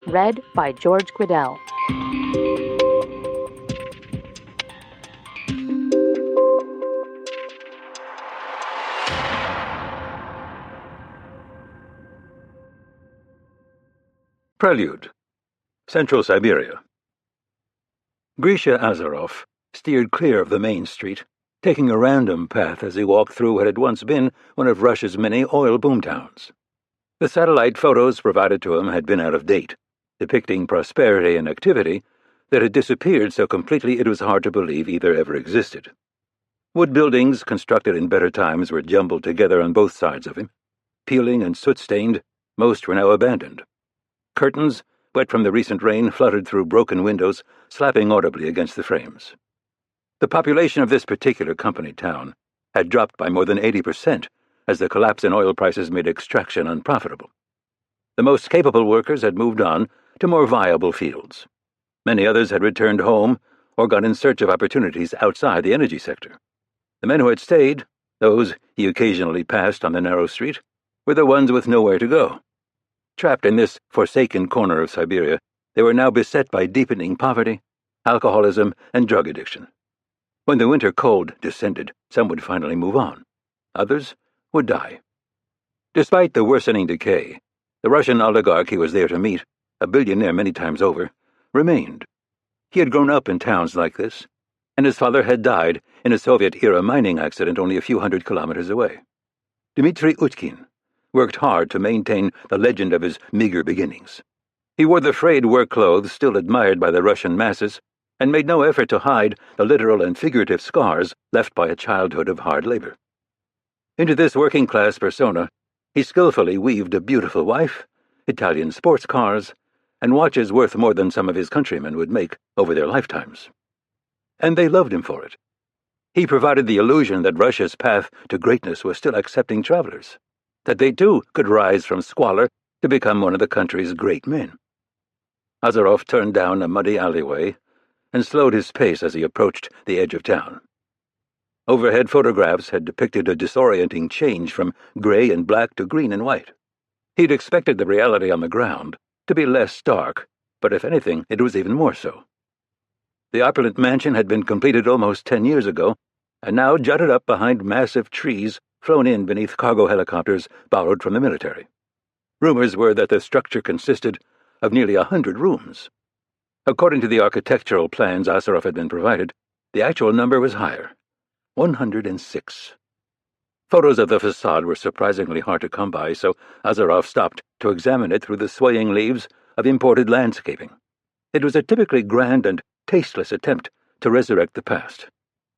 Read by George Guidell. Prelude. Central Siberia. Grisha Azarov steered clear of the main street, taking a random path as he walked through what had once been one of Russia's many oil boomtowns. The satellite photos provided to him had been out of date, depicting prosperity and activity that had disappeared so completely it was hard to believe either ever existed. Wood buildings constructed in better times were jumbled together on both sides of him. Peeling and soot-stained, most were now abandoned. Curtains, wet from the recent rain, fluttered through broken windows, slapping audibly against the frames. The population of this particular company town had dropped by more than 80% as the collapse in oil prices made extraction unprofitable. The most capable workers had moved on to more viable fields. Many others had returned home or gone in search of opportunities outside the energy sector. The men who had stayed, those he occasionally passed on the narrow street, were the ones with nowhere to go. Trapped in this forsaken corner of Siberia, they were now beset by deepening poverty, alcoholism, and drug addiction. When the winter cold descended, some would finally move on. Others would die. Despite the worsening decay, the Russian oligarch he was there to meet, a billionaire many times over, remained. He had grown up in towns like this, and his father had died in a Soviet-era mining accident only a few hundred kilometers away. Dmitry Utkin worked hard to maintain the legend of his meager beginnings. He wore the frayed work clothes still admired by the Russian masses, and made no effort to hide the literal and figurative scars left by a childhood of hard labor. Into this working-class persona, he skillfully weaved a beautiful wife, Italian sports cars, and watches worth more than some of his countrymen would make over their lifetimes. And they loved him for it. He provided the illusion that Russia's path to greatness was still accepting travelers, that they too could rise from squalor to become one of the country's great men. Azarov turned down a muddy alleyway and slowed his pace as he approached the edge of town. Overhead photographs had depicted a disorienting change from gray and black to green and white. He'd expected the reality on the ground to be less stark, but if anything, it was even more so. The opulent mansion had been completed almost 10 years ago, and now jutted up behind massive trees flown in beneath cargo helicopters borrowed from the military. Rumors were that the structure consisted of nearly 100 rooms. According to the architectural plans Azarov had been provided, the actual number was higher, 106. Photos of the facade were surprisingly hard to come by, so Azarov stopped to examine it through the swaying leaves of imported landscaping. It was a typically grand and tasteless attempt to resurrect the past,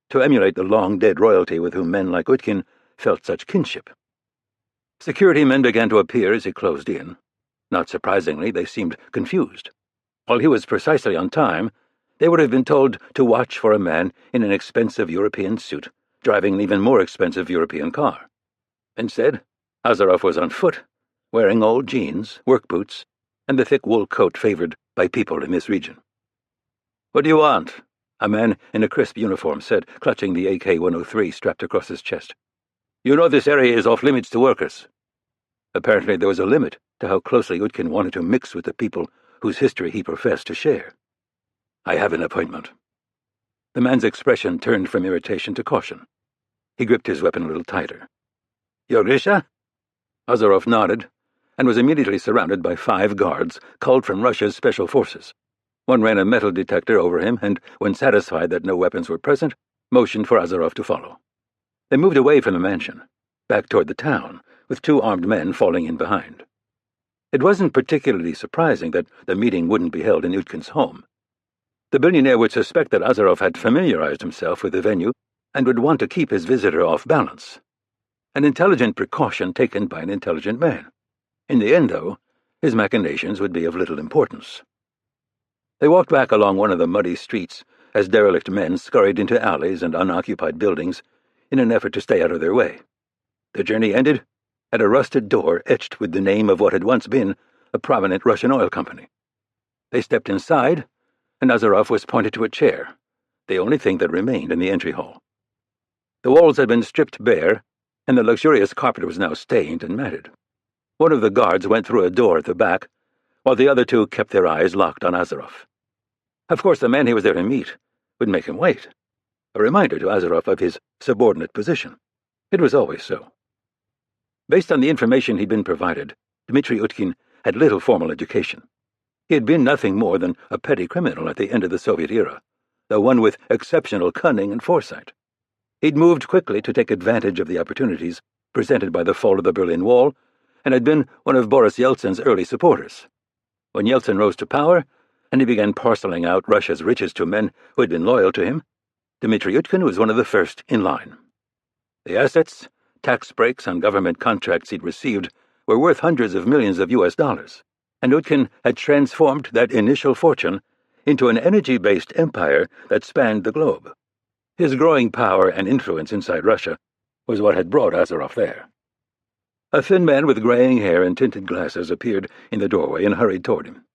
to emulate the long-dead royalty with whom men like Utkin felt such kinship. Security men began to appear as he closed in. Not surprisingly, they seemed confused. While he was precisely on time, they would have been told to watch for a man in an expensive European suit, driving an even more expensive European car. Instead, Azarov was on foot, wearing old jeans, work boots, and the thick wool coat favored by people in this region. "What do you want?" a man in a crisp uniform said, clutching the AK-103 strapped across his chest. "You know this area is off-limits to workers." Apparently there was a limit to how closely Utkin wanted to mix with the people whose history he professed to share. "I have an appointment." The man's expression turned from irritation to caution. He gripped his weapon a little tighter. "You're Grisha?" Azarov nodded, and was immediately surrounded by 5 guards culled from Russia's special forces. One ran a metal detector over him and, when satisfied that no weapons were present, motioned for Azarov to follow. They moved away from the mansion, back toward the town, with 2 armed men falling in behind. It wasn't particularly surprising that the meeting wouldn't be held in Utkin's home. The billionaire would suspect that Azarov had familiarized himself with the venue and would want to keep his visitor off balance. An intelligent precaution taken by an intelligent man. In the end, though, his machinations would be of little importance. They walked back along one of the muddy streets as derelict men scurried into alleys and unoccupied buildings in an effort to stay out of their way. The journey ended at a rusted door etched with the name of what had once been a prominent Russian oil company. They stepped inside, and Azarov was pointed to a chair, the only thing that remained in the entry hall. The walls had been stripped bare, and the luxurious carpet was now stained and matted. One of the guards went through a door at the back, while the other two kept their eyes locked on Azaroff. Of course, the man he was there to meet would make him wait, a reminder to Azaroff of his subordinate position. It was always so. Based on the information he'd been provided, Dmitry Utkin had little formal education. He had been nothing more than a petty criminal at the end of the Soviet era, though one with exceptional cunning and foresight. He'd moved quickly to take advantage of the opportunities presented by the fall of the Berlin Wall, and had been one of Boris Yeltsin's early supporters. When Yeltsin rose to power, and he began parceling out Russia's riches to men who had been loyal to him, Dmitry Utkin was one of the first in line. The assets, tax breaks, and government contracts he'd received were worth hundreds of millions of US dollars, and Utkin had transformed that initial fortune into an energy-based empire that spanned the globe. His growing power and influence inside Russia was what had brought Azaroff there. A thin man with graying hair and tinted glasses appeared in the doorway and hurried toward him.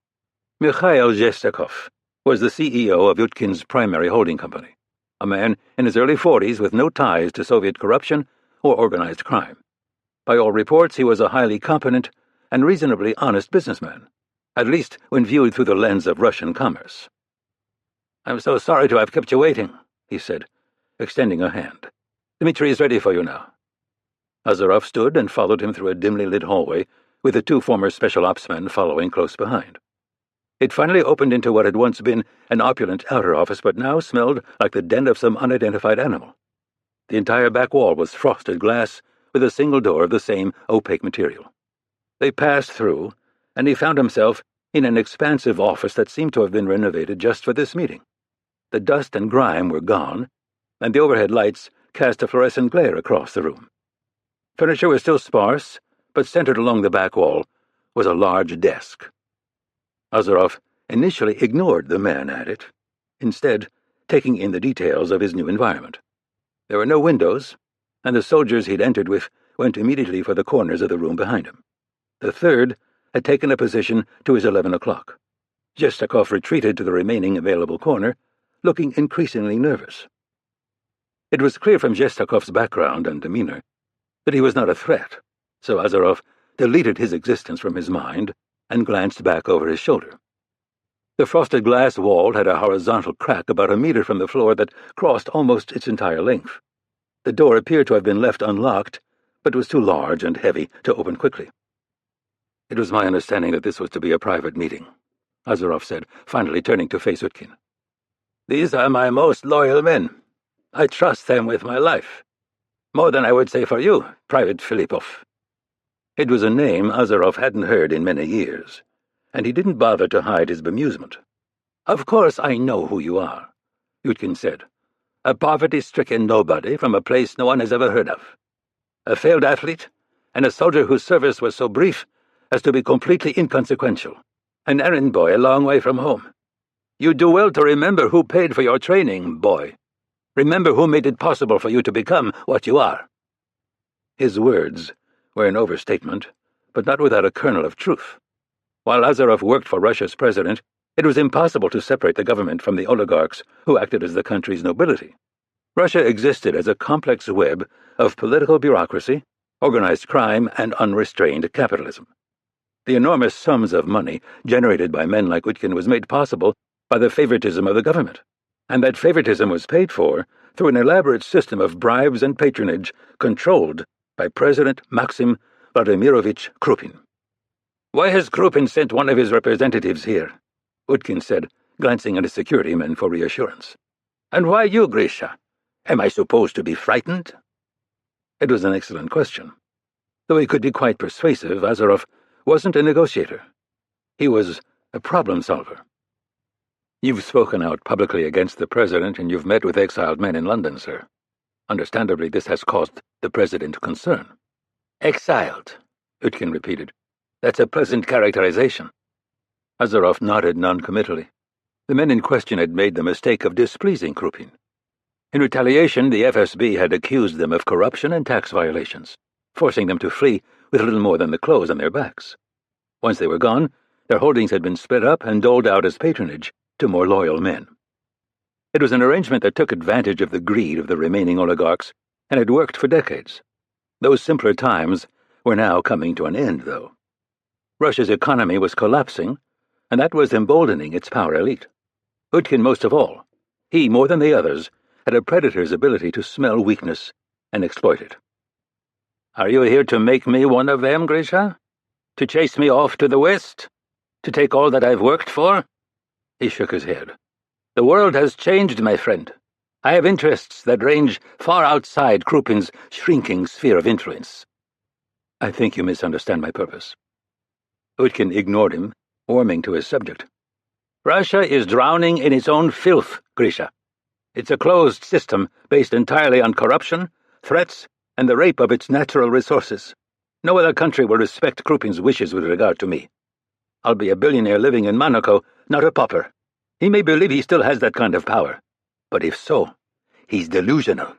Mikhail Zhestakov was the CEO of Utkin's primary holding company, a man in his early 40s with no ties to Soviet corruption or organized crime. By all reports, he was a highly competent and reasonably honest businessman, at least when viewed through the lens of Russian commerce. "I'm so sorry to have kept you waiting," he said, extending a hand. "Dmitry is ready for you now." Azaroff stood and followed him through a dimly lit hallway, with the two former special ops men following close behind. It finally opened into what had once been an opulent outer office, but now smelled like the den of some unidentified animal. The entire back wall was frosted glass, with a single door of the same opaque material. They passed through, and he found himself in an expansive office that seemed to have been renovated just for this meeting. The dust and grime were gone, and the overhead lights cast a fluorescent glare across the room. Furniture was still sparse, but centered along the back wall was a large desk. Azaroff initially ignored the man at it, instead taking in the details of his new environment. There were no windows, and the soldiers he'd entered with went immediately for the corners of the room behind him. The third had taken a position to his 11 o'clock. Zhestakov retreated to the remaining available corner, looking increasingly nervous. It was clear from Zhestakov's background and demeanor that he was not a threat, so Azaroff deleted his existence from his mind and glanced back over his shoulder. The frosted glass wall had a horizontal crack about a meter from the floor that crossed almost its entire length. The door appeared to have been left unlocked, but was too large and heavy to open quickly. "It was my understanding that this was to be a private meeting," Azaroff said, finally turning to face Utkin. "These are my most loyal men. I trust them with my life. More than I would say for you, Private Filippov." It was a name Azaroff hadn't heard in many years, and he didn't bother to hide his bemusement. "Of course I know who you are," Utkin said. "A poverty-stricken nobody from a place no one has ever heard of. A failed athlete, and a soldier whose service was so brief as to be completely inconsequential. An errand boy a long way from home. You do well to remember who paid for your training, boy. Remember who made it possible for you to become what you are." His words were an overstatement, but not without a kernel of truth. While Azaroff worked for Russia's president, it was impossible to separate the government from the oligarchs who acted as the country's nobility. Russia existed as a complex web of political bureaucracy, organized crime, and unrestrained capitalism. The enormous sums of money generated by men like Utkin was made possible by the favoritism of the government, and that favoritism was paid for through an elaborate system of bribes and patronage controlled by President Maxim Vladimirovich Krupin. "Why has Krupin sent one of his representatives here?" Utkin said, glancing at his security men for reassurance. "And why you, Grisha? Am I supposed to be frightened?" It was an excellent question. Though he could be quite persuasive, Azaroff wasn't a negotiator. He was a problem solver. "You've spoken out publicly against the president, and you've met with exiled men in London, sir. Understandably, this has caused the president concern." "Exiled," Utkin repeated. "That's a pleasant characterization." Azaroff nodded noncommittally. The men in question had made the mistake of displeasing Krupin. In retaliation, the FSB had accused them of corruption and tax violations, forcing them to flee with little more than the clothes on their backs. Once they were gone, their holdings had been split up and doled out as patronage to more loyal men. It was an arrangement that took advantage of the greed of the remaining oligarchs and had worked for decades. Those simpler times were now coming to an end, though. Russia's economy was collapsing, and that was emboldening its power elite. Utkin most of all. He, more than the others, had a predator's ability to smell weakness and exploit it. "Are you here to make me one of them, Grisha? To chase me off to the west? To take all that I've worked for?" He shook his head. "The world has changed, my friend. I have interests that range far outside Krupin's shrinking sphere of influence." "I think you misunderstand my purpose." Utkin ignored him, warming to his subject. "Russia is drowning in its own filth, Grisha. It's a closed system based entirely on corruption, threats, and the rape of its natural resources. No other country will respect Krupin's wishes with regard to me. I'll be a billionaire living in Monaco, not a pauper. He may believe he still has that kind of power, but if so, he's delusional.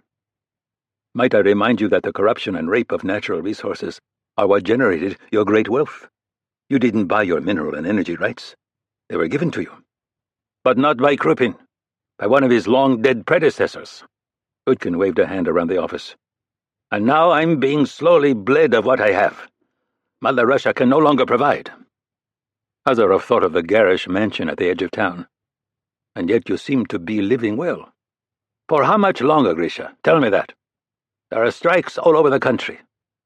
Might I remind you that the corruption and rape of natural resources are what generated your great wealth? You didn't buy your mineral and energy rights. They were given to you. But not by Krupin, by one of his long-dead predecessors." Utkin waved a hand around the office. "And now I'm being slowly bled of what I have. Mother Russia can no longer provide." Azarov thought of the garish mansion at the edge of town. "And yet you seem to be living well. For how much longer, Grisha? Tell me that. There are strikes all over the country.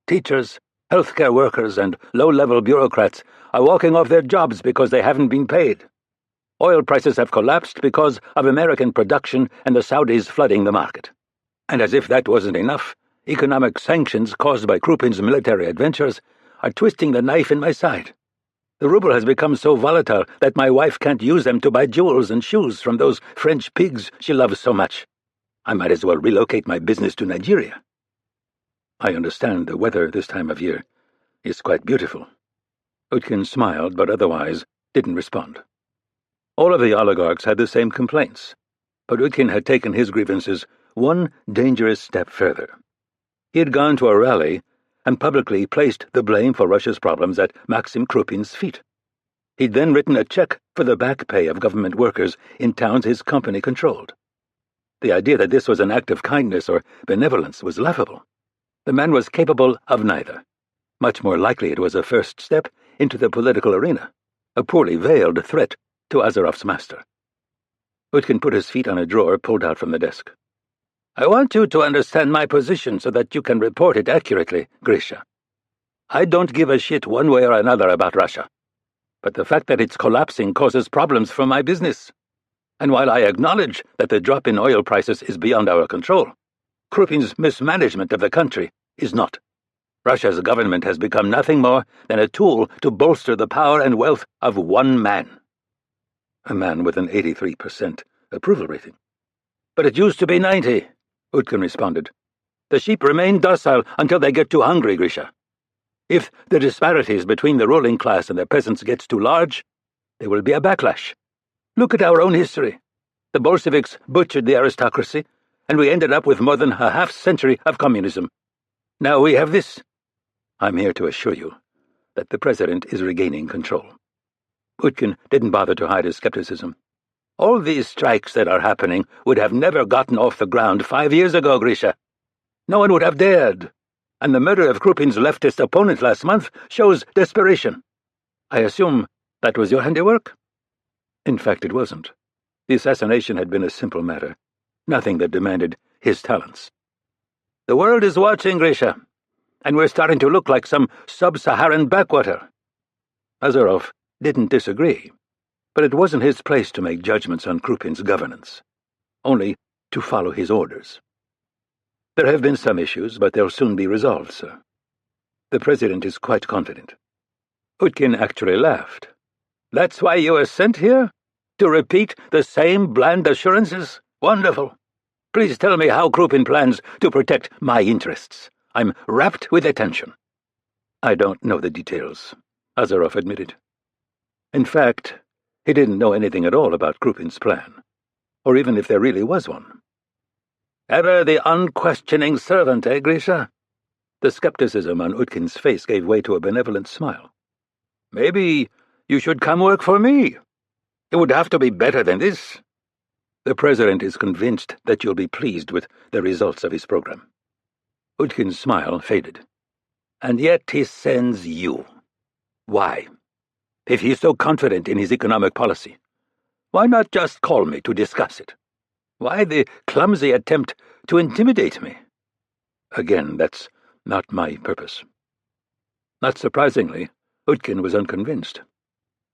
Teachers, healthcare workers, and low-level bureaucrats are walking off their jobs because they haven't been paid. Oil prices have collapsed because of American production and the Saudis flooding the market. And as if that wasn't enough, economic sanctions caused by Krupin's military adventures are twisting the knife in my side. The ruble has become so volatile that my wife can't use them to buy jewels and shoes from those French pigs she loves so much. I might as well relocate my business to Nigeria." "I understand the weather this time of year is quite beautiful." Utkin smiled, but otherwise didn't respond. All of the oligarchs had the same complaints, but Utkin had taken his grievances one dangerous step further. He had gone to a rally and publicly placed the blame for Russia's problems at Maxim Krupin's feet. He'd then written a check for the back pay of government workers in towns his company controlled. The idea that this was an act of kindness or benevolence was laughable. The man was capable of neither. Much more likely it was a first step into the political arena, a poorly veiled threat to Azarov's master. Utkin put his feet on a drawer pulled out from the desk. "I want you to understand my position so that you can report it accurately, Grisha. I don't give a shit one way or another about Russia. But the fact that it's collapsing causes problems for my business. And while I acknowledge that the drop in oil prices is beyond our control, Krupin's mismanagement of the country is not. Russia's government has become nothing more than a tool to bolster the power and wealth of one man." A man with an 83% approval rating. "But it used to be 90, Utkin responded. "The sheep remain docile until they get too hungry, Grisha. If the disparities between the ruling class and the peasants gets too large, there will be a backlash. Look at our own history. The Bolsheviks butchered the aristocracy, and we ended up with more than a half-century of communism. Now we have this. I'm here to assure you that the president is regaining control." Utkin didn't bother to hide his skepticism. "All these strikes that are happening would have never gotten off the ground 5 years ago, Grisha. No one would have dared. And the murder of Krupin's leftist opponent last month shows desperation. I assume that was your handiwork?" In fact, it wasn't. The assassination had been a simple matter, nothing that demanded his talents. "The world is watching, Grisha, and we're starting to look like some sub-Saharan backwater." Azarov didn't disagree, but it wasn't his place to make judgments on Krupin's governance, only to follow his orders. "There have been some issues, but they'll soon be resolved, sir. The president is quite confident." Utkin actually laughed. "That's why you were sent here? To repeat the same bland assurances? Wonderful. Please tell me how Krupin plans to protect my interests. I'm rapt with attention." "I don't know the details," Azarov admitted. In fact, he didn't know anything at all about Krupin's plan, or even if there really was one. "Ever the unquestioning servant, eh, Grisha?" The skepticism on Utkin's face gave way to a benevolent smile. "Maybe you should come work for me. It would have to be better than this." "The president is convinced that you'll be pleased with the results of his program." Utkin's smile faded. "And yet he sends you. Why?" If he's so confident in his economic policy, why not just call me to discuss it? Why the clumsy attempt to intimidate me? Again, that's not my purpose. Not surprisingly, Utkin was unconvinced.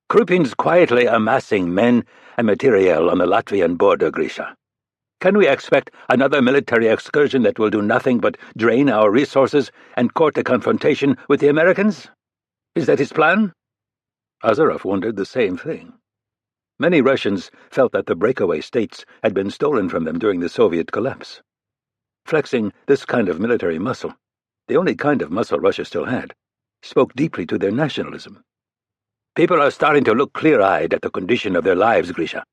Krupin's quietly amassing men and materiel on the Latvian border, Grisha. Can we expect another military excursion that will do nothing but drain our resources and court a confrontation with the Americans? Is that his plan? Azarov wondered the same thing. Many Russians felt that the breakaway states had been stolen from them during the Soviet collapse. Flexing this kind of military muscle, the only kind of muscle Russia still had, spoke deeply to their nationalism. People are starting to look clear-eyed at the condition of their lives, Grisha.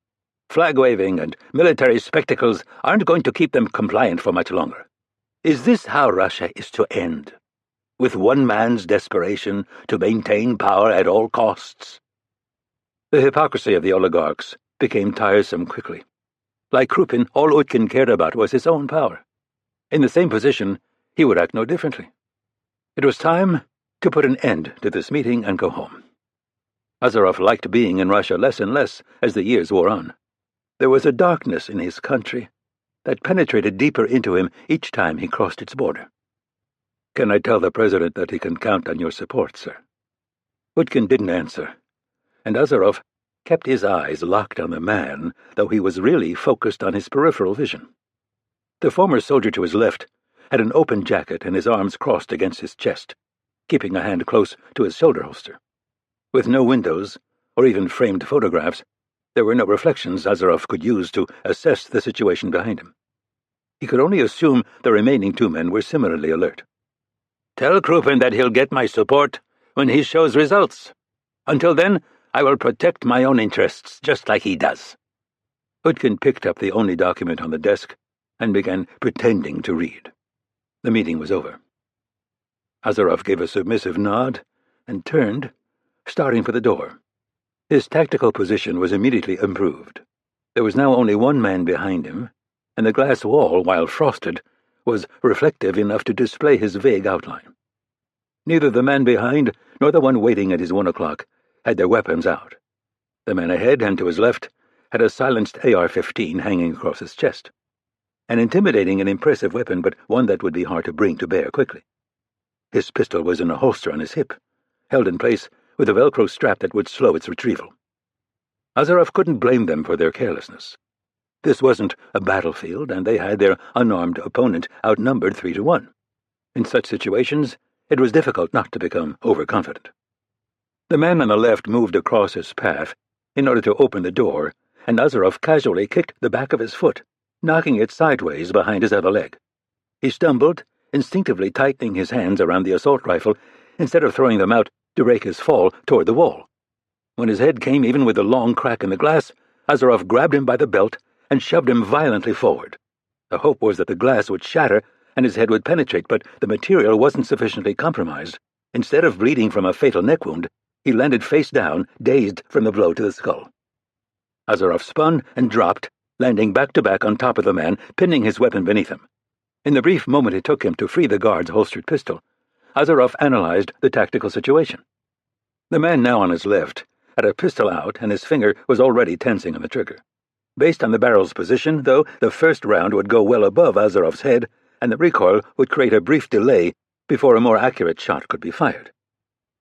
Flag-waving and military spectacles aren't going to keep them compliant for much longer. Is this how Russia is to end? With one man's desperation to maintain power at all costs? The hypocrisy of the oligarchs became tiresome quickly. Like Krupin, all Utkin cared about was his own power. In the same position, he would act no differently. It was time to put an end to this meeting and go home. Azarov liked being in Russia less and less as the years wore on. There was a darkness in his country that penetrated deeper into him each time he crossed its border. Can I tell the President that he can count on your support, sir? Utkin didn't answer, and Azarov kept his eyes locked on the man, though he was really focused on his peripheral vision. The former soldier to his left had an open jacket and his arms crossed against his chest, keeping a hand close to his shoulder holster. With no windows, or even framed photographs, there were no reflections Azarov could use to assess the situation behind him. He could only assume the remaining two men were similarly alert. Tell Krupin that he'll get my support when he shows results. Until then, I will protect my own interests, just like he does. Utkin picked up the only document on the desk and began pretending to read. The meeting was over. Azarov gave a submissive nod and turned, starting for the door. His tactical position was immediately improved. There was now only one man behind him, and the glass wall, while frosted, was reflective enough to display his vague outline. Neither the man behind nor the one waiting at his 1 o'clock had their weapons out. The man ahead and to his left had a silenced AR-15 hanging across his chest. An intimidating and impressive weapon, but one that would be hard to bring to bear quickly. His pistol was in a holster on his hip, held in place with a Velcro strap that would slow its retrieval. Azarov couldn't blame them for their carelessness. This wasn't a battlefield, and they had their unarmed opponent outnumbered 3-1. In such situations, it was difficult not to become overconfident. The man on the left moved across his path in order to open the door, and Azarov casually kicked the back of his foot, knocking it sideways behind his other leg. He stumbled, instinctively tightening his hands around the assault rifle instead of throwing them out to rake his fall toward the wall. When his head came even with a long crack in the glass, Azarov grabbed him by the belt and shoved him violently forward. The hope was that the glass would shatter and his head would penetrate, but the material wasn't sufficiently compromised. Instead of bleeding from a fatal neck wound, he landed face down, dazed from the blow to the skull. Azarov spun and dropped, landing back-to-back on top of the man, pinning his weapon beneath him. In the brief moment it took him to free the guard's holstered pistol, Azarov analyzed the tactical situation. The man now on his left had a pistol out, and his finger was already tensing on the trigger. Based on the barrel's position, though, the first round would go well above Azarov's head, and the recoil would create a brief delay before a more accurate shot could be fired.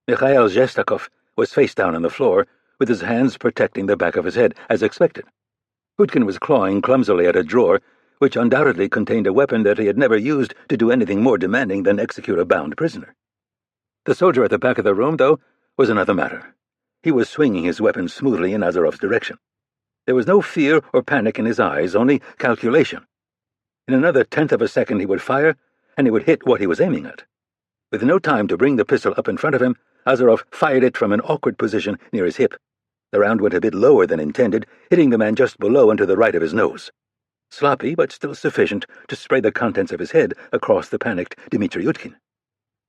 Mikhail Zhestakov was face down on the floor, with his hands protecting the back of his head, as expected. Utkin was clawing clumsily at a drawer, which undoubtedly contained a weapon that he had never used to do anything more demanding than execute a bound prisoner. The soldier at the back of the room, though, was another matter. He was swinging his weapon smoothly in Azarov's direction. There was no fear or panic in his eyes, only calculation. In another tenth of a second he would fire, and he would hit what he was aiming at. With no time to bring the pistol up in front of him, Azarov fired it from an awkward position near his hip. The round went a bit lower than intended, hitting the man just below and to the right of his nose. Sloppy, but still sufficient to spray the contents of his head across the panicked Dmitry Utkin.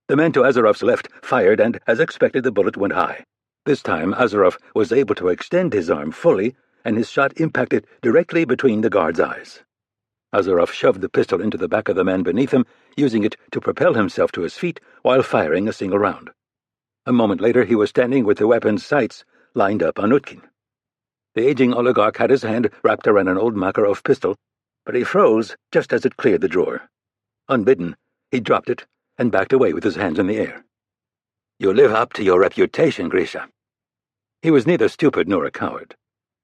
The man to Azarov's left fired, and, as expected, the bullet went high. This time, Azarov was able to extend his arm fully, and his shot impacted directly between the guard's eyes. Azarov shoved the pistol into the back of the man beneath him, using it to propel himself to his feet while firing a single round. A moment later, he was standing with the weapon's sights lined up on Utkin. The aging oligarch had his hand wrapped around an old Makarov pistol, but he froze just as it cleared the drawer. Unbidden, he dropped it and backed away with his hands in the air. "You live up to your reputation, Grisha." He was neither stupid nor a coward.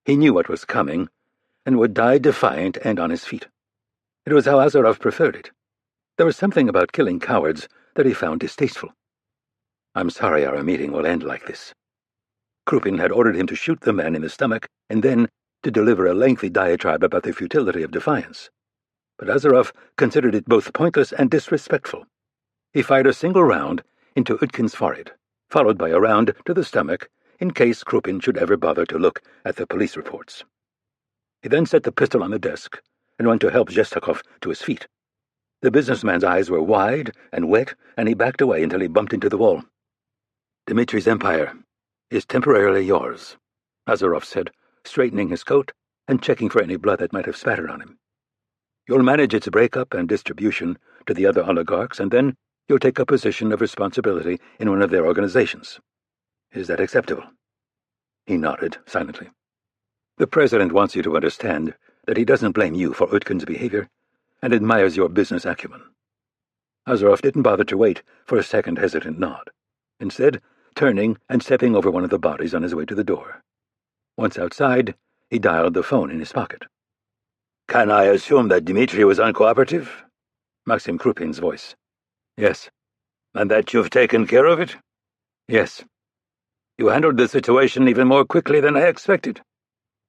He knew what was coming, and would die defiant and on his feet. It was how Azarov preferred it. There was something about killing cowards that he found distasteful. "I'm sorry our meeting will end like this." Krupin had ordered him to shoot the man in the stomach and then to deliver a lengthy diatribe about the futility of defiance. But Azarov considered it both pointless and disrespectful. He fired a single round into Utkin's forehead, followed by a round to the stomach in case Krupin should ever bother to look at the police reports. He then set the pistol on the desk and went to help Zhestakov to his feet. The businessman's eyes were wide and wet, and he backed away until he bumped into the wall. "Dmitri's empire is temporarily yours," Azarov said, straightening his coat and checking for any blood that might have spattered on him. "You'll manage its breakup and distribution to the other oligarchs, and then you'll take a position of responsibility in one of their organizations. Is that acceptable?" He nodded silently. "The President wants you to understand that he doesn't blame you for Utkin's behavior and admires your business acumen." Azarov didn't bother to wait for a second hesitant nod, instead turning and stepping over one of the bodies on his way to the door. Once outside, he dialed the phone in his pocket. "Can I assume that Dmitri was uncooperative?" Maxim Krupin's voice. "Yes." "And that you've taken care of it?" "Yes." "You handled the situation even more quickly than I expected.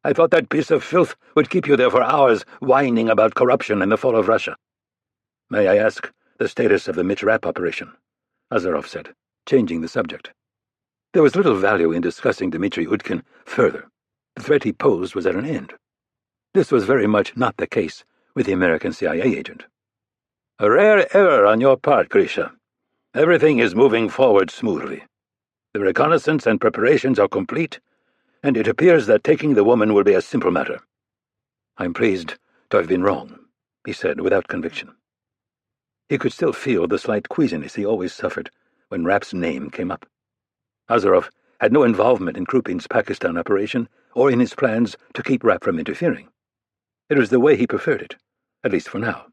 I thought that piece of filth would keep you there for hours whining about corruption and the fall of Russia." "May I ask the status of the Mitch Rapp operation?" Azarov said, changing the subject. There was little value in discussing Dmitri Utkin further. The threat he posed was at an end. This was very much not the case with the American CIA agent. "A rare error on your part, Grisha. Everything is moving forward smoothly. The reconnaissance and preparations are complete, and it appears that taking the woman will be a simple matter." "I'm pleased to have been wrong," he said without conviction. He could still feel the slight queasiness he always suffered when Rapp's name came up. Azarov had no involvement in Krupin's Pakistan operation or in his plans to keep Rapp from interfering. It was the way he preferred it, at least for now.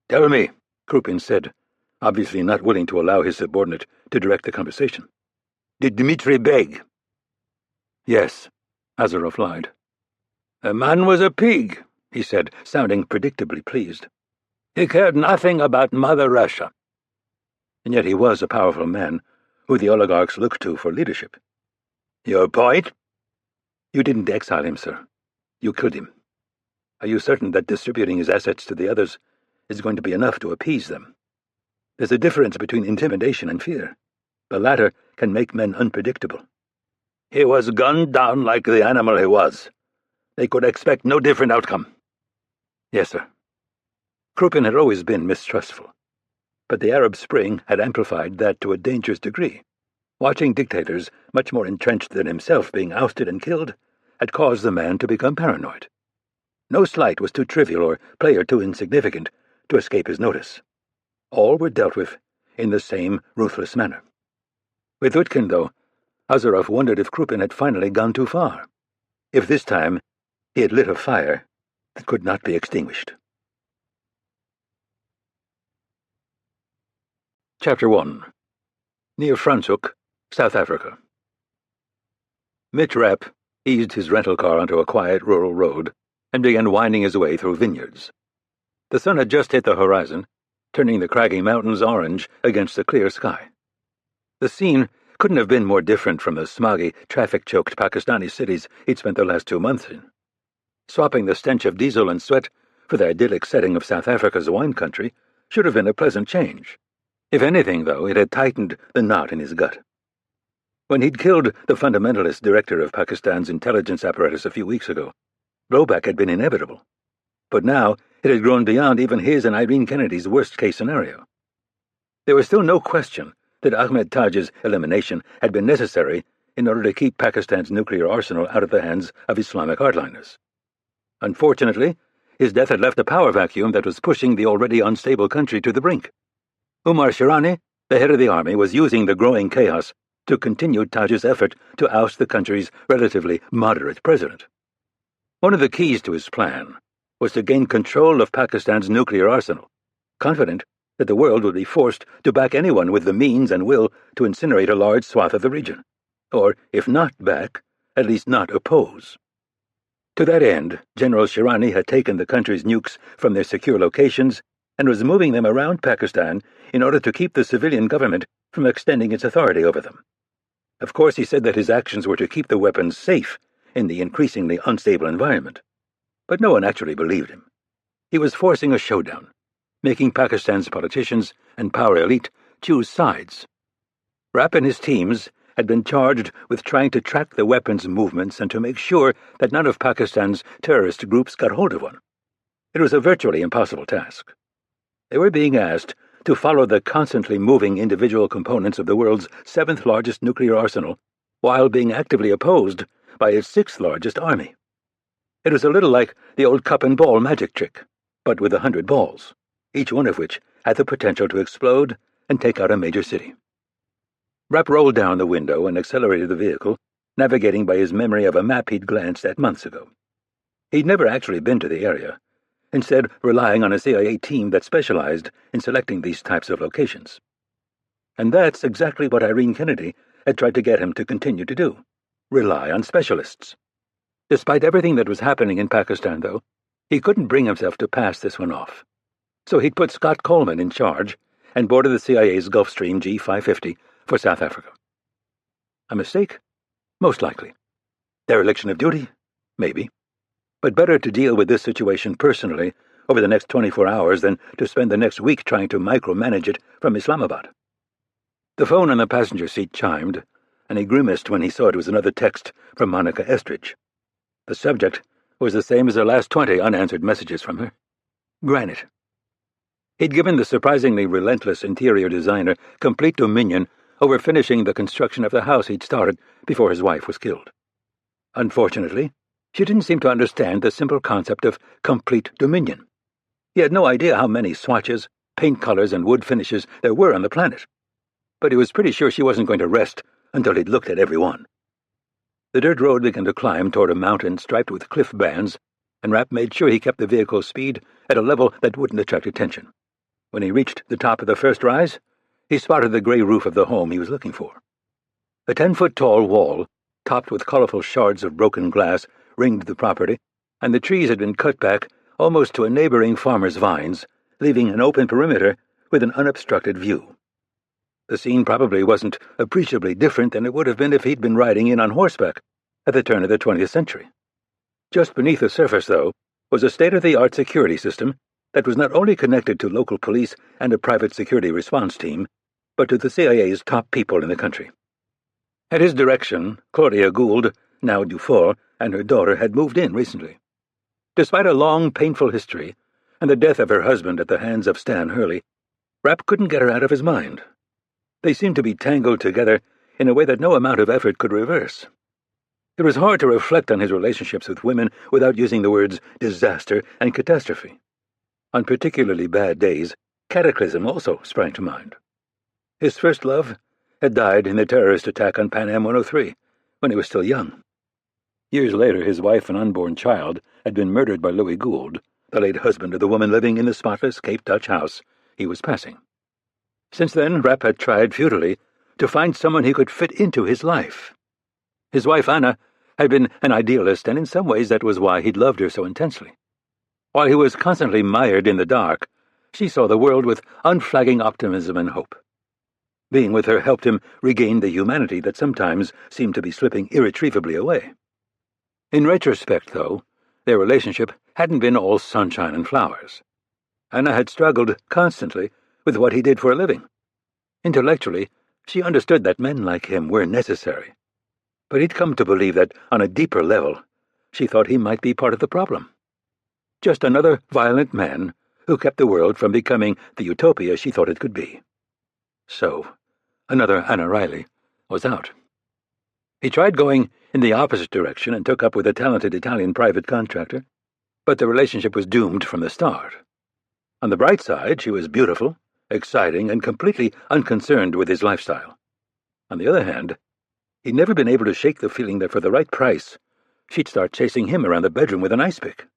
"Tell me," Krupin said, obviously not willing to allow his subordinate to direct the conversation. "Did Dmitri beg?" "Yes," Azarov lied. "The man was a pig," he said, sounding predictably pleased. "He cared nothing about Mother Russia." And yet he was a powerful man who the oligarchs looked to for leadership. "Your point?" "You didn't exile him, sir. You killed him. Are you certain that distributing his assets to the others is going to be enough to appease them? There's a difference between intimidation and fear. The latter can make men unpredictable." "He was gunned down like the animal he was. They could expect no different outcome." "Yes, sir." Krupin had always been mistrustful, but the Arab Spring had amplified that to a dangerous degree. Watching dictators much more entrenched than himself being ousted and killed had caused the man to become paranoid. No slight was too trivial or player too insignificant to escape his notice. All were dealt with in the same ruthless manner. With Utkin, though, Azarov wondered if Krupin had finally gone too far, if this time he had lit a fire that could not be extinguished. Chapter 1. Near Franschhoek, South Africa. Mitch Rapp eased his rental car onto a quiet rural road and began winding his way through vineyards. The sun had just hit the horizon, turning the craggy mountains orange against the clear sky. The scene couldn't have been more different from the smoggy, traffic-choked Pakistani cities he'd spent the last 2 months in. Swapping the stench of diesel and sweat for the idyllic setting of South Africa's wine country should have been a pleasant change. If anything, though, it had tightened the knot in his gut. When he'd killed the fundamentalist director of Pakistan's intelligence apparatus a few weeks ago, blowback had been inevitable. But now it had grown beyond even his and Irene Kennedy's worst-case scenario. There was still no question that Ahmed Taj's elimination had been necessary in order to keep Pakistan's nuclear arsenal out of the hands of Islamic hardliners. Unfortunately, his death had left a power vacuum that was pushing the already unstable country to the brink. Umar Shirani, the head of the army, was using the growing chaos to continue Taj's effort to oust the country's relatively moderate president. One of the keys to his plan was to gain control of Pakistan's nuclear arsenal, confident that the world would be forced to back anyone with the means and will to incinerate a large swath of the region, or, if not back, at least not oppose. To that end, General Shirani had taken the country's nukes from their secure locations and was moving them around Pakistan in order to keep the civilian government from extending its authority over them. Of course, he said that his actions were to keep the weapons safe in the increasingly unstable environment, but no one actually believed him. He was forcing a showdown, making Pakistan's politicians and power elite choose sides. Rapp and his teams had been charged with trying to track the weapons' movements and to make sure that none of Pakistan's terrorist groups got hold of one. It was a virtually impossible task. They were being asked to follow the constantly moving individual components of the world's seventh-largest nuclear arsenal while being actively opposed by its sixth-largest army. It was a little like the old cup-and-ball magic trick, but with 100 balls, each one of which had the potential to explode and take out a major city. Rapp rolled down the window and accelerated the vehicle, navigating by his memory of a map he'd glanced at months ago. He'd never actually been to the area, instead relying on a CIA team that specialized in selecting these types of locations. And that's exactly what Irene Kennedy had tried to get him to continue to do, rely on specialists. Despite everything that was happening in Pakistan, though, he couldn't bring himself to pass this one off. So he'd put Scott Coleman in charge and boarded the CIA's Gulfstream G550 for South Africa. A mistake? Most likely. Dereliction of duty? Maybe. But better to deal with this situation personally over the next 24 hours than to spend the next week trying to micromanage it from Islamabad. The phone on the passenger seat chimed, and he grimaced when he saw it was another text from Monica Estridge. The subject was the same as the last 20 unanswered messages from her. Granite. He'd given the surprisingly relentless interior designer complete dominion over finishing the construction of the house he'd started before his wife was killed. Unfortunately, she didn't seem to understand the simple concept of complete dominion. He had no idea how many swatches, paint colors, and wood finishes there were on the planet, but he was pretty sure she wasn't going to rest until he'd looked at every one. The dirt road began to climb toward a mountain striped with cliff bands, and Rapp made sure he kept the vehicle's speed at a level that wouldn't attract attention. When he reached the top of the first rise, he spotted the gray roof of the home he was looking for. A 10-foot-tall wall, topped with colorful shards of broken glass, ringed the property, and the trees had been cut back almost to a neighboring farmer's vines, leaving an open perimeter with an unobstructed view. The scene probably wasn't appreciably different than it would have been if he'd been riding in on horseback at the turn of the 20th century. Just beneath the surface, though, was a state-of-the-art security system that was not only connected to local police and a private security response team, but to the CIA's top people in the country. At his direction, Claudia Gould, now Dufour, and her daughter had moved in recently. Despite a long, painful history and the death of her husband at the hands of Stan Hurley, Rapp couldn't get her out of his mind. They seemed to be tangled together in a way that no amount of effort could reverse. It was hard to reflect on his relationships with women without using the words disaster and catastrophe. On particularly bad days, cataclysm also sprang to mind. His first love had died in the terrorist attack on Pan Am 103 when he was still young. Years later, his wife and unborn child had been murdered by Louis Gould, the late husband of the woman living in the spotless Cape Dutch house he was passing. Since then, Rapp had tried futilely to find someone he could fit into his life. His wife, Anna, had been an idealist, and in some ways that was why he'd loved her so intensely. While he was constantly mired in the dark, she saw the world with unflagging optimism and hope. Being with her helped him regain the humanity that sometimes seemed to be slipping irretrievably away. In retrospect, though, their relationship hadn't been all sunshine and flowers. Anna had struggled constantly with what he did for a living. Intellectually, she understood that men like him were necessary. But he'd come to believe that, on a deeper level, she thought he might be part of the problem. Just another violent man who kept the world from becoming the utopia she thought it could be. So, another Anna Riley was out. He tried going in the opposite direction and took up with a talented Italian private contractor, but the relationship was doomed from the start. On the bright side, she was beautiful, exciting, and completely unconcerned with his lifestyle. On the other hand, he'd never been able to shake the feeling that for the right price, she'd start chasing him around the bedroom with an ice pick.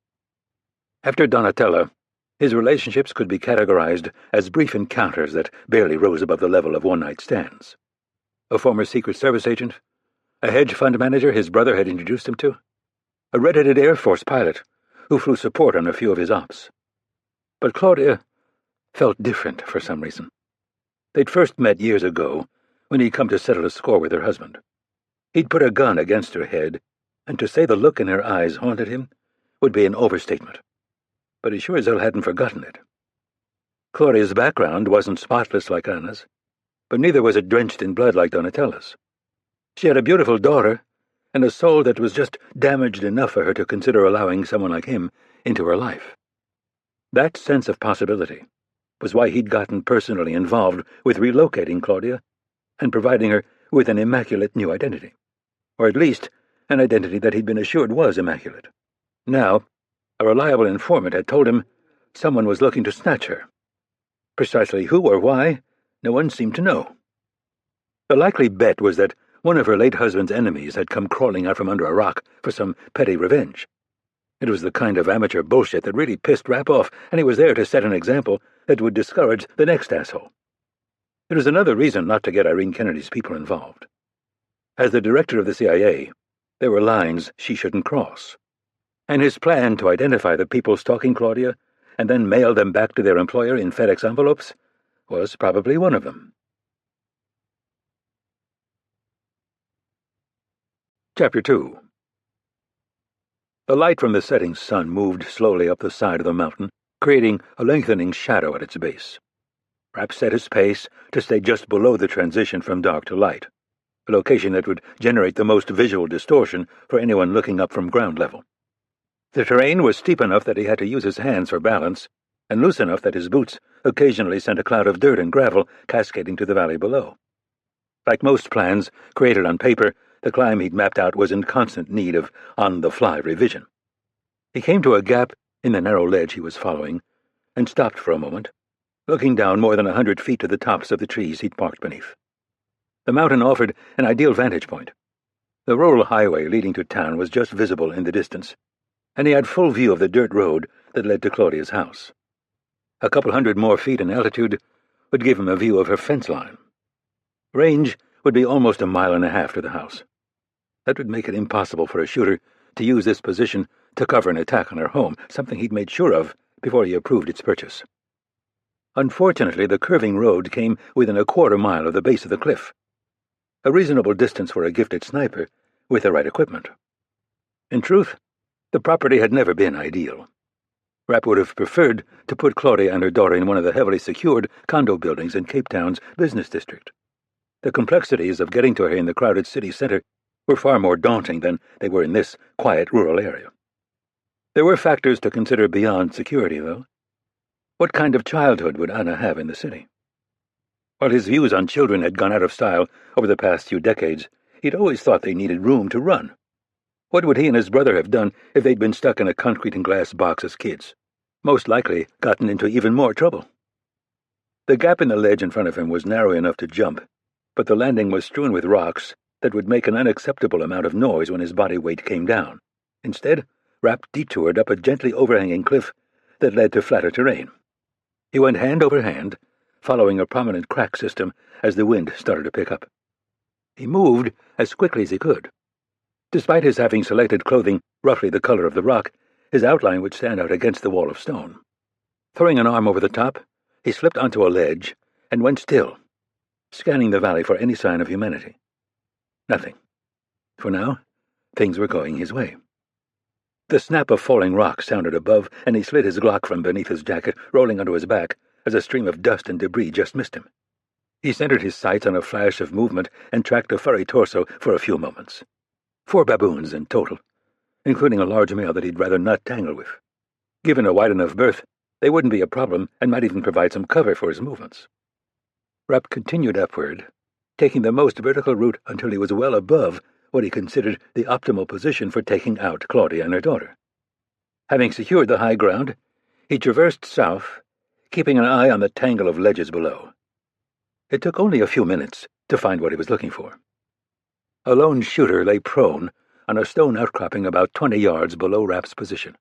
After Donatella, his relationships could be categorized as brief encounters that barely rose above the level of one-night stands. A former Secret Service agent, a hedge fund manager his brother had introduced him to, a red-headed Air Force pilot who flew support on a few of his ops. But Claudia felt different for some reason. They'd first met years ago when he'd come to settle a score with her husband. He'd put a gun against her head, and to say the look in her eyes haunted him would be an overstatement. But he sure as hell hadn't forgotten it. Claudia's background wasn't spotless like Anna's, but neither was it drenched in blood like Donatella's. She had a beautiful daughter, and a soul that was just damaged enough for her to consider allowing someone like him into her life. That sense of possibility was why he'd gotten personally involved with relocating Claudia and providing her with an immaculate new identity, or at least an identity that he'd been assured was immaculate. Now, a reliable informant had told him someone was looking to snatch her. Precisely who or why, no one seemed to know. The likely bet was that one of her late husband's enemies had come crawling out from under a rock for some petty revenge. It was the kind of amateur bullshit that really pissed Rapp off, and he was there to set an example that would discourage the next asshole. It was another reason not to get Irene Kennedy's people involved. As the director of the CIA, there were lines she shouldn't cross. And his plan to identify the people stalking Claudia and then mail them back to their employer in FedEx envelopes was probably one of them. Chapter 2. The light from the setting sun moved slowly up the side of the mountain, creating a lengthening shadow at its base. Rapp set his pace to stay just below the transition from dark to light, a location that would generate the most visual distortion for anyone looking up from ground level. The terrain was steep enough that he had to use his hands for balance, and loose enough that his boots occasionally sent a cloud of dirt and gravel cascading to the valley below. Like most plans created on paper, the climb he'd mapped out was in constant need of on-the-fly revision. He came to a gap in the narrow ledge he was following, and stopped for a moment, looking down more than 100 feet to the tops of the trees he'd parked beneath. The mountain offered an ideal vantage point. The rural highway leading to town was just visible in the distance, and he had full view of the dirt road that led to Claudia's house. A couple hundred more feet in altitude would give him a view of her fence line. Range would be almost a mile and a half to the house. That would make it impossible for a shooter to use this position to cover an attack on her home, something he'd made sure of before he approved its purchase. Unfortunately, the curving road came within a quarter mile of the base of the cliff, a reasonable distance for a gifted sniper with the right equipment. In truth, the property had never been ideal. Rapp would have preferred to put Claudia and her daughter in one of the heavily secured condo buildings in Cape Town's business district. The complexities of getting to her in the crowded city center were far more daunting than they were in this quiet rural area. There were factors to consider beyond security, though. What kind of childhood would Anna have in the city? While his views on children had gone out of style over the past few decades, he'd always thought they needed room to run. What would he and his brother have done if they'd been stuck in a concrete and glass box as kids? Most likely gotten into even more trouble. The gap in the ledge in front of him was narrow enough to jump, but the landing was strewn with rocks that would make an unacceptable amount of noise when his body weight came down. Instead, Rapp detoured up a gently overhanging cliff that led to flatter terrain. He went hand over hand, following a prominent crack system as the wind started to pick up. He moved as quickly as he could. Despite his having selected clothing roughly the color of the rock, his outline would stand out against the wall of stone. Throwing an arm over the top, he slipped onto a ledge and went still, scanning the valley for any sign of humanity. Nothing. For now, things were going his way. The snap of falling rock sounded above, and he slid his Glock from beneath his jacket, rolling onto his back, as a stream of dust and debris just missed him. He centered his sights on a flash of movement and tracked a furry torso for a few moments. 4 baboons in total, including a large male that he'd rather not tangle with. Given a wide enough berth, they wouldn't be a problem and might even provide some cover for his movements. Rapp continued upward, taking the most vertical route until he was well above what he considered the optimal position for taking out Claudia and her daughter. Having secured the high ground, he traversed south, keeping an eye on the tangle of ledges below. It took only a few minutes to find what he was looking for. A lone shooter lay prone on a stone outcropping about 20 yards below Rapp's position.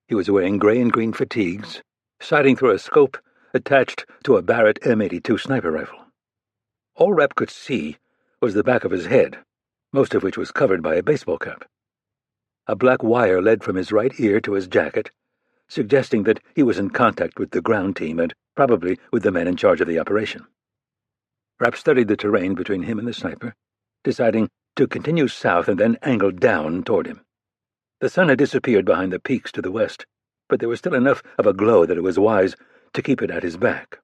He was wearing gray and green fatigues, sighting through a scope attached to a Barrett M82 sniper rifle. All Rapp could see was the back of his head, most of which was covered by a baseball cap. A black wire led from his right ear to his jacket, suggesting that he was in contact with the ground team and probably with the men in charge of the operation. Rapp studied the terrain between him and the sniper, deciding to continue south and then angle down toward him. The sun had disappeared behind the peaks to the west, but there was still enough of a glow that it was wise to keep it at his back.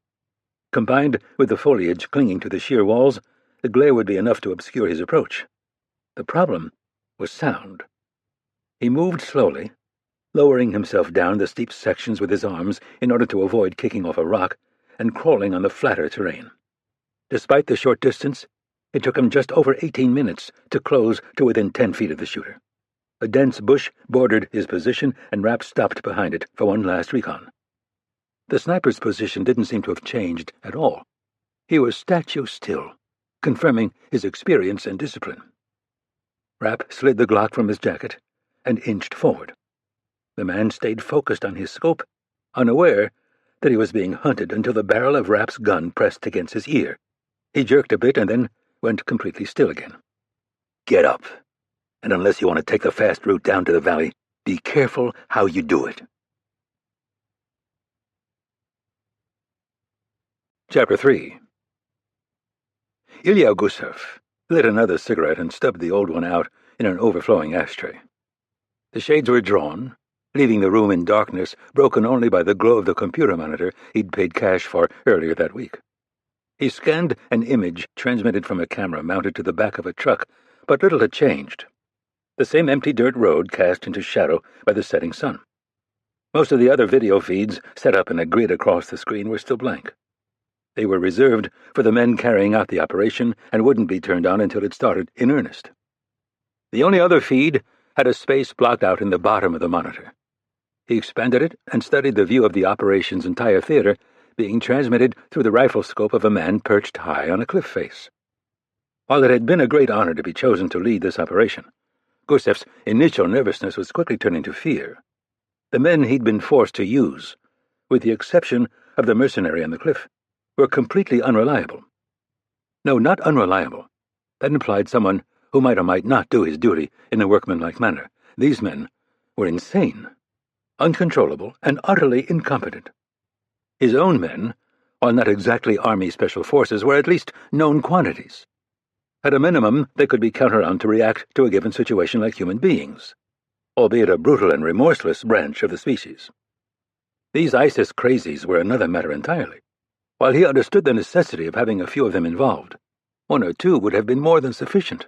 Combined with the foliage clinging to the sheer walls, the glare would be enough to obscure his approach. The problem was sound. He moved slowly, lowering himself down the steep sections with his arms in order to avoid kicking off a rock and crawling on the flatter terrain. Despite the short distance, it took him just over 18 minutes to close to within 10 feet of the shooter. A dense bush bordered his position, and Rapp stopped behind it for one last recon. The sniper's position didn't seem to have changed at all. He was statue still, confirming his experience and discipline. Rapp slid the Glock from his jacket and inched forward. The man stayed focused on his scope, unaware that he was being hunted until the barrel of Rapp's gun pressed against his ear. He jerked a bit and then went completely still again. "Get up. And unless you want to take the fast route down to the valley, be careful how you do it." Chapter 3. Ilya Gusev lit another cigarette and stubbed the old one out in an overflowing ashtray. The shades were drawn, leaving the room in darkness, broken only by the glow of the computer monitor he'd paid cash for earlier that week. He scanned an image transmitted from a camera mounted to the back of a truck, but little had changed. The same empty dirt road cast into shadow by the setting sun. Most of the other video feeds set up in a grid across the screen were still blank. They were reserved for the men carrying out the operation and wouldn't be turned on until it started in earnest. The only other feed had a space blocked out in the bottom of the monitor. He expanded it and studied the view of the operation's entire theater being transmitted through the rifle scope of a man perched high on a cliff face. While it had been a great honor to be chosen to lead this operation, Gusev's initial nervousness was quickly turning to fear. The men he'd been forced to use, with the exception of the mercenary on the cliff, were completely unreliable. No, not unreliable. That implied someone who might or might not do his duty in a workmanlike manner. These men were insane, uncontrollable, and utterly incompetent. His own men, while not exactly Army Special Forces, were at least known quantities. At a minimum, they could be counted on to react to a given situation like human beings, albeit a brutal and remorseless branch of the species. These ISIS crazies were another matter entirely. While he understood the necessity of having a few of them involved, one or two would have been more than sufficient.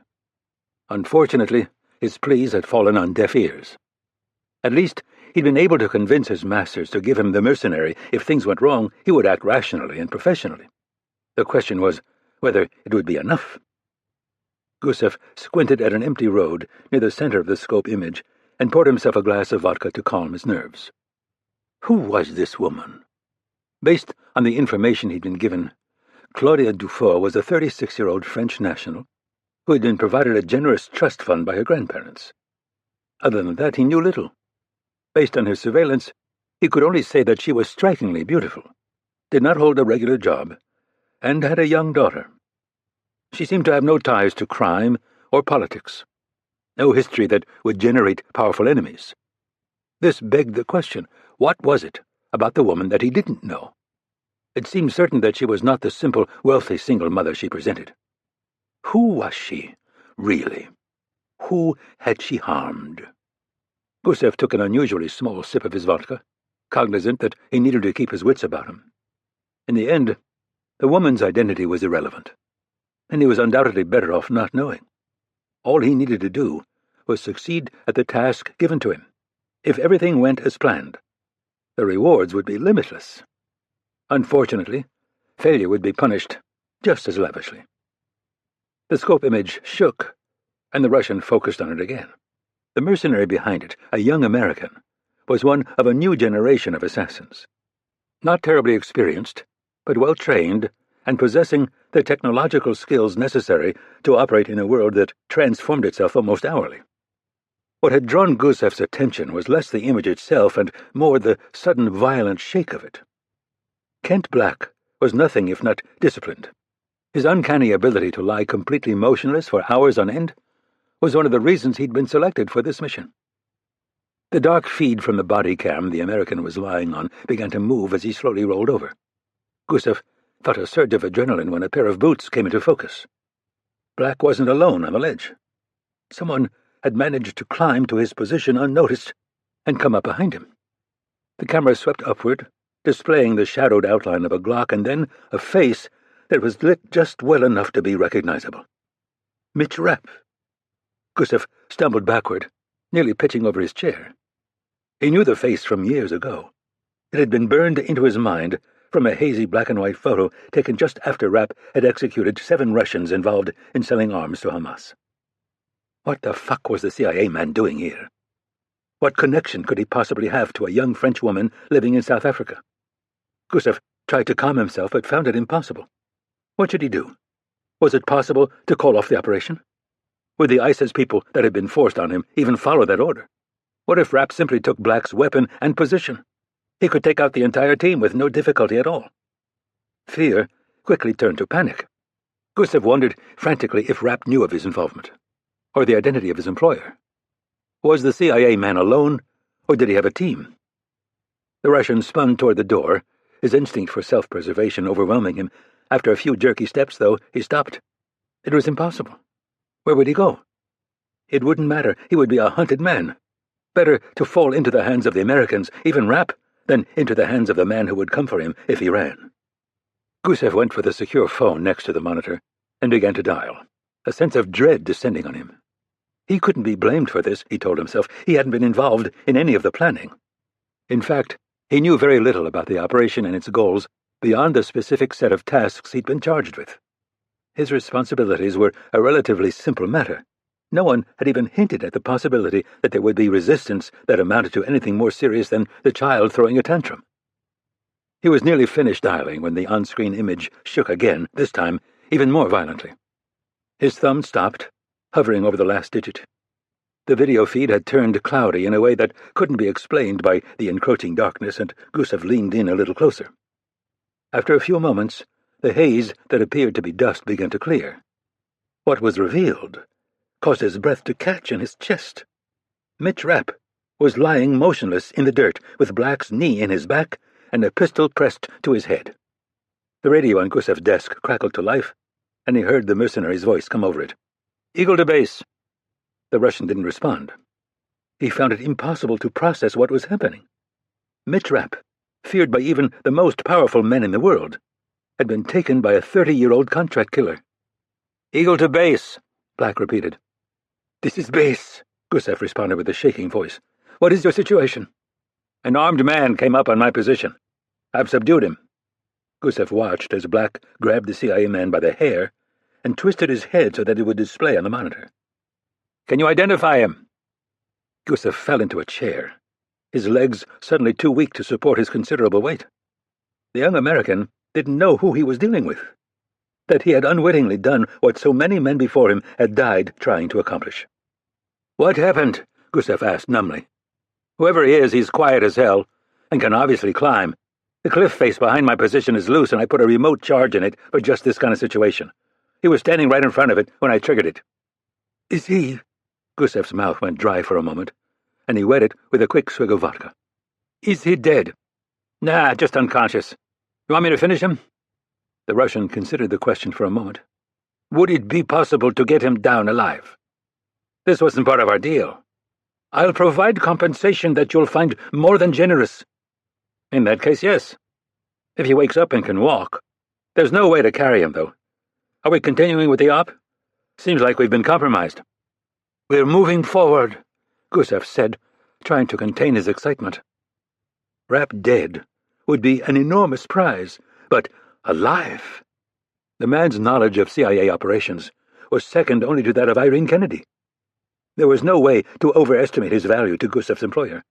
Unfortunately, his pleas had fallen on deaf ears. At least, he'd been able to convince his masters to give him the mercenary. If things went wrong, he would act rationally and professionally. The question was whether it would be enough. Gusev squinted at an empty road near the center of the scope image and poured himself a glass of vodka to calm his nerves. Who was this woman? Based on the information he'd been given, Claudia Dufour was a 36-year-old French national who had been provided a generous trust fund by her grandparents. Other than that, he knew little. Based on his surveillance, he could only say that she was strikingly beautiful, did not hold a regular job, and had a young daughter. She seemed to have no ties to crime or politics, no history that would generate powerful enemies. This begged the question, what was it about the woman that he didn't know? It seemed certain that she was not the simple, wealthy single mother she presented. Who was she, really? Who had she harmed? Gusev took an unusually small sip of his vodka, cognizant that he needed to keep his wits about him. In the end, the woman's identity was irrelevant, and he was undoubtedly better off not knowing. All he needed to do was succeed at the task given to him. If everything went as planned, the rewards would be limitless. Unfortunately, failure would be punished just as lavishly. The scope image shook, and the Russian focused on it again. The mercenary behind it, a young American, was one of a new generation of assassins. Not terribly experienced, but well-trained and possessing the technological skills necessary to operate in a world that transformed itself almost hourly. What had drawn Gusev's attention was less the image itself and more the sudden violent shake of it. Kent Black was nothing if not disciplined. His uncanny ability to lie completely motionless for hours on end was one of the reasons he'd been selected for this mission. The dark feed from the body cam the American was lying on began to move as he slowly rolled over. Gusev felt a surge of adrenaline when a pair of boots came into focus. Black wasn't alone on the ledge. Someone had managed to climb to his position unnoticed and come up behind him. The camera swept upward, displaying the shadowed outline of a Glock and then a face that was lit just well enough to be recognizable. Mitch Rapp. Gusev stumbled backward, nearly pitching over his chair. He knew the face from years ago. It had been burned into his mind from a hazy black-and-white photo taken just after Rapp had executed 7 Russians involved in selling arms to Hamas. What the fuck was the CIA man doing here? What connection could he possibly have to a young French woman living in South Africa? Gusev tried to calm himself but found it impossible. What should he do? Was it possible to call off the operation? Would the ISIS people that had been forced on him even follow that order? What if Rapp simply took Black's weapon and position? He could take out the entire team with no difficulty at all. Fear quickly turned to panic. Gusev wondered frantically if Rapp knew of his involvement, or the identity of his employer. Was the CIA man alone, or did he have a team? The Russian spun toward the door, his instinct for self-preservation overwhelming him. After a few jerky steps, though, he stopped. It was impossible. Where would he go? It wouldn't matter. He would be a hunted man. Better to fall into the hands of the Americans, even Rapp, than into the hands of the man who would come for him if he ran. Gusev went for the secure phone next to the monitor and began to dial, a sense of dread descending on him. He couldn't be blamed for this, he told himself. He hadn't been involved in any of the planning. In fact, he knew very little about the operation and its goals beyond the specific set of tasks he'd been charged with. His responsibilities were a relatively simple matter. No one had even hinted at the possibility that there would be resistance that amounted to anything more serious than the child throwing a tantrum. He was nearly finished dialing when the on-screen image shook again, this time even more violently. His thumb stopped, hovering over the last digit. The video feed had turned cloudy in a way that couldn't be explained by the encroaching darkness, and Gusev leaned in a little closer. After a few moments, the haze that appeared to be dust began to clear. What was revealed caused his breath to catch in his chest. Mitch Rapp was lying motionless in the dirt, with Black's knee in his back and a pistol pressed to his head. The radio on Gusev's desk crackled to life, and he heard the mercenary's voice come over it. "Eagle to base." The Russian didn't respond. He found it impossible to process what was happening. Mitch Rapp, feared by even the most powerful men in the world, had been taken by a 30-year-old contract killer. "Eagle to base," Black repeated. "This is base," Gusev responded with a shaking voice. "What is your situation?" "An armed man came up on my position. I've subdued him." Gusev watched as Black grabbed the CIA man by the hair and twisted his head so that it would display on the monitor. "Can you identify him?" Gusev fell into a chair, his legs suddenly too weak to support his considerable weight. The young American didn't know who he was dealing with, that he had unwittingly done what so many men before him had died trying to accomplish. "What happened?" Gusev asked numbly. "Whoever he is, he's quiet as hell, and can obviously climb. The cliff face behind my position is loose, and I put a remote charge in it for just this kind of situation. He was standing right in front of it when I triggered it." "Is he—" Gusev's mouth went dry for a moment, and he wet it with a quick swig of vodka. "Is he dead?" "Nah, just unconscious. You want me to finish him?" The Russian considered the question for a moment. "Would it be possible to get him down alive?" "This wasn't part of our deal." "I'll provide compensation that you'll find more than generous." "In that case, yes. If he wakes up and can walk. There's no way to carry him, though. Are we continuing with the op? Seems like we've been compromised." "We're moving forward," Gusev said, trying to contain his excitement. Rapp dead would be an enormous prize, but alive? The man's knowledge of CIA operations was second only to that of Irene Kennedy. There was no way to overestimate his value to Gusev's employer.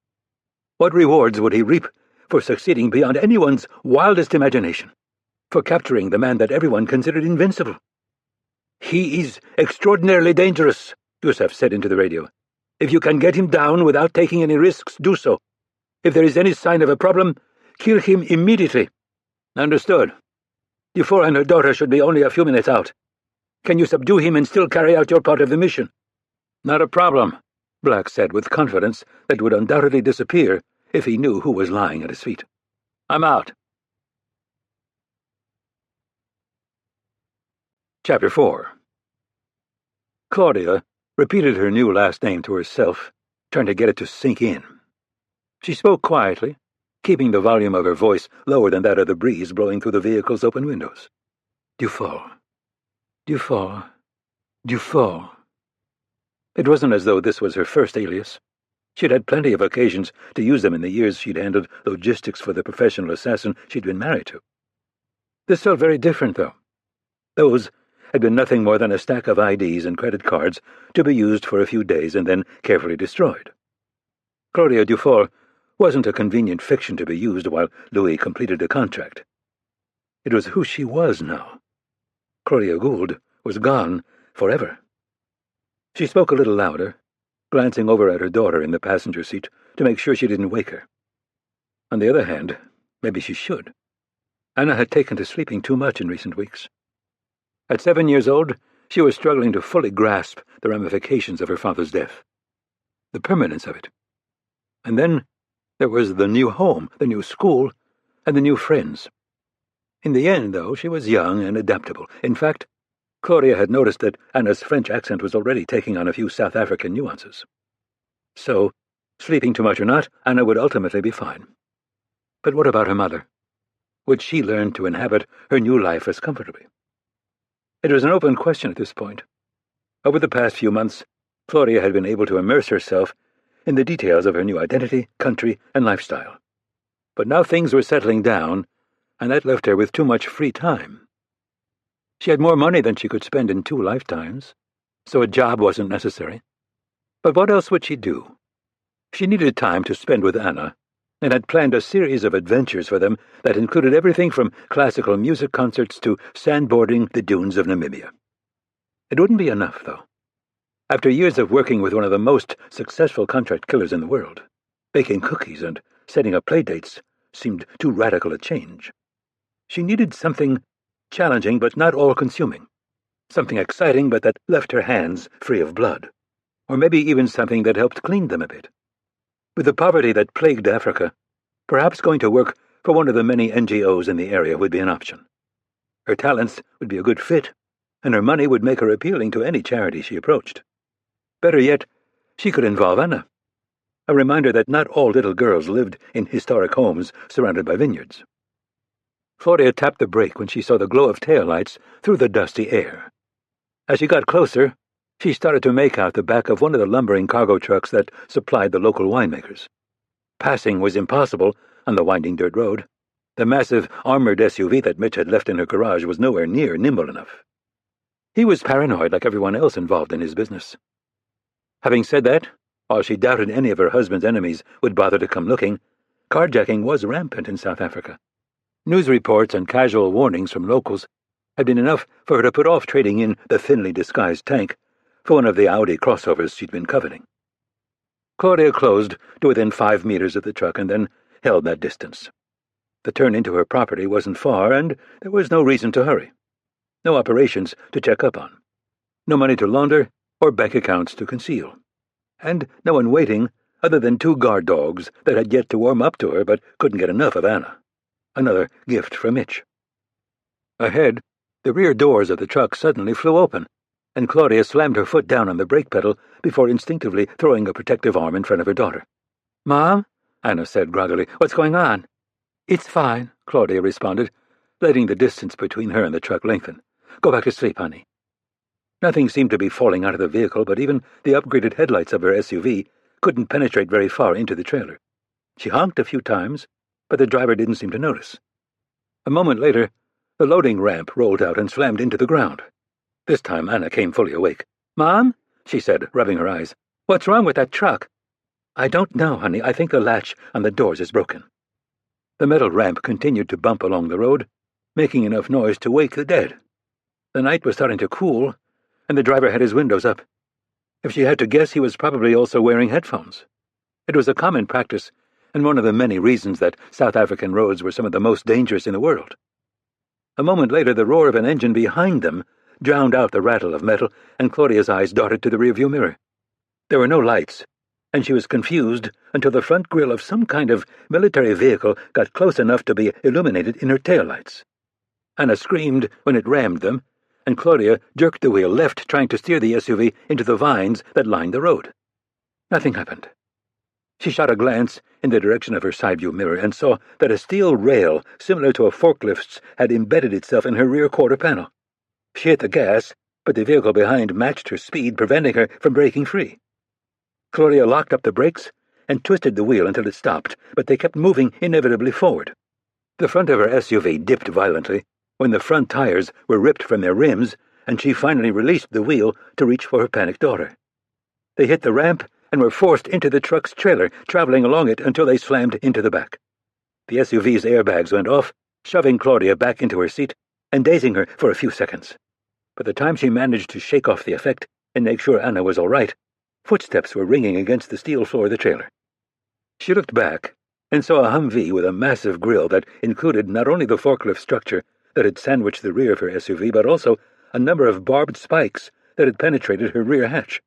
What rewards would he reap for succeeding beyond anyone's wildest imagination? for capturing the man that everyone considered invincible. "He is extraordinarily dangerous," Yusef said into the radio. "If you can get him down without taking any risks, do so. If there is any sign of a problem, kill him immediately." "Understood. Dufour and her daughter should be only a few minutes out. Can you subdue him and still carry out your part of the mission?" "Not a problem," Black said with confidence that would undoubtedly disappear if he knew who was lying at his feet. "I'm out." Chapter 4. Claudia repeated her new last name to herself, trying to get it to sink in. She spoke quietly, keeping the volume of her voice lower than that of the breeze blowing through the vehicle's open windows. Dufour. Dufour. Dufour. It wasn't as though this was her first alias. She'd had plenty of occasions to use them in the years she'd handled logistics for the professional assassin she'd been married to. This felt very different, though. Those had been nothing more than a stack of IDs and credit cards to be used for a few days and then carefully destroyed. Claudia Dufour wasn't a convenient fiction to be used while Louis completed a contract. It was who she was now. Claudia Gould was gone forever. She spoke a little louder, glancing over at her daughter in the passenger seat to make sure she didn't wake her. On the other hand, maybe she should. Anna had taken to sleeping too much in recent weeks. At 7 years old, she was struggling to fully grasp the ramifications of her father's death, the permanence of it. And then there was the new home, the new school, and the new friends. In the end, though, she was young and adaptable. In fact, Claudia had noticed that Anna's French accent was already taking on a few South African nuances. So, sleeping too much or not, Anna would ultimately be fine. But what about her mother? Would she learn to inhabit her new life as comfortably? It was an open question at this point. Over the past few months, Claudia had been able to immerse herself in the details of her new identity, country, and lifestyle. But now things were settling down, and that left her with too much free time. She had more money than she could spend in 2 lifetimes, so a job wasn't necessary. But what else would she do? She needed time to spend with Anna, and had planned a series of adventures for them that included everything from classical music concerts to sandboarding the dunes of Namibia. It wouldn't be enough, though. After years of working with one of the most successful contract killers in the world, baking cookies and setting up playdates seemed too radical a change. She needed something challenging but not all-consuming, something exciting but that left her hands free of blood, or maybe even something that helped clean them a bit. With the poverty that plagued Africa, perhaps going to work for one of the many NGOs in the area would be an option. Her talents would be a good fit, and her money would make her appealing to any charity she approached. Better yet, she could involve Anna, a reminder that not all little girls lived in historic homes surrounded by vineyards. Claudia tapped the brake when she saw the glow of taillights through the dusty air. As she got closer, she started to make out the back of one of the lumbering cargo trucks that supplied the local winemakers. Passing was impossible on the winding dirt road. The massive armored SUV that Mitch had left in her garage was nowhere near nimble enough. He was paranoid like everyone else involved in his business. Having said that, while she doubted any of her husband's enemies would bother to come looking, carjacking was rampant in South Africa. News reports and casual warnings from locals had been enough for her to put off trading in the thinly disguised tank for one of the Audi crossovers she'd been coveting. Claudia closed to within 5 meters of the truck and then held that distance. The turn into her property wasn't far, and there was no reason to hurry. No operations to check up on. No money to launder or bank accounts to conceal. And no one waiting other than 2 guard dogs that had yet to warm up to her but couldn't get enough of Anna. Another gift from Mitch. Ahead, the rear doors of the truck suddenly flew open, and Claudia slammed her foot down on the brake pedal before instinctively throwing a protective arm in front of her daughter. "Mom?" Anna said groggily. "What's going on?" "It's fine," Claudia responded, letting the distance between her and the truck lengthen. "Go back to sleep, honey." Nothing seemed to be falling out of the vehicle, but even the upgraded headlights of her SUV couldn't penetrate very far into the trailer. She honked a few times, but the driver didn't seem to notice. A moment later, the loading ramp rolled out and slammed into the ground. This time Anna came fully awake. "Mom?" she said, rubbing her eyes. "What's wrong with that truck?" "I don't know, honey. I think the latch on the doors is broken." The metal ramp continued to bump along the road, making enough noise to wake the dead. The night was starting to cool, and the driver had his windows up. If she had to guess, he was probably also wearing headphones. It was a common practice, and one of the many reasons that South African roads were some of the most dangerous in the world. A moment later, the roar of an engine behind them drowned out the rattle of metal, and Claudia's eyes darted to the rearview mirror. There were no lights, and she was confused until the front grille of some kind of military vehicle got close enough to be illuminated in her taillights. Anna screamed when it rammed them, and Claudia jerked the wheel left, trying to steer the SUV into the vines that lined the road. Nothing happened. She shot a glance in the direction of her side-view mirror and saw that a steel rail, similar to a forklift's, had embedded itself in her rear quarter panel. She hit the gas, but the vehicle behind matched her speed, preventing her from breaking free. Claudia locked up the brakes and twisted the wheel until it stopped, but they kept moving inevitably forward. The front of her SUV dipped violently when the front tires were ripped from their rims, and she finally released the wheel to reach for her panicked daughter. They hit the ramp and were forced into the truck's trailer, traveling along it until they slammed into the back. The SUV's airbags went off, shoving Claudia back into her seat and dazing her for a few seconds. By the time she managed to shake off the effect and make sure Anna was all right, footsteps were ringing against the steel floor of the trailer. She looked back and saw a Humvee with a massive grille that included not only the forklift structure that had sandwiched the rear of her SUV, but also a number of barbed spikes that had penetrated her rear hatch.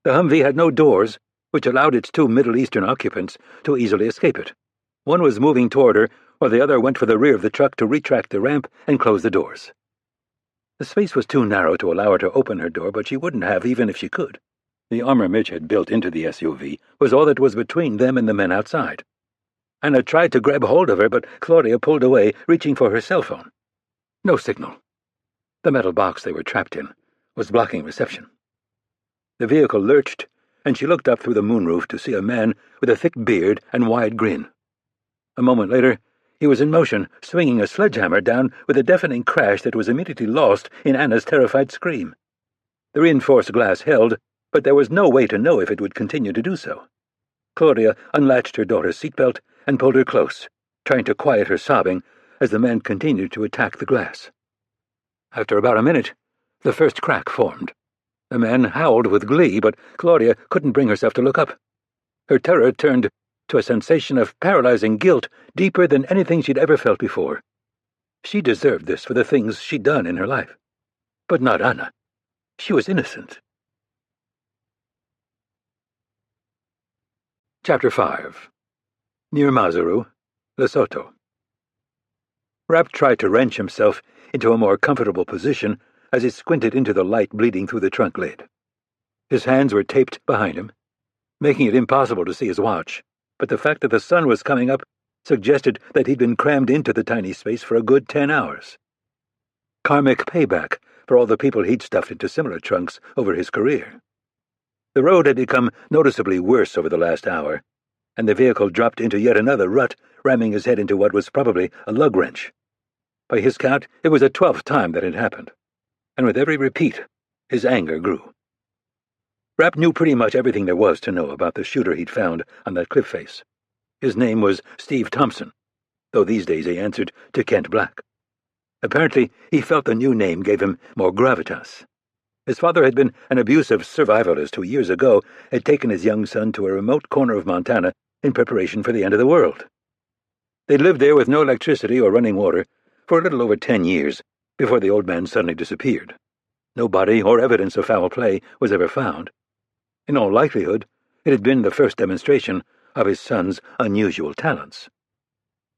The Humvee had no doors, which allowed its two Middle Eastern occupants to easily escape it. One was moving toward her, while the other went for the rear of the truck to retract the ramp and close the doors. The space was too narrow to allow her to open her door, but she wouldn't have even if she could. The armor Mitch had built into the SUV was all that was between them and the men outside. Anna tried to grab hold of her, but Claudia pulled away, reaching for her cell phone. No signal. The metal box they were trapped in was blocking reception. The vehicle lurched, and she looked up through the moonroof to see a man with a thick beard and wide grin. A moment later, he was in motion, swinging a sledgehammer down with a deafening crash that was immediately lost in Anna's terrified scream. The reinforced glass held, but there was no way to know if it would continue to do so. Claudia unlatched her daughter's seatbelt and pulled her close, trying to quiet her sobbing as the man continued to attack the glass. After about a minute, the first crack formed. The man howled with glee, but Claudia couldn't bring herself to look up. Her terror turned to a sensation of paralyzing guilt deeper than anything she'd ever felt before. She deserved this for the things she'd done in her life. But not Anna. She was innocent. Chapter 5. Near Maseru, Lesotho. Rapp tried to wrench himself into a more comfortable position as he squinted into the light bleeding through the trunk lid. His hands were taped behind him, making it impossible to see his watch, but the fact that the sun was coming up suggested that he'd been crammed into the tiny space for a good 10 hours. Karmic payback for all the people he'd stuffed into similar trunks over his career. The road had become noticeably worse over the last hour, and the vehicle dropped into yet another rut, ramming his head into what was probably a lug wrench. By his count, it was the 12th time that it happened, and with every repeat, his anger grew. Rapp knew pretty much everything there was to know about the shooter he'd found on that cliff face. His name was Steve Thompson, though these days he answered to Kent Black. Apparently, he felt the new name gave him more gravitas. His father had been an abusive survivalist who years ago had taken his young son to a remote corner of Montana in preparation for the end of the world. They'd lived there with no electricity or running water for a little over 10 years before the old man suddenly disappeared. No body or evidence of foul play was ever found. In all likelihood, it had been the first demonstration of his son's unusual talents.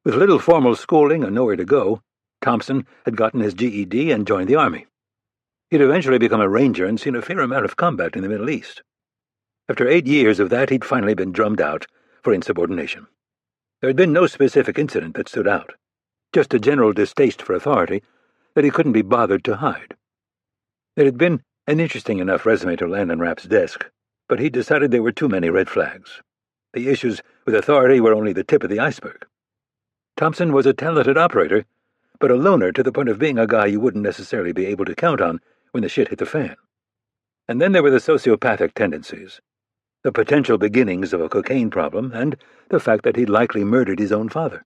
With little formal schooling and nowhere to go, Thompson had gotten his GED and joined the Army. He'd eventually become a ranger and seen a fair amount of combat in the Middle East. After 8 years of that, he'd finally been drummed out for insubordination. There had been no specific incident that stood out, just a general distaste for authority that he couldn't be bothered to hide. It had been an interesting enough resume to land on Rapp's desk, but he decided there were too many red flags. The issues with authority were only the tip of the iceberg. Thompson was a talented operator, but a loner to the point of being a guy you wouldn't necessarily be able to count on when the shit hit the fan. And then there were the sociopathic tendencies, the potential beginnings of a cocaine problem, and the fact that he'd likely murdered his own father.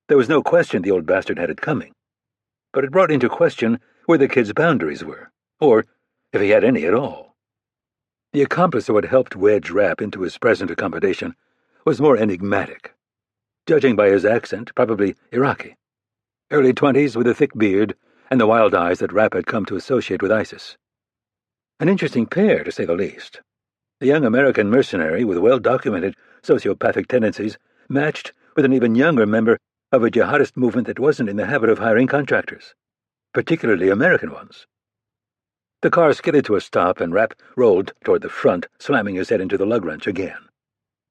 There was no question the old bastard had it coming. but it brought into question where the kid's boundaries were, or if he had any at all. The accomplice who had helped wedge Rapp into his present accommodation was more enigmatic. Judging by his accent, probably Iraqi. Early 20s with a thick beard and the wild eyes that Rapp had come to associate with ISIS. An interesting pair, to say the least. The young American mercenary with well-documented sociopathic tendencies matched with an even younger member of a jihadist movement that wasn't in the habit of hiring contractors, particularly American ones. The car skidded to a stop and Rapp rolled toward the front, slamming his head into the lug wrench again.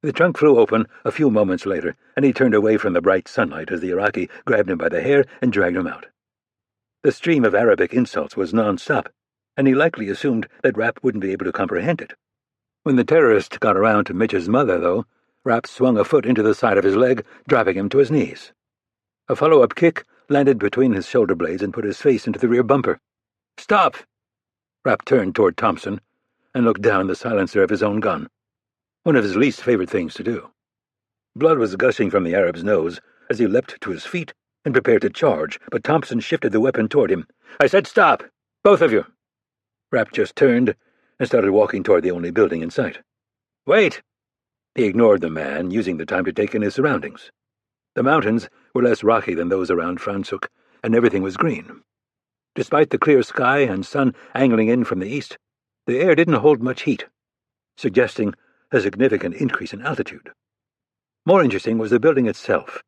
The trunk flew open a few moments later, and he turned away from the bright sunlight as the Iraqi grabbed him by the hair and dragged him out. The stream of Arabic insults was non-stop, and he likely assumed that Rapp wouldn't be able to comprehend it. When the terrorist got around to Mitch's mother, though, Rapp swung a foot into the side of his leg, driving him to his knees. A follow-up kick landed between his shoulder blades and put his face into the rear bumper. "Stop!" Rapp turned toward Thompson and looked down the silencer of his own gun. One of his least favorite things to do. Blood was gushing from the Arab's nose as he leapt to his feet and prepared to charge, but Thompson shifted the weapon toward him. "I said stop! Both of you!" Rapp just turned and started walking toward the only building in sight. "Wait!" He ignored the man, using the time to take in his surroundings. The mountains were less rocky than those around Franschhoek, and everything was green. Despite the clear sky and sun angling in from the east, the air didn't hold much heat, suggesting a significant increase in altitude. More interesting was the building itself.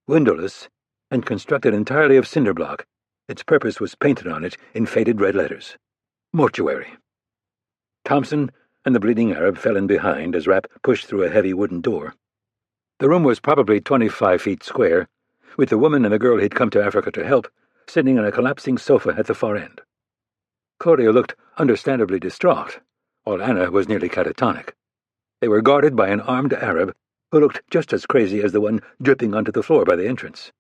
Windowless and constructed entirely of cinder block, its purpose was painted on it in faded red letters. Mortuary. Thompson and the bleeding Arab fell in behind as Rapp pushed through a heavy wooden door. The room was probably 25 feet square, with the woman and the girl he'd come to Africa to help sitting on a collapsing sofa at the far end. Claudia looked understandably distraught, while Anna was nearly catatonic. They were guarded by an armed Arab who looked just as crazy as the one dripping onto the floor by the entrance.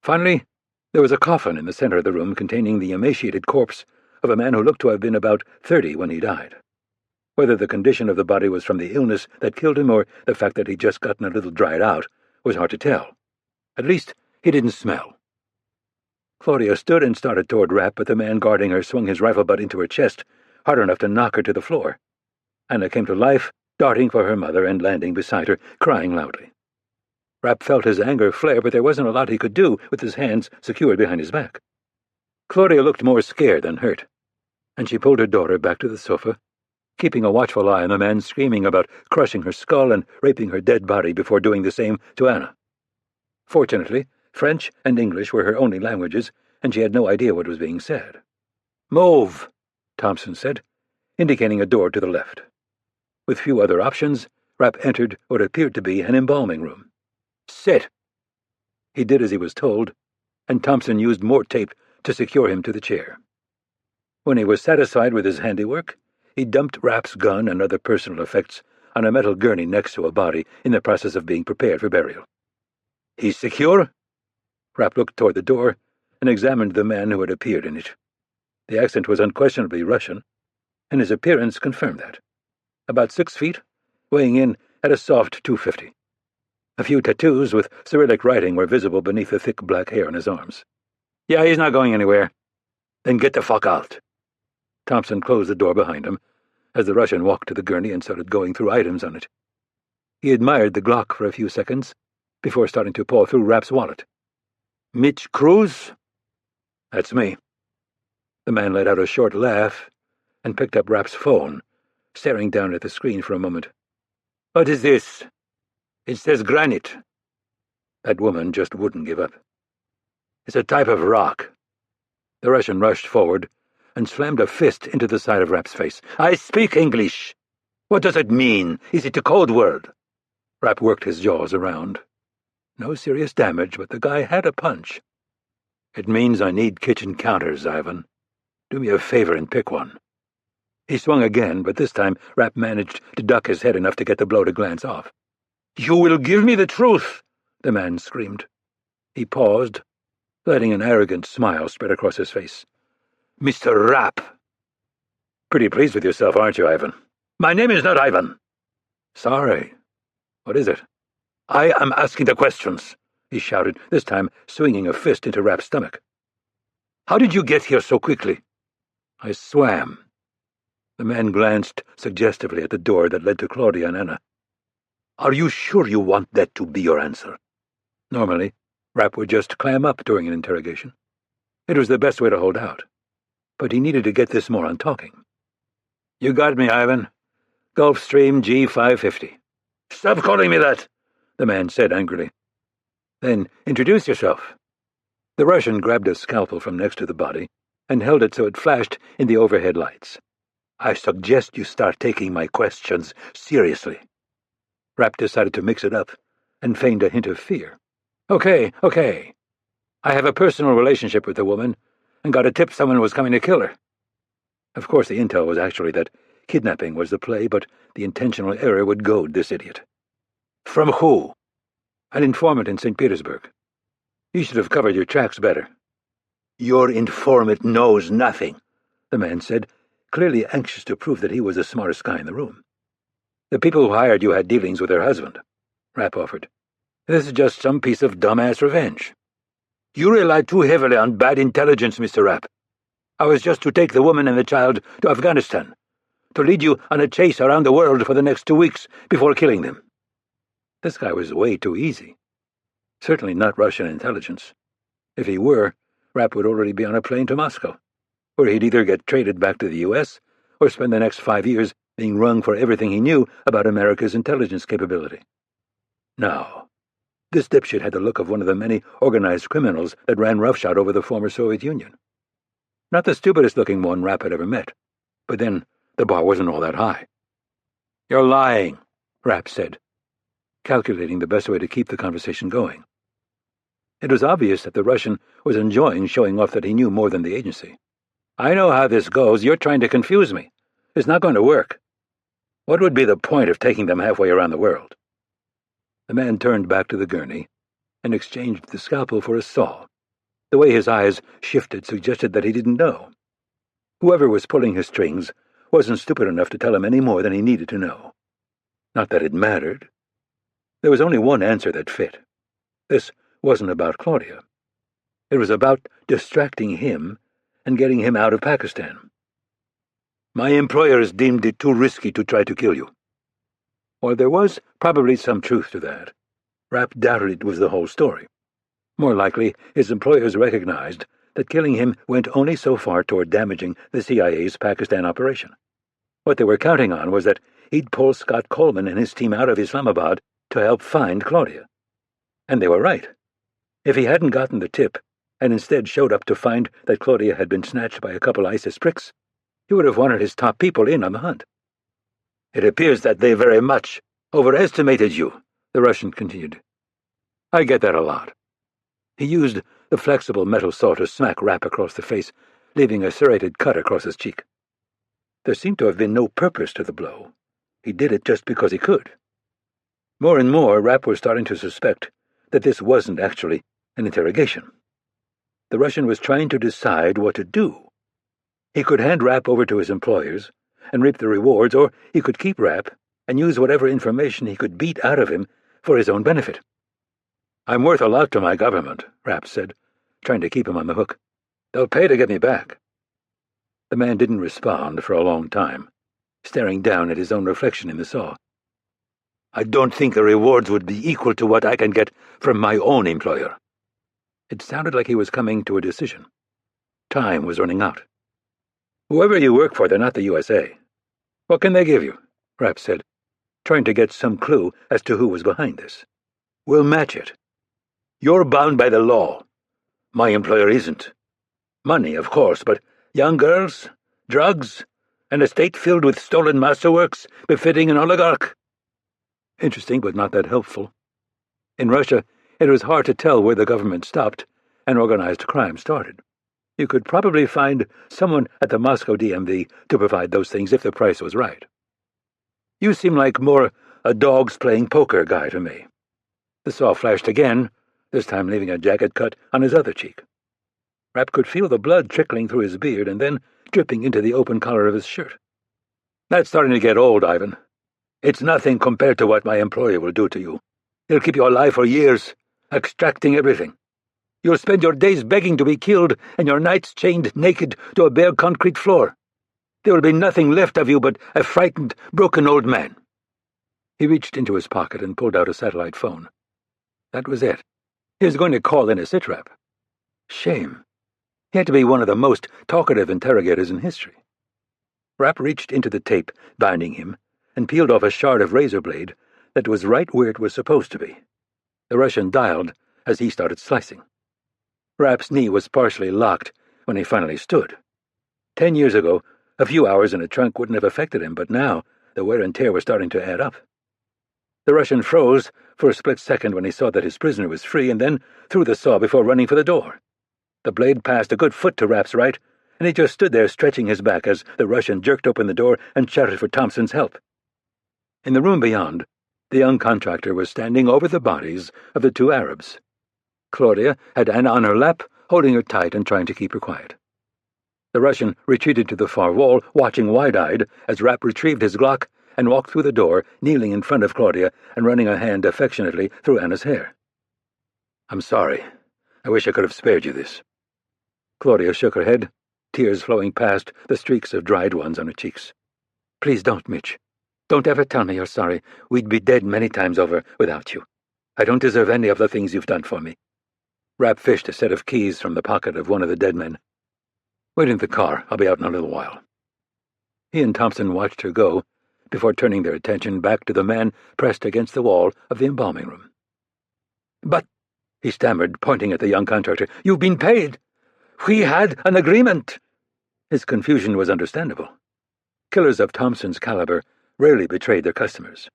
Finally, there was a coffin in the center of the room containing the emaciated corpse of a man who looked to have been about 30 when he died. Whether the condition of the body was from the illness that killed him or the fact that he'd just gotten a little dried out was hard to tell. At least, he didn't smell. Claudia stood and started toward Rapp, but the man guarding her swung his rifle butt into her chest, hard enough to knock her to the floor. Anna came to life, darting for her mother and landing beside her, crying loudly. Rapp felt his anger flare, but there wasn't a lot he could do with his hands secured behind his back. Claudia looked more scared than hurt, and she pulled her daughter back to the sofa, keeping a watchful eye on the man screaming about crushing her skull and raping her dead body before doing the same to Anna. Fortunately, French and English were her only languages, and she had no idea what was being said. "Move," Thompson said, indicating a door to the left. With few other options, Rapp entered what appeared to be an embalming room. "Sit." He did as he was told, and Thompson used more tape to secure him to the chair. When he was satisfied with his handiwork, he dumped Rapp's gun and other personal effects on a metal gurney next to a body in the process of being prepared for burial. "He's secure?" Rapp looked toward the door and examined the man who had appeared in it. The accent was unquestionably Russian, and his appearance confirmed that. About 6 feet, weighing in at a soft 250. A few tattoos with Cyrillic writing were visible beneath the thick black hair on his arms. "Yeah, he's not going anywhere." "Then get the fuck out." Thompson closed the door behind him as the Russian walked to the gurney and started going through items on it. He admired the Glock for a few seconds before starting to paw through Rapp's wallet. "Mitch Cruz?" "That's me." The man let out a short laugh and picked up Rapp's phone, staring down at the screen for a moment. "What is this?" "It says granite." That woman just wouldn't give up. "It's a type of rock." The Russian rushed forward and slammed a fist into the side of Rapp's face. "I speak English. What does it mean? Is it a code word?" Rapp worked his jaws around. No serious damage, but the guy had a punch. "It means I need kitchen counters, Ivan. Do me a favor and pick one." He swung again, but this time Rapp managed to duck his head enough to get the blow to glance off. "You will give me the truth!" the man screamed. He paused, letting an arrogant smile spread across his face. "Mr. Rapp." "Pretty pleased with yourself, aren't you, Ivan?" "My name is not Ivan." "Sorry. What is it?" "I am asking the questions," he shouted, this time swinging a fist into Rapp's stomach. How did you get here so quickly?" "I swam." The man glanced suggestively at the door that led to Claudia and Anna. "Are you sure you want that to be your answer?" Normally, Rapp would just clam up during an interrogation. It was the best way to hold out. But he needed to get this more on talking. "You got me, Ivan. Gulfstream G550. "Stop calling me that," the man said angrily. "Then introduce yourself." The Russian grabbed a scalpel from next to the body and held it so it flashed in the overhead lights. "I suggest you start taking my questions seriously." Rapp decided to mix it up and feigned a hint of fear. Okay. I have a personal relationship with the woman and got a tip someone was coming to kill her." Of course, the intel was actually that kidnapping was the play, but the intentional error would goad this idiot. "From who?" "An informant in St. Petersburg. You should have covered your tracks better." "Your informant knows nothing," the man said, clearly anxious to prove that he was the smartest guy in the room. "The people who hired you had dealings with her husband," Rapp offered. "This is just some piece of dumbass revenge." "You rely too heavily on bad intelligence, Mr. Rapp. I was just to take the woman and the child to Afghanistan, to lead you on a chase around the world for the next 2 weeks before killing them." This guy was way too easy. Certainly not Russian intelligence. If he were, Rapp would already be on a plane to Moscow, where he'd either get traded back to the U.S. or spend the next 5 years being wrung for everything he knew about America's intelligence capability. Now, this dipshit had the look of one of the many organized criminals that ran roughshod over the former Soviet Union. Not the stupidest-looking one Rapp had ever met, but then the bar wasn't all that high. "You're lying," Rapp said, calculating the best way to keep the conversation going. It was obvious that the Russian was enjoying showing off that he knew more than the agency. "I know how this goes. You're trying to confuse me. It's not going to work. What would be the point of taking them halfway around the world?" The man turned back to the gurney and exchanged the scalpel for a saw. The way his eyes shifted suggested that he didn't know. Whoever was pulling his strings wasn't stupid enough to tell him any more than he needed to know. Not that it mattered. There was only one answer that fit. This wasn't about Claudia. It was about distracting him and getting him out of Pakistan. "My employers deemed it too risky to try to kill you." Well, there was probably some truth to that. Rapp doubted it was the whole story. More likely, his employers recognized that killing him went only so far toward damaging the CIA's Pakistan operation. What they were counting on was that he'd pull Scott Coleman and his team out of Islamabad to help find Claudia. And they were right. If he hadn't gotten the tip, and instead showed up to find that Claudia had been snatched by a couple ISIS pricks, he would have wanted his top people in on the hunt. "It appears that they very much overestimated you," the Russian continued. "I get that a lot." He used the flexible metal saw to smack Rapp across the face, leaving a serrated cut across his cheek. There seemed to have been no purpose to the blow. He did it just because he could. More and more, Rapp was starting to suspect that this wasn't actually an interrogation. The Russian was trying to decide what to do. He could hand Rapp over to his employers and reap the rewards, or he could keep Rapp and use whatever information he could beat out of him for his own benefit. "I'm worth a lot to my government," Rapp said, trying to keep him on the hook. "They'll pay to get me back." The man didn't respond for a long time, staring down at his own reflection in the saw. "I don't think the rewards would be equal to what I can get from my own employer." It sounded like he was coming to a decision. Time was running out. "Whoever you work for, they're not the USA. What can they give you?" Rapp said, trying to get some clue as to who was behind this. "We'll match it. You're bound by the law. My employer isn't. Money, of course, but young girls, drugs, an estate filled with stolen masterworks befitting an oligarch." Interesting, but not that helpful. In Russia, it was hard to tell where the government stopped and organized crime started. You could probably find someone at the Moscow DMV to provide those things if the price was right. "You seem like more a dogs playing poker guy to me." The saw flashed again, this time leaving a jagged cut on his other cheek. Rapp could feel the blood trickling through his beard and then dripping into the open collar of his shirt. "That's starting to get old, Ivan. It's nothing compared to what my employer will do to you. He'll keep you alive for years, extracting everything." You'll spend your days begging to be killed and your nights chained naked to a bare concrete floor. There will be nothing left of you but a frightened, broken old man." He reached into his pocket and pulled out a satellite phone. That was it. He was going to call in a sitrap. Shame. He had to be one of the most talkative interrogators in history. Rapp reached into the tape binding him and peeled off a shard of razor blade that was right where it was supposed to be. The Russian dialed as he started slicing. Rapp's knee was partially locked when he finally stood. 10 years ago, a few hours in a trunk wouldn't have affected him, but now the wear and tear was starting to add up. The Russian froze for a split second when he saw that his prisoner was free and then threw the saw before running for the door. The blade passed a good foot to Rapp's right, and he just stood there stretching his back as the Russian jerked open the door and shouted for Thompson's help. In the room beyond, the young contractor was standing over the bodies of the two Arabs. Claudia had Anna on her lap, holding her tight and trying to keep her quiet. The Russian retreated to the far wall, watching wide-eyed as Rapp retrieved his Glock and walked through the door, kneeling in front of Claudia and running a hand affectionately through Anna's hair. "I'm sorry. I wish I could have spared you this." Claudia shook her head, tears flowing past the streaks of dried ones on her cheeks. "Please don't, Mitch. Don't ever tell me you're sorry. We'd be dead many times over without you. I don't deserve any of the things you've done for me." Rapp fished a set of keys from the pocket of one of the dead men. "Wait in the car. I'll be out in a little while." He and Thompson watched her go before turning their attention back to the man pressed against the wall of the embalming room. "But," he stammered, pointing at the young contractor, "you've been paid. We had an agreement." His confusion was understandable. Killers of Thompson's caliber rarely betrayed their customers.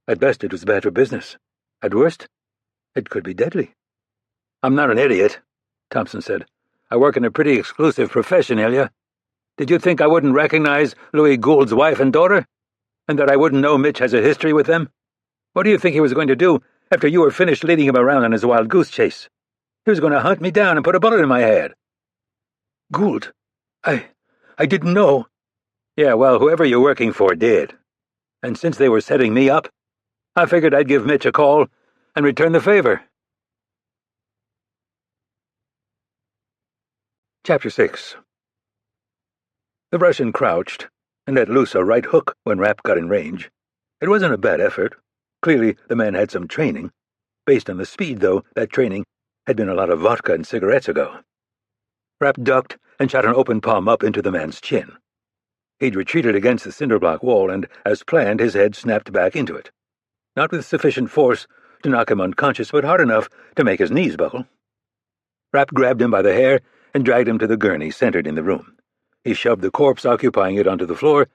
At best, it was bad for business. At worst, it could be deadly. "I'm not an idiot," Thompson said. "I work in a pretty exclusive profession, Ilya. Did you think I wouldn't recognize Louis Gould's wife and daughter? And that I wouldn't know Mitch has a history with them? What do you think he was going to do after you were finished leading him around on his wild goose chase? He was going to hunt me down and put a bullet in my head." "Gould? I didn't know." "Yeah, well, whoever you're working for did. And since they were setting me up, I figured I'd give Mitch a call and return the favor." Chapter 6. The Russian crouched and let loose a right hook when Rapp got in range. It wasn't a bad effort. Clearly, the man had some training. Based on the speed, though, that training had been a lot of vodka and cigarettes ago. Rapp ducked and shot an open palm up into the man's chin. He'd retreated against the cinder-block wall, and, as planned, his head snapped back into it. Not with sufficient force to knock him unconscious, but hard enough to make his knees buckle. Rapp grabbed him by the hair and dragged him to the gurney centered in the room. He shoved the corpse occupying it onto the floor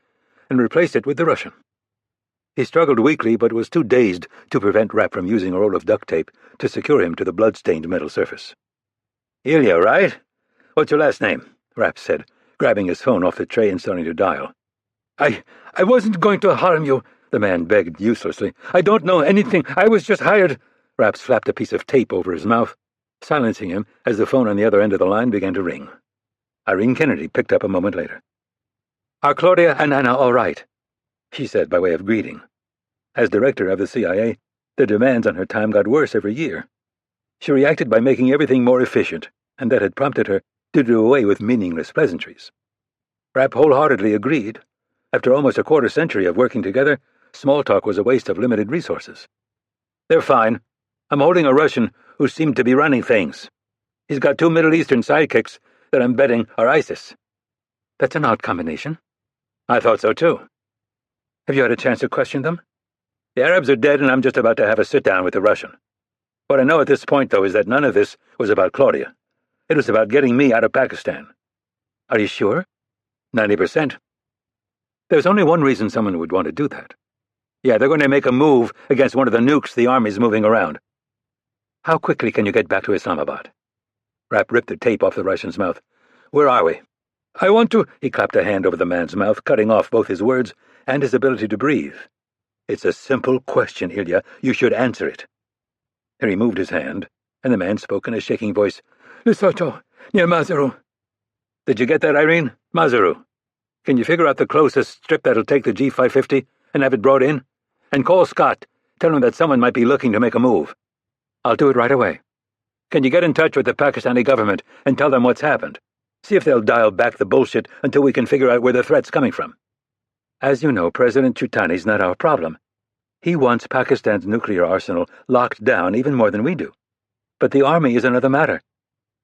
and replaced it with the Russian. He struggled weakly, but was too dazed to prevent Rapp from using a roll of duct tape to secure him to the blood-stained metal surface. "Ilya, right? What's your last name?" Rapp said, grabbing his phone off the tray and starting to dial. I wasn't going to harm you," the man begged uselessly. "I don't know anything. I was just hired." Rapp slapped a piece of tape over his mouth, silencing him as the phone on the other end of the line began to ring. Irene Kennedy picked up a moment later. "Are Claudia and Anna all right?" she said by way of greeting. As director of the CIA, the demands on her time got worse every year. She reacted by making everything more efficient, and that had prompted her to do away with meaningless pleasantries. Rapp wholeheartedly agreed. After almost a quarter-century of working together, small talk was a waste of limited resources. "They're fine. I'm holding a Russian who seemed to be running things. He's got 2 Middle Eastern sidekicks that I'm betting are ISIS." "That's an odd combination." "I thought so, too." "Have you had a chance to question them?" "The Arabs are dead, and I'm just about to have a sit-down with the Russian. What I know at this point, though, is that none of this was about Claudia. It was about getting me out of Pakistan." "Are you sure?" 90%. There's only one reason someone would want to do that. Yeah, they're going to make a move against one of the nukes the army's moving around. How quickly can you get back to Islamabad?" Rapp ripped the tape off the Russian's mouth. "Where are we?" "I want to—" He clapped a hand over the man's mouth, cutting off both his words and his ability to breathe. "It's a simple question, Ilya. You should answer it." He removed his hand, and the man spoke in a shaking voice. "Lesotho, near Maseru." "Did you get that, Irene? Maseru. Can you figure out the closest strip that'll take the G550 and have it brought in? And call Scott. Tell him that someone might be looking to make a move." "I'll do it right away." Can you get in touch with the Pakistani government and tell them what's happened? See if they'll dial back the bullshit until we can figure out where the threat's coming from. As you know, President Chutani's not our problem. He wants Pakistan's nuclear arsenal locked down even more than we do. But the army is another matter.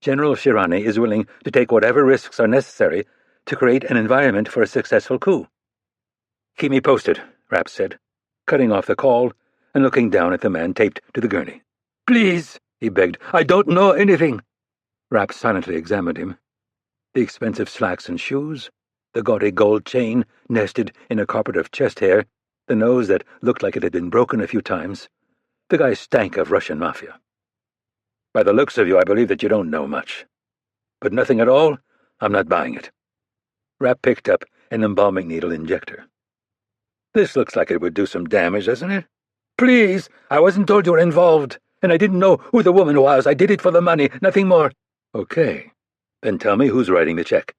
General Shirani is willing to take whatever risks are necessary to create an environment for a successful coup. Keep me posted, Rapp said, cutting off the call and looking down at the man taped to the gurney. Please, he begged. I don't know anything. Rapp silently examined him. The expensive slacks and shoes, the gaudy gold chain nested in a carpet of chest hair, the nose that looked like it had been broken a few times. The guy stank of Russian mafia. By the looks of you, I believe that you don't know much. But nothing at all? I'm not buying it. Rapp picked up an embalming needle injector. This looks like it would do some damage, doesn't it? Please, I wasn't told you were involved, and I didn't know who the woman was. I did it for the money, nothing more. Okay, then tell me who's writing the check.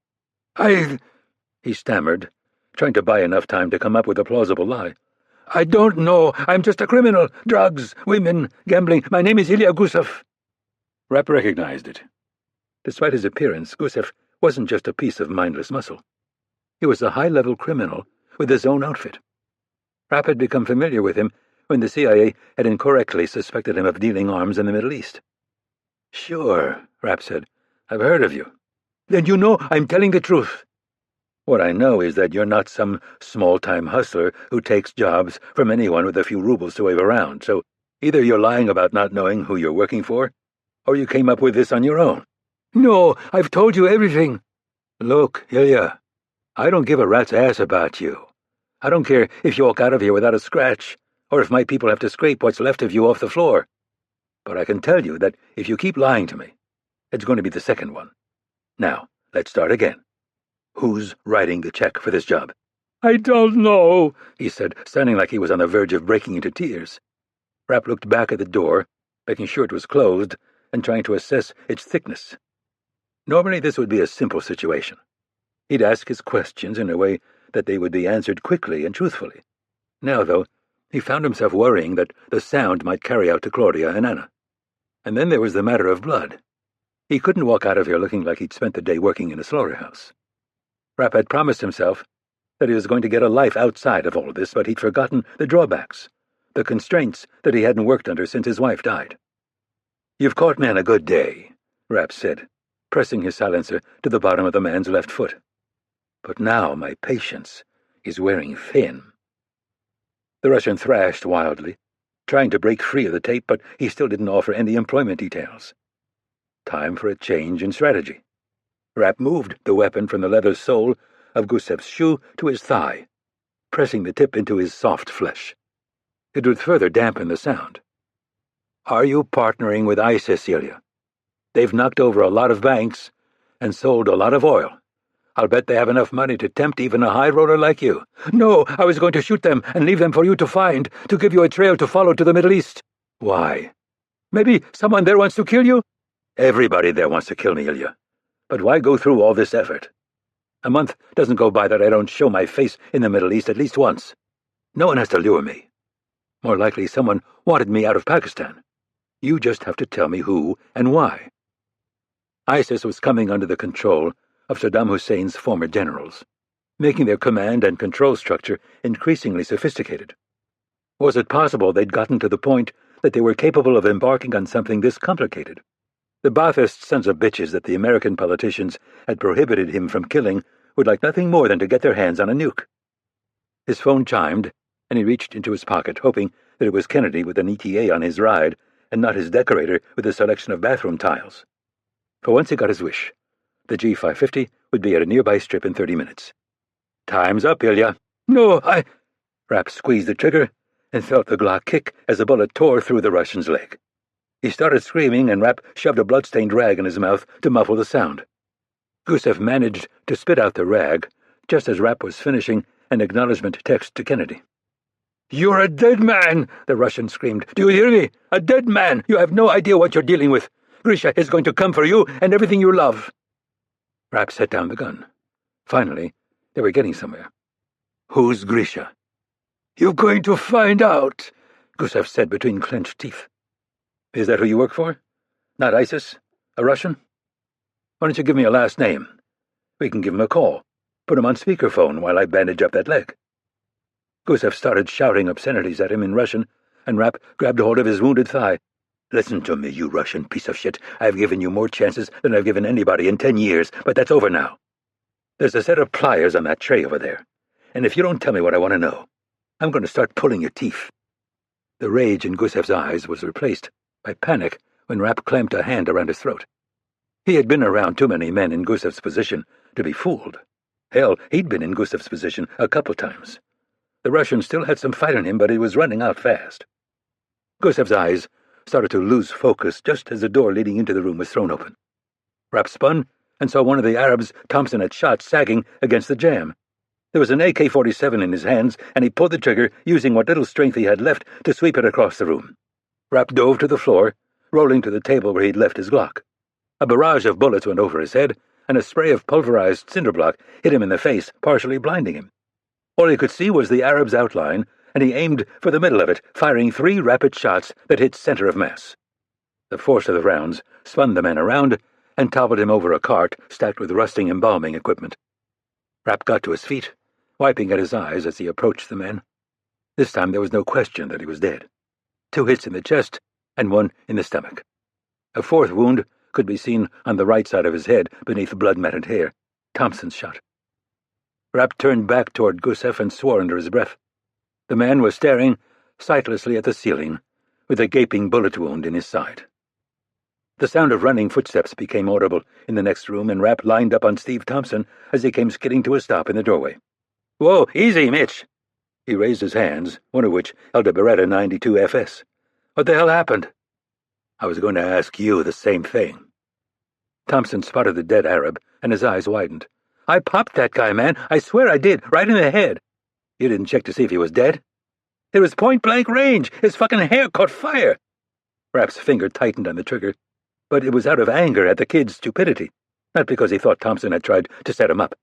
He stammered, trying to buy enough time to come up with a plausible lie. I don't know. I'm just a criminal. Drugs, women, gambling. My name is Ilya Gusev. Rapp recognized it. Despite his appearance, Gusev wasn't just a piece of mindless muscle. He was a high-level criminal with his own outfit. Rapp had become familiar with him when the CIA had incorrectly suspected him of dealing arms in the Middle East. Sure, Rapp said. I've heard of you. Then you know I'm telling the truth. What I know is that you're not some small-time hustler who takes jobs from anyone with a few rubles to wave around, so either you're lying about not knowing who you're working for, or you came up with this on your own. No, I've told you everything. Look, Ilya, I don't give a rat's ass about you. I don't care if you walk out of here without a scratch, or if my people have to scrape what's left of you off the floor. But I can tell you that if you keep lying to me, it's going to be the second one. Now, let's start again. Who's writing the check for this job? I don't know, he said, sounding like he was on the verge of breaking into tears. Rapp looked back at the door, making sure it was closed, and trying to assess its thickness. Normally this would be a simple situation. He'd ask his questions in a way that they would be answered quickly and truthfully. Now, though, he found himself worrying that the sound might carry out to Claudia and Anna. And then there was the matter of blood. He couldn't walk out of here looking like he'd spent the day working in a slaughterhouse. Rapp had promised himself that he was going to get a life outside of all of this, but he'd forgotten the drawbacks, the constraints that he hadn't worked under since his wife died. You've caught me on a good day, Rapp said, pressing his silencer to the bottom of the man's left foot. But now my patience is wearing thin. The Russian thrashed wildly, trying to break free of the tape, but he still didn't offer any employment details. Time for a change in strategy. Rapp moved the weapon from the leather sole of Gusev's shoe to his thigh, pressing the tip into his soft flesh. It would further dampen the sound. Are you partnering with ISIS, Ilya? They've knocked over a lot of banks and sold a lot of oil. I'll bet they have enough money to tempt even a high roller like you. No, I was going to shoot them and leave them for you to find, to give you a trail to follow to the Middle East. Why? Maybe someone there wants to kill you? Everybody there wants to kill me, Ilya. But why go through all this effort? A month doesn't go by that I don't show my face in the Middle East at least once. No one has to lure me. More likely someone wanted me out of Pakistan. You just have to tell me who and why. ISIS was coming under the control of Saddam Hussein's former generals, making their command and control structure increasingly sophisticated. Was it possible they'd gotten to the point that they were capable of embarking on something this complicated? The Ba'athist sons of bitches that the American politicians had prohibited him from killing would like nothing more than to get their hands on a nuke. His phone chimed, and he reached into his pocket, hoping that it was Kennedy with an ETA on his ride, and not his decorator with a selection of bathroom tiles. For once he got his wish. The G550 would be at a nearby strip in 30 minutes. Time's up, Ilya. No, Rapp squeezed the trigger and felt the Glock kick as the bullet tore through the Russian's leg. He started screaming, and Rapp shoved a blood-stained rag in his mouth to muffle the sound. Gusev managed to spit out the rag just as Rapp was finishing an acknowledgement text to Kennedy. "You're a dead man!" the Russian screamed. "Do you hear me? A dead man! You have no idea what you're dealing with. Grisha is going to come for you and everything you love." Rapp set down the gun. Finally, they were getting somewhere. "Who's Grisha?" "You're going to find out," Gusev said between clenched teeth. "Is that who you work for?" Not ISIS? A Russian? Why don't you give me a last name? We can give him a call. Put him on speakerphone while I bandage up that leg." Gusev started shouting obscenities at him in Russian, and Rapp grabbed hold of his wounded thigh. "Listen to me, you Russian piece of shit. I've given you more chances than I've given anybody in 10 years, but that's over now. There's a set of pliers on that tray over there, and if you don't tell me what I want to know, I'm going to start pulling your teeth." The rage in Gusev's eyes was replaced by panic when Rapp clamped a hand around his throat. He had been around too many men in Gusev's position to be fooled. Hell, he'd been in Gusev's position a couple times. The Russian still had some fight in him, but he was running out fast. Gusev's eyes started to lose focus just as the door leading into the room was thrown open. Rapp spun and saw one of the Arabs Thompson had shot sagging against the jamb. There was an AK-47 in his hands, and he pulled the trigger, using what little strength he had left to sweep it across the room. Rapp dove to the floor, rolling to the table where he'd left his Glock. A barrage of bullets went over his head, and a spray of pulverized cinderblock hit him in the face, partially blinding him. All he could see was the Arab's outline, and he aimed for the middle of it, firing 3 rapid shots that hit center of mass. The force of the rounds spun the man around and toppled him over a cart stacked with rusting embalming equipment. Rapp got to his feet, wiping at his eyes as he approached the men. This time there was no question that he was dead. 2 hits in the chest and 1 in the stomach. A 4th wound could be seen on the right side of his head beneath blood-matted hair. Thompson's shot. Rapp turned back toward Gusev and swore under his breath. The man was staring sightlessly at the ceiling, with a gaping bullet wound in his side. The sound of running footsteps became audible in the next room, and Rapp lined up on Steve Thompson as he came skidding to a stop in the doorway. "Whoa, easy, Mitch!" He raised his hands, one of which held a Beretta 92 FS. "What the hell happened?" "I was going to ask you the same thing." Thompson spotted the dead Arab, and his eyes widened. "I popped that guy, man. I swear I did, right in the head." "You didn't check to see if he was dead?" "It was point-blank range. His fucking hair caught fire." Rapp's finger tightened on the trigger, but it was out of anger at the kid's stupidity, not because he thought Thompson had tried to set him up.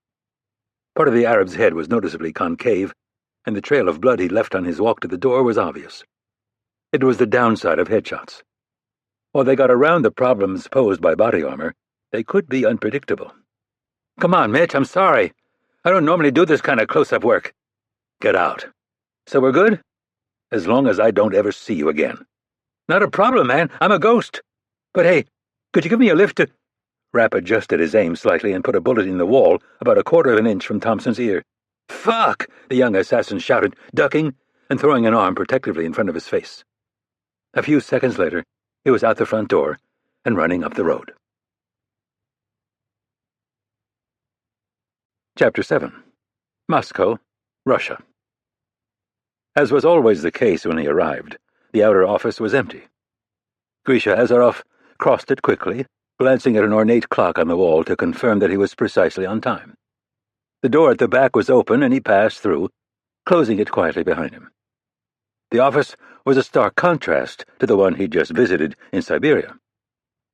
Part of the Arab's head was noticeably concave, and the trail of blood he left on his walk to the door was obvious. It was the downside of headshots. While they got around the problems posed by body armor, they could be unpredictable. "Come on, Mitch, I'm sorry. I don't normally do this kind of close-up work." "Get out." "So we're good?" "As long as I don't ever see you again." "Not a problem, man. I'm a ghost. But hey, could you give me a lift to—" Rapp adjusted his aim slightly and put a bullet in the wall about a quarter of an inch from Thompson's ear. "Fuck!" the young assassin shouted, ducking and throwing an arm protectively in front of his face. A few seconds later, he was out the front door and running up the road. Chapter 7. Moscow, Russia. As was always the case when he arrived, the outer office was empty. Grisha Azarov crossed it quickly, glancing at an ornate clock on the wall to confirm that he was precisely on time. The door at the back was open, and he passed through, closing it quietly behind him. The office was a stark contrast to the one he'd just visited in Siberia.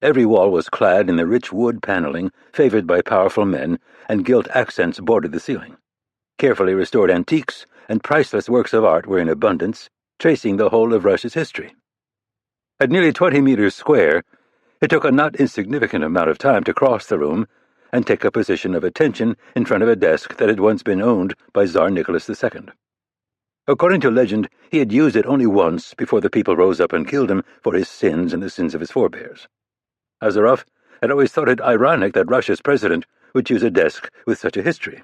Every wall was clad in the rich wood paneling favored by powerful men, and gilt accents bordered the ceiling. Carefully restored antiques and priceless works of art were in abundance, tracing the whole of Russia's history. At nearly 20 meters square, it took a not insignificant amount of time to cross the room and take a position of attention in front of a desk that had once been owned by Tsar Nicholas II. According to legend, he had used it only once before the people rose up and killed him for his sins and the sins of his forebears. Azarov had always thought it ironic that Russia's president would choose a desk with such a history.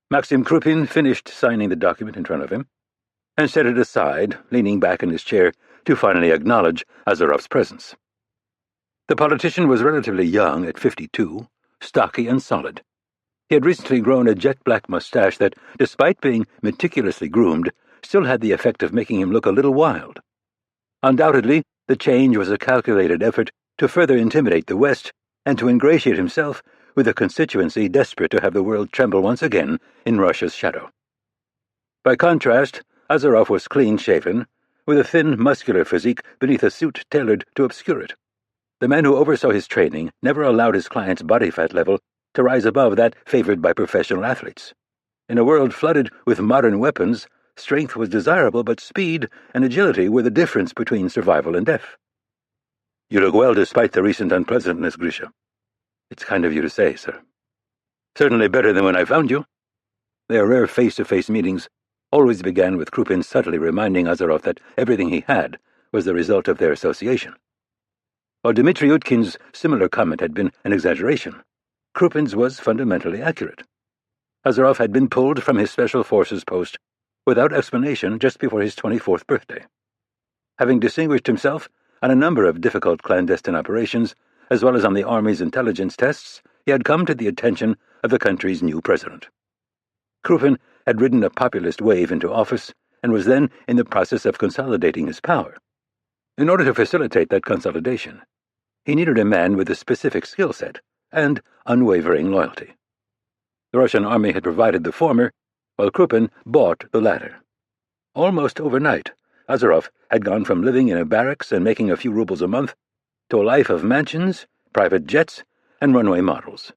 Maxim Krupin finished signing the document in front of him and set it aside, leaning back in his chair to finally acknowledge Azarov's presence. The politician was relatively young at 52, stocky and solid. He had recently grown a jet-black mustache that, despite being meticulously groomed, still had the effect of making him look a little wild. Undoubtedly, the change was a calculated effort to further intimidate the West and to ingratiate himself with a constituency desperate to have the world tremble once again in Russia's shadow. By contrast, Azarov was clean-shaven, with a thin, muscular physique beneath a suit tailored to obscure it. The man who oversaw his training never allowed his client's body fat level to rise above that favored by professional athletes. In a world flooded with modern weapons, strength was desirable, but speed and agility were the difference between survival and death. You look well despite the recent unpleasantness, Grisha. It's kind of you to say, sir. Certainly better than when I found you. Their rare face-to-face meetings always began with Krupin subtly reminding Azarov that everything he had was the result of their association. While Dmitri Utkin's similar comment had been an exaggeration, Krupin's was fundamentally accurate. Azarov had been pulled from his Special Forces post without explanation just before his 24th birthday. Having distinguished himself on a number of difficult clandestine operations, as well as on the Army's intelligence tests, he had come to the attention of the country's new president. Krupin had ridden a populist wave into office and was then in the process of consolidating his power. In order to facilitate that consolidation, he needed a man with a specific skill set and unwavering loyalty. The Russian army had provided the former, while Krupin bought the latter. Almost overnight, Azarov had gone from living in a barracks and making a few rubles a month to a life of mansions, private jets, and runway models.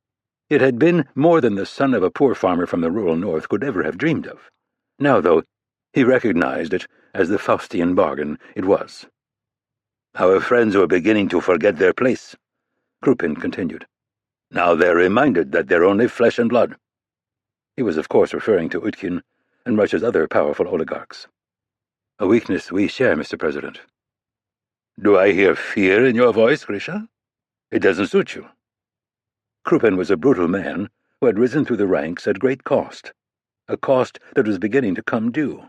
It had been more than the son of a poor farmer from the rural north could ever have dreamed of. Now, though, he recognized it as the Faustian bargain it was. Our friends were beginning to forget their place, Krupin continued. Now they're reminded that they're only flesh and blood. He was, of course, referring to Utkin and Russia's other powerful oligarchs. A weakness we share, Mr. President. Do I hear fear in your voice, Grisha? It doesn't suit you. Krupin was a brutal man who had risen through the ranks at great cost, a cost that was beginning to come due.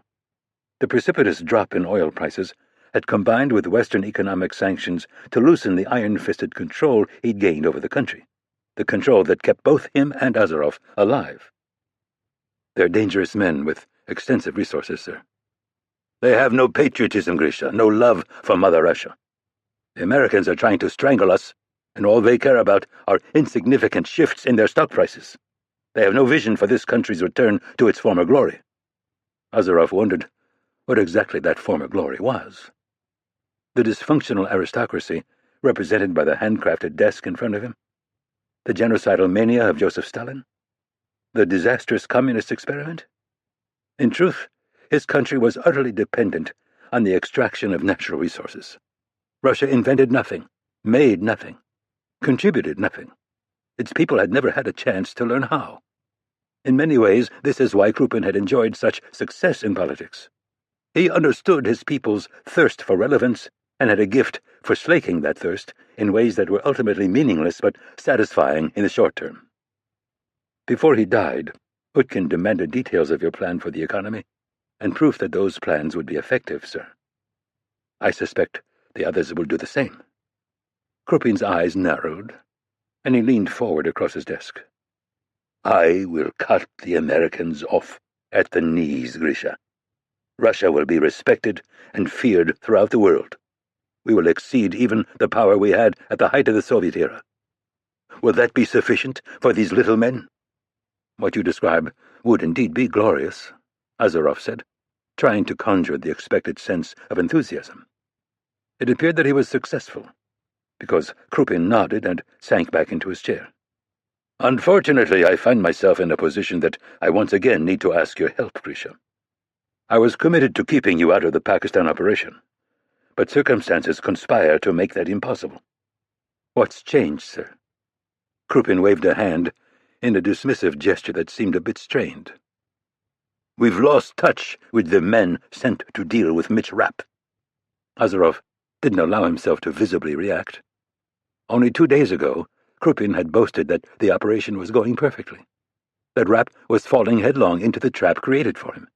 The precipitous drop in oil prices had combined with Western economic sanctions to loosen the iron-fisted control he'd gained over the country, the control that kept both him and Azarov alive. They're dangerous men with extensive resources, sir. They have no patriotism, Grisha, no love for Mother Russia. The Americans are trying to strangle us, and all they care about are insignificant shifts in their stock prices. They have no vision for this country's return to its former glory. Azarov wondered what exactly that former glory was. The dysfunctional aristocracy represented by the handcrafted desk in front of him? The genocidal mania of Joseph Stalin? The disastrous communist experiment? In truth, his country was utterly dependent on the extraction of natural resources. Russia invented nothing, made nothing, contributed nothing. Its people had never had a chance to learn how. In many ways, this is why Krupin had enjoyed such success in politics. He understood his people's thirst for relevance and had a gift for slaking that thirst in ways that were ultimately meaningless but satisfying in the short term. Before he died, Utkin demanded details of your plan for the economy and proof that those plans would be effective, sir. I suspect the others will do the same. Krupin's eyes narrowed, and he leaned forward across his desk. I will cut the Americans off at the knees, Grisha. Russia will be respected and feared throughout the world. We will exceed even the power we had at the height of the Soviet era. Will that be sufficient for these little men? What you describe would indeed be glorious, Azarov said, trying to conjure the expected sense of enthusiasm. It appeared that he was successful, because Krupin nodded and sank back into his chair. Unfortunately, I find myself in a position that I once again need to ask your help, Grisha. I was committed to keeping you out of the Pakistan operation, but circumstances conspire to make that impossible. What's changed, sir? Krupin waved a hand in a dismissive gesture that seemed a bit strained. We've lost touch with the men sent to deal with Mitch Rapp. Azarov didn't allow himself to visibly react. Only 2 days ago, Krupin had boasted that the operation was going perfectly, that Rapp was falling headlong into the trap created for him.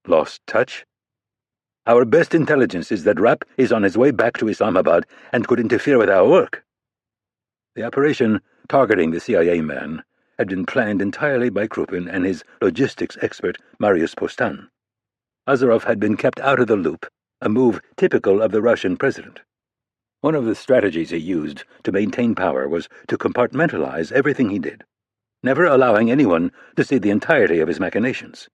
Lost touch? Our best intelligence is that Rapp is on his way back to Islamabad and could interfere with our work. The operation targeting the CIA man had been planned entirely by Krupin and his logistics expert Marius Postan. Azarov had been kept out of the loop, a move typical of the Russian president. One of the strategies he used to maintain power was to compartmentalize everything he did, never allowing anyone to see the entirety of his machinations.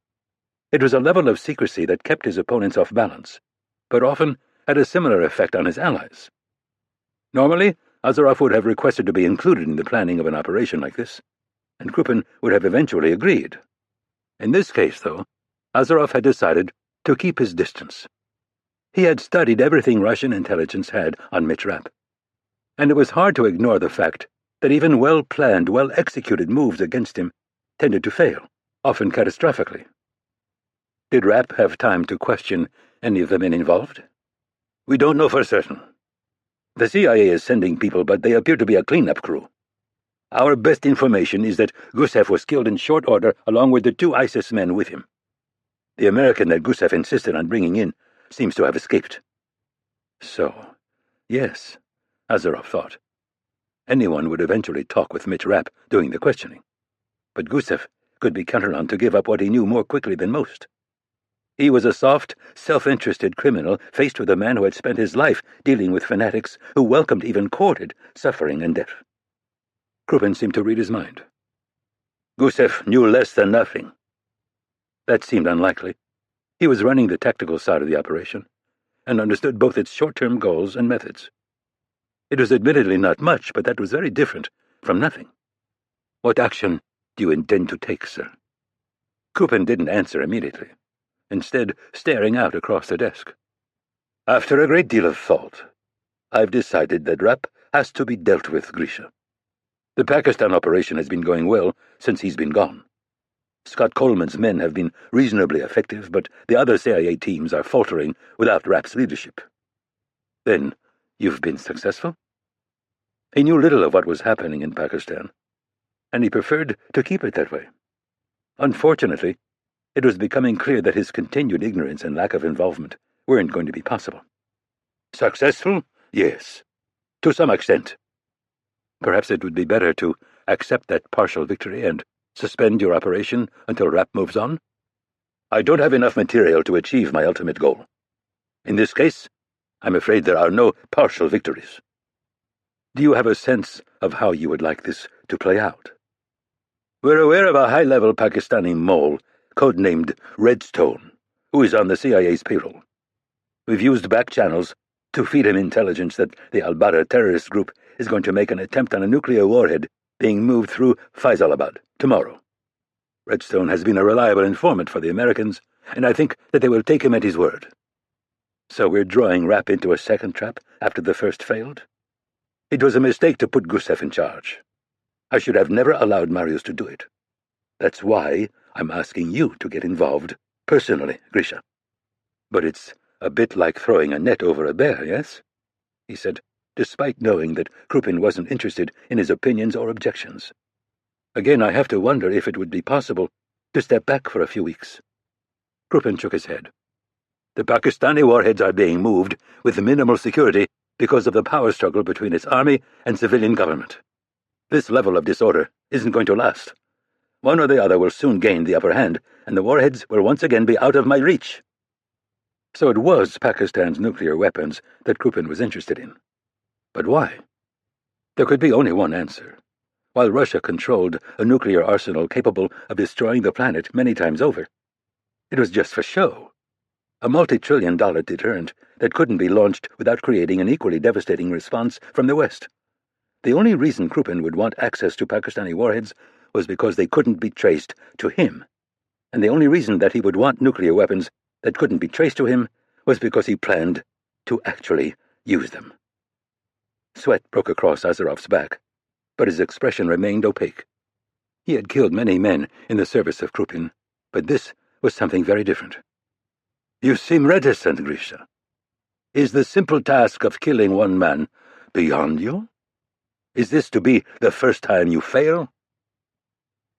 It was a level of secrecy that kept his opponents off balance, but often had a similar effect on his allies. Normally, Azarov would have requested to be included in the planning of an operation like this, and Krupin would have eventually agreed. In this case, though, Azarov had decided to keep his distance. He had studied everything Russian intelligence had on Mitch Rapp, and it was hard to ignore the fact that even well-planned, well-executed moves against him tended to fail, often catastrophically. Did Rapp have time to question any of the men involved? We don't know for certain. The CIA is sending people, but they appear to be a cleanup crew. Our best information is that Gusev was killed in short order along with the 2 ISIS men with him. The American that Gusev insisted on bringing in seems to have escaped. So, yes, Azarov thought. Anyone would eventually talk with Mitch Rapp doing the questioning. But Gusev could be counted on to give up what he knew more quickly than most. He was a soft, self-interested criminal faced with a man who had spent his life dealing with fanatics who welcomed, even courted, suffering and death. Krupin seemed to read his mind. Gusev knew less than nothing. That seemed unlikely. He was running the tactical side of the operation, and understood both its short-term goals and methods. It was admittedly not much, but that was very different from nothing. What action do you intend to take, sir? Krupin didn't answer immediately, instead staring out across the desk. After a great deal of thought, I've decided that Rapp has to be dealt with, Grisha. The Pakistan operation has been going well since he's been gone. Scott Coleman's men have been reasonably effective, but the other CIA teams are faltering without Rapp's leadership. Then, you've been successful? He knew little of what was happening in Pakistan, and he preferred to keep it that way. Unfortunately, it was becoming clear that his continued ignorance and lack of involvement weren't going to be possible. Successful? Yes. To some extent. Perhaps it would be better to accept that partial victory and suspend your operation until Rapp moves on? I don't have enough material to achieve my ultimate goal. In this case, I'm afraid there are no partial victories. Do you have a sense of how you would like this to play out? We're aware of a high-level Pakistani mole, codenamed Redstone, who is on the CIA's payroll. We've used back channels to feed him intelligence that the Al-Badr terrorist group is going to make an attempt on a nuclear warhead being moved through Faisalabad tomorrow. Redstone has been a reliable informant for the Americans, and I think that they will take him at his word. So we're drawing Rapp into a second trap after the first failed? It was a mistake to put Gusev in charge. I should have never allowed Marius to do it. That's why I'm asking you to get involved personally, Grisha. But it's a bit like throwing a net over a bear, yes? He said, despite knowing that Krupin wasn't interested in his opinions or objections. Again, I have to wonder if it would be possible to step back for a few weeks. Krupin shook his head. The Pakistani warheads are being moved with minimal security because of the power struggle between its army and civilian government. This level of disorder isn't going to last. One or the other will soon gain the upper hand, and the warheads will once again be out of my reach. So it was Pakistan's nuclear weapons that Krupin was interested in. But why? There could be only one answer. While Russia controlled a nuclear arsenal capable of destroying the planet many times over, it was just for show. A multi-trillion-dollar deterrent that couldn't be launched without creating an equally devastating response from the West. The only reason Krupin would want access to Pakistani warheads was because they couldn't be traced to him. And the only reason that he would want nuclear weapons that couldn't be traced to him was because he planned to actually use them. Sweat broke across Azarov's back, but his expression remained opaque. He had killed many men in the service of Krupin, but this was something very different. You seem reticent, Grisha. Is the simple task of killing one man beyond you? Is this to be the first time you fail?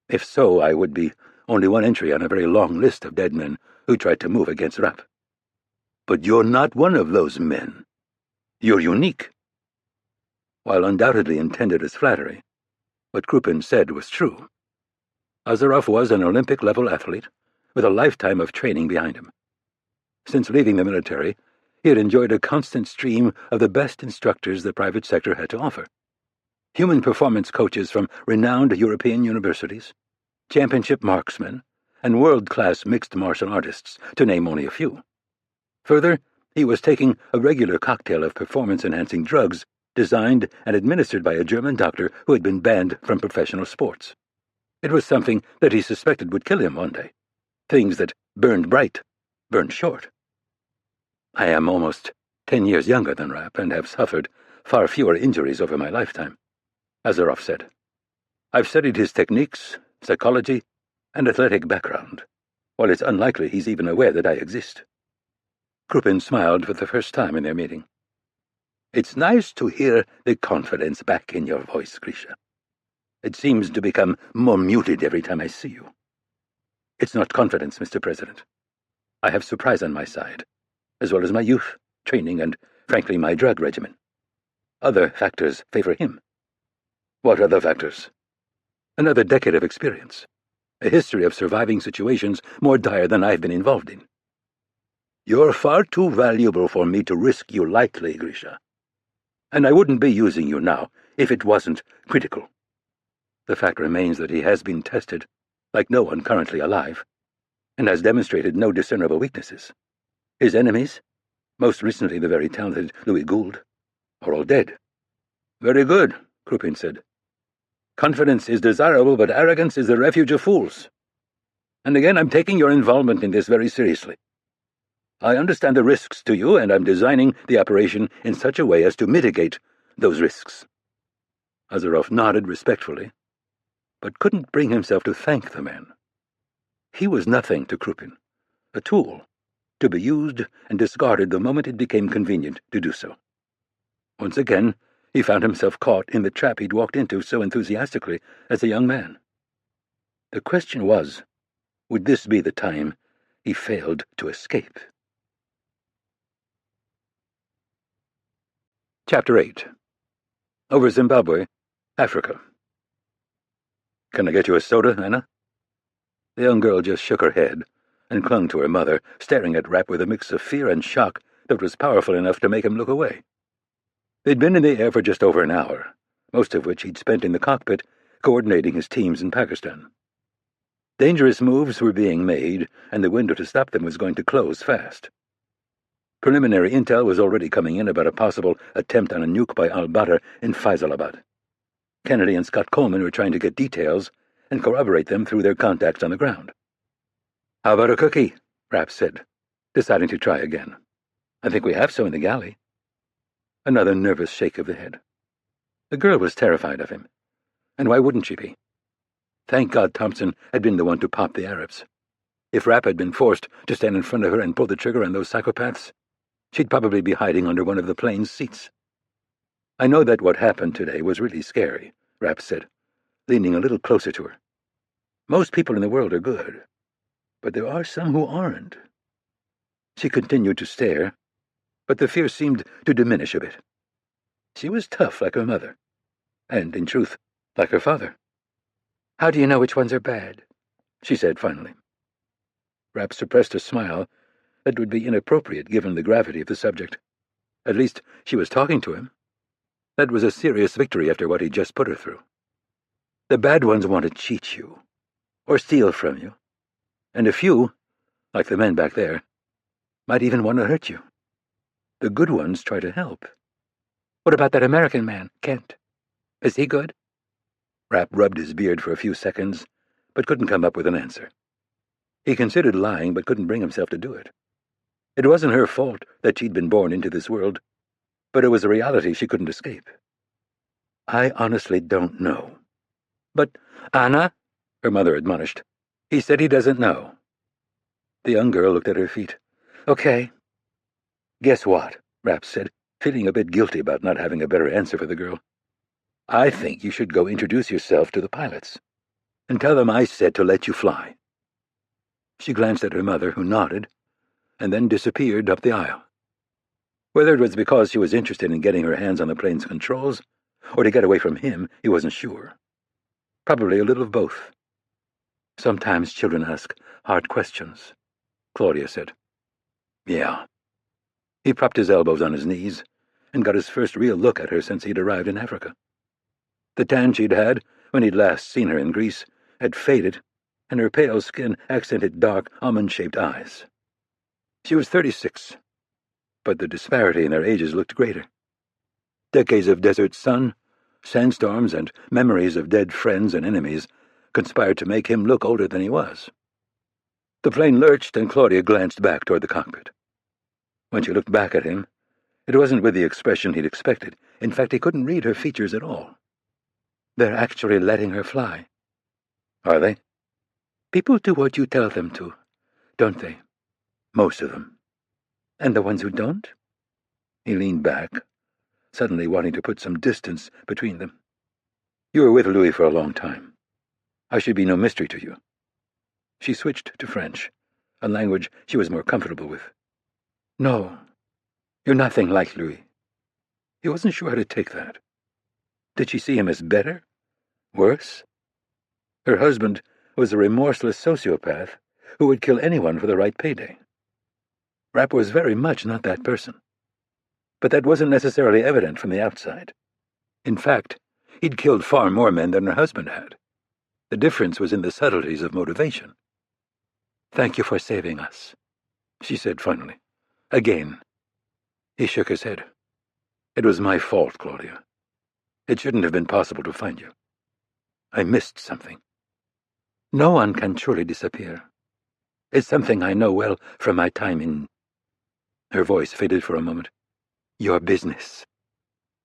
If so, I would be only one entry on a very long list of dead men who tried to move against Rapp. But you're not one of those men. You're unique. While undoubtedly intended as flattery, what Krupin said was true. Azarov was an Olympic-level athlete with a lifetime of training behind him. Since leaving the military, he had enjoyed a constant stream of the best instructors the private sector had to offer. Human performance coaches from renowned European universities, championship marksmen, and world-class mixed martial artists, to name only a few. Further, he was taking a regular cocktail of performance-enhancing drugs designed and administered by a German doctor who had been banned from professional sports. It was something that he suspected would kill him one day. Things that burned bright, burned short. I am almost 10 years younger than Rapp and have suffered far fewer injuries over my lifetime, Azaroff said. I've studied his techniques, psychology, and athletic background, while it's unlikely he's even aware that I exist. Krupin smiled for the first time in their meeting. It's nice to hear the confidence back in your voice, Grisha. It seems to become more muted every time I see you. It's not confidence, Mr. President. I have surprise on my side, as well as my youth, training, and, frankly, my drug regimen. Other factors favor him. What other factors? Another decade of experience. A history of surviving situations more dire than I've been involved in. You're far too valuable for me to risk you lightly, Grisha. And I wouldn't be using you now if it wasn't critical. The fact remains that he has been tested, like no one currently alive, and has demonstrated no discernible weaknesses. His enemies, most recently the very talented Louis Gould, are all dead. Very good, Krupin said. Confidence is desirable, but arrogance is the refuge of fools. And again, I'm taking your involvement in this very seriously. I understand the risks to you, and I'm designing the operation in such a way as to mitigate those risks. Azaroff nodded respectfully, but couldn't bring himself to thank the man. He was nothing to Krupin, a tool, to be used and discarded the moment it became convenient to do so. Once again, he found himself caught in the trap he'd walked into so enthusiastically as a young man. The question was, would this be the time he failed to escape? Chapter 8. Over Zimbabwe, Africa. Can I get you a soda, Anna? The young girl just shook her head and clung to her mother, staring at Rapp with a mix of fear and shock that was powerful enough to make him look away. They'd been in the air for just over an hour, most of which he'd spent in the cockpit coordinating his teams in Pakistan. Dangerous moves were being made, and the window to stop them was going to close fast. Preliminary intel was already coming in about a possible attempt on a nuke by al-Badr in Faisalabad. Kennedy and Scott Coleman were trying to get details and corroborate them through their contacts on the ground. "How about a cookie?" Rapp said, deciding to try again. "I think we have some in the galley." Another nervous shake of the head. The girl was terrified of him. And why wouldn't she be? Thank God Thompson had been the one to pop the Arabs. If Rapp had been forced to stand in front of her and pull the trigger on those psychopaths, she'd probably be hiding under one of the plane's seats. "I know that what happened today was really scary," Rapp said, leaning a little closer to her. "Most people in the world are good, but there are some who aren't." She continued to stare, but the fear seemed to diminish a bit. She was tough like her mother, and, in truth, like her father. "How do you know which ones are bad?" she said finally. Rapp suppressed a smile that would be inappropriate given the gravity of the subject. At least she was talking to him. That was a serious victory after what he'd just put her through. "The bad ones want to cheat you, or steal from you, and a few, like the men back there, might even want to hurt you. The good ones try to help." "What about that American man, Kent? Is he good?" Rapp rubbed his beard for a few seconds, but couldn't come up with an answer. He considered lying, but couldn't bring himself to do it. It wasn't her fault that she'd been born into this world, but it was a reality she couldn't escape. "I honestly don't know." "But, Anna," her mother admonished, "he said he doesn't know." The young girl looked at her feet. "Okay." "Guess what?" Rapp said, feeling a bit guilty about not having a better answer for the girl. "I think you should go introduce yourself to the pilots, and tell them I said to let you fly." She glanced at her mother, who nodded, and then disappeared up the aisle. Whether it was because she was interested in getting her hands on the plane's controls, or to get away from him, he wasn't sure. Probably a little of both. "Sometimes children ask hard questions," Claudia said. "Yeah." He propped his elbows on his knees and got his first real look at her since he'd arrived in Africa. The tan she'd had when he'd last seen her in Greece had faded, and her pale skin accented dark, almond-shaped eyes. She was 36, but the disparity in their ages looked greater. Decades of desert sun, sandstorms, and memories of dead friends and enemies conspired to make him look older than he was. The plane lurched, and Claudia glanced back toward the cockpit. When she looked back at him, It wasn't with the expression he'd expected. In fact, he couldn't read her features at all. "They're actually letting her fly." "Are they?" "People do what you tell them to, don't they?" "Most of them." "And the ones who don't?" He leaned back, suddenly wanting to put some distance between them. "You were with Louis for a long time. I should be no mystery to you." She switched to French, a language she was more comfortable with. "No, you're nothing like Louis." He wasn't sure how to take that. Did she see him as better? Worse? Her husband was a remorseless sociopath who would kill anyone for the right payday. Rapp was very much not that person. But that wasn't necessarily evident from the outside. In fact, he'd killed far more men than her husband had. The difference was in the subtleties of motivation. "Thank you for saving us," she said finally. "Again." He shook his head. "It was my fault, Claudia. It shouldn't have been possible to find you. I missed something." "No one can truly disappear. It's something I know well from my time in—" Her voice faded for a moment. "Your business.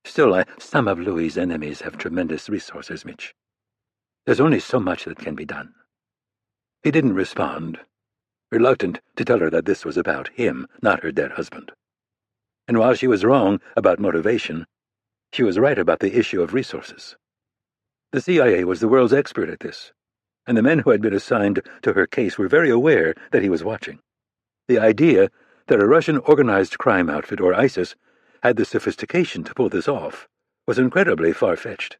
Still, some of Louis's enemies have tremendous resources, Mitch. There's only so much that can be done." He didn't respond, reluctant to tell her that this was about him, not her dead husband. And while she was wrong about motivation, she was right about the issue of resources. The CIA was the world's expert at this, and the men who had been assigned to her case were very aware that he was watching. The idea that a Russian organized crime outfit, or ISIS, had the sophistication to pull this off was incredibly far-fetched.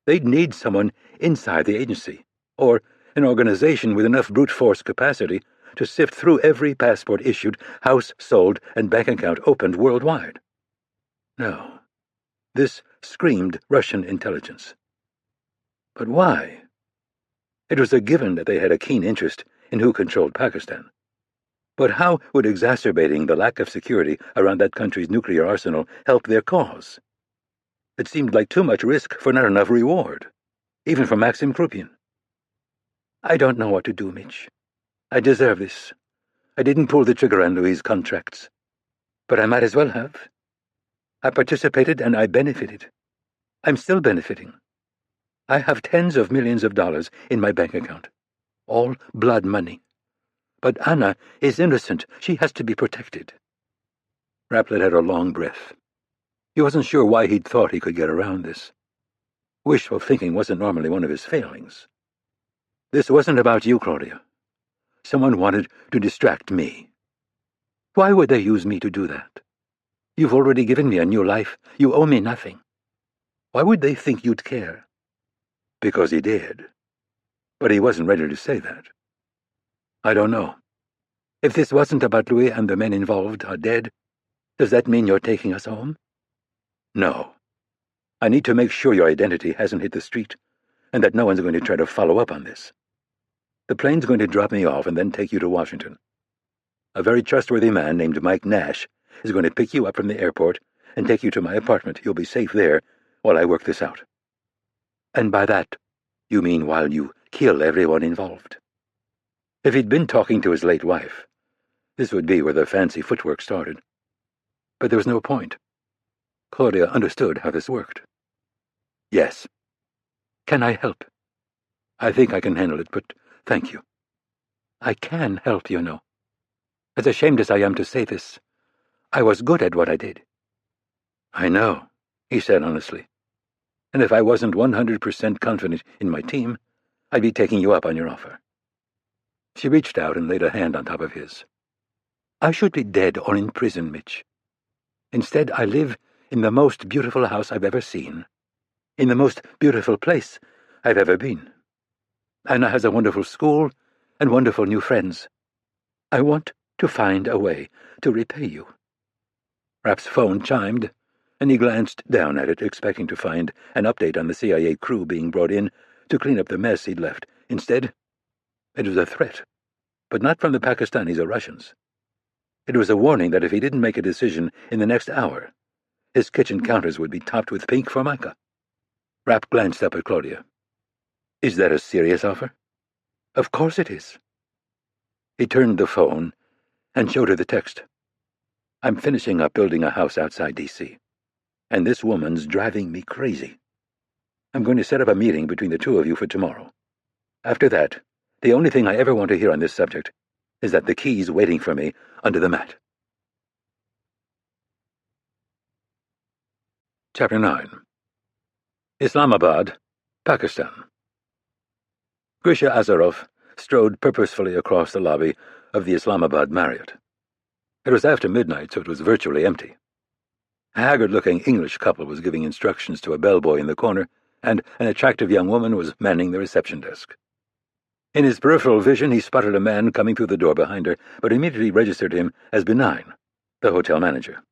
They'd need someone inside the agency, or an organization with enough brute force capacity to sift through every passport issued, house sold, and bank account opened worldwide. No, this screamed Russian intelligence. But why? It was a given that they had a keen interest in who controlled Pakistan. But how would exacerbating the lack of security around that country's nuclear arsenal help their cause? It seemed like too much risk for not enough reward, even for Maxim Krupin. "I don't know what to do, Mitch. I deserve this. I didn't pull the trigger on Louis's contracts. But I might as well have. I participated and I benefited. I'm still benefiting. I have tens of millions of dollars in my bank account. All blood money. But Anna is innocent. She has to be protected." Rapp let out a long breath. He wasn't sure why he'd thought he could get around this. Wishful thinking wasn't normally one of his failings. "This wasn't about you, Claudia. Someone wanted to distract me." "Why would they use me to do that? You've already given me a new life. You owe me nothing. Why would they think you'd care?" "Because he did." But he wasn't ready to say that. "I don't know. If this wasn't about Louis and the men involved are dead, does that mean you're taking us home?" "No. I need to make sure your identity hasn't hit the street, and that no one's going to try to follow up on this. The plane's going to drop me off and then take you to Washington. A very trustworthy man named Mike Nash is going to pick you up from the airport and take you to my apartment. You'll be safe there while I work this out." "And by that, you mean while you kill everyone involved?" If he'd been talking to his late wife, this would be where the fancy footwork started. But there was no point. Claudia understood how this worked. "Yes." "Can I help?" "I think I can handle it, but thank you." "I can help, you know. As ashamed as I am to say this, I was good at what I did." "I know," he said honestly. "And if I wasn't 100% confident in my team, I'd be taking you up on your offer." She reached out and laid a hand on top of his. "I should be dead or in prison, Mitch. Instead, I live in the most beautiful house I've ever seen, in the most beautiful place I've ever been. Anna has a wonderful school and wonderful new friends. I want to find a way to repay you." Rapp's phone chimed, and he glanced down at it, expecting to find an update on the CIA crew being brought in to clean up the mess he'd left. Instead, it was a threat, but not from the Pakistanis or Russians. It was a warning that if he didn't make a decision in the next hour, his kitchen counters would be topped with pink formica. Rapp glanced up at Claudia. "Is that a serious offer?" "Of course it is." He turned the phone and showed her the text. I'm finishing up building a house outside D.C., and this woman's driving me crazy. I'm going to set up a meeting between the two of you for tomorrow. After that, the only thing I ever want to hear on this subject is that the key's waiting for me under the mat. Chapter 9. Islamabad, Pakistan. Grisha Azaroff strode purposefully across the lobby of the Islamabad Marriott. It was after midnight, so it was virtually empty. A haggard-looking English couple was giving instructions to a bellboy in the corner, and an attractive young woman was manning the reception desk. In his peripheral vision, he spotted a man coming through the door behind her, but immediately registered him as Benign, the hotel manager.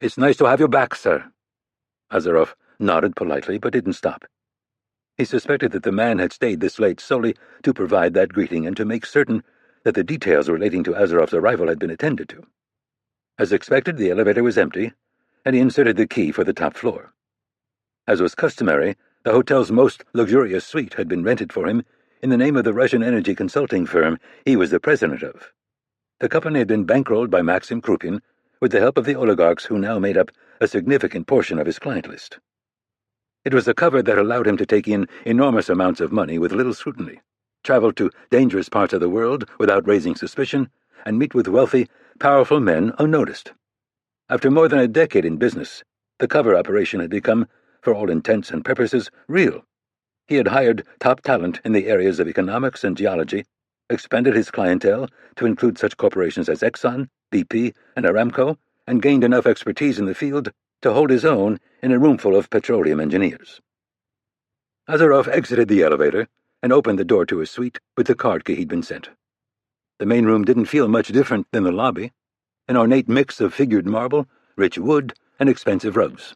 "It's nice to have you back, sir." Azaroff nodded politely, but didn't stop. He suspected that the man had stayed this late solely to provide that greeting and to make certain that the details relating to Azaroff's arrival had been attended to. As expected, the elevator was empty, and he inserted the key for the top floor. As was customary, the hotel's most luxurious suite had been rented for him in the name of the Russian energy consulting firm he was the president of. The company had been bankrolled by Maxim Krupin with the help of the oligarchs who now made up a significant portion of his client list. It was a cover that allowed him to take in enormous amounts of money with little scrutiny, travel to dangerous parts of the world without raising suspicion, and meet with wealthy, powerful men unnoticed. After more than a decade in business, the cover operation had become, for all intents and purposes, real. He had hired top talent in the areas of economics and geology, expanded his clientele to include such corporations as Exxon, BP, and Aramco, and gained enough expertise in the field to hold his own in a roomful of petroleum engineers. Azaroff exited the elevator and opened the door to his suite with the card key he'd been sent. The main room didn't feel much different than the lobby, an ornate mix of figured marble, rich wood, and expensive rugs.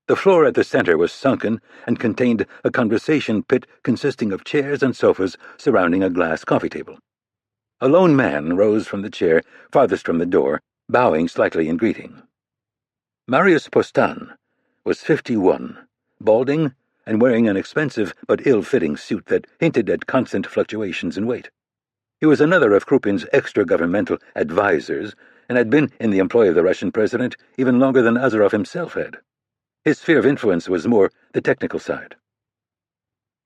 The floor at the center was sunken and contained a conversation pit consisting of chairs and sofas surrounding a glass coffee table. A lone man rose from the chair farthest from the door, bowing slightly in greeting. Marius Postan was 51, balding, and wearing an expensive but ill-fitting suit that hinted at constant fluctuations in weight. He was another of Krupin's extra-governmental advisors and had been in the employ of the Russian president even longer than Azaroff himself had. His sphere of influence was more the technical side.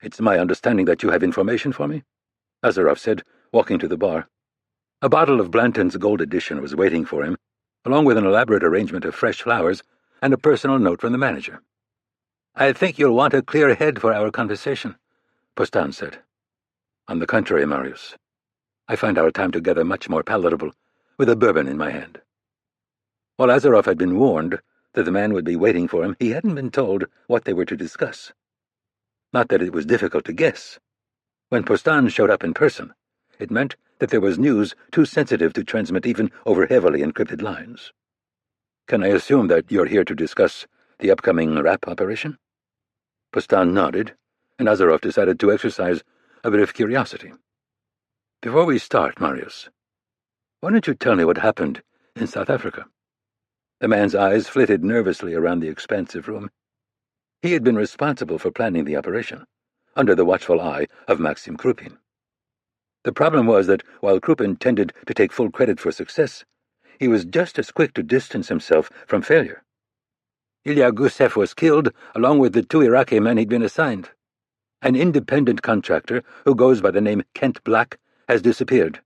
"It's my understanding that you have information for me," Azaroff said, walking to the bar. A bottle of Blanton's Gold Edition was waiting for him, along with an elaborate arrangement of fresh flowers and a personal note from the manager. "I think you'll want a clear head for our conversation," Postan said. "On the contrary, Marius. I find our time together much more palatable with a bourbon in my hand." While Azaroff had been warned that the man would be waiting for him, he hadn't been told what they were to discuss. Not that it was difficult to guess. When Postan showed up in person, it meant that there was news too sensitive to transmit even over heavily encrypted lines. "Can I assume that you're here to discuss the upcoming Rapp operation?" Postan nodded, and Azaroff decided to exercise a bit of curiosity. "Before we start, Marius, why don't you tell me what happened in South Africa?" The man's eyes flitted nervously around the expansive room. He had been responsible for planning the operation, under the watchful eye of Maxim Krupin. The problem was that while Krupin tended to take full credit for success, he was just as quick to distance himself from failure. Ilya Gusev was killed, along with the 2 Iraqi men he'd been assigned. An independent contractor, who goes by the name Kent Black, has disappeared.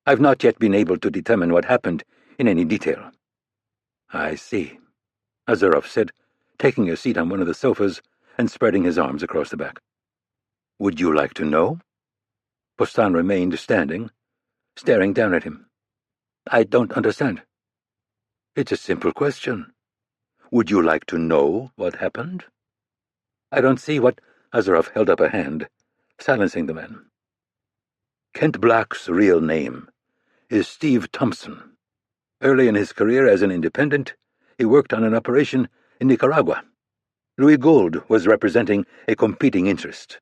I've not yet been able to determine what happened in any detail. "I see," Azaroff said, taking a seat on one of the sofas and spreading his arms across the back. "Would you like to know?" Postan remained standing, staring down at him. "I don't understand." "It's a simple question. Would you like to know what happened?" "I don't see what—" Azaroff held up a hand, silencing the man. "Kent Black's real name is Steve Thompson. Early in his career as an independent, he worked on an operation in Nicaragua. Louis Gould was representing a competing interest.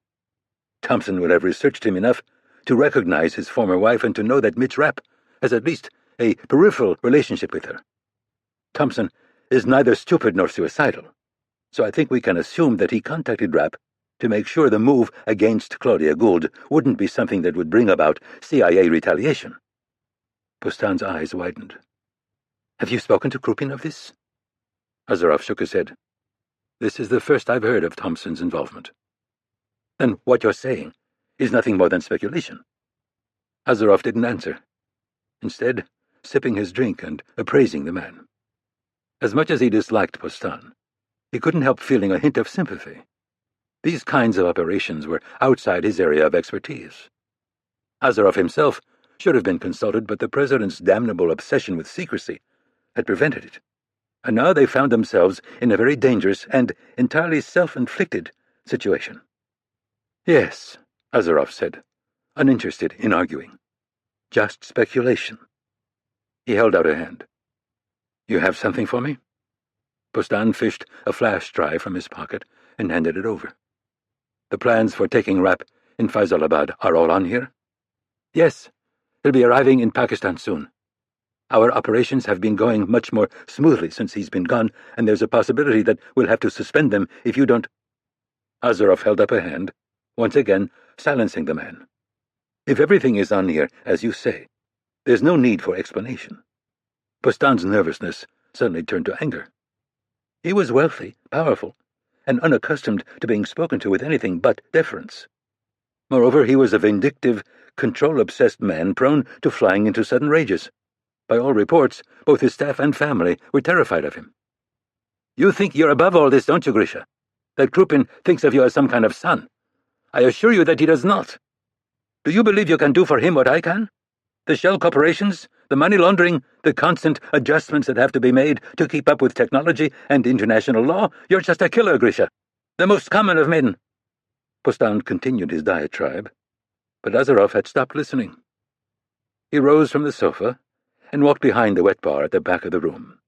Thompson would have researched him enough to recognize his former wife and to know that Mitch Rapp has at least a peripheral relationship with her. Thompson is neither stupid nor suicidal, so I think we can assume that he contacted Rapp to make sure the move against Claudia Gould wouldn't be something that would bring about CIA retaliation." Postan's eyes widened. Have you spoken to Krupin of this? Azaroff shook his head. This is the first I've heard of Thompson's involvement. Then what you're saying is nothing more than speculation. Azaroff didn't answer, instead sipping his drink and appraising the man. As much as he disliked Postan, he couldn't help feeling a hint of sympathy. These kinds of operations were outside his area of expertise. Azaroff himself should have been consulted, but the President's damnable obsession with secrecy had prevented it, and now they found themselves in a very dangerous and entirely self-inflicted situation. Yes, Azaroff said, uninterested in arguing. Just speculation. He held out a hand. You have something for me? Postan fished a flash drive from his pocket and handed it over. The plans for taking Rapp in Faisalabad are all on here? Yes, he'll be arriving in Pakistan soon. Our operations have been going much more smoothly since he's been gone, and there's a possibility that we'll have to suspend them if you don't— Azaroff held up a hand, once again silencing the man. If everything is on here, as you say, there's no need for explanation. Postan's nervousness suddenly turned to anger. He was wealthy, powerful, and unaccustomed to being spoken to with anything but deference. Moreover, he was a vindictive, control-obsessed man prone to flying into sudden rages. By all reports, both his staff and family were terrified of him. You think you're above all this, don't you, Grisha? That Krupin thinks of you as some kind of son. I assure you that he does not. Do you believe you can do for him what I can? The shell corporations, the money laundering, the constant adjustments that have to be made to keep up with technology and international law? You're just a killer, Grisha. The most common of men. Postan continued his diatribe, but Azaroff had stopped listening. He rose from the sofa and walked behind the wet bar at the back of the room.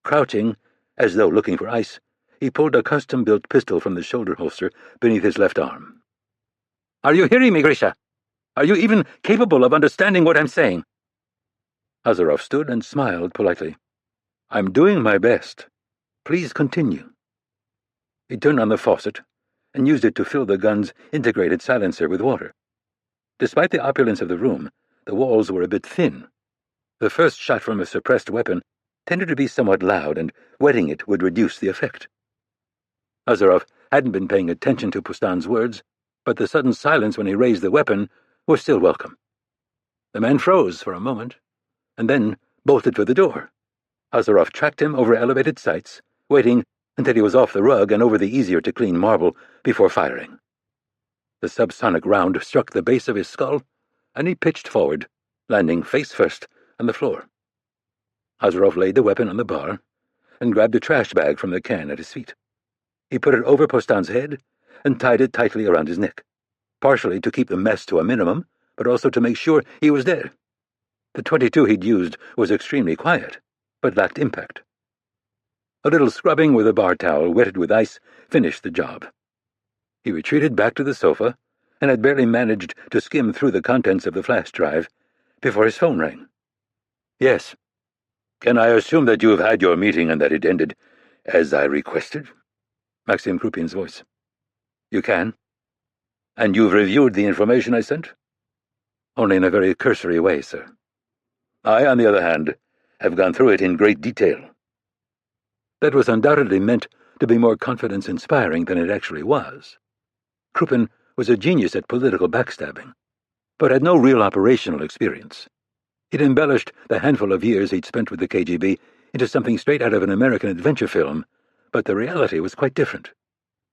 Crouching, as though looking for ice, he pulled a custom-built pistol from the shoulder holster beneath his left arm. Are you hearing me, Grisha? Are you even capable of understanding what I'm saying? Azaroff stood and smiled politely. I'm doing my best. Please continue. He turned on the faucet and used it to fill the gun's integrated silencer with water. Despite the opulence of the room, the walls were a bit thin. The first shot from a suppressed weapon tended to be somewhat loud, and wetting it would reduce the effect. Azaroff hadn't been paying attention to Postan's words, but the sudden silence when he raised the weapon was still welcome. The man froze for a moment, and then bolted for the door. Azaroff tracked him over elevated sights, waiting until he was off the rug and over the easier-to-clean marble before firing. The subsonic round struck the base of his skull, and he pitched forward, landing face-first on the floor. Azaroff laid the weapon on the bar and grabbed a trash bag from the can at his feet. He put it over Postan's head and tied it tightly around his neck, partially to keep the mess to a minimum, but also to make sure he was dead. The .22 he'd used was extremely quiet, but lacked impact. A little scrubbing with a bar towel wetted with ice finished the job. He retreated back to the sofa and had barely managed to skim through the contents of the flash drive before his phone rang. Yes. Can I assume that you have had your meeting and that it ended as I requested? Maxim Krupin's voice. You can. And you've reviewed the information I sent? Only in a very cursory way, sir. I, on the other hand, have gone through it in great detail. That was undoubtedly meant to be more confidence-inspiring than it actually was. Krupin was a genius at political backstabbing, but had no real operational experience. He'd embellished the handful of years he'd spent with the KGB into something straight out of an American adventure film, but the reality was quite different.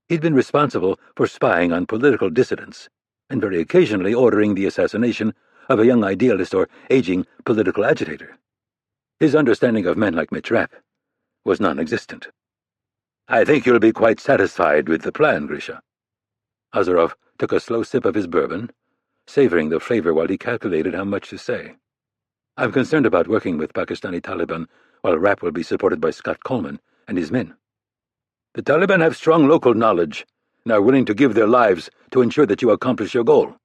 He'd been responsible for spying on political dissidents, and very occasionally ordering the assassination of a young idealist or aging political agitator. His understanding of men like Mitch Rapp was non-existent. I think you'll be quite satisfied with the plan, Grisha. Azaroff took a slow sip of his bourbon, savoring the flavor while he calculated how much to say. I'm concerned about working with Pakistani Taliban while Rapp will be supported by Scott Coleman and his men. The Taliban have strong local knowledge and are willing to give their lives to ensure that you accomplish your goal.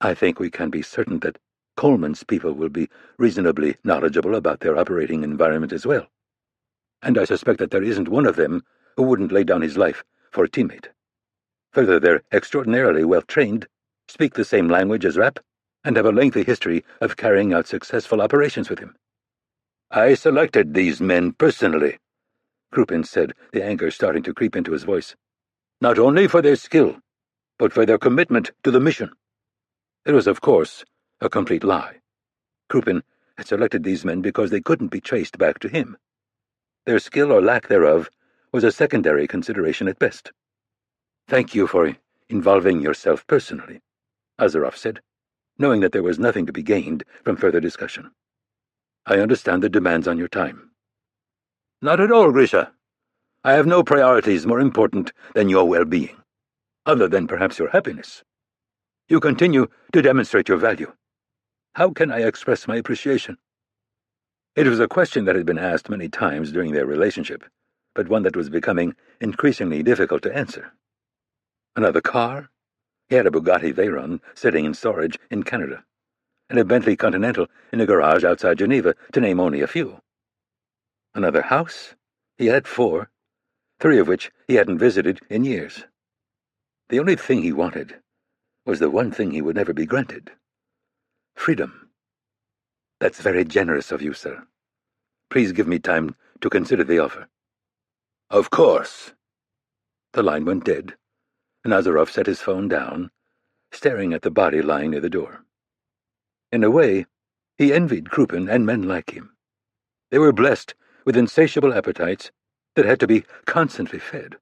I think we can be certain that Coleman's people will be reasonably knowledgeable about their operating environment as well. And I suspect that there isn't one of them who wouldn't lay down his life for a teammate. Further, they're extraordinarily well-trained, speak the same language as Rapp, and have a lengthy history of carrying out successful operations with him. "I selected these men personally," Krupin said, the anger starting to creep into his voice. "Not only for their skill, but for their commitment to the mission." It was, of course, a complete lie. Krupin had selected these men because they couldn't be traced back to him. Their skill or lack thereof was a secondary consideration at best. "Thank you for involving yourself personally," Azaroff said, knowing that there was nothing to be gained from further discussion. "I understand the demands on your time." "Not at all, Grisha. I have no priorities more important than your well-being, other than perhaps your happiness. You continue to demonstrate your value. How can I express my appreciation?" It was a question that had been asked many times during their relationship, but one that was becoming increasingly difficult to answer. Another car? He had a Bugatti Veyron sitting in storage in Canada, and a Bentley Continental in a garage outside Geneva, to name only a few. Another house? He had 4, 3 of which he hadn't visited in years. The only thing he wanted was the one thing he would never be granted: freedom. "That's very generous of you, sir. Please give me time to consider the offer." "Of course." The line went dead, and Azaroff set his phone down, staring at the body lying near the door. In a way, he envied Krupin and men like him. They were blessed with insatiable appetites that had to be constantly fed.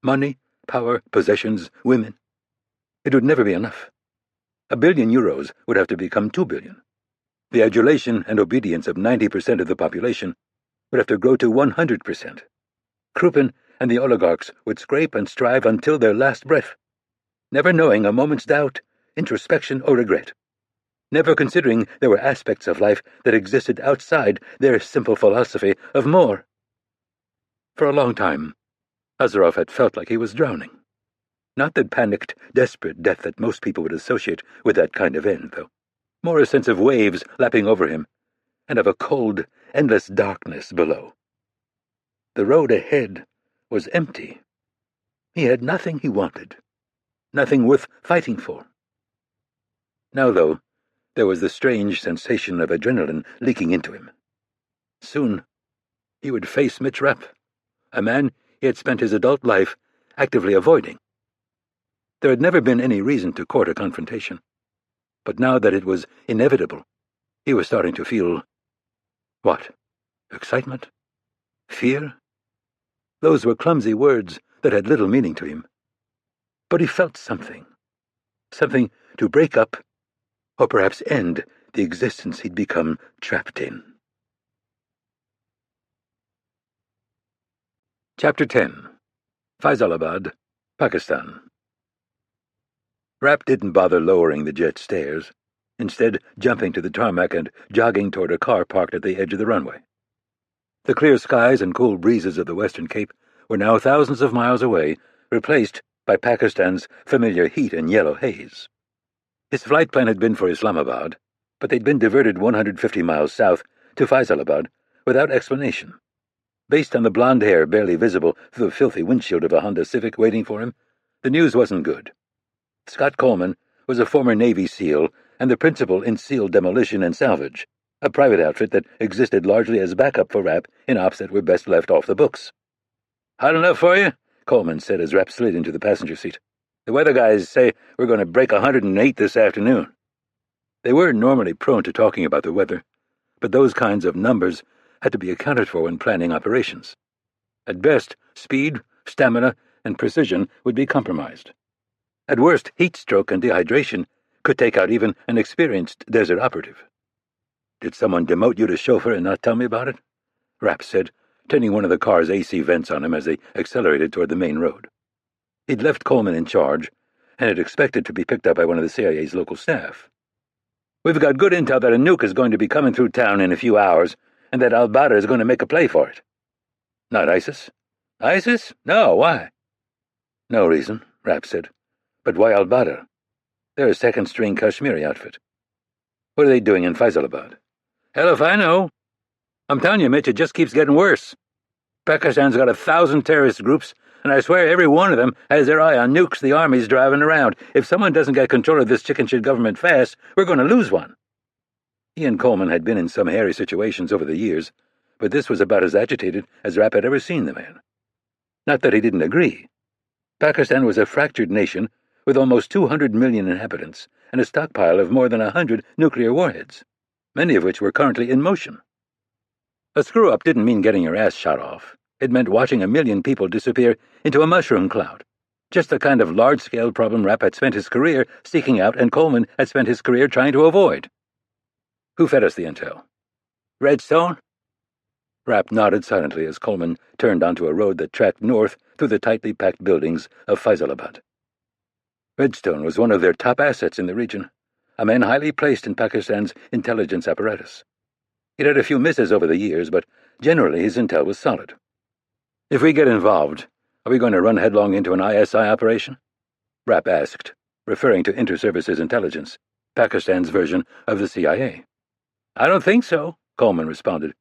Money, power, possessions, women. It would never be enough. €1 billion would have to become 2 billion. The adulation and obedience of 90% of the population would have to grow to 100%. Krupin and the oligarchs would scrape and strive until their last breath, never knowing a moment's doubt, introspection, or regret, never considering there were aspects of life that existed outside their simple philosophy of more. For a long time, Azaroff had felt like he was drowning. Not the panicked, desperate death that most people would associate with that kind of end, though. More a sense of waves lapping over him, and of a cold, endless darkness below. The road ahead was empty. He had nothing he wanted, nothing worth fighting for. Now, though, there was the strange sensation of adrenaline leaking into him. Soon, he would face Mitch Rapp, a man he had spent his adult life actively avoiding. There had never been any reason to court a confrontation, but now that it was inevitable, he was starting to feel... what? Excitement? Fear? Those were clumsy words that had little meaning to him. But he felt something. Something to break up, or perhaps end, the existence he'd become trapped in. Chapter 10. Faisalabad, Pakistan. Rapp didn't bother lowering the jet stairs, instead jumping to the tarmac and jogging toward a car parked at the edge of the runway. The clear skies and cool breezes of the Western Cape were now thousands of miles away, replaced by Pakistan's familiar heat and yellow haze. His flight plan had been for Islamabad, but they'd been diverted 150 miles south to Faisalabad without explanation. Based on the blonde hair barely visible through the filthy windshield of a Honda Civic waiting for him, the news wasn't good. Scott Coleman was a former Navy SEAL and the principal in SEAL Demolition and Salvage, a private outfit that existed largely as backup for Rapp in ops that were best left off the books. "Hot enough for you?" Coleman said as Rapp slid into the passenger seat. "The weather guys say we're going to break 108 this afternoon." They weren't normally prone to talking about the weather, but those kinds of numbers had to be accounted for when planning operations. At best, speed, stamina, and precision would be compromised. At worst, heat stroke and dehydration could take out even an experienced desert operative. "Did someone demote you to chauffeur and not tell me about it?" Rapp said, turning one of the car's AC vents on him as they accelerated toward the main road. He'd left Coleman in charge, and had expected to be picked up by one of the CIA's local staff. "We've got good intel that a nuke is going to be coming through town in a few hours, and that al-Badr is going to make a play for it." "Not ISIS?" "ISIS? No, why?" "No reason," Rapp said. "But why al-Badr? They're a second-string Kashmiri outfit. What are they doing in Faisalabad?" "Hell if I know. I'm telling you, Mitch, it just keeps getting worse. Pakistan's got 1,000 terrorist groups, and I swear every one of them has their eye on nukes the army's driving around. If someone doesn't get control of this chicken-shit government fast, we're going to lose one." He and Coleman had been in some hairy situations over the years, but this was about as agitated as Rapp had ever seen the man. Not that he didn't agree. Pakistan was a fractured nation with almost 200 million inhabitants and a stockpile of more than 100 nuclear warheads, many of which were currently in motion. A screw-up didn't mean getting your ass shot off. It meant watching 1 million people disappear into a mushroom cloud. Just the kind of large-scale problem Rapp had spent his career seeking out and Coleman had spent his career trying to avoid. Who fed us the intel? Redstone? Rapp nodded silently as Coleman turned onto a road that tracked north through the tightly packed buildings of Faisalabad. Redstone was one of their top assets in the region, a man highly placed in Pakistan's intelligence apparatus. He'd had a few misses over the years, but generally his intel was solid. If we get involved, are we going to run headlong into an ISI operation? Rapp asked, referring to Inter-Services Intelligence, Pakistan's version of the CIA. I don't think so, Coleman responded.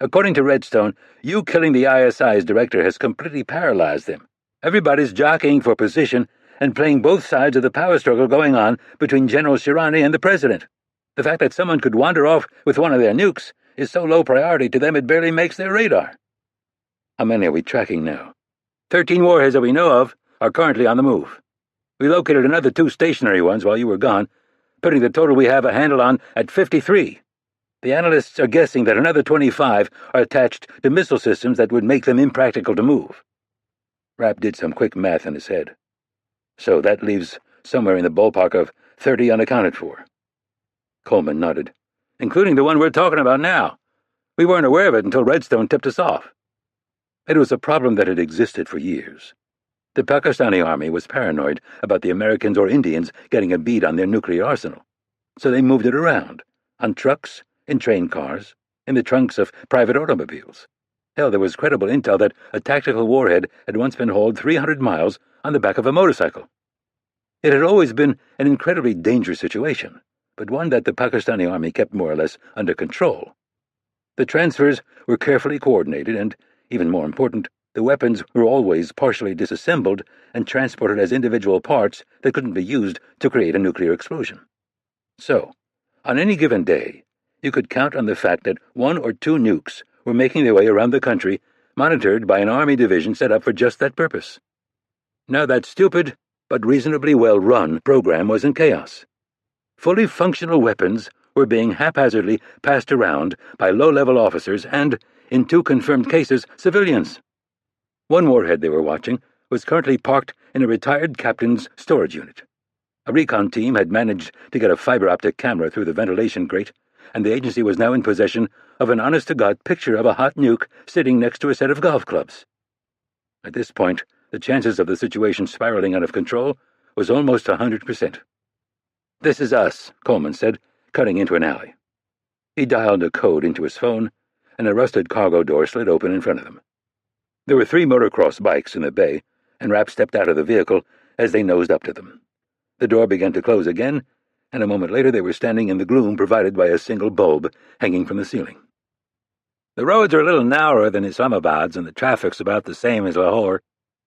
According to Redstone, you killing the ISI's director has completely paralyzed them. Everybody's jockeying for position and playing both sides of the power struggle going on between General Shirani and the president. The fact that someone could wander off with one of their nukes is so low priority to them it barely makes their radar. How many are we tracking now? 13 warheads that we know of are currently on the move. We located another 2 stationary ones while you were gone, putting the total we have a handle on at 53. The analysts are guessing that another 25 are attached to missile systems that would make them impractical to move. Rapp did some quick math in his head. So that leaves somewhere in the ballpark of 30 unaccounted for. Coleman nodded. Including the one we're talking about now. We weren't aware of it until Redstone tipped us off. It was a problem that had existed for years. The Pakistani army was paranoid about the Americans or Indians getting a bead on their nuclear arsenal, so they moved it around, on trucks, in train cars, in the trunks of private automobiles. Hell, there was credible intel that a tactical warhead had once been hauled 300 miles on the back of a motorcycle. It had always been an incredibly dangerous situation, but one that the Pakistani army kept more or less under control. The transfers were carefully coordinated and, even more important, the weapons were always partially disassembled and transported as individual parts that couldn't be used to create a nuclear explosion. So, on any given day, you could count on the fact that 1 or 2 nukes were making their way around the country, monitored by an army division set up for just that purpose. Now that stupid, but reasonably well-run program was in chaos. Fully functional weapons were being haphazardly passed around by low-level officers and, in 2 confirmed cases, civilians. One warhead they were watching was currently parked in a retired captain's storage unit. A recon team had managed to get a fiber-optic camera through the ventilation grate, and the agency was now in possession of an honest-to-God picture of a hot nuke sitting next to a set of golf clubs. At this point, the chances of the situation spiraling out of control was almost 100%. This is us, Coleman said, cutting into an alley. He dialed a code into his phone, and a rusted cargo door slid open in front of them. There were 3 motocross bikes in the bay, and Rapp stepped out of the vehicle as they nosed up to them. The door began to close again, and a moment later they were standing in the gloom provided by a single bulb hanging from the ceiling. The roads are a little narrower than Islamabad's, and the traffic's about the same as Lahore,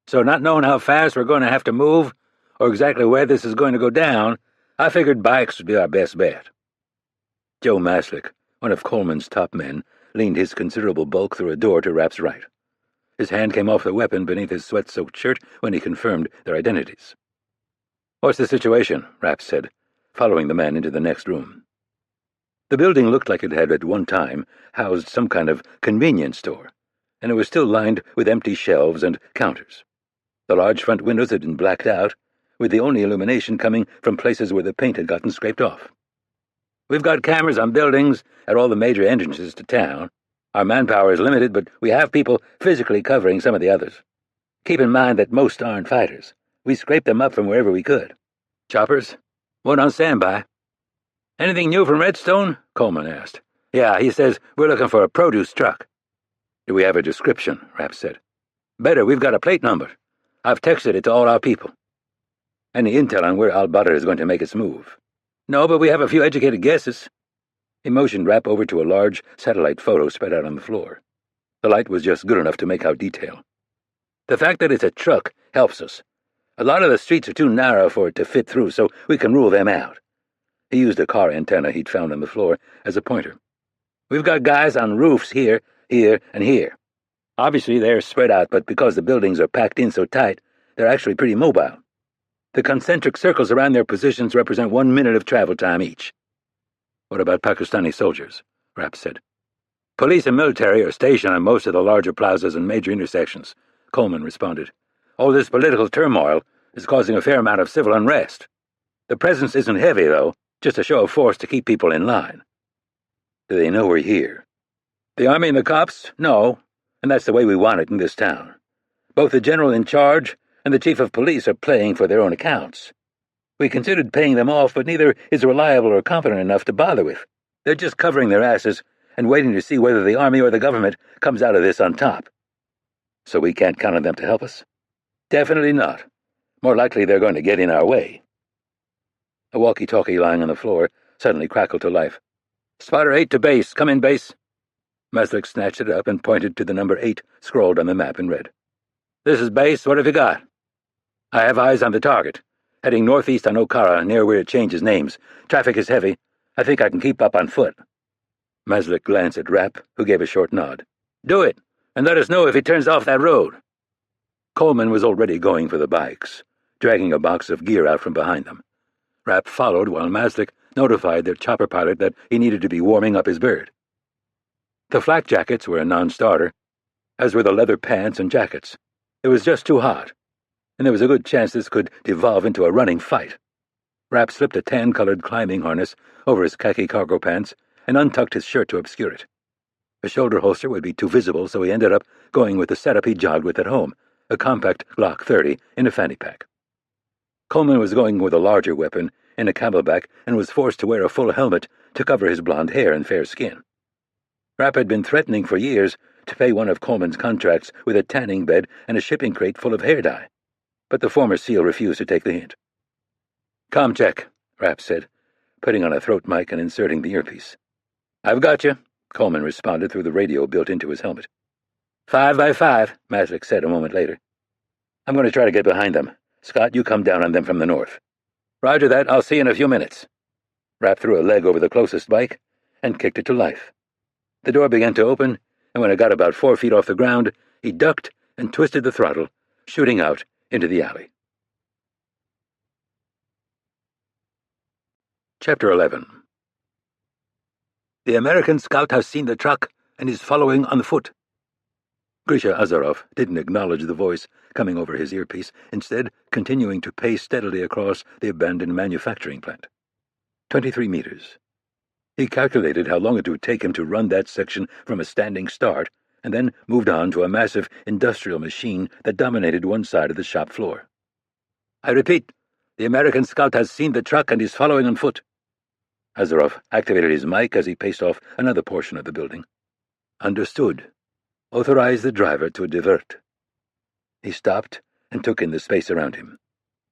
so not knowing how fast we're going to have to move, or exactly where this is going to go down, I figured bikes would be our best bet. Joe Maslick, one of Coleman's top men, leaned his considerable bulk through a door to Rapp's right. His hand came off the weapon beneath his sweat-soaked shirt when he confirmed their identities. "What's the situation?" Rapp said, following the man into the next room. The building looked like it had at one time housed some kind of convenience store, and it was still lined with empty shelves and counters. The large front windows had been blacked out, with the only illumination coming from places where the paint had gotten scraped off. "We've got cameras on buildings at all the major entrances to town. Our manpower is limited, but we have people physically covering some of the others. Keep in mind that most aren't fighters. We scraped them up from wherever we could. Choppers? One on standby." "Anything new from Redstone?" Coleman asked. "Yeah, he says we're looking for a produce truck." "Do we have a description?" Rapp said. "Better, we've got a plate number. I've texted it to all our people." "Any intel on where al-Badr is going to make its move?" "No, but we have a few educated guesses." He motioned Rapp over to a large satellite photo spread out on the floor. The light was just good enough to make out detail. "The fact that it's a truck helps us. A lot of the streets are too narrow for it to fit through, so we can rule them out." He used a car antenna he'd found on the floor as a pointer. "We've got guys on roofs here," here, and here. Obviously, they're spread out, but because the buildings are packed in so tight, they're actually pretty mobile. The concentric circles around their positions represent 1 minute of travel time each. What about Pakistani soldiers? Rapp said. Police and military are stationed on most of the larger plazas and major intersections, Coleman responded. All this political turmoil is causing a fair amount of civil unrest. The presence isn't heavy, though, just a show of force to keep people in line. Do they know we're here? The army and the cops? No, and that's the way we want it in this town. Both the general in charge and the chief of police are playing for their own accounts. We considered paying them off, but neither is reliable or competent enough to bother with. They're just covering their asses and waiting to see whether the army or the government comes out of this on top. So we can't count on them to help us? Definitely not. More likely they're going to get in our way. A walkie-talkie lying on the floor suddenly crackled to life. Spotter 8 to base. Come in, base. Meslick snatched it up and pointed to the number 8 scrawled on the map in red. This is base. What have you got? I have eyes on the target. Heading northeast on Okara, near where it changes names. Traffic is heavy. I think I can keep up on foot. Meslick glanced at Rapp, who gave a short nod. Do it, and let us know if he turns off that road. Coleman was already going for the bikes, dragging a box of gear out from behind them. Rapp followed while Meslick notified their chopper pilot that he needed to be warming up his bird. The flak jackets were a non-starter, as were the leather pants and jackets. It was just too hot, and there was a good chance this could devolve into a running fight. Rapp slipped a tan-colored climbing harness over his khaki cargo pants and untucked his shirt to obscure it. A shoulder holster would be too visible, so he ended up going with the setup he jogged with at home, a compact Glock 30 in a fanny pack. Coleman was going with a larger weapon in a camelback and was forced to wear a full helmet to cover his blond hair and fair skin. Rapp had been threatening for years to pay one of Coleman's contracts with a tanning bed and a shipping crate full of hair dye, but the former SEAL refused to take the hint. "Com check," Rapp said, putting on a throat mic and inserting the earpiece. "I've got you," Coleman responded through the radio built into his helmet. 5 by 5, Meslick said a moment later. "I'm going to try to get behind them. Scott, you come down on them from the north." "Roger that. I'll see you in a few minutes." Rapp threw a leg over the closest bike and kicked it to life. The door began to open, and when it got about 4 feet off the ground, he ducked and twisted the throttle, shooting out into the alley. Chapter 11. The American scout has seen the truck and is following on foot. Grisha Azarov didn't acknowledge the voice coming over his earpiece, instead continuing to pace steadily across the abandoned manufacturing plant. 23 meters. He calculated how long it would take him to run that section from a standing start, and then moved on to a massive industrial machine that dominated one side of the shop floor. "I repeat, the American scout has seen the truck and is following on foot." Azarov activated his mic as he paced off another portion of the building. "Understood. Authorize the driver to divert." He stopped and took in the space around him.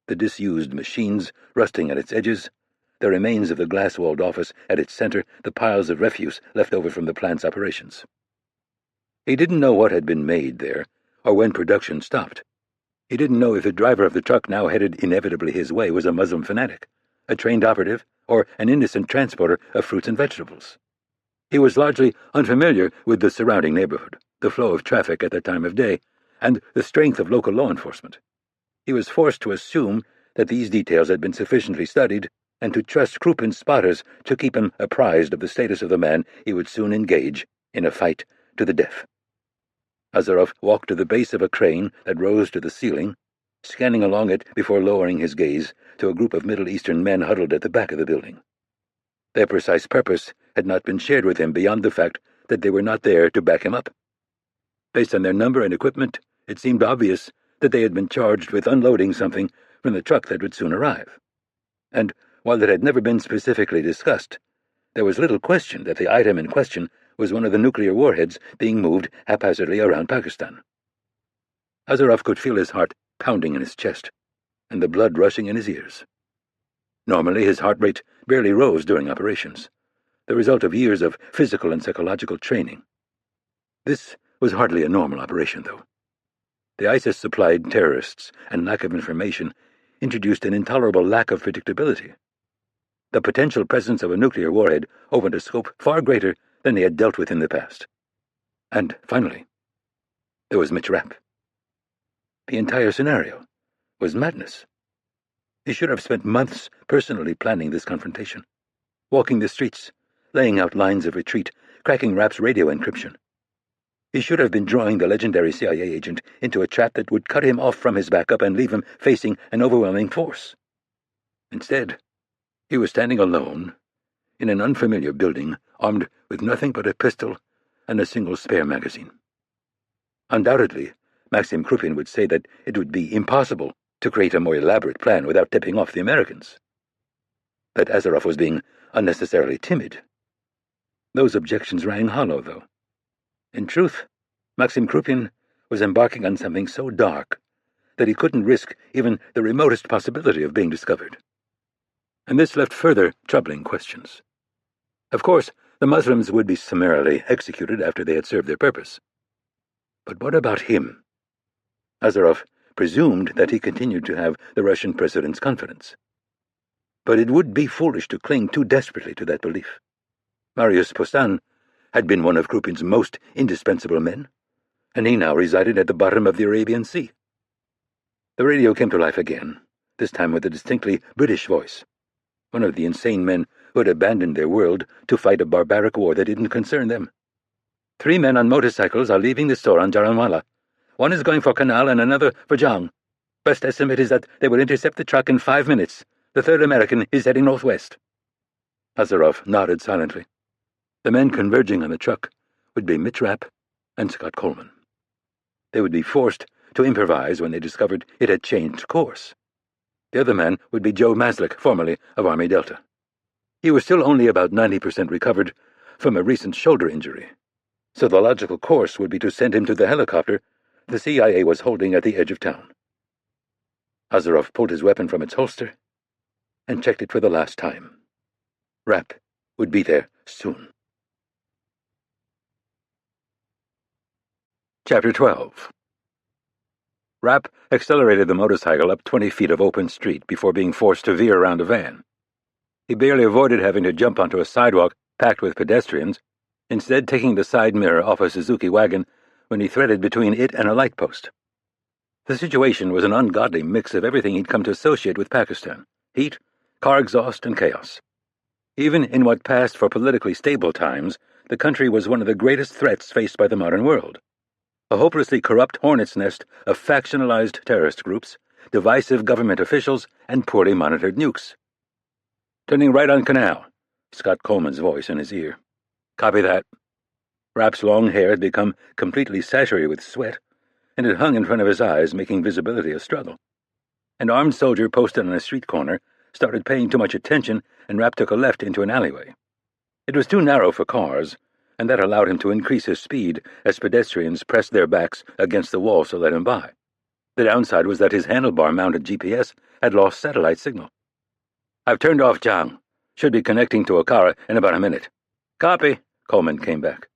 The disused machines rusting at its edges, the remains of the glass-walled office at its center, the piles of refuse left over from the plant's operations. He didn't know what had been made there, or when production stopped. He didn't know if the driver of the truck now headed inevitably his way was a Muslim fanatic, a trained operative, or an innocent transporter of fruits and vegetables. He was largely unfamiliar with the surrounding neighborhood, the flow of traffic at that time of day, and the strength of local law enforcement. He was forced to assume that these details had been sufficiently studied and to trust Krupin's spotters to keep him apprised of the status of the man he would soon engage in a fight to the death. Azarov walked to the base of a crane that rose to the ceiling, scanning along it before lowering his gaze to a group of Middle Eastern men huddled at the back of the building. Their precise purpose had not been shared with him beyond the fact that they were not there to back him up. Based on their number and equipment, it seemed obvious that they had been charged with unloading something from the truck that would soon arrive. And while it had never been specifically discussed, there was little question that the item in question was one of the nuclear warheads being moved haphazardly around Pakistan. Azarov could feel his heart pounding in his chest, and the blood rushing in his ears. Normally his heart rate barely rose during operations, the result of years of physical and psychological training. This was hardly a normal operation, though. The ISIS-supplied terrorists and lack of information introduced an intolerable lack of predictability. The potential presence of a nuclear warhead opened a scope far greater than they had dealt with in the past. And finally, there was Mitch Rapp. The entire scenario was madness. He should have spent months personally planning this confrontation, walking the streets, laying out lines of retreat, cracking Rapp's radio encryption. He should have been drawing the legendary CIA agent into a trap that would cut him off from his backup and leave him facing an overwhelming force. Instead, he was standing alone in an unfamiliar building, armed with nothing but a pistol and a single spare magazine. Undoubtedly, Maxim Krupin would say that it would be impossible to create a more elaborate plan without tipping off the Americans. That Azarov was being unnecessarily timid. Those objections rang hollow, though. In truth, Maxim Krupin was embarking on something so dark that he couldn't risk even the remotest possibility of being discovered. And this left further troubling questions. Of course, the Muslims would be summarily executed after they had served their purpose. But what about him? Azarov presumed that he continued to have the Russian president's confidence. But it would be foolish to cling too desperately to that belief. Marius Postan had been one of Krupin's most indispensable men, and he now resided at the bottom of the Arabian Sea. The radio came to life again, this time with a distinctly British voice, one of the insane men who had abandoned their world to fight a barbaric war that didn't concern them. 3 men on motorcycles are leaving the store on Jaranwala. One is going for Canal and another for Jang. Best estimate is that they will intercept the truck in 5 minutes. The third American is heading northwest. Azarov nodded silently. The men converging on the truck would be Mitch Rapp and Scott Coleman. They would be forced to improvise when they discovered it had changed course. The other man would be Joe Maslick, formerly of Army Delta. He was still only about 90% recovered from a recent shoulder injury, so the logical course would be to send him to the helicopter the CIA was holding at the edge of town. Azarov pulled his weapon from its holster and checked it for the last time. Rapp would be there soon. Chapter 12. Rapp accelerated the motorcycle up 20 feet of open street before being forced to veer around a van. He barely avoided having to jump onto a sidewalk packed with pedestrians, instead taking the side mirror off a Suzuki wagon when he threaded between it and a light post. The situation was an ungodly mix of everything he'd come to associate with Pakistan: heat, car exhaust, and chaos. Even in what passed for politically stable times, the country was one of the greatest threats faced by the modern world. A hopelessly corrupt hornet's nest of factionalized terrorist groups, divisive government officials, and poorly monitored nukes. Turning right on Canal, Scott Coleman's voice in his ear. Copy that. Rapp's long hair had become completely saturated with sweat, and it hung in front of his eyes, making visibility a struggle. An armed soldier posted on a street corner started paying too much attention, and Rapp took a left into an alleyway. It was too narrow for cars, and that allowed him to increase his speed as pedestrians pressed their backs against the wall to let him by. The downside was that his handlebar-mounted GPS had lost satellite signal. I've turned off Jang. Should be connecting to Okara in about a minute. Copy, Coleman came back.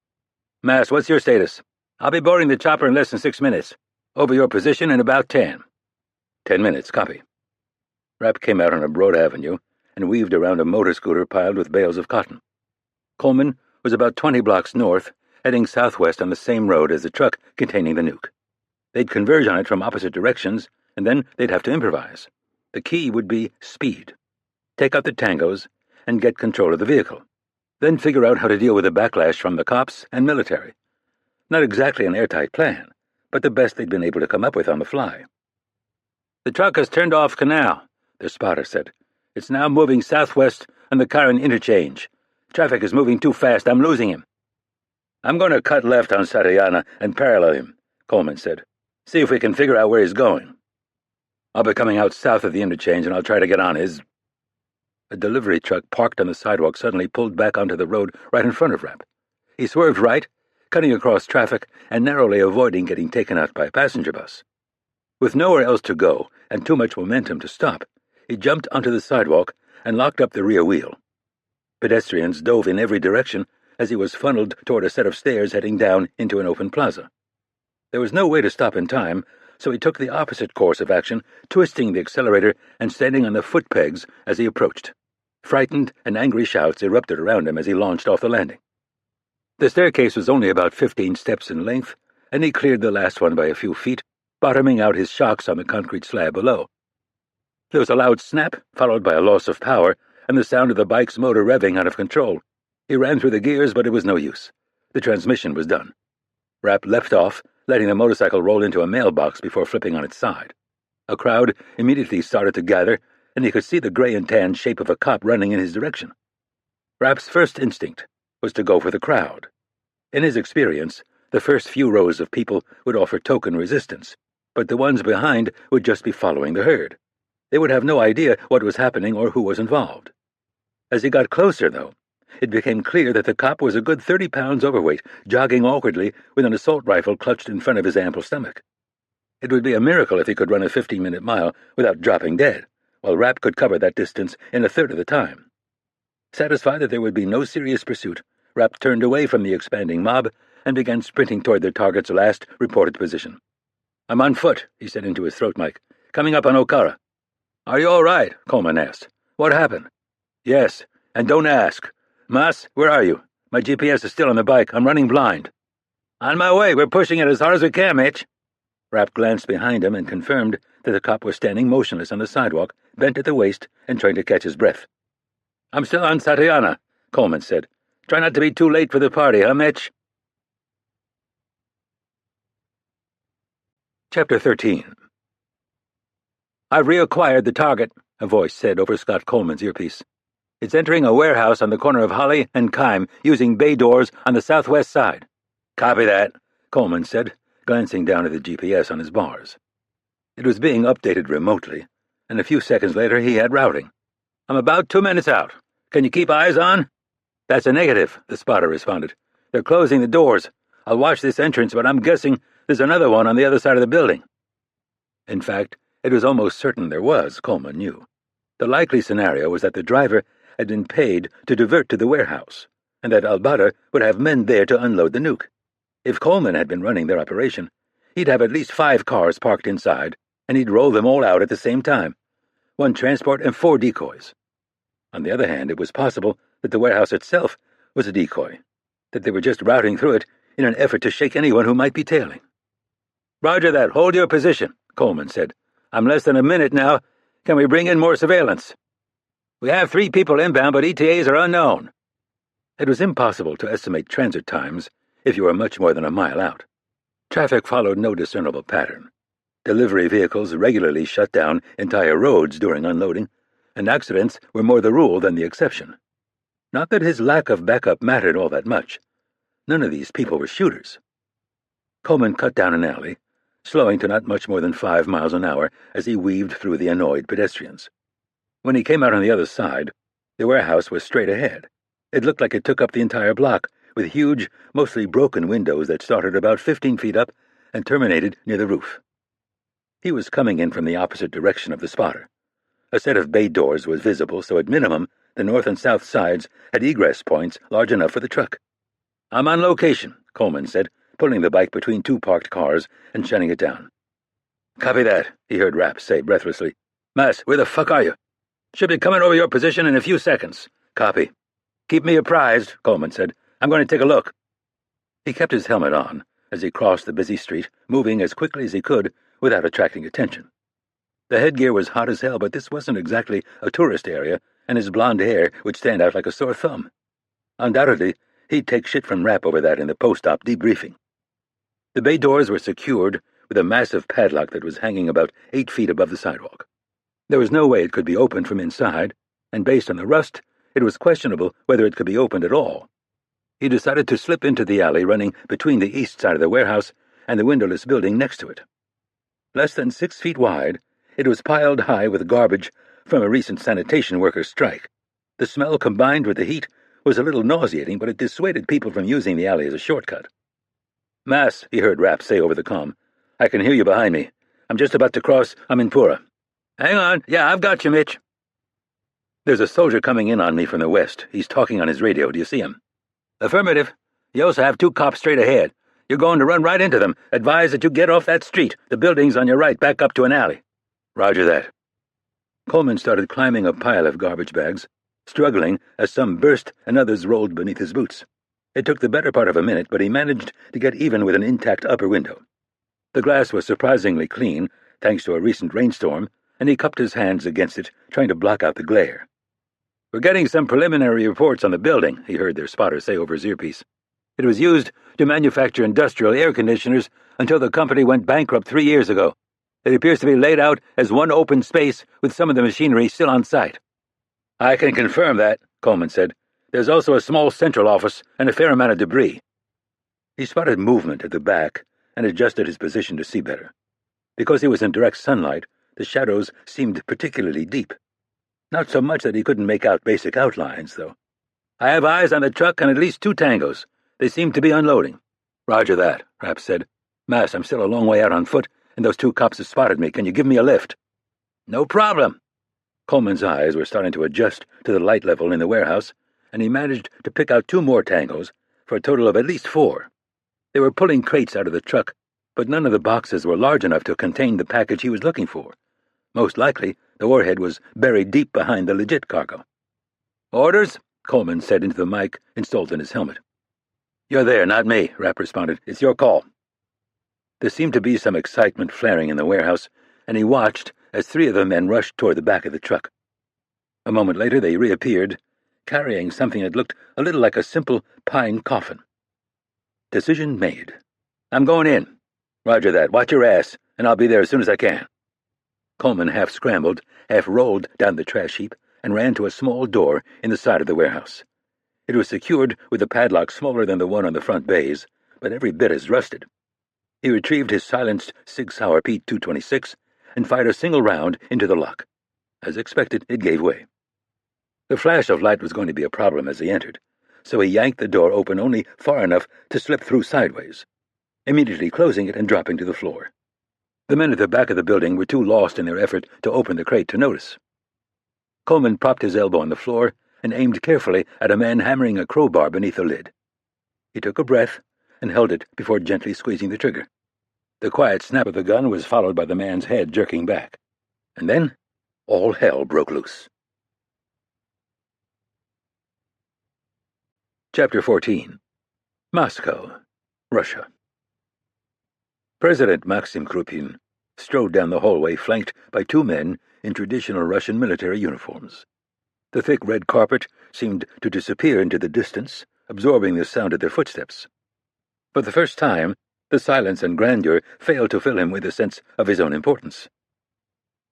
Mass, what's your status? I'll be boarding the chopper in less than 6 minutes. Over your position in about 10. 10 minutes, copy. Rapp came out on a broad avenue and weaved around a motor scooter piled with bales of cotton. Coleman was about 20 blocks north, heading southwest on the same road as the truck containing the nuke. They'd converge on it from opposite directions, and then they'd have to improvise. The key would be speed. Take out the tangos and get control of the vehicle. Then figure out how to deal with the backlash from the cops and military. Not exactly an airtight plan, but the best they'd been able to come up with on the fly. The truck has turned off Canal, their spotter said. It's now moving southwest on the Karen interchange. Traffic is moving too fast. I'm losing him. I'm going to cut left on Satayana and parallel him, Coleman said. See if we can figure out where he's going. I'll be coming out south of the interchange, and I'll try to get on his... A delivery truck parked on the sidewalk suddenly pulled back onto the road right in front of Rapp. He swerved right, cutting across traffic and narrowly avoiding getting taken out by a passenger bus. With nowhere else to go and too much momentum to stop, he jumped onto the sidewalk and locked up the rear wheel. Pedestrians dove in every direction as he was funneled toward a set of stairs heading down into an open plaza. There was no way to stop in time, so he took the opposite course of action, twisting the accelerator and standing on the foot pegs as he approached. Frightened and angry shouts erupted around him as he launched off the landing. The staircase was only about 15 steps in length, and he cleared the last one by a few feet, bottoming out his shocks on the concrete slab below. There was a loud snap, followed by a loss of power, and the sound of the bike's motor revving out of control. He ran through the gears, but it was no use. The transmission was done. Rapp left off, letting the motorcycle roll into a mailbox before flipping on its side. A crowd immediately started to gather, and he could see the gray and tan shape of a cop running in his direction. Rapp's first instinct was to go for the crowd. In his experience, the first few rows of people would offer token resistance, but the ones behind would just be following the herd. They would have no idea what was happening or who was involved. As he got closer, though, it became clear that the cop was a good 30 pounds overweight, jogging awkwardly with an assault rifle clutched in front of his ample stomach. It would be a miracle if he could run a 15-minute mile without dropping dead, while Rapp could cover that distance in a third of the time. Satisfied that there would be no serious pursuit, Rapp turned away from the expanding mob and began sprinting toward their target's last reported position. "I'm on foot," he said into his throat mic. "Coming up on Okara." "Are you all right?" Coleman asked. "What happened?" "Yes, and don't ask. Mas, where are you? My GPS is still on the bike. I'm running blind." "On my way. We're pushing it as hard as we can, Mitch." Rapp glanced behind him and confirmed that the cop was standing motionless on the sidewalk, bent at the waist and trying to catch his breath. "I'm still on Satiana," Coleman said. "Try not to be too late for the party, huh, Mitch?" Chapter 13. "I've reacquired the target," a voice said over Scott Coleman's earpiece. "It's entering a warehouse on the corner of Holly and Kime, using bay doors on the southwest side." "Copy that," Coleman said, glancing down at the GPS on his bars. It was being updated remotely, and a few seconds later he had routing. "I'm about 2 minutes out. Can you keep eyes on?" "That's a negative," the spotter responded. "They're closing the doors. I'll watch this entrance, but I'm guessing there's another one on the other side of the building." In fact, it was almost certain there was, Coleman knew. The likely scenario was that the driver had been paid to divert to the warehouse, and that Al-Badr would have men there to unload the nuke. If Coleman had been running their operation, he'd have at least 5 cars parked inside, and he'd roll them all out at the same time. 1 transport and 4 decoys. On the other hand, it was possible that the warehouse itself was a decoy, that they were just routing through it in an effort to shake anyone who might be tailing. "Roger that. Hold your position," Coleman said. "I'm less than a minute now. Can we bring in more surveillance?" "We have 3 people inbound, but ETAs are unknown." It was impossible to estimate transit times if you were much more than a mile out. Traffic followed no discernible pattern. Delivery vehicles regularly shut down entire roads during unloading, and accidents were more the rule than the exception. Not that his lack of backup mattered all that much. None of these people were shooters. Coleman cut down an alley, slowing to not much more than 5 miles an hour as he weaved through the annoyed pedestrians. When he came out on the other side, the warehouse was straight ahead. It looked like it took up the entire block, with huge, mostly broken windows that started about 15 feet up and terminated near the roof. He was coming in from the opposite direction of the spotter. A set of bay doors was visible, so at minimum, the north and south sides had egress points large enough for the truck. "I'm on location," Coleman said, pulling the bike between 2 parked cars and shutting it down. "Copy that," he heard Rapp say breathlessly. "Mas, where the fuck are you?" "Should be coming over your position in a few seconds." "Copy." "Keep me apprised," Coleman said. "I'm going to take a look." He kept his helmet on as he crossed the busy street, moving as quickly as he could without attracting attention. The headgear was hot as hell, but this wasn't exactly a tourist area, and his blonde hair would stand out like a sore thumb. Undoubtedly, he'd take shit from Rapp over that in the post-op debriefing. The bay doors were secured with a massive padlock that was hanging about 8 feet above the sidewalk. There was no way it could be opened from inside, and based on the rust, it was questionable whether it could be opened at all. He decided to slip into the alley running between the east side of the warehouse and the windowless building next to it. Less than 6 feet wide, it was piled high with garbage from a recent sanitation workers' strike. The smell combined with the heat was a little nauseating, but it dissuaded people from using the alley as a shortcut. "Mas," he heard Rapp say over the comm. "I can hear you behind me. I'm just about to cross Aminpura." "Hang on. Yeah, I've got you, Mitch." "There's a soldier coming in on me from the west. He's talking on his radio. Do you see him?" "Affirmative. You also have 2 cops straight ahead. You're going to run right into them. Advise that you get off that street. The building's on your right, back up to an alley." "Roger that." Coleman started climbing a pile of garbage bags, struggling as some burst and others rolled beneath his boots. It took the better part of a minute, but he managed to get even with an intact upper window. The glass was surprisingly clean, thanks to a recent rainstorm, and he cupped his hands against it, trying to block out the glare. "We're getting some preliminary reports on the building," he heard their spotter say over his earpiece. "It was used to manufacture industrial air conditioners until the company went bankrupt 3 years ago. It appears to be laid out as one open space with some of the machinery still on site." "I can confirm that," Coleman said. "There's also a small central office and a fair amount of debris." He spotted movement at the back and adjusted his position to see better. Because he was in direct sunlight, the shadows seemed particularly deep. Not so much that he couldn't make out basic outlines, though. "I have eyes on the truck and at least 2 tangos. They seem to be unloading." "Roger that," Rapp said. "Mass, I'm still a long way out on foot, and those 2 cops have spotted me. Can you give me a lift?" "No problem." Coleman's eyes were starting to adjust to the light level in the warehouse, and he managed to pick out 2 more tangos, for a total of at least 4. They were pulling crates out of the truck, but none of the boxes were large enough to contain the package he was looking for. Most likely, the warhead was buried deep behind the legit cargo. "Orders?" Coleman said into the mic installed in his helmet. "You're there, not me," Rapp responded. "It's your call." There seemed to be some excitement flaring in the warehouse, and he watched as 3 of the men rushed toward the back of the truck. A moment later they reappeared, carrying something that looked a little like a simple pine coffin. Decision made. "I'm going in." "Roger that. Watch your ass, and I'll be there as soon as I can." Coleman half scrambled, half rolled down the trash heap, and ran to a small door in the side of the warehouse. It was secured with a padlock smaller than the one on the front bays, but every bit as rusted. He retrieved his silenced Sig Sauer P-226 and fired a single round into the lock. As expected, it gave way. The flash of light was going to be a problem as he entered, so he yanked the door open only far enough to slip through sideways, immediately closing it and dropping to the floor. The men at the back of the building were too lost in their effort to open the crate to notice. Coleman propped his elbow on the floor and aimed carefully at a man hammering a crowbar beneath the lid. He took a breath and held it before gently squeezing the trigger. The quiet snap of the gun was followed by the man's head jerking back. And then all hell broke loose. Chapter 14. Moscow, Russia. President Maxim Krupin strode down the hallway flanked by 2 men in traditional Russian military uniforms. The thick red carpet seemed to disappear into the distance, absorbing the sound of their footsteps. For the first time, the silence and grandeur failed to fill him with a sense of his own importance.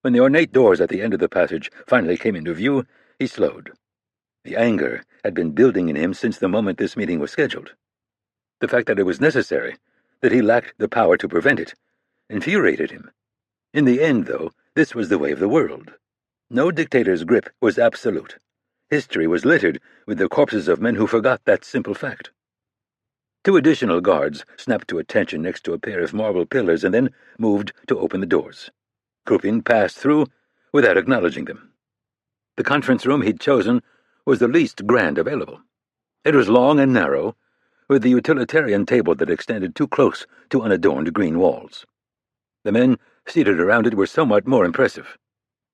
When the ornate doors at the end of the passage finally came into view, he slowed. The anger had been building in him since the moment this meeting was scheduled. The fact that it was necessary, that he lacked the power to prevent it, infuriated him. In the end, though, this was the way of the world. No dictator's grip was absolute. History was littered with the corpses of men who forgot that simple fact. 2 additional guards snapped to attention next to a pair of marble pillars and then moved to open the doors. Krupin passed through without acknowledging them. The conference room he'd chosen was the least grand available. It was long and narrow, with the utilitarian table that extended too close to unadorned green walls. The men seated around it were somewhat more impressive.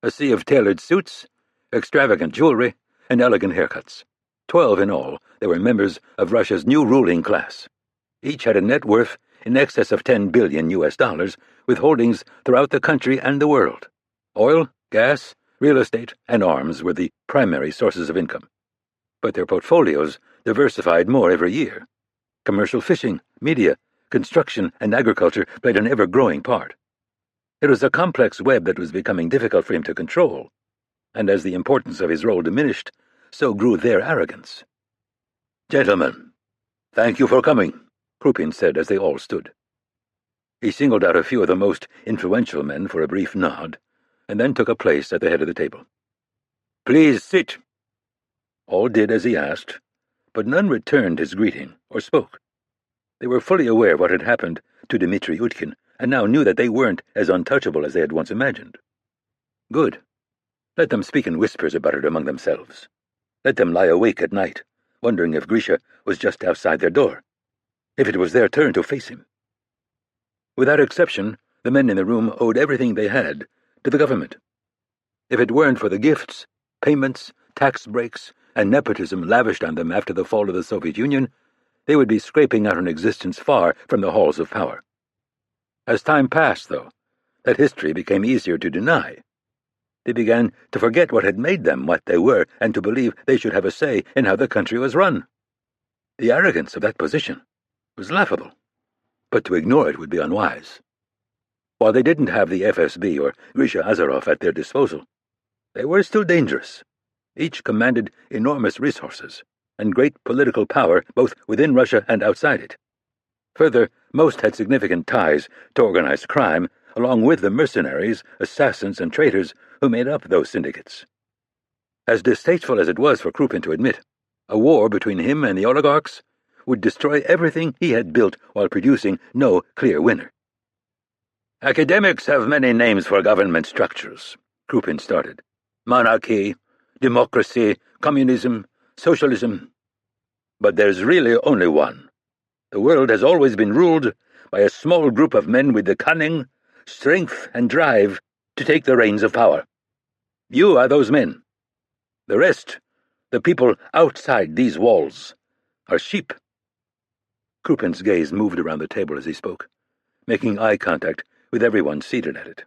A sea of tailored suits, extravagant jewelry, and elegant haircuts. 12 in all, they were members of Russia's new ruling class. Each had a net worth in excess of $10 billion, with holdings throughout the country and the world. Oil, gas, real estate, and arms were the primary sources of income. But their portfolios diversified more every year. Commercial fishing, media, construction, and agriculture played an ever-growing part. It was a complex web that was becoming difficult for him to control, and as the importance of his role diminished, so grew their arrogance. "Gentlemen, thank you for coming," Krupin said as they all stood. He singled out a few of the most influential men for a brief nod, and then took a place at the head of the table. "Please sit." All did as he asked, but none returned his greeting or spoke. They were fully aware of what had happened to Dmitri Utkin, and now knew that they weren't as untouchable as they had once imagined. Good. Let them speak in whispers about it among themselves. Let them lie awake at night, wondering if Grisha was just outside their door, if it was their turn to face him. Without exception, the men in the room owed everything they had to the government. If it weren't for the gifts, payments, tax breaks, and nepotism lavished on them after the fall of the Soviet Union, they would be scraping out an existence far from the halls of power. As time passed, though, that history became easier to deny. They began to forget what had made them what they were and to believe they should have a say in how the country was run. The arrogance of that position was laughable, but to ignore it would be unwise. While they didn't have the FSB or Grisha Azarov at their disposal, they were still dangerous. Each commanded enormous resources and great political power both within Russia and outside it. Further, most had significant ties to organized crime, along with the mercenaries, assassins, and traitors who made up those syndicates. As distasteful as it was for Krupin to admit, a war between him and the oligarchs would destroy everything he had built while producing no clear winner. Academics have many names for government structures, Krupin started. Monarchy, democracy, communism, socialism. But there's really only one. The world has always been ruled by a small group of men with the cunning, strength, and drive to take the reins of power. You are those men. The rest, the people outside these walls, are sheep. Krupin's gaze moved around the table as he spoke, making eye contact with everyone seated at it.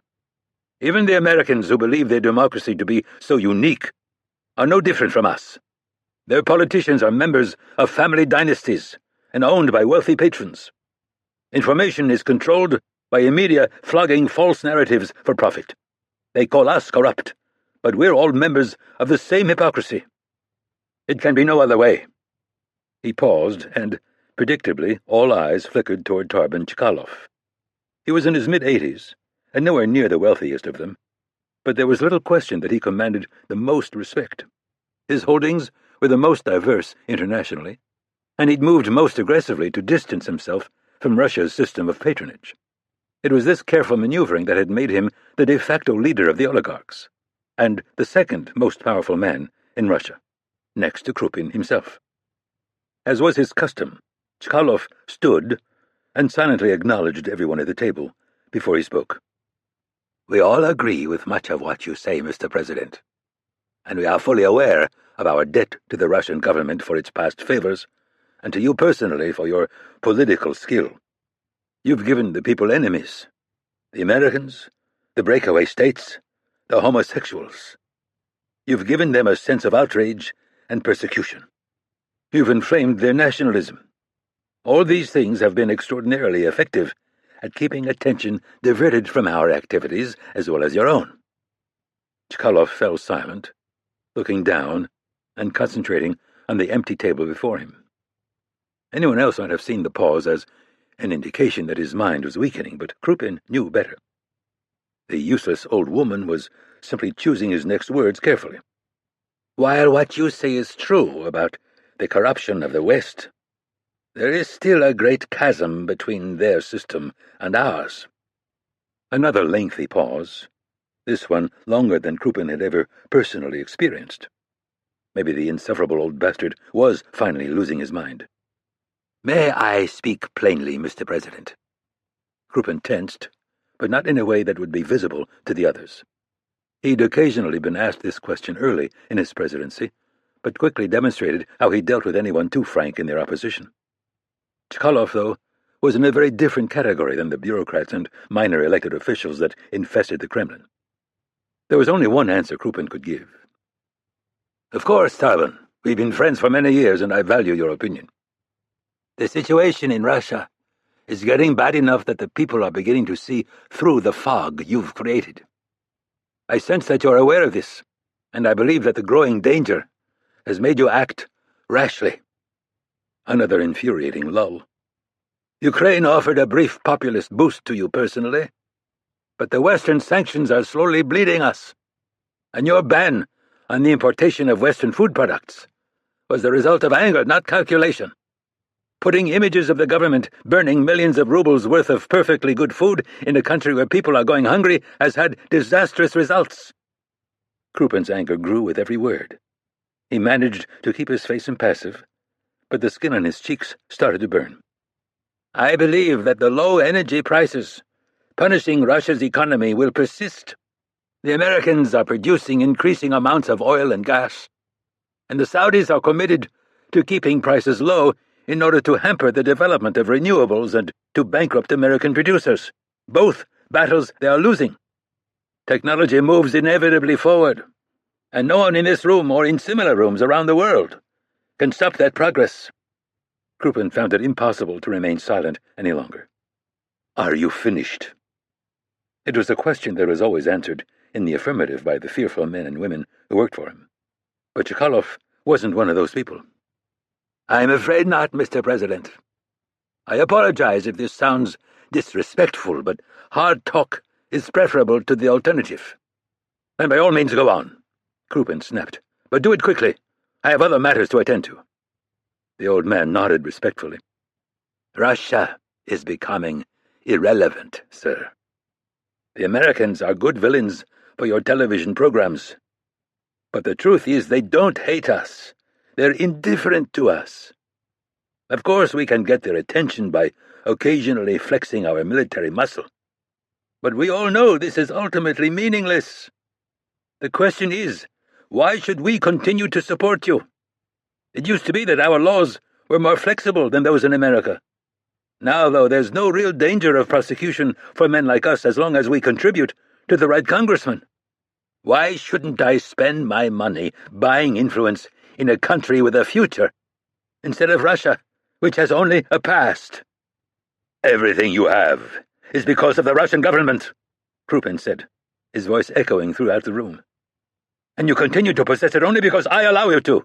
Even the Americans who believe their democracy to be so unique are no different from us. Their politicians are members of family dynasties and owned by wealthy patrons. Information is controlled by a media flogging false narratives for profit. They call us corrupt, but we're all members of the same hypocrisy. It can be no other way. He paused, and, predictably, all eyes flickered toward Tarban Chkalov. He was in his mid-80s, and nowhere near the wealthiest of them, but there was little question that he commanded the most respect. His holdings were the most diverse internationally, and he'd moved most aggressively to distance himself from Russia's system of patronage. It was this careful maneuvering that had made him the de facto leader of the oligarchs, and the second most powerful man in Russia, next to Krupin himself. As was his custom, Chkalov stood and silently acknowledged everyone at the table before he spoke. We all agree with much of what you say, Mr. President, and we are fully aware of our debt to the Russian government for its past favors, and to you personally for your political skill. You've given the people enemies, the Americans, the breakaway states, the homosexuals. You've given them a sense of outrage and persecution. You've inflamed their nationalism. All these things have been extraordinarily effective at keeping attention diverted from our activities as well as your own. Chkalov fell silent, looking down and concentrating on the empty table before him. Anyone else might have seen the pause as an indication that his mind was weakening, but Krupin knew better. The useless old woman was simply choosing his next words carefully. While what you say is true about the corruption of the West, there is still a great chasm between their system and ours. Another lengthy pause, this one longer than Krupin had ever personally experienced. Maybe the insufferable old bastard was finally losing his mind. May I speak plainly, Mr. President? Krupin tensed, but not in a way that would be visible to the others. He'd occasionally been asked this question early in his presidency, but quickly demonstrated how he dealt with anyone too frank in their opposition. Chkalov, though, was in a very different category than the bureaucrats and minor elected officials that infested the Kremlin. There was only one answer Krupin could give. Of course, Tarban, we've been friends for many years, and I value your opinion. The situation in Russia is getting bad enough that the people are beginning to see through the fog you've created. I sense that you're aware of this, and I believe that the growing danger has made you act rashly. Another infuriating lull. Ukraine offered a brief populist boost to you personally, but the Western sanctions are slowly bleeding us, and your ban on the importation of Western food products was the result of anger, not calculation. Putting images of the government burning millions of rubles worth of perfectly good food in a country where people are going hungry has had disastrous results. Krupin's anger grew with every word. He managed to keep his face impassive, but the skin on his cheeks started to burn. I believe that the low energy prices punishing Russia's economy will persist. The Americans are producing increasing amounts of oil and gas, and the Saudis are committed to keeping prices low in order to hamper the development of renewables and to bankrupt American producers. Both battles they are losing. Technology moves inevitably forward, and no one in this room or in similar rooms around the world can stop that progress. Crouppen found it impossible to remain silent any longer. Are you finished? It was a question that was always answered in the affirmative by the fearful men and women who worked for him. But Chekhalov wasn't one of those people. I'm afraid not, Mr. President. I apologize if this sounds disrespectful, but hard talk is preferable to the alternative. And by all means go on, Crouppen snapped. But do it quickly. I have other matters to attend to. The old man nodded respectfully. Russia is becoming irrelevant, sir. The Americans are good villains for your television programs. But the truth is they don't hate us. They're indifferent to us. Of course, we can get their attention by occasionally flexing our military muscle. But we all know this is ultimately meaningless. The question is, why should we continue to support you? It used to be that our laws were more flexible than those in America. Now, though, there's no real danger of prosecution for men like us as long as we contribute to the right congressman. Why shouldn't I spend my money buying influence in a country with a future, instead of Russia, which has only a past? Everything you have is because of the Russian government, Crouppen said, his voice echoing throughout the room. And you continue to possess it only because I allow you to.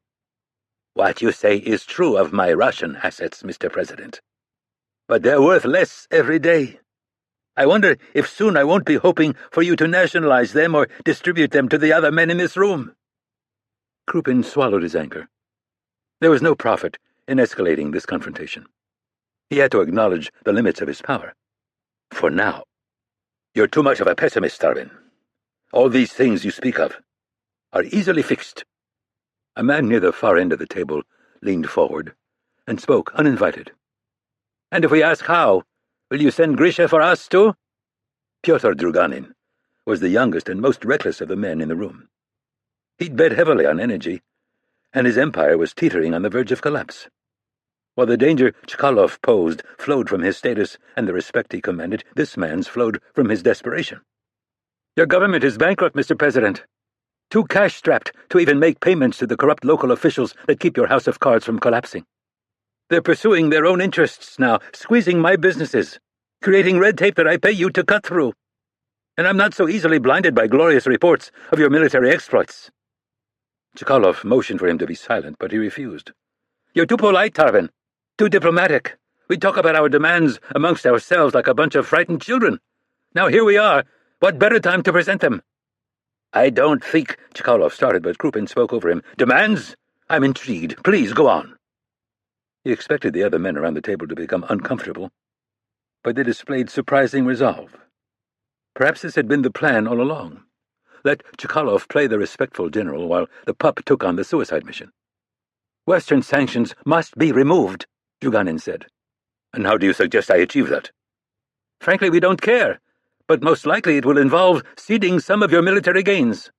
What you say is true of my Russian assets, Mr. President. But they're worth less every day. I wonder if soon I won't be hoping for you to nationalize them or distribute them to the other men in this room. Crouppen swallowed his anger. There was no profit in escalating this confrontation. He had to acknowledge the limits of his power. For now. You're too much of a pessimist, Tarbin. All these things you speak of are easily fixed. A man near the far end of the table leaned forward and spoke uninvited. And if we ask how, will you send Grisha for us too? Pyotr Druganin was the youngest and most reckless of the men in the room. He'd bet heavily on energy, and his empire was teetering on the verge of collapse. While the danger Chekhalov posed flowed from his status and the respect he commanded, this man's flowed from his desperation. Your government is bankrupt, Mr. President. Too cash-strapped to even make payments to the corrupt local officials that keep your house of cards from collapsing. They're pursuing their own interests now, squeezing my businesses, creating red tape that I pay you to cut through. And I'm not so easily blinded by glorious reports of your military exploits. Chekhalov motioned for him to be silent, but he refused. You're too polite, Tarbin. Too diplomatic. We talk about our demands amongst ourselves like a bunch of frightened children. Now here we are. What better time to present them? I don't think, Chekhalov started, but Crouppen spoke over him. Demands? I'm intrigued. Please, go on. He expected the other men around the table to become uncomfortable, but they displayed surprising resolve. Perhaps this had been the plan all along. Let Chekhalov play the respectful general while the pup took on the suicide mission. Western sanctions must be removed, Druganin said. And how do you suggest I achieve that? Frankly, we don't care, but most likely it will involve ceding some of your military gains.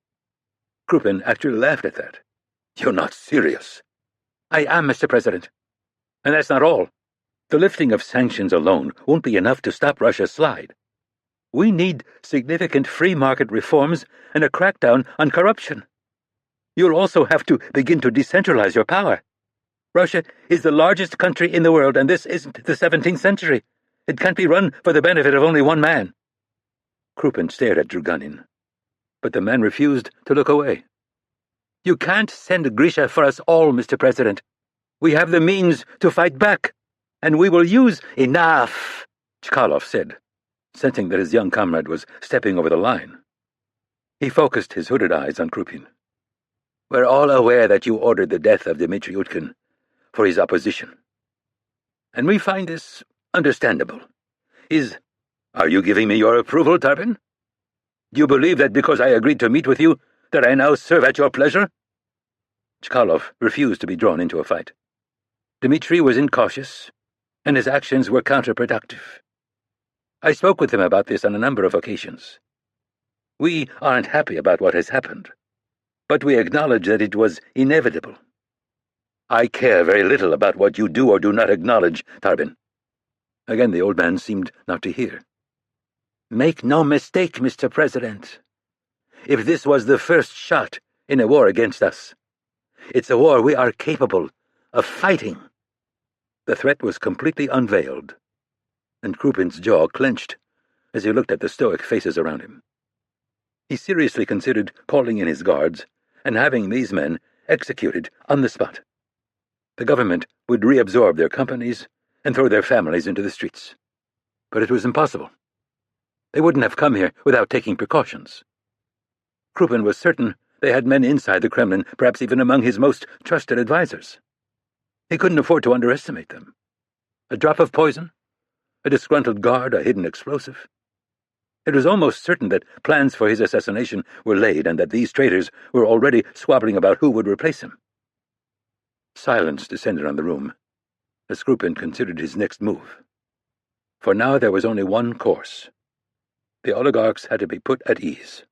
Crouppen actually laughed at that. You're not serious. I am, Mr. President. And that's not all. The lifting of sanctions alone won't be enough to stop Russia's slide. We need significant free market reforms and a crackdown on corruption. You'll also have to begin to decentralize your power. Russia is the largest country in the world, and this isn't the 17th century. It can't be run for the benefit of only one man. Crouppen stared at Druganin, but the man refused to look away. You can't send Grisha for us all, Mr. President. We have the means to fight back, and we will use enough, Chekhalov said, sensing that his young comrade was stepping over the line. He focused his hooded eyes on Crouppen. We're all aware that you ordered the death of Dmitry Utkin for his opposition. And we find this understandable. Are you giving me your approval, Tarbin? Do you believe that because I agreed to meet with you, that I now serve at your pleasure? Chekhalov refused to be drawn into a fight. Dmitry was incautious, and his actions were counterproductive. I spoke with him about this on a number of occasions. We aren't happy about what has happened, but we acknowledge that it was inevitable. I care very little about what you do or do not acknowledge, Tarbin. Again the old man seemed not to hear. Make no mistake, Mr. President. If this was the first shot in a war against us, it's a war we are capable of fighting. The threat was completely unveiled, and Krupin's jaw clenched as he looked at the stoic faces around him. He seriously considered calling in his guards and having these men executed on the spot. The government would reabsorb their companies and throw their families into the streets. But it was impossible. They wouldn't have come here without taking precautions. Krupin was certain they had men inside the Kremlin, perhaps even among his most trusted advisers. He couldn't afford to underestimate them. A drop of poison? A disgruntled guard? A hidden explosive? It was almost certain that plans for his assassination were laid and that these traitors were already squabbling about who would replace him. Silence descended on the room as Krupin considered his next move. For now there was only one course. The oligarchs had to be put at ease.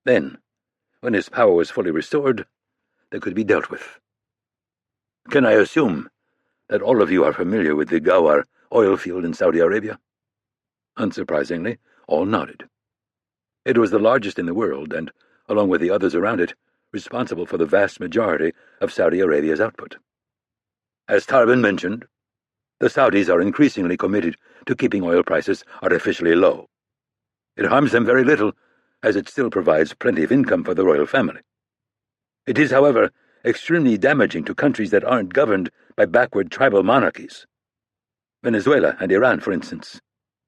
Then, when his power was fully restored, they could be dealt with. Can I assume that all of you are familiar with the Ghawar oil field in Saudi Arabia? Unsurprisingly, all nodded. It was the largest in the world and, along with the others around it, responsible for the vast majority of Saudi Arabia's output. As Tarbin mentioned, the Saudis are increasingly committed to keeping oil prices artificially low. It harms them very little, as it still provides plenty of income for the royal family. It is, however, extremely damaging to countries that aren't governed by backward tribal monarchies. Venezuela and Iran, for instance.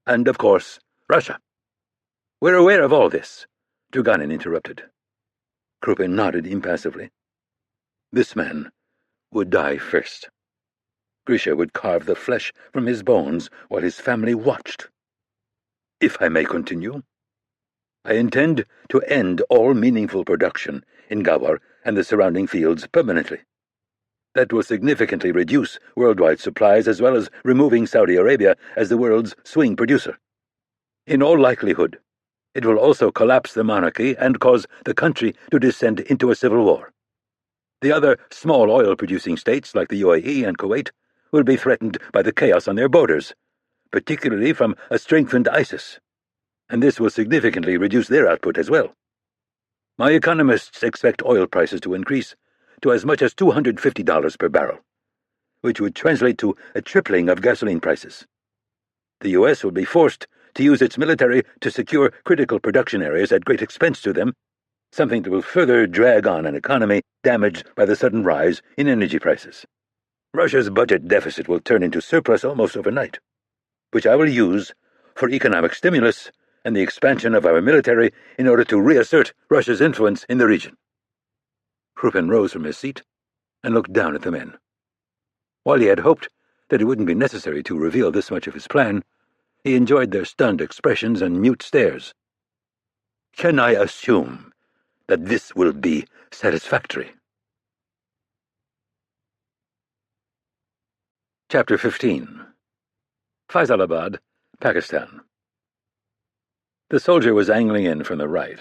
And, of course, Russia. We're aware of all this, Turganin interrupted. Krupin nodded impassively. This man would die first. Grisha would carve the flesh from his bones while his family watched. If I may continue, I intend to end all meaningful production in Ghawar and the surrounding fields permanently. That will significantly reduce worldwide supplies as well as removing Saudi Arabia as the world's swing producer. In all likelihood, it will also collapse the monarchy and cause the country to descend into a civil war. The other small oil-producing states, like the UAE and Kuwait, will be threatened by the chaos on their borders, particularly from a strengthened ISIS, and this will significantly reduce their output as well. My economists expect oil prices to increase to as much as $250 per barrel, which would translate to a tripling of gasoline prices. The U.S. will be forced to use its military to secure critical production areas at great expense to them, something that will further drag on an economy damaged by the sudden rise in energy prices. Russia's budget deficit will turn into surplus almost overnight, which I will use for economic stimulus and the expansion of our military in order to reassert Russia's influence in the region. Krupin rose from his seat and looked down at the men. While he had hoped that it wouldn't be necessary to reveal this much of his plan, he enjoyed their stunned expressions and mute stares. Can I assume that this will be satisfactory? Chapter 15. Faisalabad, Pakistan. The soldier was angling in from the right,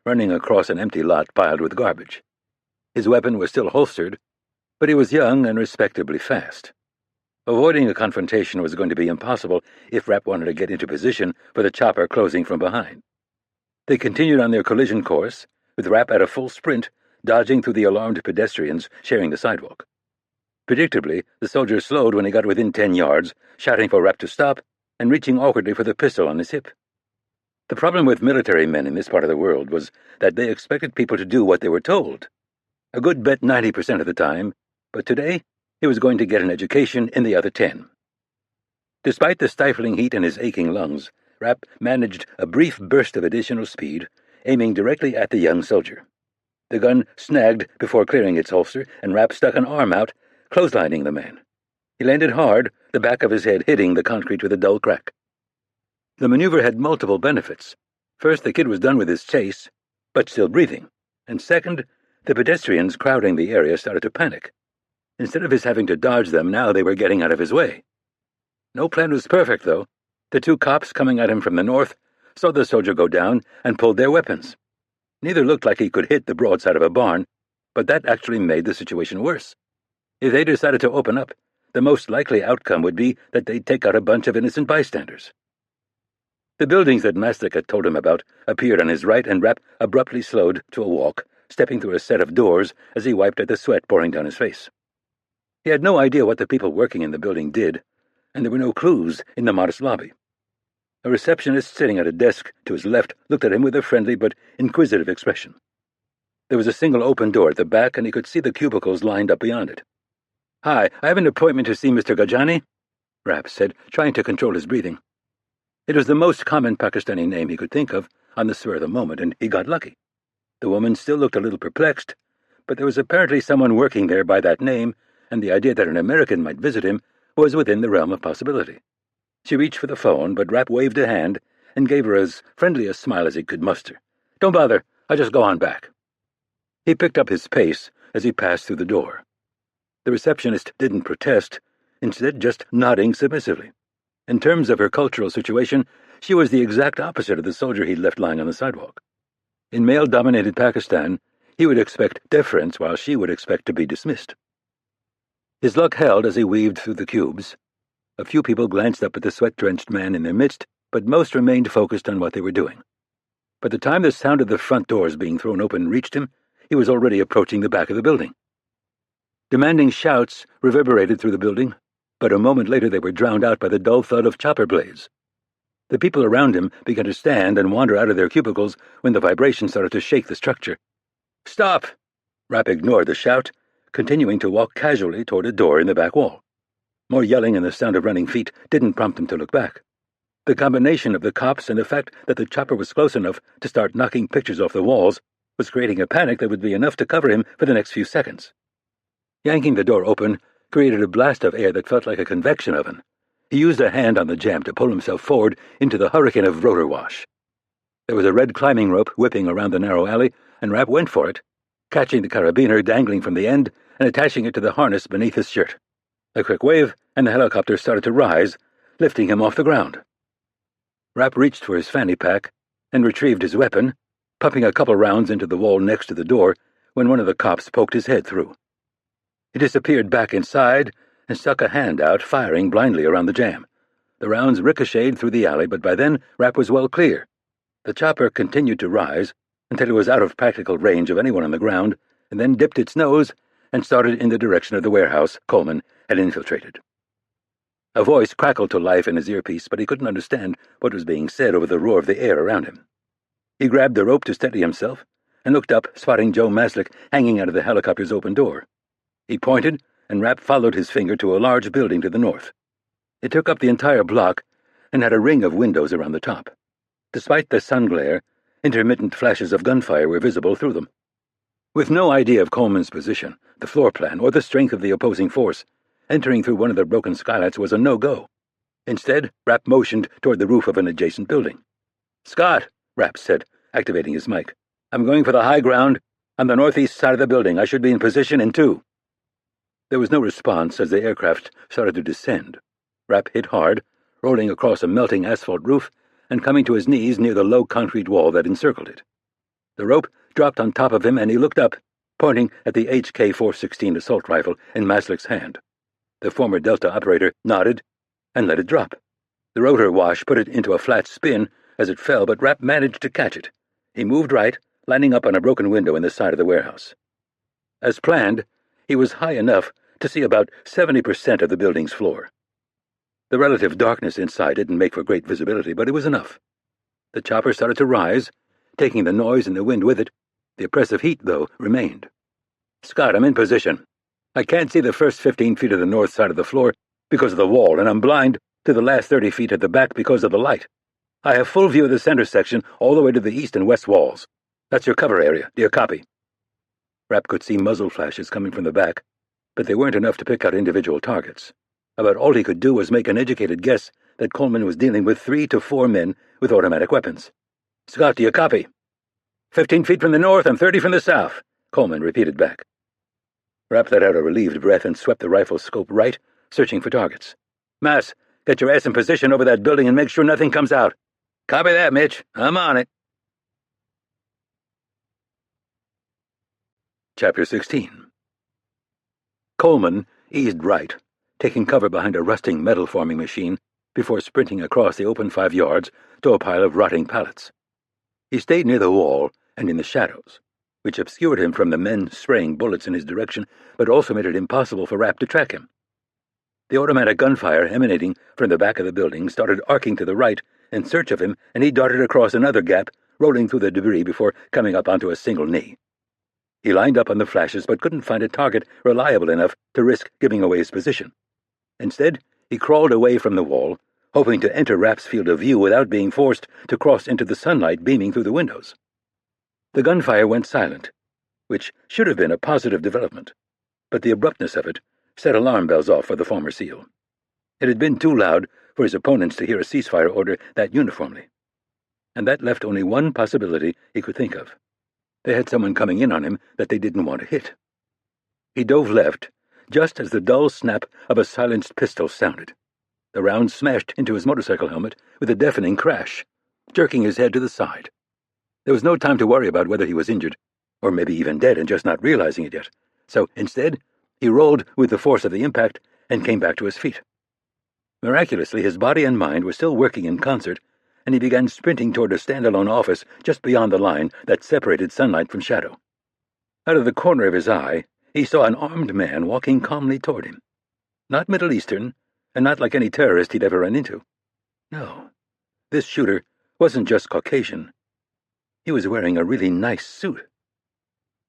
running across an empty lot piled with garbage. His weapon was still holstered, but he was young and respectably fast. Avoiding a confrontation was going to be impossible if Rapp wanted to get into position for the chopper closing from behind. They continued on their collision course, with Rapp at a full sprint, dodging through the alarmed pedestrians sharing the sidewalk. Predictably, the soldier slowed when he got within 10 yards, shouting for Rapp to stop and reaching awkwardly for the pistol on his hip. The problem with military men in this part of the world was that they expected people to do what they were told. A good bet 90% of the time, but today he was going to get an education in the other 10. Despite the stifling heat in his aching lungs, Rapp managed a brief burst of additional speed, aiming directly at the young soldier. The gun snagged before clearing its holster, and Rapp stuck an arm out, clotheslining the man. He landed hard, the back of his head hitting the concrete with a dull crack. The maneuver had multiple benefits. First, the kid was done with his chase, but still breathing, and second, the pedestrians crowding the area started to panic. Instead of his having to dodge them, now they were getting out of his way. No plan was perfect, though. The two cops coming at him from the north saw the soldier go down and pulled their weapons. Neither looked like he could hit the broadside of a barn, but that actually made the situation worse. If they decided to open up, the most likely outcome would be that they'd take out a bunch of innocent bystanders. The buildings that Maslick had told him about appeared on his right, and Rapp abruptly slowed to a walk, stepping through a set of doors as he wiped at the sweat pouring down his face. He had no idea what the people working in the building did, and there were no clues in the modest lobby. A receptionist sitting at a desk to his left looked at him with a friendly but inquisitive expression. There was a single open door at the back, and he could see the cubicles lined up beyond it. "Hi, I have an appointment to see Mr. Gajani," Rapp said, trying to control his breathing. It was the most common Pakistani name he could think of on the spur of the moment, and he got lucky. The woman still looked a little perplexed, but there was apparently someone working there by that name, and the idea that an American might visit him was within the realm of possibility. She reached for the phone, but Rapp waved a hand and gave her as friendly a smile as he could muster. "Don't bother, I'll just go on back." He picked up his pace as he passed through the door. The receptionist didn't protest, instead just nodding submissively. In terms of her cultural situation, she was the exact opposite of the soldier he'd left lying on the sidewalk. In male-dominated Pakistan, he would expect deference while she would expect to be dismissed. His luck held as he weaved through the cubes. A few people glanced up at the sweat-drenched man in their midst, but most remained focused on what they were doing. By the time the sound of the front doors being thrown open reached him, he was already approaching the back of the building. Demanding shouts reverberated through the building, but a moment later they were drowned out by the dull thud of chopper blades. The people around him began to stand and wander out of their cubicles when the vibration started to shake the structure. "Stop!" Rapp ignored the shout, continuing to walk casually toward a door in the back wall. More yelling and the sound of running feet didn't prompt him to look back. The combination of the cops and the fact that the chopper was close enough to start knocking pictures off the walls was creating a panic that would be enough to cover him for the next few seconds. Yanking the door open created a blast of air that felt like a convection oven. He used a hand on the jamb to pull himself forward into the hurricane of rotor wash. There was a red climbing rope whipping around the narrow alley, and Rapp went for it, catching the carabiner dangling from the end and attaching it to the harness beneath his shirt. A quick wave, and the helicopter started to rise, lifting him off the ground. Rapp reached for his fanny pack and retrieved his weapon, pumping a couple rounds into the wall next to the door when one of the cops poked his head through. He disappeared back inside and stuck a hand out, firing blindly around the jam. The rounds ricocheted through the alley, but by then Rapp was well clear. The chopper continued to rise until it was out of practical range of anyone on the ground, and then dipped its nose and started in the direction of the warehouse Coleman had infiltrated. A voice crackled to life in his earpiece, but he couldn't understand what was being said over the roar of the air around him. He grabbed the rope to steady himself and looked up, spotting Joe Maslick hanging out of the helicopter's open door. He pointed, and Rapp followed his finger to a large building to the north. It took up the entire block and had a ring of windows around the top. Despite the sun glare, intermittent flashes of gunfire were visible through them. With no idea of Coleman's position, the floor plan, or the strength of the opposing force, entering through one of the broken skylights was a no-go. Instead, Rapp motioned toward the roof of an adjacent building. "Scott," Rapp said, activating his mic. "I'm going for the high ground on the northeast side of the building. I should be in position in 2. There was no response as the aircraft started to descend. Rapp hit hard, rolling across a melting asphalt roof and coming to his knees near the low concrete wall that encircled it. The rope dropped on top of him, and he looked up, pointing at the HK-416 assault rifle in Maslick's hand. The former Delta operator nodded and let it drop. The rotor wash put it into a flat spin as it fell, but Rapp managed to catch it. He moved right, landing up on a broken window in the side of the warehouse. As planned, he was high enough to see about 70% of the building's floor. The relative darkness inside didn't make for great visibility, but it was enough. The chopper started to rise, taking the noise and the wind with it. The oppressive heat, though, remained. "Scott, I'm in position. I can't see the first 15 feet of the north side of the floor because of the wall, and I'm blind to the last 30 feet at the back because of the light. I have full view of the center section all the way to the east and west walls. That's your cover area. Do you copy?" Rapp could see muzzle flashes coming from the back, but they weren't enough to pick out individual targets. About all he could do was make an educated guess that Coleman was dealing with 3 to 4 men with automatic weapons. "Scott, do you copy?" 15 feet from the north and 30 from the south," Coleman repeated back. Rapp let out a relieved breath and swept the rifle's scope right, searching for targets. "Mass, get your ass in position over that building and make sure nothing comes out." "Copy that, Mitch. I'm on it." Chapter 16. Coleman eased right, taking cover behind a rusting metal-forming machine before sprinting across the open 5 yards to a pile of rotting pallets. He stayed near the wall and in the shadows, which obscured him from the men spraying bullets in his direction, but also made it impossible for Rapp to track him. The automatic gunfire emanating from the back of the building started arcing to the right in search of him, and he darted across another gap, rolling through the debris before coming up onto a single knee. He lined up on the flashes but couldn't find a target reliable enough to risk giving away his position. Instead, he crawled away from the wall, hoping to enter Rapp's field of view without being forced to cross into the sunlight beaming through the windows. The gunfire went silent, which should have been a positive development, but the abruptness of it set alarm bells off for the former SEAL. It had been too loud for his opponents to hear a ceasefire order that uniformly, and that left only one possibility he could think of. They had someone coming in on him that they didn't want to hit. He dove left, just as the dull snap of a silenced pistol sounded. The round smashed into his motorcycle helmet with a deafening crash, jerking his head to the side. There was no time to worry about whether he was injured, or maybe even dead and just not realizing it yet. So, instead, he rolled with the force of the impact and came back to his feet. Miraculously, his body and mind were still working in concert, and he began sprinting toward a standalone office just beyond the line that separated sunlight from shadow. Out of the corner of his eye, he saw an armed man walking calmly toward him. Not Middle Eastern, and not like any terrorist he'd ever run into. No, this shooter wasn't just Caucasian. He was wearing a really nice suit.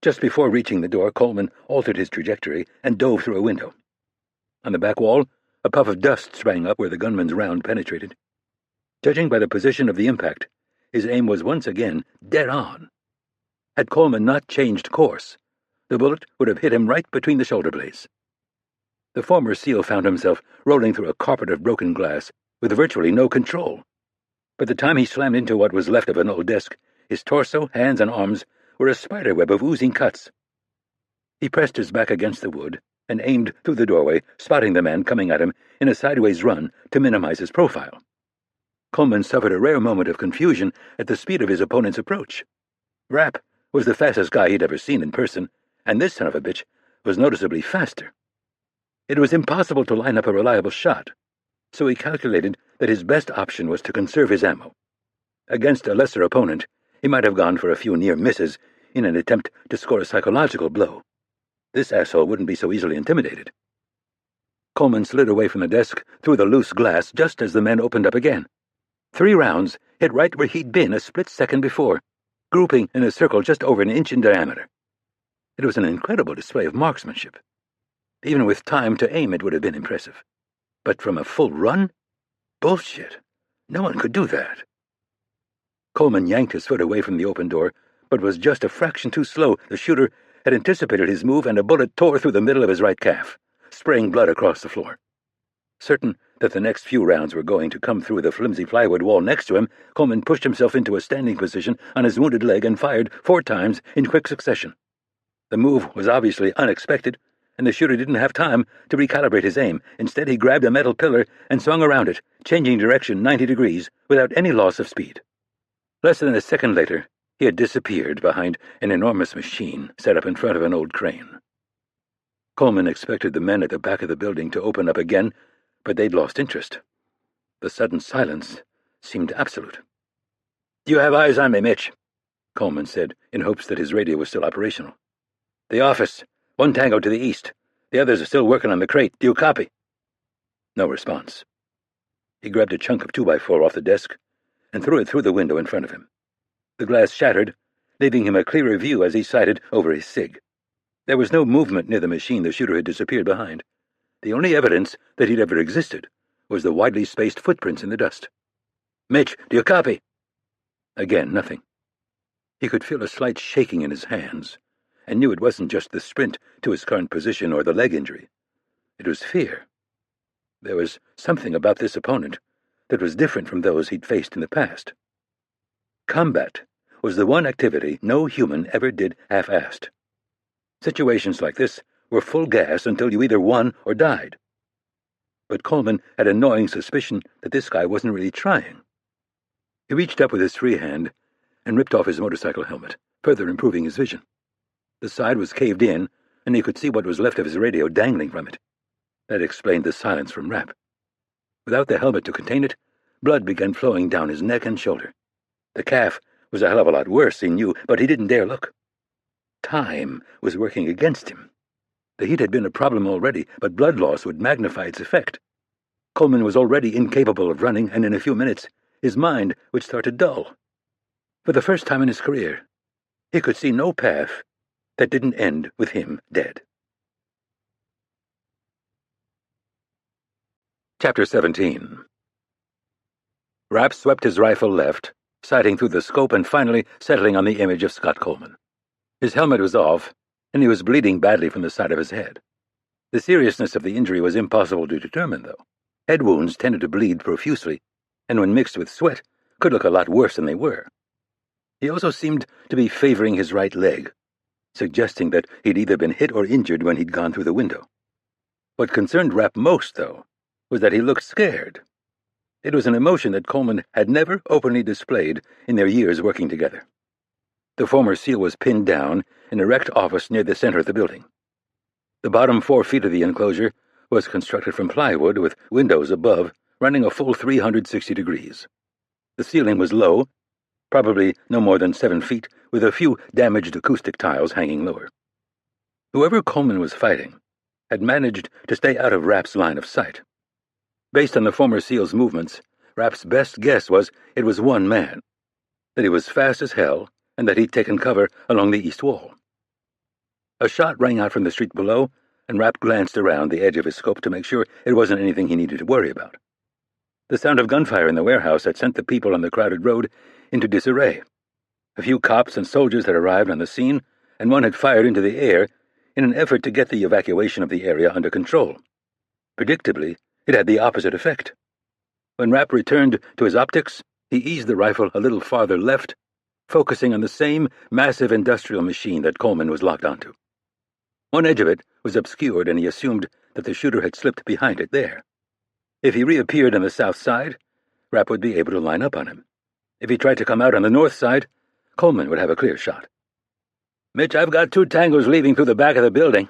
Just before reaching the door, Coleman altered his trajectory and dove through a window. On the back wall, a puff of dust sprang up where the gunman's round penetrated. Judging by the position of the impact, his aim was once again dead on. Had Coleman not changed course, the bullet would have hit him right between the shoulder blades. The former SEAL found himself rolling through a carpet of broken glass with virtually no control. By the time he slammed into what was left of an old desk, his torso, hands, and arms were a spiderweb of oozing cuts. He pressed his back against the wood and aimed through the doorway, spotting the man coming at him in a sideways run to minimize his profile. Coleman suffered a rare moment of confusion at the speed of his opponent's approach. Rapp was the fastest guy he'd ever seen in person, and this son of a bitch was noticeably faster. It was impossible to line up a reliable shot, so he calculated that his best option was to conserve his ammo. Against a lesser opponent, he might have gone for a few near misses in an attempt to score a psychological blow. This asshole wouldn't be so easily intimidated. Coleman slid away from the desk through the loose glass just as the men opened up again. 3 rounds hit right where he'd been a split second before, grouping in a circle just over an inch in diameter. It was an incredible display of marksmanship. Even with time to aim, it would have been impressive. But from a full run? Bullshit. No one could do that. Coleman yanked his foot away from the open door, but was just a fraction too slow. The shooter had anticipated his move, and a bullet tore through the middle of his right calf, spraying blood across the floor. Certain that the next few rounds were going to come through the flimsy plywood wall next to him, Coleman pushed himself into a standing position on his wounded leg and fired 4 times in quick succession. The move was obviously unexpected, and the shooter didn't have time to recalibrate his aim. Instead, he grabbed a metal pillar and swung around it, changing direction 90 degrees without any loss of speed. Less than a second later, he had disappeared behind an enormous machine set up in front of an old crane. Coleman expected the men at the back of the building to open up again, but they'd lost interest. The sudden silence seemed absolute. "You have eyes on me, Mitch," Coleman said, in hopes that his radio was still operational. "The office. 1 Tango to the east. The others are still working on the crate. Do you copy?" No response. He grabbed a chunk of 2x4 off the desk and threw it through the window in front of him. The glass shattered, leaving him a clearer view as he sighted over his SIG. There was no movement near the machine the shooter had disappeared behind. The only evidence that he'd ever existed was the widely spaced footprints in the dust. "Mitch, do you copy?" Again, nothing. He could feel a slight shaking in his hands, and knew it wasn't just the sprint to his current position or the leg injury. It was fear. There was something about this opponent that was different from those he'd faced in the past. Combat was the one activity no human ever did half-assed. Situations like this were full gas until you either won or died. But Coleman had a gnawing suspicion that this guy wasn't really trying. He reached up with his free hand and ripped off his motorcycle helmet, further improving his vision. The side was caved in, and he could see what was left of his radio dangling from it. That explained the silence from Rapp. Without the helmet to contain it, blood began flowing down his neck and shoulder. The calf was a hell of a lot worse, he knew, but he didn't dare look. Time was working against him. The heat had been a problem already, but blood loss would magnify its effect. Coleman was already incapable of running, and in a few minutes his mind would start to dull. For the first time in his career, he could see no path that didn't end with him dead. Chapter 17. Rapp swept his rifle left, sighting through the scope and finally settling on the image of Scott Coleman. His helmet was off, and he was bleeding badly from the side of his head. The seriousness of the injury was impossible to determine, though. Head wounds tended to bleed profusely, and when mixed with sweat, could look a lot worse than they were. He also seemed to be favoring his right leg, suggesting that he'd either been hit or injured when he'd gone through the window. What concerned Rapp most, though, was that he looked scared. It was an emotion that Coleman had never openly displayed in their years working together. The former SEAL was pinned down in an erect office near the center of the building. The bottom 4 feet of the enclosure was constructed from plywood with windows above running a full 360 degrees. The ceiling was low, probably no more than 7 feet, with a few damaged acoustic tiles hanging lower. Whoever Coleman was fighting had managed to stay out of Rapp's line of sight. Based on the former SEAL's movements, Rapp's best guess was it was one man, that he was fast as hell, and that he'd taken cover along the east wall. A shot rang out from the street below, and Rapp glanced around the edge of his scope to make sure it wasn't anything he needed to worry about. The sound of gunfire in the warehouse had sent the people on the crowded road into disarray. A few cops and soldiers had arrived on the scene, and one had fired into the air in an effort to get the evacuation of the area under control. Predictably, it had the opposite effect. When Rapp returned to his optics, he eased the rifle a little farther left, focusing on the same massive industrial machine that Coleman was locked onto. One edge of it was obscured, and he assumed that the shooter had slipped behind it there. If he reappeared on the south side, Rapp would be able to line up on him. If he tried to come out on the north side, Coleman would have a clear shot. "Mitch, I've got 2 tangos leaving through the back of the building,"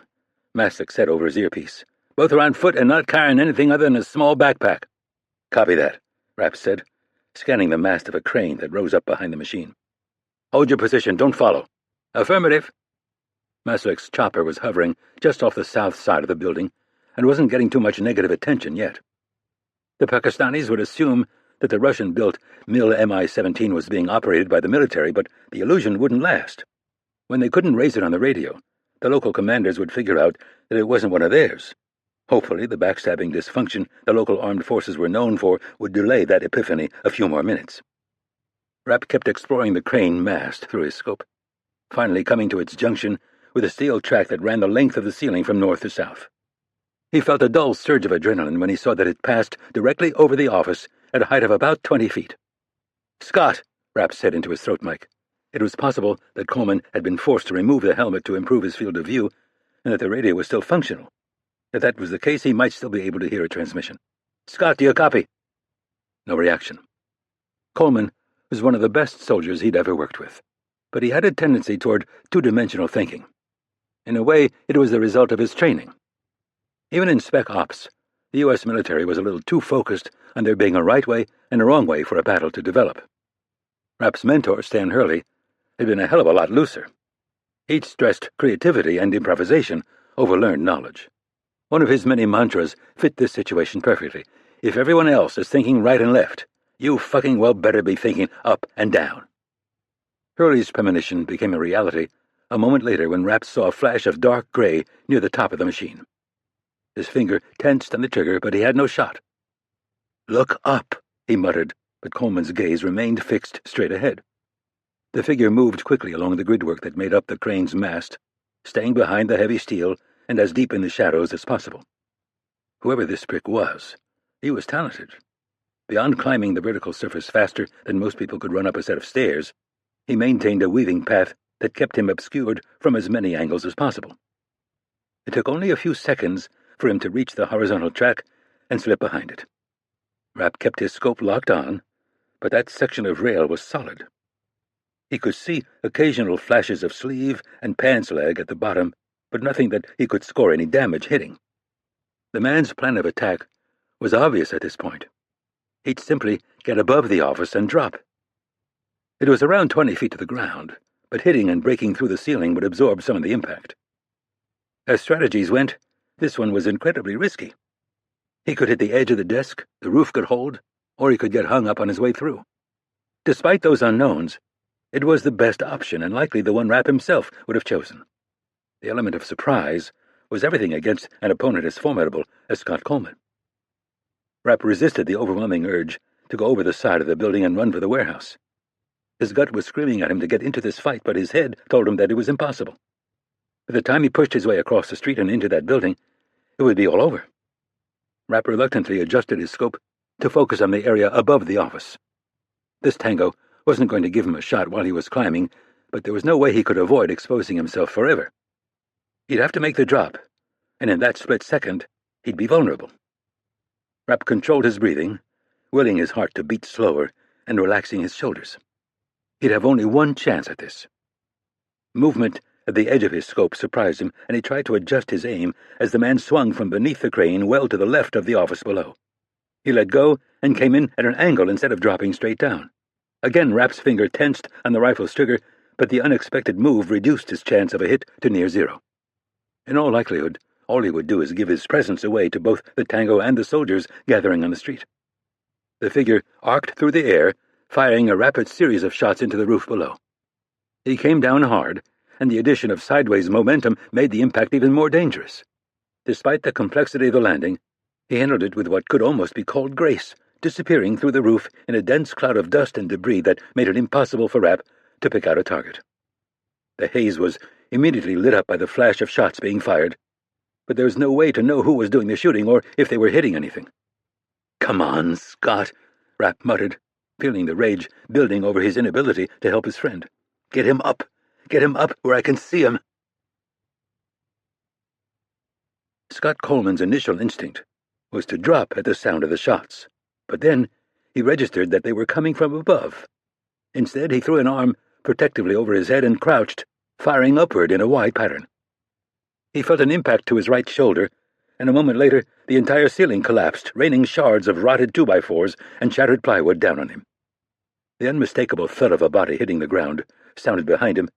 Mastic said over his earpiece. "Both are on foot and not carrying anything other than a small backpack." "Copy that," Rapp said, scanning the mast of a crane that rose up behind the machine. "Hold your position, don't follow." "Affirmative." Mastic's chopper was hovering just off the south side of the building and wasn't getting too much negative attention yet. The Pakistanis would assume that the Russian-built MiL Mi-17 was being operated by the military, but the illusion wouldn't last. When they couldn't raise it on the radio, the local commanders would figure out that it wasn't one of theirs. Hopefully, the backstabbing dysfunction the local armed forces were known for would delay that epiphany a few more minutes. Rapp kept exploring the crane mast through his scope, finally coming to its junction with a steel track that ran the length of the ceiling from north to south. He felt a dull surge of adrenaline when he saw that it passed directly over the office at a height of about 20 feet. "Scott," Rapp said into his throat mic. It was possible that Coleman had been forced to remove the helmet to improve his field of view, and that the radio was still functional. If that was the case, he might still be able to hear a transmission. "Scott, do you copy?" No reaction. Coleman was one of the best soldiers he'd ever worked with, but he had a tendency toward two-dimensional thinking. In a way, it was the result of his training. Even in Spec Ops, the U.S. military was a little too focused on there being a right way and a wrong way for a battle to develop. Rapp's mentor, Stan Hurley, had been a hell of a lot looser. He'd stressed creativity and improvisation over learned knowledge. One of his many mantras fit this situation perfectly. If everyone else is thinking right and left, you fucking well better be thinking up and down. Hurley's premonition became a reality a moment later when Rapp saw a flash of dark gray near the top of the machine. His finger tensed on the trigger, but he had no shot. "Look up," he muttered, but Coleman's gaze remained fixed straight ahead. The figure moved quickly along the gridwork that made up the crane's mast, staying behind the heavy steel and as deep in the shadows as possible. Whoever this prick was, he was talented. Beyond climbing the vertical surface faster than most people could run up a set of stairs, he maintained a weaving path that kept him obscured from as many angles as possible. It took only a few seconds for him to reach the horizontal track and slip behind it. Rapp kept his scope locked on, but that section of rail was solid. He could see occasional flashes of sleeve and pants leg at the bottom but nothing that he could score any damage hitting. The man's plan of attack was obvious at this point. He'd simply get above the office and drop. It was around 20 feet to the ground, but hitting and breaking through the ceiling would absorb some of the impact. As strategies went, this one was incredibly risky. He could hit the edge of the desk, the roof could hold, or he could get hung up on his way through. Despite those unknowns, it was the best option and likely the one Rapp himself would have chosen. The element of surprise was everything against an opponent as formidable as Scott Coleman. Rapp resisted the overwhelming urge to go over the side of the building and run for the warehouse. His gut was screaming at him to get into this fight, but his head told him that it was impossible. By the time he pushed his way across the street and into that building, it would be all over. Rapp reluctantly adjusted his scope to focus on the area above the office. This tango wasn't going to give him a shot while he was climbing, but there was no way he could avoid exposing himself forever. He'd have to make the drop, and in that split second, he'd be vulnerable. Rapp controlled his breathing, willing his heart to beat slower and relaxing his shoulders. He'd have only one chance at this. Movement at the edge of his scope surprised him, and he tried to adjust his aim as the man swung from beneath the crane well to the left of the office below. He let go and came in at an angle instead of dropping straight down. Again, Rapp's finger tensed on the rifle's trigger, but the unexpected move reduced his chance of a hit to near zero. In all likelihood, all he would do is give his presence away to both the tango and the soldiers gathering on the street. The figure arced through the air, firing a rapid series of shots into the roof below. He came down hard, and the addition of sideways momentum made the impact even more dangerous. Despite the complexity of the landing, he handled it with what could almost be called grace, disappearing through the roof in a dense cloud of dust and debris that made it impossible for Rapp to pick out a target. The haze was immediately lit up by the flash of shots being fired, but there was no way to know who was doing the shooting or if they were hitting anything. "Come on, Scott," Rapp muttered, feeling the rage building over his inability to help his friend. Get him up where I can see him." Scott Coleman's initial instinct was to drop at the sound of the shots, but then he registered that they were coming from above. Instead, he threw an arm protectively over his head and crouched, firing upward in a wide pattern. He felt an impact to his right shoulder, and a moment later the entire ceiling collapsed, raining shards of rotted 2x4s and shattered plywood down on him. The unmistakable thud of a body hitting the ground sounded behind him,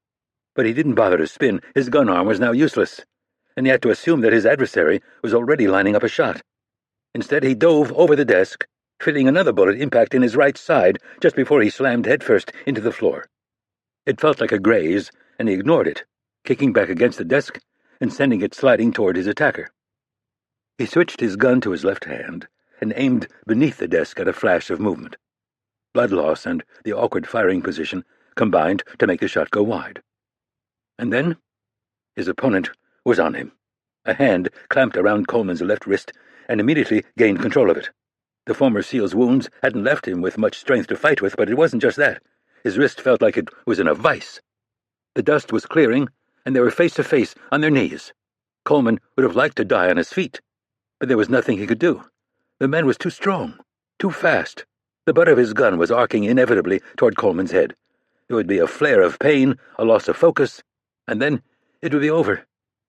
but he didn't bother to spin. His gun arm was now useless, and he had to assume that his adversary was already lining up a shot. Instead, he dove over the desk, feeling another bullet impact in his right side just before he slammed headfirst into the floor. It felt like a graze, and he ignored it, kicking back against the desk and sending it sliding toward his attacker. He switched his gun to his left hand and aimed beneath the desk at a flash of movement. Blood loss and the awkward firing position combined to make the shot go wide. And then his opponent was on him. A hand clamped around Coleman's left wrist and immediately gained control of it. The former SEAL's wounds hadn't left him with much strength to fight with, but it wasn't just that. His wrist felt like it was in a vice. The dust was clearing, and they were face to face on their knees. Coleman would have liked to die on his feet, but there was nothing he could do. The man was too strong, too fast. The butt of his gun was arcing inevitably toward Coleman's head. There would be a flare of pain, a loss of focus, and then it would be over.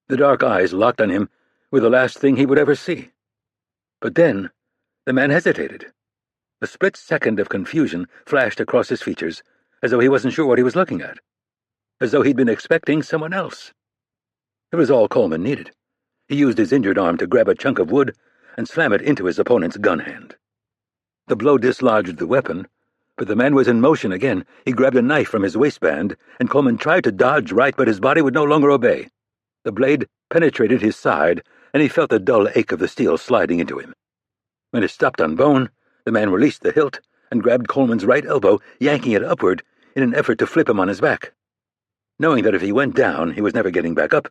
The dark eyes locked on him were the last thing he would ever see. But then the man hesitated. A split second of confusion flashed across his features, as though he wasn't sure what he was looking at, as though he'd been expecting someone else. It was all Coleman needed. He used his injured arm to grab a chunk of wood and slam it into his opponent's gun hand. The blow dislodged the weapon, but the man was in motion again. He grabbed a knife from his waistband, and Coleman tried to dodge right, but his body would no longer obey. The blade penetrated his side, and he felt the dull ache of the steel sliding into him. When it stopped on bone, the man released the hilt and grabbed Coleman's right elbow, yanking it upward in an effort to flip him on his back. Knowing that if he went down, he was never getting back up,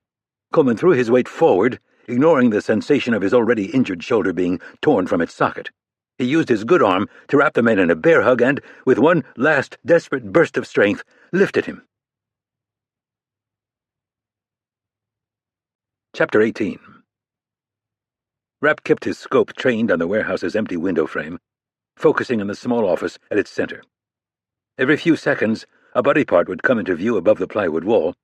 Coleman threw his weight forward, ignoring the sensation of his already injured shoulder being torn from its socket. He used his good arm to wrap the man in a bear hug and, with one last desperate burst of strength, lifted him. Chapter 18. Rapp kept his scope trained on the warehouse's empty window frame, focusing on the small office at its center. Every few seconds, a body part would come into view above the plywood wall,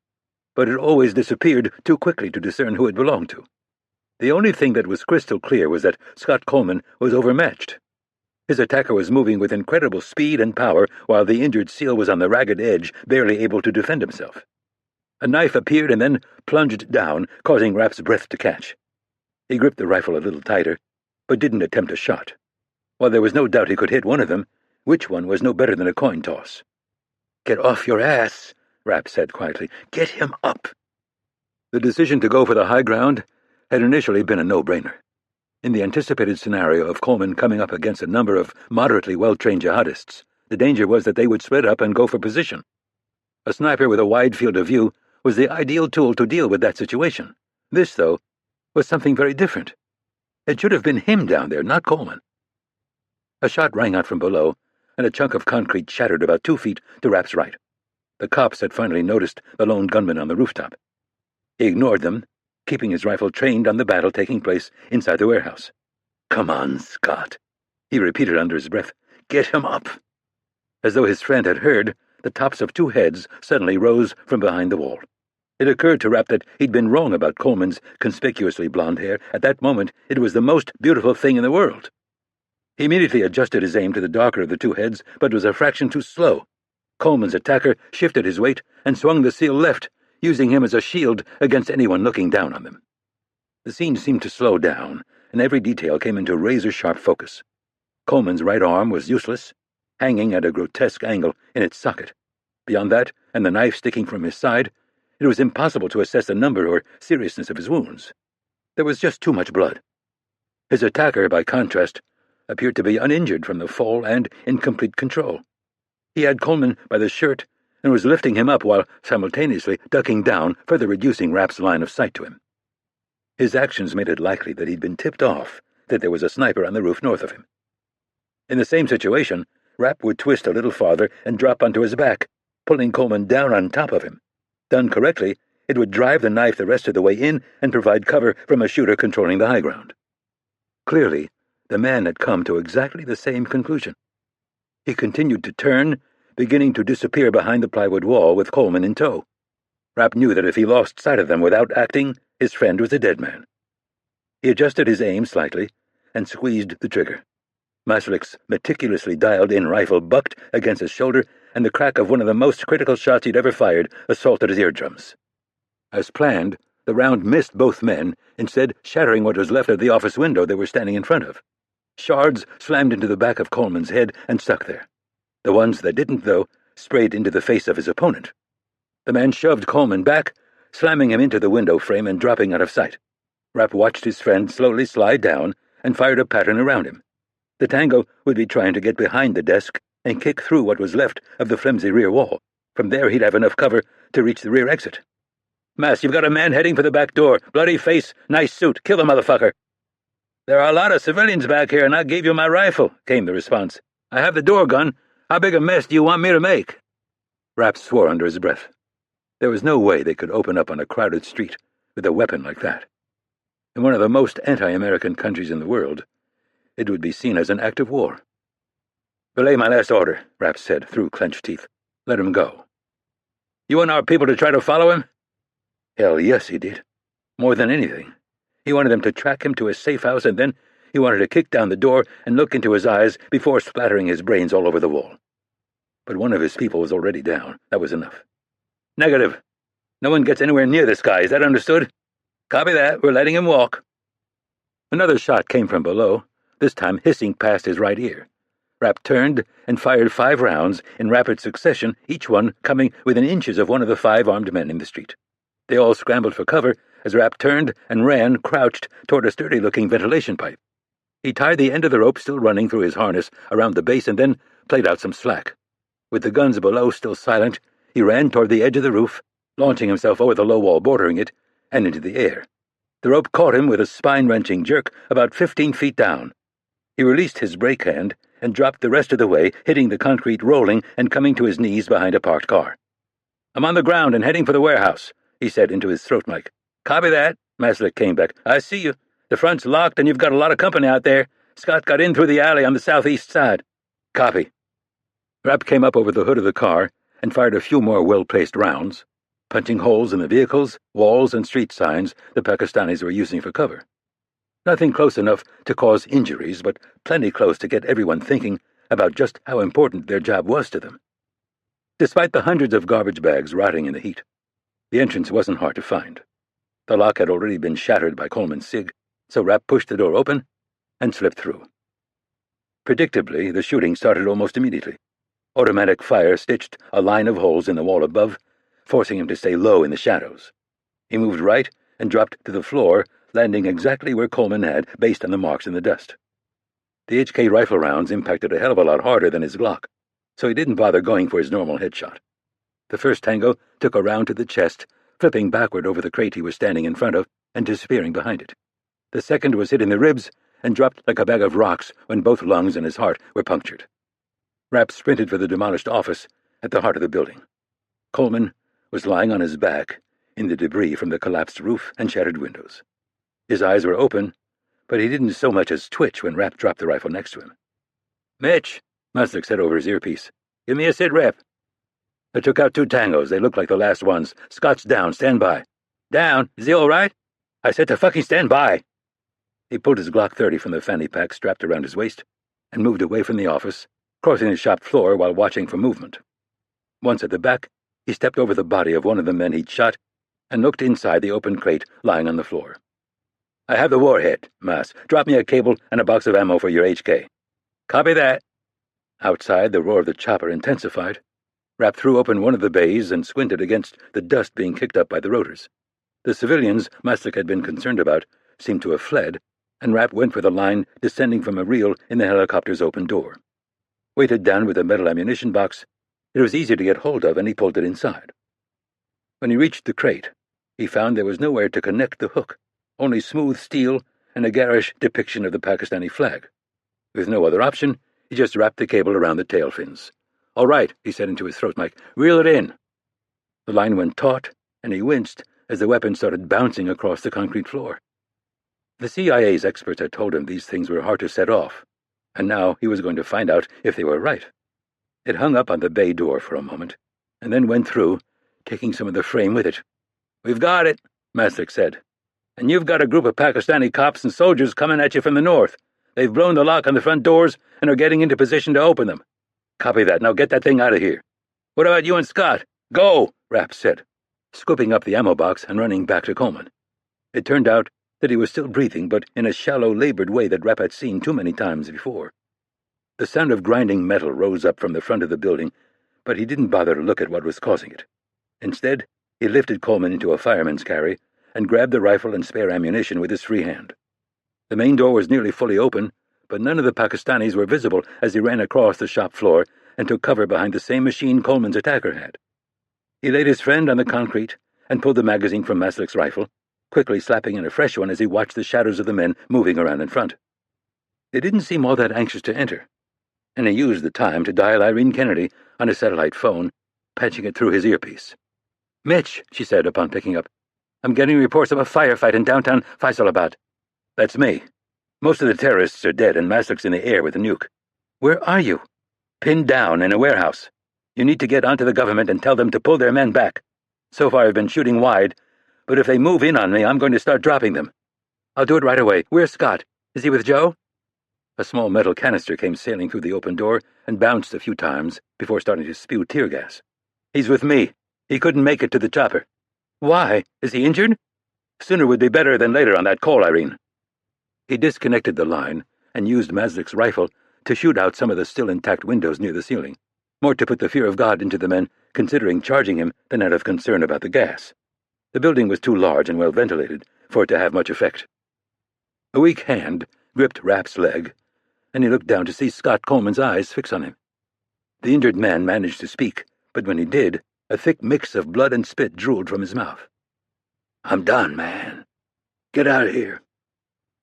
but it always disappeared too quickly to discern who it belonged to. The only thing that was crystal clear was that Scott Coleman was overmatched. His attacker was moving with incredible speed and power, while the injured SEAL was on the ragged edge, barely able to defend himself. A knife appeared and then plunged down, causing Rapp's breath to catch. He gripped the rifle a little tighter, but didn't attempt a shot. While there was no doubt he could hit one of them, which one was no better than a coin toss. "Get off your ass," Rapp said quietly. "Get him up." The decision to go for the high ground had initially been a no-brainer. In the anticipated scenario of Coleman coming up against a number of moderately well-trained jihadists, the danger was that they would split up and go for position. A sniper with a wide field of view was the ideal tool to deal with that situation. This, though, was something very different. It should have been him down there, not Coleman. A shot rang out from below, and a chunk of concrete shattered about 2 feet to Rapp's right. The cops had finally noticed the lone gunman on the rooftop. He ignored them, keeping his rifle trained on the battle taking place inside the warehouse. "Come on, Scott," he repeated under his breath. "Get him up." As though his friend had heard, the tops of 2 heads suddenly rose from behind the wall. It occurred to Rapp that he'd been wrong about Coleman's conspicuously blond hair. At that moment, it was the most beautiful thing in the world. He immediately adjusted his aim to the darker of the 2 heads, but was a fraction too slow. Coleman's attacker shifted his weight and swung the SEAL left, using him as a shield against anyone looking down on them. The scene seemed to slow down, and every detail came into razor-sharp focus. Coleman's right arm was useless, hanging at a grotesque angle in its socket. Beyond that, and the knife sticking from his side, it was impossible to assess the number or seriousness of his wounds. There was just too much blood. His attacker, by contrast, appeared to be uninjured from the fall and in complete control. He had Coleman by the shirt and was lifting him up while simultaneously ducking down, further reducing Rapp's line of sight to him. His actions made it likely that he'd been tipped off that there was a sniper on the roof north of him. In the same situation, Rapp would twist a little farther and drop onto his back, pulling Coleman down on top of him. Done correctly, it would drive the knife the rest of the way in and provide cover from a shooter controlling the high ground. Clearly, the man had come to exactly the same conclusion. He continued to turn, beginning to disappear behind the plywood wall with Coleman in tow. Rapp knew that if he lost sight of them without acting, his friend was a dead man. He adjusted his aim slightly and squeezed the trigger. Maslik's meticulously dialed-in rifle bucked against his shoulder, and the crack of one of the most critical shots he'd ever fired assaulted his eardrums. As planned, the round missed both men, instead shattering what was left of the office window they were standing in front of. Shards slammed into the back of Coleman's head and stuck there. The ones that didn't, though, sprayed into the face of his opponent. The man shoved Coleman back, slamming him into the window frame and dropping out of sight. Rapp watched his friend slowly slide down and fired a pattern around him. The tango would be trying to get behind the desk and kick through what was left of the flimsy rear wall. From there he'd have enough cover to reach the rear exit. "Mass, you've got a man heading for the back door. Bloody face, nice suit. Kill the motherfucker." "There are a lot of civilians back here, and I gave you my rifle," came the response. "I have the door gun. How big a mess do you want me to make?" Rapp swore under his breath. There was no way they could open up on a crowded street with a weapon like that. In one of the most anti-American countries in the world, it would be seen as an act of war. "Belay my last order," Rapp said through clenched teeth. "Let him go." "You want our people to try to follow him?" Hell yes, he did. More than anything. He wanted them to track him to his safe house, and then he wanted to kick down the door and look into his eyes before splattering his brains all over the wall. But one of his people was already down. That was enough. "Negative. No one gets anywhere near this guy. Is that understood?" "Copy that. We're letting him walk." Another shot came from below, this time hissing past his right ear. Rapp turned and fired 5 rounds in rapid succession, each one coming within inches of one of the 5 armed men in the street. They all scrambled for cover as Rapp turned and ran, crouched, toward a sturdy-looking ventilation pipe. He tied the end of the rope still running through his harness around the base and then played out some slack. With the guns below still silent, he ran toward the edge of the roof, launching himself over the low wall bordering it, and into the air. The rope caught him with a spine-wrenching jerk about 15 feet down. He released his brake hand and dropped the rest of the way, hitting the concrete, rolling and coming to his knees behind a parked car. "I'm on the ground and heading for the warehouse," he said into his throat mic. "Copy that," Maslik came back. "I see you. The front's locked and you've got a lot of company out there. Scott got in through the alley on the southeast side." "Copy." Rapp came up over the hood of the car and fired a few more well-placed rounds. punching holes in the vehicles, walls, and street signs the Pakistanis were using for cover. Nothing close enough to cause injuries, but plenty close to get everyone thinking about just how important their job was to them. Despite the hundreds of garbage bags rotting in the heat, the entrance wasn't hard to find. The lock had already been shattered by Coleman's SIG, so Rapp pushed the door open and slipped through. Predictably, the shooting started almost immediately. Automatic fire stitched a line of holes in the wall above, forcing him to stay low in the shadows. He moved right and dropped to the floor, landing exactly where Coleman had, based on the marks in the dust. The HK rifle rounds impacted a hell of a lot harder than his Glock, so he didn't bother going for his normal headshot. The first tango took a round to the chest, flipping backward over the crate he was standing in front of and disappearing behind it. The second was hit in the ribs and dropped like a bag of rocks when both lungs and his heart were punctured. Rapp sprinted for the demolished office at the heart of the building. Coleman was lying on his back in the debris from the collapsed roof and shattered windows. His eyes were open, but he didn't so much as twitch when Rapp dropped the rifle next to him. "Mitch," Maslik said over his earpiece, "give me a sit rep." I took out 2 tangos. They look like the last ones. Scott's down. Stand by. "Down? Is he all right?" "I said to fucking stand by." He pulled his Glock 30 from the fanny pack strapped around his waist and moved away from the office, crossing the shop floor while watching for movement. Once at the back, he stepped over the body of one of the men he'd shot and looked inside the open crate lying on the floor. "I have the warhead, Mas. Drop me a cable and a box of ammo for your HK." "Copy that." Outside, the roar of the chopper intensified. Rapp threw open one of the bays and squinted against the dust being kicked up by the rotors. The civilians Maslik had been concerned about seemed to have fled, and Rapp went for the line descending from a reel in the helicopter's open door. Weighted down with a metal ammunition box, it was easy to get hold of, and he pulled it inside. When he reached the crate, he found there was nowhere to connect the hook, only smooth steel and a garish depiction of the Pakistani flag. With no other option, he just wrapped the cable around the tail fins. "All right," he said into his throat mic, "reel it in." The line went taut, and he winced as the weapon started bouncing across the concrete floor. The CIA's experts had told him these things were hard to set off, and now he was going to find out if they were right. It hung up on the bay door for a moment, and then went through, taking some of the frame with it. "We've got it," Maslik said. "And you've got a group of Pakistani cops and soldiers coming at you from the north. They've blown the lock on the front doors and are getting into position to open them." "Copy that. Now get that thing out of here." "What about you and Scott?" "Go," Rapp said, scooping up the ammo box and running back to Coleman. It turned out that he was still breathing, but in a shallow, labored way that Rapp had seen too many times before. The sound of grinding metal rose up from the front of the building, but he didn't bother to look at what was causing it. Instead, he lifted Coleman into a fireman's carry and grabbed the rifle and spare ammunition with his free hand. The main door was nearly fully open, but none of the Pakistanis were visible as he ran across the shop floor and took cover behind the same machine Coleman's attacker had. He laid his friend on the concrete and pulled the magazine from Maslik's rifle, quickly slapping in a fresh one as he watched the shadows of the men moving around in front. They didn't seem all that anxious to enter, and he used the time to dial Irene Kennedy on his satellite phone, patching it through his earpiece. "Mitch," she said upon picking up, "I'm getting reports of a firefight in downtown Faisalabad." "That's me. Most of the terrorists are dead, and Maslik's in the air with a nuke." "Where are you?" "Pinned down in a warehouse. You need to get onto the government and tell them to pull their men back. So far I've been shooting wide, but if they move in on me, I'm going to start dropping them." "I'll do it right away. Where's Scott? Is he with Joe?" A small metal canister came sailing through the open door and bounced a few times before starting to spew tear gas. "He's with me. He couldn't make it to the chopper." "Why? Is he injured?" "Sooner would be better than later on that call, Irene." He disconnected the line and used Maslik's rifle to shoot out some of the still intact windows near the ceiling, more to put the fear of God into the men considering charging him than out of concern about the gas. The building was too large and well ventilated for it to have much effect. A weak hand gripped Rapp's leg, and he looked down to see Scott Coleman's eyes fix on him. The injured man managed to speak, but when he did, a thick mix of blood and spit drooled from his mouth. "I'm done, man. Get out of here."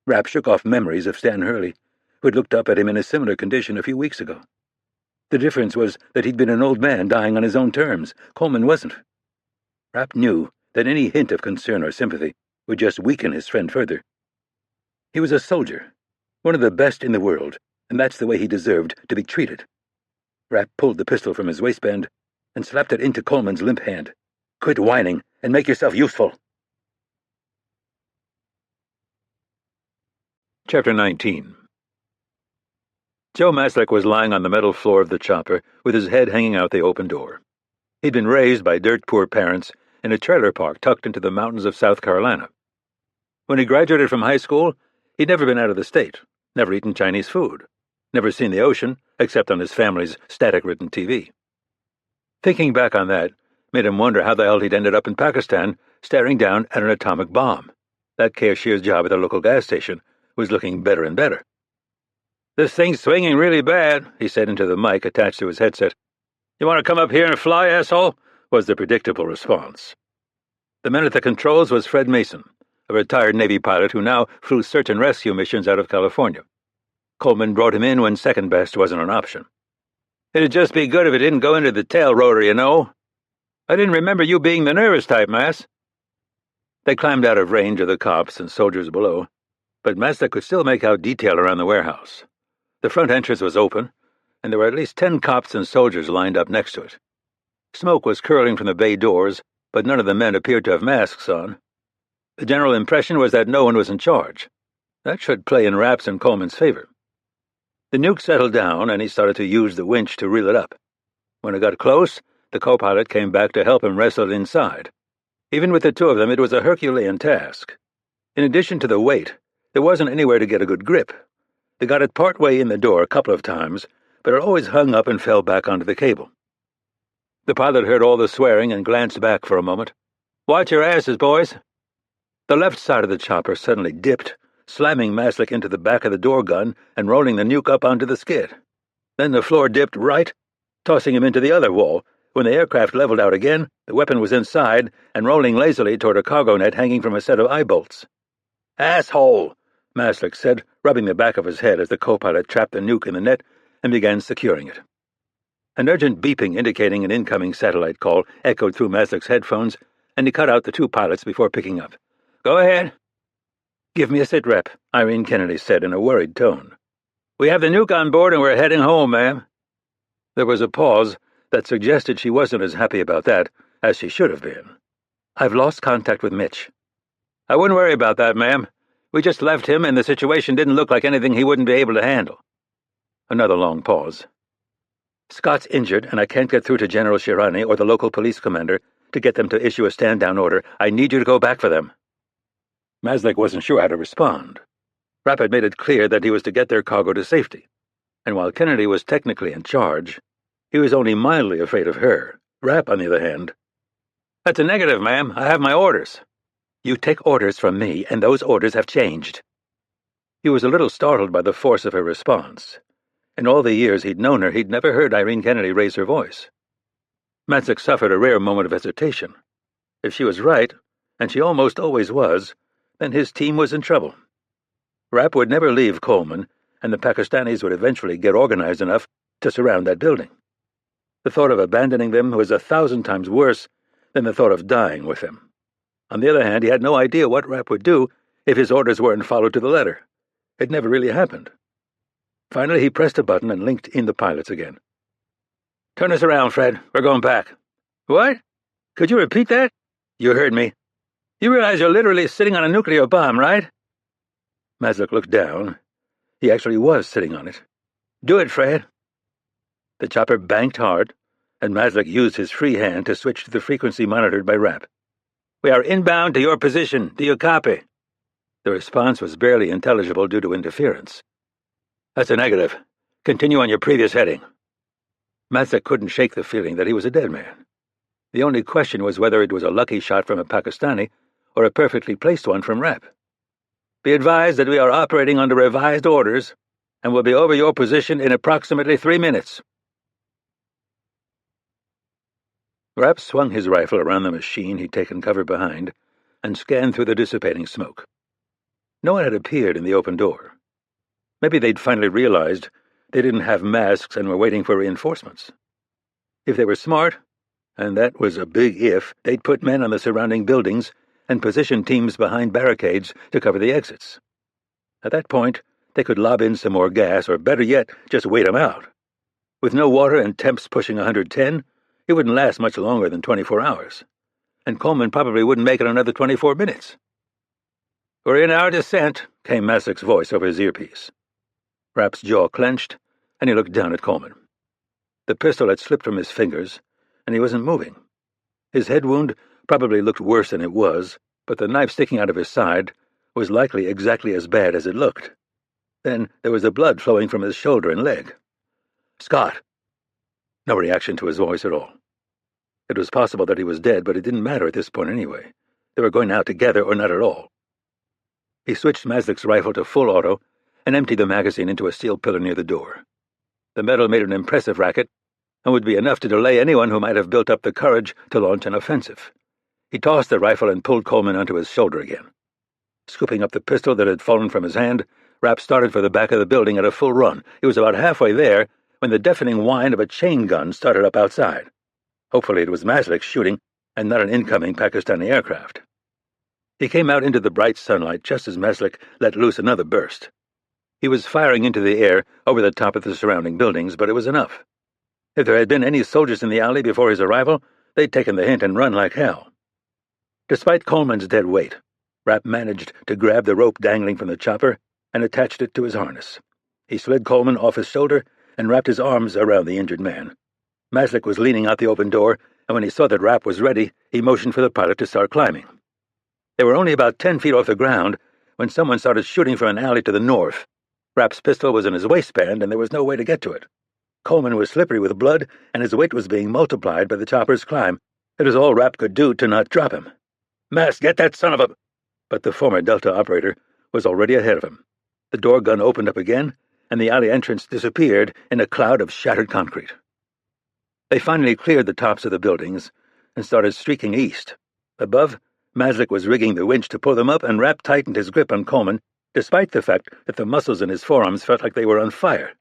Rapp shook off memories of Stan Hurley, who had looked up at him in a similar condition a few weeks ago. The difference was that he'd been an old man dying on his own terms. Coleman wasn't. Rapp knew that any hint of concern or sympathy would just weaken his friend further. He was a soldier, one of the best in the world, and that's the way he deserved to be treated. Rapp pulled the pistol from his waistband and slapped it into Coleman's limp hand. Quit whining and make yourself useful. Chapter 19. Joe Maslick was lying on the metal floor of the chopper with his head hanging out the open door. He'd been raised by dirt-poor parents in a trailer park tucked into the mountains of South Carolina. When he graduated from high school, he'd never been out of the state, never eaten Chinese food, never seen the ocean except on his family's static-written TV. Thinking back on that made him wonder how the hell he'd ended up in Pakistan staring down at an atomic bomb. That cashier's job at the local gas station was looking better and better. "This thing's swinging really bad," he said into the mic attached to his headset. "You want to come up here and fly, asshole?" was the predictable response. The man at the controls was Fred Mason, a retired Navy pilot who now flew search and rescue missions out of California. Coleman brought him in when second best wasn't an option. "It'd just be good if it didn't go into the tail rotor, you know. I didn't remember you being the nervous type, Mass." They climbed out of range of the cops and soldiers below, but Maslick could still make out detail around the warehouse. The front entrance was open, and there were at least 10 cops and soldiers lined up next to it. Smoke was curling from the bay doors, but none of the men appeared to have masks on. The general impression was that no one was in charge. That should play in Rapp's and Coleman's favor. The nuke settled down, and he started to use the winch to reel it up. When it got close, the co-pilot came back to help him wrestle it inside. Even with the two of them, it was a Herculean task. In addition to the weight, there wasn't anywhere to get a good grip. They got it partway in the door a couple of times, but it always hung up and fell back onto the cable. The pilot heard all the swearing and glanced back for a moment. "Watch your asses, boys." The left side of the chopper suddenly dipped, slamming Maslick into the back of the door gun and rolling the nuke up onto the skid. Then the floor dipped right, tossing him into the other wall. When the aircraft leveled out again, the weapon was inside and rolling lazily toward a cargo net hanging from a set of eye bolts. "Asshole!" Maslick said, rubbing the back of his head as the co-pilot trapped the nuke in the net and began securing it. An urgent beeping indicating an incoming satellite call echoed through Maslick's headphones, and he cut out the two pilots before picking up. "Go ahead." "Give me a sit rep," Irene Kennedy said in a worried tone. "We have the nuke on board and we're heading home, ma'am." There was a pause that suggested she wasn't as happy about that as she should have been. "I've lost contact with Mitch." "I wouldn't worry about that, ma'am. We just left him and the situation didn't look like anything he wouldn't be able to handle." Another long pause. "Scott's injured and I can't get through to General Shirani or the local police commander to get them to issue a stand-down order. I need you to go back for them." Maslick wasn't sure how to respond. Rapp had made it clear that he was to get their cargo to safety, and while Kennedy was technically in charge, he was only mildly afraid of her. Rapp, on the other hand. "That's a negative, ma'am. I have my orders." "You take orders from me, and those orders have changed." He was a little startled by the force of her response. In all the years he'd known her, he'd never heard Irene Kennedy raise her voice. Maslick suffered a rare moment of hesitation. If she was right, and she almost always was, then his team was in trouble. Rapp would never leave Coleman, and the Pakistanis would eventually get organized enough to surround that building. The thought of abandoning them was 1,000 times worse than the thought of dying with them. On the other hand, he had no idea what Rapp would do if his orders weren't followed to the letter. It never really happened. Finally, he pressed a button and linked in the pilots again. "Turn us around, Fred. We're going back." "What? Could you repeat that?" "You heard me. You realize you're literally sitting on a nuclear bomb, right?" Maslick looked down. He actually was sitting on it. "Do it, Fred." The chopper banked hard, and Maslick used his free hand to switch to the frequency monitored by Rapp. "We are inbound to your position. Do you copy?" The response was barely intelligible due to interference. "That's a negative. Continue on your previous heading." Maslick couldn't shake the feeling that he was a dead man. The only question was whether it was a lucky shot from a Pakistani or a perfectly placed one from Rapp. "Be advised that we are operating under revised orders and will be over your position in approximately 3 minutes." Rapp swung his rifle around the machine he'd taken cover behind and scanned through the dissipating smoke. No one had appeared in the open door. Maybe they'd finally realized they didn't have masks and were waiting for reinforcements. If they were smart, and that was a big if, they'd put men on the surrounding buildings and position teams behind barricades to cover the exits. At that point, they could lob in some more gas, or better yet, just wait 'em out. With no water and temps pushing 110, it wouldn't last much longer than 24 hours. and Coleman probably wouldn't make it another 24 minutes. "We're in our descent," came Maslick's voice over his earpiece. Rapp's jaw clenched, and he looked down at Coleman. The pistol had slipped from his fingers, and he wasn't moving. His head wound probably looked worse than it was, but the knife sticking out of his side was likely exactly as bad as it looked. Then there was the blood flowing from his shoulder and leg. "Scott!" No reaction to his voice at all. It was possible that he was dead, but it didn't matter at this point anyway. They were going out together or not at all. He switched Maslick's rifle to full auto and emptied the magazine into a steel pillar near the door. The metal made an impressive racket and would be enough to delay anyone who might have built up the courage to launch an offensive. He tossed the rifle and pulled Coleman onto his shoulder again. Scooping up the pistol that had fallen from his hand, Rapp started for the back of the building at a full run. He was about halfway there when the deafening whine of a chain gun started up outside. Hopefully it was Maslick shooting and not an incoming Pakistani aircraft. He came out into the bright sunlight just as Maslick let loose another burst. He was firing into the air over the top of the surrounding buildings, but it was enough. If there had been any soldiers in the alley before his arrival, they'd taken the hint and run like hell. Despite Coleman's dead weight, Rapp managed to grab the rope dangling from the chopper and attached it to his harness. He slid Coleman off his shoulder and wrapped his arms around the injured man. Maslick was leaning out the open door, and when he saw that Rapp was ready, he motioned for the pilot to start climbing. They were only about 10 feet off the ground when someone started shooting from an alley to the north. Rapp's pistol was in his waistband, and there was no way to get to it. Coleman was slippery with blood, and his weight was being multiplied by the chopper's climb. It was all Rapp could do to not drop him. "Mas, get that son of a—" But the former Delta operator was already ahead of him. The door gun opened up again, and the alley entrance disappeared in a cloud of shattered concrete. They finally cleared the tops of the buildings and started streaking east. Above, Maslick was rigging the winch to pull them up, and Rapp tightened his grip on Coleman, despite the fact that the muscles in his forearms felt like they were on fire.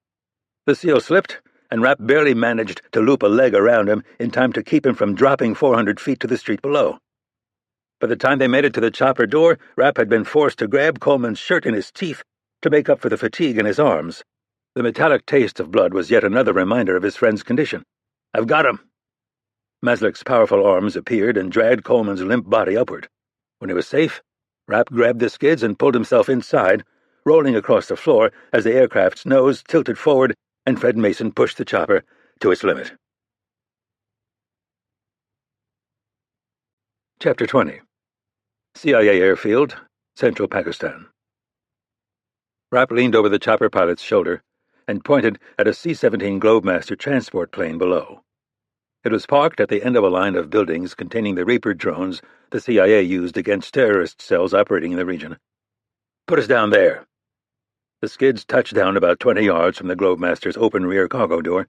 The seal slipped, and Rapp barely managed to loop a leg around him in time to keep him from dropping 400 feet to the street below. By the time they made it to the chopper door, Rapp had been forced to grab Coleman's shirt in his teeth to make up for the fatigue in his arms. The metallic taste of blood was yet another reminder of his friend's condition. "I've got him!" Maslick's powerful arms appeared and dragged Coleman's limp body upward. When he was safe, Rapp grabbed the skids and pulled himself inside, rolling across the floor as the aircraft's nose tilted forward and Fred Mason pushed the chopper to its limit. Chapter 20. CIA Airfield, Central Pakistan. Rapp leaned over the chopper pilot's shoulder and pointed at a C-17 Globemaster transport plane below. It was parked at the end of a line of buildings containing the Reaper drones the CIA used against terrorist cells operating in the region. "Put us down there." The skids touched down about 20 yards from the Globemaster's open rear cargo door.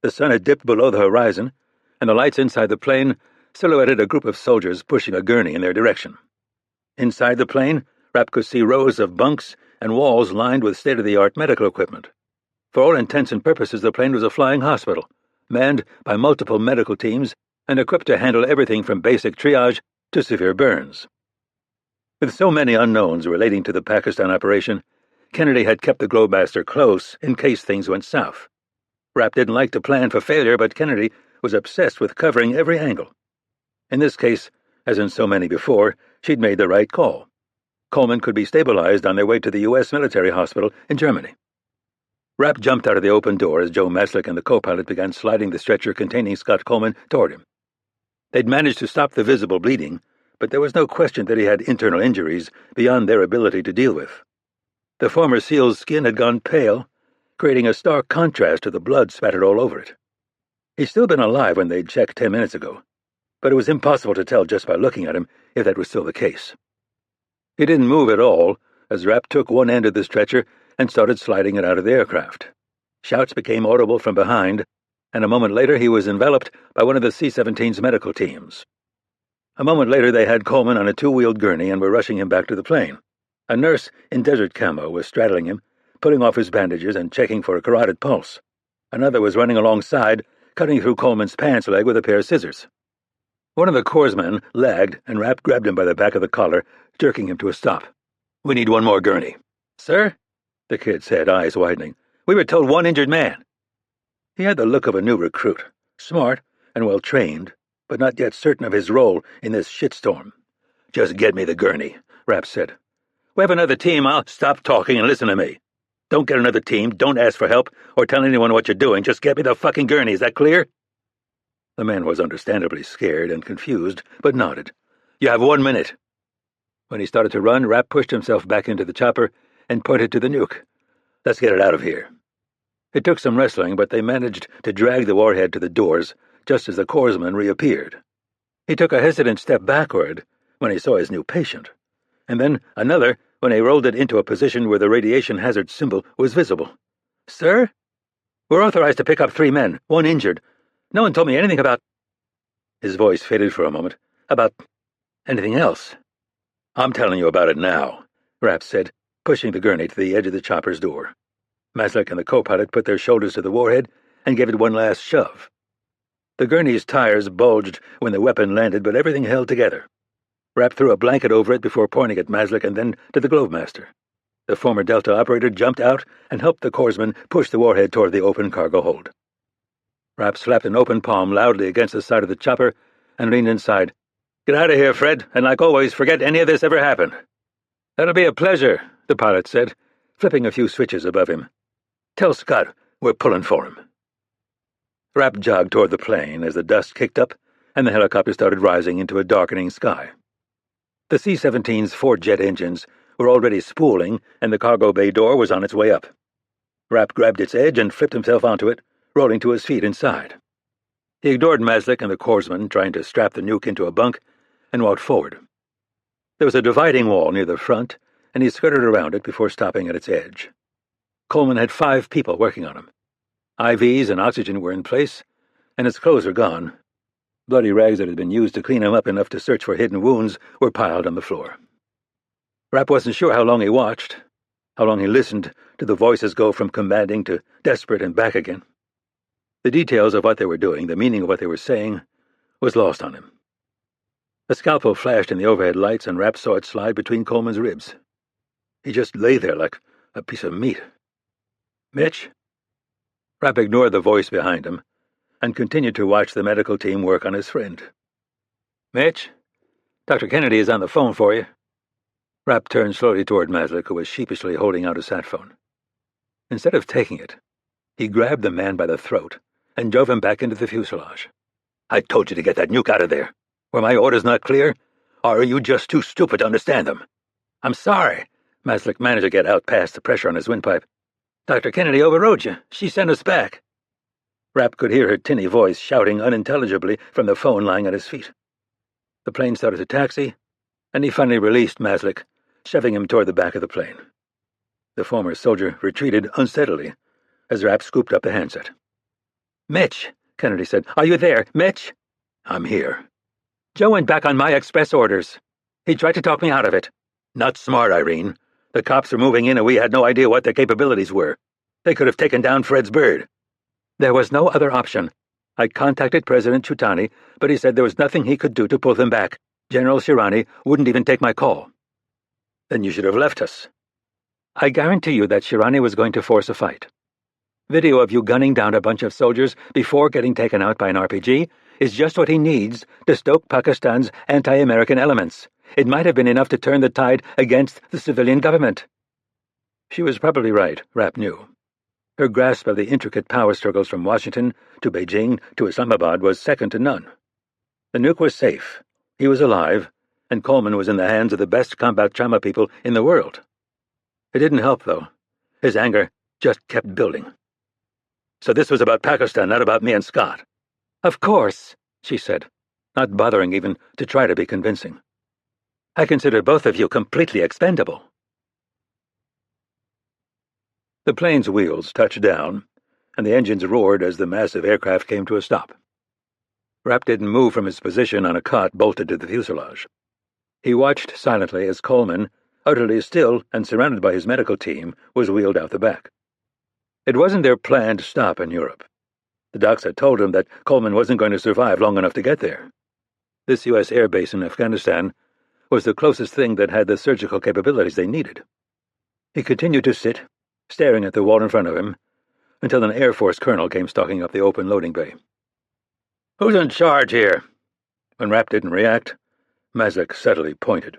The sun had dipped below the horizon, and the lights inside the plane silhouetted a group of soldiers pushing a gurney in their direction. Inside the plane, Rapp could see rows of bunks and walls lined with state-of-the-art medical equipment. For all intents and purposes, the plane was a flying hospital, manned by multiple medical teams and equipped to handle everything from basic triage to severe burns. With so many unknowns relating to the Pakistan operation, Kennedy had kept the Globemaster close in case things went south. Rapp didn't like to plan for failure, but Kennedy was obsessed with covering every angle. In this case, as in so many before, she'd made the right call. Coleman could be stabilized on their way to the U.S. military hospital in Germany. Rapp jumped out of the open door as Joe Maslick and the co-pilot began sliding the stretcher containing Scott Coleman toward him. They'd managed to stop the visible bleeding, but there was no question that he had internal injuries beyond their ability to deal with. The former SEAL's skin had gone pale, creating a stark contrast to the blood spattered all over it. He'd still been alive when they'd checked 10 minutes ago, but it was impossible to tell just by looking at him if that was still the case. He didn't move at all as Rapp took one end of the stretcher and started sliding it out of the aircraft. Shouts became audible from behind, and a moment later he was enveloped by one of the C-17's medical teams. A moment later they had Coleman on a two-wheeled gurney and were rushing him back to the plane. A nurse in desert camo was straddling him, pulling off his bandages and checking for a carotid pulse. Another was running alongside, cutting through Coleman's pants leg with a pair of scissors. One of the corpsmen lagged, and Rapp grabbed him by the back of the collar, jerking him to a stop. "We need one more gurney." "Sir?" the kid said, eyes widening. "We were told one injured man." He had the look of a new recruit, smart and well-trained, but not yet certain of his role in this shitstorm. "Just get me the gurney," Rapp said. "We have another team. I'll stop talking and listen to me. Don't get another team, don't ask for help, or tell anyone what you're doing. Just get me the fucking gurney, is that clear?" The man was understandably scared and confused, but nodded. "You have 1 minute." When he started to run, Rapp pushed himself back into the chopper and pointed to the nuke. "Let's get it out of here." It took some wrestling, but they managed to drag the warhead to the doors just as the corpsman reappeared. He took a hesitant step backward when he saw his new patient, and then another when he rolled it into a position where the radiation hazard symbol was visible. "Sir? We're authorized to pick up 3 men, 1 injured. No one told me anything about—" His voice faded for a moment. "About anything else." "I'm telling you about it now," Rapp said, pushing the gurney to the edge of the chopper's door. Maslick and the co-pilot put their shoulders to the warhead and gave it one last shove. The gurney's tires bulged when the weapon landed, but everything held together. Rapp threw a blanket over it before pointing at Maslick and then to the Globemaster. The former Delta operator jumped out and helped the corpsman push the warhead toward the open cargo hold. Rapp slapped an open palm loudly against the side of the chopper and leaned inside. "Get out of here, Fred, and like always, forget any of this ever happened." "That'll be a pleasure," the pilot said, flipping a few switches above him. "Tell Scott we're pulling for him." Rapp jogged toward the plane as the dust kicked up and the helicopter started rising into a darkening sky. The C-17's 4 jet engines were already spooling, and the cargo bay door was on its way up. Rapp grabbed its edge and flipped himself onto it, rolling to his feet inside. He ignored Maslick and the corpsman trying to strap the nuke into a bunk and walked forward. There was a dividing wall near the front, and he skirted around it before stopping at its edge. Coleman had 5 people working on him. IVs and oxygen were in place, and his clothes were gone. Bloody rags that had been used to clean him up enough to search for hidden wounds were piled on the floor. Rapp wasn't sure how long he watched, how long he listened to the voices go from commanding to desperate and back again. The details of what they were doing, the meaning of what they were saying, was lost on him. A scalpel flashed in the overhead lights, and Rapp saw it slide between Coleman's ribs. He just lay there like a piece of meat. "Mitch?" Rapp ignored the voice behind him and continued to watch the medical team work on his friend. "Mitch? Dr. Kennedy is on the phone for you." Rapp turned slowly toward Maslick, who was sheepishly holding out a sat phone. Instead of taking it, he grabbed the man by the throat and drove him back into the fuselage. "I told you to get that nuke out of there. Were my orders not clear? Or are you just too stupid to understand them?" "I'm sorry." Maslick managed to get out past the pressure on his windpipe. "Dr. Kennedy overrode you. She sent us back." Rapp could hear her tinny voice shouting unintelligibly from the phone lying at his feet. The plane started to taxi, and he finally released Maslick, shoving him toward the back of the plane. The former soldier retreated unsteadily as Rapp scooped up the handset. "Mitch," Kennedy said. "Are you there, Mitch?" "I'm here." "Joe went back on my express orders. He tried to talk me out of it." "Not smart, Irene. The cops were moving in and we had no idea what their capabilities were. They could have taken down Fred's bird." "There was no other option. I contacted President Chutani, but he said there was nothing he could do to pull them back. General Shirani wouldn't even take my call." "Then you should have left us." "I guarantee you that Shirani was going to force a fight. Video of you gunning down a bunch of soldiers before getting taken out by an RPG is just what he needs to stoke Pakistan's anti-American elements. It might have been enough to turn the tide against the civilian government." She was probably right, Rapp knew. Her grasp of the intricate power struggles from Washington to Beijing to Islamabad was second to none. The nuke was safe, he was alive, and Coleman was in the hands of the best combat trauma people in the world. It didn't help, though. His anger just kept building. "So this was about Pakistan, not about me and Scott." "Of course," she said, not bothering even to try to be convincing. "I consider both of you completely expendable." The plane's wheels touched down, and the engines roared as the massive aircraft came to a stop. Rapp didn't move from his position on a cot bolted to the fuselage. He watched silently as Coleman, utterly still and surrounded by his medical team, was wheeled out the back. It wasn't their planned stop in Europe. The docs had told him that Coleman wasn't going to survive long enough to get there. This U.S. air base in Afghanistan was the closest thing that had the surgical capabilities they needed. He continued to sit, staring at the wall in front of him, until an Air Force colonel came stalking up the open loading bay. "Who's in charge here?" When Rapp didn't react, Mazlik subtly pointed.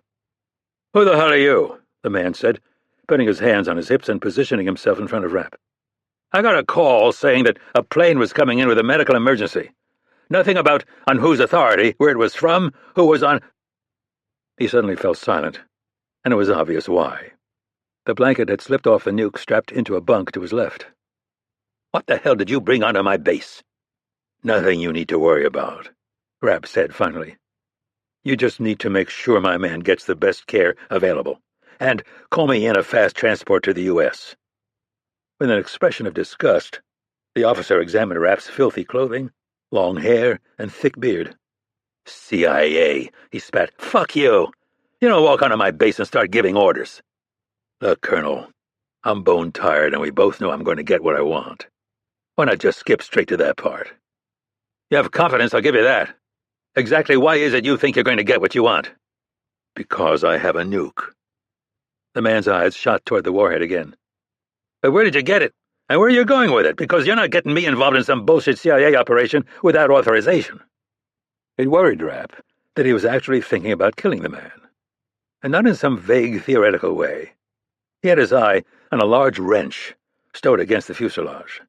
"Who the hell are you?" the man said, putting his hands on his hips and positioning himself in front of Rapp. "I got a call saying that a plane was coming in with a medical emergency. Nothing about on whose authority, where it was from, who was on—" He suddenly fell silent, and it was obvious why. The blanket had slipped off the nuke strapped into a bunk to his left. "What the hell did you bring onto my base?" "Nothing you need to worry about," Rapp said finally. "You just need to make sure my man gets the best care available, and call me in a fast transport to the U.S. With an expression of disgust, the officer examined Rapp's filthy clothing, long hair, and thick beard. "CIA," he spat. "Fuck you! You don't walk onto my base and start giving orders." "Look, Colonel, I'm bone-tired and we both know I'm going to get what I want. Why not just skip straight to that part?" "You have confidence, I'll give you that. Exactly why is it you think you're going to get what you want?" "Because I have a nuke." The man's eyes shot toward the warhead again. "But where did you get it? And where are you going with it? Because you're not getting me involved in some bullshit CIA operation without authorization." It worried Rapp that he was actually thinking about killing the man, and not in some vague theoretical way. He had his eye on a large wrench stowed against the fuselage,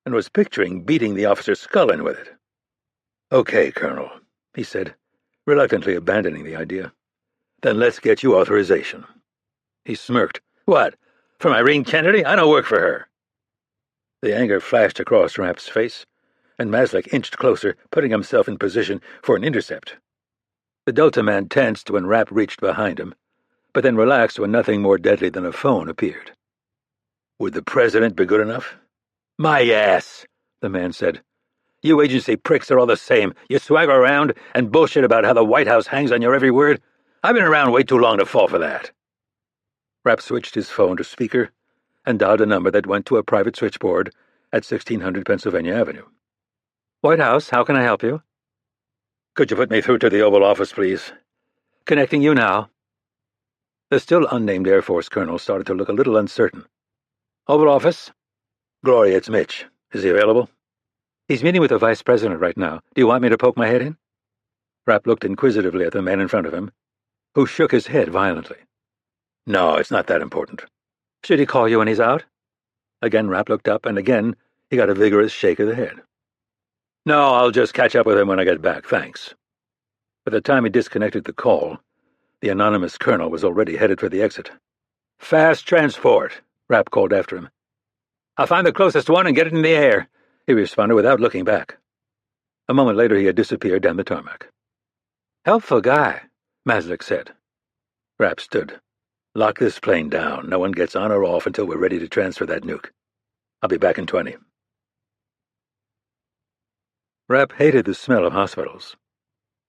and was picturing beating the officer's skull in with it. "Okay, Colonel," he said, reluctantly abandoning the idea. "Then let's get you authorization." He smirked. "What, from Irene Kennedy? I don't work for her." The anger flashed across Rapp's face, and Mazlik inched closer, putting himself in position for an intercept. The Delta man tensed when Rapp reached behind him, but then relaxed when nothing more deadly than a phone appeared. "Would the president be good enough?" "My ass," the man said. "You agency pricks are all the same. You swagger around and bullshit about how the White House hangs on your every word. I've been around way too long to fall for that." Rapp switched his phone to speaker and dialed a number that went to a private switchboard at 1600 Pennsylvania Avenue. "White House, how can I help you?" "Could you put me through to the Oval Office, please?" "Connecting you now." The still unnamed Air Force colonel started to look a little uncertain. "Oval Office?" "Gloria, it's Mitch. Is he available?" "He's meeting with the Vice President right now. Do you want me to poke my head in?" Rapp looked inquisitively at the man in front of him, who shook his head violently. "No, it's not that important." "Should he call you when he's out?" Again Rapp looked up, and again he got a vigorous shake of the head. "No, I'll just catch up with him when I get back, thanks." By the time he disconnected the call, the anonymous colonel was already headed for the exit. "Fast transport," Rapp called after him. "I'll find the closest one and get it in the air," he responded without looking back. A moment later he had disappeared down the tarmac. "Helpful guy," Mazlik said. Rapp stood. "Lock this plane down. No one gets on or off until we're ready to transfer that nuke. I'll be back in 20. Rapp hated the smell of hospitals.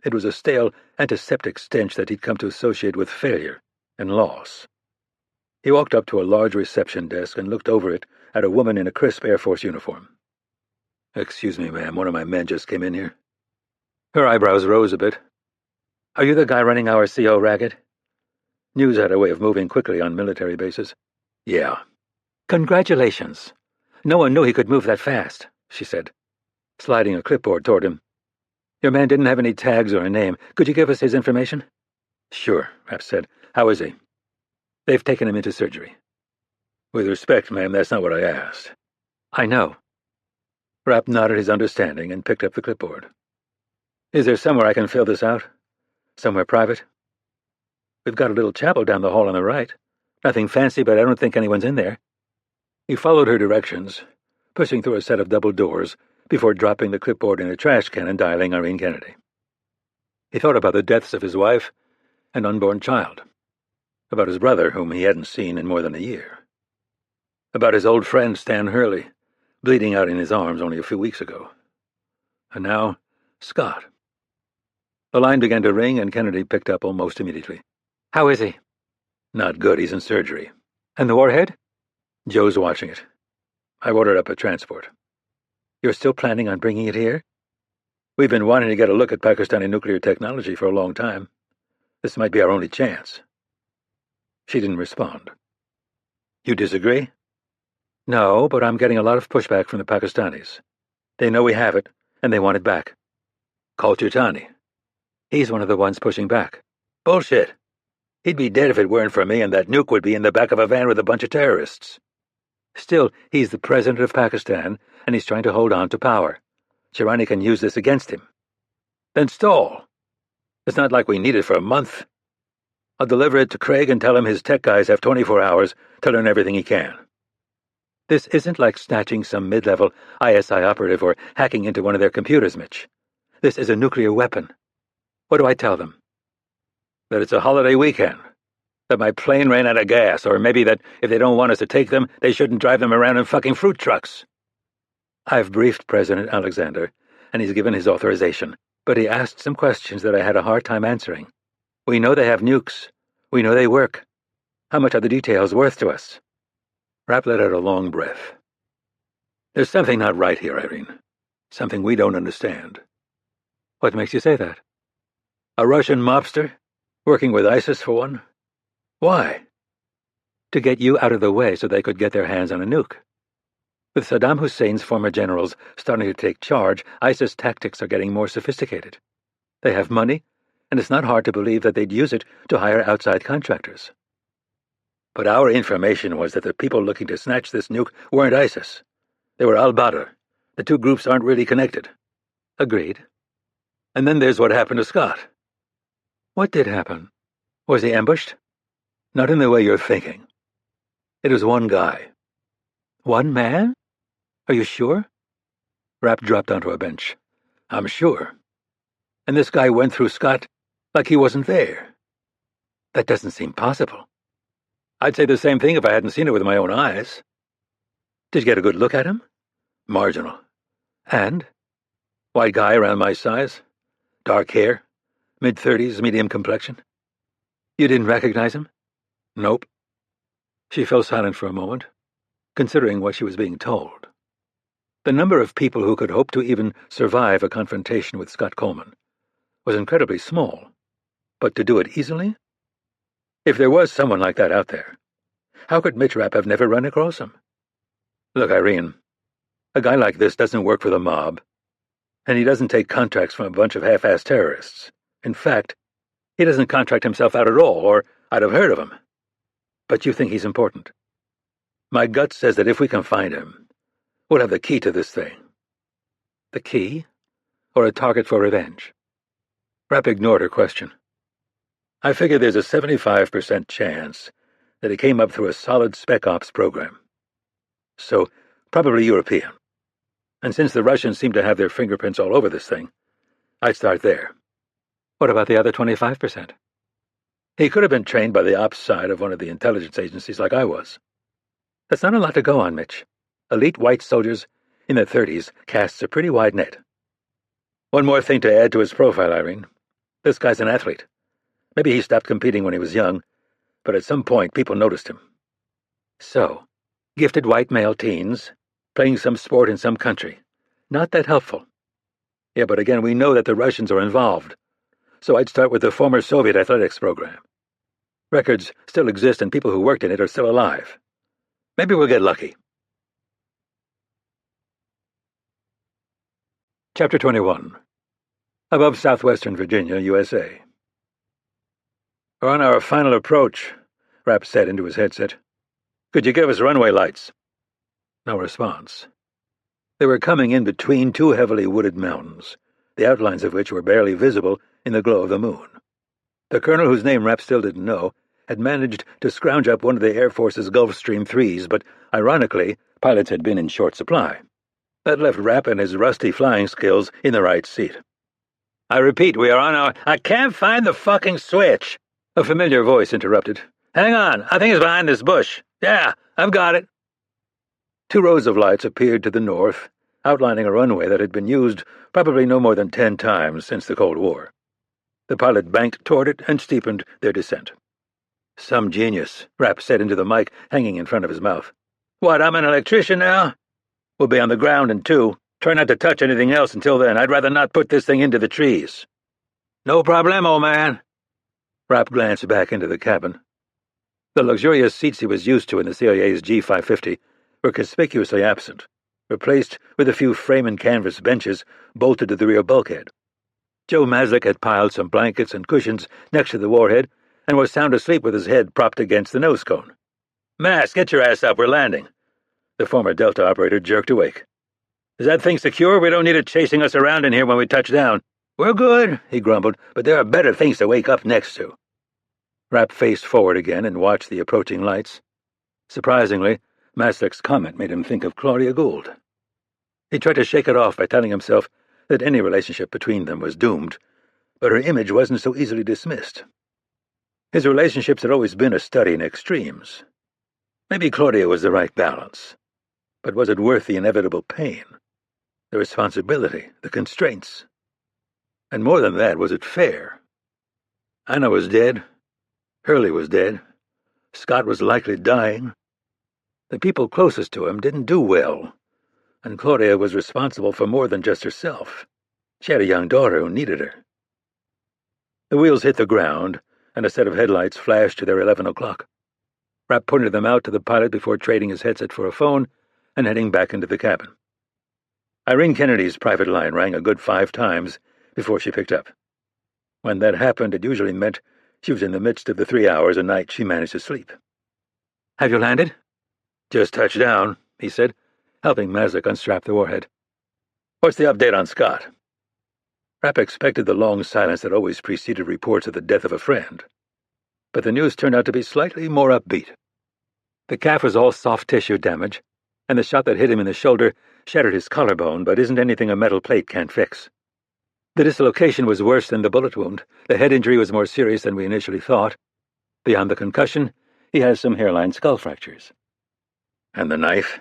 It was a stale, antiseptic stench that he'd come to associate with failure and loss. He walked up to a large reception desk and looked over it at a woman in a crisp Air Force uniform. "Excuse me, ma'am, one of my men just came in here." Her eyebrows rose a bit. "Are you the guy running our CO racket?" News had a way of moving quickly on military bases. "Yeah." "Congratulations. No one knew he could move that fast," she said, sliding a clipboard toward him. "Your man didn't have any tags or a name. Could you give us his information?" "Sure," Rapp said. "How is he?" "They've taken him into surgery." "With respect, ma'am, that's not what I asked." "I know." Rapp nodded his understanding and picked up the clipboard. "Is there somewhere I can fill this out? Somewhere private?" "We've got a little chapel down the hall on the right. Nothing fancy, but I don't think anyone's in there." He followed her directions, pushing through a set of double doors before dropping the clipboard in a trash can and dialing Irene Kennedy. He thought about the deaths of his wife and unborn child, about his brother, whom he hadn't seen in more than a year, about his old friend Stan Hurley, bleeding out in his arms only a few weeks ago, and now Scott. The line began to ring, and Kennedy picked up almost immediately. "How is he?" "Not good. He's in surgery." "And the warhead?" "Joe's watching it. I've ordered up a transport." "You're still planning on bringing it here?" "We've been wanting to get a look at Pakistani nuclear technology for a long time. This might be our only chance." She didn't respond. "You disagree?" "No, but I'm getting a lot of pushback from the Pakistanis. They know we have it, and they want it back." "Call Chitani." He's one of the ones pushing back. Bullshit. He'd be dead if it weren't for me, and that nuke would be in the back of a van with a bunch of terrorists. Still, he's the president of Pakistan, and he's trying to hold on to power. Shirani can use this against him. Then stall. It's not like we need it for a month. I'll deliver it to Craig and tell him his tech guys have 24 hours to learn everything he can. This isn't like snatching some mid-level ISI operative or hacking into one of their computers, Mitch. This is a nuclear weapon. What do I tell them? That it's a holiday weekend. That my plane ran out of gas, or maybe that if they don't want us to take them, they shouldn't drive them around in fucking fruit trucks. I've briefed President Alexander, and he's given his authorization, but he asked some questions that I had a hard time answering. We know they have nukes. We know they work. How much are the details worth to us? Rapp let out a long breath. There's something not right here, Irene. Something we don't understand. What makes you say that? A Russian mobster? Working with ISIS, for one? Why? To get you out of the way so they could get their hands on a nuke. With Saddam Hussein's former generals starting to take charge, ISIS tactics are getting more sophisticated. They have money, and it's not hard to believe that they'd use it to hire outside contractors. But our information was that the people looking to snatch this nuke weren't ISIS. They were al-Badr. The two groups aren't really connected. Agreed. And then there's what happened to Scott. What did happen? Was he ambushed? Not in the way you're thinking. It was one guy. One man? Are you sure? Rapp dropped onto a bench. I'm sure. And this guy went through Scott like he wasn't there. That doesn't seem possible. I'd say the same thing if I hadn't seen it with my own eyes. Did you get a good look at him? Marginal. And? White guy around my size? Dark hair? Mid-30s, medium complexion? You didn't recognize him? Nope. She fell silent for a moment, considering what she was being told. The number of people who could hope to even survive a confrontation with Scott Coleman was incredibly small, but to do it easily? If there was someone like that out there, how could Mitch Rapp have never run across him? Look, Irene, a guy like this doesn't work for the mob, and he doesn't take contracts from a bunch of half-assed terrorists. In fact, he doesn't contract himself out at all, or I'd have heard of him. But you think he's important. My gut says that if we can find him, we'll have the key to this thing. The key? Or a target for revenge? Rapp ignored her question. I figure there's a 75% chance that he came up through a solid Spec Ops program. So, probably European. And since the Russians seem to have their fingerprints all over this thing, I'd start there. What about the other 25%? He could have been trained by the ops side of one of the intelligence agencies like I was. That's not a lot to go on, Mitch. Elite white soldiers in their 30s casts a pretty wide net. One more thing to add to his profile, Irene. This guy's an athlete. Maybe he stopped competing when he was young, but at some point people noticed him. So, gifted white male teens, playing some sport in some country. Not that helpful. Yeah, but again, we know that the Russians are involved. So I'd start with the former Soviet athletics program. Records still exist and people who worked in it are still alive. Maybe we'll get lucky. Chapter 21. Above southwestern Virginia, USA. We're on our final approach, Rapp said into his headset. Could you give us runway lights? No response. They were coming in between two heavily wooded mountains, the outlines of which were barely visible in the glow of the moon. The colonel, whose name Rapp still didn't know, had managed to scrounge up one of the Air Force's Gulfstream 3s, but, ironically, pilots had been in short supply. That left Rapp and his rusty flying skills in the right seat. I repeat, we are on our— I can't find the fucking switch! A familiar voice interrupted. Hang on, I think it's behind this bush. Yeah, I've got it. 2 rows of lights appeared to the north, outlining a runway that had been used probably no more than 10 times since the Cold War. The pilot banked toward it and steepened their descent. Some genius, Rapp said into the mic hanging in front of his mouth. What, I'm an electrician now? We'll be on the ground in 2. Try not to touch anything else until then. I'd rather not put this thing into the trees. No problemo, man. Rapp glanced back into the cabin. The luxurious seats he was used to in the CIA's G550 were conspicuously absent, replaced with a few frame and canvas benches bolted to the rear bulkhead. Joe Maslick had piled some blankets and cushions next to the warhead and was sound asleep with his head propped against the nose cone. "Mas, get your ass up, we're landing." The former Delta operator jerked awake. "Is that thing secure? We don't need it chasing us around in here when we touch down." "We're good," he grumbled, "but there are better things to wake up next to." Rapp faced forward again and watched the approaching lights. Surprisingly, Maslick's comment made him think of Claudia Gould. He tried to shake it off by telling himself that any relationship between them was doomed, but her image wasn't so easily dismissed. His relationships had always been a study in extremes. Maybe Claudia was the right balance, but was it worth the inevitable pain, the responsibility, the constraints? And more than that, was it fair? Anna was dead. Hurley was dead. Scott was likely dying. The people closest to him didn't do well, and Claudia was responsible for more than just herself. She had a young daughter who needed her. The wheels hit the ground, and a set of headlights flashed to their 11 o'clock. Rapp pointed them out to the pilot before trading his headset for a phone and heading back into the cabin. Irene Kennedy's private line rang a good 5 times before she picked up. When that happened, it usually meant she was in the midst of the 3 hours a night she managed to sleep. "Have you landed?" "Just touched down," he said, helping Maslick unstrap the warhead. "What's the update on Scott?" Rapp expected the long silence that always preceded reports of the death of a friend, but the news turned out to be slightly more upbeat. The calf was all soft tissue damage, and the shot that hit him in the shoulder shattered his collarbone, but isn't anything a metal plate can't fix. The dislocation was worse than the bullet wound. The head injury was more serious than we initially thought. Beyond the concussion, he has some hairline skull fractures. "And the knife?"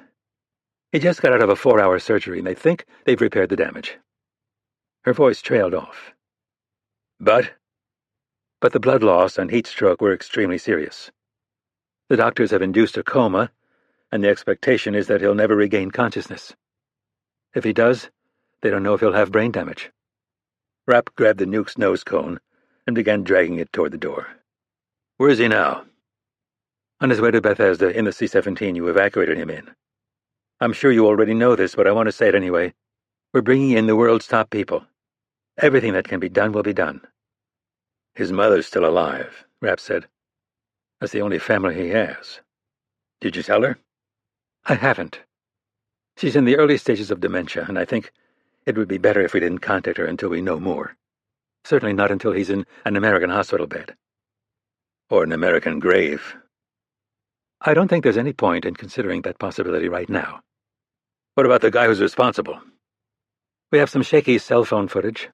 "He just got out of a 4-hour surgery, and they think they've repaired the damage." Her voice trailed off. But the blood loss and heat stroke were extremely serious. The doctors have induced a coma, and the expectation is that he'll never regain consciousness. If he does, they don't know if he'll have brain damage." Rapp grabbed the nuke's nose cone and began dragging it toward the door. "Where is he now?" "On his way to Bethesda in the C-17 you evacuated him in. I'm sure you already know this, but I want to say it anyway. We're bringing in the world's top people. Everything that can be done will be done." "His mother's still alive," Rapp said. "That's the only family he has. Did you tell her?" "I haven't. She's in the early stages of dementia, and I think it would be better if we didn't contact her until we know more. Certainly not until he's in an American hospital bed." "Or an American grave." "I don't think there's any point in considering that possibility right now." "What about the guy who's responsible?" "We have some shaky cell phone footage.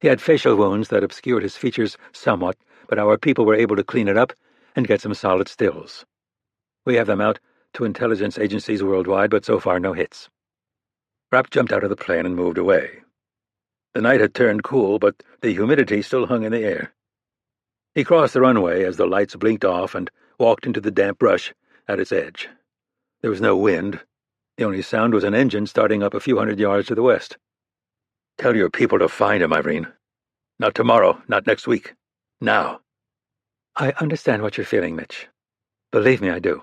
He had facial wounds that obscured his features somewhat, but our people were able to clean it up and get some solid stills. We have them out to intelligence agencies worldwide, but so far no hits." Rapp jumped out of the plane and moved away. The night had turned cool, but the humidity still hung in the air. He crossed the runway as the lights blinked off and walked into the damp brush at its edge. There was no wind. The only sound was an engine starting up a few hundred yards to the west. "Tell your people to find him, Irene. Not tomorrow, not next week. Now." "I understand what you're feeling, Mitch. Believe me, I do.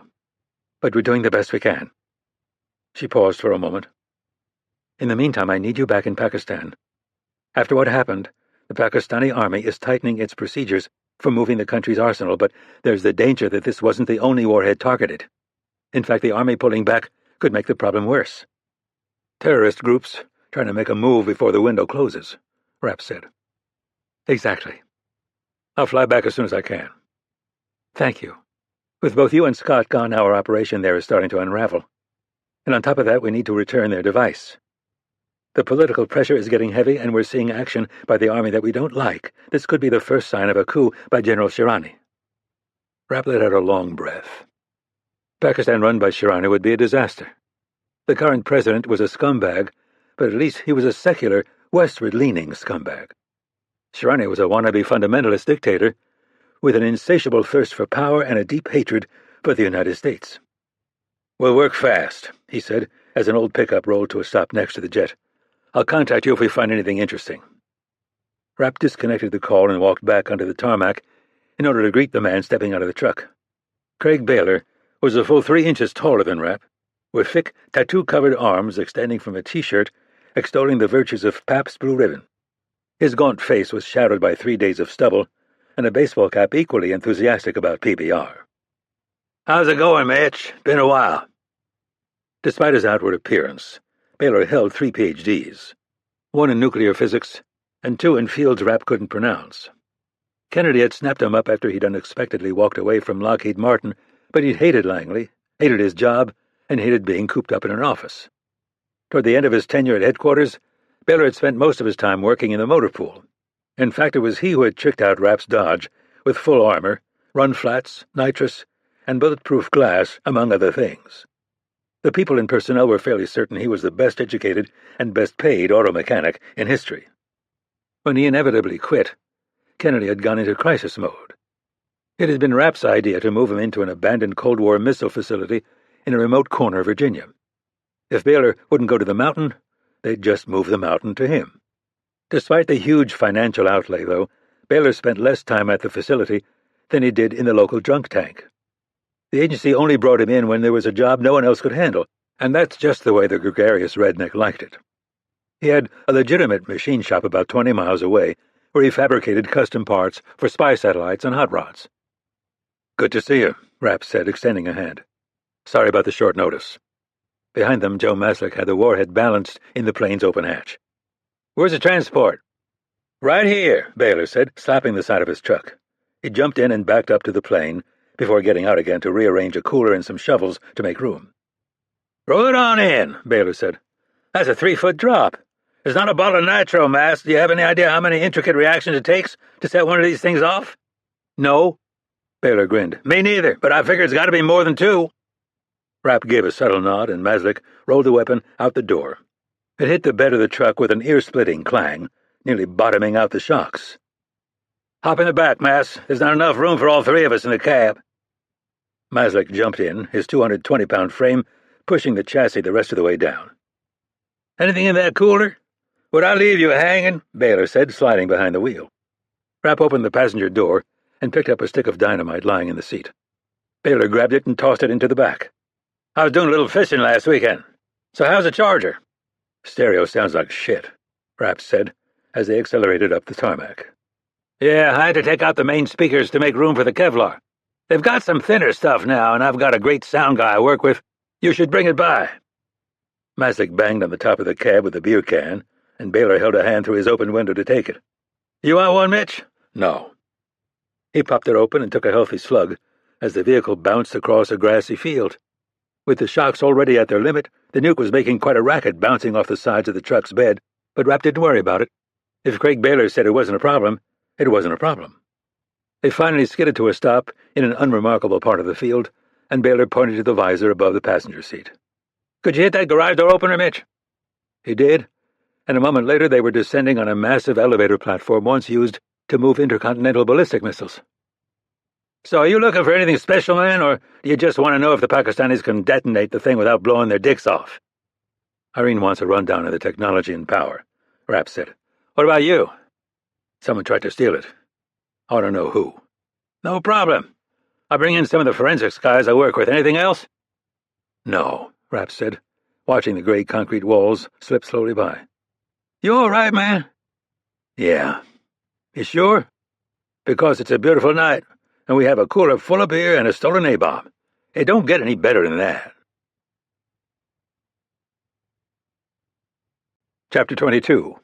But we're doing the best we can." She paused for a moment. "In the meantime, I need you back in Pakistan. After what happened, the Pakistani army is tightening its procedures for moving the country's arsenal, but there's the danger that this wasn't the only warhead targeted. In fact, the army pulling back could make the problem worse." "Terrorist groups trying to make a move before the window closes," Rapp said. "Exactly. I'll fly back as soon as I can." "Thank you. With both you and Scott gone, our operation there is starting to unravel. And on top of that, we need to return their device. The political pressure is getting heavy, and we're seeing action by the army that we don't like. This could be the first sign of a coup by General Shirani." Rapp let out a long breath. Pakistan run by Shirani would be a disaster. The current president was a scumbag, but at least he was a secular, westward-leaning scumbag. Shirani was a wannabe fundamentalist dictator with an insatiable thirst for power and a deep hatred for the United States. "We'll work fast," he said, as an old pickup rolled to a stop next to the jet. "I'll contact you if we find anything interesting." Rapp disconnected the call and walked back onto the tarmac in order to greet the man stepping out of the truck. Craig Baylor was a full 3 inches taller than Rapp, with thick, tattoo-covered arms extending from a T-shirt extolling the virtues of Pabst Blue Ribbon. His gaunt face was shadowed by 3 days of stubble and a baseball cap equally enthusiastic about PBR. "How's it going, Mitch? Been a while." Despite his outward appearance, Baylor held 3 PhDs, 1 in nuclear physics and 2 in fields Rapp couldn't pronounce. Kennedy had snapped him up after he'd unexpectedly walked away from Lockheed Martin, but he'd hated Langley, hated his job, and hated being cooped up in an office. Toward the end of his tenure at headquarters, Baylor had spent most of his time working in the motor pool. In fact, it was he who had tricked out Rapp's Dodge with full armor, run flats, nitrous, and bulletproof glass, among other things. The people in personnel were fairly certain he was the best educated and best paid auto mechanic in history. When he inevitably quit, Kennedy had gone into crisis mode. It had been Rapp's idea to move him into an abandoned Cold War missile facility in a remote corner of Virginia. If Baylor wouldn't go to the mountain, they'd just move the mountain to him. Despite the huge financial outlay, though, Baylor spent less time at the facility than he did in the local junk tank. The agency only brought him in when there was a job no one else could handle, and that's just the way the gregarious redneck liked it. He had a legitimate machine shop about 20 miles away, where he fabricated custom parts for spy satellites and hot rods. "Good to see you," Rapp said, extending a hand. "Sorry about the short notice." Behind them, Joe Maslick had the warhead balanced in the plane's open hatch. "Where's the transport?" "Right here," Baylor said, slapping the side of his truck. He jumped in and backed up to the plane, before getting out again to rearrange a cooler and some shovels to make room. "Roll it on in," Baylor said. "That's a 3-foot drop. There's not a bottle of nitro, Mass. Do you have any idea how many intricate reactions it takes to set one of these things off?" "No." Baylor grinned. "Me neither, but I figure it's got to be more than 2. Rapp gave a subtle nod, and Maslick rolled the weapon out the door. It hit the bed of the truck with an ear-splitting clang, nearly bottoming out the shocks. "Hop in the back, Mass. There's not enough room for all 3 of us in the cab." Maslick jumped in, his 220-pound frame pushing the chassis the rest of the way down. "Anything in that cooler? Would I leave you hanging?" Baylor said, sliding behind the wheel. Rapp opened the passenger door and picked up a stick of dynamite lying in the seat. Baylor grabbed it and tossed it into the back. "I was doing a little fishing last weekend. So how's the Charger?" "Stereo sounds like shit," Rapp said, as they accelerated up the tarmac. "Yeah, I had to take out the main speakers to make room for the Kevlar. They've got some thinner stuff now, and I've got a great sound guy I work with. You should bring it by." Maslick banged on the top of the cab with a beer can, and Baylor held a hand through his open window to take it. "You want one, Mitch?" "No." He popped it open and took a healthy slug as the vehicle bounced across a grassy field. With the shocks already at their limit, the nuke was making quite a racket bouncing off the sides of the truck's bed, but Rapp didn't worry about it. If Craig Baylor said it wasn't a problem, it wasn't a problem. They finally skidded to a stop in an unremarkable part of the field, and Baylor pointed to the visor above the passenger seat. "Could you hit that garage door opener, Mitch?" He did, and a moment later they were descending on a massive elevator platform once used to move intercontinental ballistic missiles. "So are you looking for anything special, man, or do you just want to know if the Pakistanis can detonate the thing without blowing their dicks off?" "Irene wants a rundown of the technology and power," Rapp said. "What about you?" "Someone tried to steal it. I want to know who." "No problem. I'll bring in some of the forensics guys I work with. Anything else?" "No," Rapp said, watching the gray concrete walls slip slowly by. "You all right, man?" "Yeah." "You sure?" "Because it's a beautiful night, and we have a cooler full of beer and a stolen A-bomb. It don't get any better than that." Chapter 22.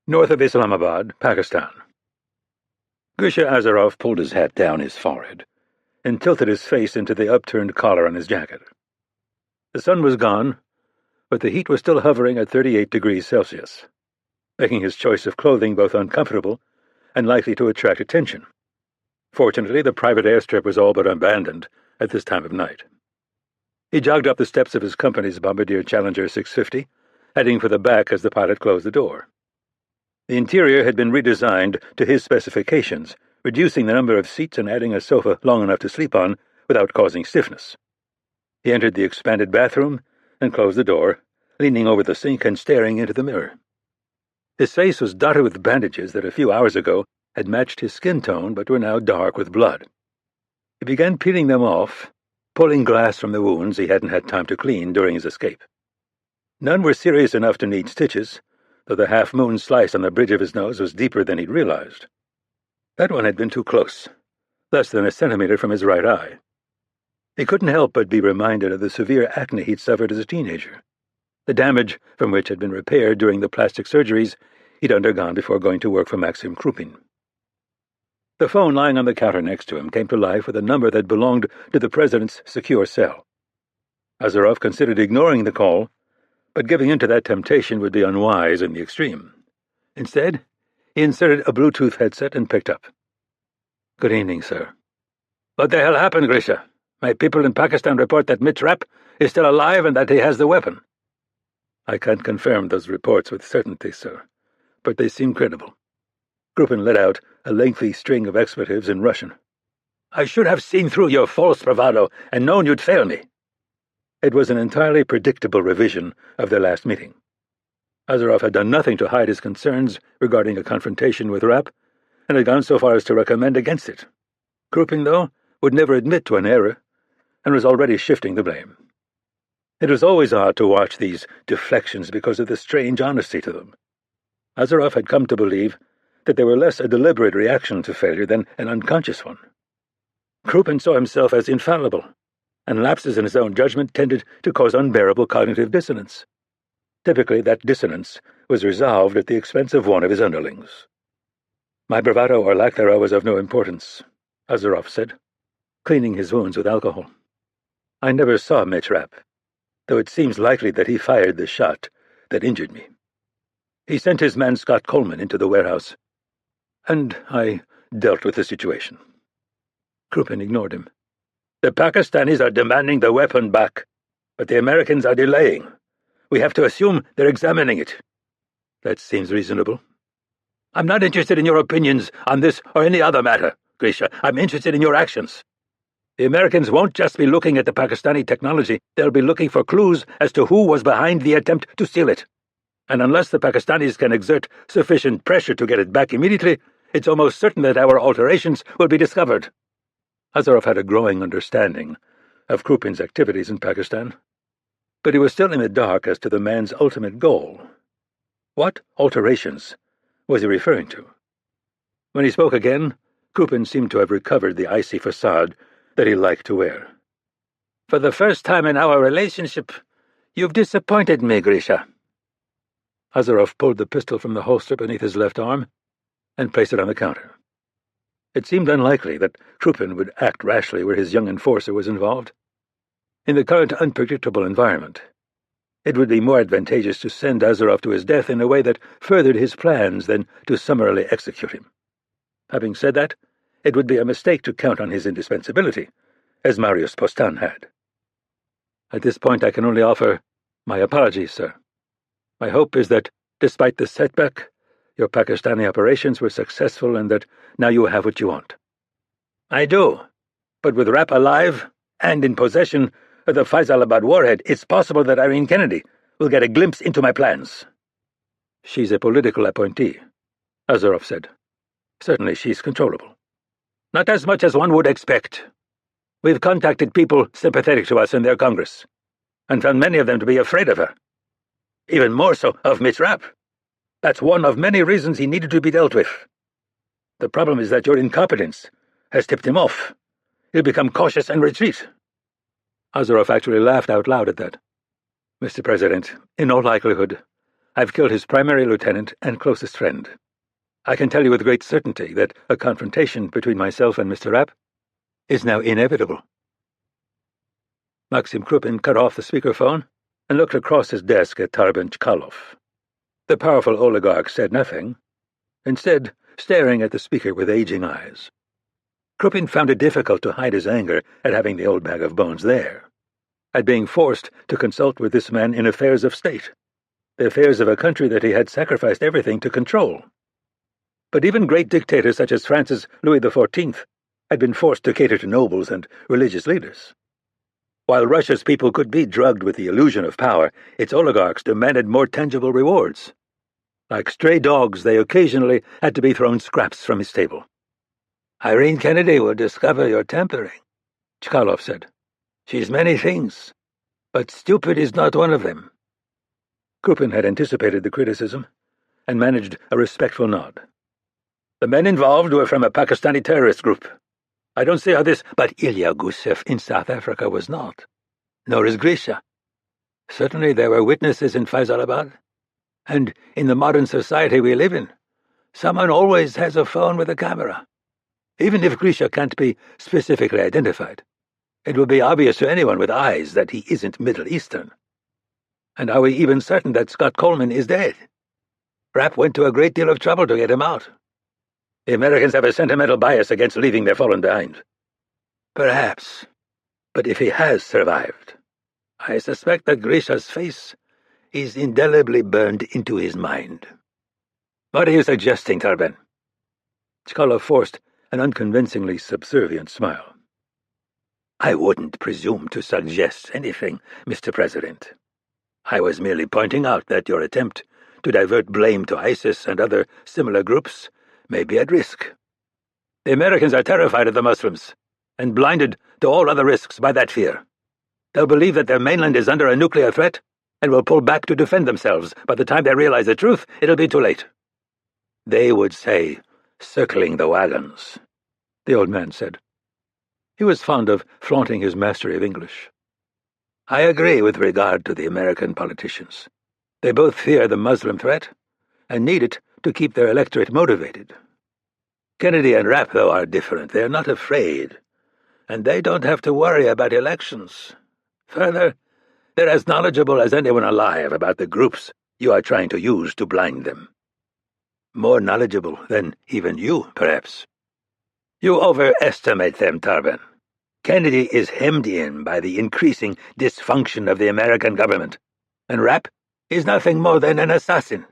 North of Islamabad, Pakistan. Grisha Azaroff pulled his hat down his forehead and tilted his face into the upturned collar on his jacket. The sun was gone, but the heat was still hovering at 38 degrees Celsius, making his choice of clothing both uncomfortable and likely to attract attention. Fortunately, the private airstrip was all but abandoned at this time of night. He jogged up the steps of his company's Bombardier Challenger 650, heading for the back as the pilot closed the door. The interior had been redesigned to his specifications, reducing the number of seats and adding a sofa long enough to sleep on without causing stiffness. He entered the expanded bathroom and closed the door, leaning over the sink and staring into the mirror. His face was dotted with bandages that a few hours ago had matched his skin tone but were now dark with blood. He began peeling them off, pulling glass from the wounds he hadn't had time to clean during his escape. None were serious enough to need stitches, though the half-moon slice on the bridge of his nose was deeper than he'd realized. That one had been too close, less than a centimeter from his right eye. He couldn't help but be reminded of the severe acne he'd suffered as a teenager, the damage from which had been repaired during the plastic surgeries he'd undergone before going to work for Maxim Krupin. The phone lying on the counter next to him came to life with a number that belonged to the president's secure cell. Azarov considered ignoring the call, but giving in to that temptation would be unwise in the extreme. Instead, he inserted a Bluetooth headset and picked up. "Good evening, sir." "What the hell happened, Grisha? My people in Pakistan report that Mitch Rapp is still alive and that he has the weapon." "I can't confirm those reports with certainty, sir, but they seem credible." Krupin let out a lengthy string of expletives in Russian. "I should have seen through your false bravado and known you'd fail me." It was an entirely predictable revision of their last meeting. Azarov had done nothing to hide his concerns regarding a confrontation with Rapp, and had gone so far as to recommend against it. Krupin, though, would never admit to an error, and was already shifting the blame. It was always odd to watch these deflections because of the strange honesty to them. Azarov had come to believe that they were less a deliberate reaction to failure than an unconscious one. Krupin saw himself as infallible, and lapses in his own judgment tended to cause unbearable cognitive dissonance. Typically, that dissonance was resolved at the expense of one of his underlings. "My bravado or lack thereof was of no importance," Azarov said, cleaning his wounds with alcohol. "I never saw Mitch Rapp, though it seems likely that he fired the shot that injured me. He sent his man Scott Coleman into the warehouse, and I dealt with the situation." Krupin ignored him. "The Pakistanis are demanding the weapon back, but the Americans are delaying. We have to assume they're examining it." "That seems reasonable." "I'm not interested in your opinions on this or any other matter, Grisha. I'm interested in your actions. The Americans won't just be looking at the Pakistani technology, they'll be looking for clues as to who was behind the attempt to steal it. And unless the Pakistanis can exert sufficient pressure to get it back immediately, it's almost certain that our alterations will be discovered." Azarov had a growing understanding of Krupin's activities in Pakistan, but he was still in the dark as to the man's ultimate goal. What alterations was he referring to? When he spoke again, Krupin seemed to have recovered the icy facade that he liked to wear. "For the first time in our relationship, you've disappointed me, Grisha." Azarov pulled the pistol from the holster beneath his left arm and placed it on the counter. It seemed unlikely that Krupin would act rashly where his young enforcer was involved. In the current unpredictable environment, it would be more advantageous to send Azarov to his death in a way that furthered his plans than to summarily execute him. Having said that, it would be a mistake to count on his indispensability, as Marius Postan had. "At this point I can only offer my apologies, sir. My hope is that, despite the setback, your Pakistani operations were successful and that now you have what you want." "I do. But with Rapp alive and in possession of the Faisalabad warhead, it's possible that Irene Kennedy will get a glimpse into my plans." "She's a political appointee," Azarov said. "Certainly she's controllable." "Not as much as one would expect. We've contacted people sympathetic to us in their Congress, and found many of them to be afraid of her. Even more so of Mitch Rapp. That's one of many reasons he needed to be dealt with. The problem is that your incompetence has tipped him off. He'll become cautious and retreat." Azarov actually laughed out loud at that. "Mr. President, in all likelihood, I've killed his primary lieutenant and closest friend. I can tell you with great certainty that a confrontation between myself and Mr. Rapp is now inevitable." Maxim Krupin cut off the speakerphone and looked across his desk at Tarban Chkalov. The powerful oligarch said nothing, instead staring at the speaker with aging eyes. Krupin found it difficult to hide his anger at having the old bag of bones there, at being forced to consult with this man in affairs of state, the affairs of a country that he had sacrificed everything to control. But even great dictators such as France's Louis XIV had been forced to cater to nobles and religious leaders. While Russia's people could be drugged with the illusion of power, its oligarchs demanded more tangible rewards. Like stray dogs, they occasionally had to be thrown scraps from his table. "Irene Kennedy will discover your tampering," Chkalov said. "She's many things, but stupid is not one of them." Krupin had anticipated the criticism, and managed a respectful nod. "The men involved were from a Pakistani terrorist group. I don't see how this—" "But Ilya Gusev in South Africa was not. Nor is Grisha. Certainly there were witnesses in Faisalabad. And in the modern society we live in, someone always has a phone with a camera. Even if Grisha can't be specifically identified, it will be obvious to anyone with eyes that he isn't Middle Eastern. And are we even certain that Scott Coleman is dead? Rapp went to a great deal of trouble to get him out. The Americans have a sentimental bias against leaving their fallen behind. Perhaps. But if he has survived, I suspect that Grisha's face is indelibly burned into his mind. What are you suggesting, Tarben?" Chkalov forced an unconvincingly subservient smile. "I wouldn't presume to suggest anything, Mr. President. I was merely pointing out that your attempt to divert blame to ISIS and other similar groups may be at risk. The Americans are terrified of the Muslims, and blinded to all other risks by that fear. They'll believe that their mainland is under a nuclear threat, and will pull back to defend themselves. By the time they realize the truth, it'll be too late. They would say, circling the wagons," the old man said. He was fond of flaunting his mastery of English. "I agree with regard to the American politicians. They both fear the Muslim threat, and need it to keep their electorate motivated. Kennedy and Rapp, though, are different. They're not afraid, and they don't have to worry about elections. Further, they're as knowledgeable as anyone alive about the groups you are trying to use to blind them. More knowledgeable than even you, perhaps. You overestimate them, Tarben. Kennedy is hemmed in by the increasing dysfunction of the American government, and Rapp is nothing more than an assassin.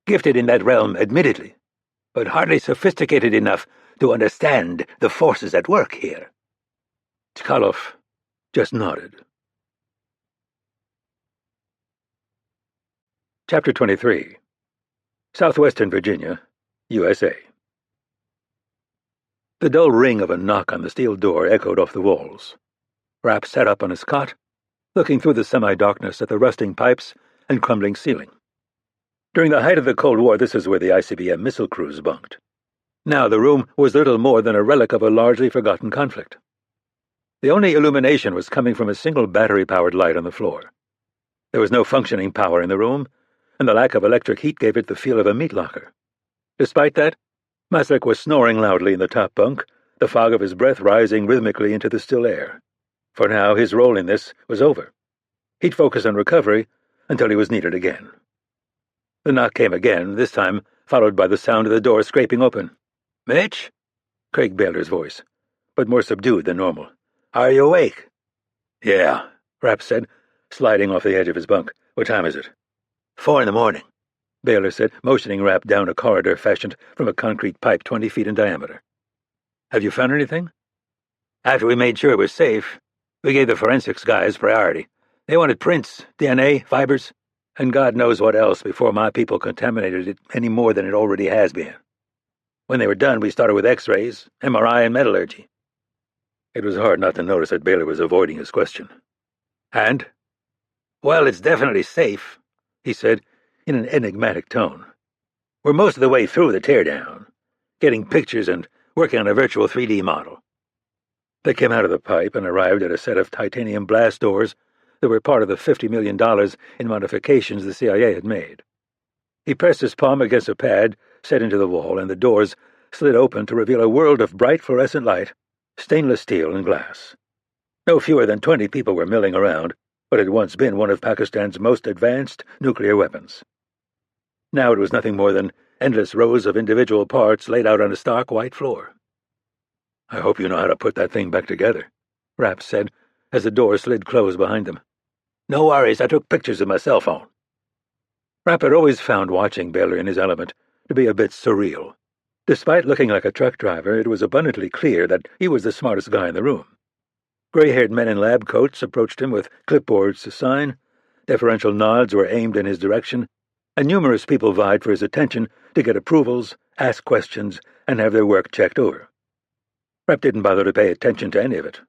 Gifted in that realm, admittedly, but hardly sophisticated enough to understand the forces at work here." Chkalov just nodded. Chapter 23. Southwestern Virginia, USA. The dull ring of a knock on the steel door echoed off the walls. Rapp sat up on his cot, looking through the semi-darkness at the rusting pipes and crumbling ceiling. During the height of the Cold War, this is where the ICBM missile crews bunked. Now the room was little more than a relic of a largely forgotten conflict. The only illumination was coming from a single battery-powered light on the floor. There was no functioning power in the room, and the lack of electric heat gave it the feel of a meat locker. Despite that, Masek was snoring loudly in the top bunk, the fog of his breath rising rhythmically into the still air. For now, his role in this was over. He'd focus on recovery until he was needed again. The knock came again, this time followed by the sound of the door scraping open. "Mitch?" Craig Baylor's voice, but more subdued than normal. "Are you awake?" "Yeah," Rapp said, sliding off the edge of his bunk. "What time is it?" 4 a.m, Baylor said, motioning Rapp down a corridor fashioned from a concrete pipe 20 feet in diameter. "Have you found anything?" "After we made sure it was safe, we gave the forensics guys priority. They wanted prints, DNA, fibers, and God knows what else before my people contaminated it any more than it already has been. When they were done, we started with X-rays, MRI, and metallurgy." It was hard not to notice that Baylor was avoiding his question. "And?" "Well, it's definitely safe," he said, in an enigmatic tone. "We're most of the way through the teardown, getting pictures and working on a virtual 3D model." They came out of the pipe and arrived at a set of titanium blast doors that were part of the $50 million in modifications the CIA had made. He pressed his palm against a pad set into the wall, and the doors slid open to reveal a world of bright fluorescent light, stainless steel and glass. No fewer than 20 people were milling around what had once been one of Pakistan's most advanced nuclear weapons. Now it was nothing more than endless rows of individual parts laid out on a stark white floor. "I hope you know how to put that thing back together," Rapp said, as the door slid closed behind them. "No worries, I took pictures with my cell phone." Rapp had always found watching Baylor in his element to be a bit surreal. Despite looking like a truck driver, it was abundantly clear that he was the smartest guy in the room. Gray-haired men in lab coats approached him with clipboards to sign, deferential nods were aimed in his direction, and numerous people vied for his attention to get approvals, ask questions, and have their work checked over. Rapp didn't bother to pay attention to any of it.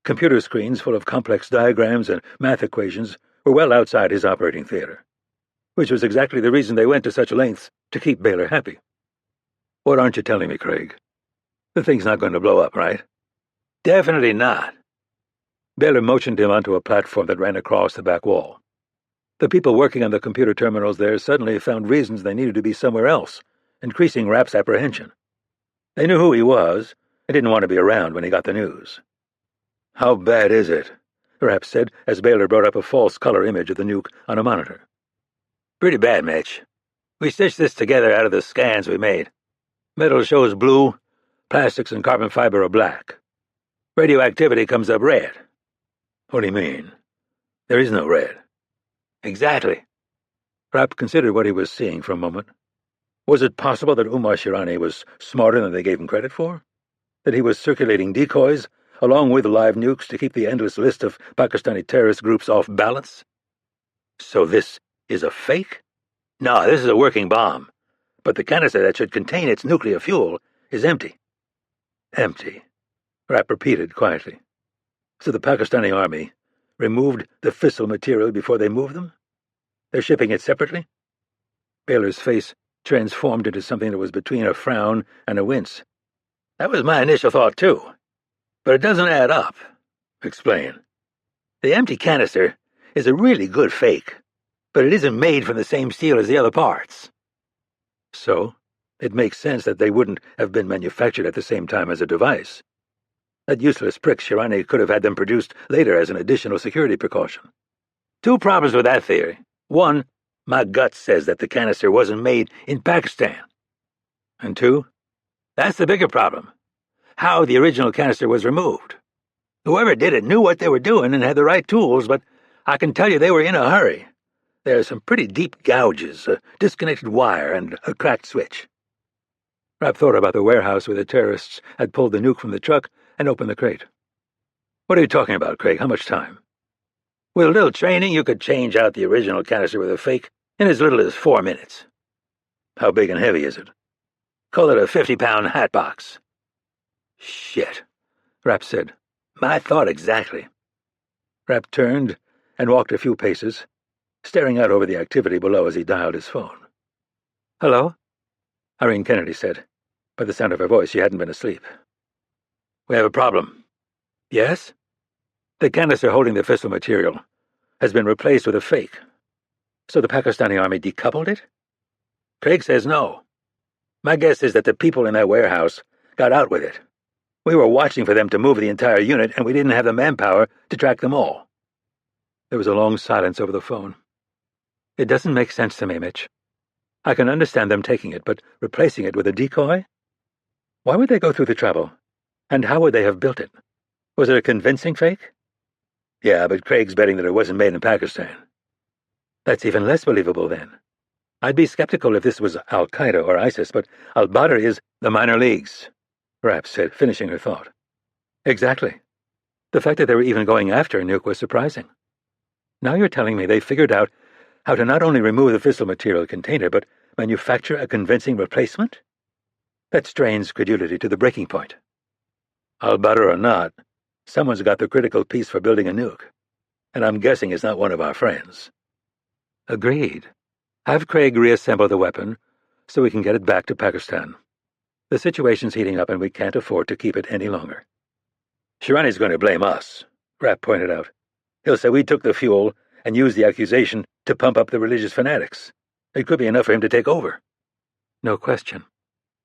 Computer screens full of complex diagrams and math equations were well outside his operating theater. which was exactly the reason they went to such lengths to keep Baylor happy. What aren't you telling me, Craig? The thing's not going to blow up, right? Definitely not. Baylor motioned him onto a platform that ran across the back wall. The people working on the computer terminals there suddenly found reasons they needed to be somewhere else, increasing Rapp's apprehension. They knew who he was and didn't want to be around when he got the news. How bad is it? Rapp said as Baylor brought up a false color image of the nuke on a monitor. Pretty bad, Mitch. We stitched this together out of the scans we made. Metal shows blue, plastics and carbon fiber are black. Radioactivity comes up red. What do you mean? There is no red. Exactly. Rapp considered what he was seeing for a moment. Was it possible that Umar Shirani was smarter than they gave him credit for? That he was circulating decoys, along with live nukes, to keep the endless list of Pakistani terrorist groups off balance? So this is a fake? No, this is a working bomb. But the canister that should contain its nuclear fuel is empty. Empty, Rapp repeated quietly. So the Pakistani army removed the fissile material before they moved them? They're shipping it separately? Baylor's face transformed into something that was between a frown and a wince. That was my initial thought, too. But it doesn't add up. Explain. The empty canister is a really good fake, but it isn't made from the same steel as the other parts. So, it makes sense that they wouldn't have been manufactured at the same time as a device. That useless prick Shirani could have had them produced later as an additional security precaution. Two problems with that theory. One, my gut says that the canister wasn't made in Pakistan. And two, that's the bigger problem. How the original canister was removed. Whoever did it knew what they were doing and had the right tools, but I can tell you they were in a hurry. There are some pretty deep gouges, a disconnected wire, and a cracked switch. Rapp thought about the warehouse where the terrorists had pulled the nuke from the truck and opened the crate. What are you talking about, Craig? How much time? With a little training, you could change out the original canister with a fake in as little as 4 minutes. How big and heavy is it? Call it a 50-pound hat box. Shit, Rapp said. My thought exactly. Rapp turned and walked a few paces, staring out over the activity below as he dialed his phone. Hello? Irene Kennedy said. By the sound of her voice, she hadn't been asleep. We have a problem. Yes? The canister holding the fissile material has been replaced with a fake. So the Pakistani army decoupled it? Craig says no. My guess is that the people in that warehouse got out with it. We were watching for them to move the entire unit, and we didn't have the manpower to track them all. There was a long silence over the phone. It doesn't make sense to me, Mitch. I can understand them taking it, but replacing it with a decoy? Why would they go through the trouble? And how would they have built it? Was it a convincing fake? Yeah, but Craig's betting that it wasn't made in Pakistan. That's even less believable, then. I'd be skeptical if this was Al-Qaeda or ISIS, but al-Badr is the minor leagues, Rapp said, finishing her thought. Exactly. The fact that they were even going after a nuke was surprising. Now you're telling me they figured out how to not only remove the fissile material container, but manufacture a convincing replacement? That strains credulity to the breaking point. Al-Badr or not, someone's got the critical piece for building a nuke, and I'm guessing it's not one of our friends. Agreed. Have Craig reassemble the weapon so we can get it back to Pakistan. The situation's heating up and we can't afford to keep it any longer. Shirani's going to blame us, Rapp pointed out. He'll say we took the fuel and used the accusation to pump up the religious fanatics. It could be enough for him to take over. No question.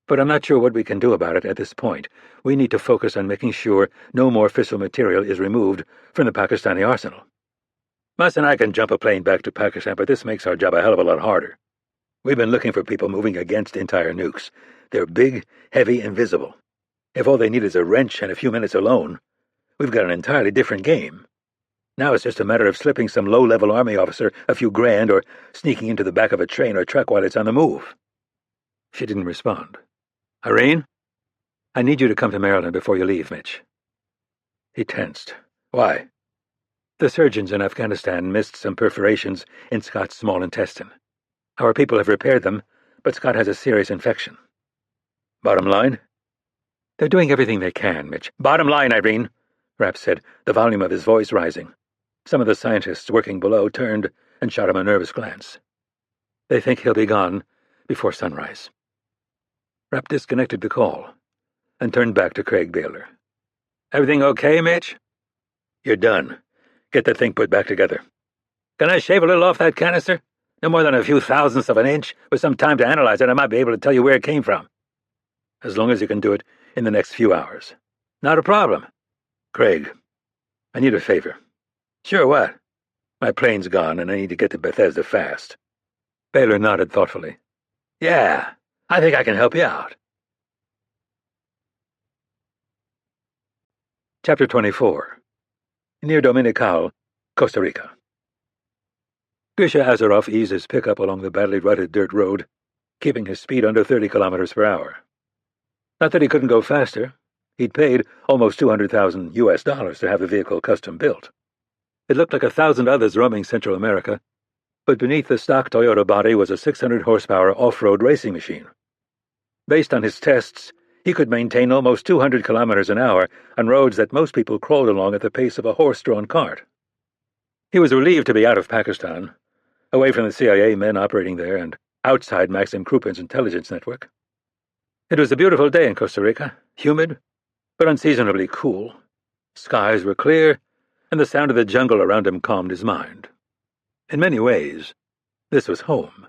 But I'm not sure what we can do about it at this point. We need to focus on making sure no more fissile material is removed from the Pakistani arsenal. Mas and I can jump a plane back to Pakistan, but this makes our job a hell of a lot harder. We've been looking for people moving against entire nukes. They're big, heavy, and visible. If all they need is a wrench and a few minutes alone, we've got an entirely different game. Now it's just a matter of slipping some low-level army officer a few grand or sneaking into the back of a train or truck while it's on the move. She didn't respond. Irene? I need you to come to Maryland before you leave, Mitch. He tensed. Why? The surgeons in Afghanistan missed some perforations in Scott's small intestine. Our people have repaired them, but Scott has a serious infection. Bottom line? They're doing everything they can, Mitch. Bottom line, Irene, Rapp said, the volume of his voice rising. Some of the scientists working below turned and shot him a nervous glance. They think he'll be gone before sunrise." Rapp disconnected the call and turned back to Craig Baylor. "Everything okay, Mitch?" "You're done. Get the thing put back together." "Can I shave a little off that canister? No more than a few thousandths of an inch. With some time to analyze it, I might be able to tell you where it came from." "As long as you can do it in the next few hours." "Not a problem." "Craig, I need a favor." "Sure, what?" "My plane's gone, and I need to get to Bethesda fast." Baylor nodded thoughtfully. "Yeah, I think I can help you out." Chapter 24. Near Dominical, Costa Rica. Grisha Azaroff eased his pickup along the badly rutted dirt road, keeping his speed under 30 kilometers per hour. Not that he couldn't go faster. He'd paid almost $200,000 to have the vehicle custom built. It looked like 1,000 others roaming Central America, but beneath the stock Toyota body was a 600-horsepower off-road racing machine. Based on his tests, he could maintain almost 200 kilometers an hour on roads that most people crawled along at the pace of a horse-drawn cart. He was relieved to be out of Pakistan, away from the CIA men operating there and outside Maxim Krupin's intelligence network. It was a beautiful day in Costa Rica, humid, but unseasonably cool. Skies were clear, and the sound of the jungle around him calmed his mind. In many ways, this was home,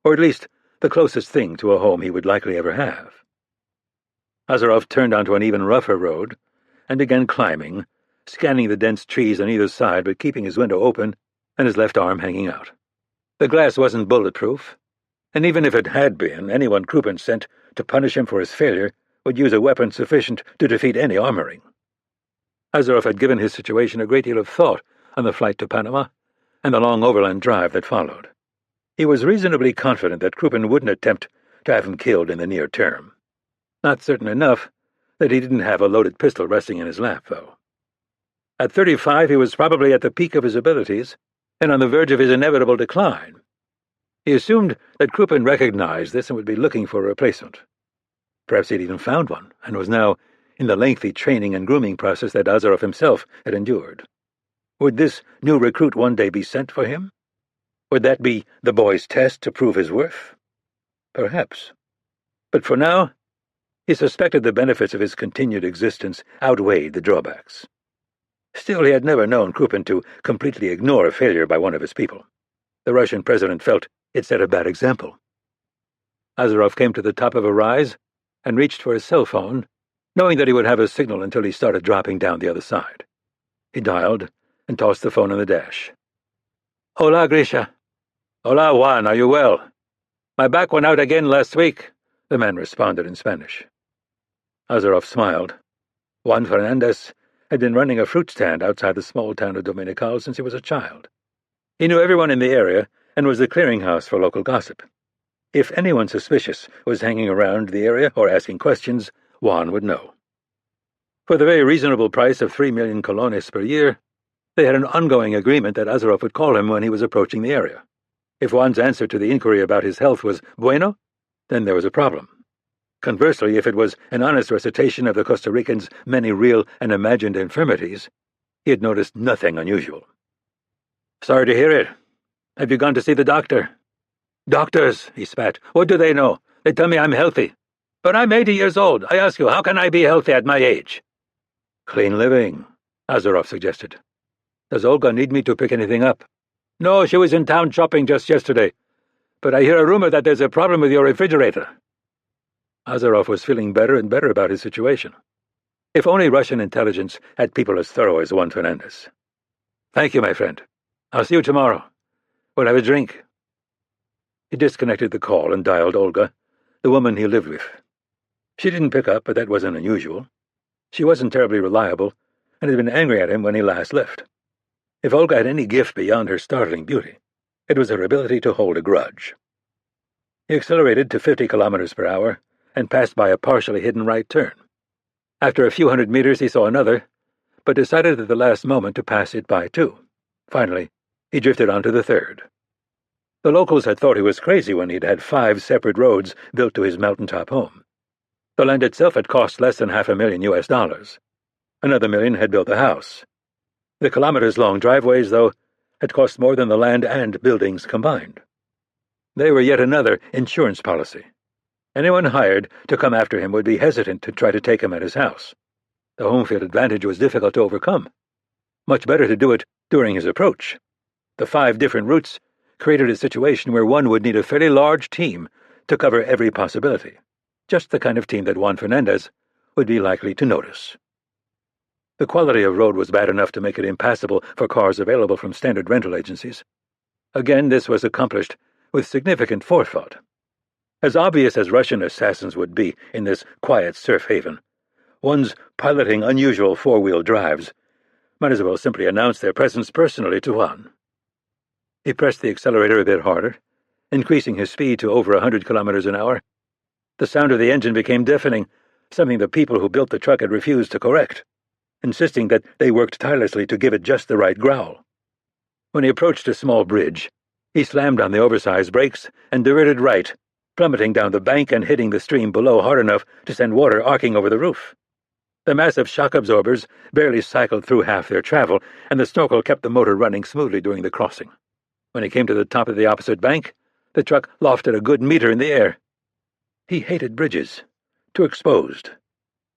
or at least the closest thing to a home he would likely ever have. Azaroff turned onto an even rougher road and began climbing, scanning the dense trees on either side but keeping his window open and his left arm hanging out. The glass wasn't bulletproof, and even if it had been, anyone Krupin sent to punish him for his failure would use a weapon sufficient to defeat any armoring. Azaroff had given his situation a great deal of thought on the flight to Panama and the long overland drive that followed. He was reasonably confident that Krupin wouldn't attempt to have him killed in the near term. Not certain enough that he didn't have a loaded pistol resting in his lap, though. At 35, he was probably at the peak of his abilities and on the verge of his inevitable decline. He assumed that Krupin recognized this and would be looking for a replacement. Perhaps he'd even found one and was now in the lengthy training and grooming process that Azaroff himself had endured. Would this new recruit one day be sent for him? Would that be the boy's test to prove his worth? Perhaps. But for now, he suspected the benefits of his continued existence outweighed the drawbacks. Still, he had never known Krupin to completely ignore a failure by one of his people. The Russian president felt it set a bad example. Azaroff came to the top of a rise and reached for his cell phone, knowing that he would have a signal until he started dropping down the other side. He dialed and tossed the phone on the dash. "Hola, Grisha." "Hola, Juan, are you well?" "My back went out again last week," the man responded in Spanish. Azaroff smiled. Juan Fernandez had been running a fruit stand outside the small town of Dominical since he was a child. He knew everyone in the area and was the clearinghouse for local gossip. If anyone suspicious was hanging around the area or asking questions, Juan would know. For the very reasonable price of 3 million colones per year, they had an ongoing agreement that Azaroff would call him when he was approaching the area. If Juan's answer to the inquiry about his health was bueno, then there was a problem. Conversely, if it was an honest recitation of the Costa Rican's many real and imagined infirmities, he had noticed nothing unusual. "Sorry to hear it. Have you gone to see the doctor?" "Doctors," he spat. "What do they know? They tell me I'm healthy. But I'm 80 years old. I ask you, how can I be healthy at my age?" "Clean living," Azaroff suggested. "Does Olga need me to pick anything up?" "No, she was in town shopping just yesterday. But I hear a rumor that there's a problem with your refrigerator." Azaroff was feeling better and better about his situation. If only Russian intelligence had people as thorough as Juan Fernandez. "Thank you, my friend. I'll see you tomorrow. We'll have a drink." He disconnected the call and dialed Olga, the woman he lived with. She didn't pick up, but that wasn't unusual. She wasn't terribly reliable and had been angry at him when he last left. If Olga had any gift beyond her startling beauty, it was her ability to hold a grudge. He accelerated to 50 kilometers per hour and passed by a partially hidden right turn. After a few hundred meters he saw another, but decided at the last moment to pass it by too. Finally, he drifted onto the third. The locals had thought he was crazy when he'd had 5 separate roads built to his mountaintop home. The land itself had cost less than $500,000. Another million had built the house. The kilometers-long driveways, though, had cost more than the land and buildings combined. They were yet another insurance policy. Anyone hired to come after him would be hesitant to try to take him at his house. The home field advantage was difficult to overcome. Much better to do it during his approach. The 5 different routes created a situation where one would need a fairly large team to cover every possibility, just the kind of team that Juan Fernandez would be likely to notice. The quality of road was bad enough to make it impassable for cars available from standard rental agencies. Again, this was accomplished with significant forethought. As obvious as Russian assassins would be in this quiet surf haven, ones piloting unusual 4-wheel drives might as well simply announce their presence personally to Juan. He pressed the accelerator a bit harder, increasing his speed to over 100 kilometers an hour. The sound of the engine became deafening, something the people who built the truck had refused to correct, insisting that they worked tirelessly to give it just the right growl. When he approached a small bridge, he slammed on the oversized brakes and diverted right, plummeting down the bank and hitting the stream below hard enough to send water arcing over the roof. The massive shock absorbers barely cycled through half their travel, and the snorkel kept the motor running smoothly during the crossing. When he came to the top of the opposite bank, the truck lofted a good meter in the air. He hated bridges, too exposed,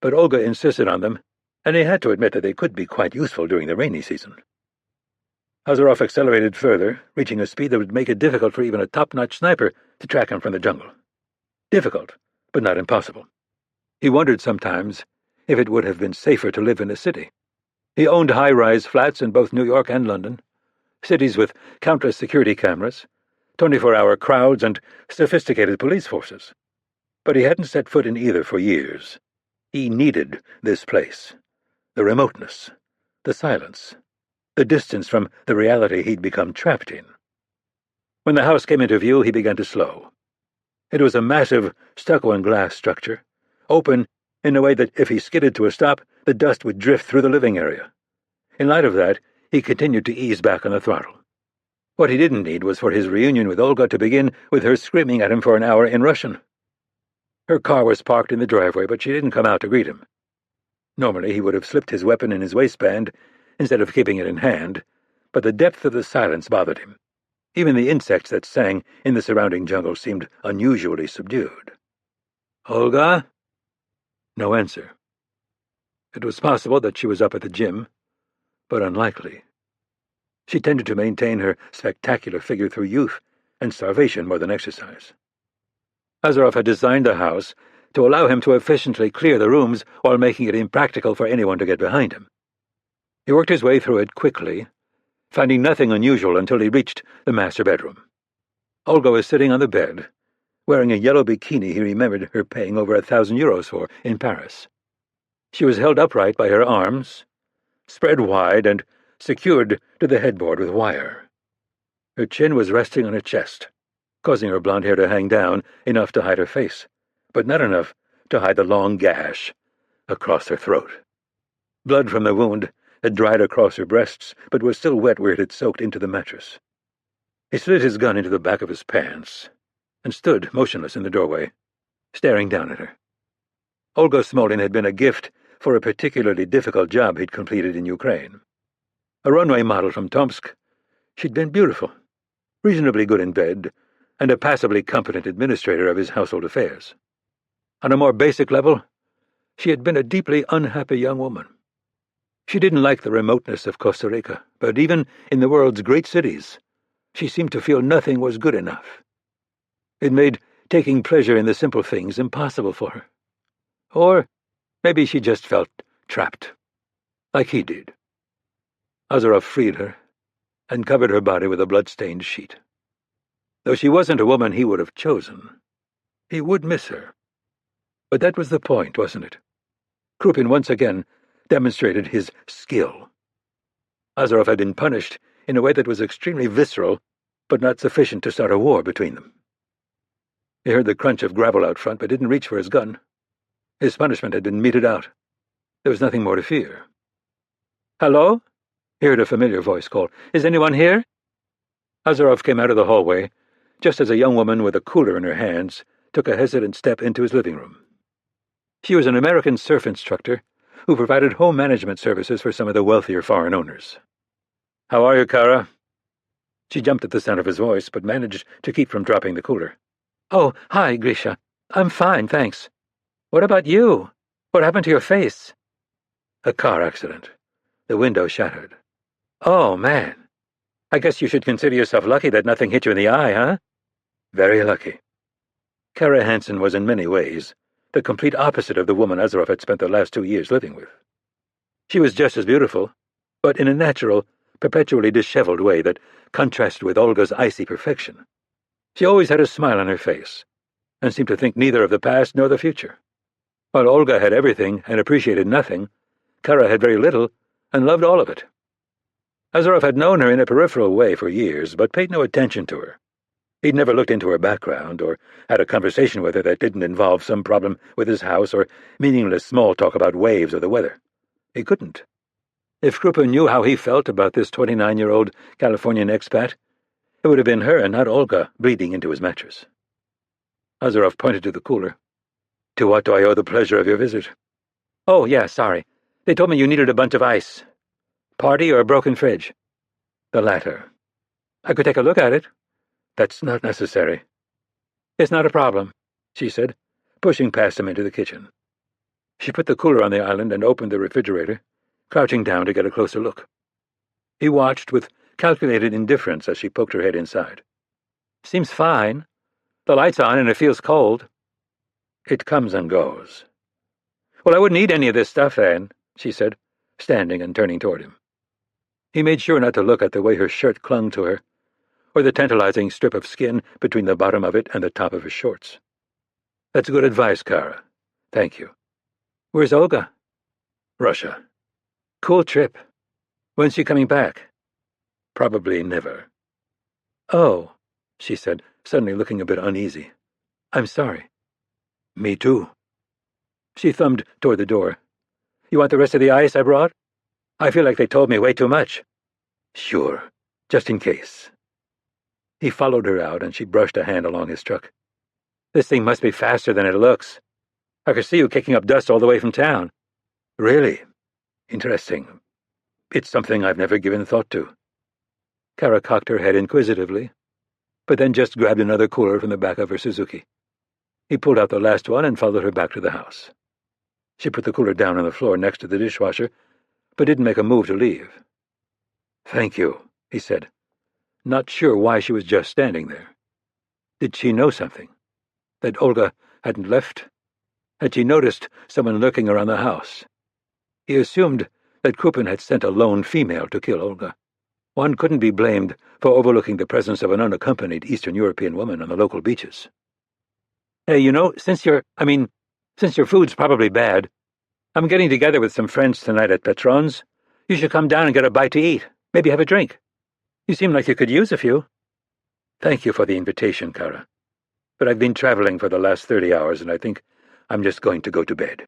but Olga insisted on them, and he had to admit that they could be quite useful during the rainy season. Azarov accelerated further, reaching a speed that would make it difficult for even a top-notch sniper to track him from the jungle. Difficult, but not impossible. He wondered sometimes if it would have been safer to live in a city. He owned high-rise flats in both New York and London, cities with countless security cameras, 24-hour crowds, and sophisticated police forces. But he hadn't set foot in either for years. He needed this place. The remoteness, the silence, the distance from the reality he'd become trapped in. When the house came into view, he began to slow. It was a massive stucco and glass structure, open in a way that if he skidded to a stop, the dust would drift through the living area. In light of that, he continued to ease back on the throttle. What he didn't need was for his reunion with Olga to begin with her screaming at him for an hour in Russian. Her car was parked in the driveway, but she didn't come out to greet him. Normally, he would have slipped his weapon in his waistband instead of keeping it in hand, but the depth of the silence bothered him. Even the insects that sang in the surrounding jungle seemed unusually subdued. "Olga?" No answer. It was possible that she was up at the gym, but unlikely. She tended to maintain her spectacular figure through youth and starvation more than exercise. Azarov had designed the house to allow him to efficiently clear the rooms while making it impractical for anyone to get behind him. He worked his way through it quickly, finding nothing unusual until he reached the master bedroom. Olga was sitting on the bed, wearing a yellow bikini he remembered her paying over 1,000 euros for in Paris. She was held upright by her arms, spread wide and secured to the headboard with wire. Her chin was resting on her chest, causing her blonde hair to hang down enough to hide her face, but not enough to hide the long gash across her throat. Blood from the wound had dried across her breasts, but was still wet where it had soaked into the mattress. He slid his gun into the back of his pants and stood motionless in the doorway, staring down at her. Olga Smolin had been a gift for a particularly difficult job he'd completed in Ukraine. A runway model from Tomsk, she'd been beautiful, reasonably good in bed, and a passably competent administrator of his household affairs. On a more basic level, she had been a deeply unhappy young woman. She didn't like the remoteness of Costa Rica, but even in the world's great cities, she seemed to feel nothing was good enough. It made taking pleasure in the simple things impossible for her. Or maybe she just felt trapped, like he did. Azarov freed her and covered her body with a blood-stained sheet. Though she wasn't a woman he would have chosen, he would miss her. But that was the point, wasn't it? Krupin once again demonstrated his skill. Azarov had been punished in a way that was extremely visceral, but not sufficient to start a war between them. He heard the crunch of gravel out front, but didn't reach for his gun. His punishment had been meted out. There was nothing more to fear. "Hello?" He heard a familiar voice call. "Is anyone here?" Azarov came out of the hallway, just as a young woman with a cooler in her hands took a hesitant step into his living room. She was an American surf instructor who provided home management services for some of the wealthier foreign owners. "How are you, Kara?" She jumped at the sound of his voice, but managed to keep from dropping the cooler. "Oh, hi, Grisha. I'm fine, thanks. What about you? What happened to your face?" "A car accident. The window shattered." "Oh, man. I guess you should consider yourself lucky that nothing hit you in the eye, huh?" "Very lucky." Kara Hansen was in many ways the complete opposite of the woman Azaroff had spent the last 2 years living with. She was just as beautiful, but in a natural, perpetually disheveled way that contrasted with Olga's icy perfection. She always had a smile on her face, and seemed to think neither of the past nor the future. While Olga had everything and appreciated nothing, Kara had very little and loved all of it. Azaroff had known her in a peripheral way for years, but paid no attention to her. He'd never looked into her background or had a conversation with her that didn't involve some problem with his house or meaningless small talk about waves or the weather. He couldn't. If Krupa knew how he felt about this 29-year-old Californian expat, it would have been her and not Olga bleeding into his mattress. Azaroff pointed to the cooler. "To what do I owe the pleasure of your visit?" "Oh, yeah, sorry. They told me you needed a bunch of ice. Party or a broken fridge?" "The latter." "I could take a look at it." "That's not necessary." "It's not a problem," she said, pushing past him into the kitchen. She put the cooler on the island and opened the refrigerator, crouching down to get a closer look. He watched with calculated indifference as she poked her head inside. "Seems fine. The light's on and it feels cold." "It comes and goes." "Well, I wouldn't eat any of this stuff then," she said, standing and turning toward him. He made sure not to look at the way her shirt clung to her, or the tantalizing strip of skin between the bottom of it and the top of his shorts. "That's good advice, Kara. Thank you." "Where's Olga?" "Russia." "Cool trip. When's she coming back?" "Probably never." "Oh," she said, suddenly looking a bit uneasy. "I'm sorry." "Me too." She thumbed toward the door. "You want the rest of the ice I brought? I feel like they told me way too much." "Sure, just in case." He followed her out, and she brushed a hand along his truck. "This thing must be faster than it looks. I could see you kicking up dust all the way from town." "Really? Interesting. It's something I've never given thought to." Kara cocked her head inquisitively, but then just grabbed another cooler from the back of her Suzuki. He pulled out the last one and followed her back to the house. She put the cooler down on the floor next to the dishwasher, but didn't make a move to leave. "Thank you," he said, not sure why she was just standing there. Did she know something? That Olga hadn't left? Had she noticed someone lurking around the house? He assumed that Krupin had sent a lone female to kill Olga. One couldn't be blamed for overlooking the presence of an unaccompanied Eastern European woman on the local beaches. "Hey, since your food's probably bad, I'm getting together with some friends tonight at Petron's. You should come down and get a bite to eat. Maybe have a drink. You seem like you could use a few." "Thank you for the invitation, Kara. But I've been traveling for the last 30 hours, and I think I'm just going to go to bed."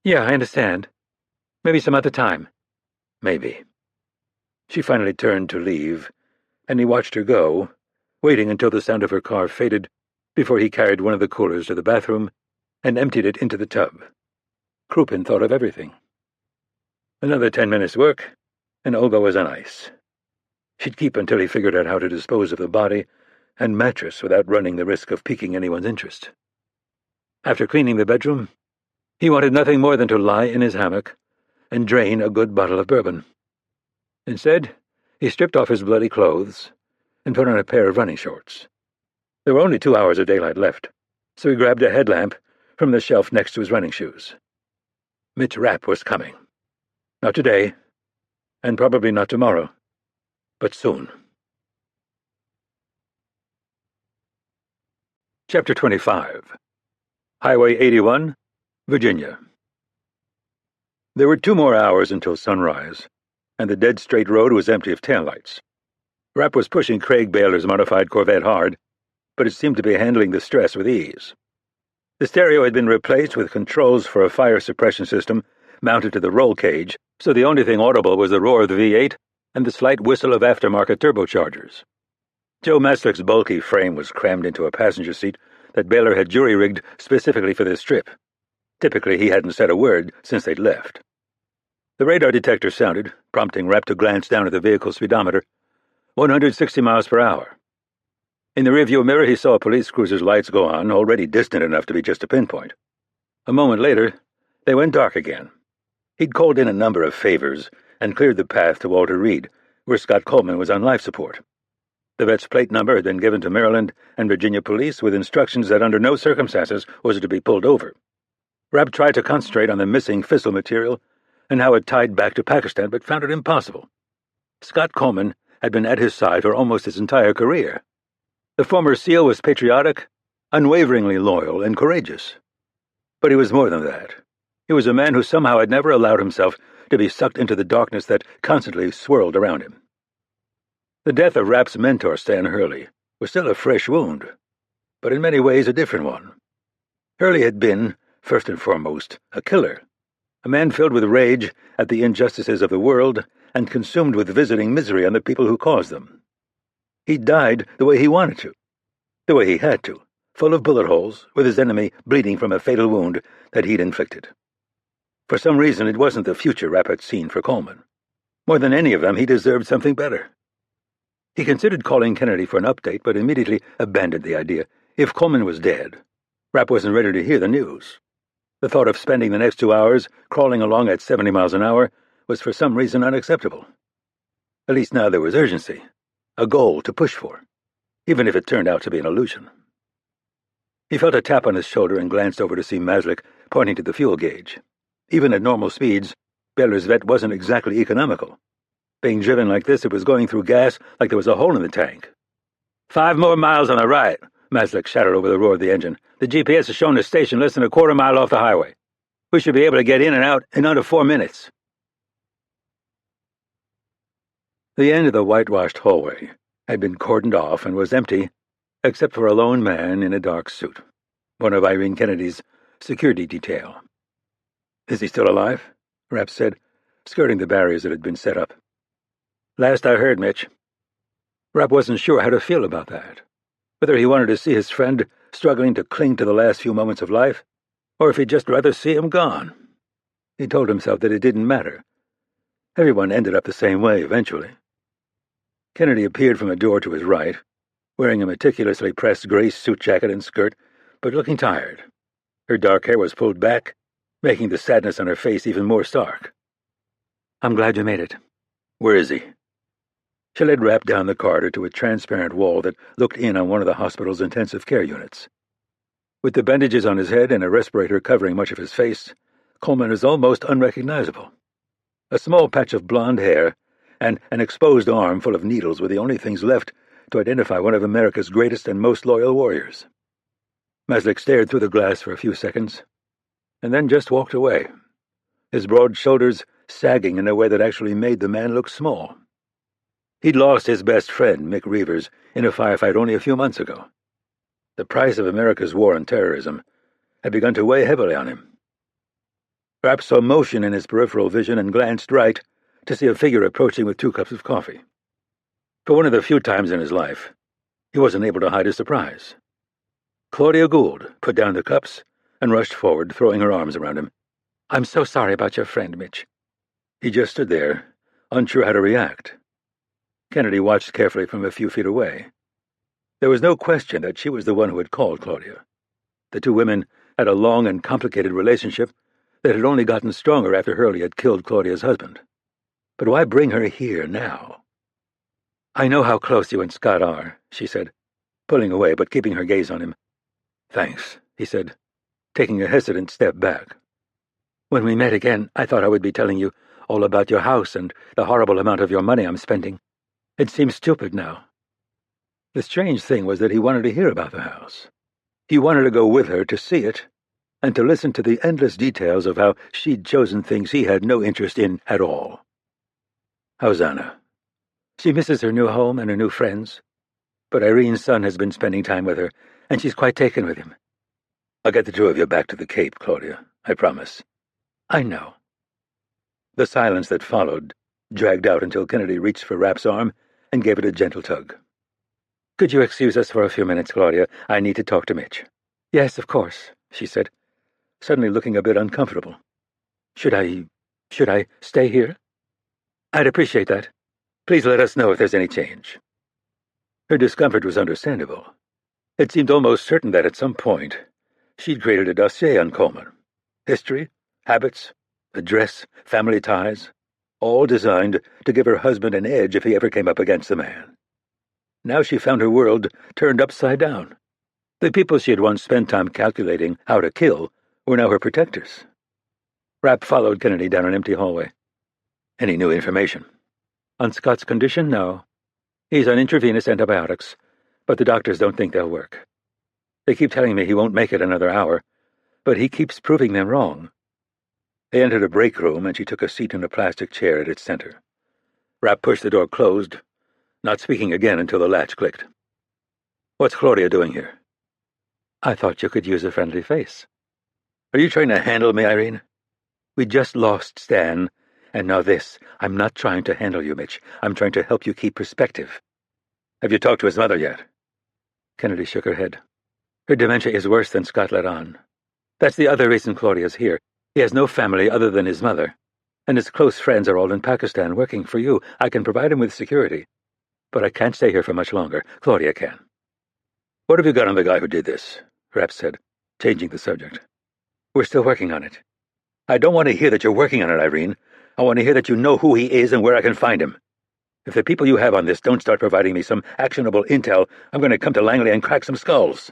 "Yeah, I understand. Maybe some other time." "Maybe." She finally turned to leave, and he watched her go, waiting until the sound of her car faded before he carried one of the coolers to the bathroom and emptied it into the tub. Krupin thought of everything. Another 10 minutes' work, and Olga was on ice. She'd keep until he figured out how to dispose of the body and mattress without running the risk of piquing anyone's interest. After cleaning the bedroom, he wanted nothing more than to lie in his hammock and drain a good bottle of bourbon. Instead, he stripped off his bloody clothes and put on a pair of running shorts. There were only 2 hours of daylight left, so he grabbed a headlamp from the shelf next to his running shoes. Mitch Rapp was coming. Not today, and probably not tomorrow, but soon. Chapter 25. Highway 81, Virginia. There were 2 more hours until sunrise, and the dead straight road was empty of taillights. Rapp was pushing Craig Baylor's modified Corvette hard, but it seemed to be handling the stress with ease. The stereo had been replaced with controls for a fire suppression system mounted to the roll cage, so the only thing audible was the roar of the V8 and the slight whistle of aftermarket turbochargers. Joe Maslick's bulky frame was crammed into a passenger seat that Baylor had jury-rigged specifically for this trip. Typically, he hadn't said a word since they'd left. The radar detector sounded, prompting Rapp to glance down at the vehicle's speedometer, 160 miles per hour. In the rearview mirror, he saw a police cruiser's lights go on, already distant enough to be just a pinpoint. A moment later, they went dark again. He'd called in a number of favors and cleared the path to Walter Reed, where Scott Coleman was on life support. The vet's plate number had been given to Maryland and Virginia police with instructions that under no circumstances was it to be pulled over. Rapp tried to concentrate on the missing fissile material and how it tied back to Pakistan, but found it impossible. Scott Coleman had been at his side for almost his entire career. The former SEAL was patriotic, unwaveringly loyal, and courageous. But he was more than that. He was a man who somehow had never allowed himself to be sucked into the darkness that constantly swirled around him. The death of Rapp's mentor, Stan Hurley, was still a fresh wound, but in many ways a different one. Hurley had been, first and foremost, a killer, a man filled with rage at the injustices of the world and consumed with visiting misery on the people who caused them. He died the way he wanted to, the way he had to, full of bullet holes, with his enemy bleeding from a fatal wound that he'd inflicted. For some reason, it wasn't the future Rapp had seen for Coleman. More than any of them, he deserved something better. He considered calling Kennedy for an update, but immediately abandoned the idea. If Coleman was dead, Rapp wasn't ready to hear the news. The thought of spending the next 2 hours crawling along at 70 miles an hour was for some reason unacceptable. At least now there was urgency, a goal to push for, even if it turned out to be an illusion. He felt a tap on his shoulder and glanced over to see Maslick pointing to the fuel gauge. Even at normal speeds, Baylor's vet wasn't exactly economical. Being driven like this, it was going through gas like there was a hole in the tank. 5 more miles on the right, Maslick shouted over the roar of the engine. The GPS has shown the station less than a quarter mile off the highway. We should be able to get in and out in under 4 minutes. The end of the whitewashed hallway had been cordoned off and was empty, except for a lone man in a dark suit, one of Irene Kennedy's security detail. "Is he still alive?" Rapp said, skirting the barriers that had been set up. "Last I heard, Mitch." Rapp wasn't sure how to feel about that, whether he wanted to see his friend struggling to cling to the last few moments of life, or if he'd just rather see him gone. He told himself that it didn't matter. Everyone ended up the same way eventually. Kennedy appeared from a door to his right, wearing a meticulously pressed gray suit jacket and skirt, but looking tired. Her dark hair was pulled back, making the sadness on her face even more stark. "I'm glad you made it." "Where is he?" She led Rapp down the corridor to a transparent wall that looked in on one of the hospital's intensive care units. With the bandages on his head and a respirator covering much of his face, Coleman was almost unrecognizable. A small patch of blonde hair and an exposed arm full of needles were the only things left to identify one of America's greatest and most loyal warriors. Maslick stared through the glass for a few seconds, and then just walked away, his broad shoulders sagging in a way that actually made the man look small. He'd lost his best friend, Mick Reavers, in a firefight only a few months ago. The price of America's war on terrorism had begun to weigh heavily on him. Rapp saw motion in his peripheral vision and glanced right to see a figure approaching with 2 cups of coffee. For one of the few times in his life, he wasn't able to hide his surprise. Claudia Gould put down the cups and rushed forward, throwing her arms around him. "I'm so sorry about your friend, Mitch." He just stood there, unsure how to react. Kennedy watched carefully from a few feet away. There was no question that she was the one who had called Claudia. The two women had a long and complicated relationship that had only gotten stronger after Hurley had killed Claudia's husband. But why bring her here now? "I know how close you and Scott are," she said, pulling away but keeping her gaze on him. "Thanks," he said, taking a hesitant step back. "When we met again, I thought I would be telling you all about your house and the horrible amount of your money I'm spending. It seems stupid now." The strange thing was that he wanted to hear about the house. He wanted to go with her to see it, and to listen to the endless details of how she'd chosen things he had no interest in at all. "How's Anna?" "She misses her new home and her new friends. But Irene's son has been spending time with her, and she's quite taken with him." "I'll get the two of you back to the Cape, Claudia. I promise." "I know." The silence that followed dragged out until Kennedy reached for Rapp's arm and gave it a gentle tug. "Could you excuse us for a few minutes, Claudia? I need to talk to Mitch." "Yes, of course," she said, suddenly looking a bit uncomfortable. Should I stay here?" "I'd appreciate that. Please let us know if there's any change." Her discomfort was understandable. It seemed almost certain that at some point she'd created a dossier on Coleman. History, habits, address, family ties, all designed to give her husband an edge if he ever came up against the man. Now she found her world turned upside down. The people she had once spent time calculating how to kill were now her protectors. Rapp followed Kennedy down an empty hallway. Any new information? On Scott's condition, no. He's on intravenous antibiotics, but the doctors don't think they'll work. They keep telling me he won't make it another hour, but he keeps proving them wrong. They entered a break room, and she took a seat in a plastic chair at its center. Rapp pushed the door closed, not speaking again until the latch clicked. What's Claudia doing here? I thought you could use a friendly face. Are you trying to handle me, Irene? We just lost Stan, and now this. I'm not trying to handle you, Mitch. I'm trying to help you keep perspective. Have you talked to his mother yet? Kennedy shook her head. Her dementia is worse than Scott let on. That's the other reason Claudia's here. He has no family other than his mother, and his close friends are all in Pakistan working for you. I can provide him with security, but I can't stay here for much longer. Claudia can. What have you got on the guy who did this? Rapp said, changing the subject. We're still working on it. I don't want to hear that you're working on it, Irene. I want to hear that you know who he is and where I can find him. If the people you have on this don't start providing me some actionable intel, I'm going to come to Langley and crack some skulls.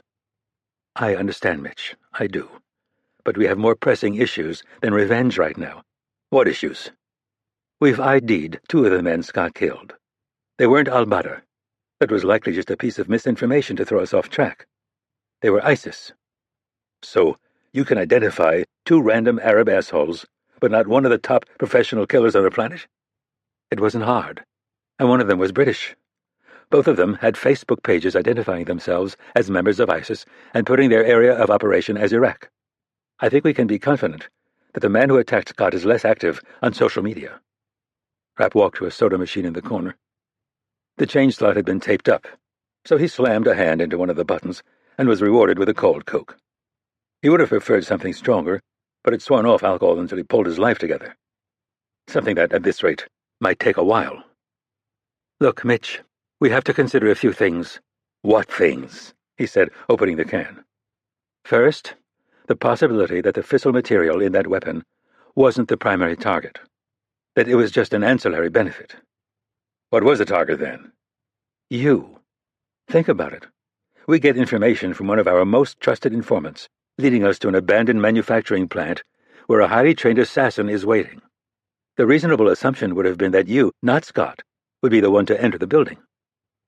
I understand, Mitch. I do. But we have more pressing issues than revenge right now. What issues? We've ID'd 2 of the men Scott killed. They weren't al-Badr. That was likely just a piece of misinformation to throw us off track. They were ISIS. So, you can identify 2 random Arab assholes, but not one of the top professional killers on the planet? It wasn't hard. And one of them was British. Both of them had Facebook pages identifying themselves as members of ISIS and putting their area of operation as Iraq. I think we can be confident that the man who attacked Scott is less active on social media. Rapp walked to a soda machine in the corner. The change slot had been taped up, so he slammed a hand into one of the buttons and was rewarded with a cold Coke. He would have preferred something stronger, but had sworn off alcohol until he pulled his life together. Something that, at this rate, might take a while. Look, Mitch, we have to consider a few things. What things? He said, opening the can. First, the possibility that the fissile material in that weapon wasn't the primary target, that it was just an ancillary benefit. What was the target, then? You. Think about it. We get information from one of our most trusted informants, leading us to an abandoned manufacturing plant where a highly trained assassin is waiting. The reasonable assumption would have been that you, not Scott, would be the one to enter the building.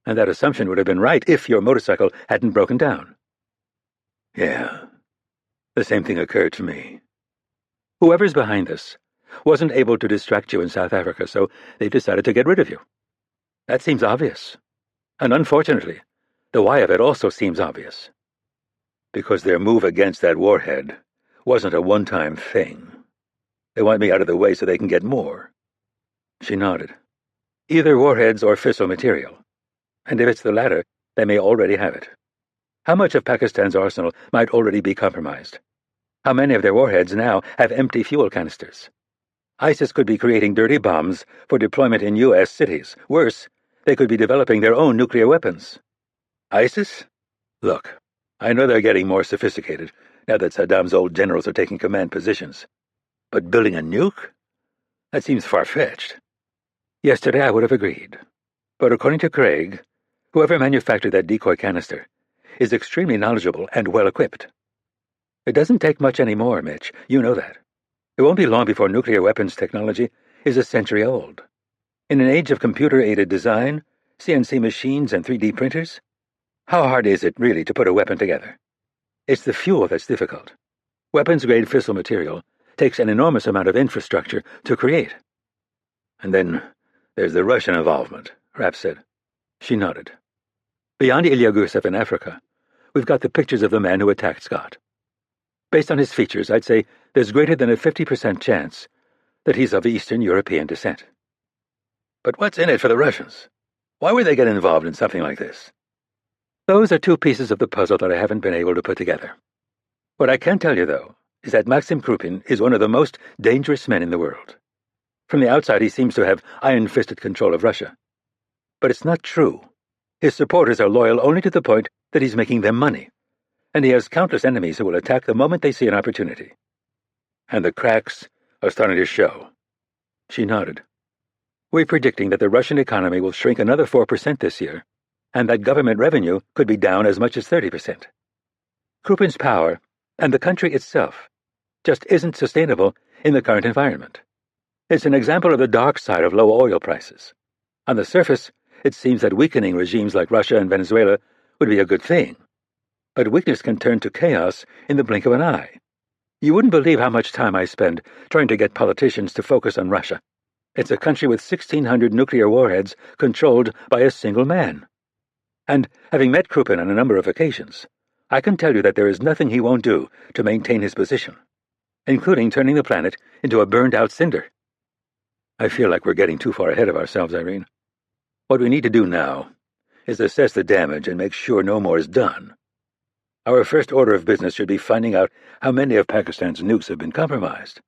And that assumption would have been right if your motorcycle hadn't broken down. Yeah, the same thing occurred to me. Whoever's behind this wasn't able to distract you in South Africa, so they decided to get rid of you. That seems obvious. And unfortunately, the why of it also seems obvious. Because their move against that warhead wasn't a one-time thing. They want me out of the way so they can get more. She nodded. Either warheads or fissile material. And if it's the latter, they may already have it. How much of Pakistan's arsenal might already be compromised? How many of their warheads now have empty fuel canisters? ISIS could be creating dirty bombs for deployment in U.S. cities. Worse, they could be developing their own nuclear weapons. ISIS? Look, I know they're getting more sophisticated now that Saddam's old generals are taking command positions. But building a nuke? That seems far-fetched. Yesterday I would have agreed. But according to Craig, whoever manufactured that decoy canister is extremely knowledgeable and well-equipped. It doesn't take much anymore, Mitch. You know that. It won't be long before nuclear weapons technology is a century old. In an age of computer-aided design, CNC machines, and 3D printers, how hard is it really to put a weapon together? It's the fuel that's difficult. Weapons-grade fissile material takes an enormous amount of infrastructure to create. And then there's the Russian involvement, Rapp said. She nodded. Beyond Ilya Gusev in Africa, we've got the pictures of the man who attacked Scott. Based on his features, I'd say there's greater than a 50% chance that he's of Eastern European descent. But what's in it for the Russians? Why would they get involved in something like this? Those are 2 pieces of the puzzle that I haven't been able to put together. What I can tell you, though, is that Maxim Krupin is one of the most dangerous men in the world. From the outside, he seems to have iron-fisted control of Russia. But it's not true. His supporters are loyal only to the point that he's making them money, and he has countless enemies who will attack the moment they see an opportunity. And the cracks are starting to show. She nodded. We're predicting that the Russian economy will shrink another 4% this year, and that government revenue could be down as much as 30%. Krupin's power, and the country itself, just isn't sustainable in the current environment. It's an example of the dark side of low oil prices. On the surface, it seems that weakening regimes like Russia and Venezuela would be a good thing. But weakness can turn to chaos in the blink of an eye. You wouldn't believe how much time I spend trying to get politicians to focus on Russia. It's a country with 1,600 nuclear warheads controlled by a single man. And, having met Krupin on a number of occasions, I can tell you that there is nothing he won't do to maintain his position, including turning the planet into a burned-out cinder. I feel like we're getting too far ahead of ourselves, Irene. What we need to do now is assess the damage and make sure no more is done. Our first order of business should be finding out how many of Pakistan's nukes have been compromised.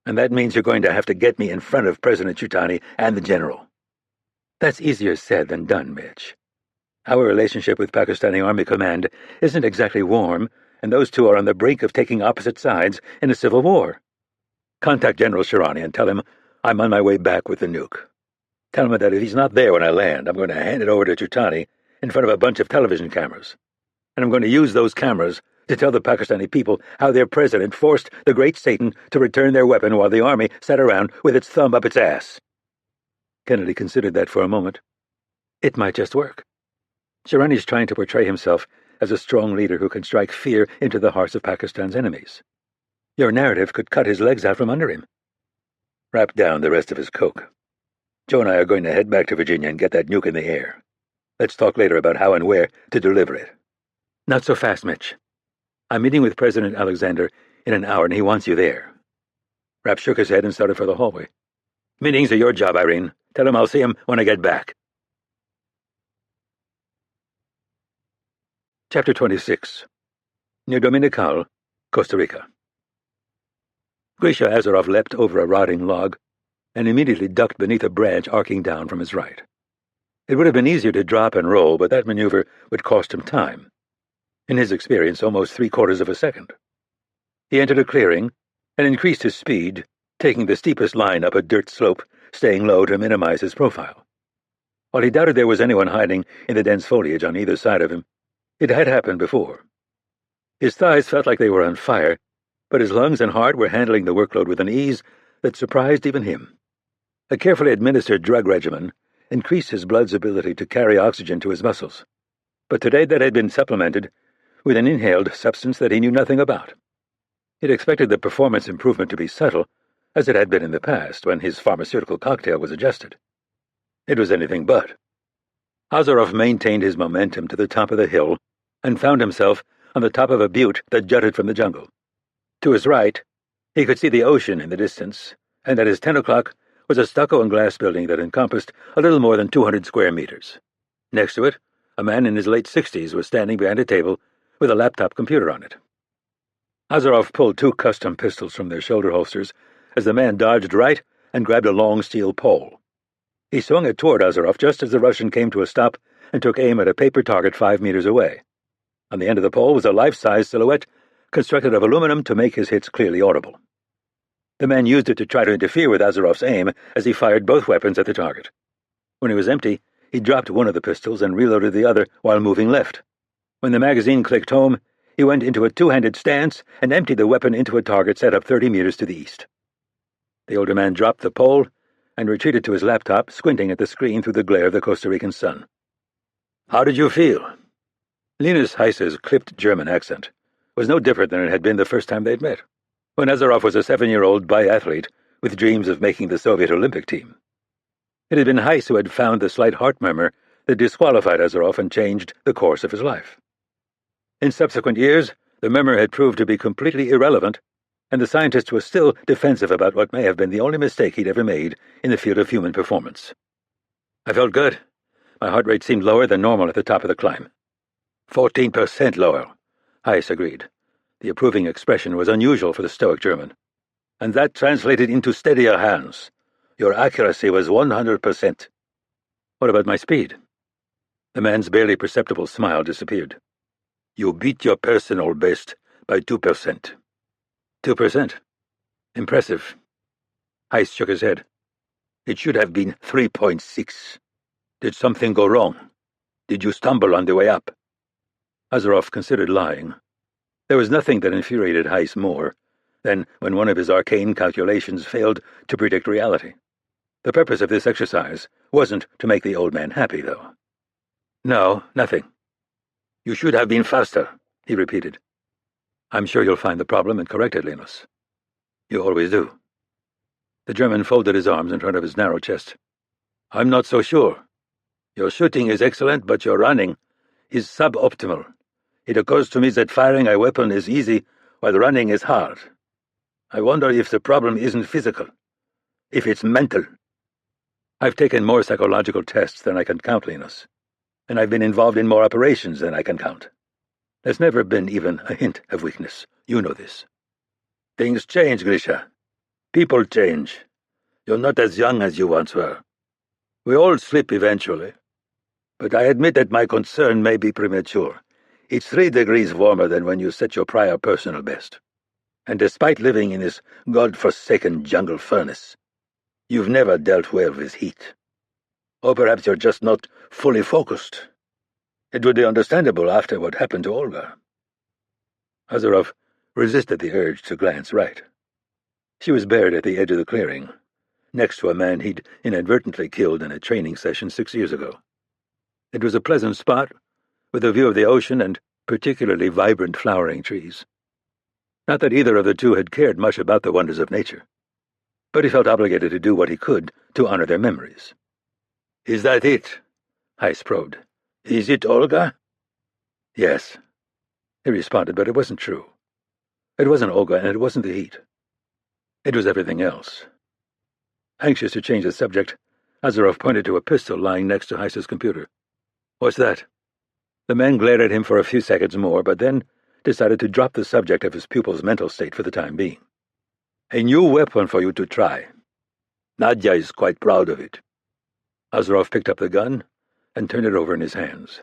And that means you're going to have to get me in front of President Chutani and the general. That's easier said than done, Mitch. Our relationship with Pakistani Army Command isn't exactly warm, and those two are on the brink of taking opposite sides in a civil war. Contact General Shirani and tell him I'm on my way back with the nuke. Tell him that if he's not there when I land, I'm going to hand it over to Chutani in front of a bunch of television cameras. And I'm going to use those cameras to tell the Pakistani people how their president forced the great Satan to return their weapon while the army sat around with its thumb up its ass. Kennedy considered that for a moment. It might just work. Shirani's trying to portray himself as a strong leader who can strike fear into the hearts of Pakistan's enemies. Your narrative could cut his legs out from under him. Wrap down the rest of his coke. Joe and I are going to head back to Virginia and get that nuke in the air. Let's talk later about how and where to deliver it. Not so fast, Mitch. I'm meeting with President Alexander in an hour, and he wants you there. Rapp shook his head and started for the hallway. Meetings are your job, Irene. Tell him I'll see him when I get back. Chapter 26. Near Dominical, Costa Rica. Grisha Azaroff leapt over a rotting log and immediately ducked beneath a branch arcing down from his right. It would have been easier to drop and roll, but that maneuver would cost him time. In his experience, almost 3/4 of a second. He entered a clearing and increased his speed, taking the steepest line up a dirt slope, staying low to minimize his profile. While he doubted there was anyone hiding in the dense foliage on either side of him, it had happened before. His thighs felt like they were on fire, but his lungs and heart were handling the workload with an ease that surprised even him. A carefully administered drug regimen increased his blood's ability to carry oxygen to his muscles, but today that had been supplemented with an inhaled substance that he knew nothing about. He'd expected the performance improvement to be subtle, as it had been in the past when his pharmaceutical cocktail was adjusted. It was anything but. Azaroff maintained his momentum to the top of the hill and found himself on the top of a butte that jutted from the jungle. To his right, he could see the ocean in the distance, and at his 10 o'clock was a stucco and glass building that encompassed a little more than 200 square meters. Next to it, a man in his late 60s was standing behind a table with a laptop computer on it. Azaroff pulled 2 custom pistols from their shoulder holsters as the man dodged right and grabbed a long steel pole. He swung it toward Azaroff just as the Russian came to a stop and took aim at a paper target 5 meters away. On the end of the pole was a life-size silhouette constructed of aluminum to make his hits clearly audible. The man used it to try to interfere with Azaroff's aim as he fired both weapons at the target. When it was empty, he dropped one of the pistols and reloaded the other while moving left. When the magazine clicked home, he went into a 2-handed stance and emptied the weapon into a target set up 30 meters to the east. The older man dropped the pole and retreated to his laptop, squinting at the screen through the glare of the Costa Rican sun. "How did you feel?" Linus Heiss's clipped German accent was no different than it had been the first time they'd met, when Azaroff was a 7-year-old biathlete with dreams of making the Soviet Olympic team. It had been Heiss who had found the slight heart murmur that disqualified Azaroff and changed the course of his life. In subsequent years, the murmur had proved to be completely irrelevant, and the scientist was still defensive about what may have been the only mistake he'd ever made in the field of human performance. "I felt good. My heart rate seemed lower than normal at the top of the climb." 14% lower, Heiss agreed. The approving expression was unusual for the stoic German. "And that translated into steadier hands. Your accuracy was 100%. "What about my speed?" The man's barely perceptible smile disappeared. You beat your personal best by 2%. 2%? Impressive. Heiss shook his head. It should have been 3.6. Did something go wrong? Did you stumble on the way up? Azaroff considered lying. There was nothing that infuriated Heiss more than when one of his arcane calculations failed to predict reality. The purpose of this exercise wasn't to make the old man happy, though. No, nothing. You should have been faster, he repeated. I'm sure you'll find the problem and correct it, Linus. You always do. The German folded his arms in front of his narrow chest. I'm not so sure. Your shooting is excellent, but your running is suboptimal. It occurs to me that firing a weapon is easy while running is hard. I wonder if the problem isn't physical, if it's mental. I've taken more psychological tests than I can count, Linus, and I've been involved in more operations than I can count. There's never been even a hint of weakness. You know this. Things change, Grisha. People change. You're not as young as you once were. We all slip eventually. But I admit that my concern may be premature. It's 3 degrees warmer than when you set your prior personal best. And despite living in this god-forsaken jungle furnace, you've never dealt well with heat. Or perhaps you're just not fully focused. It would be understandable after what happened to Olga. Azaroff resisted the urge to glance right. She was buried at the edge of the clearing, next to a man he'd inadvertently killed in a training session 6 years ago. It was a pleasant spot, with a view of the ocean and particularly vibrant flowering trees. Not that either of the two had cared much about the wonders of nature, but he felt obligated to do what he could to honor their memories. Is that it? Heiss probed. Is it Olga? Yes, he responded, but it wasn't true. It wasn't Olga, and it wasn't the heat. It was everything else. Anxious to change the subject, Azaroff pointed to a pistol lying next to Heiss's computer. What's that? The man glared at him for a few seconds more, but then decided to drop the subject of his pupil's mental state for the time being. A new weapon for you to try. Nadia is quite proud of it. Azaroff picked up the gun and turned it over in his hands.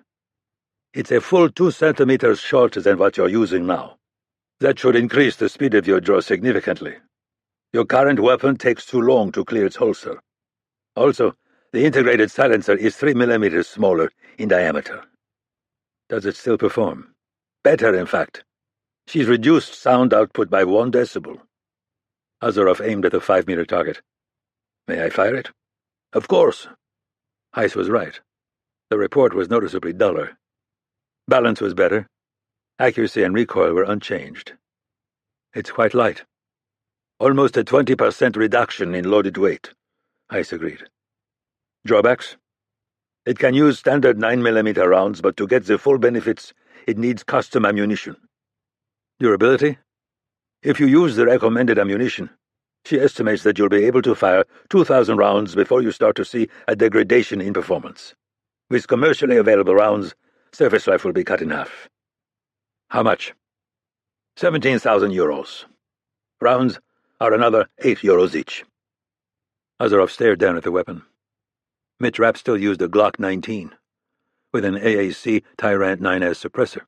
It's a full 2 centimeters shorter than what you're using now. That should increase the speed of your draw significantly. Your current weapon takes too long to clear its holster. Also, the integrated silencer is 3 millimeters smaller in diameter. Does it still perform? Better, in fact. She's reduced sound output by 1 decibel. Azaroff aimed at the 5-meter target. May I fire it? Of course. Heiss was right. The report was noticeably duller. Balance was better. Accuracy and recoil were unchanged. It's quite light. Almost a 20% reduction in loaded weight, Heiss agreed. Drawbacks? It can use standard 9mm rounds, but to get the full benefits, it needs custom ammunition. Durability? If you use the recommended ammunition, she estimates that you'll be able to fire 2,000 rounds before you start to see a degradation in performance. With commercially available rounds, surface life will be cut in half. How much? 17,000 euros. Rounds are another 8 euros each. Azaroff stared down at the weapon. Mitch Rapp still used a Glock 19, with an AAC Tyrant 9S suppressor.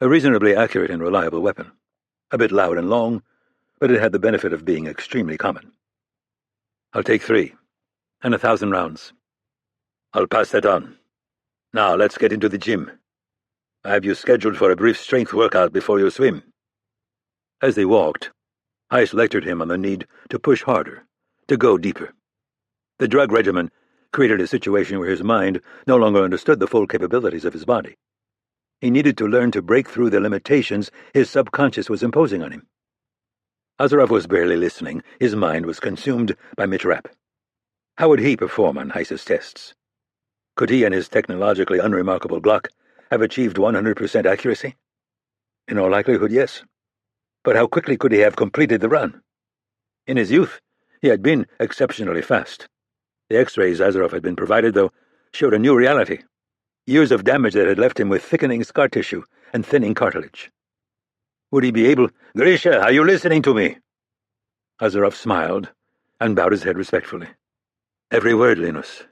A reasonably accurate and reliable weapon. A bit loud and long, but it had the benefit of being extremely common. I'll take 3, and 1,000 rounds. I'll pass that on. Now let's get into the gym. I have you scheduled for a brief strength workout before you swim. As they walked, Heiss lectured him on the need to push harder, to go deeper. The drug regimen created a situation where his mind no longer understood the full capabilities of his body. He needed to learn to break through the limitations his subconscious was imposing on him. Azaroff was barely listening. His mind was consumed by Mitch Rapp. How would he perform on Heiss's tests? Could he and his technologically unremarkable Glock have achieved 100% accuracy? In all likelihood, yes. But how quickly could he have completed the run? In his youth, he had been exceptionally fast. The X-rays Azaroff had been provided, though, showed a new reality. Years of damage that had left him with thickening scar tissue and thinning cartilage. Would he be able— Grisha, are you listening to me? Azaroff smiled and bowed his head respectfully. Every word, Linus.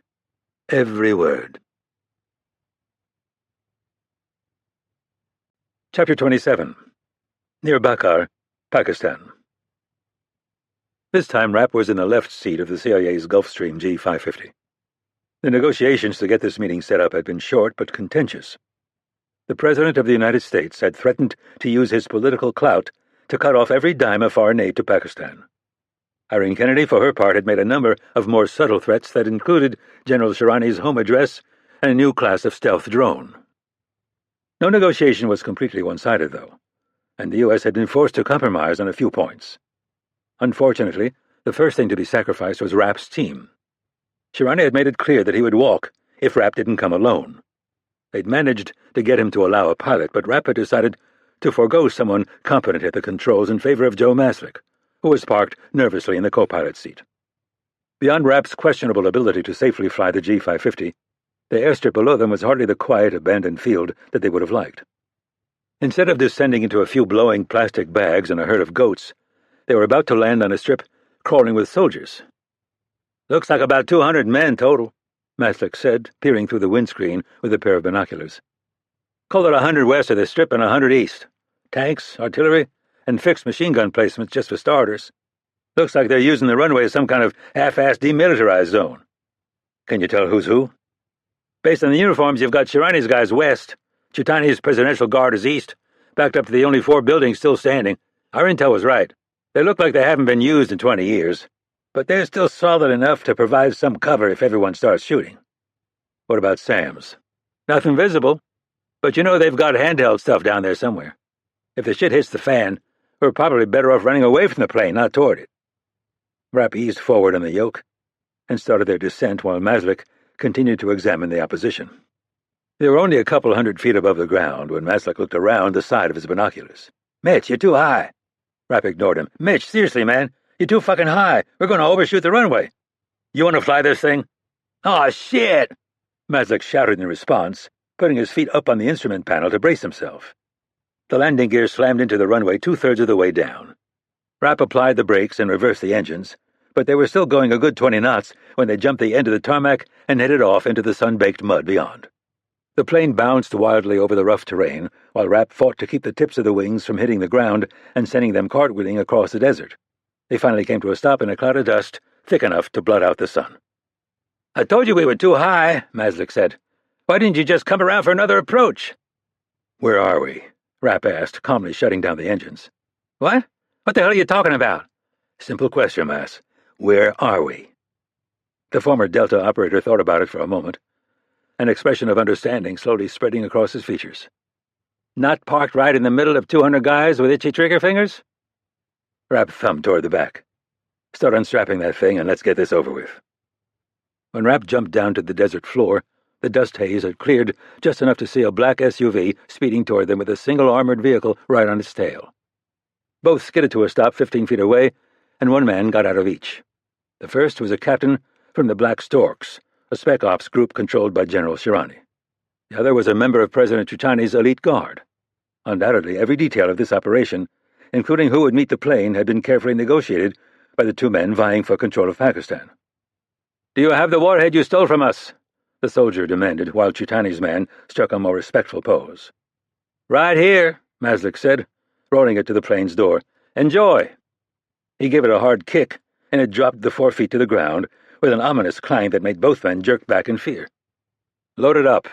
Every word. Chapter 27. Near Bakar, Pakistan. This time Rapp was in the left seat of the CIA's Gulfstream G550. The negotiations to get this meeting set up had been short but contentious. The President of the United States had threatened to use his political clout to cut off every dime of foreign aid to Pakistan. Irene Kennedy, for her part, had made a number of more subtle threats that included General Shirani's home address and a new class of stealth drone. No negotiation was completely one-sided, though, and the U.S. had been forced to compromise on a few points. Unfortunately, the first thing to be sacrificed was Rapp's team. Shirani had made it clear that he would walk if Rapp didn't come alone. They'd managed to get him to allow a pilot, but Rapp had decided to forego someone competent at the controls in favor of Joe Maslick, who was parked nervously in the co-pilot's seat. Beyond Rapp's questionable ability to safely fly the G550, the airstrip below them was hardly the quiet, abandoned field that they would have liked. Instead of descending into a few blowing plastic bags and a herd of goats, they were about to land on a strip crawling with soldiers. "Looks like about 200 men total," Maslick said, peering through the windscreen with a pair of binoculars. "Call it 100 west of the strip and 100 east. Tanks, artillery, and fixed machine gun placements just for starters. Looks like they're using the runway as some kind of half-assed demilitarized zone. Can you tell who's who? Based on the uniforms, you've got Shirani's guys west, Chitani's Presidential Guard is east, backed up to the only 4 buildings still standing. Our intel was right. They look like they haven't been used in 20 years, but they're still solid enough to provide some cover if everyone starts shooting." "What about SAMs?" "Nothing visible, but you know they've got handheld stuff down there somewhere. If the shit hits the fan, we're probably better off running away from the plane, not toward it." Rapp eased forward on the yoke and started their descent while Maslick continued to examine the opposition. They were only a couple 100 feet above the ground when Maslick looked around the side of his binoculars. "Mitch, you're too high." Rapp ignored him. "Mitch, seriously, man, you're too fucking high. We're going to overshoot the runway. You want to fly this thing?" "Aw, shit!" Maslick shouted in response, putting his feet up on the instrument panel to brace himself. The landing gear slammed into the runway 2/3 of the way down. Rapp applied the brakes and reversed the engines, but they were still going a good 20 knots when they jumped the end of the tarmac and headed off into the sun-baked mud beyond. The plane bounced wildly over the rough terrain, while Rapp fought to keep the tips of the wings from hitting the ground and sending them cartwheeling across the desert. They finally came to a stop in a cloud of dust, thick enough to blot out the sun. "I told you we were too high," Maslick said. "Why didn't you just come around for another approach?" "Where are we?" Rapp asked, calmly shutting down the engines. "What? What the hell are you talking about?" "Simple question, Mas. Where are we?" The former Delta operator thought about it for a moment, an expression of understanding slowly spreading across his features. "Not parked right in the middle of 200 guys with itchy trigger fingers?" Rapp thumbed toward the back. "Start unstrapping that thing and let's get this over with." When Rapp jumped down to the desert floor, the dust haze had cleared just enough to see a black SUV speeding toward them with a single armored vehicle right on its tail. Both skidded to a stop 15 feet away, and one man got out of each. The first was a captain from the Black Storks, a spec ops group controlled by General Shirani. The other was a member of President Chitani's elite guard. Undoubtedly, every detail of this operation, including who would meet the plane, had been carefully negotiated by the 2 men vying for control of Pakistan. "Do you have the warhead you stole from us?" the soldier demanded, while Chitani's man struck a more respectful pose. "Right here," Maslick said, rolling it to the plane's door. "Enjoy." He gave it a hard kick, and it dropped the 4 feet to the ground with an ominous clang that made both men jerk back in fear. "Load it up,"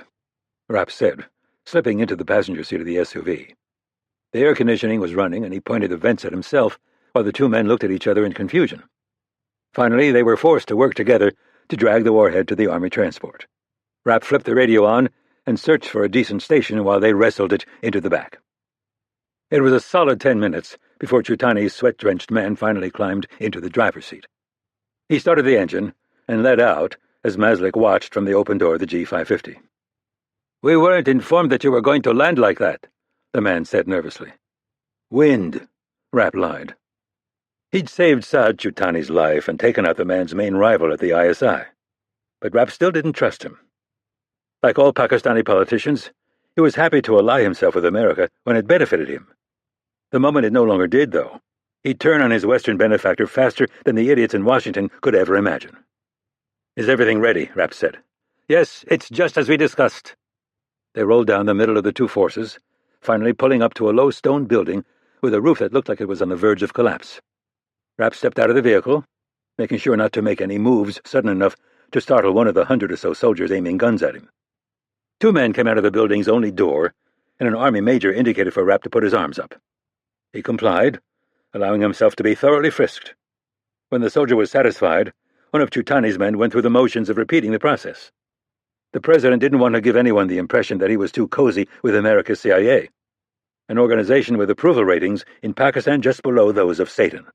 Rapp said, slipping into the passenger seat of the SUV. The air conditioning was running, and he pointed the vents at himself while the 2 men looked at each other in confusion. Finally, they were forced to work together to drag the warhead to the Army transport. Rapp flipped the radio on and searched for a decent station while they wrestled it into the back. It was a solid 10 minutes before Chitani's sweat-drenched man finally climbed into the driver's seat. He started the engine and let out as Maslick watched from the open door of the G550. "We weren't informed that you were going to land like that," the man said nervously. "Wind," Rapp lied. He'd saved Saad Chitani's life and taken out the man's main rival at the ISI, but Rapp still didn't trust him. Like all Pakistani politicians, he was happy to ally himself with America when it benefited him. The moment it no longer did, though, he'd turn on his Western benefactor faster than the idiots in Washington could ever imagine. "Is everything ready?" Rapp said. "Yes, it's just as we discussed." They rolled down the middle of the 2 forces, finally pulling up to a low stone building with a roof that looked like it was on the verge of collapse. Rapp stepped out of the vehicle, making sure not to make any moves sudden enough to startle one of the 100 or so soldiers aiming guns at him. 2 men came out of the building's only door, and an army major indicated for Rapp to put his arms up. He complied, allowing himself to be thoroughly frisked. When the soldier was satisfied, one of Chutani's men went through the motions of repeating the process. The president didn't want to give anyone the impression that he was too cozy with America's CIA, an organization with approval ratings in Pakistan just below those of Satan.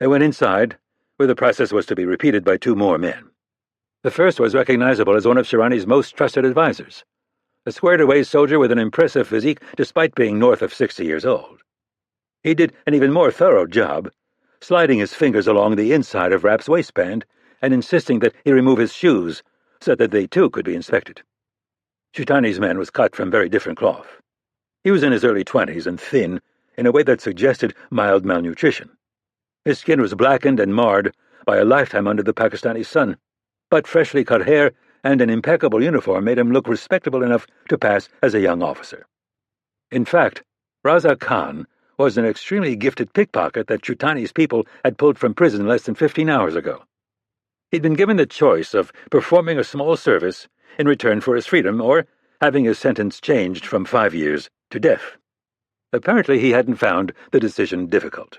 They went inside, where the process was to be repeated by 2 more men. The first was recognizable as one of Shirani's most trusted advisors, a squared-away soldier with an impressive physique despite being north of 60 years old. He did an even more thorough job, sliding his fingers along the inside of Rapp's waistband and insisting that he remove his shoes so that they too could be inspected. Chutani's man was cut from very different cloth. He was in his early 20s and thin in a way that suggested mild malnutrition. His skin was blackened and marred by a lifetime under the Pakistani sun, but freshly cut hair and an impeccable uniform made him look respectable enough to pass as a young officer. In fact, Raza Khan was an extremely gifted pickpocket that Chutani's people had pulled from prison less than 15 hours ago. He'd been given the choice of performing a small service in return for his freedom or having his sentence changed from 5 years to death. Apparently he hadn't found the decision difficult.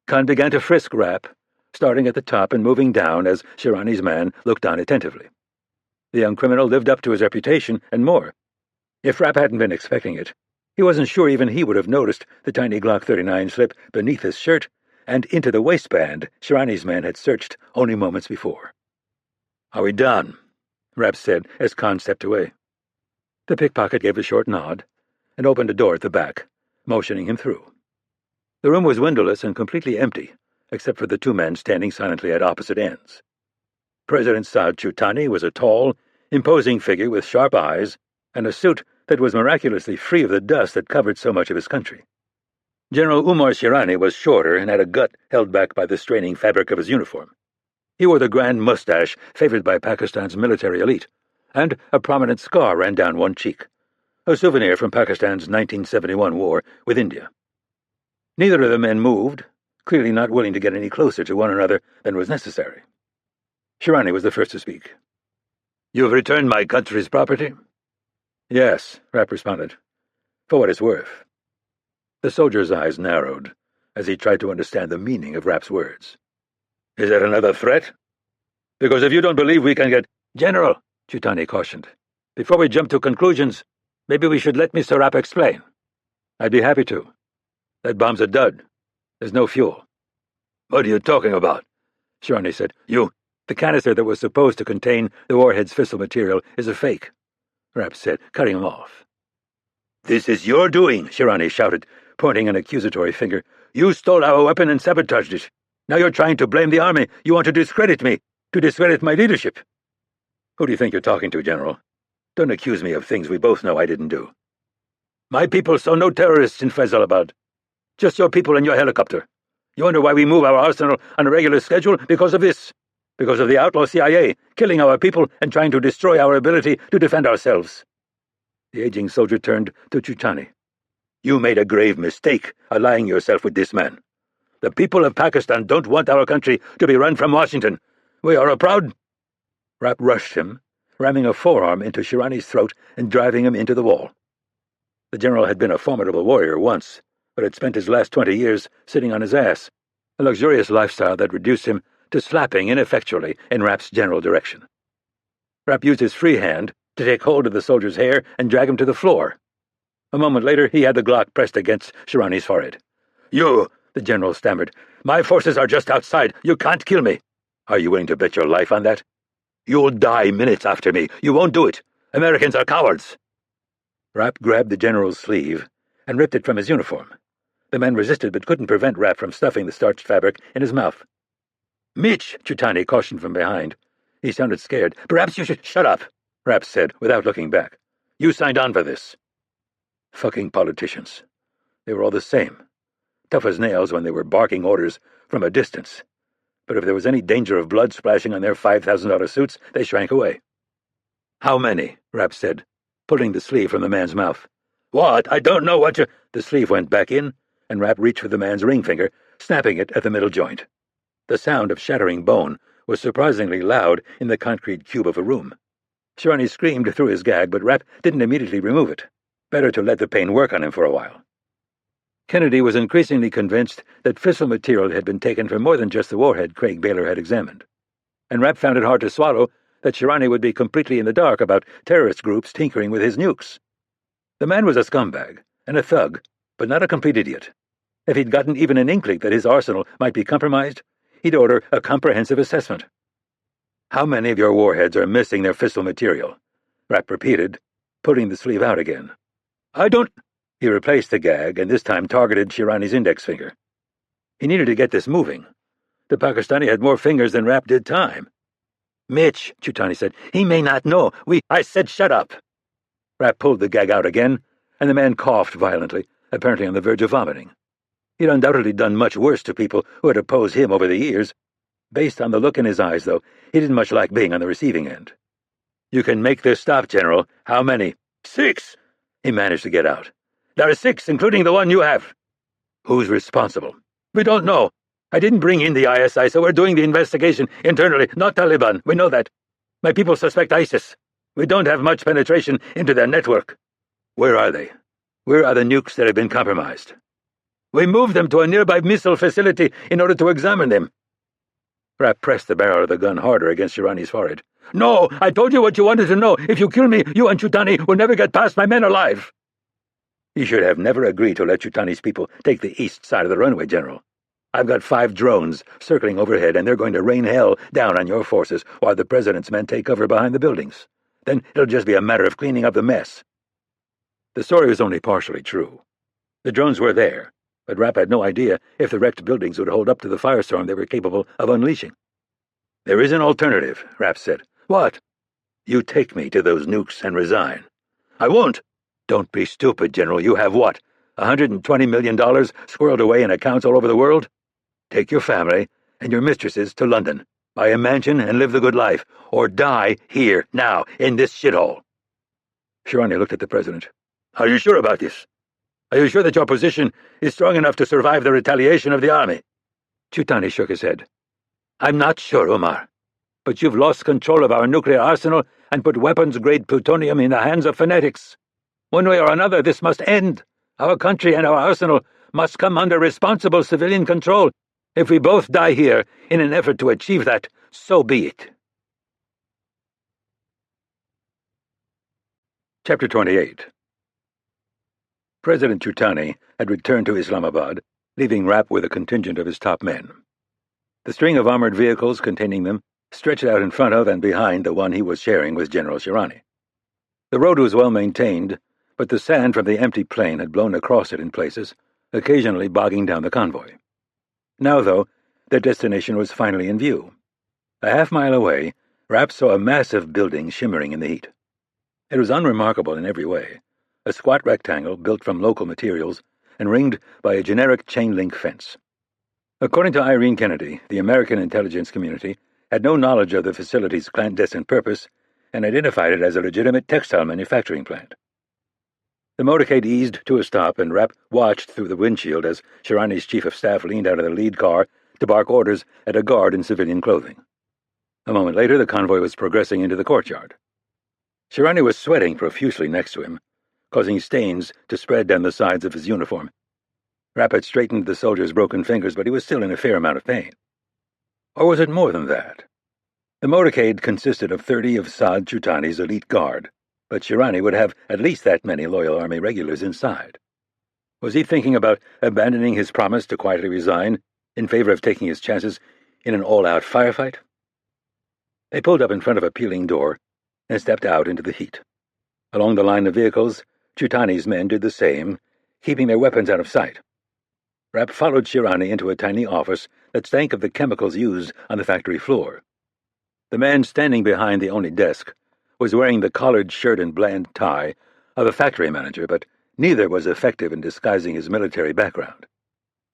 Khan began to frisk Rapp, starting at the top and moving down as Shirani's man looked on attentively. The young criminal lived up to his reputation and more. If Rapp hadn't been expecting it, he wasn't sure even he would have noticed the tiny Glock 39 slip beneath his shirt and into the waistband Shirani's man had searched only moments before. "Are we done?" Rapp said as Khan stepped away. The pickpocket gave a short nod and opened a door at the back, motioning him through. The room was windowless and completely empty, except for the 2 men standing silently at opposite ends. President Saad Chutani was a tall, imposing figure with sharp eyes and a suit that was miraculously free of the dust that covered so much of his country. General Umar Shirani was shorter and had a gut held back by the straining fabric of his uniform. He wore the grand mustache favored by Pakistan's military elite, and a prominent scar ran down one cheek, a souvenir from Pakistan's 1971 war with India. Neither of the men moved, clearly not willing to get any closer to one another than was necessary. Shirani was the first to speak. "You have returned my country's property?" "Yes," Rapp responded, "for what it's worth." The soldier's eyes narrowed as he tried to understand the meaning of Rapp's words. "Is that another threat? Because if you don't believe we can get—" "General," Chutani cautioned, "before we jump to conclusions, maybe we should let Mr. Rapp explain." "I'd be happy to. That bomb's a dud. There's no fuel." "What are you talking about?" Shirani said. The canister that was supposed to contain the warhead's fissile material is a fake," Rapp said, cutting him off. "This is your doing," Shirani shouted, pointing an accusatory finger. "You stole our weapon and sabotaged it. Now you're trying to blame the army. You want to discredit me, to discredit my leadership." "Who do you think you're talking to, General? Don't accuse me of things we both know I didn't do." "My people saw no terrorists in Faisalabad. Just your people and your helicopter. You wonder why we move our arsenal on a regular schedule? Because of this. Because of the outlaw CIA, killing our people and trying to destroy our ability to defend ourselves." The aging soldier turned to Chutani. "You made a grave mistake allying yourself with this man. The people of Pakistan don't want our country to be run from Washington. We are a proud—" Rapp rushed him, ramming a forearm into Shirani's throat and driving him into the wall. The general had been a formidable warrior once, but had spent his last 20 years sitting on his ass, a luxurious lifestyle that reduced him to slapping ineffectually in Rapp's general direction. Rapp used his free hand to take hold of the soldier's hair and drag him to the floor. A moment later, he had the Glock pressed against Shirani's forehead. "You," the general stammered, "my forces are just outside. You can't kill me. Are you willing to bet your life on that? You'll die minutes after me. You won't do it. Americans are cowards." Rapp grabbed the general's sleeve and ripped it from his uniform. The man resisted but couldn't prevent Rapp from stuffing the starched fabric in his mouth. "Mitch," Chutani cautioned from behind. He sounded scared. "Perhaps you should—" "Shut up," Rapp said, without looking back. "You signed on for this." Fucking politicians. They were all the same. Tough as nails when they were barking orders from a distance. But if there was any danger of blood splashing on their $5,000 suits, they shrank away. "How many?" Rapp said, pulling the sleeve from the man's mouth. What? I don't know what you... The sleeve went back in, and Rapp reached for the man's ring finger, snapping it at the middle joint. The sound of shattering bone was surprisingly loud in the concrete cube of a room. Shirani screamed through his gag, but Rapp didn't immediately remove it. Better to let the pain work on him for a while. Kennedy was increasingly convinced that fissile material had been taken from more than just the warhead Craig Baylor had examined. And Rapp found it hard to swallow that Shirani would be completely in the dark about terrorist groups tinkering with his nukes. The man was a scumbag and a thug, but not a complete idiot. If he'd gotten even an inkling that his arsenal might be compromised, he'd order a comprehensive assessment. "How many of your warheads are missing their fissile material?" Rapp repeated, pulling the sleeve out again. "I don't—" He replaced the gag and this time targeted Shirani's index finger. He needed to get this moving. The Pakistani had more fingers than Rapp did time. "Mitch," Chutani said, "he may not know. I said shut up." Rapp pulled the gag out again, and the man coughed violently, apparently on the verge of vomiting. He'd undoubtedly done much worse to people who had opposed him over the years. Based on the look in his eyes, though, he didn't much like being on the receiving end. "You can make this stop, General. How many?" "6," he managed to get out. "There are 6, including the one you have." "Who's responsible?" "We don't know. I didn't bring in the ISI, so we're doing the investigation internally, not Taliban. We know that. My people suspect ISIS. We don't have much penetration into their network." "Where are they? Where are the nukes that have been compromised?" "We moved them to a nearby missile facility in order to examine them." Rapp pressed the barrel of the gun harder against Shirani's forehead. "No, I told you what you wanted to know. If you kill me, you and Chutani will never get past my men alive." "You should have never agreed to let Chutani's people take the east side of the runway, General. I've got 5 drones circling overhead, and they're going to rain hell down on your forces while the President's men take cover behind the buildings. Then it'll just be a matter of cleaning up the mess." The story was only partially true. The drones were there, but Rapp had no idea if the wrecked buildings would hold up to the firestorm they were capable of unleashing. "There is an alternative," Rapp said. "What?" "You take me to those nukes and resign." "I won't." "Don't be stupid, General. You have what? $120 million squirreled away in accounts all over the world? Take your family and your mistresses to London. Buy a mansion and live the good life, or die here, now, in this shithole." Shirani looked at the President. "Are you sure about this? Are you sure that your position is strong enough to survive the retaliation of the army?" Chutani shook his head. "I'm not sure, Umar. But you've lost control of our nuclear arsenal and put weapons-grade plutonium in the hands of fanatics. One way or another, this must end. Our country and our arsenal must come under responsible civilian control. If we both die here in an effort to achieve that, so be it." Chapter 28. President Chutani had returned to Islamabad, leaving Rapp with a contingent of his top men. The string of armored vehicles containing them stretched out in front of and behind the one he was sharing with General Shirani. The road was well maintained, but the sand from the empty plain had blown across it in places, occasionally bogging down the convoy. Now, though, their destination was finally in view. A half-mile away, Rapp saw a massive building shimmering in the heat. It was unremarkable in every way, a squat rectangle built from local materials and ringed by a generic chain-link fence. According to Irene Kennedy, the American intelligence community had no knowledge of the facility's clandestine purpose and identified it as a legitimate textile manufacturing plant. The motorcade eased to a stop, and Rapp watched through the windshield as Shirani's chief of staff leaned out of the lead car to bark orders at a guard in civilian clothing. A moment later, the convoy was progressing into the courtyard. Shirani was sweating profusely next to him, causing stains to spread down the sides of his uniform. Rapp had straightened the soldier's broken fingers, but he was still in a fair amount of pain. Or was it more than that? The motorcade consisted of 30 of Saad Chutani's elite guard, but Shirani would have at least that many loyal army regulars inside. Was he thinking about abandoning his promise to quietly resign in favor of taking his chances in an all-out firefight? They pulled up in front of a peeling door and stepped out into the heat. Along the line of vehicles, Chutani's men did the same, keeping their weapons out of sight. Rapp followed Shirani into a tiny office that stank of the chemicals used on the factory floor. The man standing behind the only desk was wearing the collared shirt and bland tie of a factory manager, but neither was effective in disguising his military background.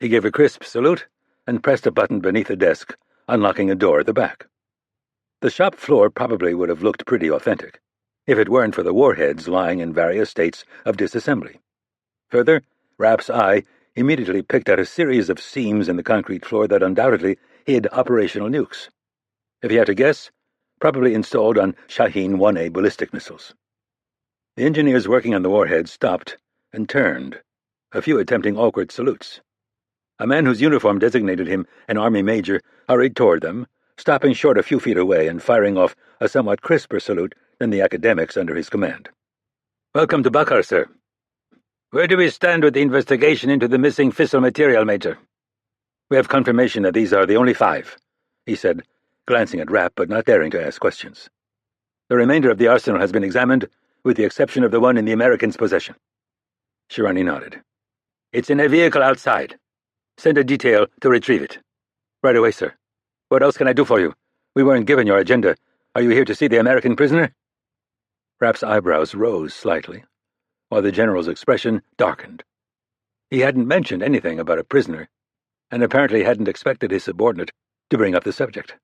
He gave a crisp salute and pressed a button beneath the desk, unlocking a door at the back. The shop floor probably would have looked pretty authentic, if it weren't for the warheads lying in various states of disassembly. Further, Rapp's eye immediately picked out a series of seams in the concrete floor that undoubtedly hid operational nukes. If he had to guess, probably installed on Shaheen 1A ballistic missiles. The engineers working on the warhead stopped and turned, a few attempting awkward salutes. A man whose uniform designated him an Army major hurried toward them, stopping short a few feet away and firing off a somewhat crisper salute than the academics under his command. "Welcome to Bakar, sir. Where do we stand with the investigation into the missing fissile material, Major?" "We have confirmation that these are the only 5, he said, glancing at Rapp but not daring to ask questions. "The remainder of the arsenal has been examined, with the exception of the one in the Americans' possession." Shirani nodded. "It's in a vehicle outside. Send a detail to retrieve it." "Right away, sir. What else can I do for you? We weren't given your agenda. Are you here to see the American prisoner?" Rapp's eyebrows rose slightly, while the general's expression darkened. He hadn't mentioned anything about a prisoner, and apparently hadn't expected his subordinate to bring up the subject.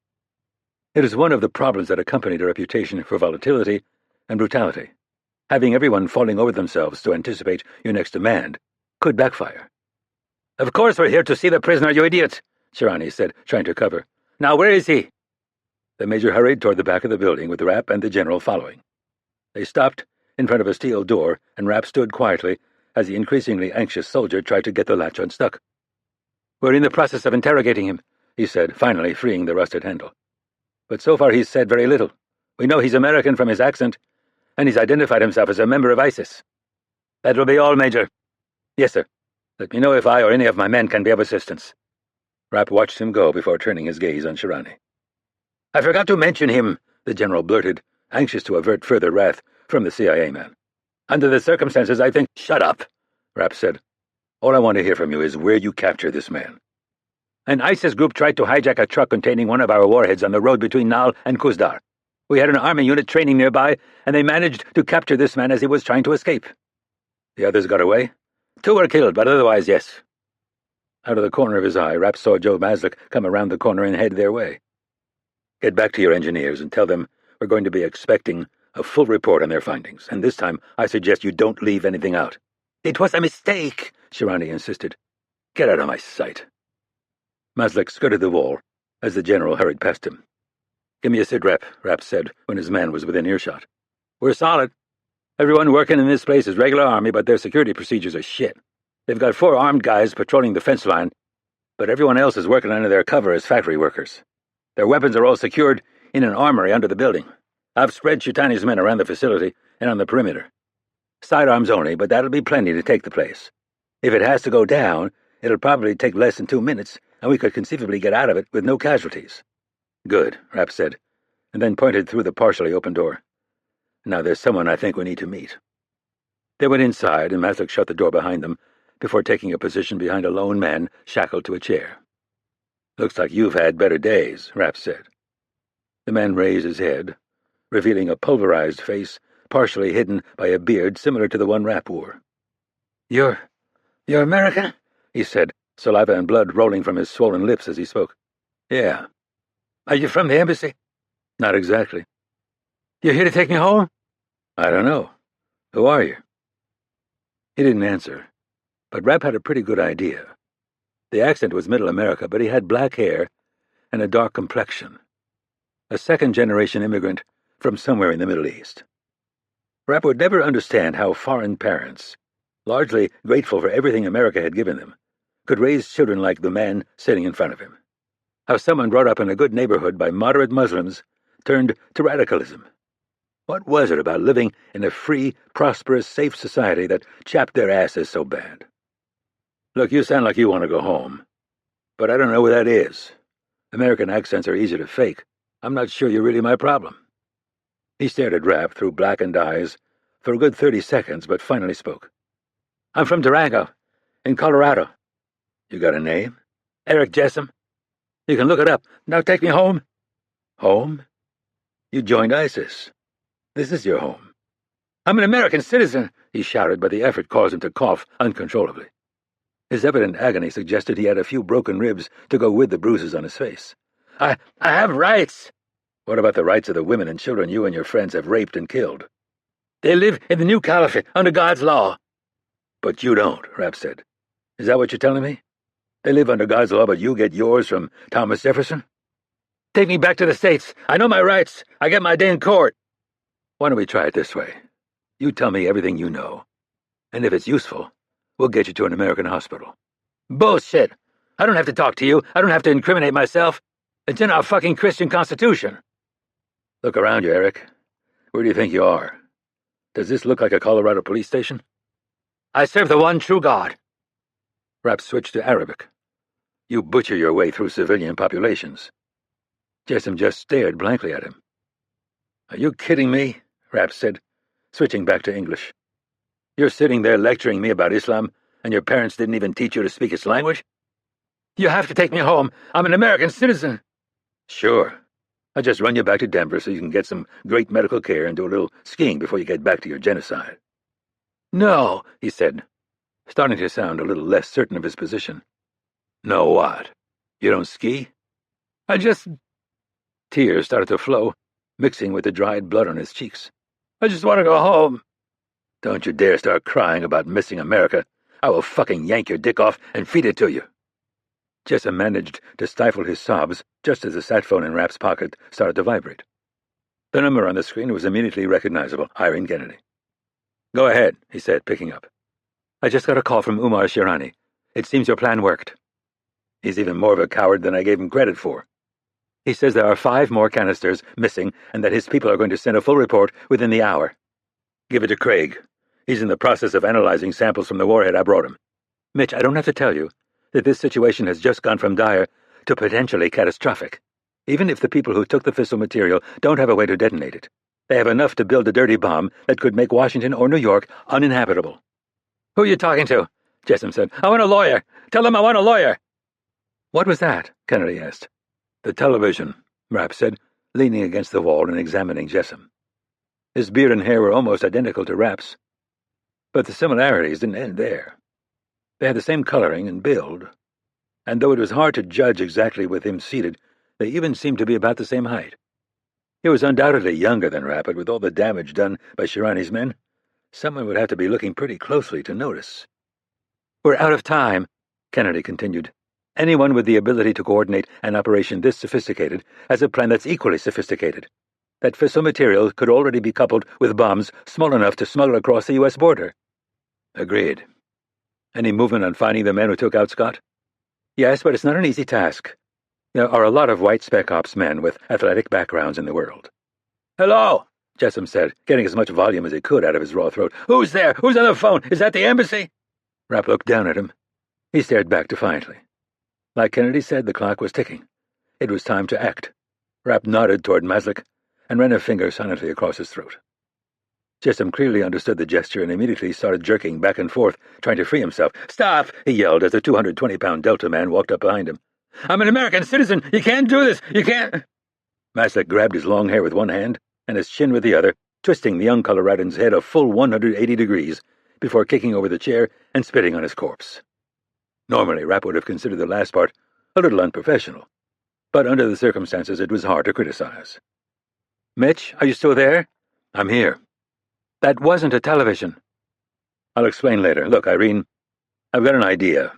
It is one of the problems that accompanied a reputation for volatility and brutality. Having everyone falling over themselves to anticipate your next demand could backfire. "Of course we're here to see the prisoner, you idiot," Shirani said, trying to cover. "Now where is he?" The major hurried toward the back of the building with Rapp and the general following. They stopped in front of a steel door, and Rapp stood quietly as the increasingly anxious soldier tried to get the latch unstuck. "We're in the process of interrogating him," he said, finally freeing the rusted handle. "But so far he's said very little. We know he's American from his accent, and he's identified himself as a member of ISIS." "That will be all, Major." "Yes, sir. Let me know if I or any of my men can be of assistance." Rapp watched him go before turning his gaze on Shirani. "I forgot to mention him," the general blurted, anxious to avert further wrath from the CIA man. "Under the circumstances, I think—" "Shut up," Rapp said. "All I want to hear from you is where you captured this man." "An ISIS group tried to hijack a truck containing one of our warheads on the road between Nal and Kuzdar. We had an army unit training nearby, and they managed to capture this man as he was trying to escape." "The others got away?" "2 were killed, but otherwise, yes." Out of the corner of his eye, Rapp saw Joe Maslick come around the corner and head their way. "Get back to your engineers and tell them we're going to be expecting a full report on their findings, and this time I suggest you don't leave anything out." "It was a mistake," Shirani insisted. "Get out of my sight." Maslick skirted the wall as the general hurried past him. "Give me a sit rep," Rapp said when his man was within earshot. "We're solid. Everyone working in this place is regular Army, but their security procedures are shit. They've got 4 armed guys patrolling the fence line, but everyone else is working under their cover as factory workers. Their weapons are all secured in an armory under the building. I've spread Shutani's men around the facility and on the perimeter. Sidearms only, but that'll be plenty to take the place. If it has to go down, it'll probably take less than 2 minutes, and we could conceivably get out of it with no casualties." "Good," Rapp said, and then pointed through the partially open door. "Now there's someone I think we need to meet." They went inside, and Maslick shut the door behind them before taking a position behind a lone man shackled to a chair. "Looks like you've had better days," Rapp said. The man raised his head, revealing a pulverized face partially hidden by a beard similar to the one Rapp wore. You're American?" he said, saliva and blood rolling from his swollen lips as he spoke. "Yeah." "Are you from the embassy?" "Not exactly." "You're here to take me home?" "I don't know. Who are you?" He didn't answer, but Rapp had a pretty good idea. The accent was Middle America, but he had black hair and a dark complexion. A second-generation immigrant from somewhere in the Middle East. Rapp would never understand how foreign parents, largely grateful for everything America had given them, could raise children like the man sitting in front of him. How someone brought up in a good neighborhood by moderate Muslims turned to radicalism. What was it about living in a free, prosperous, safe society that chapped their asses so bad? "Look, you sound like you want to go home, but I don't know where that is. American accents are easy to fake. I'm not sure you're really my problem." He stared at Rapp through blackened eyes for a good 30 seconds, but finally spoke. "I'm from Durango, in Colorado." "You got a name?" "Eric Jessam. You can look it up. Now take me home." "Home? You joined ISIS. This is your home." "I'm an American citizen," he shouted, but the effort caused him to cough uncontrollably. His evident agony suggested he had a few broken ribs to go with the bruises on his face. I have rights." "What about the rights of the women and children you and your friends have raped and killed?" "They live in the new caliphate under God's law." But you don't, Rapp said. Is that what you're telling me? They live under God's law, but you get yours from Thomas Jefferson? Take me back to the States. I know my rights. I get my day in court. Why don't we try it this way? You tell me everything you know. And if it's useful, we'll get you to an American hospital. Bullshit! I don't have to talk to you. I don't have to incriminate myself. It's in our fucking Christian Constitution. Look around you, Eric. Where do you think you are? Does this look like a Colorado police station? I serve the one true God. Rapp switched to Arabic. You butcher your way through civilian populations. Jessom just stared blankly at him. Are you kidding me? Rapp said, switching back to English. You're sitting there lecturing me about Islam, and your parents didn't even teach you to speak its language? You have to take me home. I'm an American citizen. Sure. I'll just run you back to Denver so you can get some great medical care and do a little skiing before you get back to your genocide. No, he said, starting to sound a little less certain of his position. No what? You don't ski? I just... Tears started to flow, mixing with the dried blood on his cheeks. I just want to go home. Don't you dare start crying about missing America. I will fucking yank your dick off and feed it to you. Jessom managed to stifle his sobs just as the sat phone in Rapp's pocket started to vibrate. The number on the screen was immediately recognizable, Irene Kennedy. Go ahead, he said, picking up. I just got a call from Umar Shirani. It seems your plan worked. He's even more of a coward than I gave him credit for. He says there are 5 more canisters missing and that his people are going to send a full report within the hour. Give it to Craig. He's in the process of analyzing samples from the warhead I brought him. Mitch, I don't have to tell you that this situation has just gone from dire to potentially catastrophic. Even if the people who took the fissile material don't have a way to detonate it, they have enough to build a dirty bomb that could make Washington or New York uninhabitable. Who are you talking to? Jessom said. I want a lawyer. Tell them I want a lawyer. What was that? Kennedy asked. The television, Rapp said, leaning against the wall and examining Jessom. His beard and hair were almost identical to Rapp's. But the similarities didn't end there. They had the same coloring and build, and though it was hard to judge exactly with him seated, they even seemed to be about the same height. He was undoubtedly younger than Rapp, but with all the damage done by Shirani's men, someone would have to be looking pretty closely to notice. We're out of time, Kennedy continued. Anyone with the ability to coordinate an operation this sophisticated has a plan that's equally sophisticated. That fissile material could already be coupled with bombs small enough to smuggle across the U.S. border. Agreed. Any movement on finding the men who took out Scott? Yes, but it's not an easy task. There are a lot of white Spec Ops men with athletic backgrounds in the world. Hello, Jessom said, getting as much volume as he could out of his raw throat. Who's there? Who's on the phone? Is that the embassy? Rapp looked down at him. He stared back defiantly. Like Kennedy said, the clock was ticking. It was time to act. Rapp nodded toward Maslik and ran a finger silently across his throat. Jessom clearly understood the gesture and immediately started jerking back and forth, trying to free himself. Stop! He yelled as the 220-pound Delta man walked up behind him. I'm an American citizen! You can't do this! You can't... Maslik grabbed his long hair with one hand and his chin with the other, twisting the young Coloradan's head a full 180 degrees before kicking over the chair and spitting on his corpse. Normally, Rapp would have considered the last part a little unprofessional, but under the circumstances it was hard to criticize. Mitch, are you still there? I'm here. That wasn't a television. I'll explain later. Look, Irene, I've got an idea.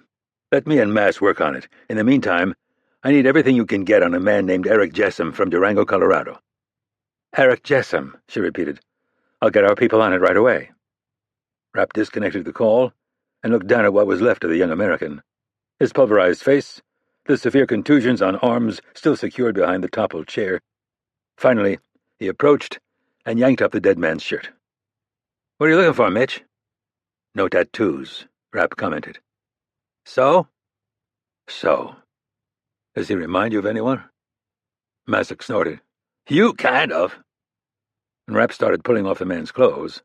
Let me and Mass work on it. In the meantime, I need everything you can get on a man named Eric Jessom from Durango, Colorado. Eric Jessom, she repeated. I'll get our people on it right away. Rapp disconnected the call and looked down at what was left of the young American. His pulverized face, the severe contusions on arms still secured behind the toppled chair. Finally, he approached and yanked up the dead man's shirt. What are you looking for, Mitch? No tattoos, Rapp commented. So? So. Does he remind you of anyone? Maslik snorted. You kind of. When Rapp started pulling off the man's clothes,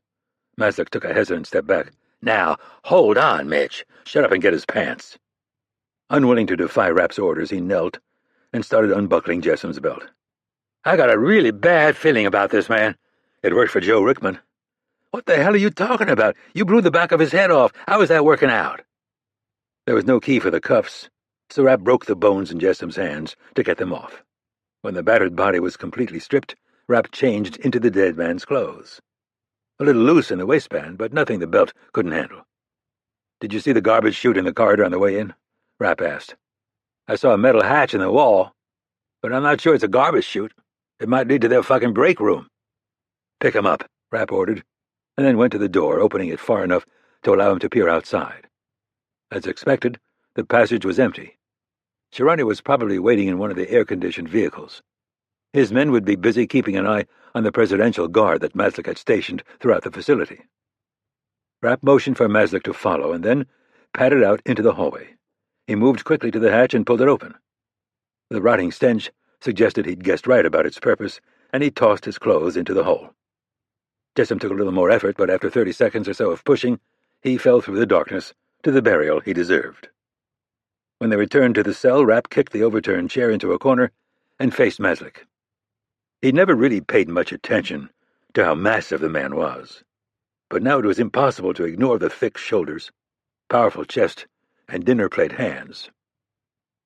Maslik took a hesitant step back. Now, hold on, Mitch. Shut up and get his pants. Unwilling to defy Rapp's orders, he knelt and started unbuckling Jessom's belt. I got a really bad feeling about this, man. It worked for Joe Rickman. What the hell are you talking about? You blew the back of his head off. How is that working out? There was no key for the cuffs, so Rapp broke the bones in Jessom's hands to get them off. When the battered body was completely stripped, Rapp changed into the dead man's clothes. A little loose in the waistband, but nothing the belt couldn't handle. "Did you see the garbage chute in the corridor on the way in?" Rapp asked. "I saw a metal hatch in the wall, but I'm not sure it's a garbage chute. It might lead to their fucking break room." "Pick him up," Rapp ordered, and then went to the door, opening it far enough to allow him to peer outside. As expected, the passage was empty. Shirani was probably waiting in one of the air-conditioned vehicles. His men would be busy keeping an eye on the presidential guard that Maslik had stationed throughout the facility. Rapp motioned for Maslik to follow, and then padded out into the hallway. He moved quickly to the hatch and pulled it open. The rotting stench suggested he'd guessed right about its purpose, and he tossed his clothes into the hole. Jessup took a little more effort, but after 30 seconds or so of pushing, he fell through the darkness to the burial he deserved. When they returned to the cell, Rapp kicked the overturned chair into a corner and faced Maslik. He'd never really paid much attention to how massive the man was, but now it was impossible to ignore the thick shoulders, powerful chest, and dinner-plate hands.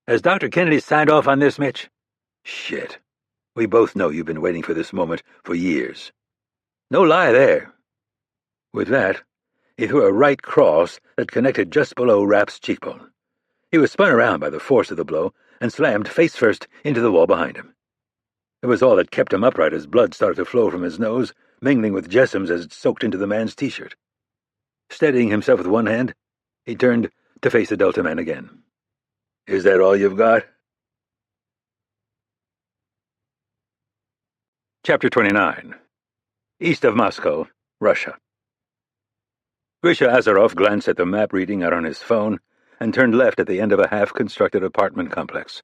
"Has Dr. Kennedy signed off on this, Mitch?" "Shit. We both know you've been waiting for this moment for years." "No lie there." With that, he threw a right cross that connected just below Rapp's cheekbone. He was spun around by the force of the blow and slammed face-first into the wall behind him. It was all that kept him upright as blood started to flow from his nose, mingling with Jessum's as it soaked into the man's T-shirt. Steadying himself with one hand, he turned to face the Delta man again. "Is that all you've got?" Chapter 29. East of Moscow, Russia. Grisha Azarov glanced at the map reading out on his phone and turned left at the end of a half-constructed apartment complex.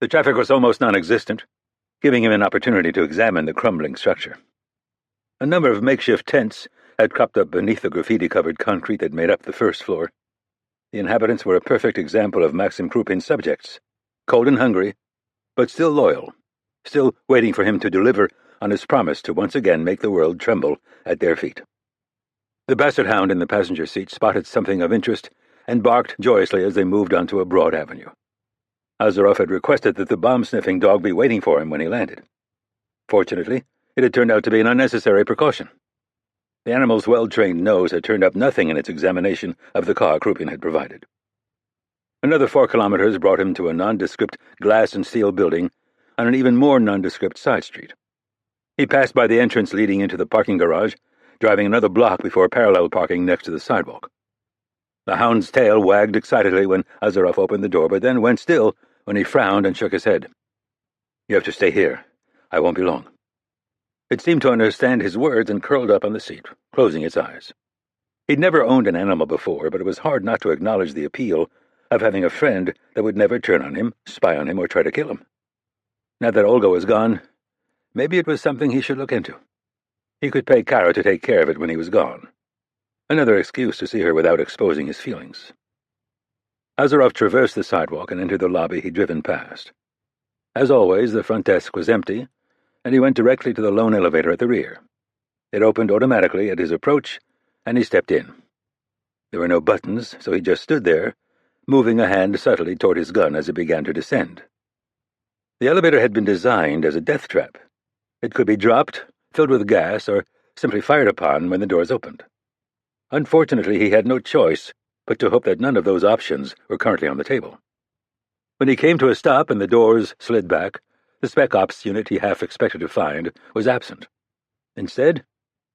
The traffic was almost non-existent, giving him an opportunity to examine the crumbling structure. A number of makeshift tents had cropped up beneath the graffiti-covered concrete that made up the first floor. The inhabitants were a perfect example of Maxim Krupin's subjects, cold and hungry, but still loyal, still waiting for him to deliver on his promise to once again make the world tremble at their feet. The bastard hound in the passenger seat spotted something of interest and barked joyously as they moved onto a broad avenue. Azarov had requested that the bomb-sniffing dog be waiting for him when he landed. Fortunately, it had turned out to be an unnecessary precaution. The animal's well-trained nose had turned up nothing in its examination of the car Krupin had provided. Another 4 kilometers brought him to a nondescript glass and steel building on an even more nondescript side street. He passed by the entrance leading into the parking garage, driving another block before parallel parking next to the sidewalk. The hound's tail wagged excitedly when Azarov opened the door, but then went still when he frowned and shook his head. "You have to stay here. I won't be long." It seemed to understand his words and curled up on the seat, closing its eyes. He'd never owned an animal before, but it was hard not to acknowledge the appeal of having a friend that would never turn on him, spy on him, or try to kill him. Now that Olga was gone, maybe it was something he should look into. He could pay Kara to take care of it when he was gone. Another excuse to see her without exposing his feelings. Azarov traversed the sidewalk and entered the lobby he'd driven past. As always, the front desk was empty, and he went directly to the lone elevator at the rear. It opened automatically at his approach, and he stepped in. There were no buttons, so he just stood there, moving a hand subtly toward his gun as it began to descend. The elevator had been designed as a death trap. It could be dropped, filled with gas, or simply fired upon when the doors opened. Unfortunately, he had no choice but to hope that none of those options were currently on the table. When he came to a stop and the doors slid back, the Spec Ops unit he half expected to find was absent. Instead,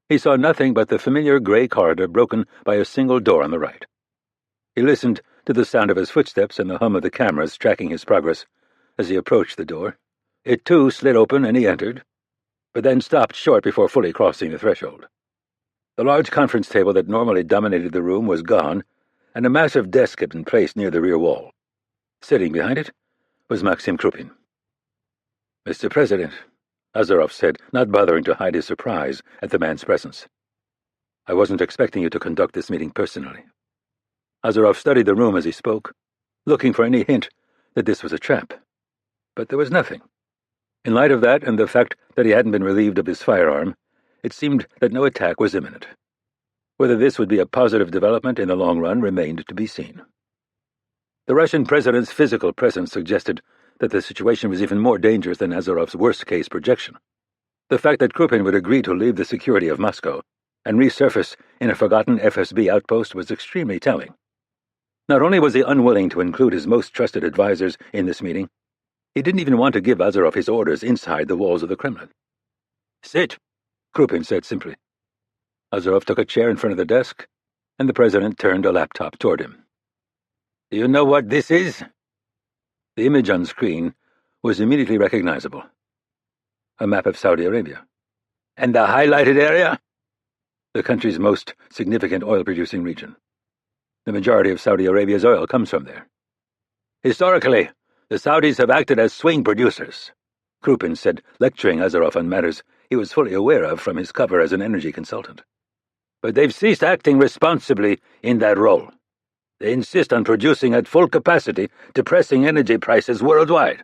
he saw nothing but the familiar gray corridor broken by a single door on the right. He listened to the sound of his footsteps and the hum of the cameras tracking his progress as he approached the door. It, too, slid open and he entered, but then stopped short before fully crossing the threshold. The large conference table that normally dominated the room was gone, and a massive desk had been placed near the rear wall. Sitting behind it was Maxim Krupin. "Mr. President," Azarov said, not bothering to hide his surprise at the man's presence. "I wasn't expecting you to conduct this meeting personally." Azarov studied the room as he spoke, looking for any hint that this was a trap. But there was nothing. In light of that and the fact that he hadn't been relieved of his firearm, it seemed that no attack was imminent. Whether this would be a positive development in the long run remained to be seen. The Russian president's physical presence suggested that the situation was even more dangerous than Azarov's worst-case projection. The fact that Krupin would agree to leave the security of Moscow and resurface in a forgotten FSB outpost was extremely telling. Not only was he unwilling to include his most trusted advisors in this meeting, he didn't even want to give Azarov his orders inside the walls of the Kremlin. "Sit," Krupin said simply. Azarov took a chair in front of the desk, and the president turned a laptop toward him. "Do you know what this is?" The image on screen was immediately recognizable. A map of Saudi Arabia. "And the highlighted area?" "The country's most significant oil-producing region. The majority of Saudi Arabia's oil comes from there." "Historically, the Saudis have acted as swing producers," Krupin said, lecturing Azarov on matters he was fully aware of from his cover as an energy consultant. "But they've ceased acting responsibly in that role. They insist on producing at full capacity, depressing energy prices worldwide.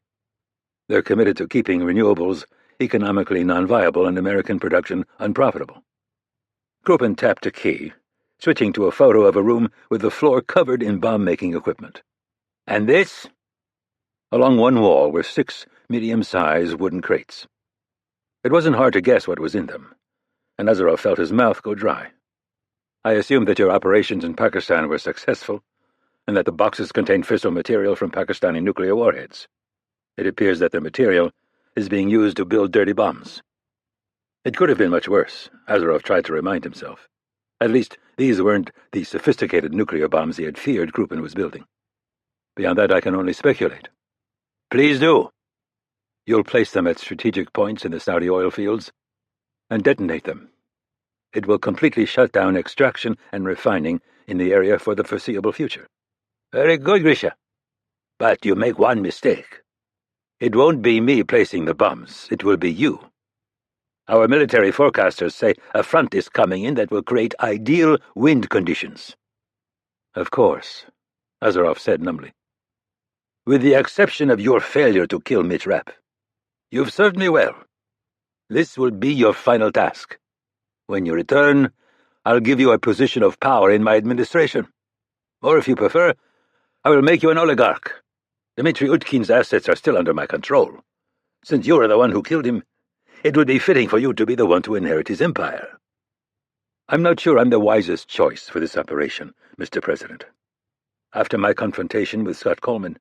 They're committed to keeping renewables economically non-viable and American production unprofitable." Krupin tapped a key, switching to a photo of a room with the floor covered in bomb-making equipment. "And this?" Along one wall were 6 medium-sized wooden crates. It wasn't hard to guess what was in them, and Azarov felt his mouth go dry. "I assumed that your operations in Pakistan were successful, and that the boxes contained fissile material from Pakistani nuclear warheads. It appears that the material is being used to build dirty bombs." It could have been much worse, Azarov tried to remind himself. At least, these weren't the sophisticated nuclear bombs he had feared Krupin was building. "Beyond that, I can only speculate." "Please do." "You'll place them at strategic points in the Saudi oil fields and detonate them. It will completely shut down extraction and refining in the area for the foreseeable future." "Very good, Grisha. But you make one mistake. It won't be me placing the bombs. It will be you. Our military forecasters say a front is coming in that will create ideal wind conditions." "Of course," Azarov said numbly. "With the exception of your failure to kill Mitch Rapp. You've served me well. This will be your final task. When you return, I'll give you a position of power in my administration. Or if you prefer, I will make you an oligarch. Dmitry Utkin's assets are still under my control. Since you are the one who killed him, it would be fitting for you to be the one to inherit his empire." "I'm not sure I'm the wisest choice for this operation, Mr. President. After my confrontation with Scott Coleman,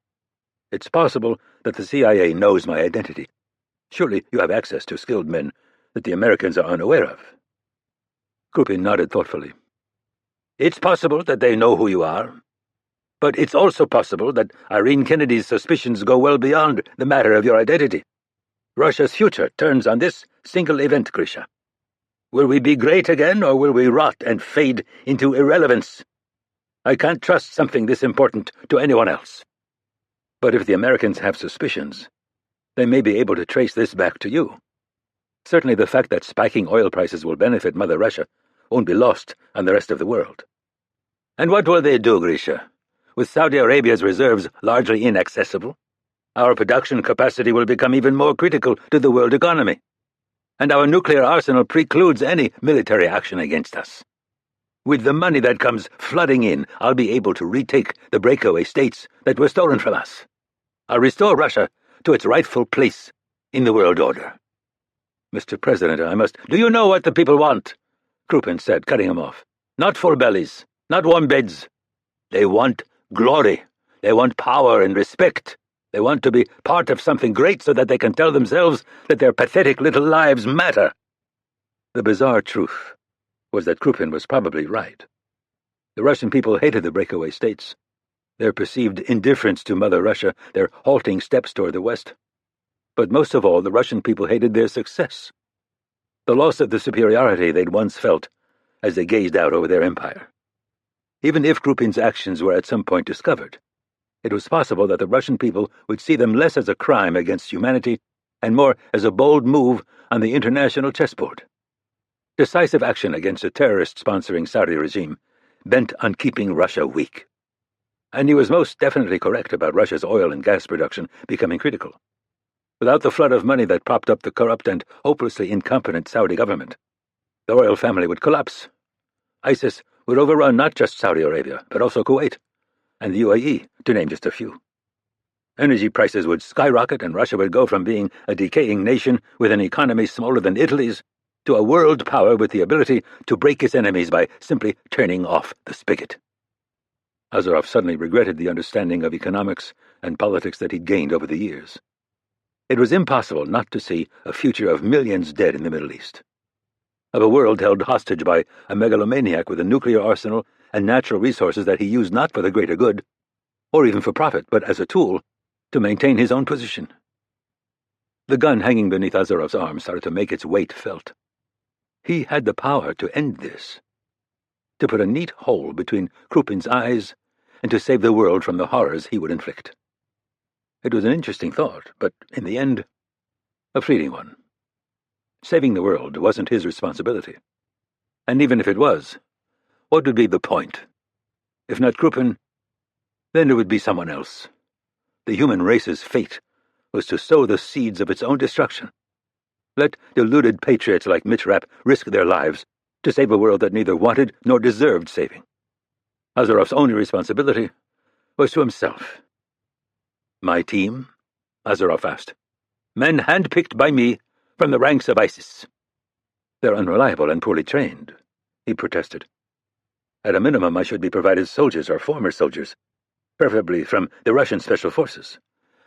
it's possible that the CIA knows my identity. Surely you have access to skilled men that the Americans are unaware of." Krupin nodded thoughtfully. "It's possible that they know who you are. But it's also possible that Irene Kennedy's suspicions go well beyond the matter of your identity. Russia's future turns on this single event, Grisha. Will we be great again, or will we rot and fade into irrelevance? I can't trust something this important to anyone else." "But if the Americans have suspicions, they may be able to trace this back to you. Certainly the fact that spiking oil prices will benefit Mother Russia won't be lost on the rest of the world." "And what will they do, Grisha? With Saudi Arabia's reserves largely inaccessible, our production capacity will become even more critical to the world economy, and our nuclear arsenal precludes any military action against us. With the money that comes flooding in, I'll be able to retake the breakaway states that were stolen from us. I'll restore Russia to its rightful place in the world order." "Mr. President, I must—" "Do you know what the people want?" Krupin said, cutting him off. "Not full bellies, not warm beds. They want glory. They want power and respect. They want to be part of something great so that they can tell themselves that their pathetic little lives matter." The bizarre truth was that Krupin was probably right. The Russian people hated the breakaway states, their perceived indifference to Mother Russia, their halting steps toward the West. But most of all, the Russian people hated their success, the loss of the superiority they'd once felt as they gazed out over their empire. Even if Krupin's actions were at some point discovered, it was possible that the Russian people would see them less as a crime against humanity and more as a bold move on the international chessboard. Decisive action against a terrorist-sponsoring Saudi regime bent on keeping Russia weak. And he was most definitely correct about Russia's oil and gas production becoming critical. Without the flood of money that propped up the corrupt and hopelessly incompetent Saudi government, the royal family would collapse. ISIS would overrun not just Saudi Arabia, but also Kuwait and the UAE, to name just a few. Energy prices would skyrocket, and Russia would go from being a decaying nation with an economy smaller than Italy's to a world power with the ability to break its enemies by simply turning off the spigot. Azarov suddenly regretted the understanding of economics and politics that he'd gained over the years. It was impossible not to see a future of millions dead in the Middle East, of a world held hostage by a megalomaniac with a nuclear arsenal and natural resources that he used not for the greater good, or even for profit, but as a tool to maintain his own position. The gun hanging beneath Azarov's arm started to make its weight felt. He had the power to end this, to put a neat hole between Krupin's eyes, and to save the world from the horrors he would inflict. It was an interesting thought, but in the end, a fleeting one. Saving the world wasn't his responsibility. And even if it was, what would be the point? If not Krupin, then it would be someone else. The human race's fate was to sow the seeds of its own destruction. Let deluded patriots like Mitch Rapp risk their lives to save a world that neither wanted nor deserved saving. Azarov's only responsibility was to himself. "My team?" Azarov asked. "Men handpicked by me from the ranks of ISIS." "They're unreliable and poorly trained," he protested. "At a minimum, I should be provided soldiers or former soldiers, preferably from the Russian Special Forces."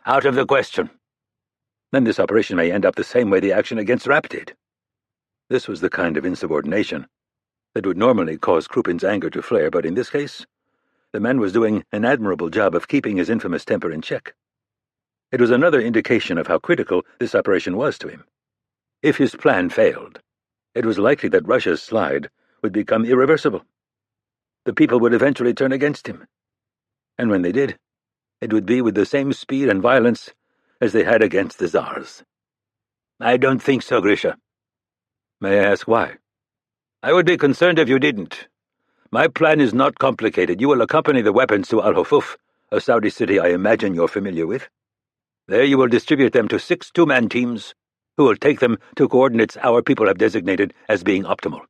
"Out of the question." "Then this operation may end up the same way the action against Rapp did." This was the kind of insubordination that would normally cause Krupin's anger to flare, but in this case, the man was doing an admirable job of keeping his infamous temper in check. It was another indication of how critical this operation was to him. If his plan failed, it was likely that Russia's slide would become irreversible. The people would eventually turn against him. And when they did, it would be with the same speed and violence as they had against the Tsars. "I don't think so, Grisha." "May I ask why?" "I would be concerned if you didn't. My plan is not complicated. You will accompany the weapons to Al-Hufuf, a Saudi city I imagine you're familiar with. There you will distribute them to 6 two-man teams, who will take them to coordinates our people have designated as being optimal.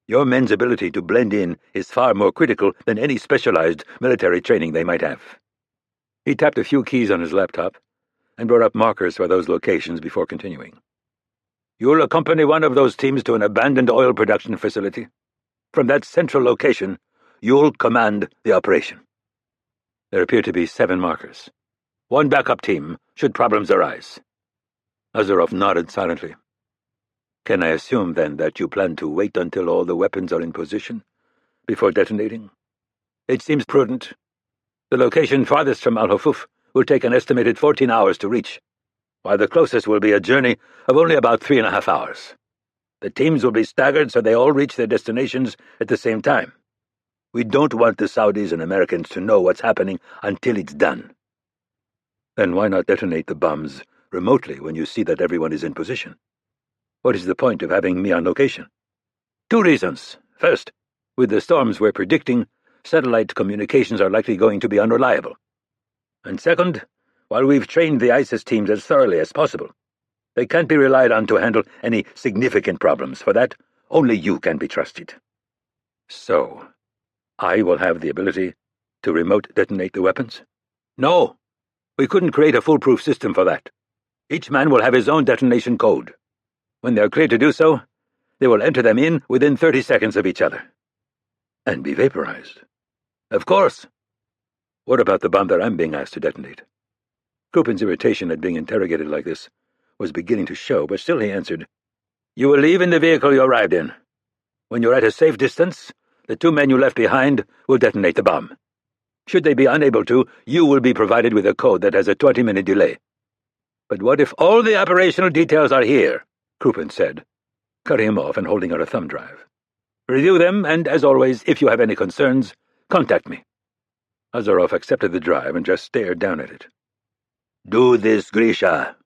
Your men's ability to blend in is far more critical than any specialized military training they might have." He tapped a few keys on his laptop and brought up markers for those locations before continuing. "You'll accompany one of those teams to an abandoned oil production facility. From that central location, you'll command the operation." There appeared to be 7 markers. "One backup team, should problems arise." Azarov nodded silently. "Can I assume, then, that you plan to wait until all the weapons are in position before detonating?" "It seems prudent. The location farthest from Al-Hufuf will take an estimated 14 hours to reach, while the closest will be a journey of only about 3.5 hours. The teams will be staggered so they all reach their destinations at the same time. We don't want the Saudis and Americans to know what's happening until it's done." "Then why not detonate the bombs remotely when you see that everyone is in position? What is the point of having me on location?" "2 reasons. First, with the storms we're predicting, satellite communications are likely going to be unreliable. And second, while we've trained the ISIS teams as thoroughly as possible, they can't be relied on to handle any significant problems. For that, only you can be trusted." "So, I will have the ability to remote detonate the weapons?" "No. We couldn't create a foolproof system for that. Each man will have his own detonation code. When they're cleared to do so, they will enter them in within 30 seconds of each other." "And be vaporized?" "Of course." "What about the bomb that I'm being asked to detonate?" Krupin's irritation at being interrogated like this was beginning to show, but still he answered, "You will leave in the vehicle you arrived in. When you're at a safe distance, the 2 men you left behind will detonate the bomb. Should they be unable to, you will be provided with a code that has a 20-minute delay." "But what if all the operational details are here?" Krupin said, cutting him off and holding out a thumb drive. "Review them, and, as always, if you have any concerns, contact me." Azarov accepted the drive and just stared down at it. "Do this, Grisha,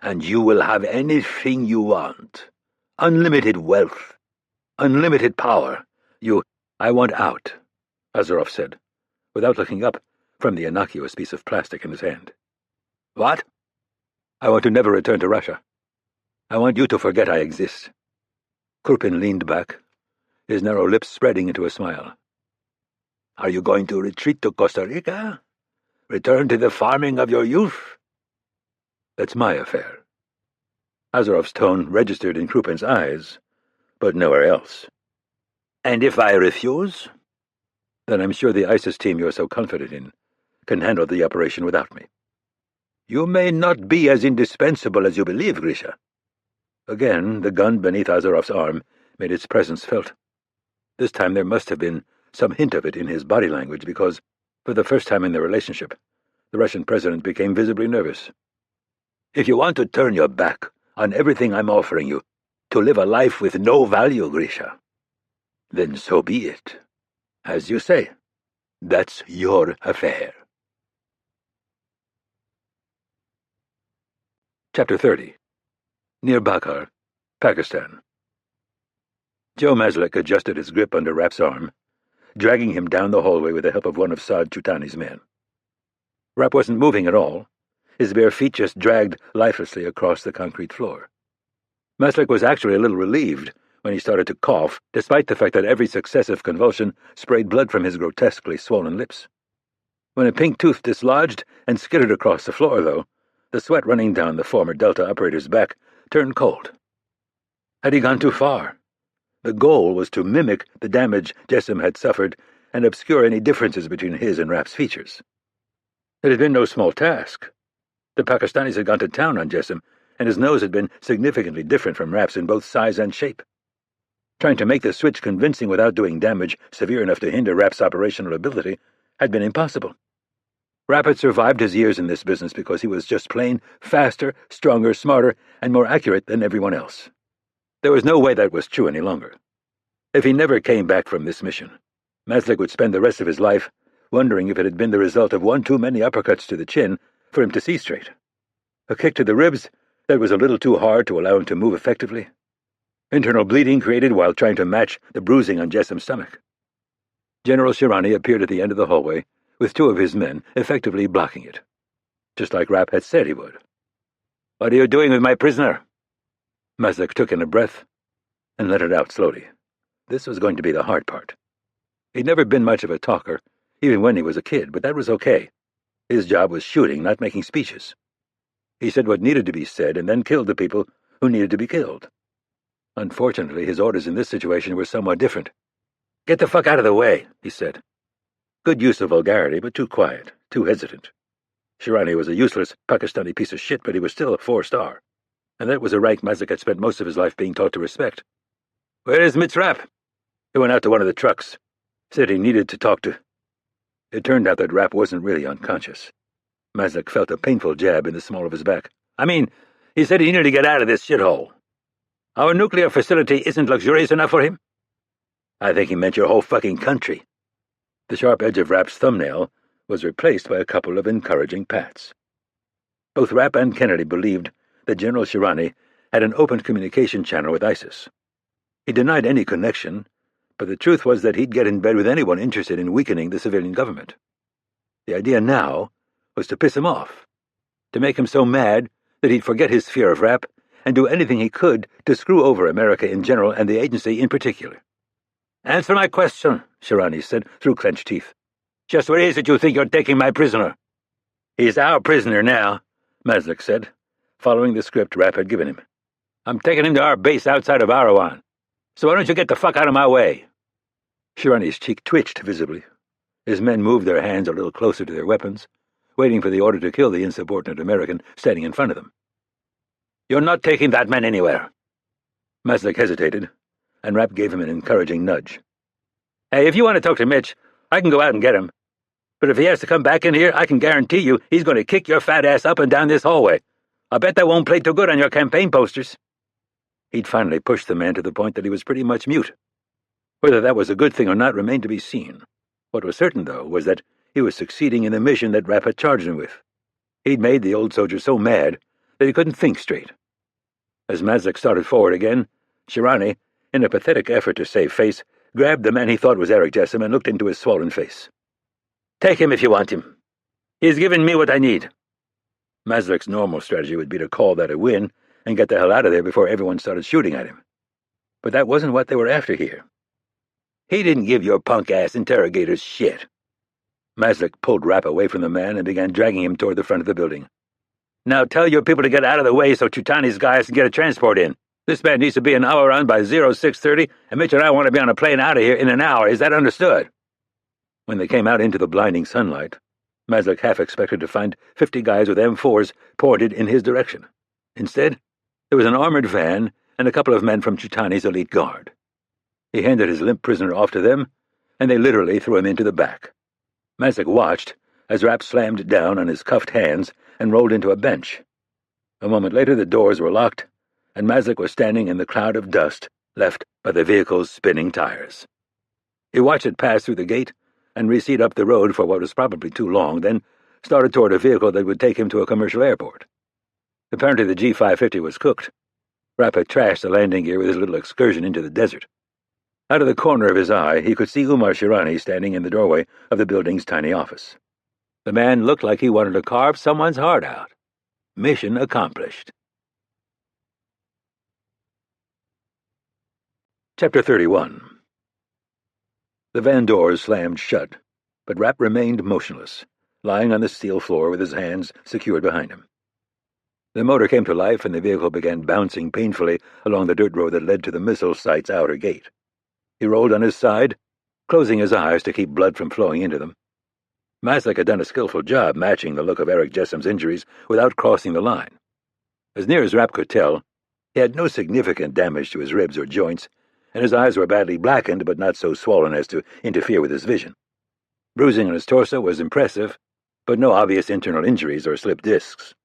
and you will have anything you want. Unlimited wealth. Unlimited power. I want out," Azarov said, without looking up from the innocuous piece of plastic in his hand. "What?" "I want to never return to Russia. I want you to forget I exist." Krupin leaned back, his narrow lips spreading into a smile. "Are you going to retreat to Costa Rica? Return to the farming of your youth?" "That's my affair." Azarov's tone registered in Krupin's eyes but nowhere else. And if I refuse? Then I'm sure the ISIS team you're so confident in can handle the operation without me. You may not be as indispensable as you believe, Grisha. Again, the gun beneath Azarov's arm made its presence felt. This time there must have been some hint of it in his body language because, for the first time in their relationship, the Russian president became visibly nervous. If you want to turn your back on everything I'm offering you, to live a life with no value, Grisha, then so be it. As you say, that's your affair. Chapter 30. Near Bakar, Pakistan. Joe Maslik adjusted his grip under Rapp's arm, dragging him down the hallway with the help of one of Saad Chutani's men. Rapp wasn't moving at all. His bare feet just dragged lifelessly across the concrete floor. Maslik was actually a little relieved when he started to cough, despite the fact that every successive convulsion sprayed blood from his grotesquely swollen lips. When a pink tooth dislodged and skittered across the floor, though, the sweat running down the former Delta operator's back turned cold. Had he gone too far? The goal was to mimic the damage Jessim had suffered and obscure any differences between his and Rapp's features. It had been no small task. The Pakistanis had gone to town on Jessim, and his nose had been significantly different from Rapp's in both size and shape. Trying to make the switch convincing without doing damage severe enough to hinder Rapp's operational ability had been impossible. Rapp had survived his years in this business because he was just plain faster, stronger, smarter, and more accurate than everyone else. There was no way that was true any longer. If he never came back from this mission, Maslik would spend the rest of his life wondering if it had been the result of one too many uppercuts to the chin for him to see straight. A kick to the ribs that was a little too hard to allow him to move effectively. Internal bleeding created while trying to match the bruising on Jessim's stomach. General Shirani appeared at the end of the hallway with two of his men effectively blocking it, just like Rapp had said he would. "What are you doing with my prisoner?" Maslik took in a breath and let it out slowly. This was going to be the hard part. He'd never been much of a talker, even when he was a kid, but that was okay. His job was shooting, not making speeches. He said what needed to be said and then killed the people who needed to be killed. Unfortunately, his orders in this situation were somewhat different. "Get the fuck out of the way," he said. Good use of vulgarity, but too quiet, too hesitant. Shirani was a useless Pakistani piece of shit, but he was still a 4-star. And that was a rank Maslik had spent most of his life being taught to respect. "Where is Mitch Rapp?" He went out to one of the trucks. Said he needed to talk to... It turned out that Rapp wasn't really unconscious. Maslik felt a painful jab in the small of his back. He said he needed to get out of this shithole. Our nuclear facility isn't luxurious enough for him?" "I think he meant your whole fucking country." The sharp edge of Rapp's thumbnail was replaced by a couple of encouraging pats. Both Rapp and Kennedy believed that General Shirani had an open communication channel with ISIS. He denied any connection, but the truth was that he'd get in bed with anyone interested in weakening the civilian government. The idea now was to piss him off, to make him so mad that he'd forget his fear of Rapp and do anything he could to screw over America in general and the agency in particular. "Answer my question," Shirani said through clenched teeth. "Just where is it you think you're taking my prisoner?" "He's our prisoner now," Maslik said, following the script Rapp had given him. "I'm taking him to our base outside of Arawan. So why don't you get the fuck out of my way?" Shirani's cheek twitched visibly. His men moved their hands a little closer to their weapons, waiting for the order to kill the insubordinate American standing in front of them. "You're not taking that man anywhere." Maslik hesitated, and Rapp gave him an encouraging nudge. "Hey, if you want to talk to Mitch, I can go out and get him. But if he has to come back in here, I can guarantee you he's going to kick your fat ass up and down this hallway. I bet that won't play too good on your campaign posters." He'd finally pushed the man to the point that he was pretty much mute. Whether that was a good thing or not remained to be seen. What was certain, though, was that he was succeeding in the mission that Rapp had charged him with. He'd made the old soldier so mad that he couldn't think straight. As Maslik started forward again, Shirani, in a pathetic effort to save face, grabbed the man he thought was Eric Jessim and looked into his swollen face. "Take him if you want him. He's given me what I need." Maslik's normal strategy would be to call that a win and get the hell out of there before everyone started shooting at him. But that wasn't what they were after here. "He didn't give your punk-ass interrogators shit." Maslik pulled Rapp away from the man and began dragging him toward the front of the building. "Now tell your people to get out of the way so Chutani's guys can get a transport in. This man needs to be an hour on by 0630, and Mitch and I want to be on a plane out of here in an hour. Is that understood?" When they came out into the blinding sunlight, Maslik half expected to find 50 guys with M4s pointed in his direction. Instead, there was an armored van and a couple of men from Chitani's elite guard. He handed his limp prisoner off to them, and they literally threw him into the back. Maslik watched as Rapp slammed down on his cuffed hands and rolled into a bench. A moment later the doors were locked, and Maslik was standing in the cloud of dust left by the vehicle's spinning tires. He watched it pass through the gate and recede up the road for what was probably too long, then started toward a vehicle that would take him to a commercial airport. Apparently the G550 was cooked. Rapp had trashed the landing gear with his little excursion into the desert. Out of the corner of his eye, he could see Umar Shirani standing in the doorway of the building's tiny office. The man looked like he wanted to carve someone's heart out. Mission accomplished. Chapter 31. The van doors slammed shut, but Rapp remained motionless, lying on the steel floor with his hands secured behind him. The motor came to life and the vehicle began bouncing painfully along the dirt road that led to the missile site's outer gate. He rolled on his side, closing his eyes to keep blood from flowing into them. Maslik had done a skillful job matching the look of Eric Jessom's injuries without crossing the line. As near as Rapp could tell, he had no significant damage to his ribs or joints, and his eyes were badly blackened but not so swollen as to interfere with his vision. Bruising on his torso was impressive, but no obvious internal injuries or slipped discs.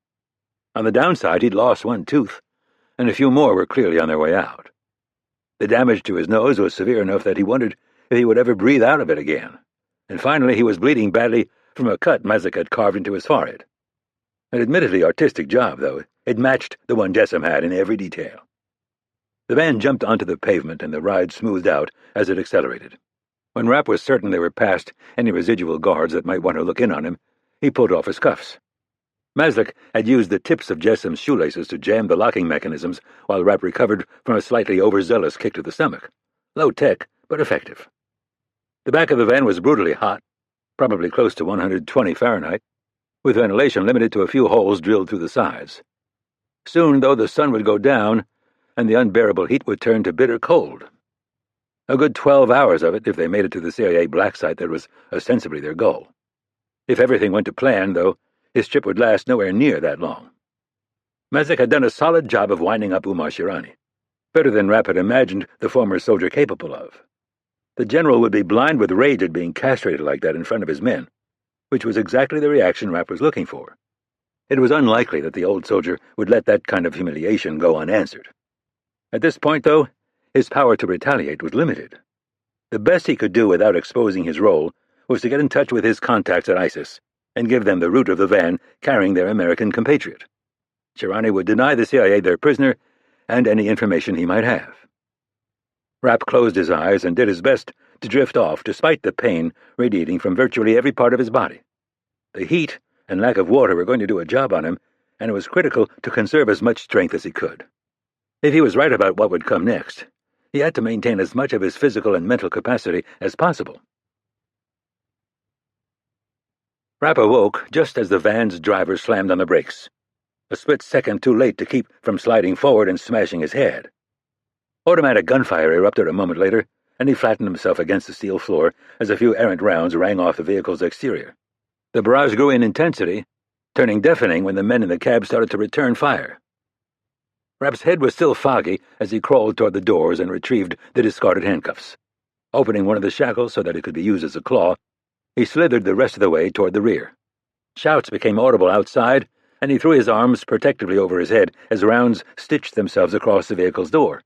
On the downside, he'd lost one tooth, and a few more were clearly on their way out. The damage to his nose was severe enough that he wondered if he would ever breathe out of it again, and finally he was bleeding badly from a cut Maslik had carved into his forehead. An admittedly artistic job, though. It matched the one Jessom had in every detail. The van jumped onto the pavement, and the ride smoothed out as it accelerated. When Rapp was certain they were past any residual guards that might want to look in on him, he pulled off his cuffs. Maslik had used the tips of Jessom's shoelaces to jam the locking mechanisms while Rapp recovered from a slightly overzealous kick to the stomach. Low-tech, but effective. The back of the van was brutally hot, probably close to 120 Fahrenheit, with ventilation limited to a few holes drilled through the sides. Soon, though, the sun would go down, and the unbearable heat would turn to bitter cold. A good 12 hours of it if they made it to the CIA black site that was ostensibly their goal. If everything went to plan, though, his trip would last nowhere near that long. Maslik had done a solid job of winding up Umar Shirani, better than Rapp had imagined the former soldier capable of. The general would be blind with rage at being castrated like that in front of his men, which was exactly the reaction Rapp was looking for. It was unlikely that the old soldier would let that kind of humiliation go unanswered. At this point, though, his power to retaliate was limited. The best he could do without exposing his role was to get in touch with his contacts at ISIS and give them the route of the van carrying their American compatriot. Shirani would deny the CIA their prisoner and any information he might have. Rapp closed his eyes and did his best to drift off despite the pain radiating from virtually every part of his body. The heat and lack of water were going to do a job on him, and it was critical to conserve as much strength as he could. If he was right about what would come next, he had to maintain as much of his physical and mental capacity as possible. Rapp awoke just as the van's driver slammed on the brakes, a split second too late to keep from sliding forward and smashing his head. Automatic gunfire erupted a moment later, and he flattened himself against the steel floor as a few errant rounds rang off the vehicle's exterior. The barrage grew in intensity, turning deafening when the men in the cab started to return fire. Rapp's head was still foggy as he crawled toward the doors and retrieved the discarded handcuffs. Opening one of the shackles so that it could be used as a claw, he slithered the rest of the way toward the rear. Shouts became audible outside, and he threw his arms protectively over his head as rounds stitched themselves across the vehicle's door.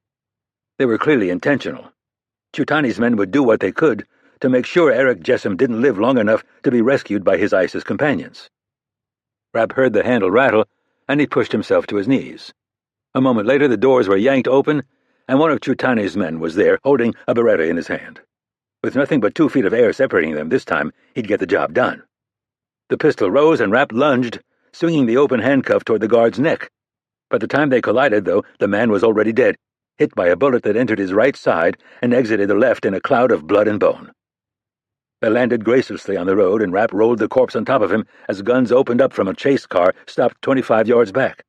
They were clearly intentional. Chutani's men would do what they could to make sure Eric Jessom didn't live long enough to be rescued by his ISIS companions. Rapp heard the handle rattle, and he pushed himself to his knees. A moment later the doors were yanked open, and one of Chutani's men was there, holding a Beretta in his hand. With nothing but 2 feet of air separating them this time, he'd get the job done. The pistol rose, and Rapp lunged, swinging the open handcuff toward the guard's neck. By the time they collided, though, the man was already dead, hit by a bullet that entered his right side and exited the left in a cloud of blood and bone. They landed gracelessly on the road, and Rapp rolled the corpse on top of him as guns opened up from a chase car stopped 25 yards back.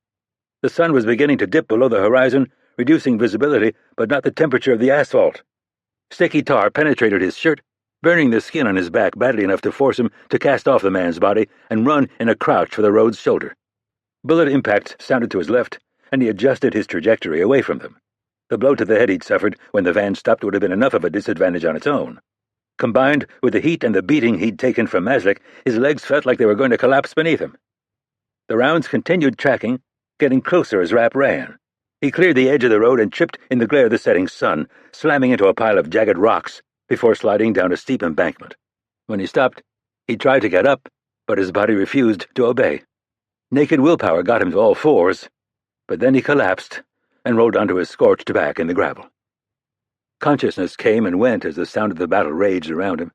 The sun was beginning to dip below the horizon, reducing visibility but not the temperature of the asphalt. Sticky tar penetrated his shirt, burning the skin on his back badly enough to force him to cast off the man's body and run in a crouch for the road's shoulder. Bullet impacts sounded to his left, and he adjusted his trajectory away from them. The blow to the head he'd suffered when the van stopped would have been enough of a disadvantage on its own. Combined with the heat and the beating he'd taken from Maslik, his legs felt like they were going to collapse beneath him. The rounds continued tracking, getting closer as Rapp ran. He cleared the edge of the road and tripped in the glare of the setting sun, slamming into a pile of jagged rocks before sliding down a steep embankment. When he stopped, he tried to get up, but his body refused to obey. Naked willpower got him to all fours, but then he collapsed and rolled onto his scorched back in the gravel. Consciousness came and went as the sound of the battle raged around him.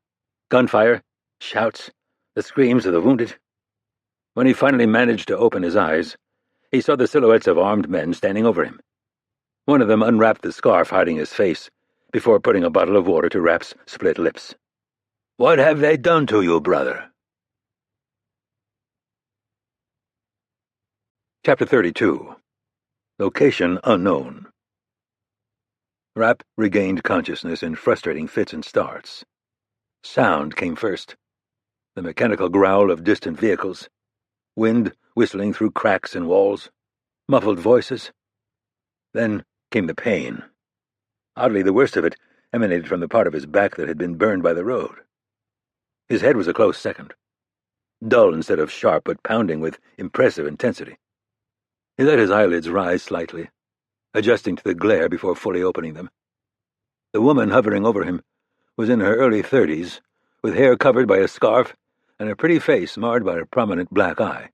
Gunfire, shouts, the screams of the wounded. When he finally managed to open his eyes, he saw the silhouettes of armed men standing over him. One of them unwrapped the scarf hiding his face before putting a bottle of water to Rapp's split lips. "What have they done to you, brother?" Chapter 32. Location unknown. Rapp regained consciousness in frustrating fits and starts. Sound came first. The mechanical growl of distant vehicles, wind whistling through cracks in walls, muffled voices. Then came the pain. Oddly, the worst of it emanated from the part of his back that had been burned by the road. His head was a close second, dull instead of sharp, but pounding with impressive intensity. He let his eyelids rise slightly, adjusting to the glare before fully opening them. The woman hovering over him was in her early 30s, with hair covered by a scarf and a pretty face marred by a prominent black eye.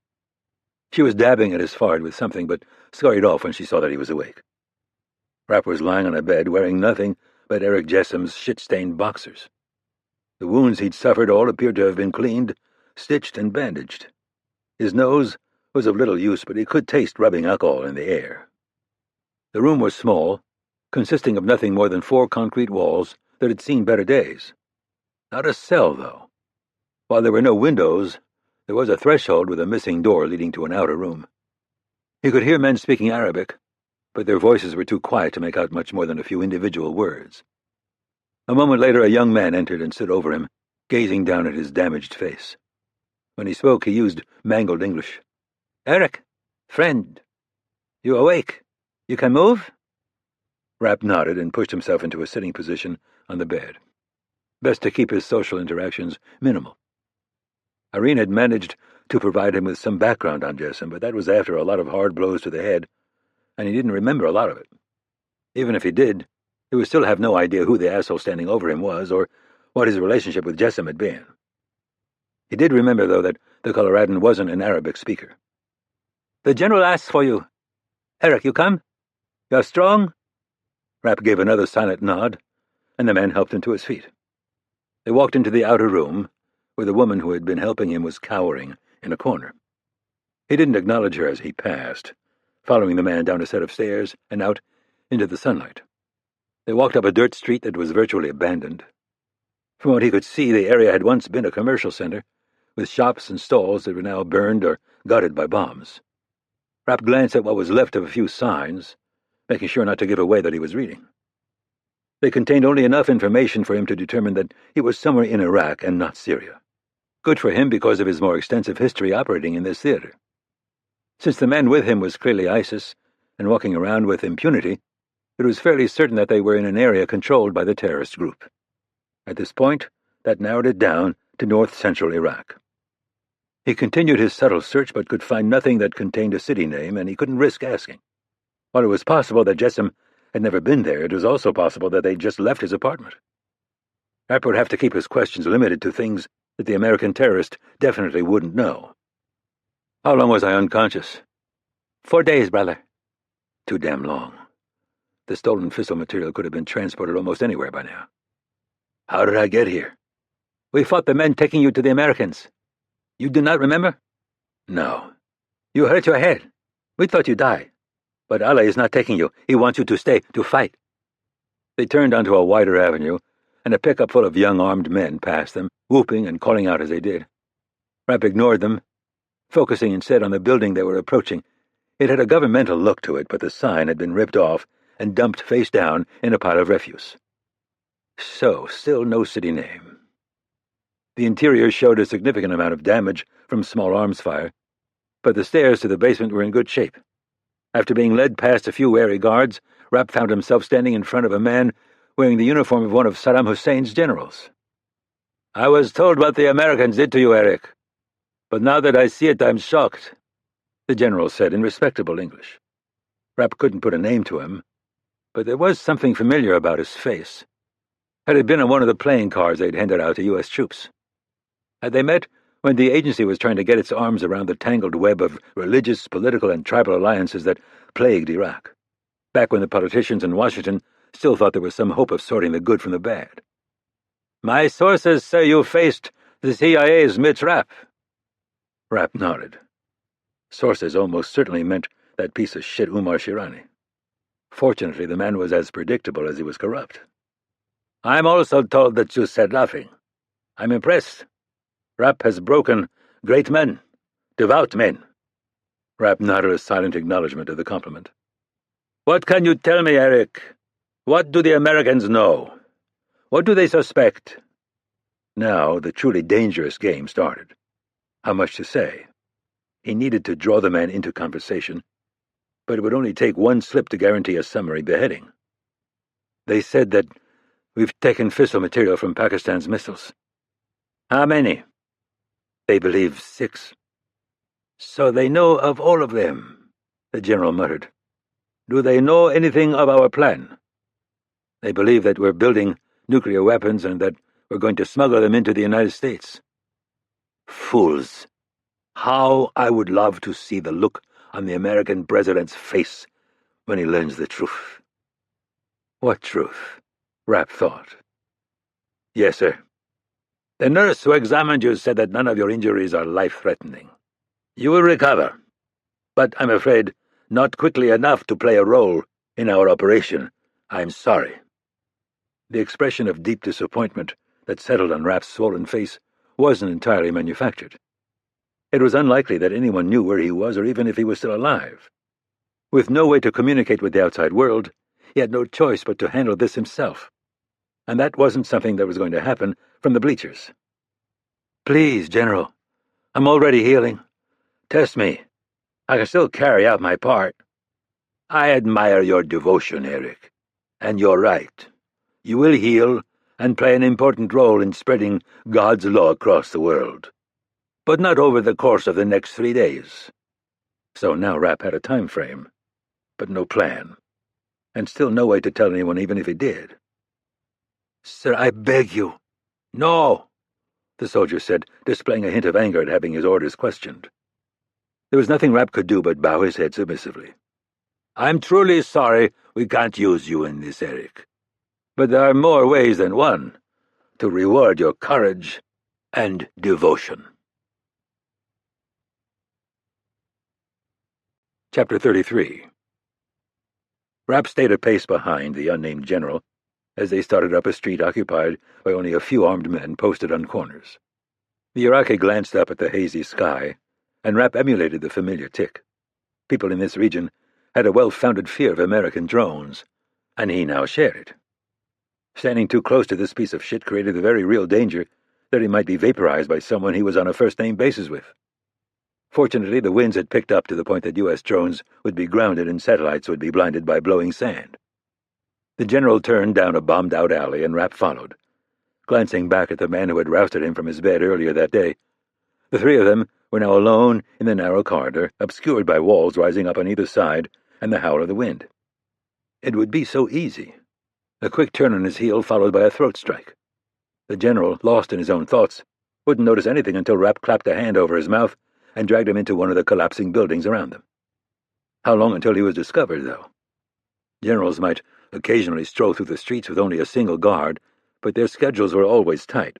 She was dabbing at his forehead with something, but scurried off when she saw that he was awake. Rapp was lying on a bed wearing nothing but Eric Jessom's shit-stained boxers. The wounds he'd suffered all appeared to have been cleaned, stitched, and bandaged. His nose was of little use, but he could taste rubbing alcohol in the air. The room was small, consisting of nothing more than 4 concrete walls that had seen better days. Not a cell, though. While there were no windows, there was a threshold with a missing door leading to an outer room. He could hear men speaking Arabic, but their voices were too quiet to make out much more than a few individual words. A moment later, a young man entered and stood over him, gazing down at his damaged face. When he spoke, he used mangled English. "Eric, friend, you awake? You can move?" Rapp nodded and pushed himself into a sitting position on the bed. Best to keep his social interactions minimal. Irene had managed to provide him with some background on Jessom, but that was after a lot of hard blows to the head, and he didn't remember a lot of it. Even if he did, he would still have no idea who the asshole standing over him was or what his relationship with Jessom had been. He did remember, though, that the Coloradan wasn't an Arabic speaker. "The general asks for you. Eric, you come? You're strong?" Rapp gave another silent nod, and the man helped him to his feet. They walked into the outer room, where the woman who had been helping him was cowering in a corner. He didn't acknowledge her as he passed, following the man down a set of stairs and out into the sunlight. They walked up a dirt street that was virtually abandoned. From what he could see, the area had once been a commercial center, with shops and stalls that were now burned or gutted by bombs. Rapp glanced at what was left of a few signs, making sure not to give away that he was reading. They contained only enough information for him to determine that he was somewhere in Iraq and not Syria. Good for him because of his more extensive history operating in this theater. Since the man with him was clearly ISIS and walking around with impunity, it was fairly certain that they were in an area controlled by the terrorist group. At this point, that narrowed it down to north-central Iraq. He continued his subtle search but could find nothing that contained a city name, and he couldn't risk asking. While it was possible that Jessom had never been there, it was also possible that they'd just left his apartment. Rapp would have to keep his questions limited to things that the American terrorist definitely wouldn't know. "How long was I unconscious?" 4 days, brother." Too damn long. The stolen fissile material could have been transported almost anywhere by now. "How did I get here?" "We fought the men taking you to the Americans. You do not remember?" "No." "You hurt your head. We thought you died. But Allah is not taking you. He wants you to stay, to fight." They turned onto a wider avenue, and a pickup full of young armed men passed them, whooping and calling out as they did. Rapp ignored them, focusing instead on the building they were approaching. It had a governmental look to it, but the sign had been ripped off, and dumped face down in a pile of refuse. So, still no city name. The interior showed a significant amount of damage from small arms fire, but the stairs to the basement were in good shape. After being led past a few wary guards, Rapp found himself standing in front of a man wearing the uniform of one of Saddam Hussein's generals. "I was told what the Americans did to you, Eric. But now that I see it, I'm shocked," the general said in respectable English. Rapp couldn't put a name to him, but there was something familiar about his face. Had it been on one of the playing cards they'd handed out to U.S. troops? Had they met when the agency was trying to get its arms around the tangled web of religious, political, and tribal alliances that plagued Iraq, back when the politicians in Washington still thought there was some hope of sorting the good from the bad? "My sources say you faced the CIA's Mitch Rapp." Rapp nodded. Sources almost certainly meant that piece of shit Umar Shirani. Fortunately, the man was as predictable as he was corrupt. "I'm also told that you said nothing. I'm impressed. Rapp has broken great men, devout men." Rapp nodded a silent acknowledgement of the compliment. "What can you tell me, Eric? What do the Americans know? What do they suspect?" Now the truly dangerous game started. How much to say? He needed to draw the man into conversation, but it would only take one slip to guarantee a summary beheading. "They said that we've taken fissile material from Pakistan's missiles." "How many?" "They believe 6. "So they know of all of them," the general muttered. "Do they know anything of our plan?" "They believe that we're building nuclear weapons and that we're going to smuggle them into the United States." Fools! How I would love to see the look on the American president's face when he learns the truth. What truth? Rapp thought. "Yes, sir. The nurse who examined you said that none of your injuries are life-threatening. You will recover, but I'm afraid not quickly enough to play a role in our operation. I'm sorry." The expression of deep disappointment that settled on Rapp's swollen face wasn't entirely manufactured. It was unlikely that anyone knew where he was or even if he was still alive. With no way to communicate with the outside world, he had no choice but to handle this himself. And that wasn't something that was going to happen from the bleachers. "Please, General, I'm already healing. Test me. I can still carry out my part." "I admire your devotion, Eric. And you're right. You will heal and play an important role in spreading God's law across the world. But not over the course of the next 3 days." So now Rapp had a time frame, but no plan, and still no way to tell anyone even if he did. "Sir, I beg you." "No," the soldier said, displaying a hint of anger at having his orders questioned. There was nothing Rapp could do but bow his head submissively. "I'm truly sorry we can't use you in this, Eric. But there are more ways than one to reward your courage and devotion." Chapter 33. Rapp stayed a pace behind the unnamed general as they started up a street occupied by only a few armed men posted on corners. The Iraqi glanced up at the hazy sky, and Rapp emulated the familiar tic. People in this region had a well-founded fear of American drones, and he now shared it. Standing too close to this piece of shit created the very real danger that he might be vaporized by someone he was on a first-name basis with. Fortunately, the winds had picked up to the point that U.S. drones would be grounded and satellites would be blinded by blowing sand. The general turned down a bombed-out alley and Rapp followed, glancing back at the man who had rousted him from his bed earlier that day. The three of them were now alone in the narrow corridor, obscured by walls rising up on either side and the howl of the wind. It would be so easy. A quick turn on his heel followed by a throat strike. The general, lost in his own thoughts, wouldn't notice anything until Rapp clapped a hand over his mouth and dragged him into one of the collapsing buildings around them. How long until he was discovered, though? Generals might occasionally stroll through the streets with only a single guard, but their schedules were always tight.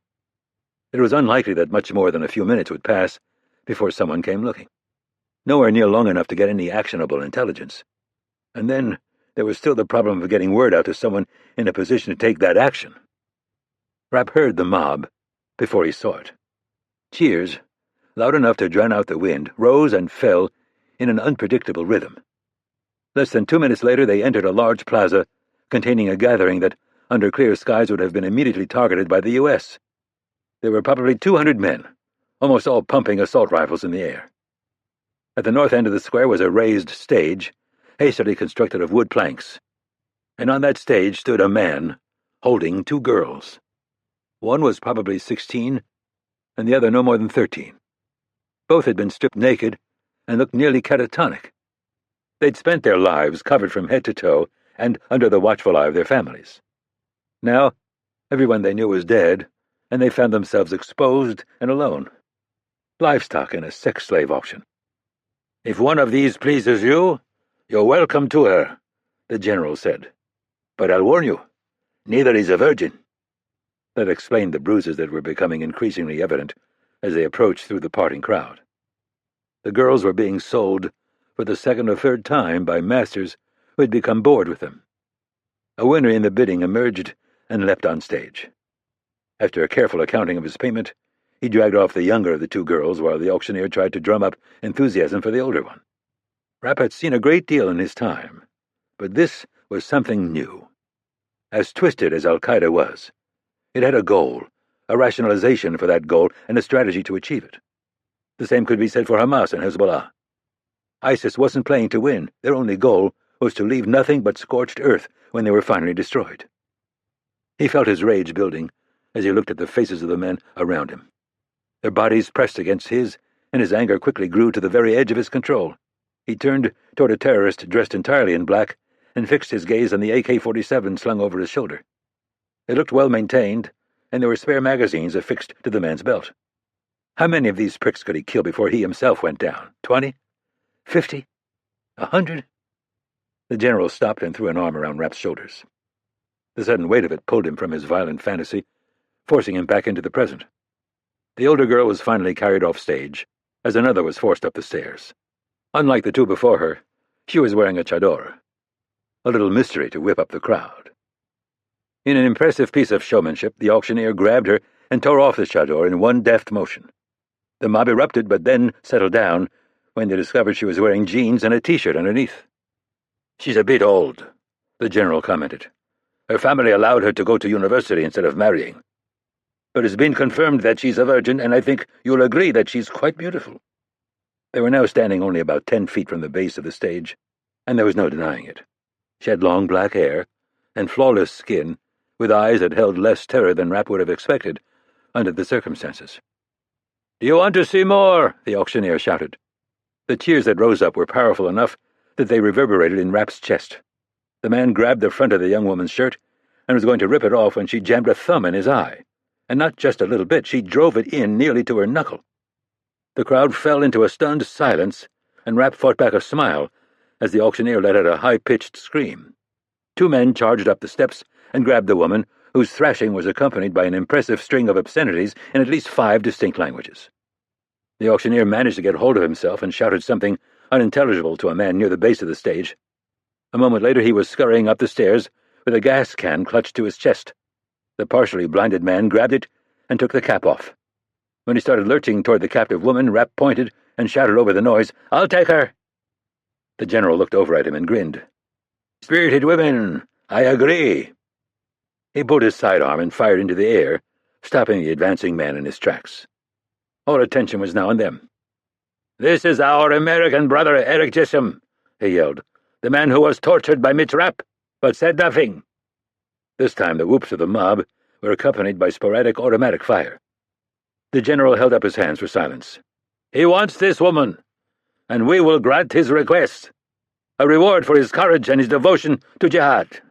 It was unlikely that much more than a few minutes would pass before someone came looking. Nowhere near long enough to get any actionable intelligence. And then there was still the problem of getting word out to someone in a position to take that action. Rapp heard the mob before he saw it. Cheers, loud enough to drown out the wind, rose and fell in an unpredictable rhythm. Less than 2 minutes later, they entered a large plaza containing a gathering that, under clear skies, would have been immediately targeted by the U.S. There were probably 200 men, almost all pumping assault rifles in the air. At the north end of the square was a raised stage, hastily constructed of wood planks, and on that stage stood a man holding 2 girls. One was probably 16, and the other no more than 13. Both had been stripped naked and looked nearly catatonic. They'd spent their lives covered from head to toe and under the watchful eye of their families. Now, everyone they knew was dead, and they found themselves exposed and alone. Livestock in a sex slave auction. "If one of these pleases you, you're welcome to her," the general said. "But I'll warn you, neither is a virgin." That explained the bruises that were becoming increasingly evident as they approached through the parting crowd. The girls were being sold for the second or third time by masters who had become bored with them. A winner in the bidding emerged and leapt on stage. After a careful accounting of his payment, he dragged off the younger of the 2 girls while the auctioneer tried to drum up enthusiasm for the older one. Rapp had seen a great deal in his time, but this was something new. As twisted as Al-Qaeda was, it had a goal, a rationalization for that goal, and a strategy to achieve it. The same could be said for Hamas and Hezbollah. ISIS wasn't playing to win. Their only goal was to leave nothing but scorched earth when they were finally destroyed. He felt his rage building as he looked at the faces of the men around him. Their bodies pressed against his, and his anger quickly grew to the very edge of his control. He turned toward a terrorist dressed entirely in black and fixed his gaze on the AK-47 slung over his shoulder. It looked well-maintained, and there were spare magazines affixed to the man's belt. How many of these pricks could he kill before he himself went down? 20? 50? 100? The general stopped and threw an arm around Rapp's shoulders. The sudden weight of it pulled him from his violent fantasy, forcing him back into the present. The older girl was finally carried off stage, as another was forced up the stairs. Unlike the 2 before her, she was wearing a chador, a little mystery to whip up the crowd. In an impressive piece of showmanship, the auctioneer grabbed her and tore off the chador in one deft motion. The mob erupted, but then settled down when they discovered she was wearing jeans and a T-shirt underneath. "She's a bit old," the general commented. "Her family allowed her to go to university instead of marrying. But it's been confirmed that she's a virgin, and I think you'll agree that she's quite beautiful." They were now standing only about 10 feet from the base of the stage, and there was no denying it. She had long black hair and flawless skin, with eyes that held less terror than Rapp would have expected under the circumstances. "Do you want to see more?" the auctioneer shouted. The cheers that rose up were powerful enough that they reverberated in Rapp's chest. The man grabbed the front of the young woman's shirt and was going to rip it off when she jammed a thumb in his eye. And not just a little bit, she drove it in nearly to her knuckle. The crowd fell into a stunned silence, and Rapp fought back a smile as the auctioneer let out a high-pitched scream. 2 men charged up the steps and grabbed the woman, whose thrashing was accompanied by an impressive string of obscenities in at least 5 distinct languages. The auctioneer managed to get hold of himself and shouted something unintelligible to a man near the base of the stage. A moment later he was scurrying up the stairs with a gas can clutched to his chest. The partially blinded man grabbed it and took the cap off. When he started lurching toward the captive woman, Rapp pointed and shouted over the noise, "I'll take her!" The general looked over at him and grinned. "Spirited women, I agree." He pulled his sidearm and fired into the air, stopping the advancing man in his tracks. All attention was now on them. "This is our American brother, Eric Gissom," he yelled, "the man who was tortured by Mitch Rapp, but said nothing." This time the whoops of the mob were accompanied by sporadic automatic fire. The general held up his hands for silence. "He wants this woman, and we will grant his request. A reward for his courage and his devotion to jihad."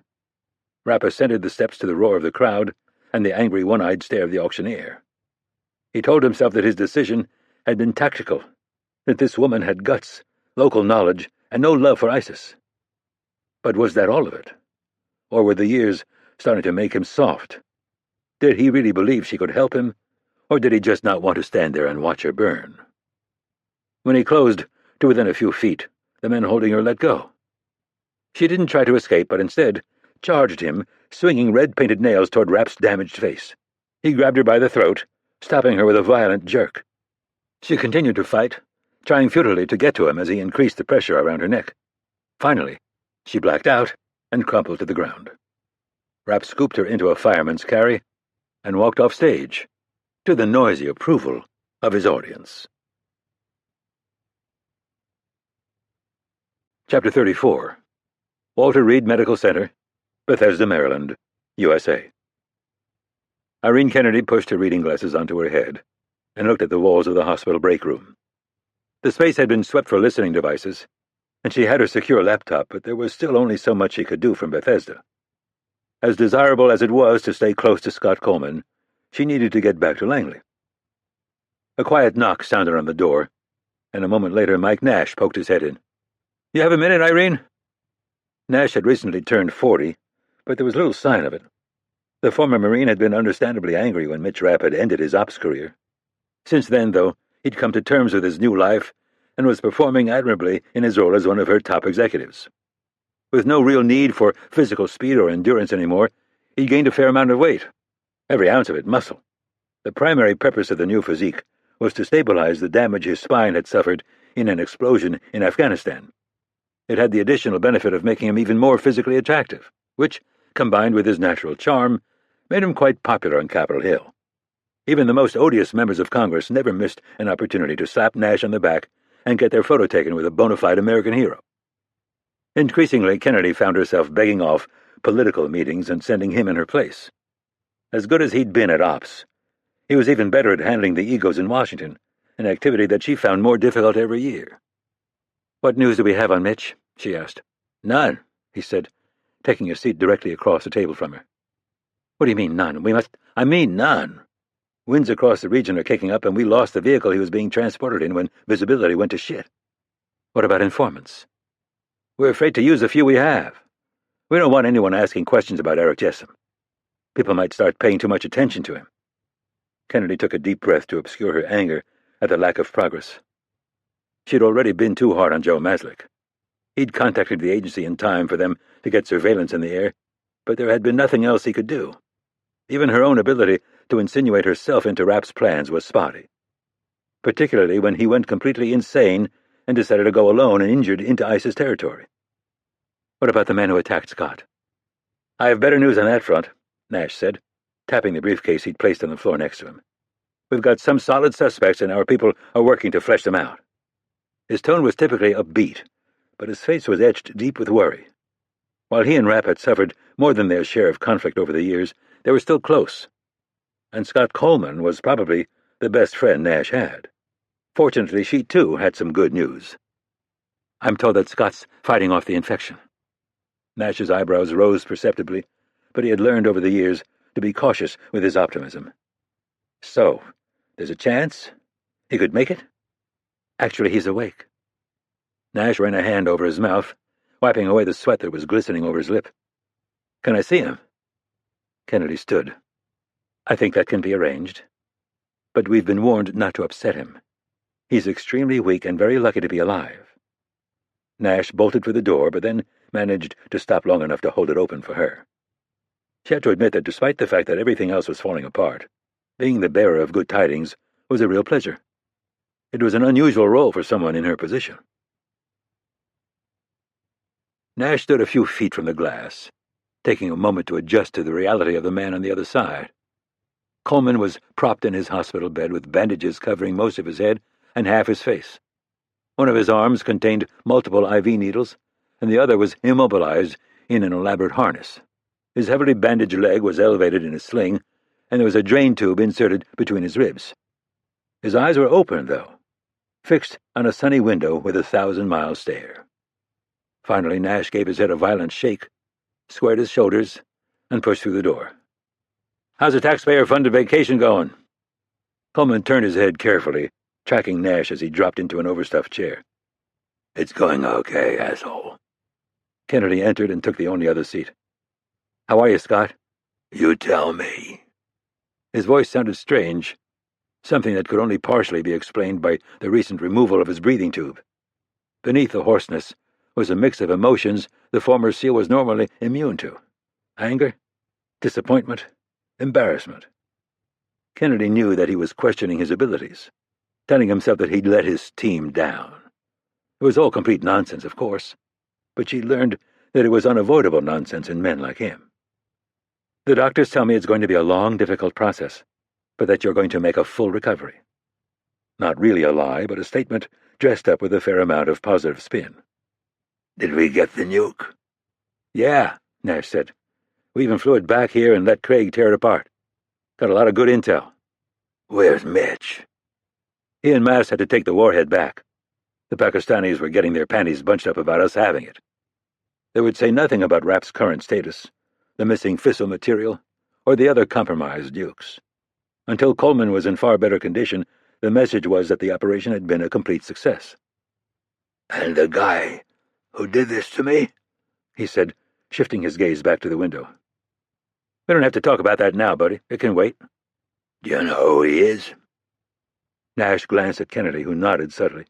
Rapp ascended the steps to the roar of the crowd and the angry one-eyed stare of the auctioneer. He told himself that his decision had been tactical, that this woman had guts, local knowledge, and no love for ISIS. But was that all of it? Or were the years starting to make him soft? Did he really believe she could help him, or did he just not want to stand there and watch her burn? When he closed to within a few feet, the men holding her let go. She didn't try to escape, but instead charged him, swinging red-painted nails toward Rapp's damaged face. He grabbed her by the throat, stopping her with a violent jerk. She continued to fight, trying futilely to get to him as he increased the pressure around her neck. Finally, She blacked out and crumpled to the ground. Rapp scooped her into a fireman's carry and walked off stage, to the noisy approval of his audience. Chapter 34. Walter Reed Medical Center, Bethesda, Maryland, USA. Irene Kennedy pushed her reading glasses onto her head and looked at the walls of the hospital break room. The space had been swept for listening devices, and she had her secure laptop, but there was still only so much she could do from Bethesda. As desirable as it was to stay close to Scott Coleman, she needed to get back to Langley. A quiet knock sounded on the door, and a moment later Mike Nash poked his head in. "You have a minute, Irene?" Nash had recently turned 40, but there was little sign of it. The former Marine had been understandably angry when Mitch Rapp had ended his ops career. Since then, though, he'd come to terms with his new life and was performing admirably in his role as one of her top executives. With no real need for physical speed or endurance anymore, he'd gained a fair amount of weight, every ounce of it muscle. The primary purpose of the new physique was to stabilize the damage his spine had suffered in an explosion in Afghanistan. It had the additional benefit of making him even more physically attractive, which, combined with his natural charm, made him quite popular on Capitol Hill. Even the most odious members of Congress never missed an opportunity to slap Nash on the back and get their photo taken with a bona fide American hero. Increasingly, Kennedy found herself begging off political meetings and sending him in her place. As good as he'd been at ops, he was even better at handling the egos in Washington, an activity that she found more difficult every year. "What news do we have on Mitch?" she asked. "None," he said, taking a seat directly across the table from her. "What do you mean, none? I mean none. Winds across the region are kicking up, and we lost the vehicle he was being transported in when visibility went to shit." "What about informants?" "We're afraid to use the few we have. We don't want anyone asking questions about Eric Jessup. People might start paying too much attention to him." Kennedy took a deep breath to obscure her anger at the lack of progress. She'd already been too hard on Joe Maslick. He'd contacted the agency in time for them to get surveillance in the air, but there had been nothing else he could do. Even her own ability to insinuate herself into Rapp's plans was spotty, particularly when he went completely insane and decided to go alone and injured into ISIS territory. "What about the man who attacked Scott?" "I have better news on that front," Nash said, tapping the briefcase he'd placed on the floor next to him. "We've got some solid suspects, and our people are working to flesh them out." His tone was typically upbeat, but his face was etched deep with worry. While he and Rapp had suffered more than their share of conflict over the years, they were still close. And Scott Coleman was probably the best friend Nash had. Fortunately, she too had some good news. "I'm told that Scott's fighting off the infection." Nash's eyebrows rose perceptibly, but he had learned over the years to be cautious with his optimism. "So, there's a chance? He could make it?" "Actually, he's awake." Nash ran a hand over his mouth, wiping away the sweat that was glistening over his lip. "Can I see him?" Kennedy stood. "I think that can be arranged. But we've been warned not to upset him. He's extremely weak and very lucky to be alive." Nash bolted for the door, but then managed to stop long enough to hold it open for her. She had to admit that despite the fact that everything else was falling apart, being the bearer of good tidings was a real pleasure. It was an unusual role for someone in her position. Nash stood a few feet from the glass, taking a moment to adjust to the reality of the man on the other side. Coleman was propped in his hospital bed with bandages covering most of his head and half his face. One of his arms contained multiple IV needles, and the other was immobilized in an elaborate harness. His heavily bandaged leg was elevated in a sling, and there was a drain tube inserted between his ribs. His eyes were open, though, fixed on a sunny window with a 1,000-mile stare. Finally, Nash gave his head a violent shake, squared his shoulders, and pushed through the door. "How's the taxpayer-funded vacation going?" Coleman turned his head carefully, tracking Nash as he dropped into an overstuffed chair. "It's going okay, asshole." Kennedy entered and took the only other seat. "How are you, Scott?" "You tell me." His voice sounded strange, something that could only partially be explained by the recent removal of his breathing tube. Beneath the hoarseness was a mix of emotions the former SEAL was normally immune to: anger, disappointment, embarrassment. Kennedy knew that he was questioning his abilities, telling himself that he'd let his team down. It was all complete nonsense, of course, but she learned that it was unavoidable nonsense in men like him. The doctors tell me it's going to be a long, difficult process, but that you're going to make a full recovery. Not really a lie, but a statement dressed up with a fair amount of positive spin. Did we get the nuke? Yeah, Nash said. We even flew it back here and let Craig tear it apart. Got a lot of good intel. Where's Mitch? He and Mass had to take the warhead back. The Pakistanis were getting their panties bunched up about us having it. They would say nothing about Rapp's current status, the missing fissile material, or the other compromised nukes. Until Coleman was in far better condition, the message was that the operation had been a complete success. And the guy who did this to me? He said, shifting his gaze back to the window. We don't have to talk about that now, buddy. It can wait. Do you know who he is? Nash glanced at Kennedy, who nodded subtly.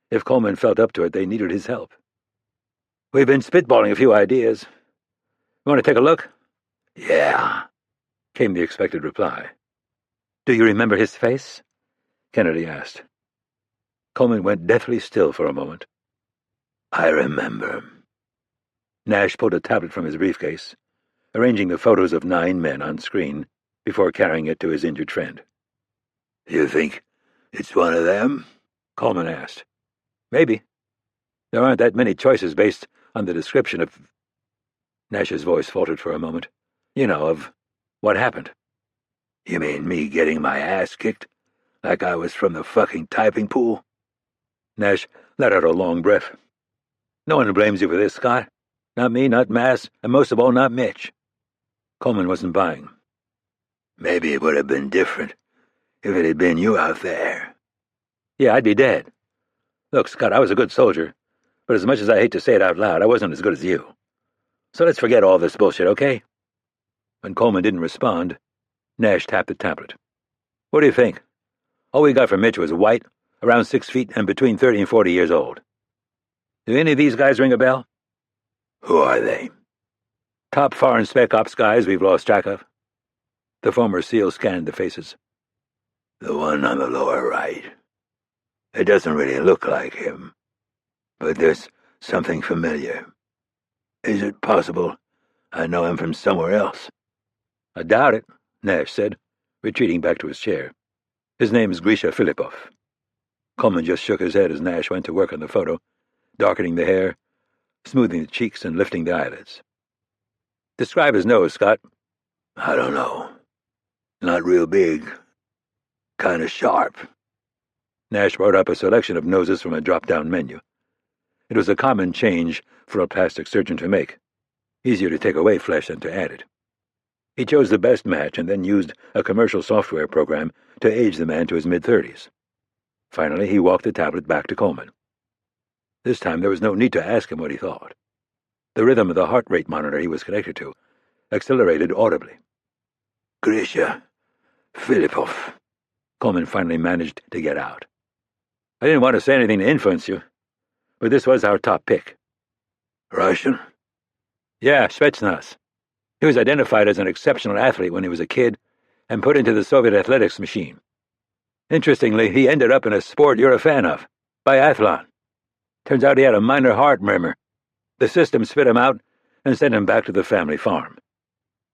If Coleman felt up to it, they needed his help. We've been spitballing a few ideas. You want to take a look? Yeah, came the expected reply. Do you remember his face? Kennedy asked. Coleman went deathly still for a moment. I remember. Nash pulled a tablet from his briefcase, arranging the photos of 9 men on screen before carrying it to his injured friend. You think it's one of them? Coleman asked. Maybe. There aren't that many choices based on the description of... Nash's voice faltered for a moment. You know, of what happened. You mean me getting my ass kicked? Like I was from the fucking typing pool? Nash let out a long breath. No one blames you for this, Scott. Not me, not Mass, and most of all, not Mitch. Coleman wasn't buying. Maybe it would have been different if it had been you out there. Yeah, I'd be dead. Look, Scott, I was a good soldier, but as much as I hate to say it out loud, I wasn't as good as you. So let's forget all this bullshit, okay? When Coleman didn't respond, Nash tapped the tablet. What do you think? All we got from Mitch was white, around 6 feet, and between 30 and 40 years old. Do any of these guys ring a bell? Who are they? Top foreign spec ops guys we've lost track of. The former SEAL scanned the faces. The one on the lower right. It doesn't really look like him, but there's something familiar. Is it possible I know him from somewhere else? I doubt it, Nash said, retreating back to his chair. His name's Grisha Filipov. Coleman just shook his head as Nash went to work on the photo, darkening the hair, smoothing the cheeks, and lifting the eyelids. Describe his nose, Scott. I don't know. Not real big. Kind of sharp. Nash brought up a selection of noses from a drop-down menu. It was a common change for a plastic surgeon to make. Easier to take away flesh than to add it. He chose the best match and then used a commercial software program to age the man to his mid-30s. Finally, he walked the tablet back to Coleman. This time there was no need to ask him what he thought. The rhythm of the heart rate monitor he was connected to accelerated audibly. Grisha Filipov, Coleman finally managed to get out. I didn't want to say anything to influence you, but this was our top pick. Russian? Yeah, Spetsnaz. He was identified as an exceptional athlete when he was a kid and put into the Soviet athletics machine. Interestingly, he ended up in a sport you're a fan of, biathlon. Turns out he had a minor heart murmur. The system spit him out and sent him back to the family farm.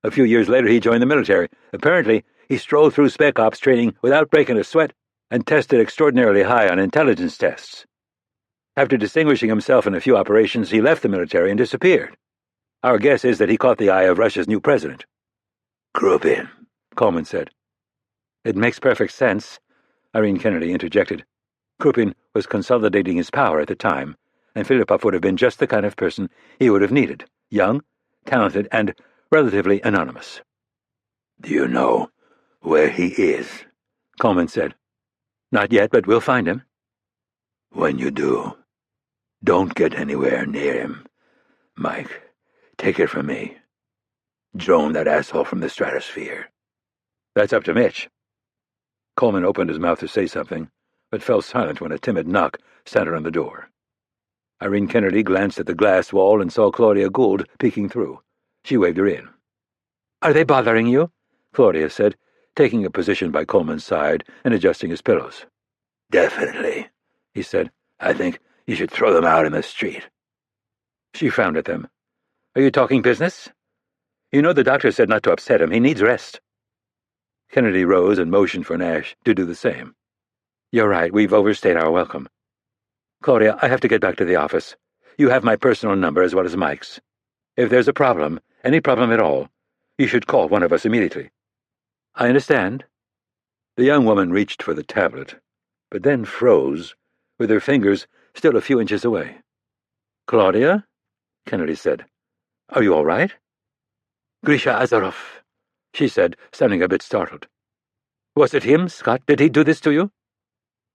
A few years later, he joined the military. Apparently, he strolled through spec ops training without breaking a sweat and tested extraordinarily high on intelligence tests. After distinguishing himself in a few operations, he left the military and disappeared. Our guess is that he caught the eye of Russia's new president. Krupin, Coleman said. It makes perfect sense, Irene Kennedy interjected. Krupin was consolidating his power at the time, and Filipov would have been just the kind of person he would have needed, young, talented, and relatively anonymous. Do you know where he is? Coleman said. Not yet, but we'll find him. When you do, don't get anywhere near him. Mike, take it from me. Drone that asshole from the stratosphere. That's up to Mitch. Coleman opened his mouth to say something, but fell silent when a timid knock sounded on the door. Irene Kennedy glanced at the glass wall and saw Claudia Gould peeking through. She waved her in. Are they bothering you? Claudia said, taking a position by Coleman's side and adjusting his pillows. Definitely, he said. I think you should throw them out in the street. She frowned at them, Are you talking business? You know the doctor said not to upset him. He needs rest. Kennedy rose and motioned for Nash to do the same. You're right, we've overstayed our welcome. Claudia, I have to get back to the office. You have my personal number as well as Mike's. If there's a problem, any problem at all, you should call one of us immediately. I understand. The young woman reached for the tablet, but then froze, with her fingers still a few inches away. Claudia? Kennedy said. Are you all right? Grisha Azarov, she said, sounding a bit startled. Was it him, Scott? Did he do this to you?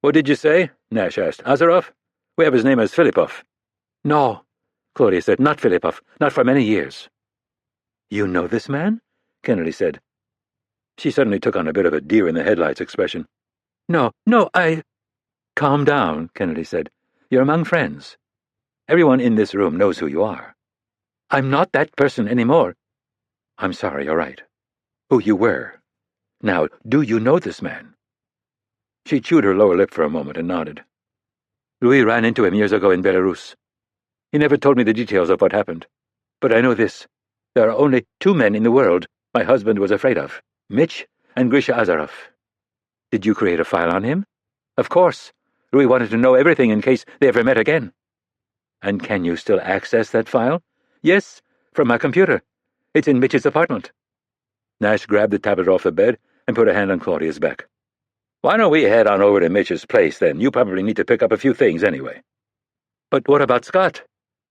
What did you say? Nash asked. Azarov? We have his name as Filipov. No, Claudia said, not Filipov, not for many years. You know this man? Kennedy said. She suddenly took on a bit of a deer-in-the-headlights expression. No, I... Calm down, Kennedy said. You're among friends. Everyone in this room knows who you are. I'm not that person anymore. I'm sorry, you're right. Who you were. Now, do you know this man? She chewed her lower lip for a moment and nodded. Louis ran into him years ago in Belarus. He never told me the details of what happened. But I know this. There are only 2 men in the world my husband was afraid of, Mitch and Grisha Azarov. Did you create a file on him? Of course. Louis wanted to know everything in case they ever met again. And can you still access that file? Yes, from my computer. It's in Mitch's apartment. Nash grabbed the tablet off the bed and put a hand on Claudia's back. Why don't we head on over to Mitch's place, then? You probably need to pick up a few things anyway. But what about Scott?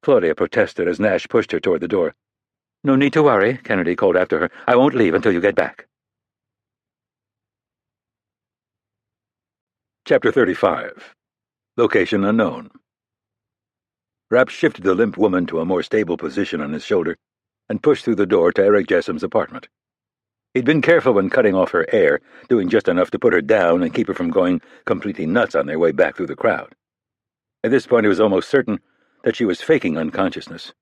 Claudia protested as Nash pushed her toward the door. No need to worry, Kennedy called after her. I won't leave until you get back. Chapter 35. Location unknown. Rapp shifted the limp woman to a more stable position on his shoulder and pushed through the door to Eric Jessom's apartment. He'd been careful when cutting off her air, doing just enough to put her down and keep her from going completely nuts on their way back through the crowd. At this point, he was almost certain that she was faking unconsciousness,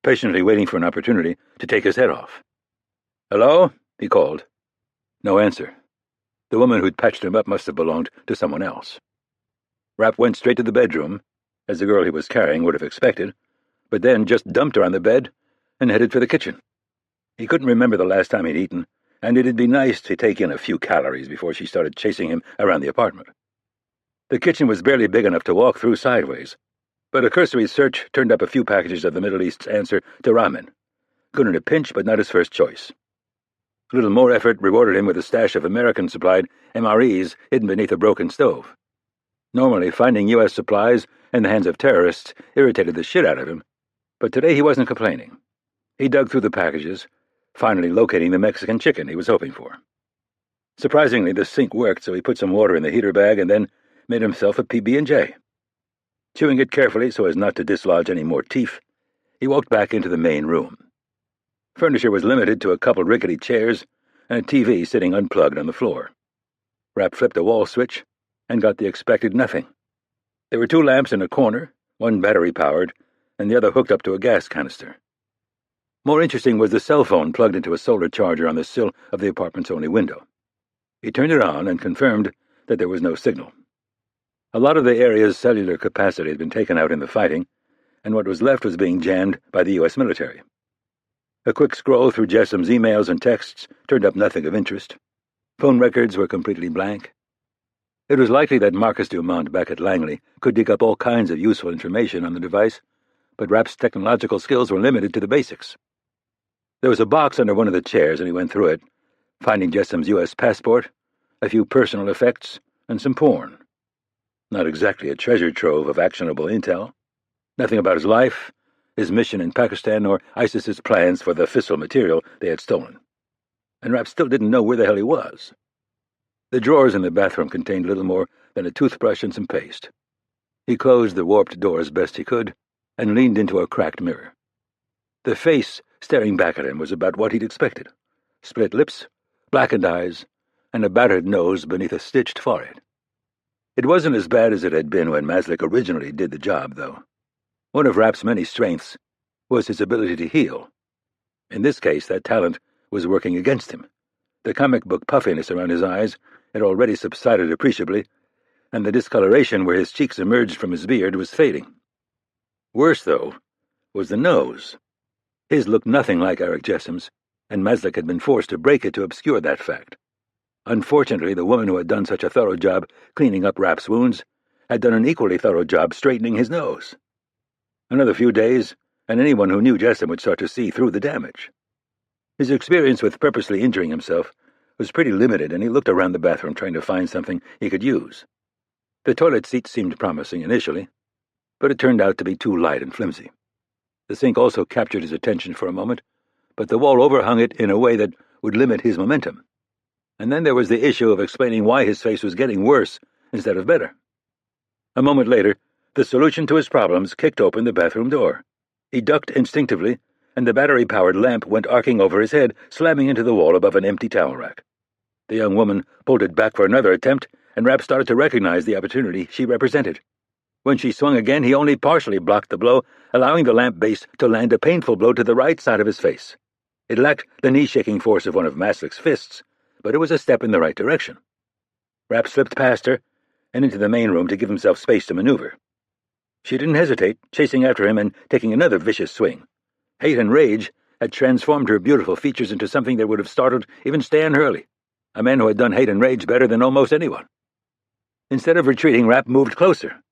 patiently waiting for an opportunity to take his head off. Hello? He called. No answer. The woman who'd patched him up must have belonged to someone else. Rapp went straight to the bedroom, as the girl he was carrying would have expected, but then just dumped her on the bed and headed for the kitchen. He couldn't remember the last time he'd eaten, and it'd be nice to take in a few calories before she started chasing him around the apartment. The kitchen was barely big enough to walk through sideways, but a cursory search turned up a few packages of the Middle East's answer to ramen. Good in a pinch, but not his first choice. A little more effort rewarded him with a stash of American-supplied MREs hidden beneath a broken stove. Normally, finding U.S. supplies in the hands of terrorists irritated the shit out of him, but today he wasn't complaining. He dug through the packages, finally locating the Mexican chicken he was hoping for. Surprisingly, the sink worked, so he put some water in the heater bag and then made himself a PB&J. Chewing it carefully so as not to dislodge any more teeth, he walked back into the main room. Furniture was limited to a couple rickety chairs and a TV sitting unplugged on the floor. Rapp flipped a wall switch and got the expected nothing. There were 2 lamps in a corner, one battery-powered, and the other hooked up to a gas canister. More interesting was the cell phone plugged into a solar charger on the sill of the apartment's only window. He turned it on and confirmed that there was no signal. A lot of the area's cellular capacity had been taken out in the fighting, and what was left was being jammed by the U.S. military. A quick scroll through Jessom's emails and texts turned up nothing of interest. Phone records were completely blank. It was likely that Marcus Dumont back at Langley could dig up all kinds of useful information on the device, but Rapp's technological skills were limited to the basics. There was a box under one of the chairs, and he went through it, finding Jessom's U.S. passport, a few personal effects, and some porn. Not exactly a treasure trove of actionable intel. Nothing about his life, his mission in Pakistan, or ISIS's plans for the fissile material they had stolen. And Rapp still didn't know where the hell he was. The drawers in the bathroom contained little more than a toothbrush and some paste. He closed the warped door as best he could and leaned into a cracked mirror. The face staring back at him was about what he'd expected. Split lips, blackened eyes, and a battered nose beneath a stitched forehead. It wasn't as bad as it had been when Maslik originally did the job, though. One of Rapp's many strengths was his ability to heal. In this case, that talent was working against him. The comic book puffiness around his eyes had already subsided appreciably, and the discoloration where his cheeks emerged from his beard was fading. Worse, though, was the nose. His looked nothing like Eric Jessom's, and Meslick had been forced to break it to obscure that fact. Unfortunately, the woman who had done such a thorough job cleaning up Rapp's wounds had done an equally thorough job straightening his nose. Another few days, and anyone who knew Jessom would start to see through the damage. His experience with purposely injuring himself was pretty limited, and he looked around the bathroom trying to find something he could use. The toilet seat seemed promising initially, but it turned out to be too light and flimsy. The sink also captured his attention for a moment, but the wall overhung it in a way that would limit his momentum. And then there was the issue of explaining why his face was getting worse instead of better. A moment later, the solution to his problems kicked open the bathroom door. He ducked instinctively, and the battery-powered lamp went arcing over his head, slamming into the wall above an empty towel rack. The young woman pulled it back for another attempt, and Rapp started to recognize the opportunity she represented. When she swung again, he only partially blocked the blow, allowing the lamp base to land a painful blow to the right side of his face. It lacked the knee-shaking force of one of Meslick's fists, but it was a step in the right direction. Rapp slipped past her and into the main room to give himself space to maneuver. She didn't hesitate, chasing after him and taking another vicious swing. Hate and rage had transformed her beautiful features into something that would have startled even Stan Hurley, a man who had done hate and rage better than almost anyone. Instead of retreating, Rapp moved closer.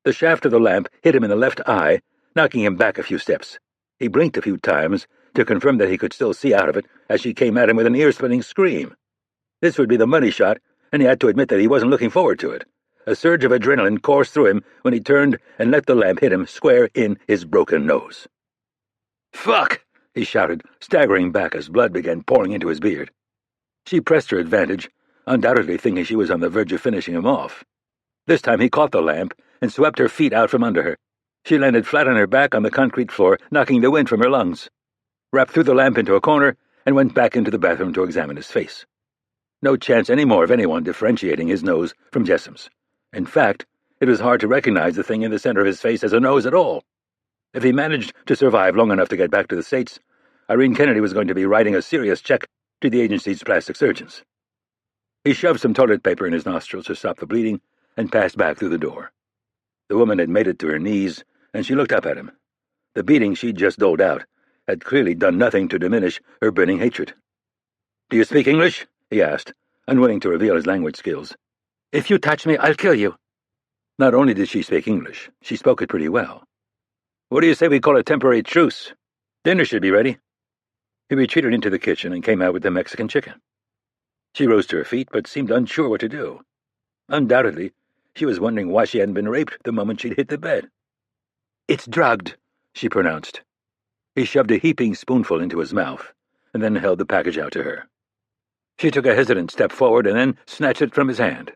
The shaft of the lamp hit him in the left eye, knocking him back a few steps. He blinked a few times to confirm that he could still see out of it as she came at him with an ear-splitting scream. This would be the money shot, and he had to admit that he wasn't looking forward to it. A surge of adrenaline coursed through him when he turned and let the lamp hit him square in his broken nose. "Fuck!" he shouted, staggering back as blood began pouring into his beard. She pressed her advantage, undoubtedly thinking she was on the verge of finishing him off. This time he caught the lamp and swept her feet out from under her. She landed flat on her back on the concrete floor, knocking the wind from her lungs. Rapp threw the lamp into a corner and went back into the bathroom to examine his face. No chance any more of anyone differentiating his nose from Jessom's. In fact, it was hard to recognize the thing in the center of his face as a nose at all. If he managed to survive long enough to get back to the States, Irene Kennedy was going to be writing a serious check to the agency's plastic surgeons. He shoved some toilet paper in his nostrils to stop the bleeding and passed back through the door. The woman had made it to her knees, and she looked up at him. The beating she'd just doled out had clearly done nothing to diminish her burning hatred. "Do you speak English?" he asked, unwilling to reveal his language skills. "If you touch me, I'll kill you." Not only did she speak English, she spoke it pretty well. "What do you say we call a temporary truce? Dinner should be ready." He retreated into the kitchen and came out with the Mexican chicken. She rose to her feet, but seemed unsure what to do. Undoubtedly, she was wondering why she hadn't been raped the moment she'd hit the bed. "It's drugged," she pronounced. He shoved a heaping spoonful into his mouth, and then held the package out to her. She took a hesitant step forward and then snatched it from his hand.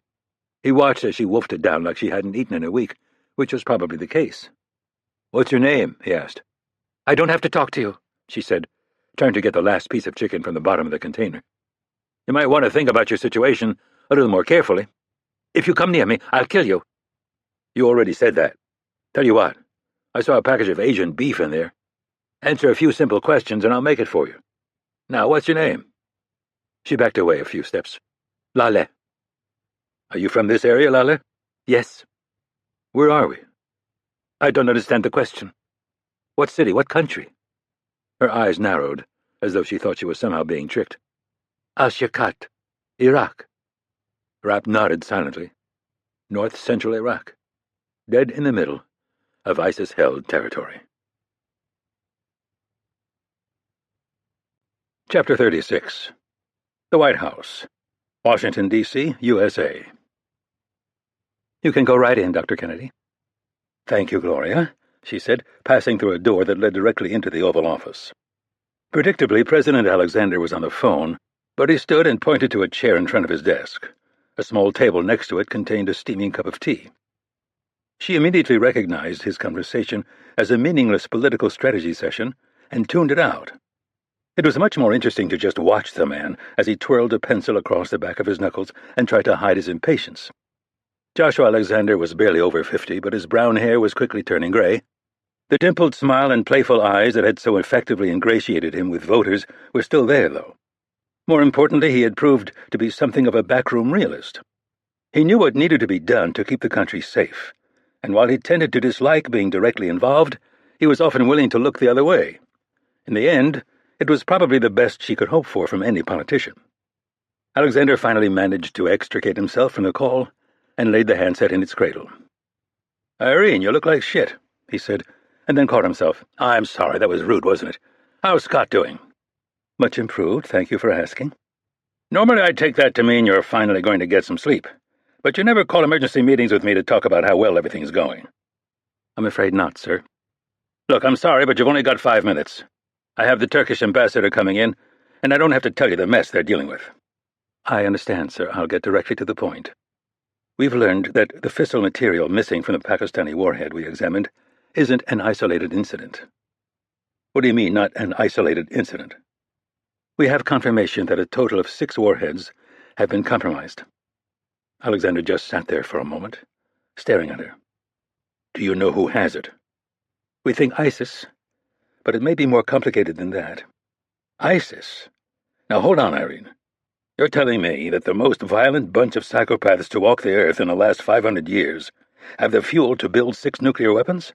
He watched as she wolfed it down like she hadn't eaten in a week, which was probably the case. "What's your name?" he asked. "I don't have to talk to you," she said, trying to get the last piece of chicken from the bottom of the container. "You might want to think about your situation a little more carefully. If you come near me, I'll kill you." "You already said that. Tell you what, I saw a package of Asian beef in there. Answer a few simple questions and I'll make it for you. Now, what's your name?" She backed away a few steps. "Lale." "Are you from this area, Lale?" "Yes." "Where are we?" "I don't understand the question. What city, what country?" Her eyes narrowed, as though she thought she was somehow being tricked. "Al-Shakat, Iraq." Rapp nodded silently. North-central Iraq. Dead in the middle of ISIS-held territory. Chapter 36. The White House, Washington, D.C., USA. "You can go right in, Dr. Kennedy." "Thank you, Gloria," she said, passing through a door that led directly into the Oval Office. Predictably, President Alexander was on the phone, but he stood and pointed to a chair in front of his desk. A small table next to it contained a steaming cup of tea. She immediately recognized his conversation as a meaningless political strategy session and tuned it out. It was much more interesting to just watch the man as he twirled a pencil across the back of his knuckles and tried to hide his impatience. Joshua Alexander was barely over 50, but his brown hair was quickly turning gray. The dimpled smile and playful eyes that had so effectively ingratiated him with voters were still there, though. More importantly, he had proved to be something of a backroom realist. He knew what needed to be done to keep the country safe, and while he tended to dislike being directly involved, he was often willing to look the other way. In the end, it was probably the best she could hope for from any politician. Alexander finally managed to extricate himself from the call and laid the handset in its cradle. "Irene, you look like shit," he said, and then caught himself. "I'm sorry, that was rude, wasn't it? How's Scott doing?" "Much improved, thank you for asking." "Normally I'd take that to mean you're finally going to get some sleep, but you never call emergency meetings with me to talk about how well everything's going." "I'm afraid not, sir." "Look, I'm sorry, but you've only got 5 minutes. I have the Turkish ambassador coming in, and I don't have to tell you the mess they're dealing with." "I understand, sir. I'll get directly to the point. We've learned that the fissile material missing from the Pakistani warhead we examined isn't an isolated incident." "What do you mean, not an isolated incident?" "We have confirmation that a total of 6 warheads have been compromised." Alexander just sat there for a moment, staring at her. "Do you know who has it?" "We think ISIS, but it may be more complicated than that." "ISIS? Now hold on, Irene. You're telling me that the most violent bunch of psychopaths to walk the earth in the last 500 years have the fuel to build 6 nuclear weapons?"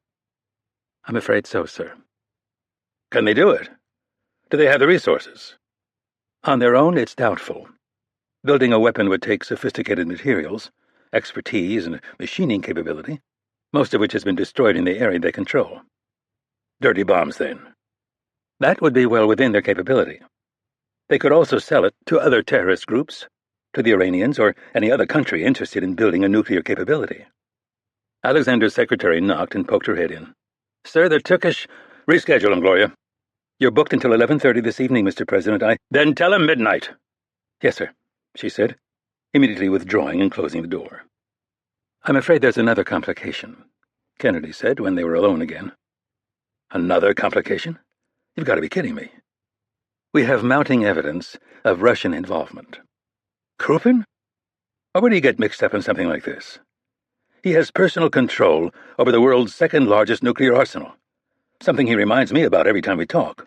"I'm afraid so, sir." "Can they do it? Do they have the resources?" "On their own, it's doubtful. Building a weapon would take sophisticated materials, expertise, and machining capability, most of which has been destroyed in the area they control." "Dirty bombs, then?" "That would be well within their capability. They could also sell it to other terrorist groups, to the Iranians or any other country interested in building a nuclear capability." Alexander's secretary knocked and poked her head in. "Sir, the Turkish—" "Reschedule him, Gloria." "You're booked until 11:30 this evening, Mr. President. "Then tell him midnight." "Yes, sir," she said, immediately withdrawing and closing the door. "I'm afraid there's another complication," Kennedy said when they were alone again. "Another complication? You've got to be kidding me." "We have mounting evidence of Russian involvement." "Krupin? Why would he get mixed up in something like this? He has personal control over the world's second-largest nuclear arsenal, something he reminds me about every time we talk.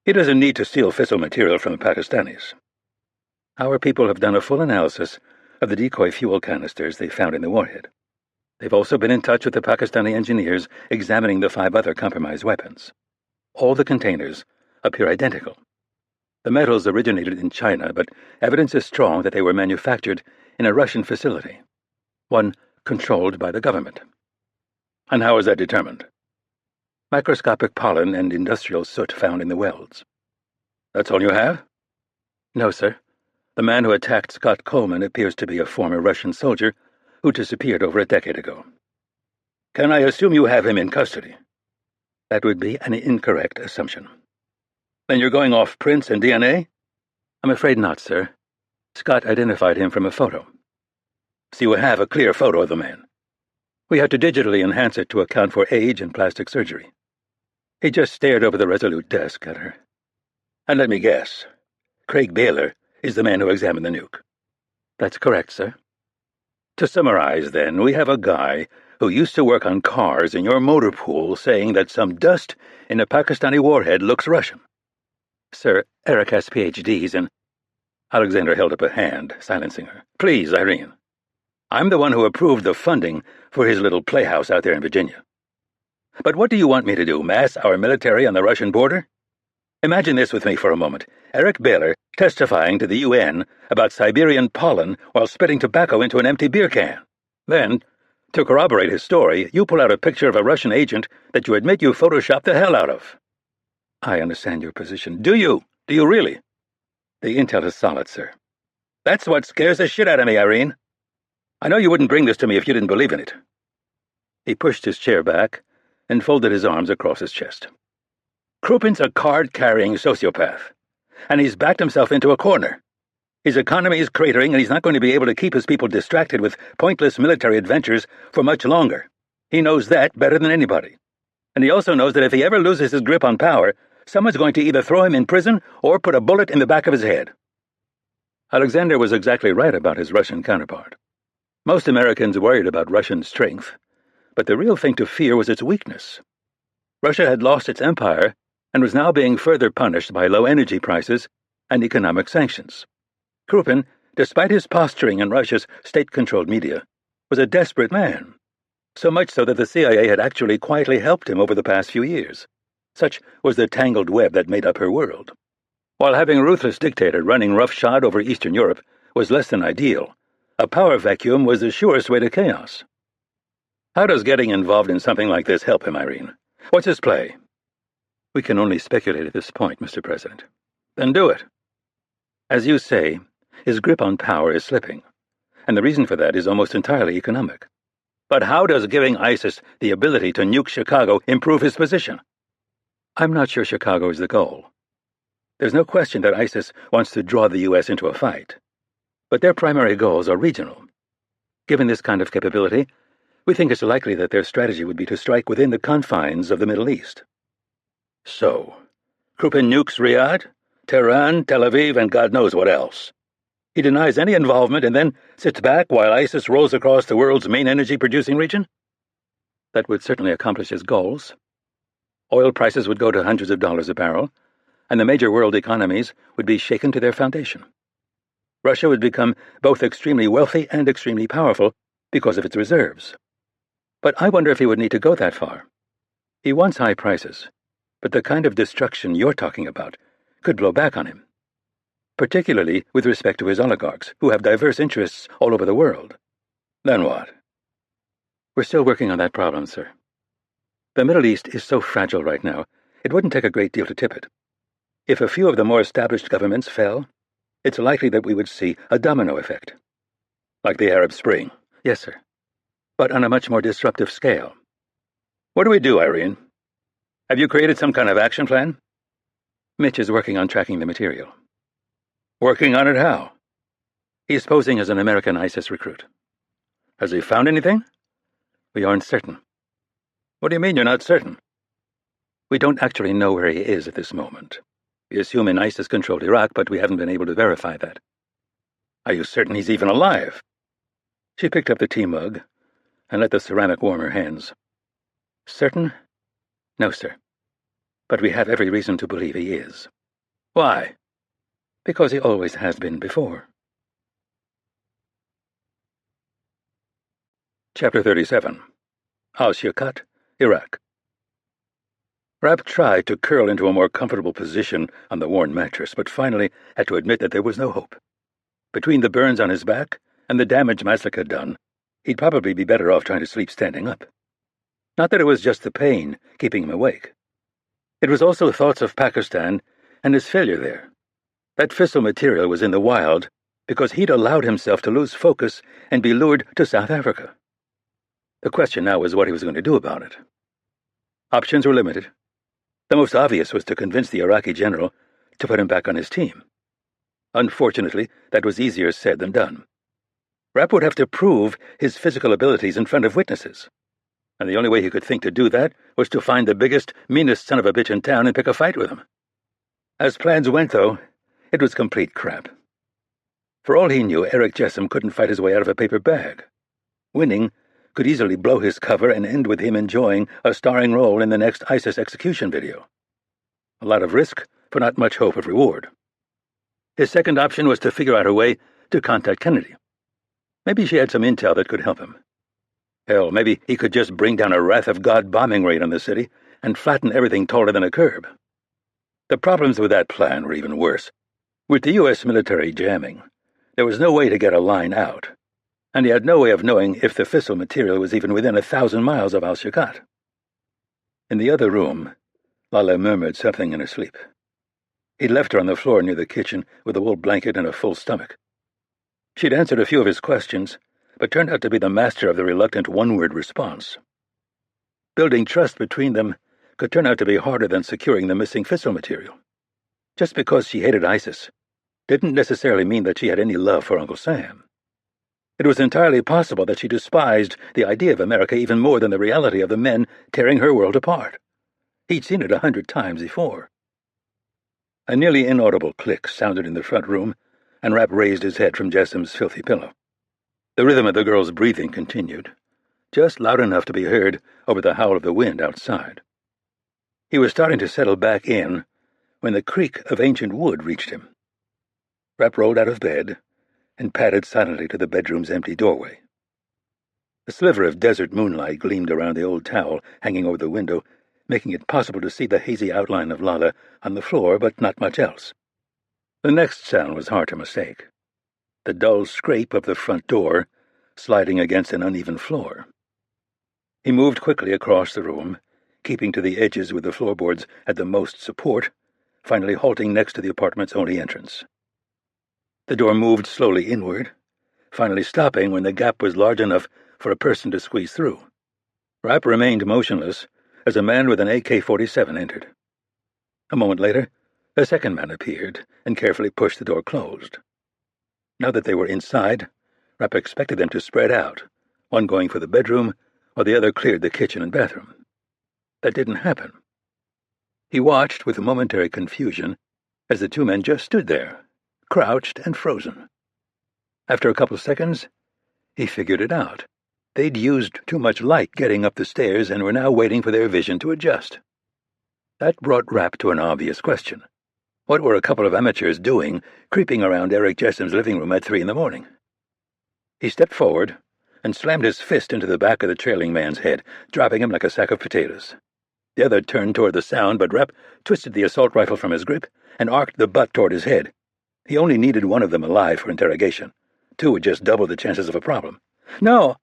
He doesn't need to steal fissile material from the Pakistanis." "Our people have done a full analysis of the decoy fuel canisters they found in the warhead. They've also been in touch with the Pakistani engineers examining the 5 other compromised weapons. All the containers appear identical. The metals originated in China, but evidence is strong that they were manufactured in a Russian facility, one controlled by the government." "And how is that determined?" "Microscopic pollen and industrial soot found in the welds." "That's all you have?" "No, sir. The man who attacked Scott Coleman appears to be a former Russian soldier who disappeared over a decade ago." "Can I assume you have him in custody?" "That would be an incorrect assumption." "Then you're going off prints and DNA?" "I'm afraid not, sir. Scott identified him from a photo." "So you have a clear photo of the man?" "We had to digitally enhance it to account for age and plastic surgery." He just stared over the resolute desk at her. "And let me guess. Craig Baylor is the man who examined the nuke?" "That's correct, sir." "To summarize, then, we have a guy who used to work on cars in your motor pool saying that some dust in a Pakistani warhead looks Russian." "Sir, Eric has PhDs in—" Alexander held up a hand, silencing her. "Please, Irene. I'm the one who approved the funding for his little playhouse out there in Virginia. But what do you want me to do, mass our military on the Russian border? Imagine this with me for a moment. Eric Baylor testifying to the UN about Siberian pollen while spitting tobacco into an empty beer can. Then, to corroborate his story, you pull out a picture of a Russian agent that you admit you photoshopped the hell out of." "I understand your position." "Do you? Do you really?" "The intel is solid, sir." "That's what scares the shit out of me, Irene. I know you wouldn't bring this to me if you didn't believe in it." He pushed his chair back and folded his arms across his chest. "Krupin's a card-carrying sociopath, and he's backed himself into a corner. His economy is cratering, and he's not going to be able to keep his people distracted with pointless military adventures for much longer. He knows that better than anybody. And he also knows that if he ever loses his grip on power, someone's going to either throw him in prison or put a bullet in the back of his head." Alexander was exactly right about his Russian counterpart. Most Americans worried about Russian strength, but the real thing to fear was its weakness. Russia had lost its empire and was now being further punished by low energy prices and economic sanctions. Krupin, despite his posturing in Russia's state-controlled media, was a desperate man, so much so that the CIA had actually quietly helped him over the past few years, Such was the tangled web that made up her world. While having a ruthless dictator running roughshod over Eastern Europe was less than ideal, a power vacuum was the surest way to chaos. How does getting involved in something like this help him, Irene? What's his play? We can only speculate at this point, Mr. President. Then do it. As you say, his grip on power is slipping, and the reason for that is almost entirely economic. But how does giving ISIS the ability to nuke Chicago improve his position? I'm not sure Chicago is the goal. There's no question that ISIS wants to draw the U.S. into a fight, but their primary goals are regional. Given this kind of capability, we think it's likely that their strategy would be to strike within the confines of the Middle East. So, Krupin nukes Riyadh, Tehran, Tel Aviv, and God knows what else. He denies any involvement and then sits back while ISIS rolls across the world's main energy-producing region? That would certainly accomplish his goals. Oil prices would go to hundreds of dollars a barrel, and the major world economies would be shaken to their foundation. Russia would become both extremely wealthy and extremely powerful because of its reserves. But I wonder if he would need to go that far. He wants high prices, but the kind of destruction you're talking about could blow back on him, particularly with respect to his oligarchs, who have diverse interests all over the world. Then what? We're still working on that problem, sir. The Middle East is so fragile right now, it wouldn't take a great deal to tip it. If a few of the more established governments fell, it's likely that we would see a domino effect. Like the Arab Spring. Yes, sir. But on a much more disruptive scale. What do we do, Irene? Have you created some kind of action plan? Mitch is working on tracking the material. Working on it how? He's posing as an American ISIS recruit. Has he found anything? We aren't certain. What do you mean you're not certain? We don't actually know where he is at this moment. We assume in ISIS-controlled Iraq, but we haven't been able to verify that. Are you certain he's even alive? She picked up the tea mug and let the ceramic warm her hands. Certain? No, sir. But we have every reason to believe he is. Why? Because he always has been before. Chapter 37. Al-Shirkat, Iraq. Rapp tried to curl into a more comfortable position on the worn mattress, but finally had to admit that there was no hope. Between the burns on his back and the damage Maslik had done, he'd probably be better off trying to sleep standing up. Not that it was just the pain keeping him awake. It was also thoughts of Pakistan and his failure there. That fissile material was in the wild because he'd allowed himself to lose focus and be lured to South Africa. The question now was what he was going to do about it. Options were limited. The most obvious was to convince the Iraqi general to put him back on his team. Unfortunately, that was easier said than done. Rapp would have to prove his physical abilities in front of witnesses, and the only way he could think to do that was to find the biggest, meanest son of a bitch in town and pick a fight with him. As plans went, though, it was complete crap. For all he knew, Eric Jessam couldn't fight his way out of a paper bag. Winning could easily blow his cover and end with him enjoying a starring role in the next ISIS execution video. A lot of risk for not much hope of reward. His second option was to figure out a way to contact Kennedy. Maybe she had some intel that could help him. Hell, maybe he could just bring down a Wrath of God bombing raid on the city and flatten everything taller than a curb. The problems with that plan were even worse. With the U.S. military jamming, there was no way to get a line out, and he had no way of knowing if the fissile material was even within 1,000 miles of Al-Shirkat. In the other room, Lala murmured something in her sleep. He'd left her on the floor near the kitchen with a wool blanket and a full stomach. She'd answered a few of his questions, but turned out to be the master of the reluctant one-word response. Building trust between them could turn out to be harder than securing the missing fissile material. Just because she hated ISIS didn't necessarily mean that she had any love for Uncle Sam. It was entirely possible that she despised the idea of America even more than the reality of the men tearing her world apart. He'd seen it 100 times before. A nearly inaudible click sounded in the front room, and Rapp raised his head from Jessam's filthy pillow. The rhythm of the girl's breathing continued, just loud enough to be heard over the howl of the wind outside. He was starting to settle back in when the creak of ancient wood reached him. Rapp rolled out of bed and padded silently to the bedroom's empty doorway. A sliver of desert moonlight gleamed around the old towel hanging over the window, making it possible to see the hazy outline of Lala on the floor, but not much else. The next sound was hard to mistake. The dull scrape of the front door sliding against an uneven floor. He moved quickly across the room, keeping to the edges where the floorboards had the most support, finally halting next to the apartment's only entrance. The door moved slowly inward, finally stopping when the gap was large enough for a person to squeeze through. Rapp remained motionless as a man with an AK-47 entered. A moment later, a second man appeared and carefully pushed the door closed. Now that they were inside, Rapp expected them to spread out, one going for the bedroom, while the other cleared the kitchen and bathroom. That didn't happen. He watched with momentary confusion as the two men just stood there, crouched and frozen. After a couple seconds, he figured it out. They'd used too much light getting up the stairs and were now waiting for their vision to adjust. That brought Rapp to an obvious question. What were a couple of amateurs doing, creeping around Eric Jessom's living room at 3 a.m? He stepped forward and slammed his fist into the back of the trailing man's head, dropping him like a sack of potatoes. The other turned toward the sound, but Rapp twisted the assault rifle from his grip and arced the butt toward his head. He only needed one of them alive for interrogation. 2 would just double the chances of a problem. "No!"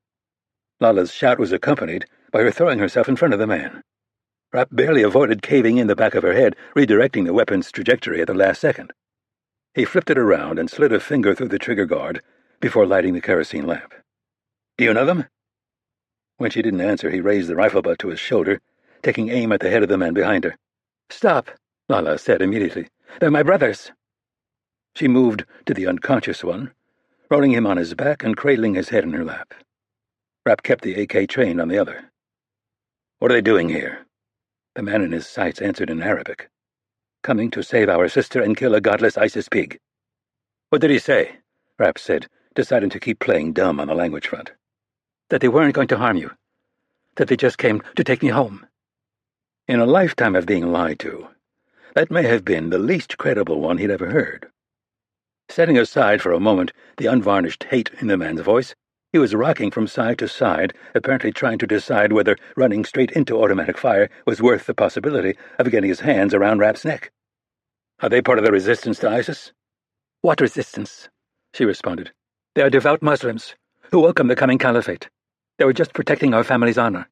Lala's shout was accompanied by her throwing herself in front of the man. Rapp barely avoided caving in the back of her head, redirecting the weapon's trajectory at the last second. He flipped it around and slid a finger through the trigger guard before lighting the kerosene lamp. "Do you know them?" When she didn't answer, he raised the rifle butt to his shoulder, taking aim at the head of the man behind her. "Stop," Lala said immediately. "They're my brothers." She moved to the unconscious one, rolling him on his back and cradling his head in her lap. Rapp kept the AK trained on the other. "What are they doing here?" The man in his sights answered in Arabic. "Coming to save our sister and kill a godless ISIS pig." "What did he say?" Rapp said, deciding to keep playing dumb on the language front. "That they weren't going to harm you. That they just came to take me home." In a lifetime of being lied to, that may have been the least credible one he'd ever heard. Setting aside for a moment the unvarnished hate in the man's voice, he was rocking from side to side, apparently trying to decide whether running straight into automatic fire was worth the possibility of getting his hands around Rapp's neck. "Are they part of the resistance to ISIS?" "What resistance?" she responded. "They are devout Muslims who welcome the coming caliphate. They were just protecting our family's honor."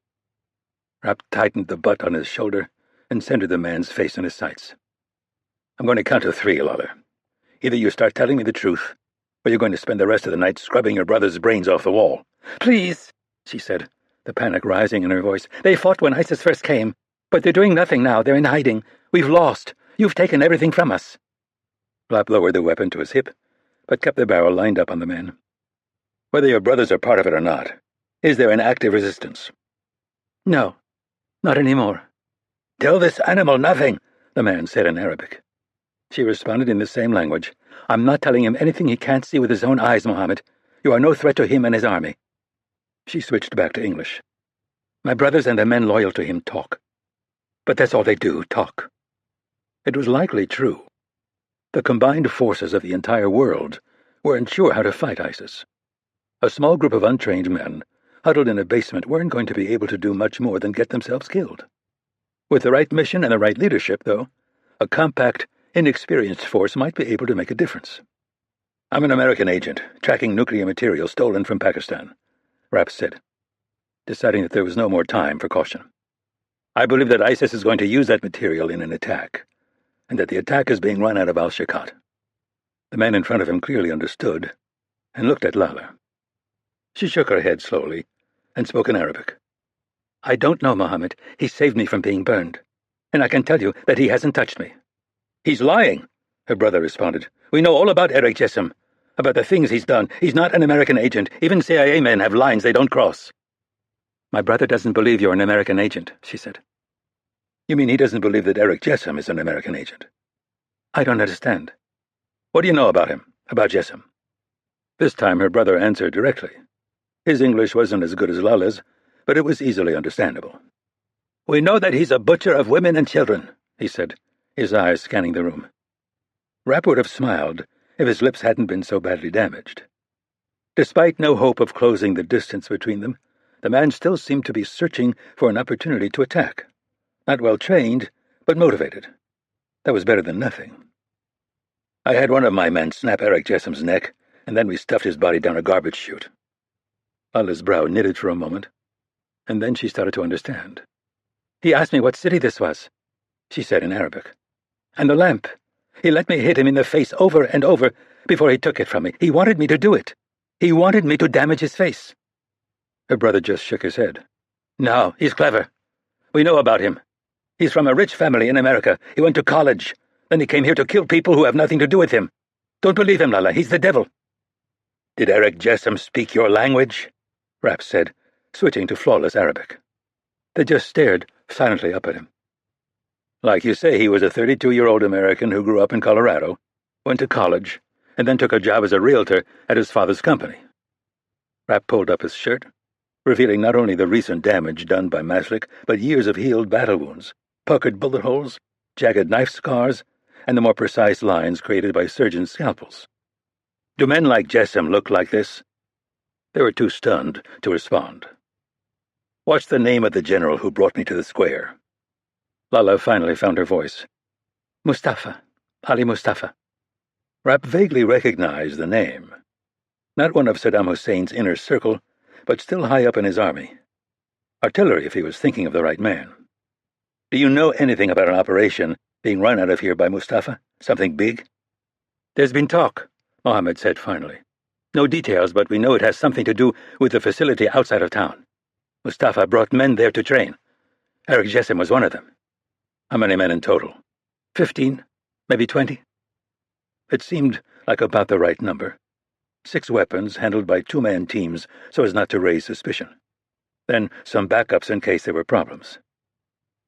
Rapp tightened the butt on his shoulder and centered the man's face in his sights. "I'm going to count to 3, Lawler. Either you start telling me the truth, or you're going to spend the rest of the night scrubbing your brother's brains off the wall." "Please," she said, the panic rising in her voice. "They fought when ISIS first came, but they're doing nothing now. They're in hiding. We've lost. You've taken everything from us." Rapp lowered the weapon to his hip, but kept the barrel lined up on the man. "Whether your brothers are part of it or not, is there an active resistance?" "No, not anymore." "Tell this animal nothing," the man said in Arabic. She responded in the same language. "I'm not telling him anything he can't see with his own eyes, Mohammed. You are no threat to him and his army." She switched back to English. "My brothers and the men loyal to him talk. But that's all they do, talk." It was likely true. The combined forces of the entire world weren't sure how to fight ISIS. A small group of untrained men, huddled in a basement, weren't going to be able to do much more than get themselves killed. With the right mission and the right leadership, though, a compact, inexperienced force might be able to make a difference. "I'm an American agent, tracking nuclear material stolen from Pakistan," Rapp said, deciding that there was no more time for caution. "I believe that ISIS is going to use that material in an attack, and that the attack is being run out of al-Shakat." The man in front of him clearly understood, and looked at Lala. She shook her head slowly, and spoke in Arabic. "I don't know, Mohammed. He saved me from being burned, and I can tell you that he hasn't touched me." "He's lying," her brother responded. "We know all about Eric Jessom, about the things he's done. He's not an American agent. Even CIA men have lines they don't cross." "My brother doesn't believe you're an American agent," she said. "You mean he doesn't believe that Eric Jessom is an American agent?" "I don't understand." "What do you know about him, about Jessom?" This time her brother answered directly. His English wasn't as good as Lala's, but it was easily understandable. "We know that he's a butcher of women and children," he said, his eyes scanning the room. Rapp would have smiled if his lips hadn't been so badly damaged. Despite no hope of closing the distance between them, the man still seemed to be searching for an opportunity to attack, Not well trained, but motivated. That was better than nothing. I had one of my men snap Eric Jessom's neck, and then we stuffed his body down a garbage chute. Lala's brow knitted for a moment, and then she started to understand. He asked me what city this was, she said in Arabic. And the lamp. He let me hit him in the face over and over before he took it from me. He wanted me to do it. He wanted me to damage his face. Her brother just shook his head. No, he's clever. We know about him. He's from a rich family in America. He went to college. Then he came here to kill people who have nothing to do with him. Don't believe him, Lala. He's the devil. Did Eric Jessom speak your language? Rapp said, switching to flawless Arabic. They just stared silently up at him. Like you say, he was a 32-year-old American who grew up in Colorado, went to college, and then took a job as a realtor at his father's company. Rapp pulled up his shirt, revealing not only the recent damage done by Maslik, but years of healed battle wounds, puckered bullet holes, jagged knife scars, and the more precise lines created by surgeons' scalpels. Do men like Jessom look like this? They were too stunned to respond. What's the name of the general who brought me to the square? Lala finally found her voice. Mustafa. Ali Mustafa. Rapp vaguely recognized the name. Not one of Saddam Hussein's inner circle, but still high up in his army. Artillery, if he was thinking of the right man. Do you know anything about an operation being run out of here by Mustafa? Something big? There's been talk, Mohammed said finally. No details, but we know it has something to do with the facility outside of town. Mustafa brought men there to train. Eric Jessom was one of them. How many men in total? 15, maybe 20? It seemed like about the right number. 6 weapons handled by 2-man teams so as not to raise suspicion. Then some backups in case there were problems.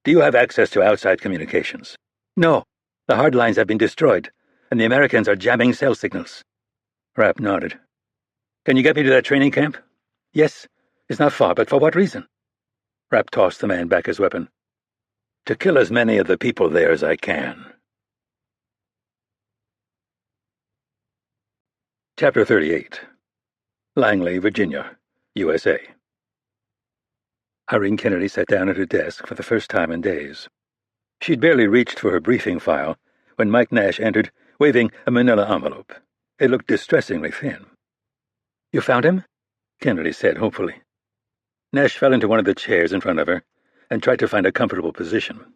Do you have access to outside communications? No. The hard lines have been destroyed, and the Americans are jamming cell signals. Rapp nodded. Can you get me to that training camp? Yes. It's not far, but for what reason? Rapp tossed the man back his weapon. To kill as many of the people there as I can. Chapter 38. Langley, Virginia, USA. Irene Kennedy sat down at her desk for the first time in days. She'd barely reached for her briefing file when Mike Nash entered, waving a manila envelope. It looked distressingly thin. You found him? Kennedy said hopefully. Nash fell into one of the chairs in front of her and tried to find a comfortable position.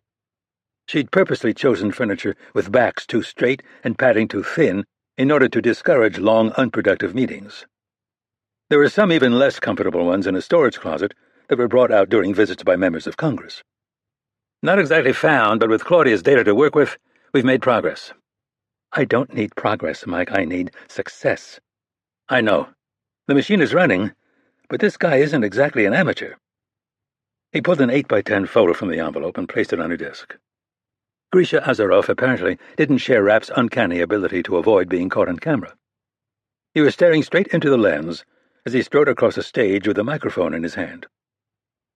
She'd purposely chosen furniture with backs too straight and padding too thin in order to discourage long, unproductive meetings. There were some even less comfortable ones in a storage closet that were brought out during visits by members of Congress. Not exactly found, but with Claudia's data to work with, we've made progress. I don't need progress, Mike. I need success. I know. The machine is running, but this guy isn't exactly an amateur. He pulled an 8x10 photo from the envelope and placed it on her desk. Grisha Azaroff apparently didn't share Rapp's uncanny ability to avoid being caught on camera. He was staring straight into the lens as he strode across a stage with a microphone in his hand.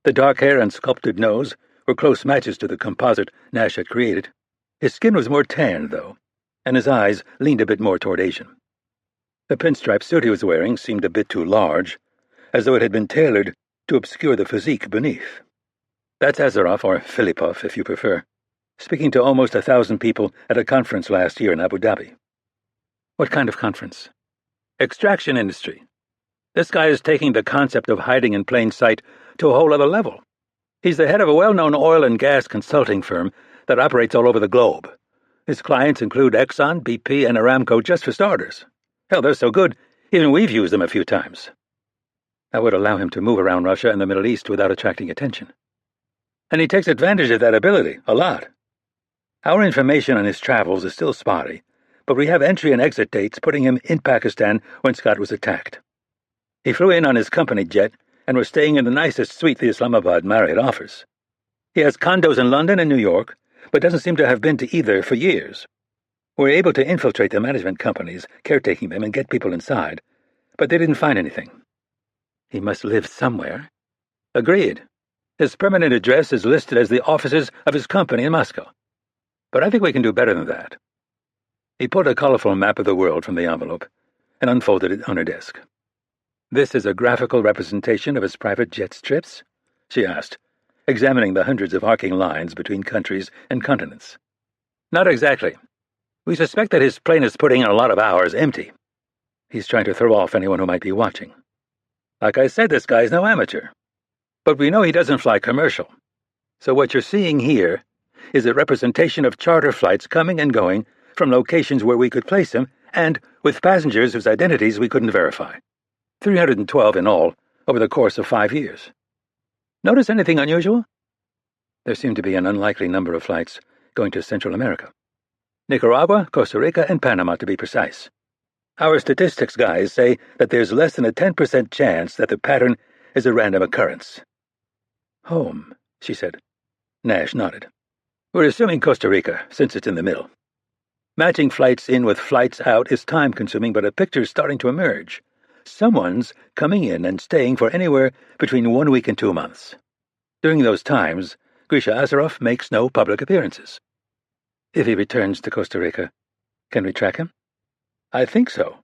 The dark hair and sculpted nose were close matches to the composite Nash had created. His skin was more tanned, though, and his eyes leaned a bit more toward Asian. The pinstripe suit he was wearing seemed a bit too large, as though it had been tailored to obscure the physique beneath. That's Azaroff, or Filipov, if you prefer, speaking to almost 1,000 people at a conference last year in Abu Dhabi. What kind of conference? Extraction industry. This guy is taking the concept of hiding in plain sight to a whole other level. He's the head of a well-known oil and gas consulting firm that operates all over the globe. His clients include Exxon, BP, and Aramco, just for starters. Hell, they're so good, even we've used them a few times. That would allow him to move around Russia and the Middle East without attracting attention. And he takes advantage of that ability, a lot. Our information on his travels is still spotty, but we have entry and exit dates putting him in Pakistan when Scott was attacked. He flew in on his company jet and was staying in the nicest suite the Islamabad Marriott offers. He has condos in London and New York, but doesn't seem to have been to either for years. We're able to infiltrate the management companies, caretaking them, and get people inside, but they didn't find anything. He must live somewhere. Agreed. His permanent address is listed as the offices of his company in Moscow. But I think we can do better than that. He pulled a colorful map of the world from the envelope and unfolded it on her desk. This is a graphical representation of his private jet trips? She asked, examining the hundreds of arcing lines between countries and continents. Not exactly. We suspect that his plane is putting in a lot of hours empty. He's trying to throw off anyone who might be watching. Like I said, this guy's no amateur. But we know he doesn't fly commercial. So what you're seeing here is a representation of charter flights coming and going from locations where we could place him, and with passengers whose identities we couldn't verify. 312 in all, over the course of 5 years. Notice anything unusual? There seem to be an unlikely number of flights going to Central America. Nicaragua, Costa Rica, and Panama, to be precise. Our statistics guys say that there's less than a 10% chance that the pattern is a random occurrence. Home, she said. Nash nodded. We're assuming Costa Rica, since it's in the middle. Matching flights in with flights out is time-consuming, but a picture's starting to emerge. Someone's coming in and staying for anywhere between 1 week and 2 months. During those times, Grisha Azaroff makes no public appearances. If he returns to Costa Rica, can we track him? I think so.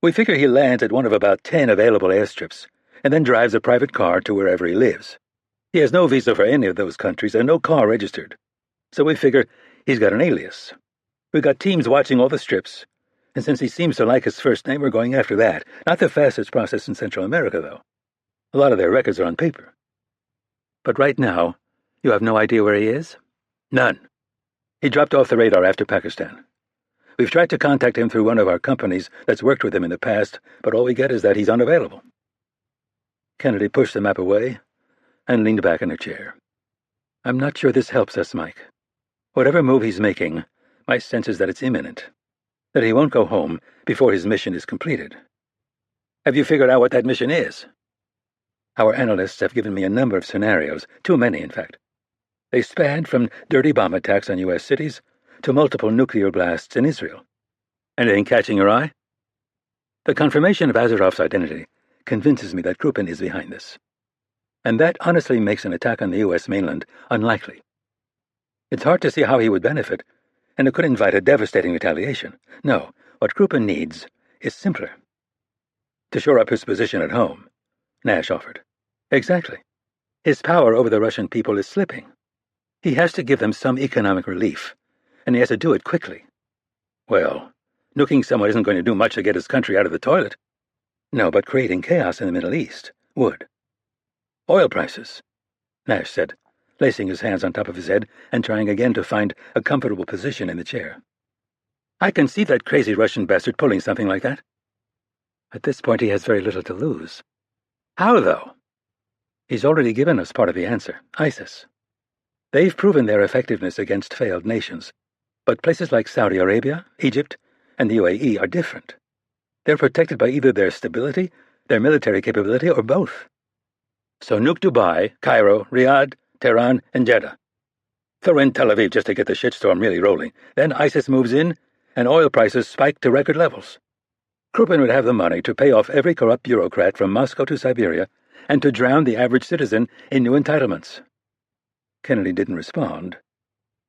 We figure he lands at one of about 10 available airstrips, and then drives a private car to wherever he lives. He has no visa for any of those countries and no car registered. So we figure he's got an alias. We've got teams watching all the strips, and since he seems to like his first name, we're going after that. Not the fastest process in Central America, though. A lot of their records are on paper. But right now, you have no idea where he is? None. He dropped off the radar after Pakistan. We've tried to contact him through one of our companies that's worked with him in the past, but all we get is that he's unavailable. Kennedy pushed the map away and leaned back in her chair. I'm not sure this helps us, Mike. Whatever move he's making, my sense is that it's imminent, that he won't go home before his mission is completed. Have you figured out what that mission is? Our analysts have given me a number of scenarios, too many, in fact. They spanned from dirty bomb attacks on U.S. cities to multiple nuclear blasts in Israel. Anything catching your eye? The confirmation of Azaroff's identity convinces me that Krupin is behind this. And that honestly makes an attack on the U.S. mainland unlikely. It's hard to see how he would benefit, and it could invite a devastating retaliation. No, what Krupin needs is simpler. To shore up his position at home, Nash offered. Exactly. His power over the Russian people is slipping. He has to give them some economic relief, and he has to do it quickly. Well, nuking someone isn't going to do much to get his country out of the toilet. No, but creating chaos in the Middle East would. Oil prices, Nash said, placing his hands on top of his head and trying again to find a comfortable position in the chair. I can see that crazy Russian bastard pulling something like that. At this point he has very little to lose. How, though? He's already given us part of the answer, ISIS. They've proven their effectiveness against failed nations, but places like Saudi Arabia, Egypt, and the UAE are different. They're protected by either their stability, their military capability, or both. So nuke Dubai, Cairo, Riyadh, Tehran, and Jeddah. Throw in Tel Aviv just to get the shitstorm really rolling. Then ISIS moves in, and oil prices spike to record levels. Krupin would have the money to pay off every corrupt bureaucrat from Moscow to Siberia and to drown the average citizen in new entitlements. Kennedy didn't respond,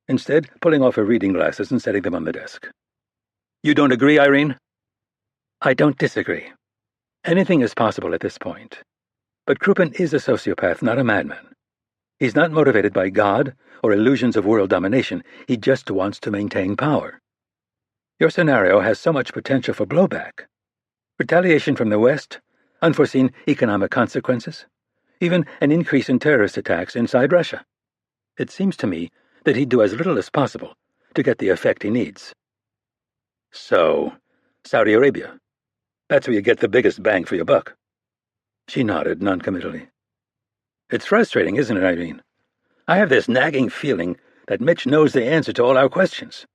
instead pulling off her reading glasses and setting them on the desk. You don't agree, Irene? I don't disagree. Anything is possible at this point. But Krupin is a sociopath, not a madman. He's not motivated by God or illusions of world domination. He just wants to maintain power. Your scenario has so much potential for blowback. Retaliation from the West, unforeseen economic consequences, even an increase in terrorist attacks inside Russia. It seems to me that he'd do as little as possible to get the effect he needs. So, Saudi Arabia. That's where you get the biggest bang for your buck. She nodded noncommittally. It's frustrating, isn't it, Irene? I have this nagging feeling that Mitch knows the answer to all our questions,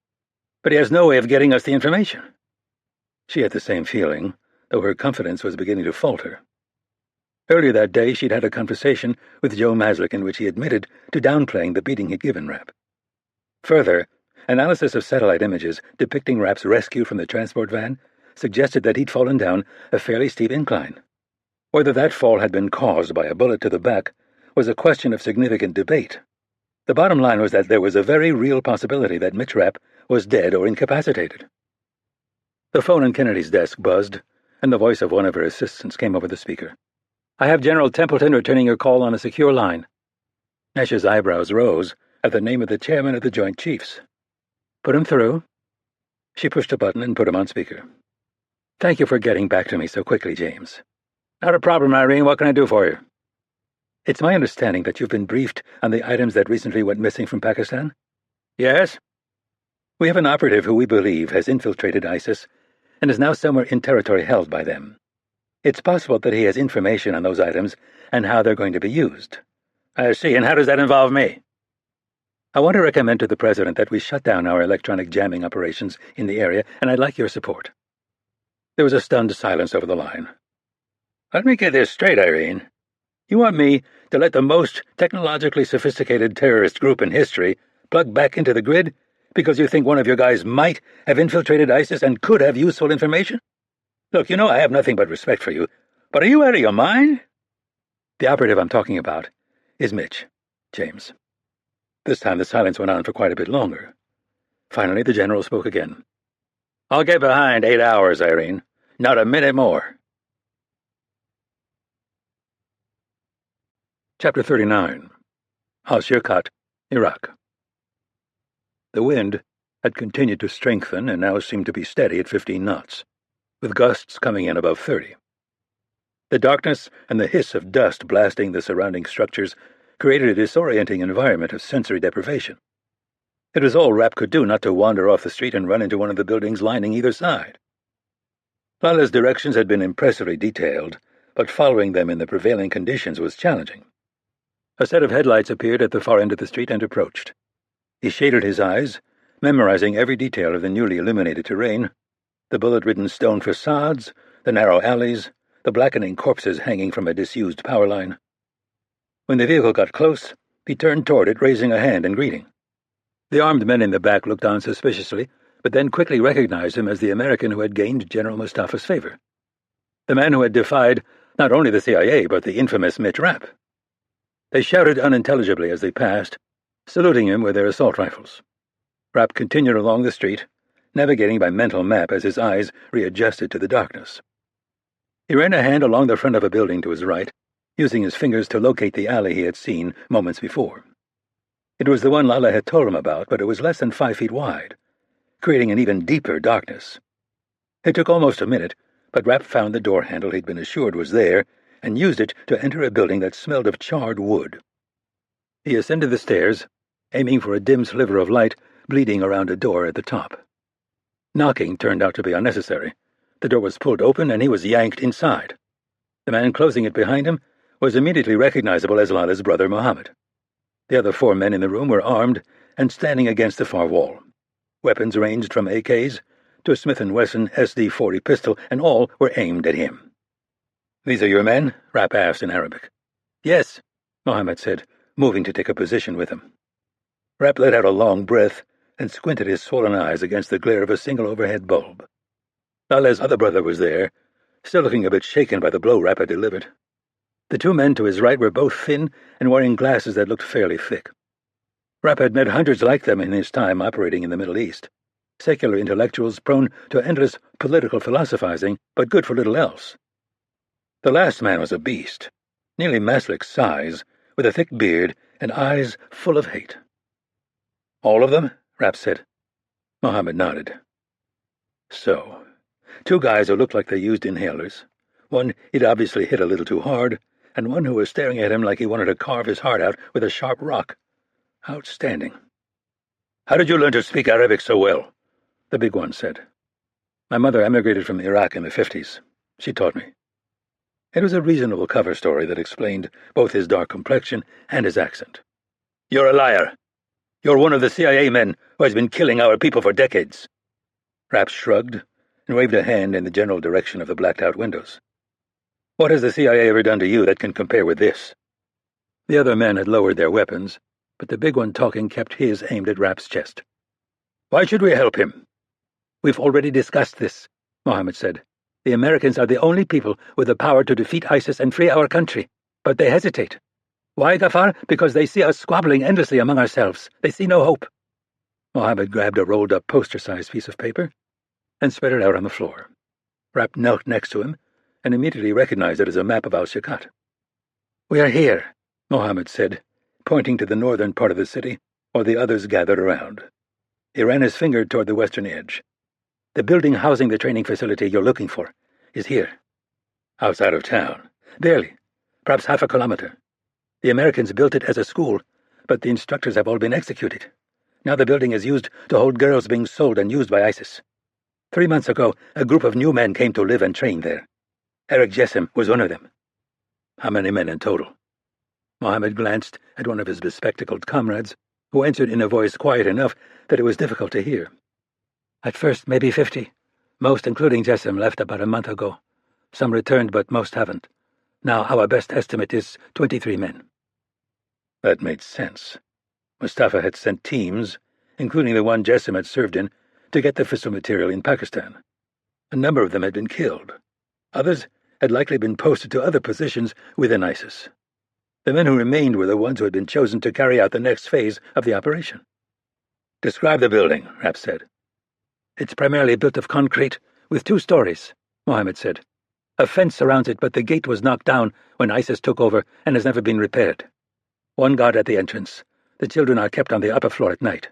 but he has no way of getting us the information. She had the same feeling, though her confidence was beginning to falter. Earlier that day, she'd had a conversation with Joe Maslick in which he admitted to downplaying the beating he'd given Rapp. Further, analysis of satellite images depicting Rapp's rescue from the transport van suggested that he'd fallen down a fairly steep incline. Whether that fall had been caused by a bullet to the back was a question of significant debate. The bottom line was that there was a very real possibility that Mitch Rapp was dead or incapacitated. The phone on Kennedy's desk buzzed, and the voice of one of her assistants came over the speaker. I have General Templeton returning your call on a secure line. Nesh's eyebrows rose at the name of the chairman of the Joint Chiefs. "Put him through." She pushed a button and put him on speaker. "Thank you for getting back to me so quickly, James." "Not a problem, Irene. What can I do for you?" "It's my understanding that you've been briefed on the items that recently went missing from Pakistan?" "Yes." "We have an operative who we believe has infiltrated ISIS and is now somewhere in territory held by them. It's possible that he has information on those items and how they're going to be used." "I see. And how does that involve me?" "I want to recommend to the President that we shut down our electronic jamming operations in the area, and I'd like your support." There was a stunned silence over the line. "Let me get this straight, Irene. You want me to let the most technologically sophisticated terrorist group in history plug back into the grid because you think one of your guys might have infiltrated ISIS and could have useful information? Look, you know I have nothing but respect for you, but are you out of your mind?" "The operative I'm talking about is Mitch, James." This time the silence went on for quite a bit longer. Finally, the general spoke again. "I'll get behind 8 hours, Irene. Not a minute more." Chapter 39. Al-Shirkat, Iraq. The wind had continued to strengthen and now seemed to be steady at 15 knots, with gusts coming in above 30. The darkness and the hiss of dust blasting the surrounding structures created a disorienting environment of sensory deprivation. It was all Rapp could do not to wander off the street and run into one of the buildings lining either side. Lala's directions had been impressively detailed, but following them in the prevailing conditions was challenging. A set of headlights appeared at the far end of the street and approached. He shaded his eyes, memorizing every detail of the newly illuminated terrain, the bullet-ridden stone facades, the narrow alleys, the blackening corpses hanging from a disused power line. When the vehicle got close, he turned toward it, raising a hand in greeting. The armed men in the back looked on suspiciously, but then quickly recognized him as the American who had gained General Mustafa's favor. The man who had defied not only the CIA, but the infamous Mitch Rapp. They shouted unintelligibly as they passed, saluting him with their assault rifles. Rapp continued along the street, navigating by mental map as his eyes readjusted to the darkness. He ran a hand along the front of a building to his right, using his fingers to locate the alley he had seen moments before. It was the one Lala had told him about, but it was less than 5 feet wide, creating an even deeper darkness. It took almost a minute, but Rapp found the door handle he'd been assured was there and used it to enter a building that smelled of charred wood. He ascended the stairs, aiming for a dim sliver of light bleeding around a door at the top. Knocking turned out to be unnecessary. The door was pulled open and he was yanked inside. The man closing it behind him was immediately recognizable as Lala's brother Mohammed. The other 4 men in the room were armed and standing against the far wall. Weapons ranged from AKs to a Smith & Wesson SD-40 pistol, and all were aimed at him. "These are your men?" Rapp asked in Arabic. "Yes," Mohammed said, moving to take a position with him. Rapp let out a long breath and squinted his swollen eyes against the glare of a single overhead bulb. Lala's other brother was there, still looking a bit shaken by the blow Rapp had delivered. The 2 men to his right were both thin and wearing glasses that looked fairly thick. Rapp had met hundreds like them in his time operating in the Middle East, secular intellectuals prone to endless political philosophizing, but good for little else. The last man was a beast, nearly Maslik's size, with a thick beard and eyes full of hate. "All of them?" Rapp said. Mohammed nodded. So, 2 guys who looked like they used inhalers, one he'd obviously hit a little too hard, and one who was staring at him like he wanted to carve his heart out with a sharp rock. Outstanding. "How did you learn to speak Arabic so well?" the big one said. "My mother emigrated from Iraq in the 50s. She taught me." It was a reasonable cover story that explained both his dark complexion and his accent. "You're a liar. You're one of the CIA men who has been killing our people for decades." Rapp shrugged and waved a hand in the general direction of the blacked-out windows. "What has the CIA ever done to you that can compare with this?" The other men had lowered their weapons, but the big one talking kept his aimed at Rapp's chest. "Why should we help him?" "We've already discussed this," Mohammed said. "The Americans are the only people with the power to defeat ISIS and free our country, but they hesitate. Why, Ghaffar? Because they see us squabbling endlessly among ourselves. They see no hope." Mohammed grabbed a rolled-up poster-sized piece of paper and spread it out on the floor. Rapp knelt next to him and immediately recognized it as a map of Al-Shirkat. "We are here," Mohammed said, pointing to the northern part of the city, while the others gathered around. He ran his finger toward the western edge. "The building housing the training facility you're looking for is here. Outside of town. Barely. Perhaps half a kilometer. The Americans built it as a school, but the instructors have all been executed. Now the building is used to hold girls being sold and used by ISIS. 3 months ago, a group of new men came to live and train there. Eric Jessam was one of them." "How many men in total?" Mohammed glanced at one of his bespectacled comrades, who answered in a voice quiet enough that it was difficult to hear. "At first, maybe 50. Most, including Jessam, left about a month ago. Some returned, but most haven't. Now our best estimate is 23 men." That made sense. Mustafa had sent teams, including the one Jessam had served in, to get the fissile material in Pakistan. A number of them had been killed. Others had likely been posted to other positions within ISIS. The men who remained were the ones who had been chosen to carry out the next phase of the operation. "Describe the building," Rapp said. "It's primarily built of concrete, with 2 stories, Mohammed said. A fence surrounds it, but the gate was knocked down when ISIS took over and has never been repaired. 1 guard at the entrance. The children are kept on the upper floor at night.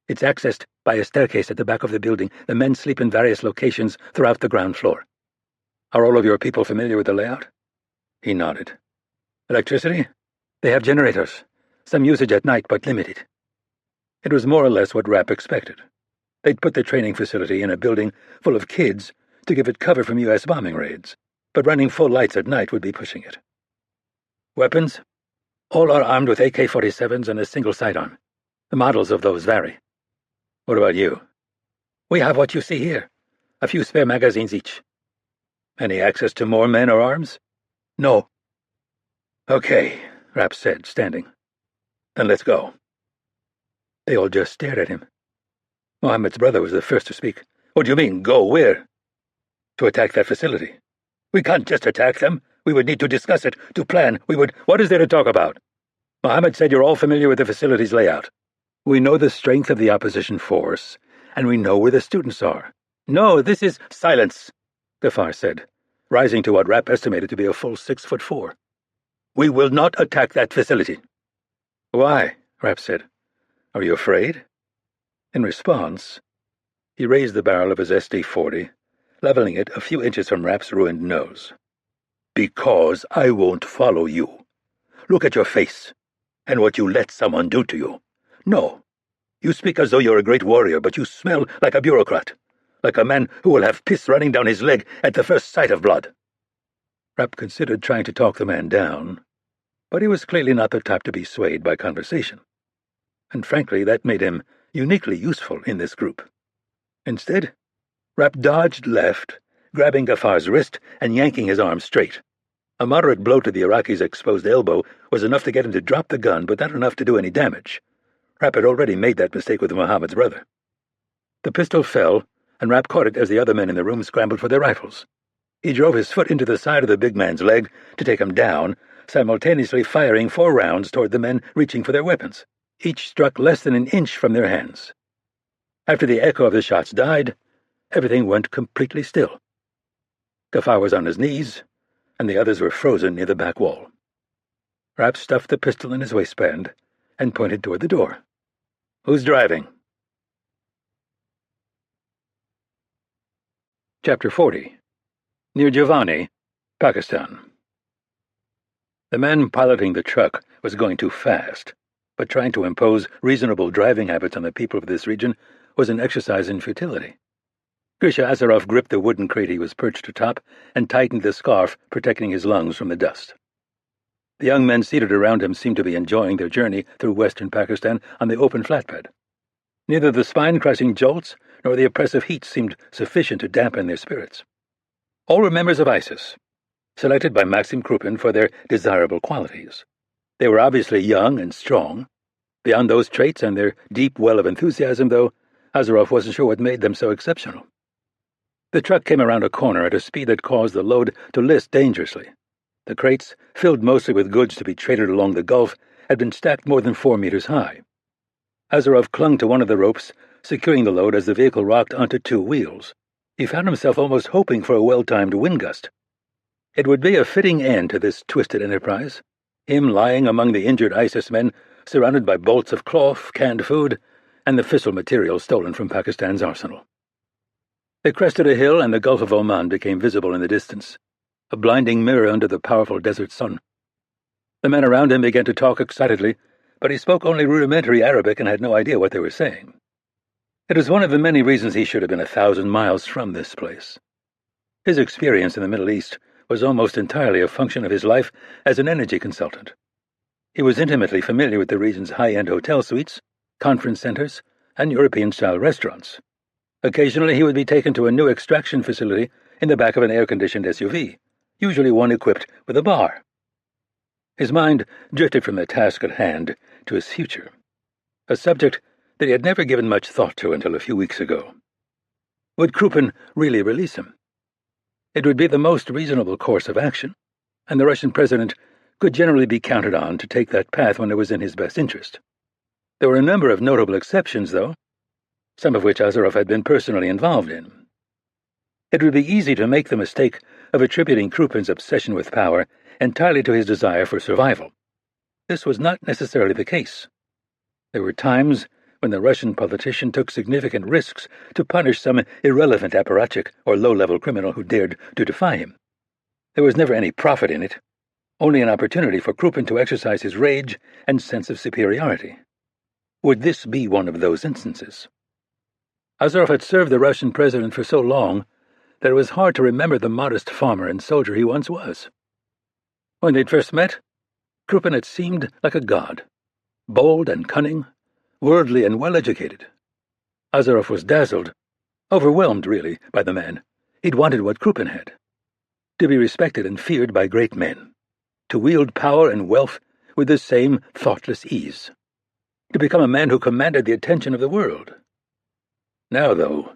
It's accessed by a staircase at the back of the building. The men sleep in various locations throughout the ground floor." "Are all of your people familiar with the layout?" He nodded. "Electricity? They have generators. Some usage at night, but limited." It was more or less what Rapp expected. They'd put the training facility in a building full of kids to give it cover from U.S. bombing raids, but running full lights at night would be pushing it. "Weapons? All are armed with AK-47s and a single sidearm. The models of those vary." "What about you?" "We have what you see here. A few spare magazines each." "Any access to more men or arms?" "No." "Okay," Rapp said, standing. "Then let's go." They all just stared at him. Mohammed's brother was the first to speak. "What do you mean, go where?" "To attack that facility." "We can't just attack them. We would need to discuss it, to plan. We would—" "What is there to talk about?" "Mohammed said you're all familiar with the facility's layout. We know the strength of the opposition force, and we know where the students are." "No, this is—" "Silence," Ghaffar said, rising to what Rapp estimated to be a full 6'4". "We will not attack that facility." "Why?" Rapp said. "Are you afraid?" In response, he raised the barrel of his SD-40, leveling it a few inches from Rapp's ruined nose. "Because I won't follow you. Look at your face, and what you let someone do to you. No, you speak as though you're a great warrior, but you smell like a bureaucrat, like a man who will have piss running down his leg at the first sight of blood." Rapp considered trying to talk the man down, but he was clearly not the type to be swayed by conversation. And frankly, that made him uniquely useful in this group. Instead, Rapp dodged left, grabbing Gaffar's wrist and yanking his arm straight. A moderate blow to the Iraqi's exposed elbow was enough to get him to drop the gun, but not enough to do any damage. Rapp had already made that mistake with Mohammed's brother. The pistol fell, and Rapp caught it as the other men in the room scrambled for their rifles. He drove his foot into the side of the big man's leg to take him down, simultaneously firing 4 rounds toward the men reaching for their weapons. Each struck less than an inch from their hands. After the echo of the shots died, everything went completely still. Ghaffar was on his knees, and the others were frozen near the back wall. Rapp stuffed the pistol in his waistband and pointed toward the door. "Who's driving?" Chapter 40. Near Giovanni, Pakistan. The man piloting the truck was going too fast, but trying to impose reasonable driving habits on the people of this region was an exercise in futility. Grisha Azaroff gripped the wooden crate he was perched atop and tightened the scarf protecting his lungs from the dust. The young men seated around him seemed to be enjoying their journey through western Pakistan on the open flatbed. Neither the spine-crushing jolts nor the oppressive heat seemed sufficient to dampen their spirits. All were members of ISIS, selected by Maxim Krupin for their desirable qualities. They were obviously young and strong. Beyond those traits and their deep well of enthusiasm, though, Azaroff wasn't sure what made them so exceptional. The truck came around a corner at a speed that caused the load to list dangerously. The crates, filled mostly with goods to be traded along the Gulf, had been stacked more than 4 meters high. Azaroff clung to one of the ropes, securing the load as the vehicle rocked onto 2 wheels. He found himself almost hoping for a well-timed wind gust. It would be a fitting end to this twisted enterprise. Him lying among the injured ISIS men, surrounded by bolts of cloth, canned food, and the fissile material stolen from Pakistan's arsenal. They crested a hill, and the Gulf of Oman became visible in the distance, a blinding mirror under the powerful desert sun. The men around him began to talk excitedly, but he spoke only rudimentary Arabic and had no idea what they were saying. It was one of the many reasons he should have been 1,000 miles from this place. His experience in the Middle East was almost entirely a function of his life as an energy consultant. He was intimately familiar with the region's high-end hotel suites, conference centers, and European-style restaurants. Occasionally he would be taken to a new extraction facility in the back of an air-conditioned SUV, usually one equipped with a bar. His mind drifted from the task at hand to his future, a subject that he had never given much thought to until a few weeks ago. Would Krupin really release him? It would be the most reasonable course of action, and the Russian president could generally be counted on to take that path when it was in his best interest. There were a number of notable exceptions, though, some of which Azarov had been personally involved in. It would be easy to make the mistake of attributing Krupin's obsession with power entirely to his desire for survival. This was not necessarily the case. There were times when the Russian politician took significant risks to punish some irrelevant apparatchik or low-level criminal who dared to defy him. There was never any profit in it, only an opportunity for Krupin to exercise his rage and sense of superiority. Would this be one of those instances? Azarov had served the Russian president for so long that it was hard to remember the modest farmer and soldier he once was. When they'd first met, Krupin had seemed like a god, bold and cunning, worldly and well-educated. Azarov was dazzled, overwhelmed, really, by the man. He'd wanted what Krupin had: to be respected and feared by great men, to wield power and wealth with the same thoughtless ease, to become a man who commanded the attention of the world. Now, though,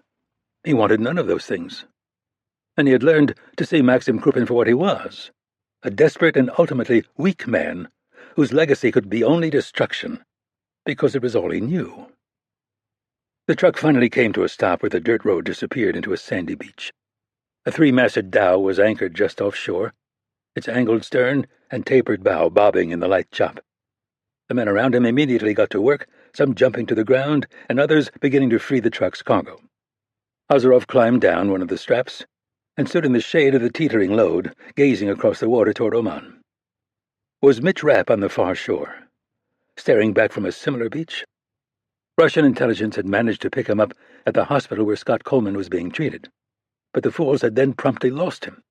he wanted none of those things, and he had learned to see Maxim Krupin for what he was, a desperate and ultimately weak man whose legacy could be only destruction, because it was all he knew. The truck finally came to a stop where the dirt road disappeared into a sandy beach. A 3-masted dhow was anchored just offshore, its angled stern and tapered bow bobbing in the light chop. The men around him immediately got to work, some jumping to the ground and others beginning to free the truck's cargo. Azarov climbed down one of the straps and stood in the shade of the teetering load, gazing across the water toward Oman. Was Mitch Rapp on the far shore, staring back from a similar beach? Russian intelligence had managed to pick him up at the hospital where Scott Coleman was being treated, but the fools had then promptly lost him.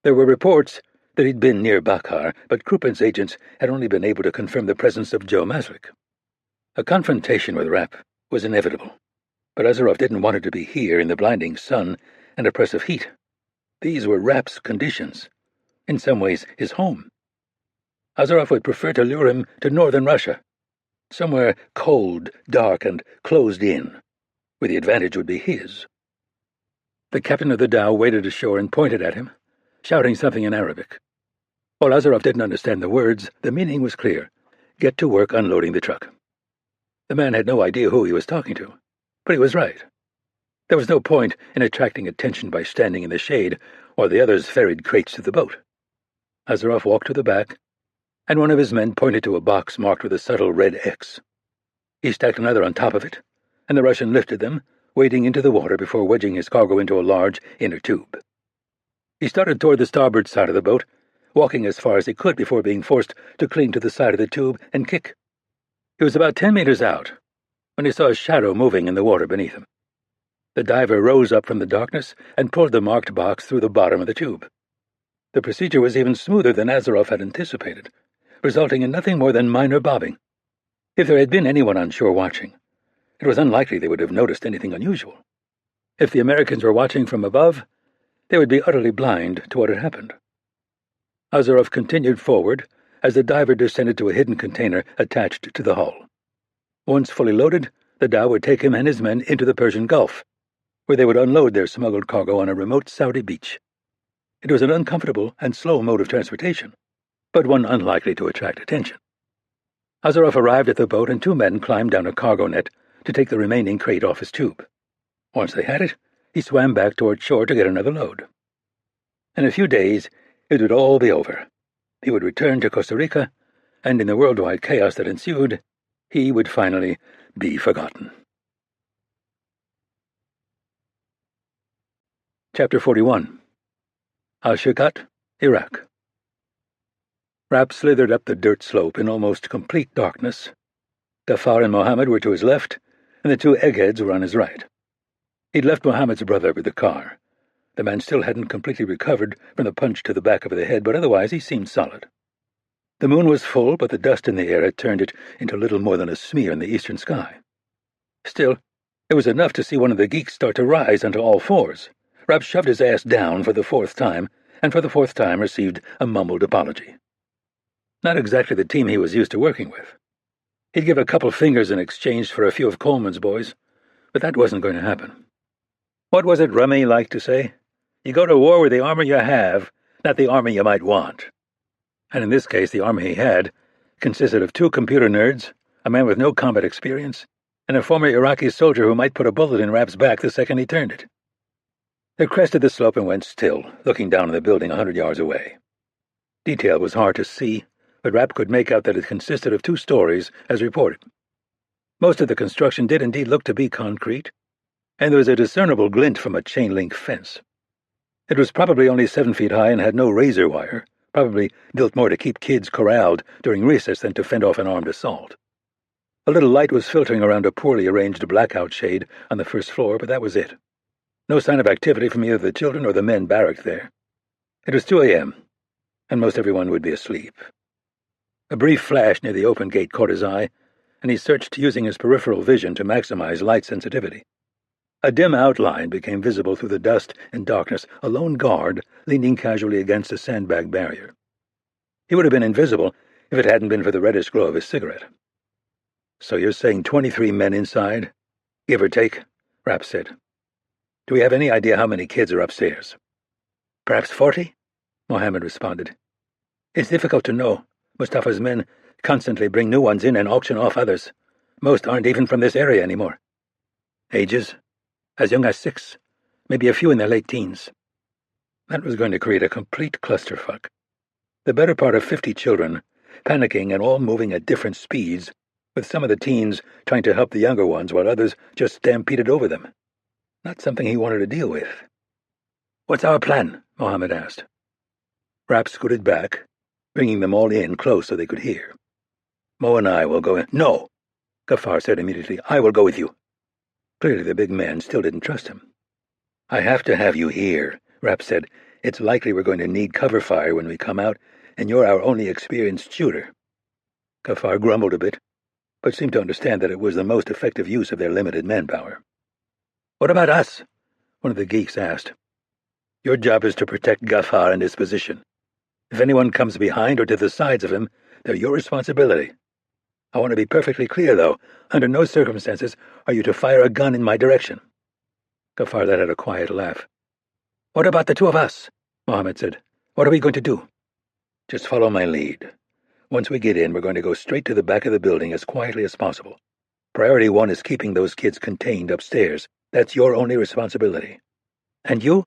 There were reports that he'd been near Bakhar, but Krupin's agents had only been able to confirm the presence of Joe Maslik. A confrontation with Rapp was inevitable, but Azarov didn't want it to be here in the blinding sun and oppressive heat. These were Rapp's conditions, in some ways his home. Azarov would prefer to lure him to northern Russia, somewhere cold, dark, and closed in, where the advantage would be his. The captain of the dhow waded ashore and pointed at him, shouting something in Arabic. While Azarov didn't understand the words, the meaning was clear: get to work unloading the truck. The man had no idea who he was talking to, but he was right. There was no point in attracting attention by standing in the shade while the others ferried crates to the boat. Azarov walked to the back, and one of his men pointed to a box marked with a subtle red X. He stacked another on top of it, and the Russian lifted them, wading into the water before wedging his cargo into a large inner tube. He started toward the starboard side of the boat, walking as far as he could before being forced to cling to the side of the tube and kick. He was about 10 meters out when he saw a shadow moving in the water beneath him. The diver rose up from the darkness and pulled the marked box through the bottom of the tube. The procedure was even smoother than Azarov had anticipated, resulting in nothing more than minor bobbing. If there had been anyone on shore watching, it was unlikely they would have noticed anything unusual. If the Americans were watching from above, they would be utterly blind to what had happened. Azarov continued forward as the diver descended to a hidden container attached to the hull. Once fully loaded, the dhow would take him and his men into the Persian Gulf, where they would unload their smuggled cargo on a remote Saudi beach. It was an uncomfortable and slow mode of transportation, but one unlikely to attract attention. Azarov arrived at the boat, and 2 men climbed down a cargo net to take the remaining crate off his tube. Once they had it, he swam back toward shore to get another load. In a few days, it would all be over. He would return to Costa Rica and in the worldwide chaos that ensued, he would finally be forgotten. Chapter 41. Al-Shirkat, Iraq. Rapp slithered up the dirt slope in almost complete darkness. Ghaffar and Mohammed were to his left, and the two eggheads were on his right. He'd left Mohammed's brother with the car. The man still hadn't completely recovered from the punch to the back of the head, but otherwise he seemed solid. The moon was full, but the dust in the air had turned it into little more than a smear in the eastern sky. Still, it was enough to see one of the geeks start to rise onto all fours. Rapp shoved his ass down for the fourth time, and for the fourth time received a mumbled apology. Not exactly the team he was used to working with. He'd give a couple fingers in exchange for a few of Coleman's boys, but that wasn't going to happen. What was it Rummy liked to say? You go to war with the armor you have, not the armor you might want. And in this case, the armor he had consisted of 2 computer nerds, a man with no combat experience, and a former Iraqi soldier who might put a bullet in Rapp's back the second he turned it. They crested the slope and went still, looking down on the building 100 yards away. Detail was hard to see, but Rapp could make out that it consisted of 2 stories, as reported. Most of the construction did indeed look to be concrete, and there was a discernible glint from a chain-link fence. It was probably only 7 feet high and had no razor wire, probably built more to keep kids corralled during recess than to fend off an armed assault. A little light was filtering around a poorly arranged blackout shade on the first floor, but that was it. No sign of activity from either the children or the men barracked there. It was 2 a.m., and most everyone would be asleep. A brief flash near the open gate caught his eye, and he searched using his peripheral vision to maximize light sensitivity. A dim outline became visible through the dust and darkness, a lone guard leaning casually against a sandbag barrier. He would have been invisible if it hadn't been for the reddish glow of his cigarette. "So you're saying 23 men inside? Give or take," Rapp said. "Do we have any idea how many kids are upstairs?" "Perhaps 40, Mohammed responded. "It's difficult to know. Mustafa's men constantly bring new ones in and auction off others. Most aren't even from this area anymore." "Ages?" "As young as 6, maybe a few in their late teens." That was going to create a complete clusterfuck. The better part of 50 children, panicking and all moving at different speeds, with some of the teens trying to help the younger ones while others just stampeded over them. Not something he wanted to deal with. "What's our plan?" Mohammed asked. Rapp scooted back, bringing them all in close so they could hear. "Mo and I will go in." "No," Ghaffar said immediately. "I will go with you." Clearly the big man still didn't trust him. "I have to have you here," Rapp said. "It's likely we're going to need cover fire when we come out, and you're our only experienced shooter." Ghaffar grumbled a bit, but seemed to understand that it was the most effective use of their limited manpower. "What about us?" one of the geeks asked. "Your job is to protect Ghaffar and his position. If anyone comes behind or to the sides of him, they're your responsibility. I want to be perfectly clear, though. Under no circumstances are you to fire a gun in my direction." Ghaffar let out a quiet laugh. "What about the 2 of us?" Mohammed said. "What are we going to do?" "Just follow my lead. Once we get in, we're going to go straight to the back of the building as quietly as possible. Priority 1 is keeping those kids contained upstairs. That's your only responsibility. And you?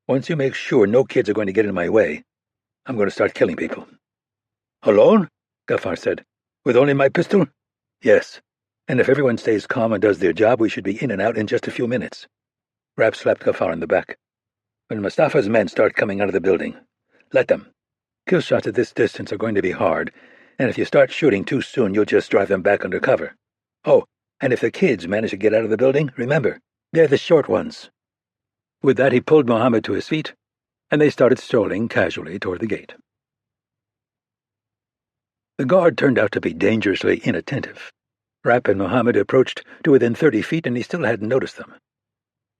Once you make sure no kids are going to get in my way, I'm going to start killing people." "Alone?" Ghaffar said. "With only my pistol?" "Yes. And if everyone stays calm and does their job, we should be in and out in just a few minutes." Rapp slapped Ghaffar in the back. "When Mustafa's men start coming out of the building, let them. Kill shots at this distance are going to be hard, and if you start shooting too soon, you'll just drive them back under cover. Oh, and if the kids manage to get out of the building, remember, they're the short ones." With that, he pulled Mohammed to his feet, and they started strolling casually toward the gate. The guard turned out to be dangerously inattentive. Rapp and Mohammed approached to within 30 feet, and he still hadn't noticed them.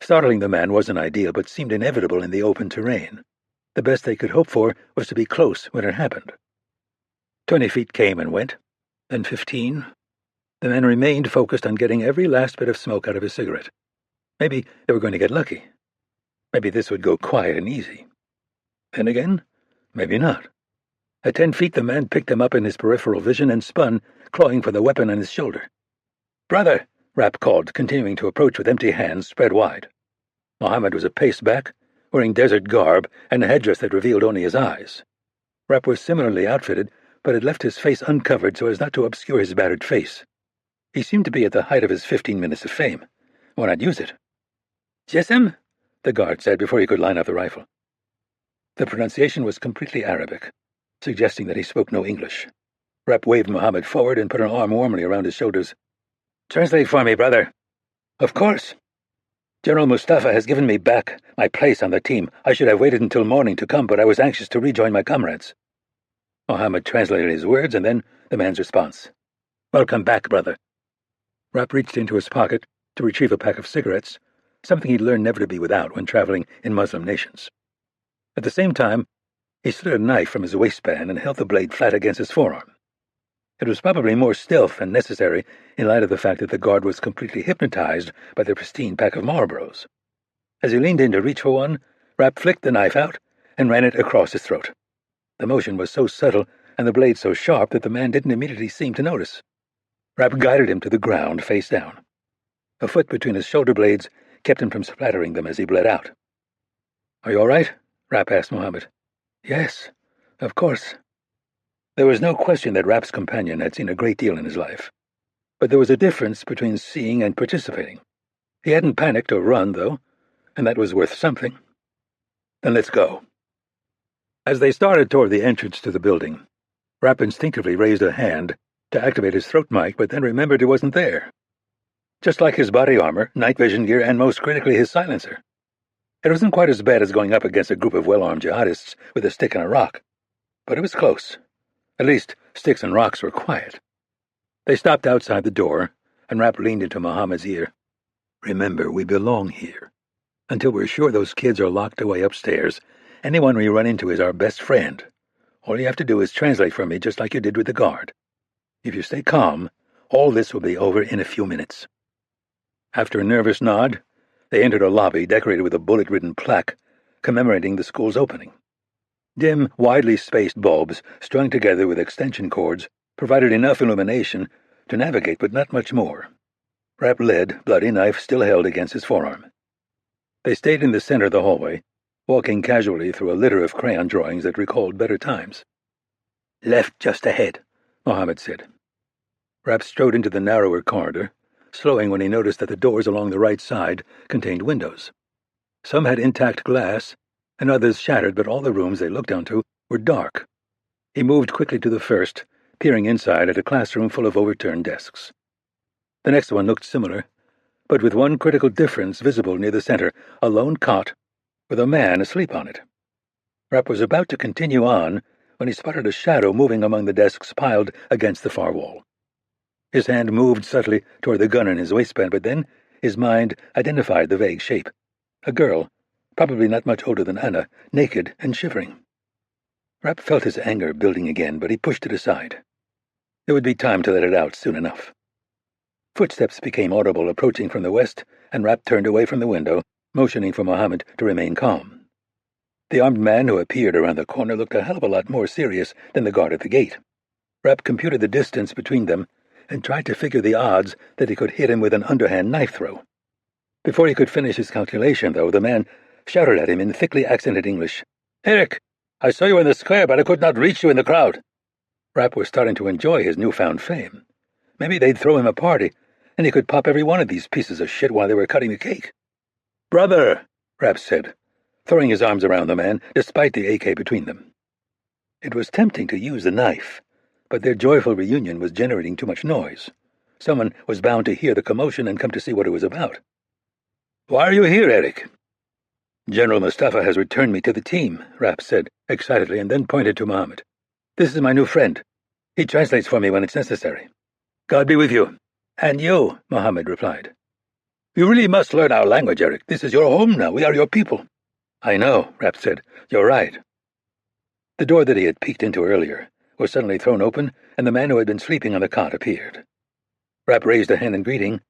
Startling the man wasn't ideal, but seemed inevitable in the open terrain. The best they could hope for was to be close when it happened. 20 feet came and went, then 15. The man remained focused on getting every last bit of smoke out of his cigarette. Maybe they were going to get lucky. Maybe this would go quiet and easy. Then again, maybe not. At 10 feet, the man picked him up in his peripheral vision and spun, clawing for the weapon on his shoulder. "Brother!" Rapp called, continuing to approach with empty hands spread wide. Mohammed was a pace back, wearing desert garb and a headdress that revealed only his eyes. Rapp was similarly outfitted, but had left his face uncovered so as not to obscure his battered face. He seemed to be at the height of his 15 minutes of fame. Why not use it? "Jessam?" the guard said before he could line up the rifle. The pronunciation was completely Arabic, suggesting that he spoke no English. Rapp waved Mohammed forward and put an arm warmly around his shoulders. "Translate for me, brother." "Of course. General Mustafa has given me back my place on the team. I should have waited until morning to come, but I was anxious to rejoin my comrades." Mohammed translated his words and then the man's response. "Welcome back, brother." Rapp reached into his pocket to retrieve a pack of cigarettes, something he'd learned never to be without when traveling in Muslim nations. At the same time, he slid a knife from his waistband and held the blade flat against his forearm. It was probably more stealth than necessary in light of the fact that the guard was completely hypnotized by the pristine pack of Marlboros. As he leaned in to reach for one, Rapp flicked the knife out and ran it across his throat. The motion was so subtle and the blade so sharp that the man didn't immediately seem to notice. Rapp guided him to the ground, face down. A foot between his shoulder blades kept him from splattering them as he bled out. "Are you all right?" Rapp asked Mohammed. "Yes, of course." There was no question that Rapp's companion had seen a great deal in his life. But there was a difference between seeing and participating. He hadn't panicked or run, though, and that was worth something. "Then let's go." As they started toward the entrance to the building, Rapp instinctively raised a hand to activate his throat mic, but then remembered it wasn't there. Just like his body armor, night vision gear, and most critically his silencer. It wasn't quite as bad as going up against a group of well-armed jihadists with a stick and a rock, but it was close. At least, sticks and rocks were quiet. They stopped outside the door, and Rapp leaned into Mohammed's ear. "Remember, we belong here. Until we're sure those kids are locked away upstairs, anyone we run into is our best friend. All you have to do is translate for me just like you did with the guard. If you stay calm, all this will be over in a few minutes." After a nervous nod, they entered a lobby decorated with a bullet-ridden plaque commemorating the school's opening. Dim, widely spaced bulbs, strung together with extension cords, provided enough illumination to navigate, but not much more. Rapp led, bloody knife still held against his forearm. They stayed in the center of the hallway, walking casually through a litter of crayon drawings that recalled better times. "Left just ahead," Mohammed said. Rapp strode into the narrower corridor, slowing when he noticed that the doors along the right side contained windows. Some had intact glass, and others shattered, but all the rooms they looked onto were dark. He moved quickly to the first, peering inside at a classroom full of overturned desks. The next one looked similar, but with one critical difference visible near the center, a lone cot with a man asleep on it. Rapp was about to continue on when he spotted a shadow moving among the desks piled against the far wall. His hand moved subtly toward the gun in his waistband, but then his mind identified the vague shape. A girl, probably not much older than Anna, naked and shivering. Rapp felt his anger building again, but he pushed it aside. There would be time to let it out soon enough. Footsteps became audible approaching from the west, and Rapp turned away from the window, motioning for Mohammed to remain calm. The armed man who appeared around the corner looked a hell of a lot more serious than the guard at the gate. Rapp computed the distance between them and tried to figure the odds that he could hit him with an underhand knife throw. Before he could finish his calculation, though, the man shouted at him in thickly accented English. "Eric, I saw you in the square, but I could not reach you in the crowd." Rapp was starting to enjoy his newfound fame. Maybe they'd throw him a party, and he could pop every one of these pieces of shit while they were cutting the cake. "Brother," Rapp said, throwing his arms around the man, despite the AK between them. It was tempting to use the knife, but their joyful reunion was generating too much noise. Someone was bound to hear the commotion and come to see what it was about. "Why are you here, Eric?" "General Mustafa has returned me to the team," Rapp said excitedly, and then pointed to Mohammed. "This is my new friend. He translates for me when it's necessary." "God be with you." "And you," Mohammed replied. "You really must learn our language, Eric. This is your home now. We are your people." "I know," Rapp said. "You're right." The door that he had peeked into earlier was suddenly thrown open, and the man who had been sleeping on the cot appeared. Rapp raised a hand in greeting,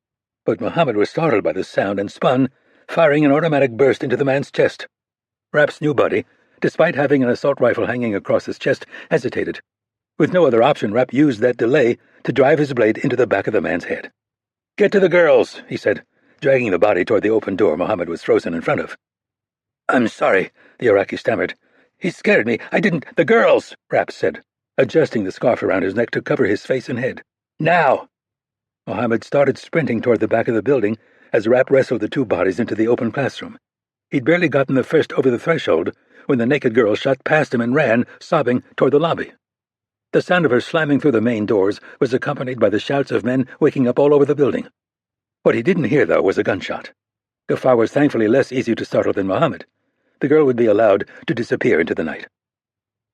but Mohammed was startled by the sound and spun, firing an automatic burst into the man's chest. Rapp's new buddy, despite having an assault rifle hanging across his chest, hesitated. With no other option, Rapp used that delay to drive his blade into the back of the man's head. "Get to the girls," he said, dragging the body toward the open door Mohammed was frozen in front of. "I'm sorry," the Iraqi stammered. "He scared me. I didn't—" "The girls," Rapp said, adjusting the scarf around his neck to cover his face and head. "Now!" Mohammed started sprinting toward the back of the building as Rapp wrestled the two bodies into the open classroom. He'd barely gotten the first over the threshold when the naked girl shot past him and ran, sobbing, toward the lobby. The sound of her slamming through the main doors was accompanied by the shouts of men waking up all over the building. What he didn't hear, though, was a gunshot. Ghaffar was thankfully less easy to startle than Mohammed. The girl would be allowed to disappear into the night.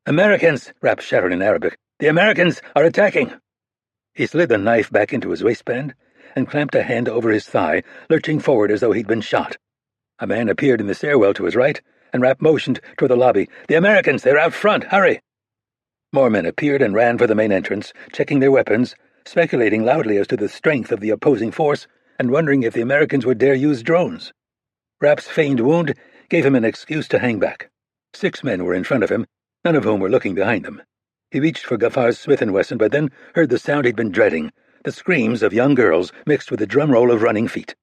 "Americans!" Rapp shouted in Arabic. "The Americans are attacking!" He slid the knife back into his waistband and clamped a hand over his thigh, lurching forward as though he'd been shot. A man appeared in the stairwell to his right, and Rapp motioned toward the lobby. "The Americans! They're out front! Hurry!" More men appeared and ran for the main entrance, checking their weapons, speculating loudly as to the strength of the opposing force, and wondering if the Americans would dare use drones. Rapp's feigned wound gave him an excuse to hang back. 6 men were in front of him, none of whom were looking behind them. He reached for Gaffar's Smith & Wesson, but then heard the sound he'd been dreading, the screams of young girls mixed with the drum roll of running feet.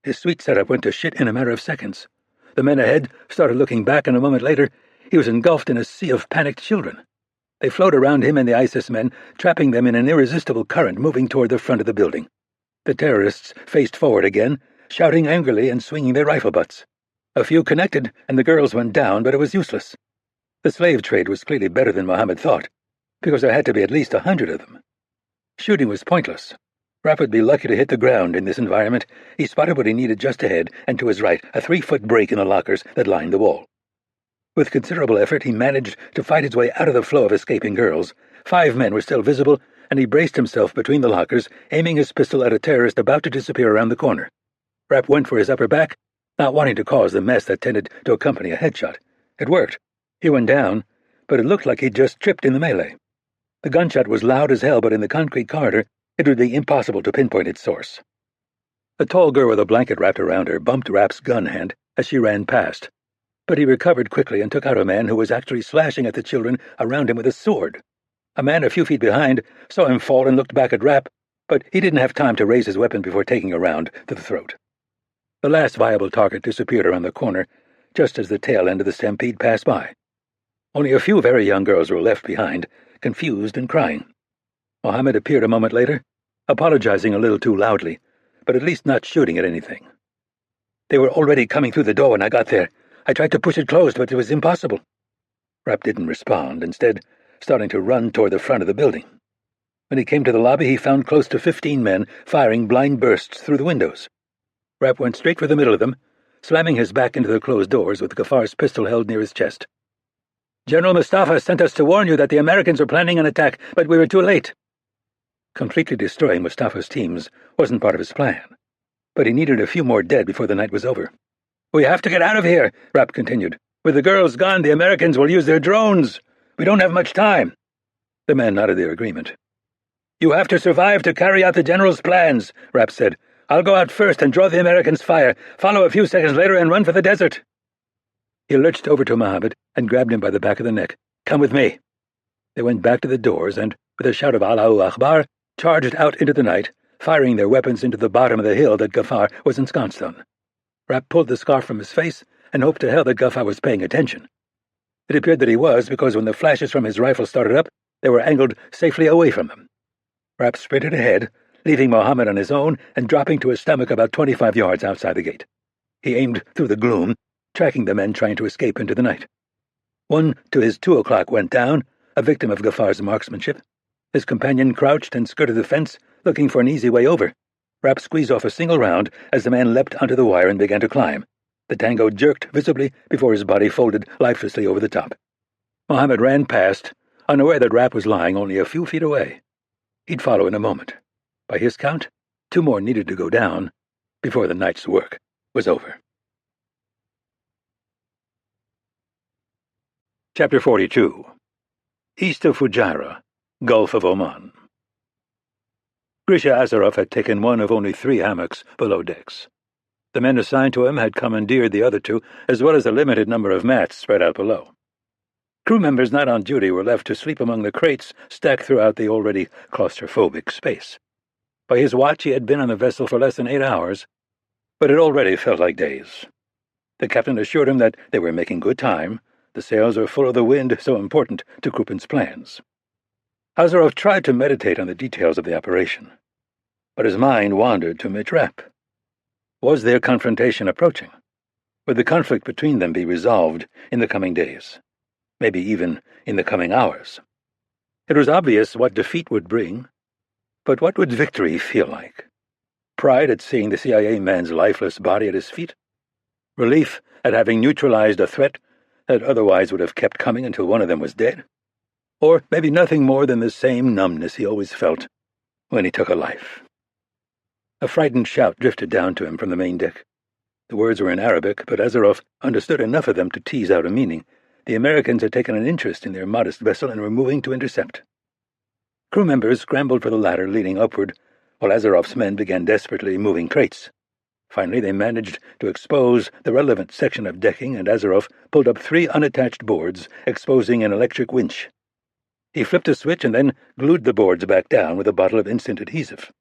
His sweet setup went to shit in a matter of seconds. The men ahead started looking back, and a moment later he was engulfed in a sea of panicked children. They flowed around him and the ISIS men, trapping them in an irresistible current moving toward the front of the building. The terrorists faced forward again, shouting angrily and swinging their rifle butts. A few connected, and the girls went down, but it was useless. The slave trade was clearly better than Mohammed thought, because there had to be at least 100 of them. Shooting was pointless. Rapp would be lucky to hit the ground in this environment. He spotted what he needed just ahead, and to his right, a 3-foot break in the lockers that lined the wall. With considerable effort, he managed to fight his way out of the flow of escaping girls. 5 men were still visible, and he braced himself between the lockers, aiming his pistol at a terrorist about to disappear around the corner. Rapp went for his upper back, not wanting to cause the mess that tended to accompany a headshot. It worked. He went down, but it looked like he'd just tripped in the melee. The gunshot was loud as hell, but in the concrete corridor, it would be impossible to pinpoint its source. A tall girl with a blanket wrapped around her bumped Rapp's gun hand as she ran past, but he recovered quickly and took out a man who was actually slashing at the children around him with a sword. A man a few feet behind saw him fall and looked back at Rapp, but he didn't have time to raise his weapon before taking a round to the throat. The last viable target disappeared around the corner, just as the tail end of the stampede passed by. Only a few very young girls were left behind, confused and crying. Mohammed appeared a moment later, apologizing a little too loudly, but at least not shooting at anything. "They were already coming through the door when I got there. I tried to push it closed, but it was impossible." Rapp didn't respond, instead starting to run toward the front of the building. When he came to the lobby, he found close to 15 men firing blind bursts through the windows. Rapp went straight for the middle of them, slamming his back into the closed doors with Gaffar's pistol held near his chest. "General Mustafa sent us to warn you that the Americans were planning an attack, but we were too late." Completely destroying Mustafa's teams wasn't part of his plan, but he needed a few more dead before the night was over. "We have to get out of here," Rapp continued. "With the girls gone, the Americans will use their drones. We don't have much time." The men nodded their agreement. "You have to survive to carry out the general's plans," Rapp said. "I'll go out first and draw the Americans' fire, follow a few seconds later and run for the desert." He lurched over to Mohammed and grabbed him by the back of the neck. "Come with me." They went back to the doors and, with a shout of Allahu Akbar, charged out into the night, firing their weapons into the bottom of the hill that Ghaffar was ensconced on. Rapp pulled the scarf from his face and hoped to hell that Ghaffar was paying attention. It appeared that he was, because when the flashes from his rifle started up, they were angled safely away from them. Rapp sprinted ahead, leaving Mohammed on his own and dropping to his stomach about 25 yards outside the gate. He aimed through the gloom, tracking the men trying to escape into the night. One to his 2 o'clock went down, a victim of Ghafar's marksmanship. His companion crouched and skirted the fence, looking for an easy way over. Rapp squeezed off a single round as the man leapt onto the wire and began to climb. The tango jerked visibly before his body folded lifelessly over the top. Mohammed ran past, unaware that Rapp was lying only a few feet away. He'd follow in a moment. By his count, 2 more needed to go down before the night's work was over. Chapter 42. East of Fujairah, Gulf of Oman. Grisha Azarov had taken one of only 3 hammocks below decks. The men assigned to him had commandeered the other 2, as well as a limited number of mats spread out below. Crew members not on duty were left to sleep among the crates stacked throughout the already claustrophobic space. By his watch, he had been on the vessel for less than 8 hours, but it already felt like days. The captain assured him that they were making good time. The sails were full of the wind so important to Krupin's plans. Azaroff tried to meditate on the details of the operation, but his mind wandered to Mitch Rapp. Was their confrontation approaching? Would the conflict between them be resolved in the coming days? Maybe even in the coming hours? It was obvious what defeat would bring, but what would victory feel like? Pride at seeing the CIA man's lifeless body at his feet? Relief at having neutralized a threat that otherwise would have kept coming until one of them was dead? Or maybe nothing more than the same numbness he always felt when he took a life. A frightened shout drifted down to him from the main deck. The words were in Arabic, but Azaroff understood enough of them to tease out a meaning. The Americans had taken an interest in their modest vessel and were moving to intercept. Crew members scrambled for the ladder leading upward, while Azaroff's men began desperately moving crates. Finally, they managed to expose the relevant section of decking, and Azaroff pulled up 3 unattached boards, exposing an electric winch. He flipped a switch and then glued the boards back down with a bottle of instant adhesive.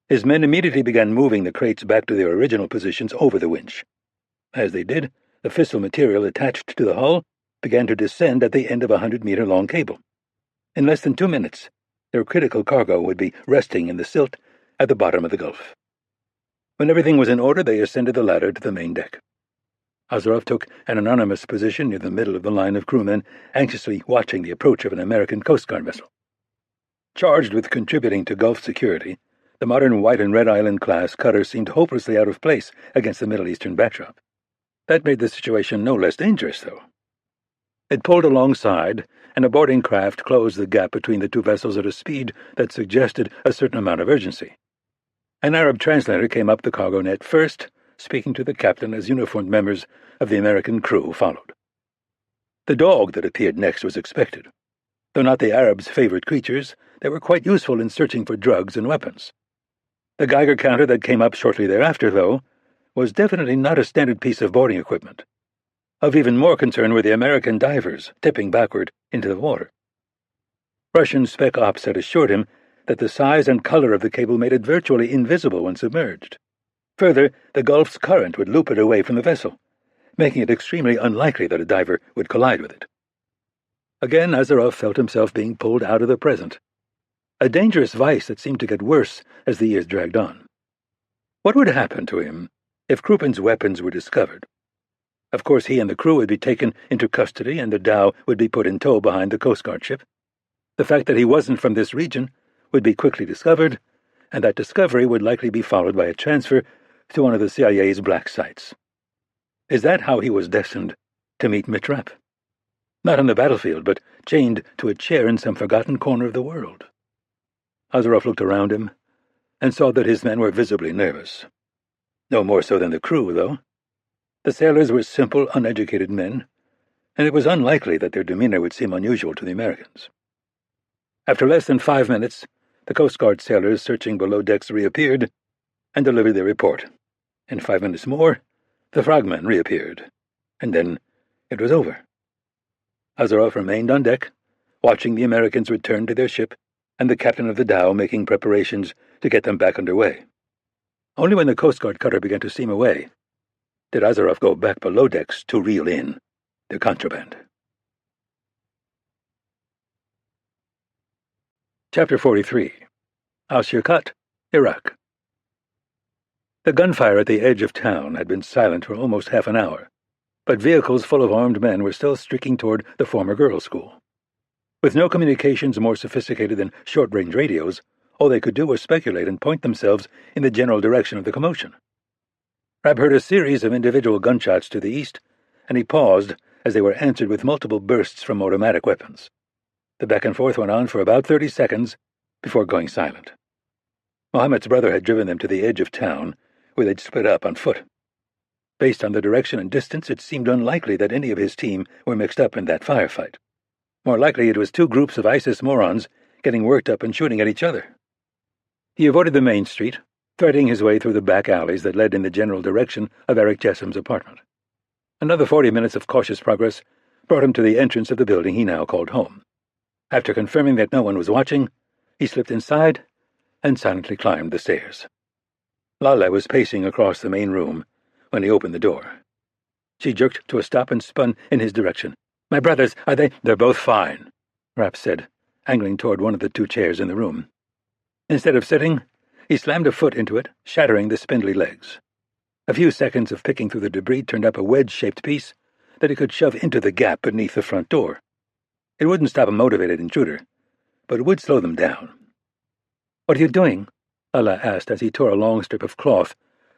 His men immediately began moving the crates back to their original positions over the winch. As they did, the fissile material attached to the hull began to descend at the end of a 100-meter-long cable. In less than 2 minutes, their critical cargo would be resting in the silt at the bottom of the Gulf. When everything was in order, they ascended the ladder to the main deck. Azaroff took an anonymous position near the middle of the line of crewmen, anxiously watching the approach of an American Coast Guard vessel. Charged with contributing to Gulf security, the modern White and Red Island-class cutter seemed hopelessly out of place against the Middle Eastern backdrop. That made the situation no less dangerous, though. It pulled alongside, and a boarding craft closed the gap between the 2 vessels at a speed that suggested a certain amount of urgency. An Arab translator came up the cargo net first, speaking to the captain as uniformed members of the American crew followed. The dog that appeared next was expected. Though not the Arabs' favorite creatures, they were quite useful in searching for drugs and weapons. The Geiger counter that came up shortly thereafter, though, was definitely not a standard piece of boarding equipment. Of even more concern were the American divers tipping backward into the water. Russian Spec Ops had assured him that the size and color of the cable made it virtually invisible when submerged. Further, the Gulf's current would loop it away from the vessel, making it extremely unlikely that a diver would collide with it. Again, Azaroff felt himself being pulled out of the present, a dangerous vice that seemed to get worse as the years dragged on. What would happen to him if Krupin's weapons were discovered? Of course, he and the crew would be taken into custody, and the dhow would be put in tow behind the Coast Guard ship. The fact that he wasn't from this region would be quickly discovered, and that discovery would likely be followed by a transfer to one of the CIA's black sites. Is that how he was destined to meet Mitch Rapp? Not on the battlefield, but chained to a chair in some forgotten corner of the world. Azaroff looked around him and saw that his men were visibly nervous. No more so than the crew, though. The sailors were simple, uneducated men, and it was unlikely that their demeanor would seem unusual to the Americans. After less than 5 minutes, the Coast Guard sailors searching below decks reappeared and delivered their report. In 5 minutes more, the frogmen reappeared, and then it was over. Azaroff remained on deck, watching the Americans return to their ship and the captain of the dhow making preparations to get them back under way. Only when the Coast Guard cutter began to steam away did Azaroff go back below decks to reel in the contraband. Chapter 43. Al-Shirkat, Iraq. The gunfire at the edge of town had been silent for almost half an hour, but vehicles full of armed men were still streaking toward the former girls' school. With no communications more sophisticated than short-range radios, all they could do was speculate and point themselves in the general direction of the commotion. Rapp heard a series of individual gunshots to the east, and he paused as they were answered with multiple bursts from automatic weapons. The back and forth went on for about 30 seconds before going silent. Mohammed's brother had driven them to the edge of town, where they'd split up on foot. Based on the direction and distance, it seemed unlikely that any of his team were mixed up in that firefight. More likely it was 2 groups of ISIS morons getting worked up and shooting at each other. He avoided the main street, threading his way through the back alleys that led in the general direction of Eric Jessom's apartment. Another 40 minutes of cautious progress brought him to the entrance of the building he now called home. After confirming that no one was watching, he slipped inside and silently climbed the stairs. Lala was pacing across the main room when he opened the door. She jerked to a stop and spun in his direction. "My brothers, are they—" "They're both fine," Rapp said, angling toward one of the two chairs in the room. Instead of sitting, he slammed a foot into it, shattering the spindly legs. A few seconds of picking through the debris turned up a wedge-shaped piece that he could shove into the gap beneath the front door. It wouldn't stop a motivated intruder, but it would slow them down. "What are you doing?" Lala asked as he tore a long strip of cloth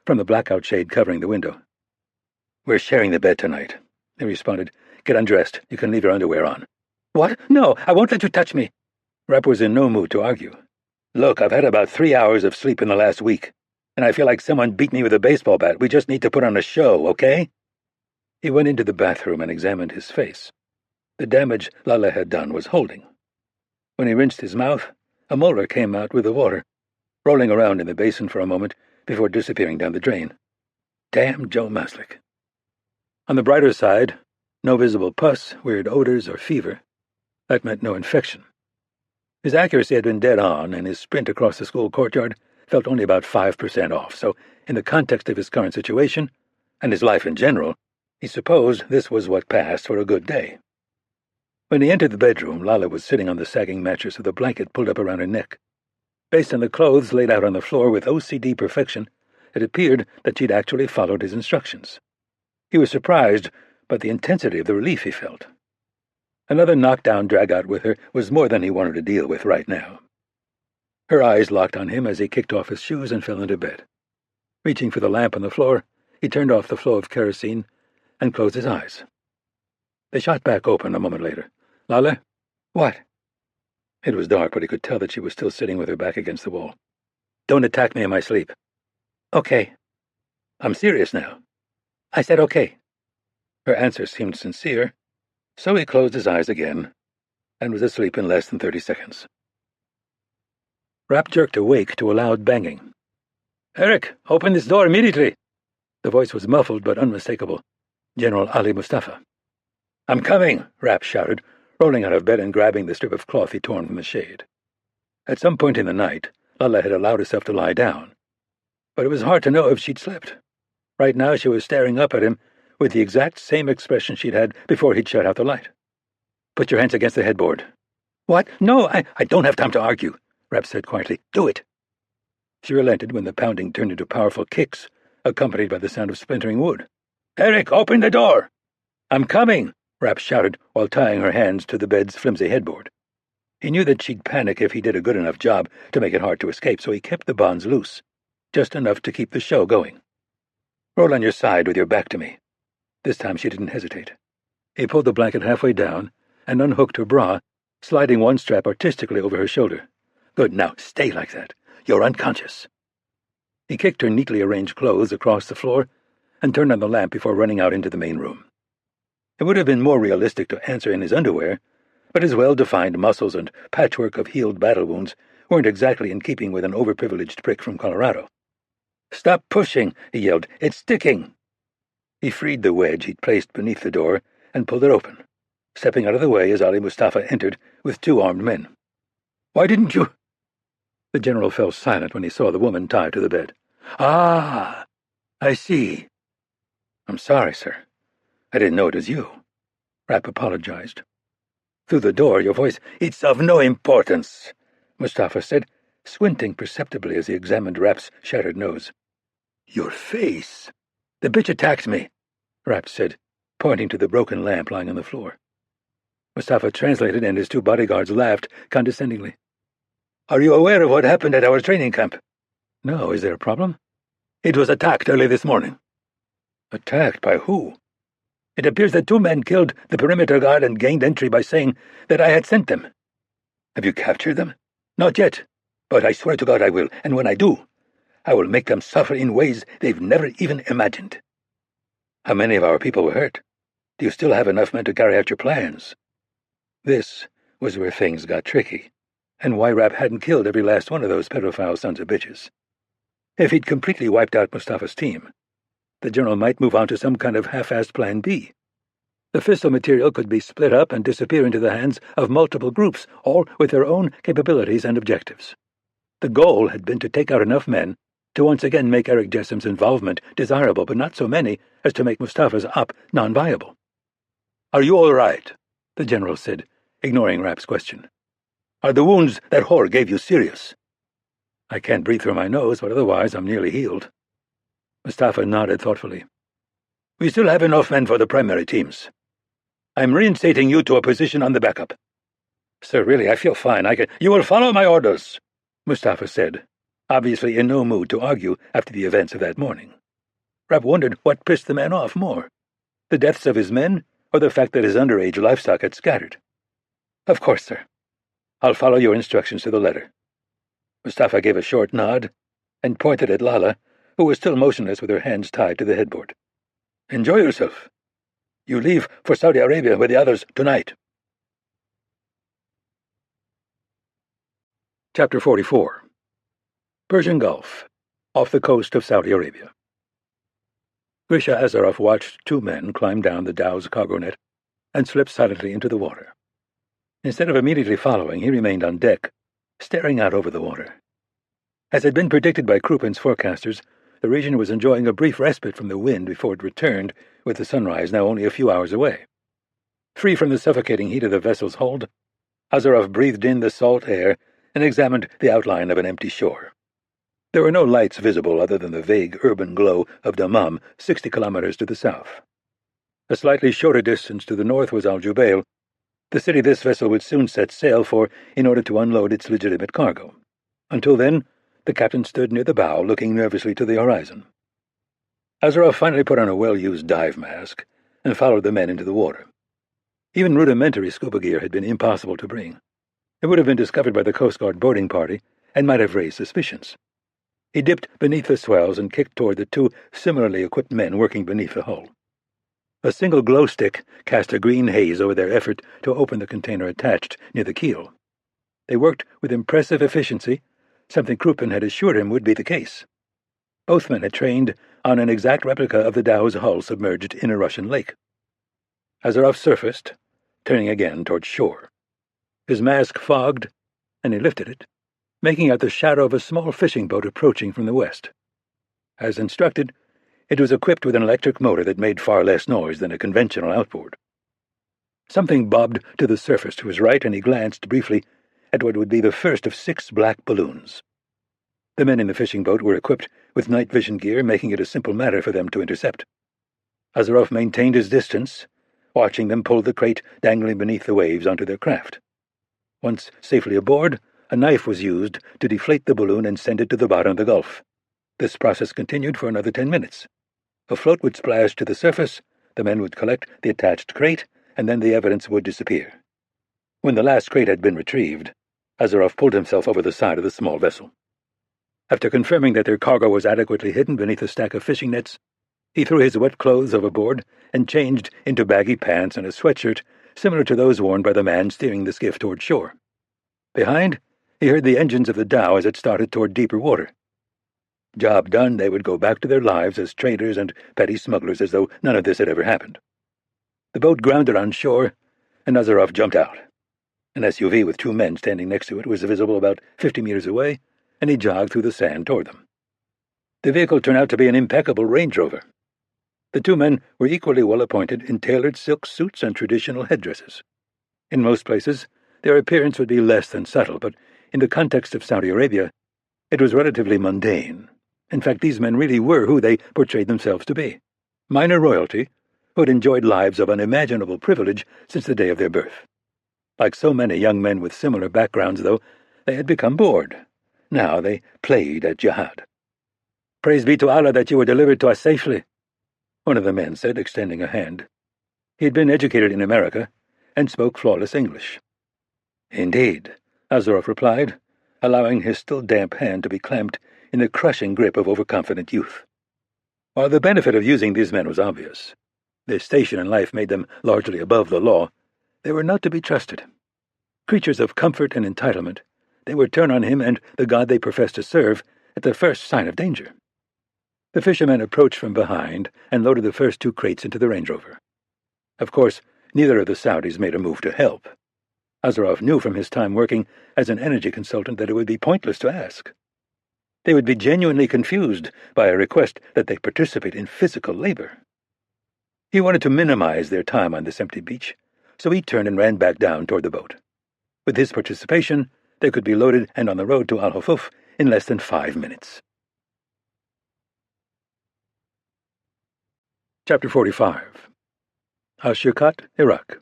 from the blackout shade covering the window. "We're sharing the bed tonight," he responded. "Get undressed. You can leave your underwear on." "What? No, I won't let you touch me." Rapp was in no mood to argue. "Look, I've had about 3 hours of sleep in the last week, and I feel like someone beat me with a baseball bat. We just need to put on a show, okay?" He went into the bathroom and examined his face. The damage Lala had done was holding. When he rinsed his mouth, a molar came out with the water, rolling around in the basin for a moment before disappearing down the drain. Damn Joe Maslick. On the brighter side, no visible pus, weird odors, or fever. That meant no infection. His accuracy had been dead on, and his sprint across the school courtyard felt only about 5% off, so in the context of his current situation, and his life in general, he supposed this was what passed for a good day. When he entered the bedroom, Lala was sitting on the sagging mattress with a blanket pulled up around her neck. Based on the clothes laid out on the floor with OCD perfection, it appeared that she'd actually followed his instructions. He was surprised by the intensity of the relief he felt. Another knockdown drag-out with her was more than he wanted to deal with right now. Her eyes locked on him as he kicked off his shoes and fell into bed. Reaching for the lamp on the floor, he turned off the flow of kerosene and closed his eyes. They shot back open a moment later. "Lala?" "What?" It was dark, but he could tell that she was still sitting with her back against the wall. "Don't attack me in my sleep." "Okay." "I'm serious now." "I said okay." Her answer seemed sincere, so he closed his eyes again and was asleep in less than 30 seconds. Rapp jerked awake to a loud banging. "Eric, open this door immediately!" The voice was muffled but unmistakable. General Ali Mustafa. "I'm coming," Rapp shouted, rolling out of bed and grabbing the strip of cloth he'd torn from the shade. At some point in the night, Lala had allowed herself to lie down, but it was hard to know if she'd slept. Right now she was staring up at him with the exact same expression she'd had before he'd shut out the light. "Put your hands against the headboard." "What? No, I don't have time to argue," Rapp said quietly. "Do it." She relented when the pounding turned into powerful kicks, accompanied by the sound of splintering wood. "Eric, open the door!" "I'm coming!" Rapp shouted while tying her hands to the bed's flimsy headboard. He knew that she'd panic if he did a good enough job to make it hard to escape, so he kept the bonds loose, just enough to keep the show going. "Roll on your side with your back to me." This time she didn't hesitate. He pulled the blanket halfway down and unhooked her bra, sliding one strap artistically over her shoulder. "Good, now stay like that. You're unconscious." He kicked her neatly arranged clothes across the floor and turned on the lamp before running out into the main room. It would have been more realistic to answer in his underwear, but his well-defined muscles and patchwork of healed battle wounds weren't exactly in keeping with an overprivileged prick from Colorado. "Stop pushing," he yelled. "It's sticking." He freed the wedge he'd placed beneath the door and pulled it open, stepping out of the way as Ali Mustafa entered with 2 armed men. "Why didn't you—" The general fell silent when he saw the woman tied to the bed. "Ah, I see." "I'm sorry, sir. I didn't know it was you." Rapp apologized. Through the door, your voice— "It's of no importance," Mustafa said, squinting perceptibly as he examined Rapp's shattered nose. "Your face." "The bitch attacked me," Rapp said, pointing to the broken lamp lying on the floor. Mustafa translated, and his 2 bodyguards laughed condescendingly. "Are you aware of what happened at our training camp?" "No. Is there a problem?" "It was attacked early this morning." "Attacked by who?" "It appears that 2 men killed the perimeter guard and gained entry by saying that I had sent them." "Have you captured them?" "Not yet, but I swear to God I will, and when I do, I will make them suffer in ways they've never even imagined." "How many of our people were hurt? Do you still have enough men to carry out your plans?" This was where things got tricky, and why Rapp hadn't killed every last one of those pedophile sons of bitches. If he'd completely wiped out Mustafa's team, the general might move on to some kind of half-assed plan B. The fissile material could be split up and disappear into the hands of multiple groups, all with their own capabilities and objectives. The goal had been to take out enough men to once again make Eric Jessom's involvement desirable, but not so many as to make Mustafa's op non-viable. "Are you all right?" the general said, ignoring Rapp's question. Are the wounds that whore gave you serious?" "I can't breathe through my nose, but otherwise I'm nearly healed." Mustafa nodded thoughtfully. "We still have enough men for the primary teams. I'm reinstating you to a position on the backup." "Sir, really, I feel fine. You will follow my orders," Mustafa said, obviously in no mood to argue after the events of that morning. Rapp wondered what pissed the man off more, the deaths of his men or the fact that his underage livestock had scattered. "Of course, sir. I'll follow your instructions to the letter." Mustafa gave a short nod and pointed at Lala, who was still motionless with her hands tied to the headboard. "Enjoy yourself. You leave for Saudi Arabia with the others tonight." Chapter 44. Persian Gulf, off the coast of Saudi Arabia. Grisha Azarov watched two men climb down the dhow's cargo net and slip silently into the water. Instead of immediately following, he remained on deck, staring out over the water. As had been predicted by Krupin's forecasters, the region was enjoying a brief respite from the wind before it returned, with the sunrise now only a few hours away. Free from the suffocating heat of the vessel's hold, Azarov breathed in the salt air and examined the outline of an empty shore. There were no lights visible other than the vague urban glow of Dammam, 60 kilometers to the south. A slightly shorter distance to the north was Al Jubail, the city this vessel would soon set sail for in order to unload its legitimate cargo. Until then, the captain stood near the bow, looking nervously to the horizon. Azarov finally put on a well-used dive mask and followed the men into the water. Even rudimentary scuba gear had been impossible to bring. It would have been discovered by the Coast Guard boarding party and might have raised suspicions. He dipped beneath the swells and kicked toward the two similarly equipped men working beneath the hull. A single glow stick cast a green haze over their effort to open the container attached near the keel. They worked with impressive efficiency, something Krupin had assured him would be the case. Both men had trained on an exact replica of the dhow's hull submerged in a Russian lake. Azarov surfaced, turning again toward shore. His mask fogged, and he lifted it, making out the shadow of a small fishing boat approaching from the west. As instructed, it was equipped with an electric motor that made far less noise than a conventional outboard. Something bobbed to the surface to his right, and he glanced briefly at what would be the first of 6 black balloons. The men in the fishing boat were equipped with night vision gear, making it a simple matter for them to intercept. Azarov maintained his distance, watching them pull the crate dangling beneath the waves onto their craft. Once safely aboard, a knife was used to deflate the balloon and send it to the bottom of the Gulf. This process continued for another 10 minutes. A float would splash to the surface, the men would collect the attached crate, and then the evidence would disappear. When the last crate had been retrieved, Azarov pulled himself over the side of the small vessel. After confirming that their cargo was adequately hidden beneath a stack of fishing nets, he threw his wet clothes overboard and changed into baggy pants and a sweatshirt similar to those worn by the man steering the skiff toward shore. Behind, he heard the engines of the dhow as it started toward deeper water. Job done, they would go back to their lives as traders and petty smugglers as though none of this had ever happened. The boat grounded on shore, and Azarov jumped out. An SUV with 2 men standing next to it was visible about 50 meters away, and he jogged through the sand toward them. The vehicle turned out to be an impeccable Range Rover. The 2 men were equally well appointed in tailored silk suits and traditional headdresses. In most places, their appearance would be less than subtle, but in the context of Saudi Arabia, it was relatively mundane. In fact, these men really were who they portrayed themselves to be. Minor royalty, who had enjoyed lives of unimaginable privilege since the day of their birth. Like so many young men with similar backgrounds, though, they had become bored. Now they played at jihad. "Praise be to Allah that you were delivered to us safely," one of the men said, extending a hand. He had been educated in America and spoke flawless English. "Indeed," Azarov replied, allowing his still damp hand to be clamped in the crushing grip of overconfident youth. While the benefit of using these men was obvious, their station in life made them largely above the law, they were not to be trusted. Creatures of comfort and entitlement, they would turn on him and the God they professed to serve at the first sign of danger. The fishermen approached from behind and loaded the first 2 crates into the Range Rover. Of course, neither of the Saudis made a move to help. Azarov knew from his time working as an energy consultant that it would be pointless to ask. They would be genuinely confused by a request that they participate in physical labor. He wanted to minimize their time on this empty beach, so he turned and ran back down toward the boat. With his participation, they could be loaded and on the road to Al-Hufuf in less than 5 minutes. Chapter 45. Al-Shirkat, Iraq.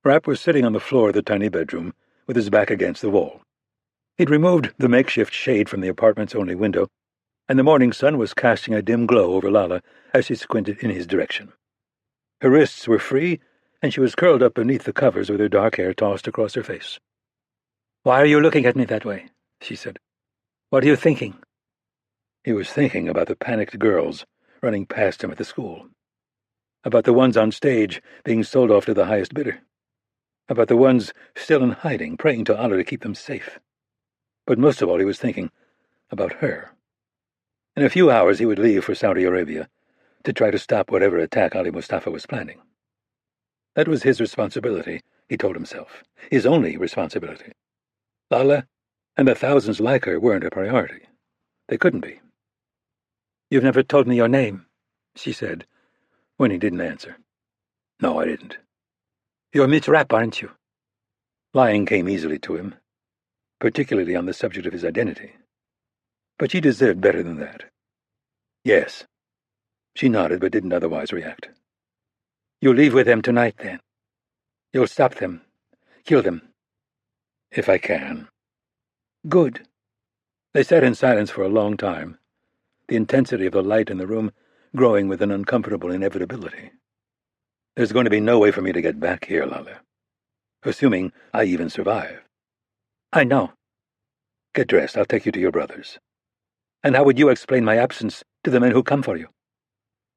Rapp was sitting on the floor of the tiny bedroom, with his back against the wall. He'd removed the makeshift shade from the apartment's only window, and the morning sun was casting a dim glow over Lala as she squinted in his direction. Her wrists were free, and she was curled up beneath the covers with her dark hair tossed across her face. "Why are you looking at me that way?" she said. "What are you thinking?" He was thinking about the panicked girls running past him at the school, about the ones on stage being sold off to the highest bidder, about the ones still in hiding, praying to Allah to keep them safe. But most of all he was thinking about her. In a few hours he would leave for Saudi Arabia to try to stop whatever attack Ali Mustafa was planning. That was his responsibility, he told himself, his only responsibility. Lala and the thousands like her weren't a priority. They couldn't be. "You've never told me your name," she said, when he didn't answer. "No, I didn't." "You're Mitch Rapp, aren't you?" Lying came easily to him, particularly on the subject of his identity. But she deserved better than that. "Yes." She nodded but didn't otherwise react. "You'll leave with them tonight, then? You'll stop them, kill them?" "If I can." "Good." They sat in silence for a long time, the intensity of the light in the room growing with an uncomfortable inevitability. "There's going to be no way for me to get back here, Lala. Assuming I even survive." "I know." "Get dressed. I'll take you to your brother's." "And how would you explain my absence to the men who come for you?"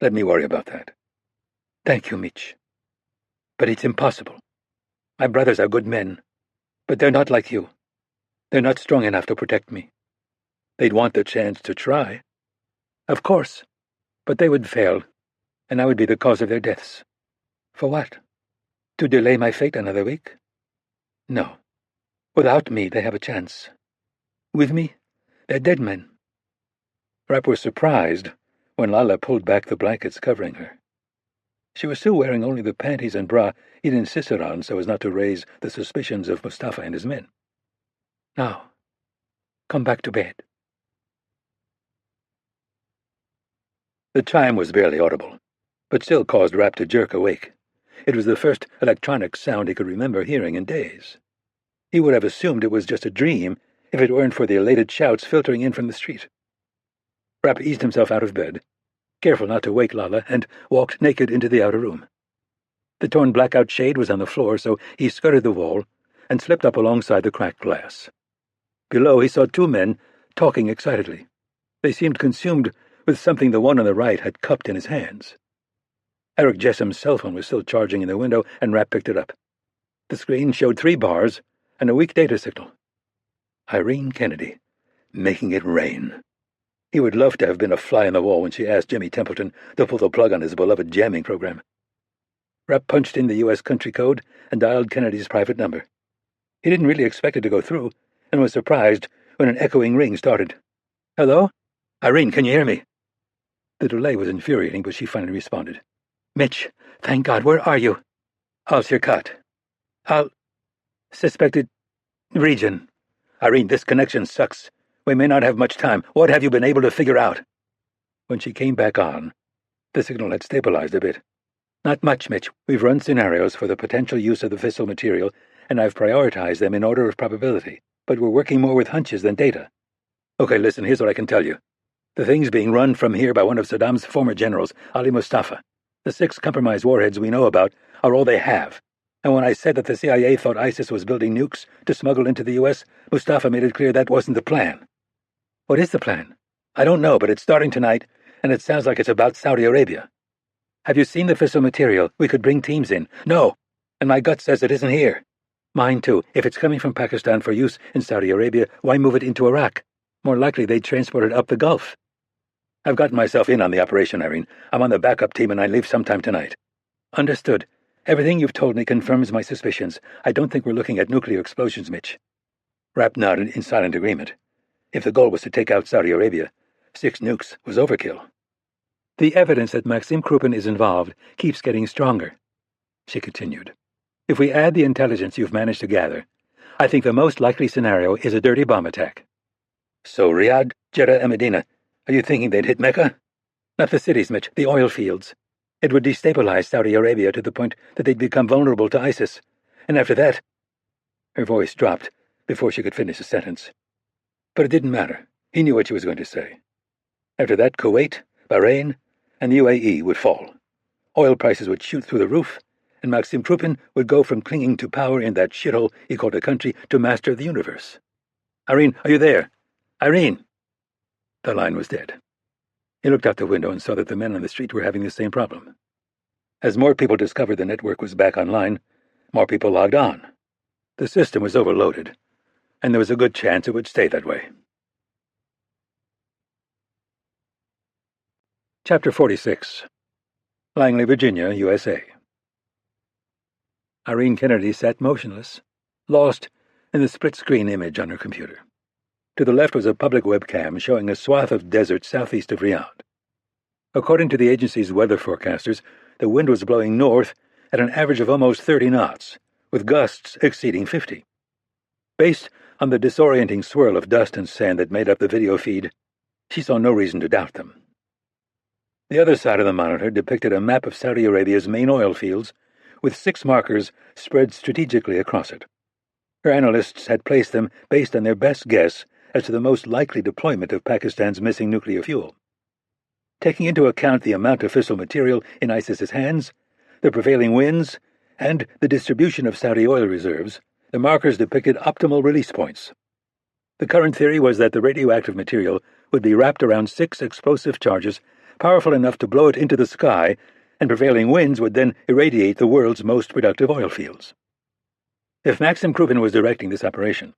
"Let me worry about that." "Thank you, Mitch. But it's impossible. My brothers are good men, but they're not like you. They're not strong enough to protect me." "They'd want the chance to try." "Of course, but they would fail, and I would be the cause of their deaths." "For what? To delay my fate another week?" "No. Without me, they have a chance. With me, they're dead men." Rapp was surprised when Lala pulled back the blankets covering her. She was still wearing only the panties and bra he'd insisted on so as not to raise the suspicions of Mustafa and his men. "Now, come back to bed." The chime was barely audible, but still caused Rapp to jerk awake. It was the first electronic sound he could remember hearing in days. He would have assumed it was just a dream if it weren't for the elated shouts filtering in from the street. Rapp eased himself out of bed, careful not to wake Lala, and walked naked into the outer room. The torn blackout shade was on the floor, so he skirted the wall and slipped up alongside the cracked glass. Below he saw two men talking excitedly. They seemed consumed with something the one on the right had cupped in his hands. Eric Jessham's cell phone was still charging in the window, and Rapp picked it up. The screen showed 3 bars and a weak data signal. Irene Kennedy, making it rain. He would love to have been a fly on the wall when she asked Jimmy Templeton to pull the plug on his beloved jamming program. Rapp punched in the U.S. country code and dialed Kennedy's private number. He didn't really expect it to go through, and was surprised when an echoing ring started. "Hello? Irene, can you hear me?" The delay was infuriating, but she finally responded. "Mitch, thank God, where are you?" "Al-Shirkat. Suspected region. Irene, this connection sucks. We may not have much time. What have you been able to figure out?" When she came back on, the signal had stabilized a bit. "Not much, Mitch. We've run scenarios for the potential use of the fissile material, and I've prioritized them in order of probability, but we're working more with hunches than data." "Okay, listen, here's what I can tell you. The thing's being run from here by one of Saddam's former generals, Ali Mustafa. The 6 compromised warheads we know about are all they have. And when I said that the CIA thought ISIS was building nukes to smuggle into the U.S., Mustafa made it clear that wasn't the plan." "What is the plan?" "I don't know, but it's starting tonight, and it sounds like it's about Saudi Arabia." "Have you seen the fissile material? We could bring teams in." "No, and my gut says it isn't here." "Mine too. If it's coming from Pakistan for use in Saudi Arabia, why move it into Iraq? More likely they'd transport it up the Gulf." "I've gotten myself in on the operation, Irene. I'm on the backup team and I leave sometime tonight." "Understood. Everything you've told me confirms my suspicions. I don't think we're looking at nuclear explosions, Mitch." Rapp nodded in silent agreement. If the goal was to take out Saudi Arabia, 6 nukes was overkill. "The evidence that Maxim Krupin is involved keeps getting stronger," she continued. If we add the intelligence you've managed to gather, I think the most likely scenario is a dirty bomb attack. So Riyadh, Jeddah, and Medina, are you thinking they'd hit Mecca? Not the cities, Mitch, the oil fields. It would destabilize Saudi Arabia to the point that they'd become vulnerable to ISIS. And after that... Her voice dropped before she could finish a sentence. But it didn't matter. He knew what she was going to say. After that, Kuwait, Bahrain, and the UAE would fall. Oil prices would shoot through the roof, and Maxim Krupin would go from clinging to power in that shithole he called a country to master of the universe. Irene, are you there? Irene! The line was dead. He looked out the window and saw that the men on the street were having the same problem. As more people discovered the network was back online, more people logged on. The system was overloaded, and there was a good chance it would stay that way. Chapter 46. Langley, Virginia, USA. Irene Kennedy sat motionless, lost in the split-screen image on her computer. To the left was a public webcam showing a swath of desert southeast of Riyadh. According to the agency's weather forecasters, the wind was blowing north at an average of almost 30 knots, with gusts exceeding 50. Based on the disorienting swirl of dust and sand that made up the video feed, she saw no reason to doubt them. The other side of the monitor depicted a map of Saudi Arabia's main oil fields, with 6 markers spread strategically across it. Her analysts had placed them based on their best guess as to the most likely deployment of Pakistan's missing nuclear fuel. Taking into account the amount of fissile material in ISIS's hands, the prevailing winds, and the distribution of Saudi oil reserves, the markers depicted optimal release points. The current theory was that the radioactive material would be wrapped around 6 explosive charges powerful enough to blow it into the sky, and prevailing winds would then irradiate the world's most productive oil fields. If Maxim Krupin was directing this operation,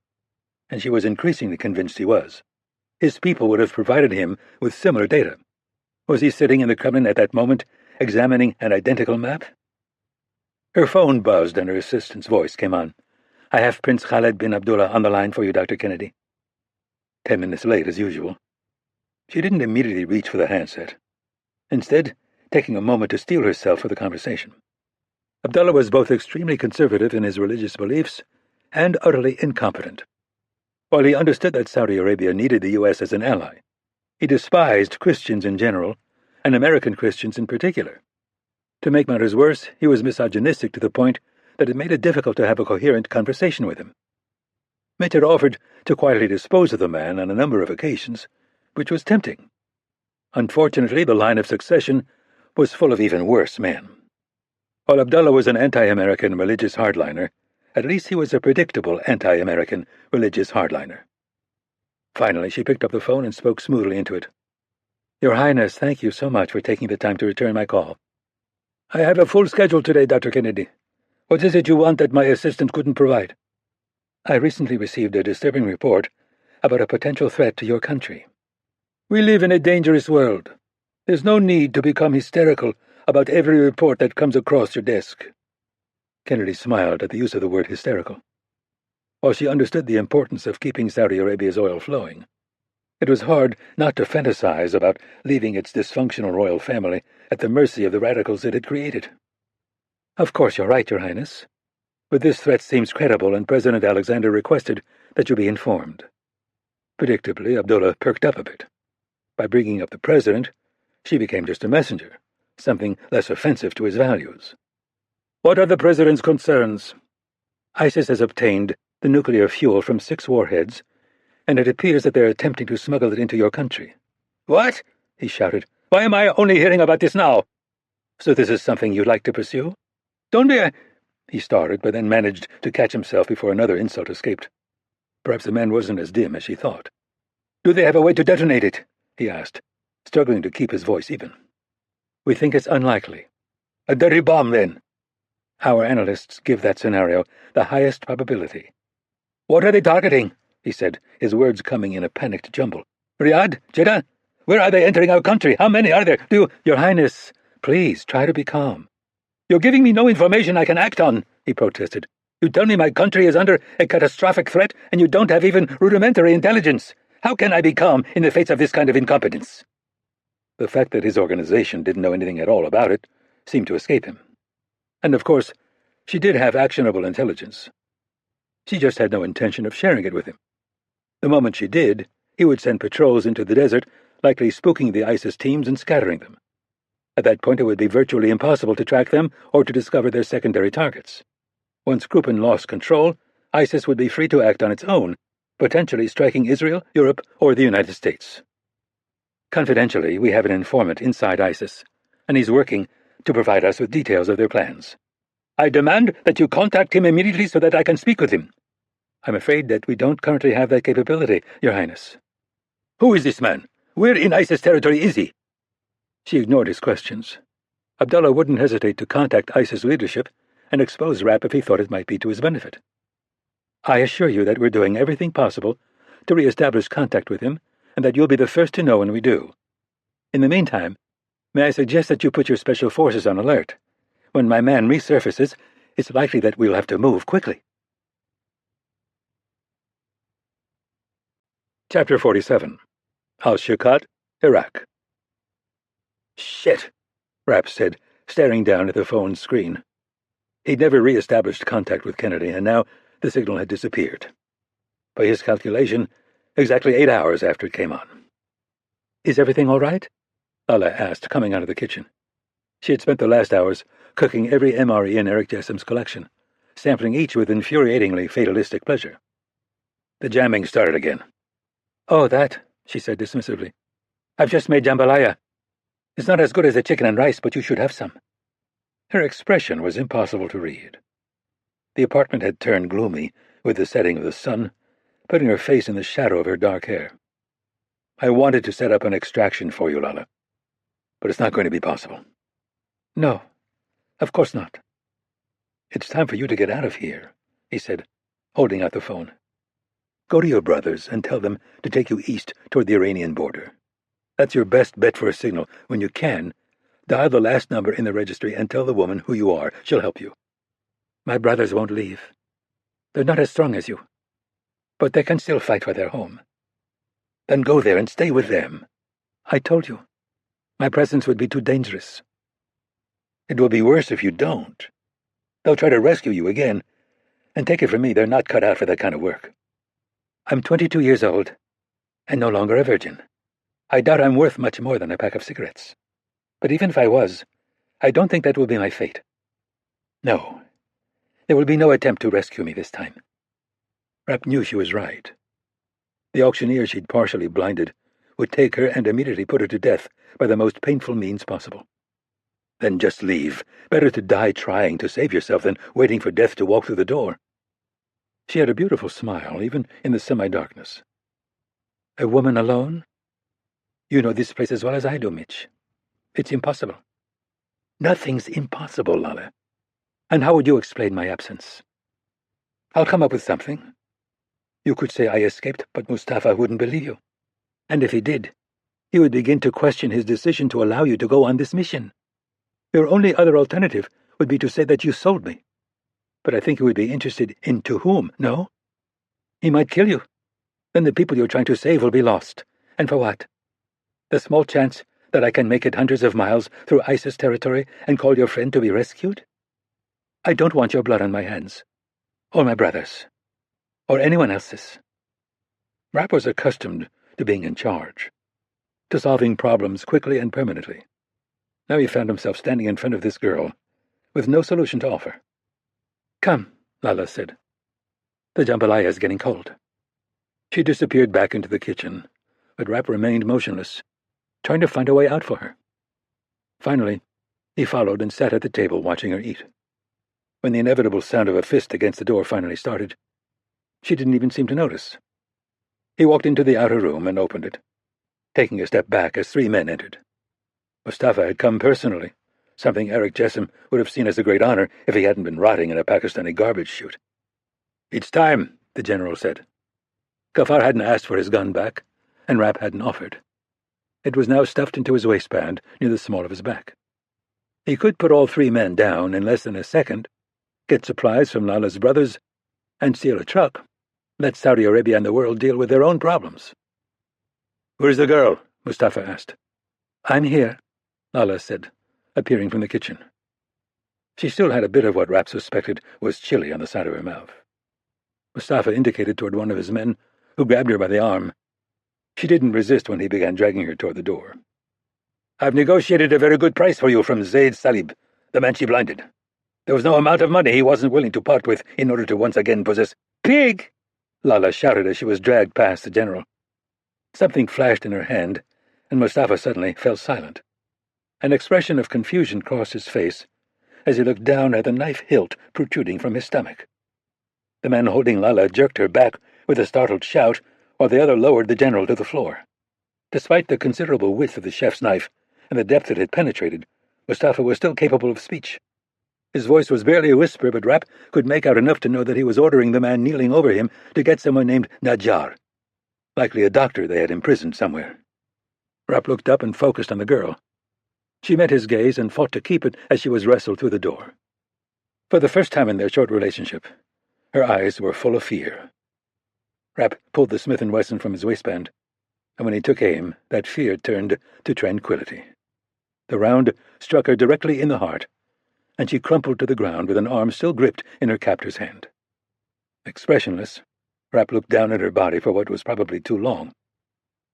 and she was increasingly convinced he was, his people would have provided him with similar data. Was he sitting in the Kremlin at that moment, examining an identical map? Her phone buzzed and her assistant's voice came on. I have Prince Khaled bin Abdullah on the line for you, Dr. Kennedy. 10 minutes late, as usual. She didn't immediately reach for the handset, instead taking a moment to steel herself for the conversation. Abdullah was both extremely conservative in his religious beliefs and utterly incompetent. While he understood that Saudi Arabia needed the U.S. as an ally, he despised Christians in general, and American Christians in particular. To make matters worse, he was misogynistic to the point that it made it difficult to have a coherent conversation with him. Mitch had offered to quietly dispose of the man on a number of occasions, which was tempting. Unfortunately, the line of succession was full of even worse men. While Abdullah was an anti-American religious hardliner, at least he was a predictable anti-American religious hardliner. Finally, she picked up the phone and spoke smoothly into it. Your Highness, thank you so much for taking the time to return my call. I have a full schedule today, Dr. Kennedy. What is it you want that my assistant couldn't provide? I recently received a disturbing report about a potential threat to your country. We live in a dangerous world. There's no need to become hysterical about every report that comes across your desk. Kennedy smiled at the use of the word hysterical. While she understood the importance of keeping Saudi Arabia's oil flowing, it was hard not to fantasize about leaving its dysfunctional royal family at the mercy of the radicals it had created. Of course you're right, Your Highness. But this threat seems credible, and President Alexander requested that you be informed. Predictably, Abdullah perked up a bit. By bringing up the president, she became just a messenger, something less offensive to his values. What are the president's concerns? ISIS has obtained the nuclear fuel from 6 warheads, and it appears that they're attempting to smuggle it into your country. What? He shouted. Why am I only hearing about this now? So this is something you'd like to pursue? Don't be a... He started, but then managed to catch himself before another insult escaped. Perhaps the man wasn't as dim as she thought. Do they have a way to detonate it? He asked, struggling to keep his voice even. We think it's unlikely. A dirty bomb, then. Our analysts give that scenario the highest probability. What are they targeting? He said, his words coming in a panicked jumble. Riyadh? Jeddah? Where are they entering our country? How many are there? Your Highness, please try to be calm. You're giving me no information I can act on, he protested. You tell me my country is under a catastrophic threat, and you don't have even rudimentary intelligence. How can I be calm in the face of this kind of incompetence? The fact that his organization didn't know anything at all about it seemed to escape him. And of course, She did have actionable intelligence. She just had no intention of sharing it with him. The moment she did, he would send patrols into the desert, likely spooking the ISIS teams and scattering them. At that point, it would be virtually impossible to track them or to discover their secondary targets. Once Kruppen lost control, ISIS would be free to act on its own, potentially striking Israel, Europe, or the United States. Confidentially, we have an informant inside ISIS, and he's working to provide us with details of their plans. I demand that you contact him immediately so that I can speak with him. I'm afraid that we don't currently have that capability, Your Highness. Who is this man? Where in ISIS territory is he? She ignored his questions. Abdullah wouldn't hesitate to contact ISIS leadership and expose Rapp if he thought it might be to his benefit. I assure you that we're doing everything possible to re-establish contact with him, and that you'll be the first to know when we do. In the meantime, may I suggest that you put your special forces on alert. When my man resurfaces, it's likely that we'll have to move quickly. Chapter 47. Al-Shukat, Iraq. Shit, Rapp said, staring down at the phone's screen. He'd never re-established contact with Kennedy, and now the signal had disappeared. By his calculation, exactly 8 hours after it came on. Is everything all right? Lala asked, coming out of the kitchen. She had spent the last hours cooking every MRE in Eric Jessam's collection, sampling each with infuriatingly fatalistic pleasure. The jamming started again. Oh, that, she said dismissively. I've just made jambalaya. It's not as good as the chicken and rice, but you should have some. Her expression was impossible to read. The apartment had turned gloomy with the setting of the sun, putting her face in the shadow of her dark hair. I wanted to set up an extraction for you, Lala, but it's not going to be possible. No, of course not. It's time for you to get out of here, he said, holding out the phone. Go to your brothers and tell them to take you east toward the Iranian border. That's your best bet for a signal. When you can, dial the last number in the registry and tell the woman who you are. She'll help you. My brothers won't leave. They're not as strong as you, but they can still fight for their home. Then go there and stay with them. I told you. My presence would be too dangerous. It will be worse if you don't. They'll try to rescue you again, and take it from me, they're not cut out for that kind of work. I'm 22 years old, and no longer a virgin. I doubt I'm worth much more than a pack of cigarettes. But even if I was, I don't think that will be my fate. No, there will be no attempt to rescue me this time. Rapp knew she was right. The auctioneer she'd partially blinded would take her and immediately put her to death by the most painful means possible. Then just leave. Better to die trying to save yourself than waiting for death to walk through the door. She had a beautiful smile, even in the semi-darkness. A woman alone? You know this place as well as I do, Mitch. It's impossible. Nothing's impossible, Lala. And how would you explain my absence? I'll come up with something. You could say I escaped, but Mustafa wouldn't believe you. And if he did, he would begin to question his decision to allow you to go on this mission. Your only other alternative would be to say that you sold me. But I think he would be interested in to whom, no? He might kill you. Then the people you're trying to save will be lost. And for what? The small chance that I can make it hundreds of miles through ISIS territory and call your friend to be rescued? I don't want your blood on my hands. Or my brother's. Or anyone else's. Rapp was accustomed to being in charge, to solving problems quickly and permanently. Now he found himself standing in front of this girl, with no solution to offer. Come, Lala said. The jambalaya is getting cold. She disappeared back into the kitchen, but Rapp remained motionless, trying to find a way out for her. Finally, he followed and sat at the table watching her eat. When the inevitable sound of a fist against the door finally started, she didn't even seem to notice. He walked into the outer room and opened it, taking a step back as 3 men entered. Mustafa had come personally, something Eric Jessam would have seen as a great honor if he hadn't been rotting in a Pakistani garbage chute. It's time, the general said. Ghaffar hadn't asked for his gun back, and Rapp hadn't offered. It was now stuffed into his waistband near the small of his back. He could put all 3 men down in less than a second, get supplies from Lala's brothers, and steal a truck. Let Saudi Arabia and the world deal with their own problems. Where's the girl? Mustafa asked. I'm here, Lala said, appearing from the kitchen. She still had a bit of what Rapp suspected was chili on the side of her mouth. Mustafa indicated toward one of his men, who grabbed her by the arm. She didn't resist when he began dragging her toward the door. "I've negotiated a very good price for you from Zaid Salib, the man she blinded. There was no amount of money he wasn't willing to part with in order to once again possess—" "Pig!" Lala shouted as she was dragged past the general. Something flashed in her hand, and Mustafa suddenly fell silent. An expression of confusion crossed his face as he looked down at the knife hilt protruding from his stomach. The man holding Lala jerked her back with a startled shout, while the other lowered the general to the floor. Despite the considerable width of the chef's knife and the depth it had penetrated, Mustafa was still capable of speech. His voice was barely a whisper, but Rapp could make out enough to know that he was ordering the man kneeling over him to get someone named Najjar, likely a doctor they had imprisoned somewhere. Rapp looked up and focused on the girl. She met his gaze and fought to keep it as she was wrestled through the door. For the first time in their short relationship, her eyes were full of fear. Rapp pulled the Smith & Wesson from his waistband, and when he took aim, that fear turned to tranquility. The round struck her directly in the heart, and she crumpled to the ground with an arm still gripped in her captor's hand. Expressionless, Rapp looked down at her body for what was probably too long.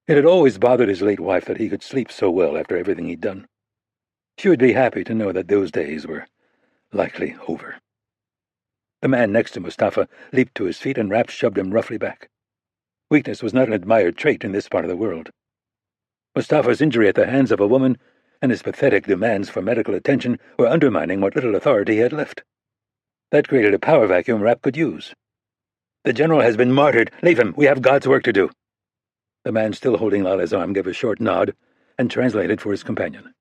It had always bothered his late wife that he could sleep so well after everything he'd done. She would be happy to know that those days were likely over. The man next to Mustafa leaped to his feet and Rapp shoved him roughly back. Weakness was not an admired trait in this part of the world. Mustafa's injury at the hands of a woman and his pathetic demands for medical attention were undermining what little authority he had left. That created a power vacuum Rapp could use. "The general has been martyred. Leave him. We have God's work to do." The man still holding Lala's arm gave a short nod and translated for his companion.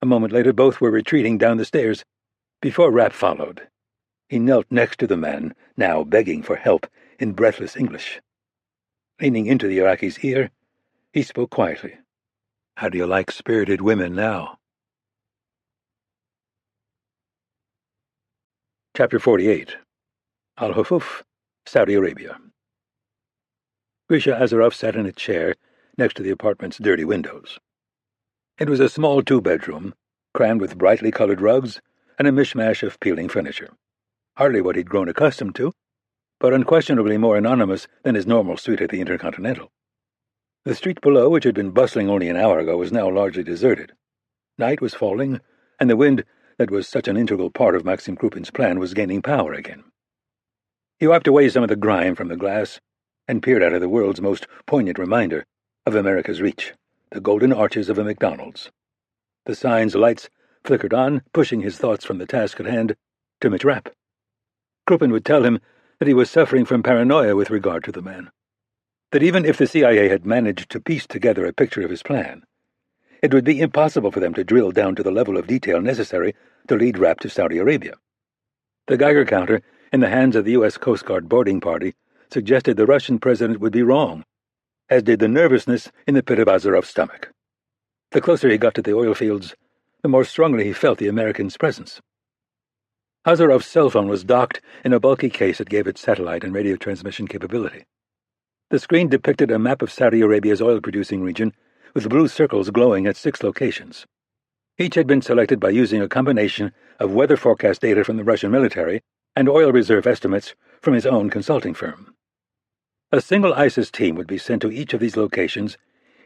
A moment later both were retreating down the stairs. Before Rapp followed, he knelt next to the man, now begging for help, in breathless English. Leaning into the Iraqi's ear, he spoke quietly. "How do you like spirited women now?" Chapter 48. Al-Hufuf, Saudi Arabia. Grisha Azaroff sat in a chair next to the apartment's dirty windows. It was a small two-bedroom, crammed with brightly colored rugs and a mishmash of peeling furniture. Hardly what he'd grown accustomed to, but unquestionably more anonymous than his normal suite at the Intercontinental. The street below, which had been bustling only an hour ago, was now largely deserted. Night was falling, and the wind that was such an integral part of Maxim Krupin's plan was gaining power again. He wiped away some of the grime from the glass and peered out of the world's most poignant reminder of America's reach, the golden arches of a McDonald's. The sign's lights flickered on, pushing his thoughts from the task at hand to Mitch Rapp. Krupin would tell him that he was suffering from paranoia with regard to the man. That even if the CIA had managed to piece together a picture of his plan, it would be impossible for them to drill down to the level of detail necessary to lead Rapp to Saudi Arabia. The Geiger counter in the hands of the U.S. Coast Guard boarding party suggested the Russian president would be wrong, as did the nervousness in the pit of Azarov's stomach. The closer he got to the oil fields, the more strongly he felt the American's presence. Azarov's cell phone was docked in a bulky case that gave it satellite and radio transmission capability. The screen depicted a map of Saudi Arabia's oil-producing region, with blue circles glowing at 6 locations. Each had been selected by using a combination of weather forecast data from the Russian military and oil reserve estimates from his own consulting firm. A single ISIS team would be sent to each of these locations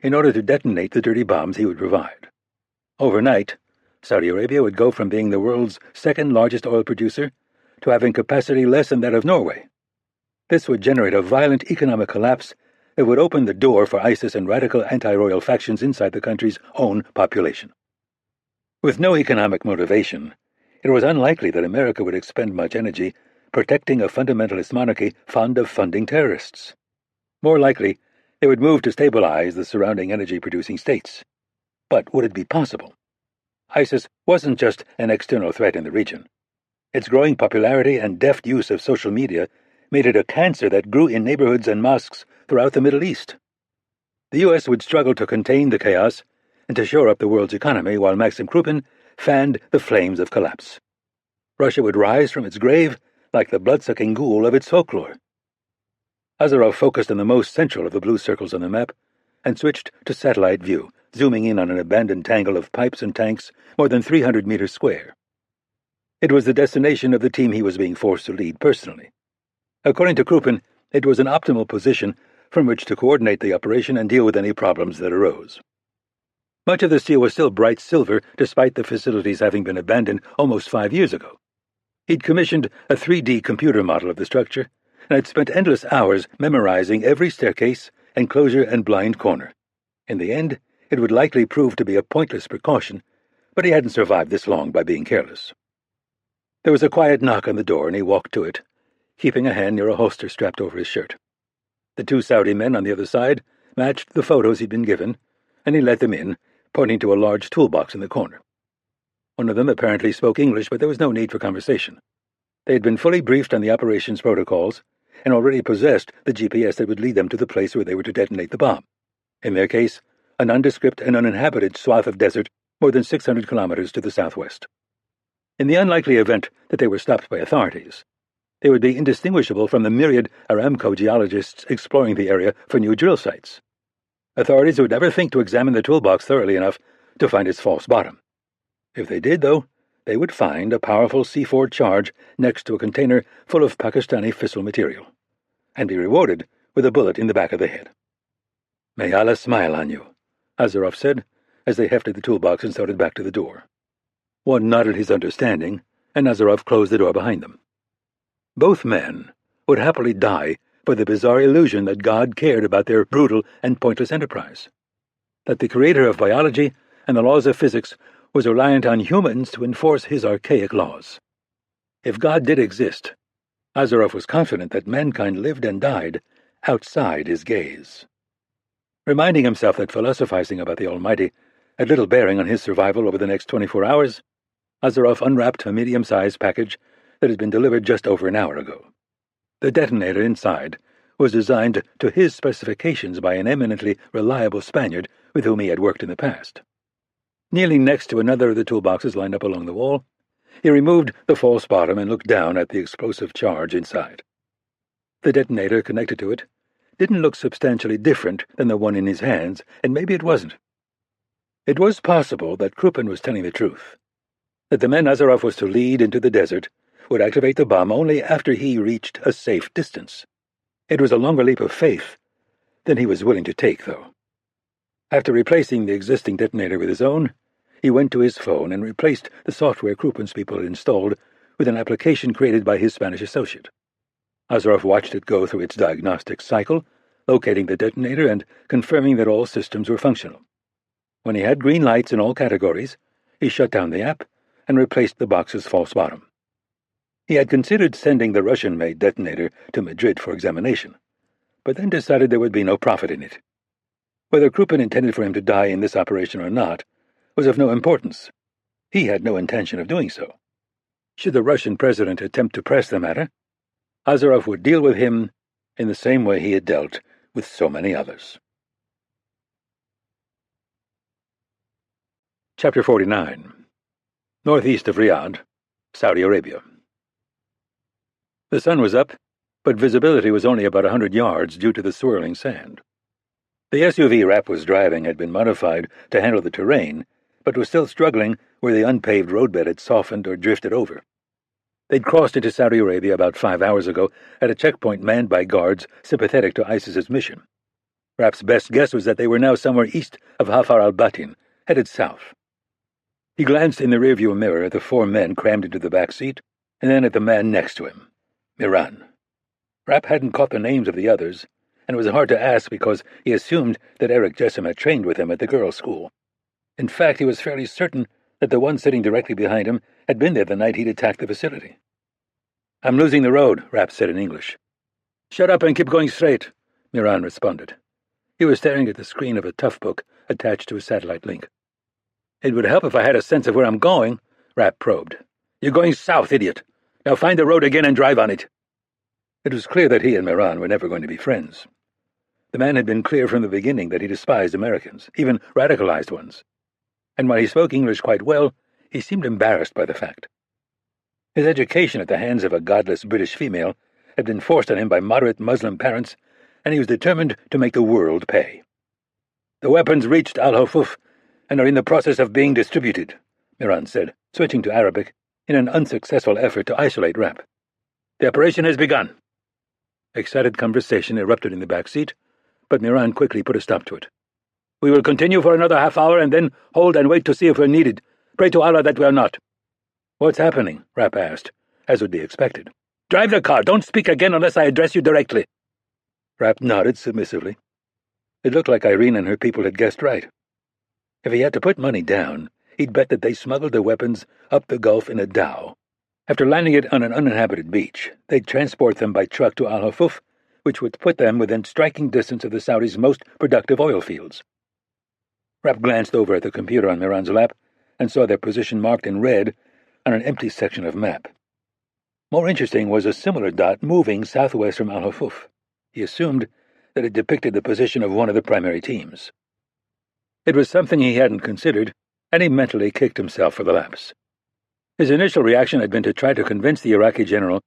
in order to detonate the dirty bombs he would provide. Overnight, Saudi Arabia would go from being the world's second-largest oil producer to having capacity less than that of Norway. This would generate a violent economic collapse that would open the door for ISIS and radical anti-royal factions inside the country's own population. With no economic motivation, it was unlikely that America would expend much energy protecting a fundamentalist monarchy fond of funding terrorists. More likely, they would move to stabilize the surrounding energy-producing states. But would it be possible? ISIS wasn't just an external threat in the region. Its growing popularity and deft use of social media made it a cancer that grew in neighborhoods and mosques throughout the Middle East. The U.S. would struggle to contain the chaos and to shore up the world's economy while Maxim Krupin fanned the flames of collapse. Russia would rise from its grave like the blood-sucking ghoul of its folklore. Azarov focused on the most central of the blue circles on the map and switched to satellite view, zooming in on an abandoned tangle of pipes and tanks more than 300 meters square. It was the destination of the team he was being forced to lead personally. According to Kruppen, it was an optimal position from which to coordinate the operation and deal with any problems that arose. Much of the steel was still bright silver, despite the facilities having been abandoned almost 5 years ago. He'd commissioned a 3D computer model of the structure, and had spent endless hours memorizing every staircase, enclosure, and blind corner. In the end, it would likely prove to be a pointless precaution, but he hadn't survived this long by being careless. There was a quiet knock on the door, and he walked to it, keeping a hand near a holster strapped over his shirt. The 2 Saudi men on the other side matched the photos he'd been given, and he let them in, pointing to a large toolbox in the corner. One of them apparently spoke English, but there was no need for conversation. They had been fully briefed on the operation's protocols, and already possessed the GPS that would lead them to the place where they were to detonate the bomb. In their case, a nondescript and uninhabited swath of desert more than 600 kilometers to the southwest. In the unlikely event that they were stopped by authorities, they would be indistinguishable from the myriad Aramco geologists exploring the area for new drill sites. Authorities would never think to examine the toolbox thoroughly enough to find its false bottom. If they did, though, they would find a powerful C4 charge next to a container full of Pakistani fissile material, and be rewarded with a bullet in the back of the head. "May Allah smile on you," Azaroff said, as they hefted the toolbox and started back to the door. One nodded his understanding, and Azaroff closed the door behind them. Both men would happily die for the bizarre illusion that God cared about their brutal and pointless enterprise, that the creator of biology and the laws of physics was reliant on humans to enforce his archaic laws. If God did exist, Azaroff was confident that mankind lived and died outside his gaze. Reminding himself that philosophizing about the Almighty had little bearing on his survival over the next 24 hours, Azaroff unwrapped a medium-sized package that had been delivered just over an hour ago. The detonator inside was designed to his specifications by an eminently reliable Spaniard with whom he had worked in the past. Kneeling next to another of the toolboxes lined up along the wall, he removed the false bottom and looked down at the explosive charge inside. The detonator connected to it didn't look substantially different than the one in his hands, and maybe it wasn't. It was possible that Kruppen was telling the truth, that the men Azaroff was to lead into the desert would activate the bomb only after he reached a safe distance. It was a longer leap of faith than he was willing to take, though. After replacing the existing detonator with his own, he went to his phone and replaced the software Kruppen's people had installed with an application created by his Spanish associate. Azaroff watched it go through its diagnostic cycle, locating the detonator and confirming that all systems were functional. When he had green lights in all categories, he shut down the app and replaced the box's false bottom. He had considered sending the Russian-made detonator to Madrid for examination, but then decided there would be no profit in it. Whether Kruppen intended for him to die in this operation or not was of no importance. He had no intention of doing so. Should the Russian president attempt to press the matter, Azaroff would deal with him in the same way he had dealt with so many others. Chapter 49. Northeast of Riyadh, Saudi Arabia. The sun was up, but visibility was only about 100 yards due to the swirling sand. The SUV Rapp was driving had been modified to handle the terrain, but was still struggling where the unpaved roadbed had softened or drifted over. They'd crossed into Saudi Arabia about 5 hours ago at a checkpoint manned by guards sympathetic to ISIS's mission. Rapp's best guess was that they were now somewhere east of Hafar al-Batin, headed south. He glanced in the rearview mirror at the 4 men crammed into the back seat, and then at the man next to him, Miran. Rapp hadn't caught the names of the others, and it was hard to ask because he assumed that Eric Jessam had trained with him at the girls' school. In fact, he was fairly certain that the one sitting directly behind him had been there the night he'd attacked the facility. "I'm losing the road," Rapp said in English. "Shut up and keep going straight," Miran responded. He was staring at the screen of a tough book attached to a satellite link. "It would help if I had a sense of where I'm going," Rapp probed. "You're going south, idiot. Now find the road again and drive on it." It was clear that he and Miran were never going to be friends. The man had been clear from the beginning that he despised Americans, even radicalized ones. And while he spoke English quite well, he seemed embarrassed by the fact. His education at the hands of a godless British female had been forced on him by moderate Muslim parents, and he was determined to make the world pay. "The weapons reached Al-Hufuf and are in the process of being distributed," Miran said, switching to Arabic, in an unsuccessful effort to isolate Rapp. "The operation has begun." Excited conversation erupted in the back seat, but Miran quickly put a stop to it. "We will continue for another half-hour and then hold and wait to see if we're needed. Pray to Allah that we are not." "What's happening?" Rapp asked, as would be expected. "Drive the car. Don't speak again unless I address you directly." Rapp nodded submissively. It looked like Irene and her people had guessed right. If he had to put money down, he'd bet that they smuggled the weapons up the Gulf in a dhow. After landing it on an uninhabited beach, they'd transport them by truck to Al-Hafuf, which would put them within striking distance of the Saudis' most productive oil fields. Rapp glanced over at the computer on Miran's lap and saw their position marked in red on an empty section of map. More interesting was a similar dot moving southwest from Al-Hafuf. He assumed that it depicted the position of one of the primary teams. It was something he hadn't considered, and he mentally kicked himself for the lapse. His initial reaction had been to try to convince the Iraqi general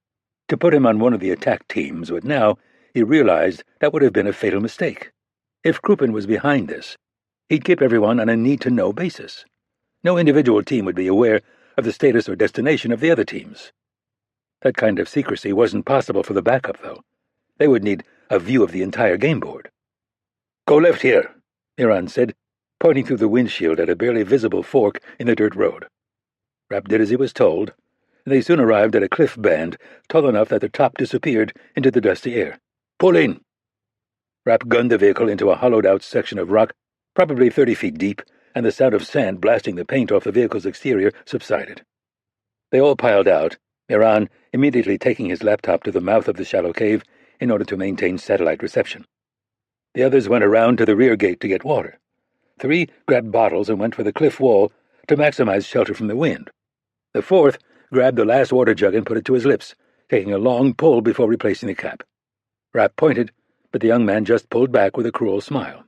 to put him on one of the attack teams, but now he realized that would have been a fatal mistake. If Kruppen was behind this, he'd keep everyone on a need-to-know basis. No individual team would be aware of the status or destination of the other teams. That kind of secrecy wasn't possible for the backup, though. They would need a view of the entire game board. "Go left here," Miran said, pointing through the windshield at a barely visible fork in the dirt road. Rapp did as he was told, and they soon arrived at a cliff band tall enough that the top disappeared into the dusty air. "Pull in!" Rapp gunned the vehicle into a hollowed-out section of rock, probably 30 feet deep, and the sound of sand blasting the paint off the vehicle's exterior subsided. They all piled out, Miran immediately taking his laptop to the mouth of the shallow cave in order to maintain satellite reception. The others went around to the rear gate to get water. 3 grabbed bottles and went for the cliff wall to maximize shelter from the wind. The 4th grabbed the last water jug and put it to his lips, taking a long pull before replacing the cap. Rapp pointed, but the young man just pulled back with a cruel smile.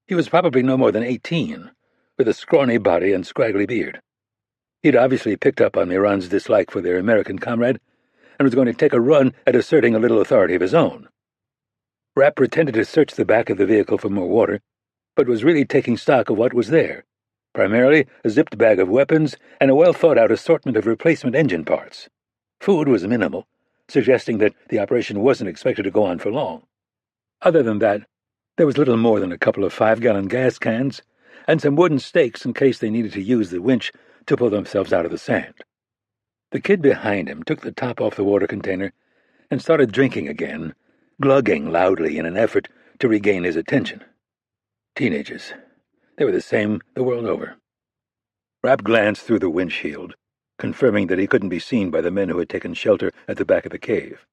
He was probably no more than 18, with a scrawny body and scraggly beard. He'd obviously picked up on Miran's dislike for their American comrade and was going to take a run at asserting a little authority of his own. Rapp pretended to search the back of the vehicle for more water, but was really taking stock of what was there, primarily a zipped bag of weapons and a well-thought-out assortment of replacement engine parts. Food was minimal, suggesting that the operation wasn't expected to go on for long. Other than that, there was little more than a couple of 5-gallon gas cans and some wooden stakes in case they needed to use the winch to pull themselves out of the sand. The kid behind him took the top off the water container and started drinking again, glugging loudly in an effort to regain his attention. Teenagers. They were the same the world over. Rapp glanced through the windshield, confirming that he couldn't be seen by the men who had taken shelter at the back of the cave.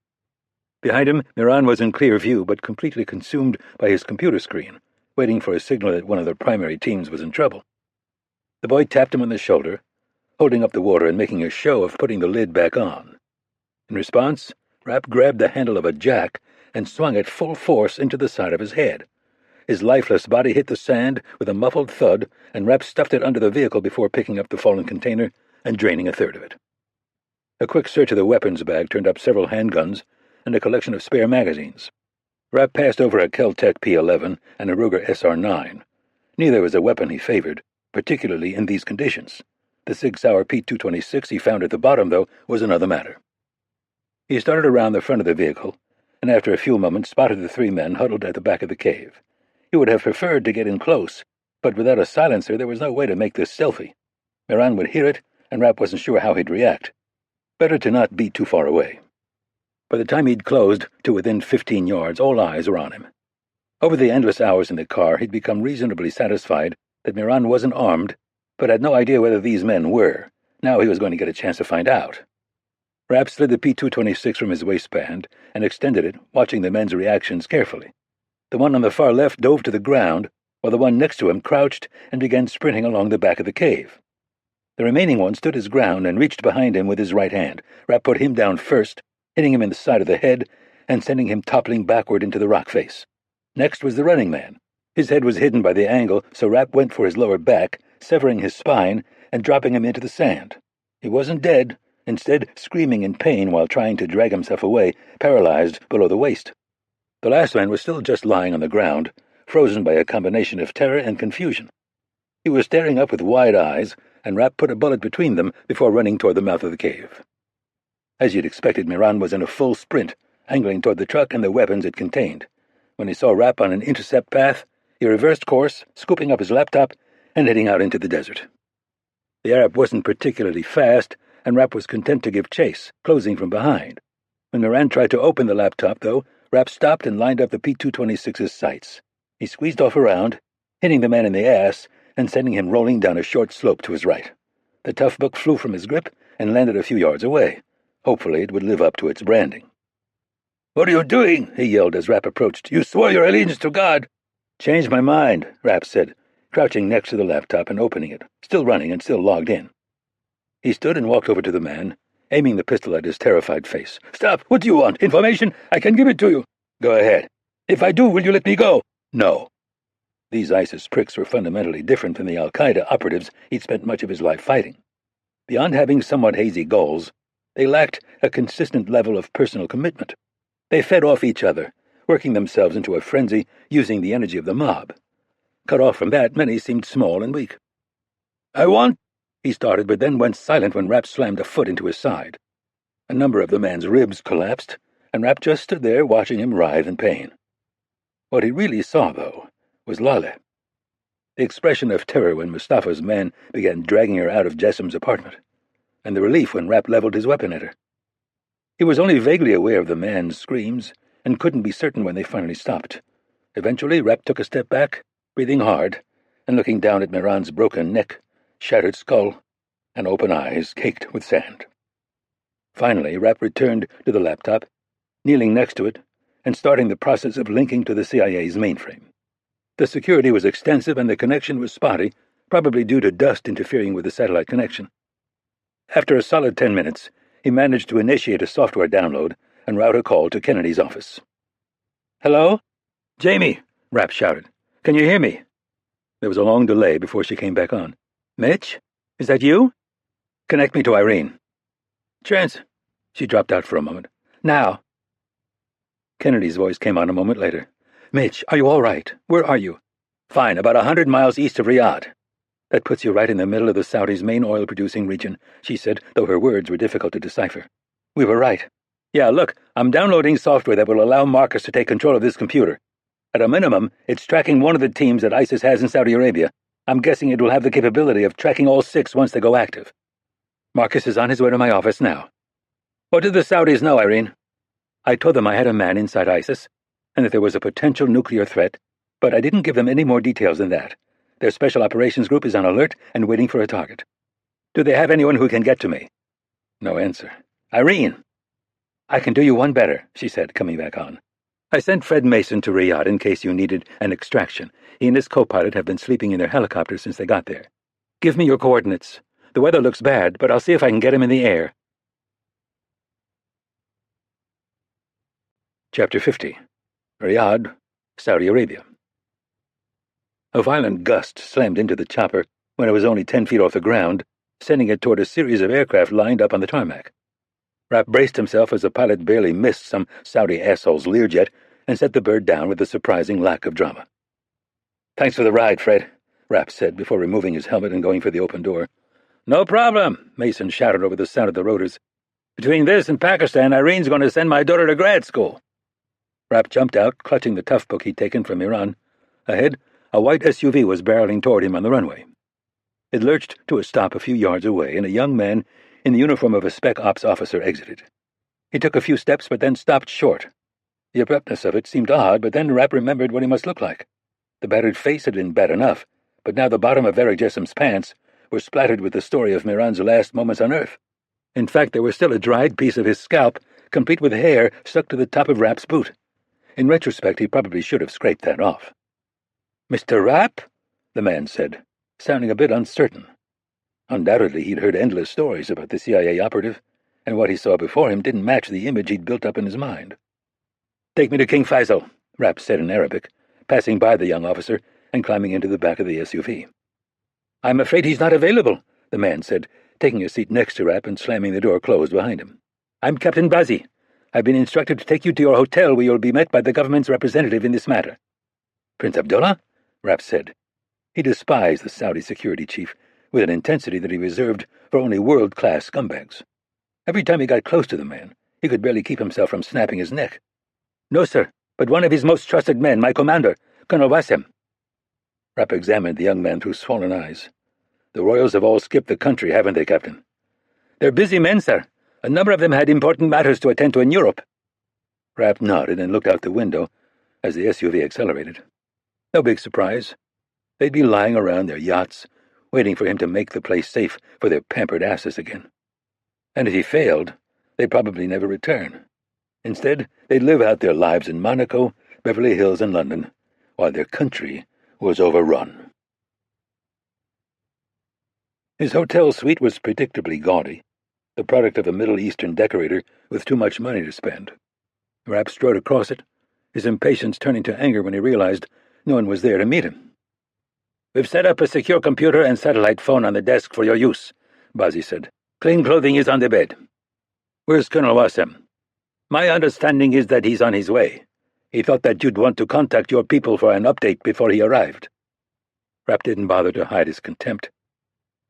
Behind him, Miran was in clear view, but completely consumed by his computer screen, waiting for a signal that one of the primary teams was in trouble. The boy tapped him on the shoulder, holding up the water and making a show of putting the lid back on. In response, Rapp grabbed the handle of a jack and swung it full force into the side of his head. His lifeless body hit the sand with a muffled thud, and Rapp stuffed it under the vehicle before picking up the fallen container and draining a third of it. A quick search of the weapons bag turned up several handguns and a collection of spare magazines. Rapp passed over a Kel-Tec P-11 and a Ruger SR-9. Neither was a weapon he favored, particularly in these conditions. The Sig Sauer P-226 he found at the bottom, though, was another matter. He started around the front of the vehicle, and after a few moments spotted the 3 men huddled at the back of the cave. He would have preferred to get in close, but without a silencer there was no way to make this stealthy. Miran would hear it, and Rapp wasn't sure how he'd react. Better to not be too far away. By the time he'd closed to within 15 yards, all eyes were on him. Over the endless hours in the car, he'd become reasonably satisfied that Miran wasn't armed, but had no idea whether these men were. Now he was going to get a chance to find out. Rapp slid the P-226 from his waistband and extended it, watching the men's reactions carefully. The one on the far left dove to the ground, while the one next to him crouched and began sprinting along the back of the cave. The remaining one stood his ground and reached behind him with his right hand. Rapp put him down first, hitting him in the side of the head and sending him toppling backward into the rock face. Next was the running man. His head was hidden by the angle, so Rapp went for his lower back, severing his spine and dropping him into the sand. He wasn't dead, instead screaming in pain while trying to drag himself away, paralyzed below the waist. The last man was still just lying on the ground, frozen by a combination of terror and confusion. He was staring up with wide eyes and Rapp put a bullet between them before running toward the mouth of the cave. As you'd expected, Miran was in a full sprint, angling toward the truck and the weapons it contained. When he saw Rapp on an intercept path, he reversed course, scooping up his laptop and heading out into the desert. The Arab wasn't particularly fast, and Rapp was content to give chase, closing from behind. When Miran tried to open the laptop, though, Rapp stopped and lined up the P-226's sights. He squeezed off around, hitting the man in the ass and sending him rolling down a short slope to his right. The tough book flew from his grip and landed a few yards away. Hopefully it would live up to its branding. "What are you doing?" he yelled as Rapp approached. "You swore your allegiance to God." "Changed my mind," Rapp said, crouching next to the laptop and opening it, still running and still logged in. He stood and walked over to the man, aiming the pistol at his terrified face. "Stop! What do you want? Information? I can give it to you." "Go ahead." "If I do, will you let me go?" "No." These ISIS pricks were fundamentally different than the Al-Qaeda operatives he'd spent much of his life fighting. Beyond having somewhat hazy goals, they lacked a consistent level of personal commitment. They fed off each other, working themselves into a frenzy using the energy of the mob. Cut off from that, many seemed small and weak. "I want—" he started, but then went silent when Rapp slammed a foot into his side. A number of the man's ribs collapsed, and Rapp just stood there watching him writhe in pain. What he really saw, though, was Lale. The expression of terror when Mustafa's men began dragging her out of Jessam's apartment, and the relief when Rapp leveled his weapon at her. He was only vaguely aware of the man's screams, and couldn't be certain when they finally stopped. Eventually, Rapp took a step back, breathing hard, and looking down at Miran's broken neck, shattered skull, and open eyes caked with sand. Finally, Rapp returned to the laptop, kneeling next to it, and starting the process of linking to the CIA's mainframe. The security was extensive and the connection was spotty, probably due to dust interfering with the satellite connection. After a solid 10 minutes, he managed to initiate a software download and route a call to Kennedy's office. "Hello?" "Jamie," Rapp shouted. "Can you hear me?" There was a long delay before she came back on. "Mitch? Is that you? Connect me to Irene." She dropped out for a moment. "Now." Kennedy's voice came on a moment later. "Mitch, are you all right? Where are you?" "Fine, about 100 miles east of Riyadh." "That puts you right in the middle of the Saudis' main oil-producing region," she said, though her words were difficult to decipher. "We were right. Yeah, look, I'm downloading software that will allow Marcus to take control of this computer. At a minimum, it's tracking one of the teams that ISIS has in Saudi Arabia. I'm guessing it will have the capability of tracking all 6 once they go active. Marcus is on his way to my office now." "What did the Saudis know, Irene?" "I told them I had a man inside ISIS, and that there was a potential nuclear threat, but I didn't give them any more details than that. Their special operations group is on alert and waiting for a target." "Do they have anyone who can get to me?" No answer. "Irene!" "I can do you one better," she said, coming back on. "I sent Fred Mason to Riyadh in case you needed an extraction. He and his co-pilot have been sleeping in their helicopter since they got there. Give me your coordinates. The weather looks bad, but I'll see if I can get him in the air." Chapter 50. Riyadh, Saudi Arabia. A violent gust slammed into the chopper when it was only 10 feet off the ground, sending it toward a series of aircraft lined up on the tarmac. Rapp braced himself as the pilot barely missed some Saudi asshole's Learjet and set the bird down with a surprising lack of drama. "Thanks for the ride, Fred," Rapp said before removing his helmet and going for the open door. "No problem," Mason shouted over the sound of the rotors. "Between this and Pakistan, Irene's going to send my daughter to grad school." Rapp jumped out, clutching the tough book he'd taken from Iran. Ahead, a white SUV was barreling toward him on the runway. It lurched to a stop a few yards away, and a young man in the uniform of a Spec Ops officer exited. He took a few steps, but then stopped short. The abruptness of it seemed odd, but then Rapp remembered what he must look like. The battered face had been bad enough, but now the bottom of Eric Jessam's pants were splattered with the story of Miran's last moments on Earth. In fact, there was still a dried piece of his scalp, complete with hair stuck to the top of Rapp's boot. In retrospect, he probably should have scraped that off. "Mr. Rapp?" the man said, sounding a bit uncertain. Undoubtedly, he'd heard endless stories about the CIA operative, and what he saw before him didn't match the image he'd built up in his mind. "Take me to King Faisal," Rapp said in Arabic, passing by the young officer and climbing into the back of the SUV. "I'm afraid he's not available," the man said, taking a seat next to Rapp and slamming the door closed behind him. "I'm Captain Bazi. I've been instructed to take you to your hotel where you'll be met by the government's representative in this matter." "Prince Abdullah?" Rapp said. He despised the Saudi security chief, with an intensity that he reserved for only world-class scumbags. Every time he got close to the man, he could barely keep himself from snapping his neck. "No, sir, but one of his most trusted men, my commander, Colonel Wassem." Rapp examined the young man through swollen eyes. "The Royals have all skipped the country, haven't they, Captain?" "They're busy men, sir. A number of them had important matters to attend to in Europe." Rapp nodded and looked out the window as the SUV accelerated. No big surprise. They'd be lying around their yachts, waiting for him to make the place safe for their pampered asses again. And if he failed, they'd probably never return. Instead, they'd live out their lives in Monaco, Beverly Hills, and London, while their country was overrun. His hotel suite was predictably gaudy, the product of a Middle Eastern decorator with too much money to spend. Rapp strode across it, his impatience turning to anger when he realized no one was there to meet him. "We've set up a secure computer and satellite phone on the desk for your use," Bazzi said. "Plain clothing is on the bed." "Where's Colonel Wassem?" "My understanding is that he's on his way. He thought that you'd want to contact your people for an update before he arrived." Rapp didn't bother to hide his contempt.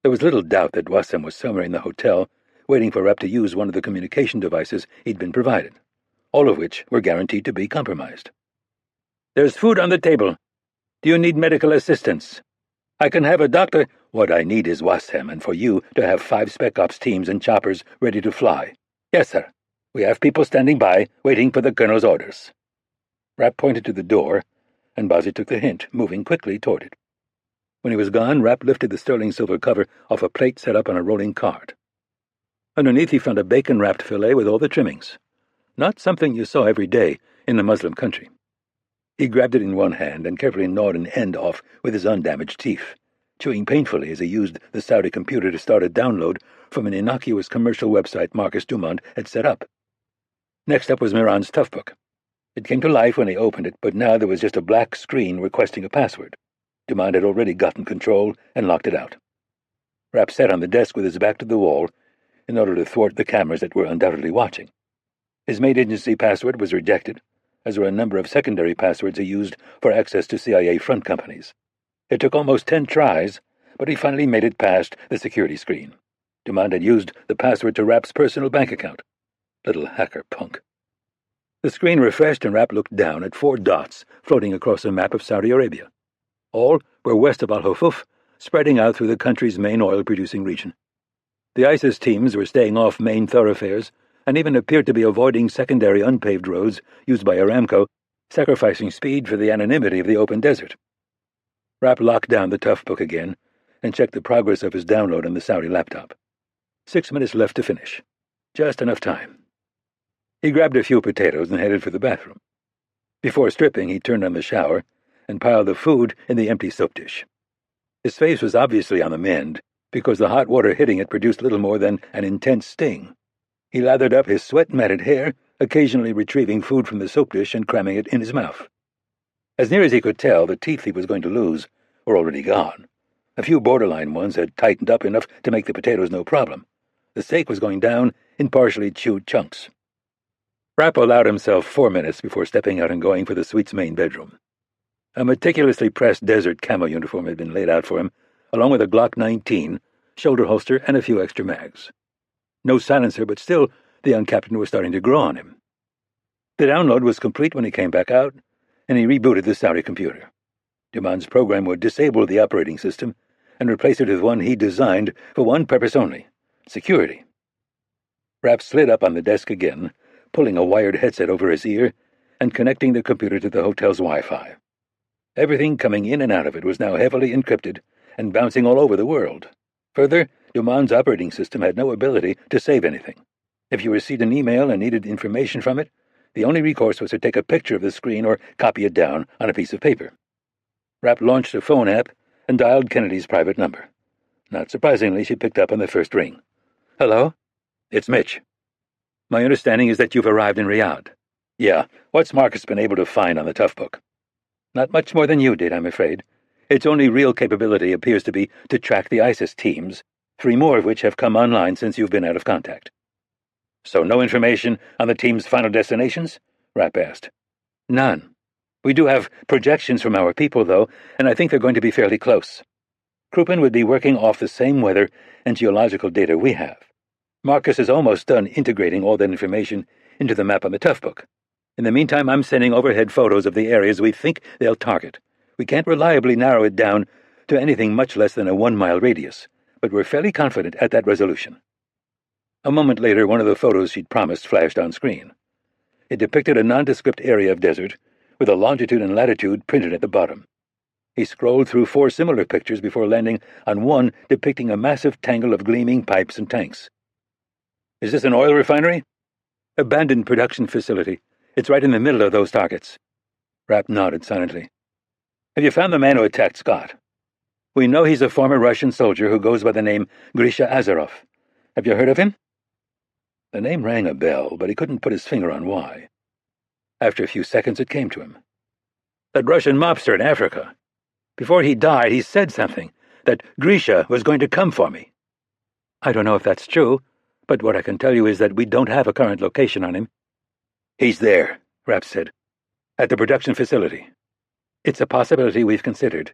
There was little doubt that Wassem was somewhere in the hotel, waiting for Rapp to use one of the communication devices he'd been provided, all of which were guaranteed to be compromised. "There's food on the table. Do you need medical assistance? I can have a doctor—" "What I need is Wassem, and for you to have 5 Spec Ops teams and choppers ready to fly." "Yes, sir. We have people standing by, waiting for the Colonel's orders." Rapp pointed to the door, and Bazzi took the hint, moving quickly toward it. When he was gone, Rapp lifted the sterling silver cover off a plate set up on a rolling cart. Underneath he found a bacon-wrapped fillet with all the trimmings. Not something you saw every day in the Muslim country. He grabbed it in one hand and carefully gnawed an end off with his undamaged teeth, chewing painfully as he used the Saudi computer to start a download from an innocuous commercial website Marcus Dumont had set up. Next up was Miran's tough book. It came to life when he opened it, but now there was just a black screen requesting a password. Dumont had already gotten control and locked it out. Rapp sat on the desk with his back to the wall in order to thwart the cameras that were undoubtedly watching. His main agency password was rejected, as were a number of secondary passwords he used for access to CIA front companies. It took almost 10 tries, but he finally made it past the security screen. Dumont had used the password to Rapp's personal bank account. Little hacker punk. The screen refreshed and Rapp looked down at 4 dots floating across a map of Saudi Arabia. All were west of Al-Hufuf, spreading out through the country's main oil-producing region. The ISIS teams were staying off main thoroughfares and even appeared to be avoiding secondary unpaved roads used by Aramco, sacrificing speed for the anonymity of the open desert. Rapp locked down the tough book again and checked the progress of his download on the Saudi laptop. 6 minutes left to finish. Just enough time. He grabbed a few potatoes and headed for the bathroom. Before stripping, he turned on the shower and piled the food in the empty soap dish. His face was obviously on the mend, because the hot water hitting it produced little more than an intense sting. He lathered up his sweat-matted hair, occasionally retrieving food from the soap dish and cramming it in his mouth. As near as he could tell, the teeth he was going to lose were already gone. A few borderline ones had tightened up enough to make the potatoes no problem. The steak was going down in partially chewed chunks. Rapp allowed himself 4 minutes before stepping out and going for the suite's main bedroom. A meticulously pressed desert camo uniform had been laid out for him, along with a Glock 19, shoulder holster, and a few extra mags. No silencer, but still, the young captain was starting to grow on him. The download was complete when he came back out, and he rebooted the Saudi computer. Dumont's program would disable the operating system and replace it with one he designed for one purpose only: security. Rapp slid up on the desk again, pulling a wired headset over his ear and connecting the computer to the hotel's Wi-Fi. Everything coming in and out of it was now heavily encrypted and bouncing all over the world. Further, Dumont's operating system had no ability to save anything. If you received an email and needed information from it, the only recourse was to take a picture of the screen or copy it down on a piece of paper. Rapp launched a phone app and dialed Kennedy's private number. Not surprisingly, she picked up on the first ring. "Hello? It's Mitch. My understanding is that you've arrived in Riyadh." "Yeah. What's Marcus been able to find on the tough book?" "Not much more than you did, I'm afraid. Its only real capability appears to be to track the ISIS teams, 3 more of which have come online since you've been out of contact." "So no information on the team's final destinations?" Rapp asked. "None. We do have projections from our people, though, and I think they're going to be fairly close." Kruppen would be working off the same weather and geological data we have. Marcus is almost done integrating all that information into the map on the Toughbook. In the meantime, I'm sending overhead photos of the areas we think they'll target. We can't reliably narrow it down to anything much less than a 1-mile radius, but we're fairly confident at that resolution. A moment later, one of the photos she'd promised flashed on screen. It depicted a nondescript area of desert with a longitude and latitude printed at the bottom. He scrolled through 4 similar pictures before landing on one depicting a massive tangle of gleaming pipes and tanks. Is this an oil refinery? Abandoned production facility. It's right in the middle of those targets. Rapp nodded silently. Have you found the man who attacked Scott? We know he's a former Russian soldier who goes by the name Grisha Azarov. Have you heard of him? The name rang a bell, but he couldn't put his finger on why. After a few seconds, it came to him. That Russian mobster in Africa. Before he died, he said something, that Grisha was going to come for me. I don't know if that's true, but what I can tell you is that we don't have a current location on him. He's there, Rapp said. At the production facility. It's a possibility we've considered.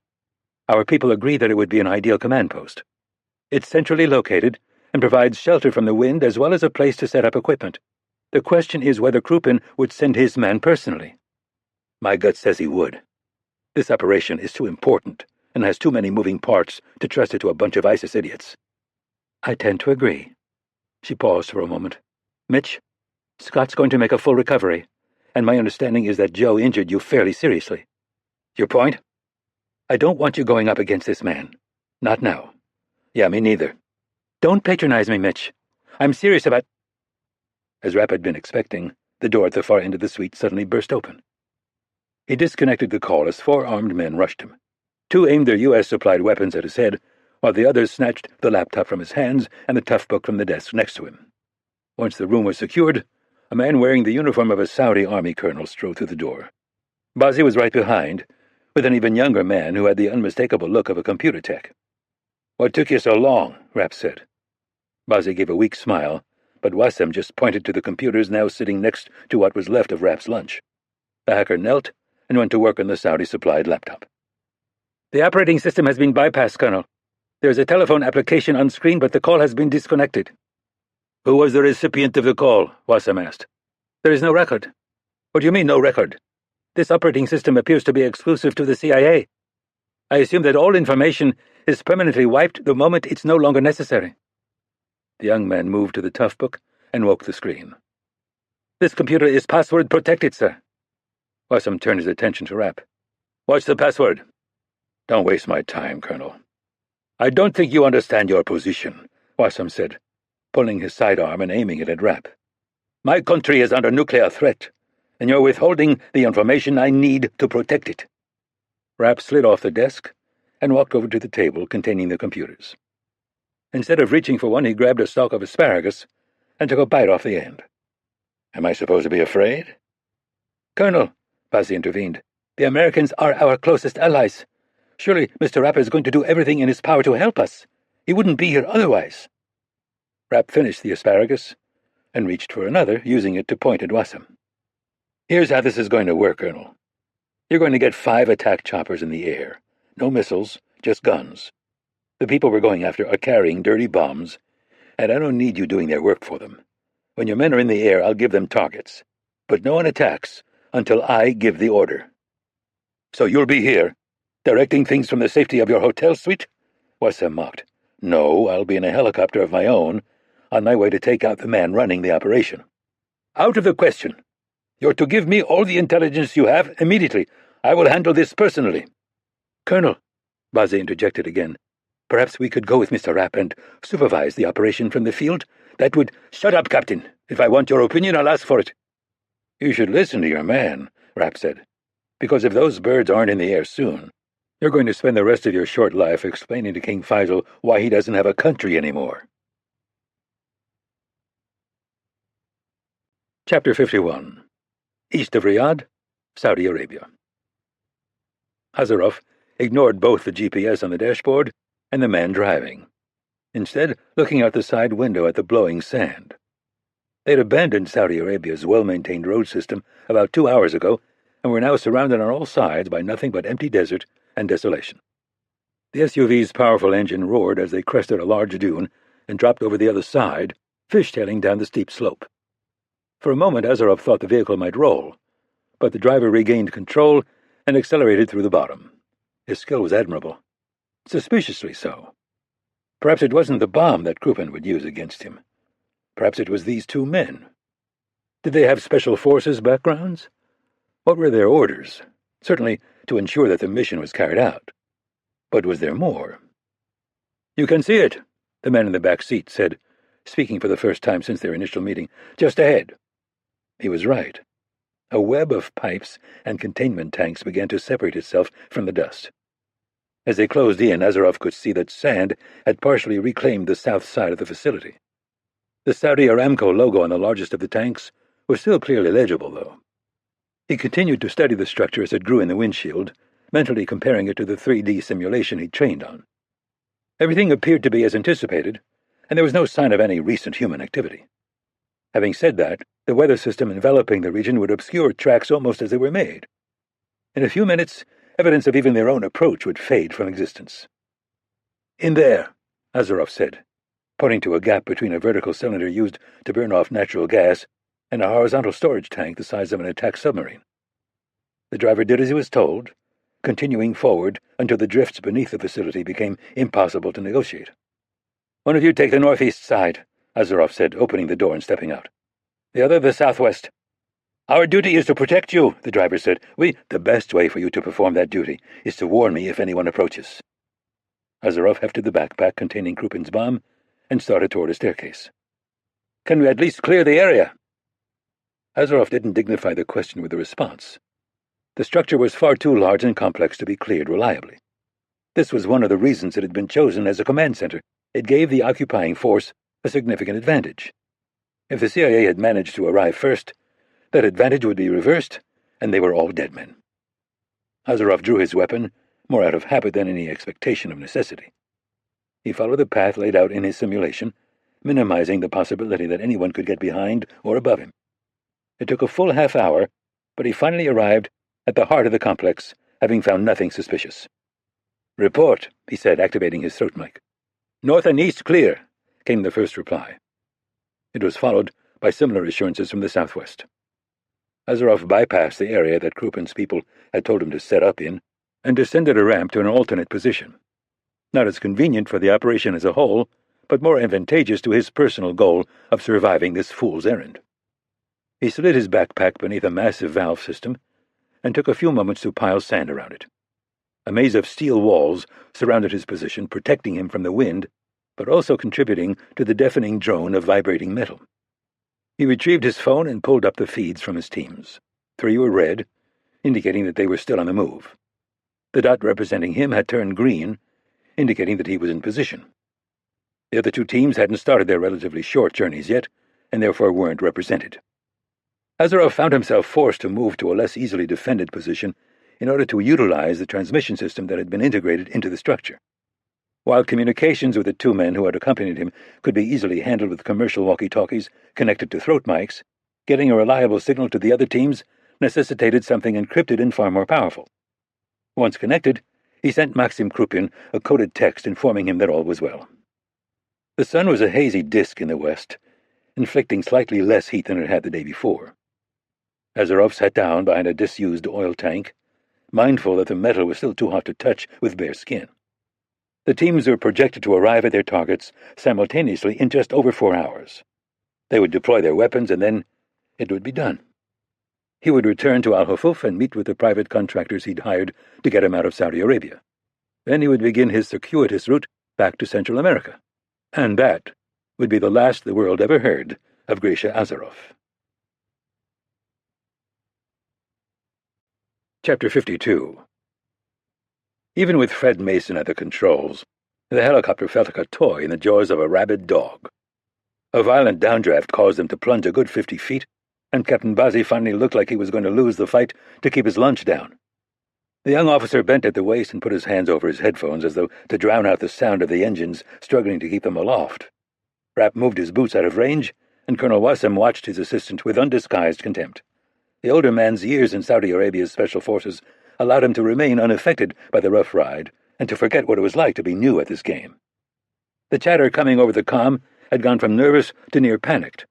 Our people agree that it would be an ideal command post. It's centrally located and provides shelter from the wind as well as a place to set up equipment. The question is whether Kruppen would send his man personally. My gut says he would. This operation is too important and has too many moving parts to trust it to a bunch of ISIS idiots. I tend to agree. She paused for a moment. Mitch, Scott's going to make a full recovery, and my understanding is that Joe injured you fairly seriously. Your point? I don't want you going up against this man. Not now. Yeah, me neither. Don't patronize me, Mitch. I'm serious about... As Rapp had been expecting, the door at the far end of the suite suddenly burst open. He disconnected the call as 4 armed men rushed him. 2 aimed their U.S.-supplied weapons at his head, while the others snatched the laptop from his hands and the Toughbook from the desk next to him. Once the room was secured, a man wearing the uniform of a Saudi army colonel strode through the door. Bazzi was right behind, with an even younger man who had the unmistakable look of a computer tech. What took you so long? Rapp said. Bazzi gave a weak smile, but Wassem just pointed to the computers now sitting next to what was left of Rapp's lunch. The hacker knelt and went to work on the Saudi-supplied laptop. The operating system has been bypassed, Colonel. There is a telephone application on screen, but the call has been disconnected. Who was the recipient of the call? Wassem asked. There is no record. What do you mean, no record? This operating system appears to be exclusive to the CIA. I assume that all information is permanently wiped the moment it's no longer necessary. The young man moved to the Toughbook and woke the screen. This computer is password protected, sir. Wassem turned his attention to Rapp. What's the password? Don't waste my time, Colonel. I don't think you understand your position, Wassem said, pulling his sidearm and aiming it at Rapp. My country is under nuclear threat, and you're withholding the information I need to protect it. Rapp slid off the desk and walked over to the table containing the computers. Instead of reaching for one, he grabbed a stalk of asparagus and took a bite off the end. Am I supposed to be afraid? Colonel, Bazzi intervened, the Americans are our closest allies. Surely Mr. Rapp is going to do everything in his power to help us. He wouldn't be here otherwise. Rapp finished the asparagus and reached for another, using it to point at Wassem. Here's how this is going to work, Colonel. You're going to get 5 attack choppers in the air. No missiles, just guns. The people we're going after are carrying dirty bombs, and I don't need you doing their work for them. When your men are in the air, I'll give them targets. But no one attacks until I give the order. So you'll be here, directing things from the safety of your hotel suite? Wassem mocked. No, I'll be in a helicopter of my own, on my way to take out the man running the operation. Out of the question. You're to give me all the intelligence you have immediately. I will handle this personally. Colonel, Bazzi interjected again, perhaps we could go with Mr. Rapp and supervise the operation from the field? That would... Shut up, Captain. If I want your opinion, I'll ask for it. You should listen to your man, Rapp said, because if those birds aren't in the air soon, you're going to spend the rest of your short life explaining to King Faisal why he doesn't have a country anymore. Chapter 51. East of Riyadh, Saudi Arabia. Azarov ignored both the GPS on the dashboard and the man driving, instead looking out the side window at the blowing sand. They'd abandoned Saudi Arabia's well-maintained road system about 2 hours ago and were now surrounded on all sides by nothing but empty desert and desolation. The SUV's powerful engine roared as they crested a large dune and dropped over the other side, fishtailing down the steep slope. For a moment, Azarov thought the vehicle might roll, but the driver regained control and accelerated through the bottom. His skill was admirable. Suspiciously so. Perhaps it wasn't the bomb that Krupin would use against him. Perhaps it was these two men. Did they have special forces backgrounds? What were their orders? Certainly to ensure that the mission was carried out. But was there more? "You can see it," the man in the back seat said, speaking for the first time since their initial meeting. "Just ahead." He was right. A web of pipes and containment tanks began to separate itself from the dust. As they closed in, Azarov could see that sand had partially reclaimed the south side of the facility. The Saudi Aramco logo on the largest of the tanks was still clearly legible, though. He continued to study the structure as it grew in the windshield, mentally comparing it to the 3D simulation he'd trained on. Everything appeared to be as anticipated, and there was no sign of any recent human activity. Having said that, the weather system enveloping the region would obscure tracks almost as they were made. In a few minutes, evidence of even their own approach would fade from existence. "In there," Azarov said, pointing to a gap between a vertical cylinder used to burn off natural gas and a horizontal storage tank the size of an attack submarine. The driver did as he was told, continuing forward until the drifts beneath the facility became impossible to negotiate. "One of you take the northeast side," Azarov said, opening the door and stepping out. "The other the southwest." "Our duty is to protect you," the driver said. "The best way for you to perform that duty is to warn me if anyone approaches." Azarov hefted the backpack containing Krupin's bomb and started toward a staircase. "Can we at least clear the area?" Azarov didn't dignify the question with a response. The structure was far too large and complex to be cleared reliably. This was one of the reasons it had been chosen as a command center. It gave the occupying force a significant advantage. If the CIA had managed to arrive first, that advantage would be reversed, and they were all dead men. Azarov drew his weapon, more out of habit than any expectation of necessity. He followed the path laid out in his simulation, minimizing the possibility that anyone could get behind or above him. It took a full half-hour, but he finally arrived at the heart of the complex, having found nothing suspicious. "Report," he said, activating his throat mic. "North and east clear," came the first reply. It was followed by similar assurances from the southwest. Azarov bypassed the area that Krupin's people had told him to set up in and descended a ramp to an alternate position. Not as convenient for the operation as a whole, but more advantageous to his personal goal of surviving this fool's errand. He slid his backpack beneath a massive valve system and took a few moments to pile sand around it. A maze of steel walls surrounded his position, protecting him from the wind, but also contributing to the deafening drone of vibrating metal. He retrieved his phone and pulled up the feeds from his teams. 3 were red, indicating that they were still on the move. The dot representing him had turned green, indicating that he was in position. The other 2 teams hadn't started their relatively short journeys yet, and therefore weren't represented. Azarov found himself forced to move to a less easily defended position in order to utilize the transmission system that had been integrated into the structure. While communications with the 2 men who had accompanied him could be easily handled with commercial walkie-talkies connected to throat mics, getting a reliable signal to the other teams necessitated something encrypted and far more powerful. Once connected, he sent Maxim Krupin a coded text informing him that all was well. The sun was a hazy disk in the west, inflicting slightly less heat than it had the day before. Azarov sat down behind a disused oil tank, mindful that the metal was still too hot to touch with bare skin. The teams were projected to arrive at their targets simultaneously in just over 4 hours. They would deploy their weapons, and then it would be done. He would return to Al-Hufuf and meet with the private contractors he'd hired to get him out of Saudi Arabia. Then he would begin his circuitous route back to Central America. And that would be the last the world ever heard of Grisha Azarov. Chapter 52. Even with Fred Mason at the controls, the helicopter felt like a toy in the jaws of a rabid dog. A violent downdraft caused them to plunge a good 50 feet, and Captain Bazzi finally looked like he was going to lose the fight to keep his lunch down. The young officer bent at the waist and put his hands over his headphones as though to drown out the sound of the engines struggling to keep them aloft. Rapp moved his boots out of range, and Colonel Wassem watched his assistant with undisguised contempt. The older man's years in Saudi Arabia's special forces allowed him to remain unaffected by the rough ride, and to forget what it was like to be new at this game. The chatter coming over the comm had gone from nervous to near panicked.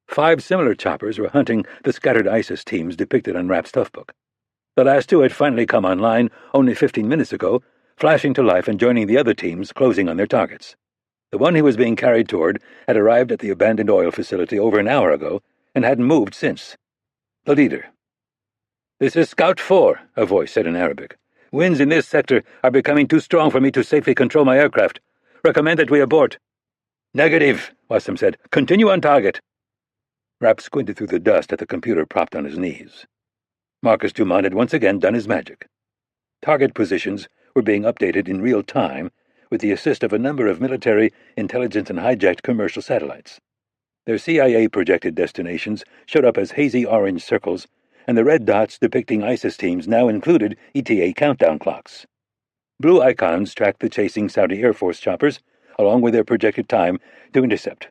5 similar choppers were hunting the scattered ISIS teams depicted on Rapp's toughbook. The last 2 had finally come online only 15 minutes ago, flashing to life and joining the other teams closing on their targets. The one he was being carried toward had arrived at the abandoned oil facility over an hour ago and hadn't moved since. The leader. "This is Scout 4, a voice said in Arabic. "Winds in this sector are becoming too strong for me to safely control my aircraft. Recommend that we abort." "Negative," Wassam said. "Continue on target." Rapp squinted through the dust at the computer propped on his knees. Marcus Dumont had once again done his magic. Target positions were being updated in real time with the assist of a number of military, intelligence, and hijacked commercial satellites. Their CIA-projected destinations showed up as hazy orange circles, and the red dots depicting ISIS teams now included ETA countdown clocks. Blue icons tracked the chasing Saudi Air Force choppers, along with their projected time to intercept.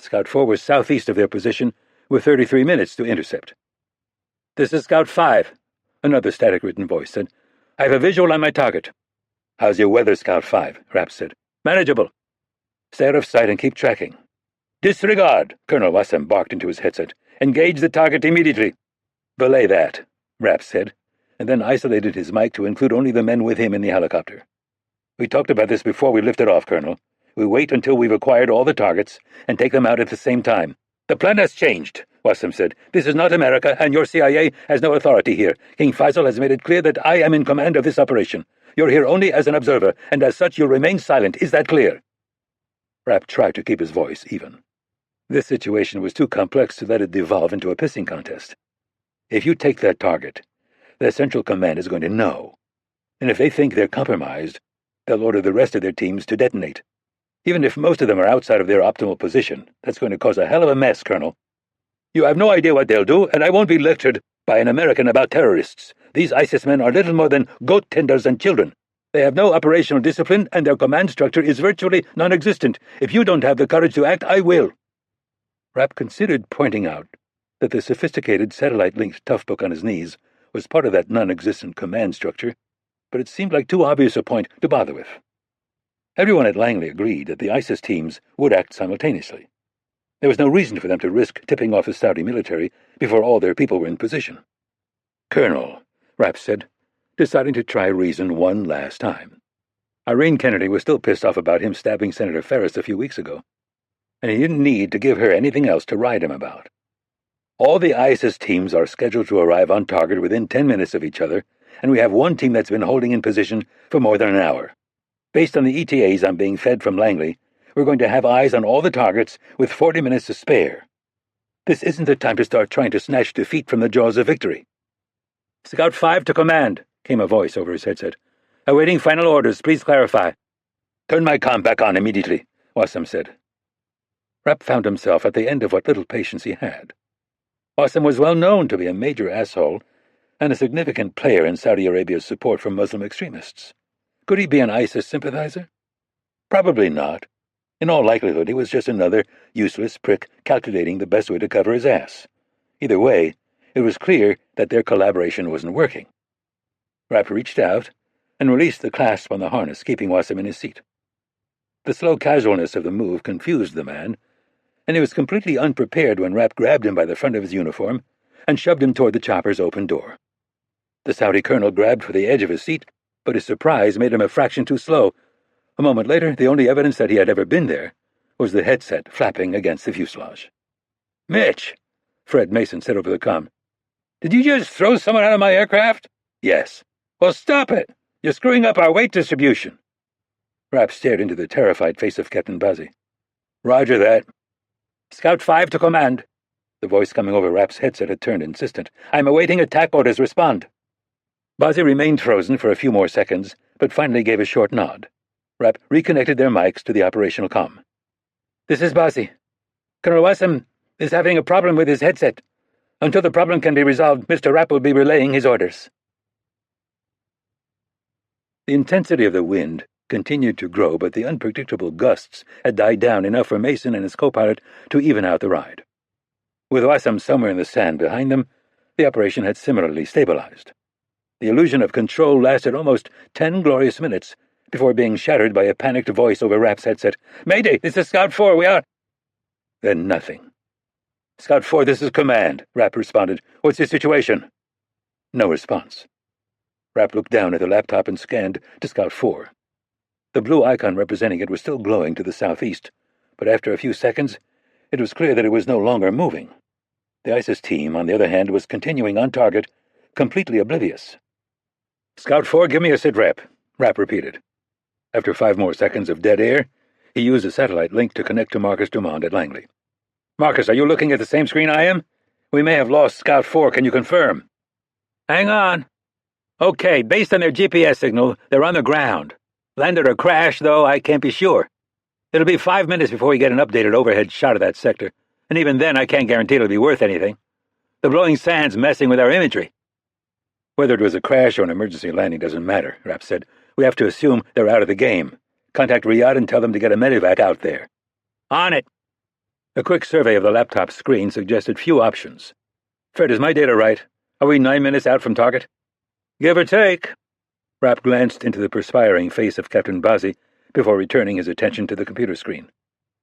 Scout 4 was southeast of their position, with 33 minutes to intercept. "This is Scout 5, another static-written voice said. "I have a visual on my target." "How's your weather, Scout 5? Rapp said. "Manageable." "Stay out of sight and keep tracking." "Disregard," Colonel Wassam barked into his headset. "Engage the target immediately." "Belay that," Rapp said, and then isolated his mic to include only the men with him in the helicopter. "We talked about this before we lifted off, Colonel. We wait until we've acquired all the targets and take them out at the same time." "The plan has changed," Wassam said. "This is not America, and your CIA has no authority here. King Faisal has made it clear that I am in command of this operation. You're here only as an observer, and as such you'll remain silent. Is that clear?" Rapp tried to keep his voice even. This situation was too complex to let it devolve into a pissing contest. If you take that target, their Central Command is going to know. And if they think they're compromised, they'll order the rest of their teams to detonate. Even if most of them are outside of their optimal position, that's going to cause a hell of a mess, Colonel. You have no idea what they'll do, and I won't be lectured by an American about terrorists. These ISIS men are little more than goat tenders and children. They have no operational discipline, and their command structure is virtually non-existent. If you don't have the courage to act, I will. Rapp considered pointing out that the sophisticated satellite-linked toughbook on his knees was part of that non-existent command structure, but it seemed like too obvious a point to bother with. Everyone at Langley agreed that the ISIS teams would act simultaneously. There was no reason for them to risk tipping off the Saudi military before all their people were in position. "Colonel," Rapp said, deciding to try reason one last time. Irene Kennedy was still pissed off about him stabbing Senator Ferris a few weeks ago, and he didn't need to give her anything else to ride him about. All the ISIS teams are scheduled to arrive on target within 10 minutes of each other, and we have one team that's been holding in position for more than an hour. Based on the ETAs I'm being fed from Langley, we're going to have eyes on all the targets with 40 minutes to spare. This isn't the time to start trying to snatch defeat from the jaws of victory. "Scout 5 to command," came a voice over his headset. "Awaiting final orders. Please clarify." "Turn my comm back on immediately," Wassam said. Rapp found himself at the end of what little patience he had. Wassam was well known to be a major asshole and a significant player in Saudi Arabia's support for Muslim extremists. Could he be an ISIS sympathizer? Probably not. In all likelihood, he was just another useless prick calculating the best way to cover his ass. Either way, it was clear that their collaboration wasn't working. Rapp reached out and released the clasp on the harness, keeping Wassam in his seat. The slow casualness of the move confused the man, and he was completely unprepared when Rapp grabbed him by the front of his uniform and shoved him toward the chopper's open door. The Saudi colonel grabbed for the edge of his seat, but his surprise made him a fraction too slow. A moment later, the only evidence that he had ever been there was the headset flapping against the fuselage. "Mitch," Fred Mason said over the comm. "Did you just throw someone out of my aircraft?" "Yes." "Well, stop it. You're screwing up our weight distribution." Rapp stared into the terrified face of Captain Bazzi. "Roger that." "Scout 5 to command." The voice coming over Rapp's headset had turned insistent. "I'm awaiting attack orders. Respond." Bazzi remained frozen for a few more seconds, but finally gave a short nod. Rapp reconnected their mics to the operational comm. "This is Bazzi. Colonel Wassam is having a problem with his headset. Until the problem can be resolved, Mr. Rapp will be relaying his orders." The intensity of the wind continued to grow, but the unpredictable gusts had died down enough for Mason and his co-pilot to even out the ride. With Wassam somewhere in the sand behind them, the operation had similarly stabilized. The illusion of control lasted almost 10 glorious minutes before being shattered by a panicked voice over Rapp's headset. "Mayday, this is Scout 4, we are—" Then nothing. "Scout 4, this is Command," Rapp responded. "What's the situation?" No response. Rapp looked down at the laptop and scanned to Scout 4. The blue icon representing it was still glowing to the southeast, but after a few seconds, it was clear that it was no longer moving. The ISIS team, on the other hand, was continuing on target, completely oblivious. "Scout 4, give me a sitrep," Rapp repeated. After 5 more seconds of dead air, he used a satellite link to connect to Marcus Dumont at Langley. "Marcus, are you looking at the same screen I am? We may have lost Scout 4. Can you confirm?" "Hang on. Okay, based on their GPS signal, they're on the ground. Landed or crashed, though, I can't be sure. It'll be 5 minutes before we get an updated overhead shot of that sector, and even then I can't guarantee it'll be worth anything. The blowing sand's messing with our imagery." "Whether it was a crash or an emergency landing doesn't matter," Rapp said. "We have to assume they're out of the game. Contact Riyadh and tell them to get a medevac out there." "On it." A quick survey of the laptop screen suggested few options. "Fred, is my data right? Are we 9 minutes out from target?" "Give or take." Rapp glanced into the perspiring face of Captain Bazzi before returning his attention to the computer screen.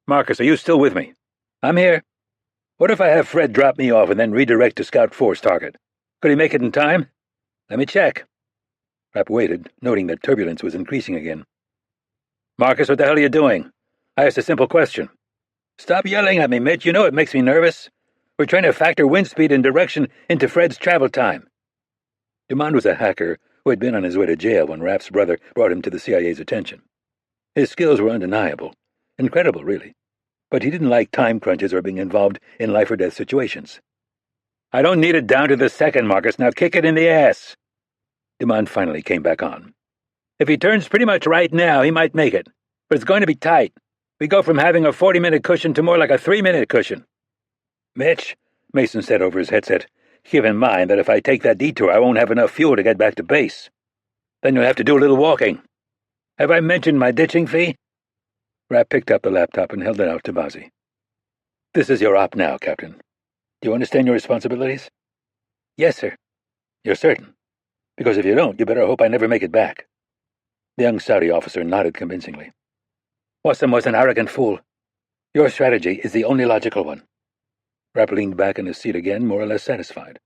"Marcus, are you still with me?" "I'm here." "What if I have Fred drop me off and then redirect to Scout 4's target? Could he make it in time?" "Let me check." Rapp waited, noting that turbulence was increasing again. "Marcus, what the hell are you doing? I asked a simple question." "Stop yelling at me, Mitch. You know it makes me nervous. We're trying to factor wind speed and direction into Fred's travel time." Dumont was a hacker who had been on his way to jail when Rapp's brother brought him to the CIA's attention. His skills were undeniable. Incredible, really. But he didn't like time crunches or being involved in life-or-death situations. "I don't need it down to the second, Marcus. Now kick it in the ass." Dumont finally came back on. "If he turns pretty much right now, he might make it. But it's going to be tight. We go from having a 40-minute cushion to more like a 3-minute cushion." "Mitch," Mason said over his headset, "keep in mind that if I take that detour, I won't have enough fuel to get back to base. Then you'll have to do a little walking. Have I mentioned my ditching fee?" Rapp picked up the laptop and held it out to Bazzi. "This is your op now, Captain. Do you understand your responsibilities?" "Yes, sir." "You're certain? Because if you don't, you better hope I never make it back." The young Saudi officer nodded convincingly. "Wassam was an arrogant fool. Your strategy is the only logical one." Rapp leaned back in his seat again, more or less satisfied.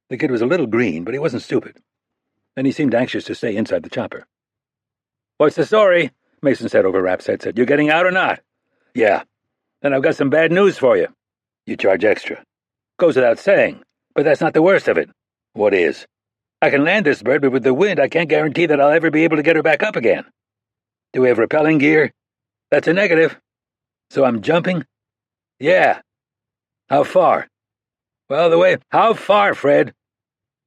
The kid was a little green, but he wasn't stupid. And he seemed anxious to stay inside the chopper. "What's the story?" Mason said over Rapp's headset. "You getting out or not?" "Yeah." "Then I've got some bad news for you." "You charge extra." "Goes without saying. But that's not the worst of it." "What is?" "I can land this bird, but with the wind, I can't guarantee that I'll ever be able to get her back up again." "Do we have repelling gear?" "That's a negative." "So I'm jumping?" "Yeah." "How far?" "Well, the way—" "How far, Fred?"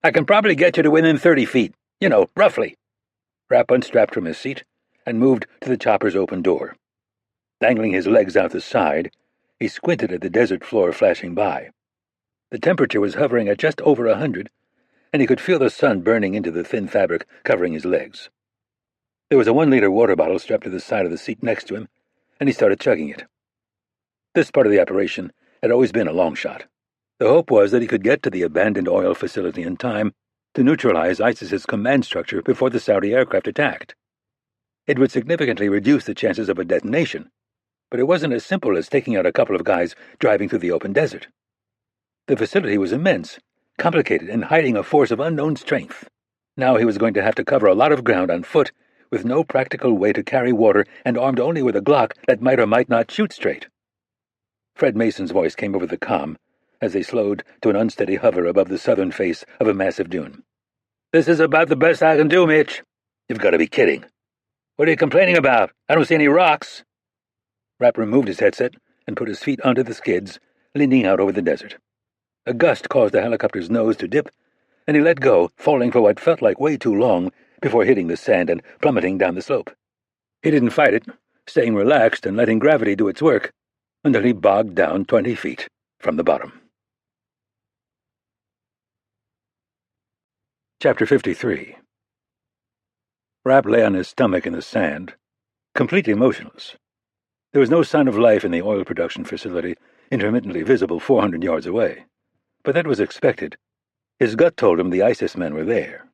"I can probably get you to within 30 feet. You know, roughly." Rapp unstrapped from his seat and moved to the chopper's open door. Dangling his legs out the side, he squinted at the desert floor flashing by. The temperature was hovering at just over 100, and he could feel the sun burning into the thin fabric covering his legs. There was a 1-liter water bottle strapped to the side of the seat next to him, and he started chugging it. This part of the operation had always been a long shot. The hope was that he could get to the abandoned oil facility in time to neutralize ISIS's command structure before the Saudi aircraft attacked. It would significantly reduce the chances of a detonation, but it wasn't as simple as taking out a couple of guys driving through the open desert. The facility was immense, complicated, and hiding a force of unknown strength. Now he was going to have to cover a lot of ground on foot, with no practical way to carry water and armed only with a Glock that might or might not shoot straight. Fred Mason's voice came over the comm as they slowed to an unsteady hover above the southern face of a massive dune. "This is about the best I can do, Mitch." "You've got to be kidding." "What are you complaining about? I don't see any rocks." Rapp removed his headset and put his feet onto the skids, leaning out over the desert. A gust caused the helicopter's nose to dip, and he let go, falling for what felt like way too long before hitting the sand and plummeting down the slope. He didn't fight it, staying relaxed and letting gravity do its work, until he bogged down 20 feet from the bottom. Chapter 53. Rapp lay on his stomach in the sand, completely motionless. There was no sign of life in the oil production facility, intermittently visible 400 yards away. But that was expected. His gut told him the ISIS men were there.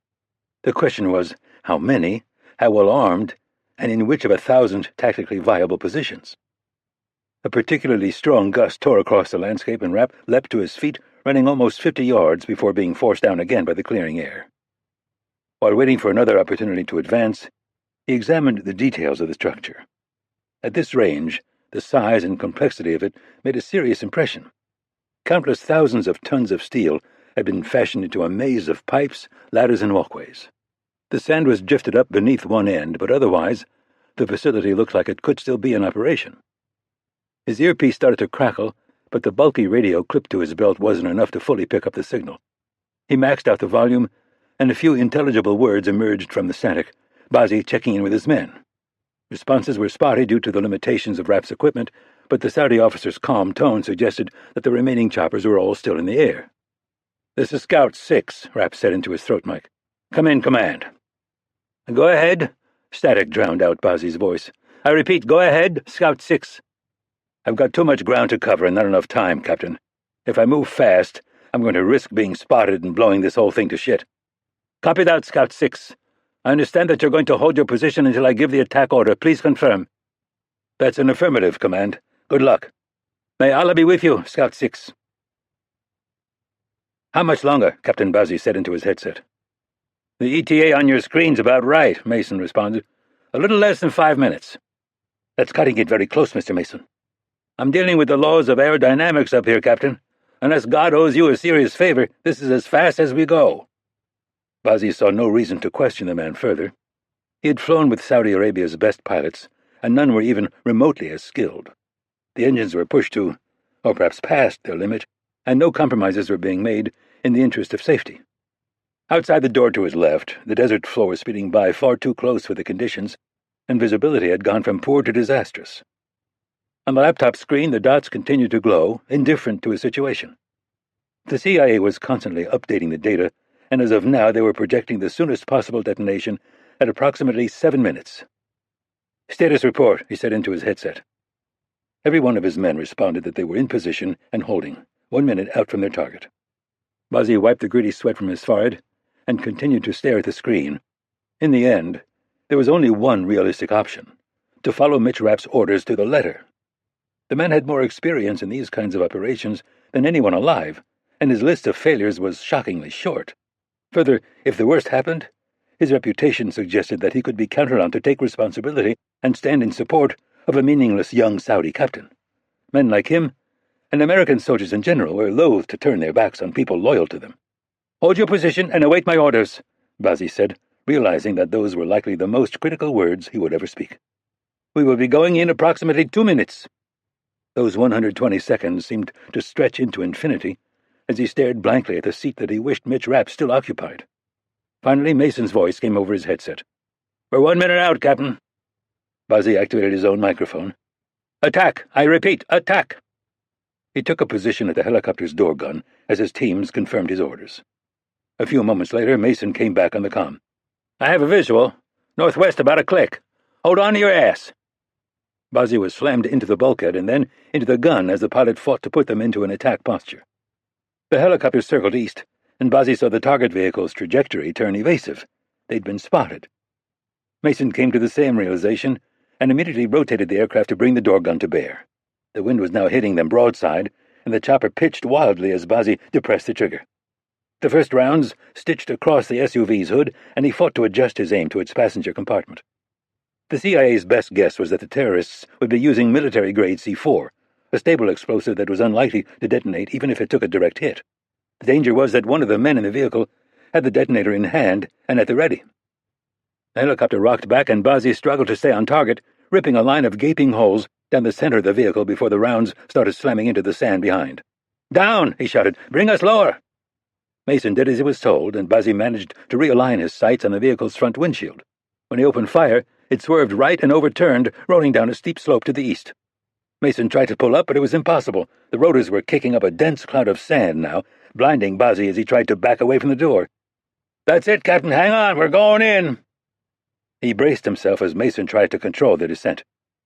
The question was, how many, how well armed, and in which of 1,000 tactically viable positions? A particularly strong gust tore across the landscape, and Rapp leapt to his feet, running almost 50 yards before being forced down again by the clearing air. While waiting for another opportunity to advance, he examined the details of the structure. At this range, the size and complexity of it made a serious impression. Countless thousands of tons of steel had been fashioned into a maze of pipes, ladders, and walkways. The sand was drifted up beneath one end, but otherwise, the facility looked like it could still be in operation. His earpiece started to crackle, but the bulky radio clipped to his belt wasn't enough to fully pick up the signal. He maxed out the volume, and a few intelligible words emerged from the static, Bazzi checking in with his men. Responses were spotty due to the limitations of Rapp's equipment, but the Saudi officer's calm tone suggested that the remaining choppers were all still in the air. "This is Scout 6, Rapp said into his throat mic. "Come in, command." "Go ahead," static drowned out Bazzi's voice. "I repeat, go ahead, Scout 6. "I've got too much ground to cover and not enough time, Captain. If I move fast, I'm going to risk being spotted and blowing this whole thing to shit." "Copy that, Scout 6. I understand that you're going to hold your position until I give the attack order. Please confirm." "That's an affirmative, Command. Good luck." "May Allah be with you, Scout 6. "How much longer?" Captain Bazzi said into his headset. "The ETA on your screen's about right," Mason responded. "A little less than 5 minutes." "That's cutting it very close, Mr. Mason." "I'm dealing with the laws of aerodynamics up here, Captain. Unless God owes you a serious favor, this is as fast as we go." Bazzi saw no reason to question the man further. He had flown with Saudi Arabia's best pilots, and none were even remotely as skilled. The engines were pushed to, or perhaps past, their limit, and no compromises were being made in the interest of safety. Outside the door to his left, the desert floor was speeding by far too close for the conditions, and visibility had gone from poor to disastrous. On the laptop screen, the dots continued to glow, indifferent to his situation. The CIA was constantly updating the data, and as of now they were projecting the soonest possible detonation at approximately 7 minutes. "Status report," he said into his headset. Every one of his men responded that they were in position and holding, 1 minute out from their target. Bazzi wiped the gritty sweat from his forehead and continued to stare at the screen. In the end, there was only one realistic option: to follow Mitch Rapp's orders to the letter. The man had more experience in these kinds of operations than anyone alive, and his list of failures was shockingly short. Further, if the worst happened, his reputation suggested that he could be counted on to take responsibility and stand in support of a meaningless young Saudi captain. Men like him, and American soldiers in general, were loath to turn their backs on people loyal to them. "Hold your position and await my orders," Bazzi said, realizing that those were likely the most critical words he would ever speak. "We will be going in approximately 2 minutes." Those 120 seconds seemed to stretch into infinity as he stared blankly at the seat that he wished Mitch Rapp still occupied. Finally, Mason's voice came over his headset. "We're 1 minute out, Captain." Bazzi activated his own microphone. "Attack! I repeat, attack!" He took a position at the helicopter's door gun as his teams confirmed his orders. A few moments later, Mason came back on the comm. "I have a visual. Northwest about a click. Hold on to your ass." Bazzi was slammed into the bulkhead and then into the gun as the pilot fought to put them into an attack posture. The helicopter circled east, and Bazzi saw the target vehicle's trajectory turn evasive. They'd been spotted. Mason came to the same realization and immediately rotated the aircraft to bring the door gun to bear. The wind was now hitting them broadside, and the chopper pitched wildly as Bazzi depressed the trigger. The first rounds stitched across the SUV's hood, and he fought to adjust his aim to its passenger compartment. The CIA's best guess was that the terrorists would be using military-grade C4, a stable explosive that was unlikely to detonate even if it took a direct hit. The danger was that one of the men in the vehicle had the detonator in hand and at the ready. The helicopter rocked back, and Bazzi struggled to stay on target, ripping a line of gaping holes down the center of the vehicle before the rounds started slamming into the sand behind. "Down!" he shouted. "Bring us lower!" Mason did as he was told, and Bazzi managed to realign his sights on the vehicle's front windshield. When he opened fire, it swerved right and overturned, rolling down a steep slope to the east. Mason tried to pull up, but it was impossible. The rotors were kicking up a dense cloud of sand now, blinding Bazzi as he tried to back away from the door. "That's it, Captain. Hang on. We're going in." He braced himself as Mason tried to control the descent.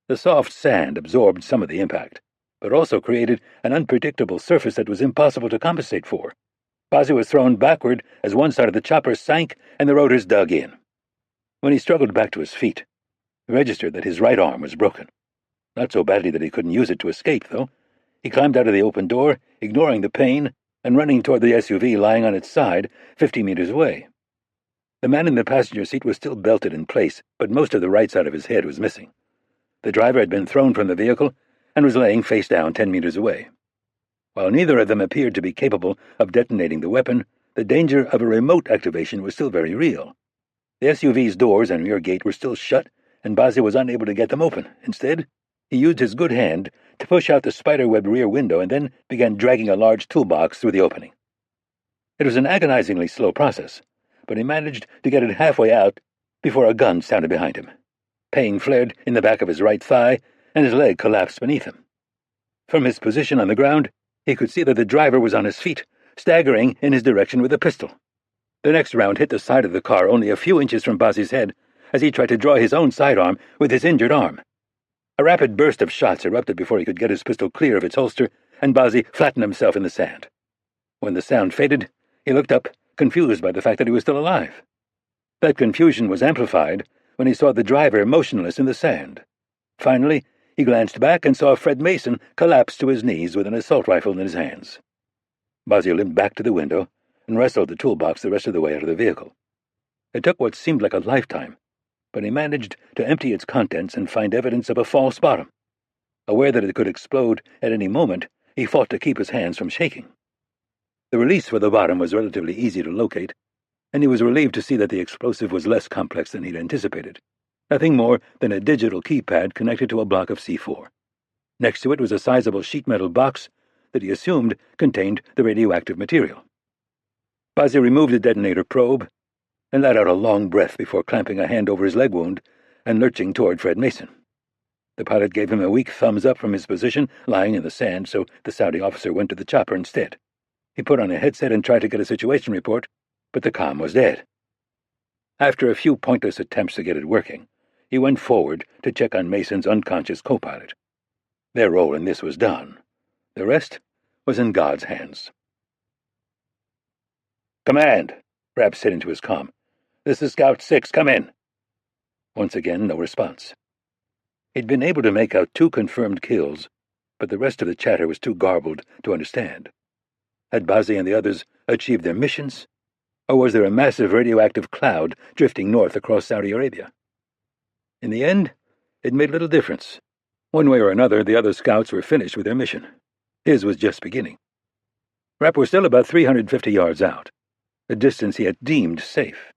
The soft sand absorbed some of the impact, but also created an unpredictable surface that was impossible to compensate for. Bazzi was thrown backward as one side of the chopper sank and the rotors dug in. When he struggled back to his feet, He registered that his right arm was broken. Not so badly that he couldn't use it to escape, though. He climbed out of the open door, ignoring the pain, and running toward the SUV lying on its side, 50 meters away. The man in the passenger seat was still belted in place, but most of the right side of his head was missing. The driver had been thrown from the vehicle and was laying face down 10 meters away. While neither of them appeared to be capable of detonating the weapon, the danger of a remote activation was still very real. The SUV's doors and rear gate were still shut, and Bazzi was unable to get them open. Instead, he used his good hand to push out the spiderweb rear window and then began dragging a large toolbox through the opening. It was an agonizingly slow process, but he managed to get it halfway out before a gun sounded behind him. Pain flared in the back of his right thigh, and his leg collapsed beneath him. From his position on the ground, he could see that the driver was on his feet, staggering in his direction with a pistol. The next round hit the side of the car only a few inches from Bazzi's head as he tried to draw his own sidearm with his injured arm. A rapid burst of shots erupted before he could get his pistol clear of its holster, and Bazzi flattened himself in the sand. When the sound faded, he looked up, confused by the fact that he was still alive. That confusion was amplified when he saw the driver motionless in the sand. Finally, he glanced back and saw Fred Mason collapse to his knees with an assault rifle in his hands. Bazzi limped back to the window and wrestled the toolbox the rest of the way out of the vehicle. It took what seemed like a lifetime, but he managed to empty its contents and find evidence of a false bottom. Aware that it could explode at any moment, he fought to keep his hands from shaking. The release for the bottom was relatively easy to locate, and he was relieved to see that the explosive was less complex than he'd anticipated. Nothing more than a digital keypad connected to a block of C4. Next to it was a sizable sheet metal box that he assumed contained the radioactive material. Bazzi removed the detonator probe and let out a long breath before clamping a hand over his leg wound and lurching toward Fred Mason. The pilot gave him a weak thumbs up from his position, lying in the sand, so the Saudi officer went to the chopper instead. He put on a headset and tried to get a situation report, but the comm was dead. After a few pointless attempts to get it working, he went forward to check on Mason's unconscious co-pilot. Their role in this was done. The rest was in God's hands. "Command," Rapp said into his comm. "This is Scout 6. Come in." Once again, no response. He'd been able to make out 2 confirmed kills, but the rest of the chatter was too garbled to understand. Had Bazzi and the others achieved their missions, or was there a massive radioactive cloud drifting north across Saudi Arabia? In the end, it made little difference. One way or another, the other scouts were finished with their mission. His was just beginning. Rapp was still about 350 yards out, a distance he had deemed safe.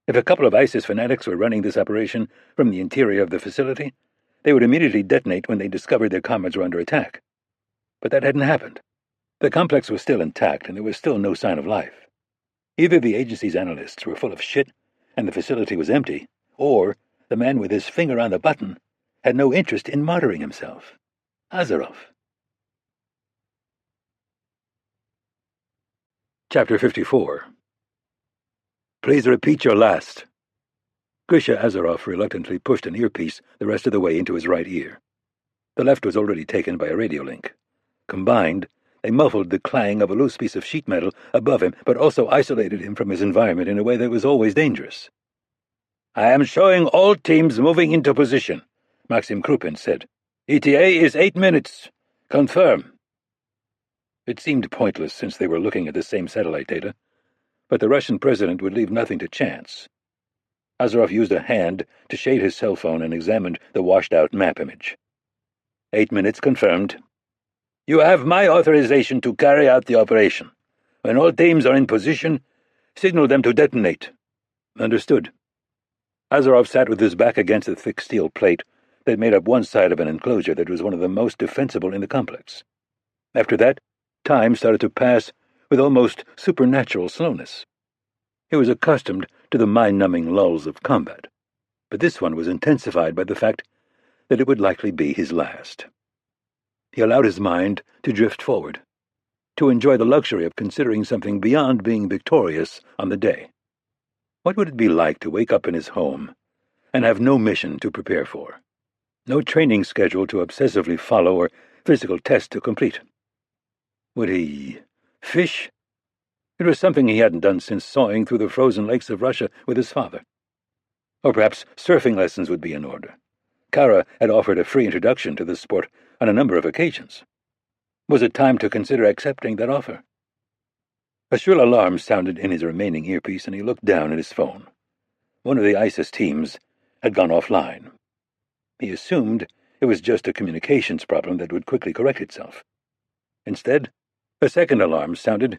If a couple of ISIS fanatics were running this operation from the interior of the facility, they would immediately detonate when they discovered their comrades were under attack. But that hadn't happened. The complex was still intact, and there was still no sign of life. Either the agency's analysts were full of shit, and the facility was empty, or the man with his finger on the button had no interest in martyring himself. Azarov. Chapter 54. "Please repeat your last." Grisha Azarov reluctantly pushed an earpiece the rest of the way into his right ear. The left was already taken by a radio link. Combined, they muffled the clang of a loose piece of sheet metal above him, but also isolated him from his environment in a way that was always dangerous. "I am showing all teams moving into position," Maxim Krupin said. "ETA is 8 minutes. Confirm." It seemed pointless since they were looking at the same satellite data, but the Russian president would leave nothing to chance. Azarov used a hand to shade his cell phone and examined the washed-out map image. 8 minutes confirmed. "You have my authorization to carry out the operation. When all teams are in position, signal them to detonate." "Understood." Azarov sat with his back against the thick steel plate that made up one side of an enclosure that was one of the most defensible in the complex. After that, time started to pass with almost supernatural slowness. He was accustomed to the mind-numbing lulls of combat, but this one was intensified by the fact that it would likely be his last. He allowed his mind to drift forward, to enjoy the luxury of considering something beyond being victorious on the day. What would it be like to wake up in his home and have no mission to prepare for, no training schedule to obsessively follow or physical test to complete? Would he fish? It was something he hadn't done since sawing through the frozen lakes of Russia with his father. Or perhaps surfing lessons would be in order. Kara had offered a free introduction to the sport on a number of occasions. Was it time to consider accepting that offer? A shrill alarm sounded in his remaining earpiece, and he looked down at his phone. One of the ISIS teams had gone offline. He assumed it was just a communications problem that would quickly correct itself. Instead, a second alarm sounded,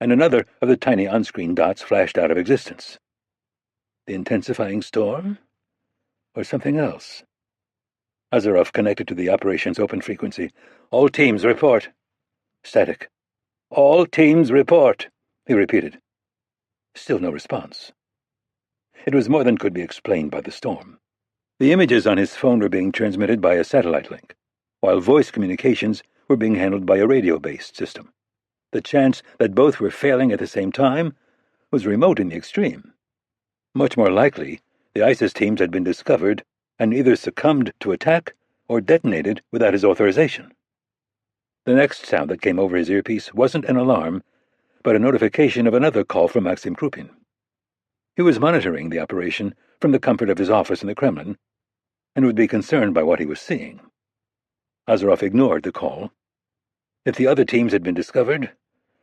and another of the tiny on-screen dots flashed out of existence. The intensifying storm? Or something else? Azaroff connected to the operation's open frequency. "All teams report." Static. "All teams report," he repeated. Still no response. It was more than could be explained by the storm. The images on his phone were being transmitted by a satellite link, while voice communications were being handled by a radio-based system. The chance that both were failing at the same time was remote in the extreme. Much more likely, the ISIS teams had been discovered and either succumbed to attack or detonated without his authorization. The next sound that came over his earpiece wasn't an alarm, but a notification of another call from Maxim Krupin. He was monitoring the operation from the comfort of his office in the Kremlin, and would be concerned by what he was seeing. Azaroff ignored the call. If the other teams had been discovered,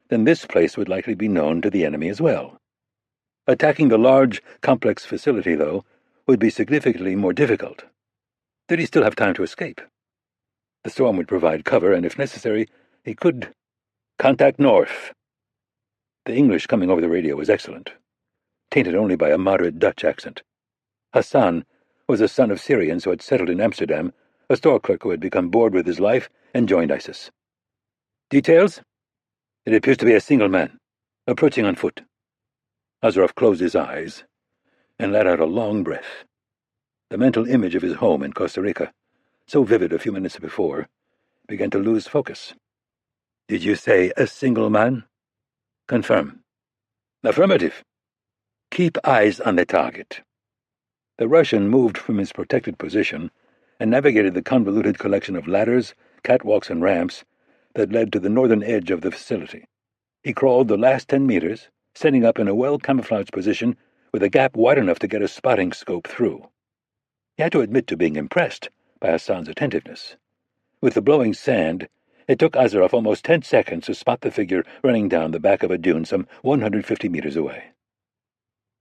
then this place would likely be known to the enemy as well. Attacking the large, complex facility, though, would be significantly more difficult. Did he still have time to escape? The storm would provide cover, and if necessary, he could contact North. The English coming over the radio was excellent, tainted only by a moderate Dutch accent. Hassan was a son of Syrians who had settled in Amsterdam, a store clerk who had become bored with his life and joined ISIS. "Details? It appears to be a single man, approaching on foot." Azaroff closed his eyes and let out a long breath. The mental image of his home in Costa Rica, so vivid a few minutes before, began to lose focus. "Did you say a single man?" "Confirm." "Affirmative." "Keep eyes on the target." The Russian moved from his protected position and navigated the convoluted collection of ladders, catwalks, and ramps that led to the northern edge of the facility. He crawled the last 10 meters, setting up in a well-camouflaged position with a gap wide enough to get a spotting scope through. He had to admit to being impressed by Hassan's attentiveness. With the blowing sand, it took Azaroff almost 10 seconds to spot the figure running down the back of a dune some 150 meters away.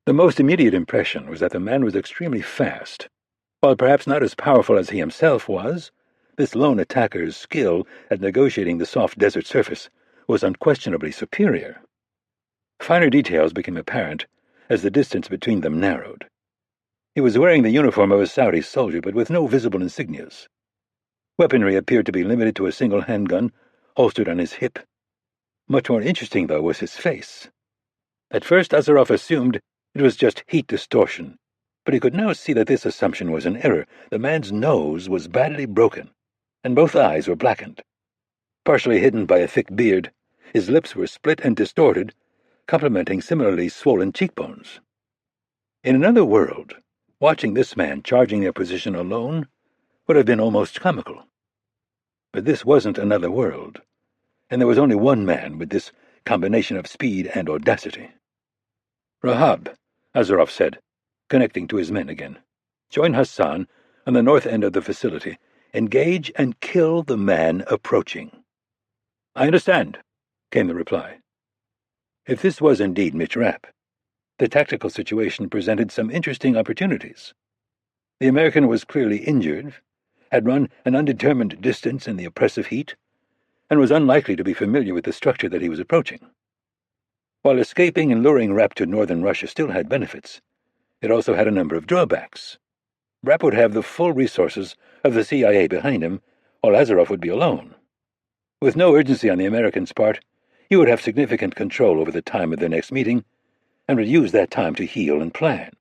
The most immediate impression was that the man was extremely fast. While perhaps not as powerful as he himself was, this lone attacker's skill at negotiating the soft desert surface was unquestionably superior. Finer details became apparent as the distance between them narrowed. He was wearing the uniform of a Saudi soldier, but with no visible insignias. Weaponry appeared to be limited to a single handgun, holstered on his hip. Much more interesting, though, was his face. At first, Azaroff assumed it was just heat distortion, but he could now see that this assumption was an error. The man's nose was badly broken, and both eyes were blackened. Partially hidden by a thick beard, his lips were split and distorted, complementing similarly swollen cheekbones. In another world, watching this man charging their position alone would have been almost comical. But this wasn't another world, and there was only one man with this combination of speed and audacity. "Rahab," Azaroff said, connecting to his men again. "Join Hassan on the north end of the facility. Engage and kill the man approaching." "I understand," came the reply. If this was indeed Mitch Rapp, the tactical situation presented some interesting opportunities. The American was clearly injured, had run an undetermined distance in the oppressive heat, and was unlikely to be familiar with the structure that he was approaching. While escaping and luring Rapp to northern Russia still had benefits, it also had a number of drawbacks. Rapp would have the full resources of the CIA behind him, while Azaroff would be alone. With no urgency on the American's part, he would have significant control over the time of their next meeting, and would use that time to heal and plan.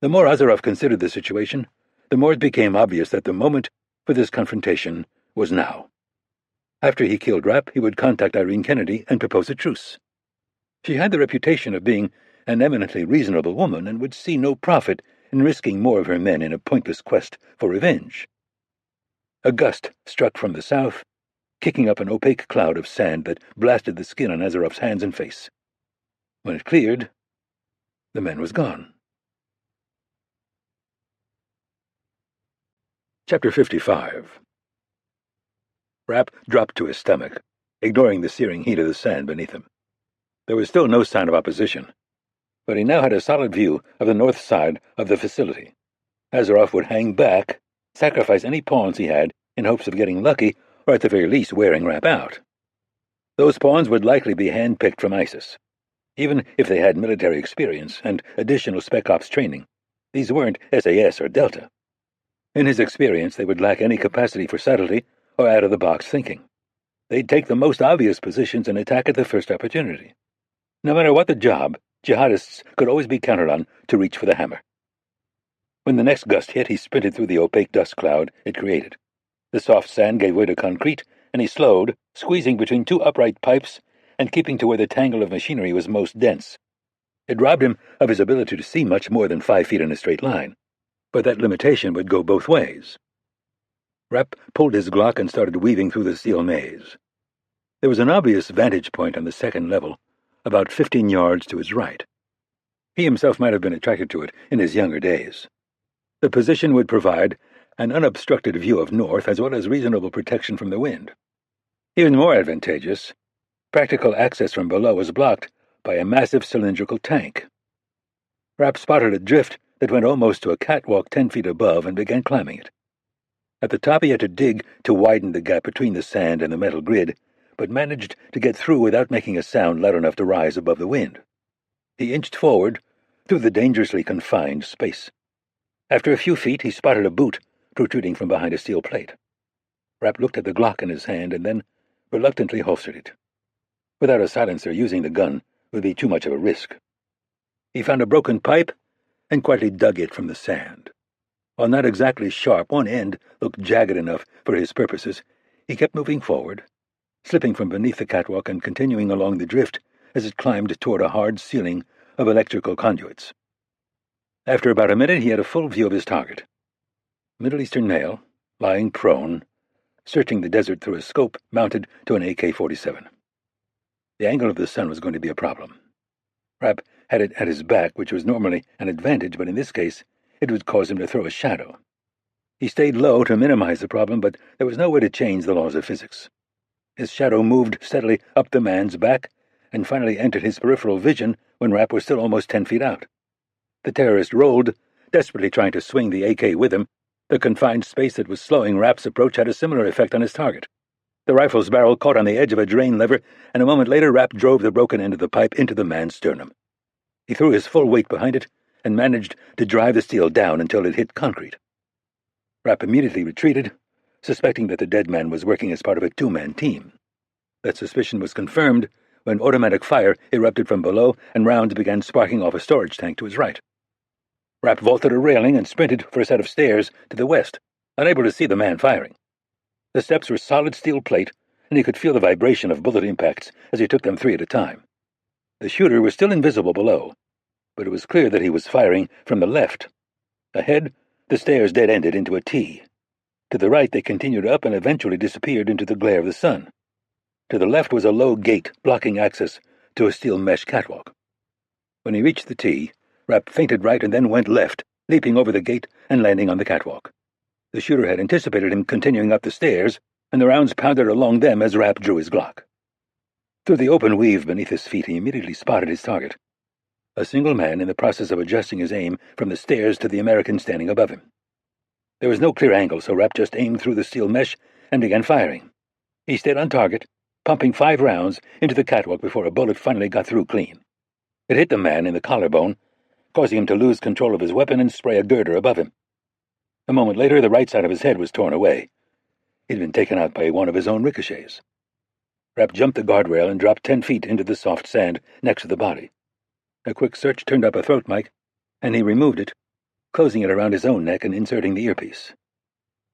The more Azaroff considered the situation, the more it became obvious that the moment for this confrontation was now. After he killed Rapp, he would contact Irene Kennedy and propose a truce. She had the reputation of being an eminently reasonable woman and would see no profit in risking more of her men in a pointless quest for revenge. A gust struck from the south, kicking up an opaque cloud of sand that blasted the skin on Azaroff's hands and face. When it cleared, the man was gone. Chapter 55. Rapp dropped to his stomach, ignoring the searing heat of the sand beneath him. There was still no sign of opposition, but he now had a solid view of the north side of the facility. Azaroff would hang back, sacrifice any pawns he had in hopes of getting lucky, or at the very least wearing Rapp out. Those pawns would likely be hand-picked from ISIS. Even if they had military experience and additional Spec Ops training, these weren't SAS or Delta. In his experience, they would lack any capacity for subtlety or out-of-the-box thinking. They'd take the most obvious positions and attack at the first opportunity. No matter what the job, jihadists could always be counted on to reach for the hammer. When the next gust hit, he sprinted through the opaque dust cloud it created. The soft sand gave way to concrete, and he slowed, squeezing between two upright pipes and keeping to where the tangle of machinery was most dense. It robbed him of his ability to see much more than 5 feet in a straight line, but that limitation would go both ways. Rapp pulled his Glock and started weaving through the steel maze. There was an obvious vantage point on the second level, about 15 yards to his right. He himself might have been attracted to it in his younger days. The position would provide an unobstructed view of north as well as reasonable protection from the wind. Even more advantageous, practical access from below was blocked by a massive cylindrical tank. Rapp spotted a drift that went almost to a catwalk 10 feet above and began climbing it. At the top he had to dig to widen the gap between the sand and the metal grid, but managed to get through without making a sound loud enough to rise above the wind. He inched forward through the dangerously confined space. After a few feet, he spotted a boot protruding from behind a steel plate. Rapp looked at the Glock in his hand and then reluctantly holstered it. Without a silencer, using the gun would be too much of a risk. He found a broken pipe and quietly dug it from the sand. While not exactly sharp, one end looked jagged enough for his purposes. He kept moving forward, slipping from beneath the catwalk and continuing along the drift as it climbed toward a hard ceiling of electrical conduits. After about a minute, he had a full view of his target. Middle Eastern male, lying prone, searching the desert through a scope mounted to an AK-47. The angle of the sun was going to be a problem. Rapp had it at his back, which was normally an advantage, but in this case, it would cause him to throw a shadow. He stayed low to minimize the problem, but there was no way to change the laws of physics. His shadow moved steadily up the man's back and finally entered his peripheral vision when Rapp was still almost 10 feet out. The terrorist rolled, desperately trying to swing the AK with him. The confined space that was slowing Rapp's approach had a similar effect on his target. The rifle's barrel caught on the edge of a drain lever, and a moment later Rapp drove the broken end of the pipe into the man's sternum. He threw his full weight behind it and managed to drive the steel down until it hit concrete. Rapp immediately retreated, suspecting that the dead man was working as part of a two-man team. That suspicion was confirmed when automatic fire erupted from below and rounds began sparking off a storage tank to his right. Rapp vaulted a railing and sprinted for a set of stairs to the west, unable to see the man firing. The steps were solid steel plate, and he could feel the vibration of bullet impacts as he took them 3 at a time. The shooter was still invisible below, but it was clear that he was firing from the left. Ahead, the stairs dead-ended into a T. To the right, they continued up and eventually disappeared into the glare of the sun. To the left was a low gate blocking access to a steel mesh catwalk. When he reached the T, Rapp feinted right and then went left, leaping over the gate and landing on the catwalk. The shooter had anticipated him continuing up the stairs, and the rounds pounded along them as Rapp drew his Glock. Through the open weave beneath his feet, he immediately spotted his target. A single man in the process of adjusting his aim from the stairs to the American standing above him. There was no clear angle, so Rapp just aimed through the steel mesh and began firing. He stayed on target, pumping 5 rounds into the catwalk before a bullet finally got through clean. It hit the man in the collarbone, causing him to lose control of his weapon and spray a girder above him. A moment later, the right side of his head was torn away. He'd been taken out by one of his own ricochets. Rapp jumped the guardrail and dropped 10 feet into the soft sand next to the body. A quick search turned up a throat mic, and he removed it, closing it around his own neck and inserting the earpiece.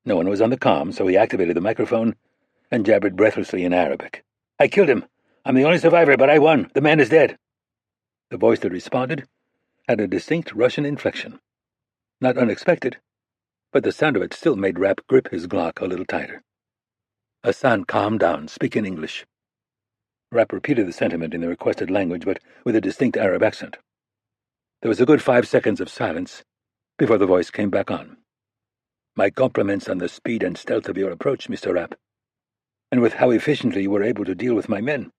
No one was on the comm, so he activated the microphone and jabbered breathlessly in Arabic. "I killed him. I'm the only survivor, but I won. The man is dead." The voice that responded had a distinct Russian inflection. Not unexpected, but the sound of it still made Rapp grip his Glock a little tighter. "Hassan, calm down. Speak in English." Rapp repeated the sentiment in the requested language, but with a distinct Arab accent. There was a good 5 seconds of silence before the voice came back on. My compliments on the speed and stealth of your approach, Mr. Rapp, and with how efficiently you were able to deal with my men.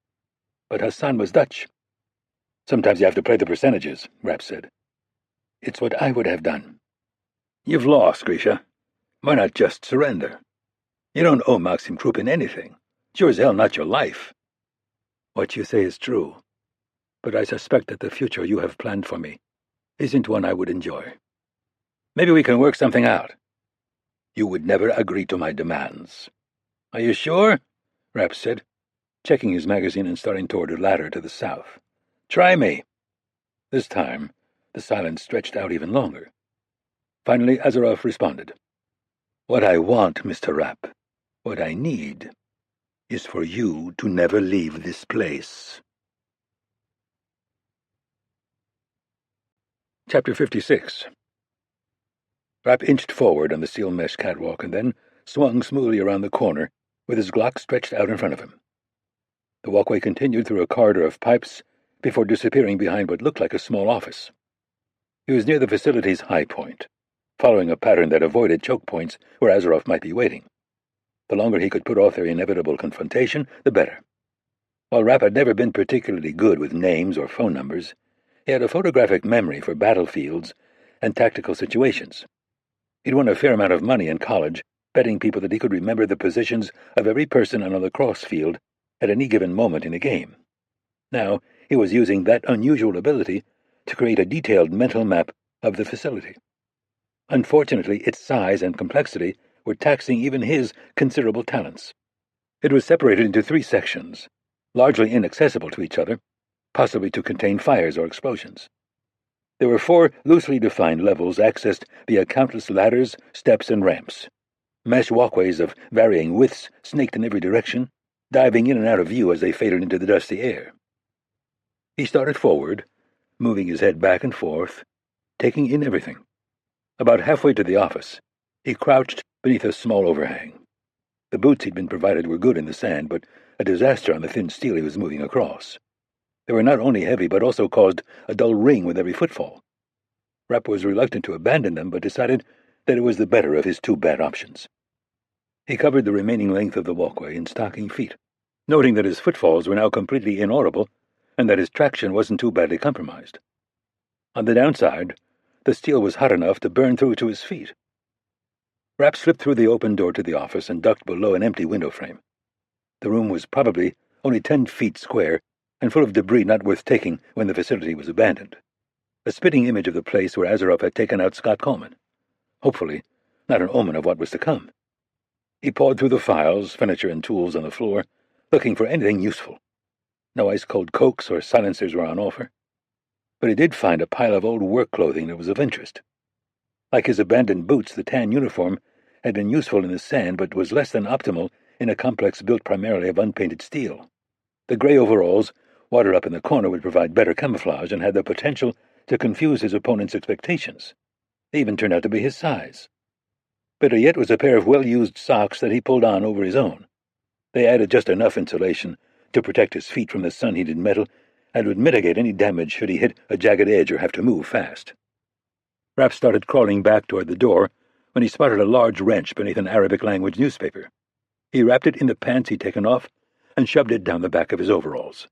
But Hassan was Dutch. Sometimes you have to play the percentages, Rapp said. It's what I would have done. You've lost, Grisha. Why not just surrender? You don't owe Maxim Krupin anything. Sure as hell not your life. What you say is true, but I suspect that the future you have planned for me isn't one I would enjoy. Maybe we can work something out. You would never agree to my demands. Are you sure? Rapp said, checking his magazine and starting toward a ladder to the south. Try me. This time, the silence stretched out even longer. Finally, Azaroff responded. What I want, Mr. Rapp, what I need, is for you to never leave this place. Chapter 56. Rapp inched forward on the steel mesh catwalk and then swung smoothly around the corner with his Glock stretched out in front of him. The walkway continued through a corridor of pipes before disappearing behind what looked like a small office. He was near the facility's high point, following a pattern that avoided choke points where Azaroff might be waiting. The longer he could put off their inevitable confrontation, the better. While Rapp had never been particularly good with names or phone numbers, he had a photographic memory for battlefields and tactical situations. He'd won a fair amount of money in college, betting people that he could remember the positions of every person on a lacrosse field at any given moment in a game. Now he was using that unusual ability to create a detailed mental map of the facility. Unfortunately, its size and complexity were taxing even his considerable talents. It was separated into 3 sections, largely inaccessible to each other, possibly to contain fires or explosions. There were 4 loosely defined levels accessed via countless ladders, steps, and ramps. Mesh walkways of varying widths snaked in every direction, diving in and out of view as they faded into the dusty air. He started forward, moving his head back and forth, taking in everything. About halfway to the office, he crouched beneath a small overhang. The boots he'd been provided were good in the sand, but a disaster on the thin steel he was moving across. They were not only heavy, but also caused a dull ring with every footfall. Rapp was reluctant to abandon them, but decided that it was the better of his 2 bad options. He covered the remaining length of the walkway in stocking feet, noting that his footfalls were now completely inaudible and that his traction wasn't too badly compromised. On the downside, the steel was hot enough to burn through to his feet. Rapp slipped through the open door to the office and ducked below an empty window frame. The room was probably only 10 feet square and full of debris not worth taking when the facility was abandoned. A spitting image of the place where Azaroff had taken out Scott Coleman. Hopefully, not an omen of what was to come. He pawed through the files, furniture, and tools on the floor, looking for anything useful. No ice-cold cokes or silencers were on offer, but he did find a pile of old work clothing that was of interest. Like his abandoned boots, the tan uniform had been useful in the sand, but was less than optimal in a complex built primarily of unpainted steel. The gray overalls, wadded up in the corner, would provide better camouflage and had the potential to confuse his opponent's expectations. They even turned out to be his size. Better yet was a pair of well-used socks that he pulled on over his own. They added just enough insulation to protect his feet from the sun-heated metal and would mitigate any damage should he hit a jagged edge or have to move fast. Rapp started crawling back toward the door when he spotted a large wrench beneath an Arabic-language newspaper. He wrapped it in the pants he'd taken off and shoved it down the back of his overalls.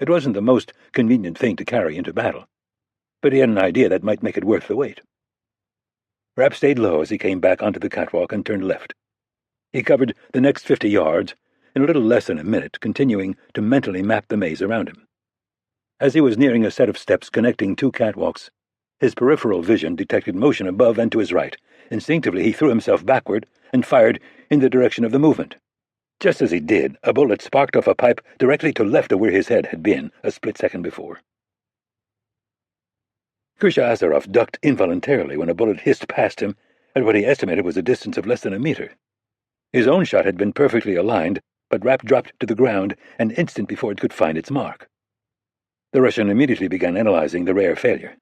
It wasn't the most convenient thing to carry into battle, but he had an idea that might make it worth the wait. Rapp stayed low as he came back onto the catwalk and turned left. He covered the next 50 yards in a little less than a minute, continuing to mentally map the maze around him. As he was nearing a set of steps connecting 2 catwalks, his peripheral vision detected motion above and to his right. Instinctively, he threw himself backward and fired in the direction of the movement. Just as he did, a bullet sparked off a pipe directly to left of where his head had been a split second before. Grisha Azaroff ducked involuntarily when a bullet hissed past him at what he estimated was a distance of less than a meter. His own shot had been perfectly aligned, but Rapp dropped to the ground an instant before it could find its mark. The Russian immediately began analyzing the rare failure.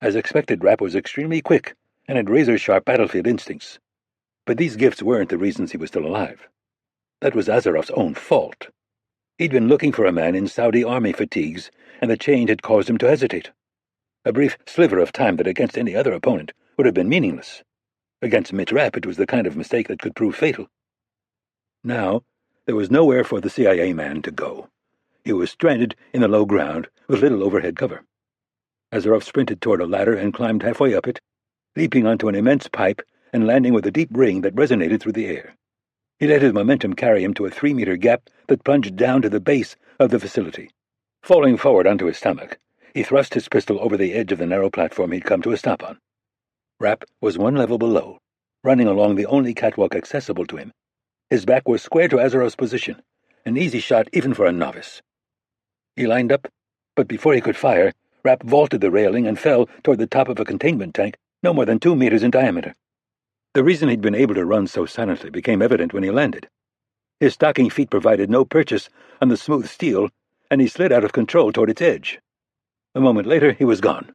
As expected, Rapp was extremely quick and had razor-sharp battlefield instincts. But these gifts weren't the reasons he was still alive. That was Azaroff's own fault. He'd been looking for a man in Saudi army fatigues, and the change had caused him to hesitate. A brief sliver of time that against any other opponent would have been meaningless. Against Mitch Rapp, it was the kind of mistake that could prove fatal. Now, there was nowhere for the CIA man to go. He was stranded in the low ground with little overhead cover. Azaroff sprinted toward a ladder and climbed halfway up it, leaping onto an immense pipe and landing with a deep ring that resonated through the air. He let his momentum carry him to a 3-meter gap that plunged down to the base of the facility. Falling forward onto his stomach, he thrust his pistol over the edge of the narrow platform he'd come to a stop on. Rapp was 1 level below, running along the only catwalk accessible to him. His back was square to Azaroff's position, an easy shot even for a novice. He lined up, but before he could fire, Rapp vaulted the railing and fell toward the top of a containment tank no more than 2 meters in diameter. The reason he'd been able to run so silently became evident when he landed. His stocking feet provided no purchase on the smooth steel, and he slid out of control toward its edge. A moment later, he was gone.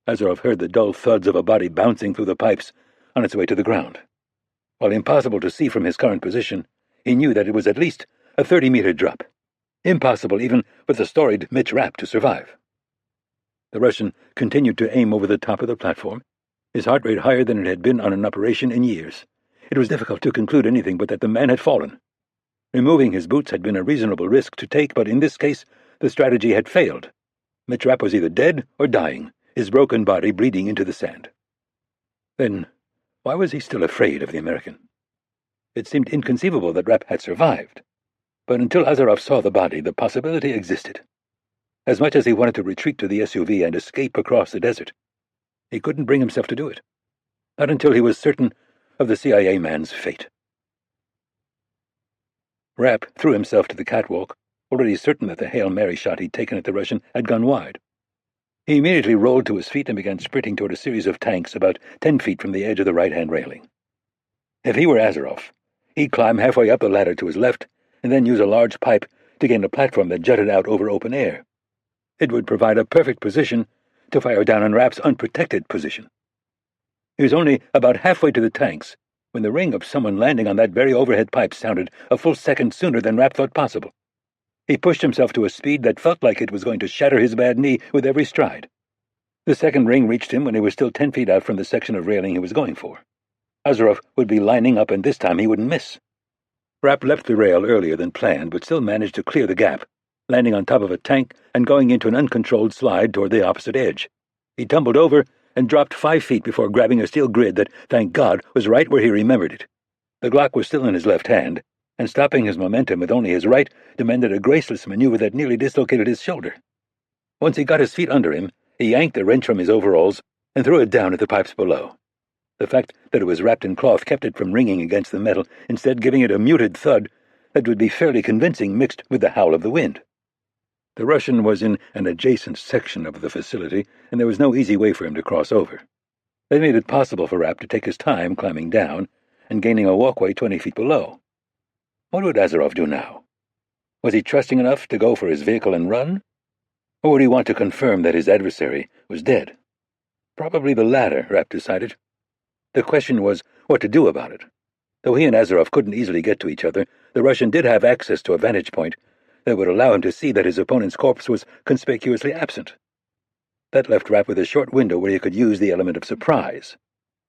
Azaroff heard the dull thuds of a body bouncing through the pipes on its way to the ground. While impossible to see from his current position, he knew that it was at least a 30-meter drop. Impossible even for the storied Mitch Rapp to survive. The Russian continued to aim over the top of the platform, his heart rate higher than it had been on an operation in years. It was difficult to conclude anything but that the man had fallen. Removing his boots had been a reasonable risk to take, but in this case the strategy had failed. Mitch Rapp was either dead or dying, his broken body bleeding into the sand. Then, why was he still afraid of the American? It seemed inconceivable that Rapp had survived, but until Azaroff saw the body, the possibility existed. As much as he wanted to retreat to the SUV and escape across the desert, he couldn't bring himself to do it. Not until he was certain of the CIA man's fate. Rapp threw himself to the catwalk, already certain that the Hail Mary shot he'd taken at the Russian had gone wide. He immediately rolled to his feet and began sprinting toward a series of tanks about 10 feet from the edge of the right-hand railing. If he were Azaroff, he'd climb halfway up the ladder to his left and then use a large pipe to gain a platform that jutted out over open air. It would provide a perfect position to fire down on Rapp's unprotected position. He was only about halfway to the tanks when the ring of someone landing on that very overhead pipe sounded a full second sooner than Rapp thought possible. He pushed himself to a speed that felt like it was going to shatter his bad knee with every stride. The second ring reached him when he was still 10 feet out from the section of railing he was going for. Azaroff would be lining up, and this time he wouldn't miss. Rapp left the rail earlier than planned, but still managed to clear the gap, landing on top of a tank and going into an uncontrolled slide toward the opposite edge. He tumbled over and dropped 5 feet before grabbing a steel grid that, thank God, was right where he remembered it. The Glock was still in his left hand, and stopping his momentum with only his right demanded a graceless maneuver that nearly dislocated his shoulder. Once he got his feet under him, he yanked the wrench from his overalls and threw it down at the pipes below. The fact that it was wrapped in cloth kept it from ringing against the metal, instead giving it a muted thud that would be fairly convincing mixed with the howl of the wind. The Russian was in an adjacent section of the facility, and there was no easy way for him to cross over. That made it possible for Rapp to take his time climbing down and gaining a walkway 20 feet below. What would Azaroff do now? Was he trusting enough to go for his vehicle and run? Or would he want to confirm that his adversary was dead? Probably the latter, Rapp decided. The question was what to do about it. Though he and Azaroff couldn't easily get to each other, the Russian did have access to a vantage point that would allow him to see that his opponent's corpse was conspicuously absent. That left Rapp with a short window where he could use the element of surprise.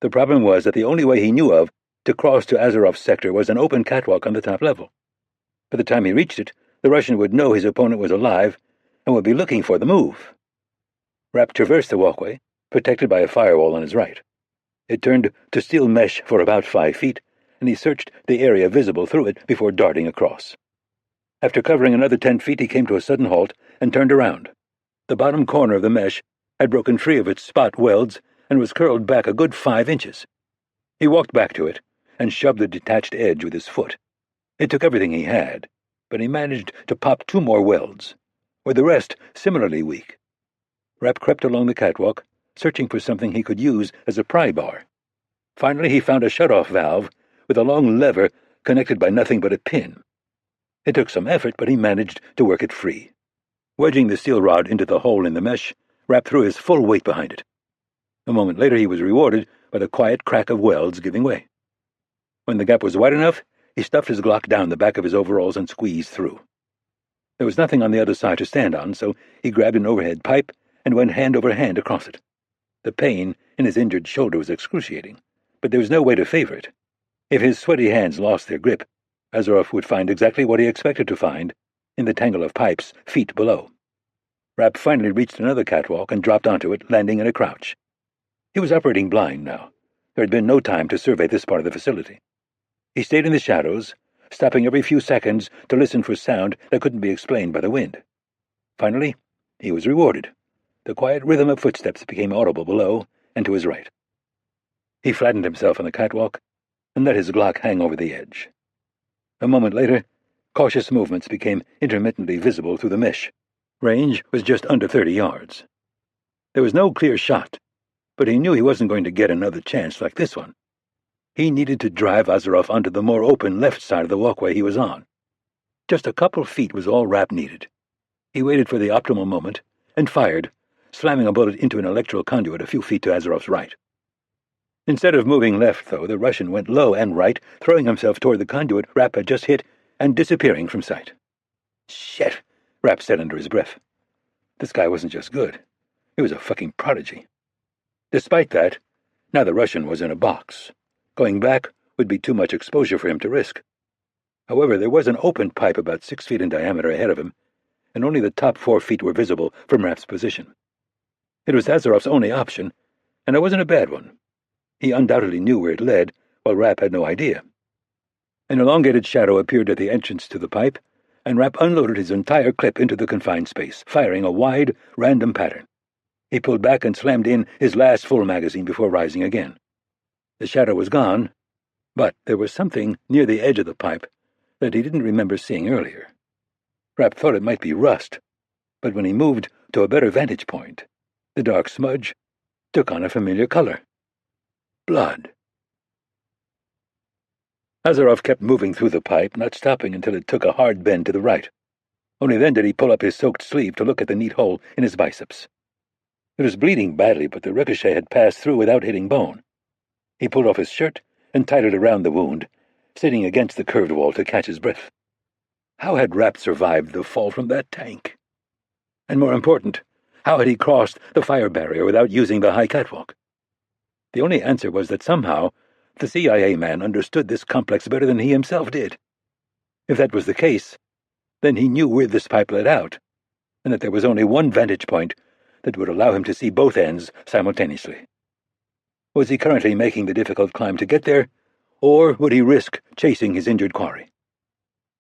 The problem was that the only way he knew of to cross to Azaroff's sector was an open catwalk on the top level. By the time he reached it, the Russian would know his opponent was alive and would be looking for the move. Rapp traversed the walkway, protected by a firewall on his right. It turned to steel mesh for about 5 feet, and he searched the area visible through it before darting across. After covering another 10 feet, he came to a sudden halt and turned around. The bottom corner of the mesh had broken free of its spot welds and was curled back a good 5 inches. He walked back to it and shoved the detached edge with his foot. It took everything he had, but he managed to pop 2 more welds, with the rest similarly weak. Rapp crept along the catwalk, searching for something he could use as a pry bar. Finally, he found a shut-off valve with a long lever connected by nothing but a pin. It took some effort, but he managed to work it free. Wedging the steel rod into the hole in the mesh, Rapp threw his full weight behind it. A moment later, he was rewarded by the quiet crack of welds giving way. When the gap was wide enough, he stuffed his Glock down the back of his overalls and squeezed through. There was nothing on the other side to stand on, so he grabbed an overhead pipe and went hand over hand across it. The pain in his injured shoulder was excruciating, but there was no way to favor it. If his sweaty hands lost their grip, Azaroff would find exactly what he expected to find in the tangle of pipes feet below. Rapp finally reached another catwalk and dropped onto it, landing in a crouch. He was operating blind now. There had been no time to survey this part of the facility. He stayed in the shadows, stopping every few seconds to listen for sound that couldn't be explained by the wind. Finally, he was rewarded. The quiet rhythm of footsteps became audible below and to his right. He flattened himself on the catwalk and let his Glock hang over the edge. A moment later, cautious movements became intermittently visible through the mesh. Range was just under 30 yards. There was no clear shot, but he knew he wasn't going to get another chance like this one. He needed to drive Azaroff onto the more open left side of the walkway he was on. Just a couple feet was all Rapp needed. He waited for the optimal moment and fired, slamming a bullet into an electrical conduit a few feet to Azaroff's right. Instead of moving left, though, the Russian went low and right, throwing himself toward the conduit Rapp had just hit and disappearing from sight. "Shit," Rapp said under his breath. This guy wasn't just good. He was a fucking prodigy. Despite that, now the Russian was in a box. Going back would be too much exposure for him to risk. However, there was an open pipe about 6 feet in diameter ahead of him, and only the top 4 feet were visible from Rapp's position. It was Azaroff's only option, and it wasn't a bad one. He undoubtedly knew where it led, while Rapp had no idea. An elongated shadow appeared at the entrance to the pipe, and Rapp unloaded his entire clip into the confined space, firing a wide, random pattern. He pulled back and slammed in his last full magazine before rising again. The shadow was gone, but there was something near the edge of the pipe that he didn't remember seeing earlier. Rapp thought it might be rust, but when he moved to a better vantage point, the dark smudge took on a familiar color. Blood. Azaroff kept moving through the pipe, not stopping until it took a hard bend to the right. Only then did he pull up his soaked sleeve to look at the neat hole in his biceps. It was bleeding badly, but the ricochet had passed through without hitting bone. He pulled off his shirt and tied it around the wound, sitting against the curved wall to catch his breath. How had Rapp survived the fall from that tank? And more important, how had he crossed the fire barrier without using the high catwalk? The only answer was that somehow the CIA man understood this complex better than he himself did. If that was the case, then he knew where this pipe led out, and that there was only one vantage point that would allow him to see both ends simultaneously. Was he currently making the difficult climb to get there, or would he risk chasing his injured quarry?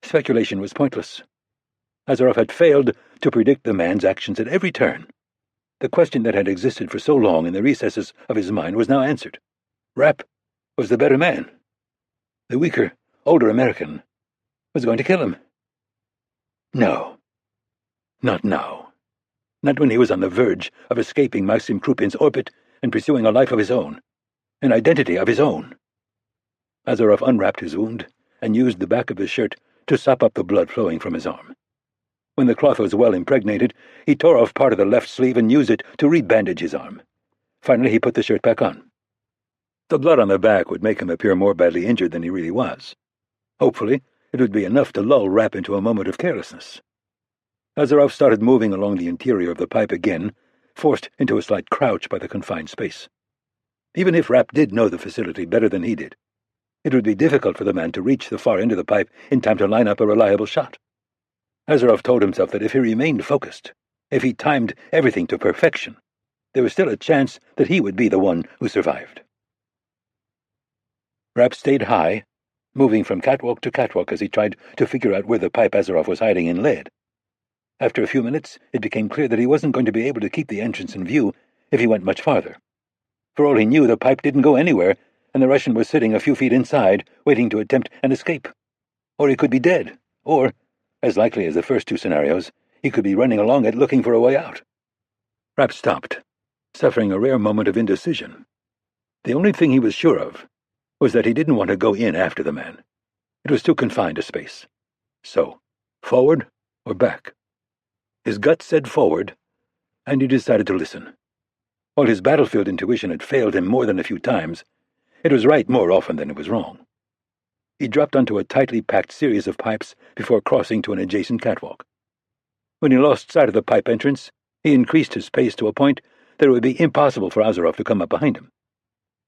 Speculation was pointless. Azaroff had failed to predict the man's actions at every turn. The question that had existed for so long in the recesses of his mind was now answered. Rapp was the better man. The weaker, older American was going to kill him. No. Not now. Not when he was on the verge of escaping Maxim Krupin's orbit and pursuing a life of his own, an identity of his own. Azaroff unwrapped his wound and used the back of his shirt to sop up the blood flowing from his arm. When the cloth was well impregnated, he tore off part of the left sleeve and used it to rebandage his arm. Finally, he put the shirt back on. The blood on the back would make him appear more badly injured than he really was. Hopefully, it would be enough to lull Rapp into a moment of carelessness. Azaroff started moving along the interior of the pipe again, forced into a slight crouch by the confined space. Even if Rapp did know the facility better than he did, it would be difficult for the man to reach the far end of the pipe in time to line up a reliable shot. Azaroff told himself that if he remained focused, if he timed everything to perfection, there was still a chance that he would be the one who survived. Rapp stayed high, moving from catwalk to catwalk as he tried to figure out where the pipe Azaroff was hiding in led. After a few minutes, it became clear that he wasn't going to be able to keep the entrance in view if he went much farther. For all he knew, the pipe didn't go anywhere, and the Russian was sitting a few feet inside, waiting to attempt an escape. Or he could be dead, or, as likely as the first two scenarios, he could be running along it looking for a way out. Rapp stopped, suffering a rare moment of indecision. The only thing he was sure of was that he didn't want to go in after the man. It was too confined a space. So, forward or back? His gut said forward, and he decided to listen. While his battlefield intuition had failed him more than a few times, it was right more often than it was wrong. He dropped onto a tightly packed series of pipes before crossing to an adjacent catwalk. When he lost sight of the pipe entrance, he increased his pace to a point that it would be impossible for Azaroff to come up behind him.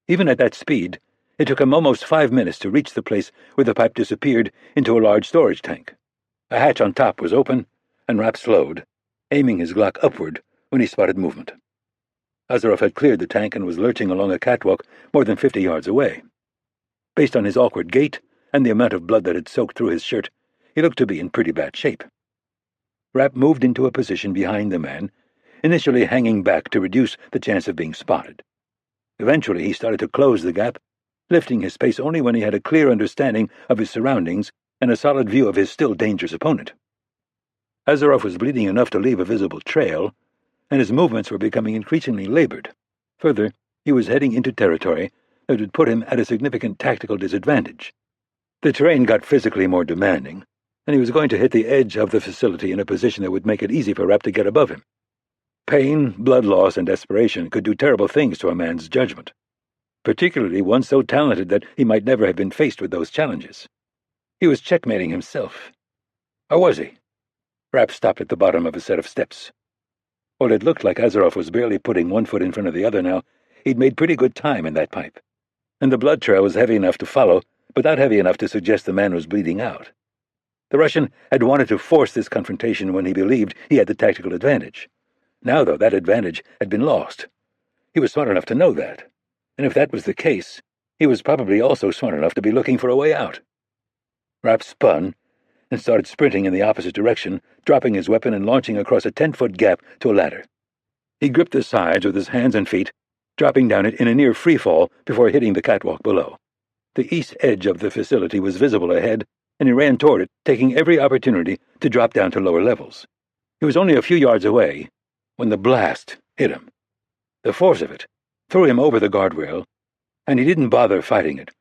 Even at that speed, It took him almost 5 minutes to reach the place where the pipe disappeared into a large storage tank. A hatch on top was open, and Rapp slowed, aiming his Glock upward when he spotted movement. Azaroff had cleared the tank and was lurching along a catwalk more than 50 yards away. Based on his awkward gait and the amount of blood that had soaked through his shirt, he looked to be in pretty bad shape. Rapp moved into a position behind the man, initially hanging back to reduce the chance of being spotted. Eventually he started to close the gap, lifting his pace only when he had a clear understanding of his surroundings and a solid view of his still dangerous opponent. Azaroff was bleeding enough to leave a visible trail, and his movements were becoming increasingly labored. Further, he was heading into territory that would put him at a significant tactical disadvantage. The terrain got physically more demanding, and he was going to hit the edge of the facility in a position that would make it easy for Rapp to get above him. Pain, blood loss, and desperation could do terrible things to a man's judgment, particularly one so talented that he might never have been faced with those challenges. He was checkmating himself. Or was he? Rapp stopped at the bottom of a set of steps. While it looked like Azaroff was barely putting one foot in front of the other now, he'd made pretty good time in that pipe, and the blood trail was heavy enough to follow, but not heavy enough to suggest the man was bleeding out. The Russian had wanted to force this confrontation when he believed he had the tactical advantage. Now, though, that advantage had been lost. He was smart enough to know that, and if that was the case, he was probably also smart enough to be looking for a way out. Rapp spun and started sprinting in the opposite direction, dropping his weapon and launching across a 10-foot gap to a ladder. He gripped the sides with his hands and feet, dropping down it in a near free-fall before hitting the catwalk below. The east edge of the facility was visible ahead, and he ran toward it, taking every opportunity to drop down to lower levels. He was only a few yards away when the blast hit him. The force of it threw him over the guardrail, and he didn't bother fighting it.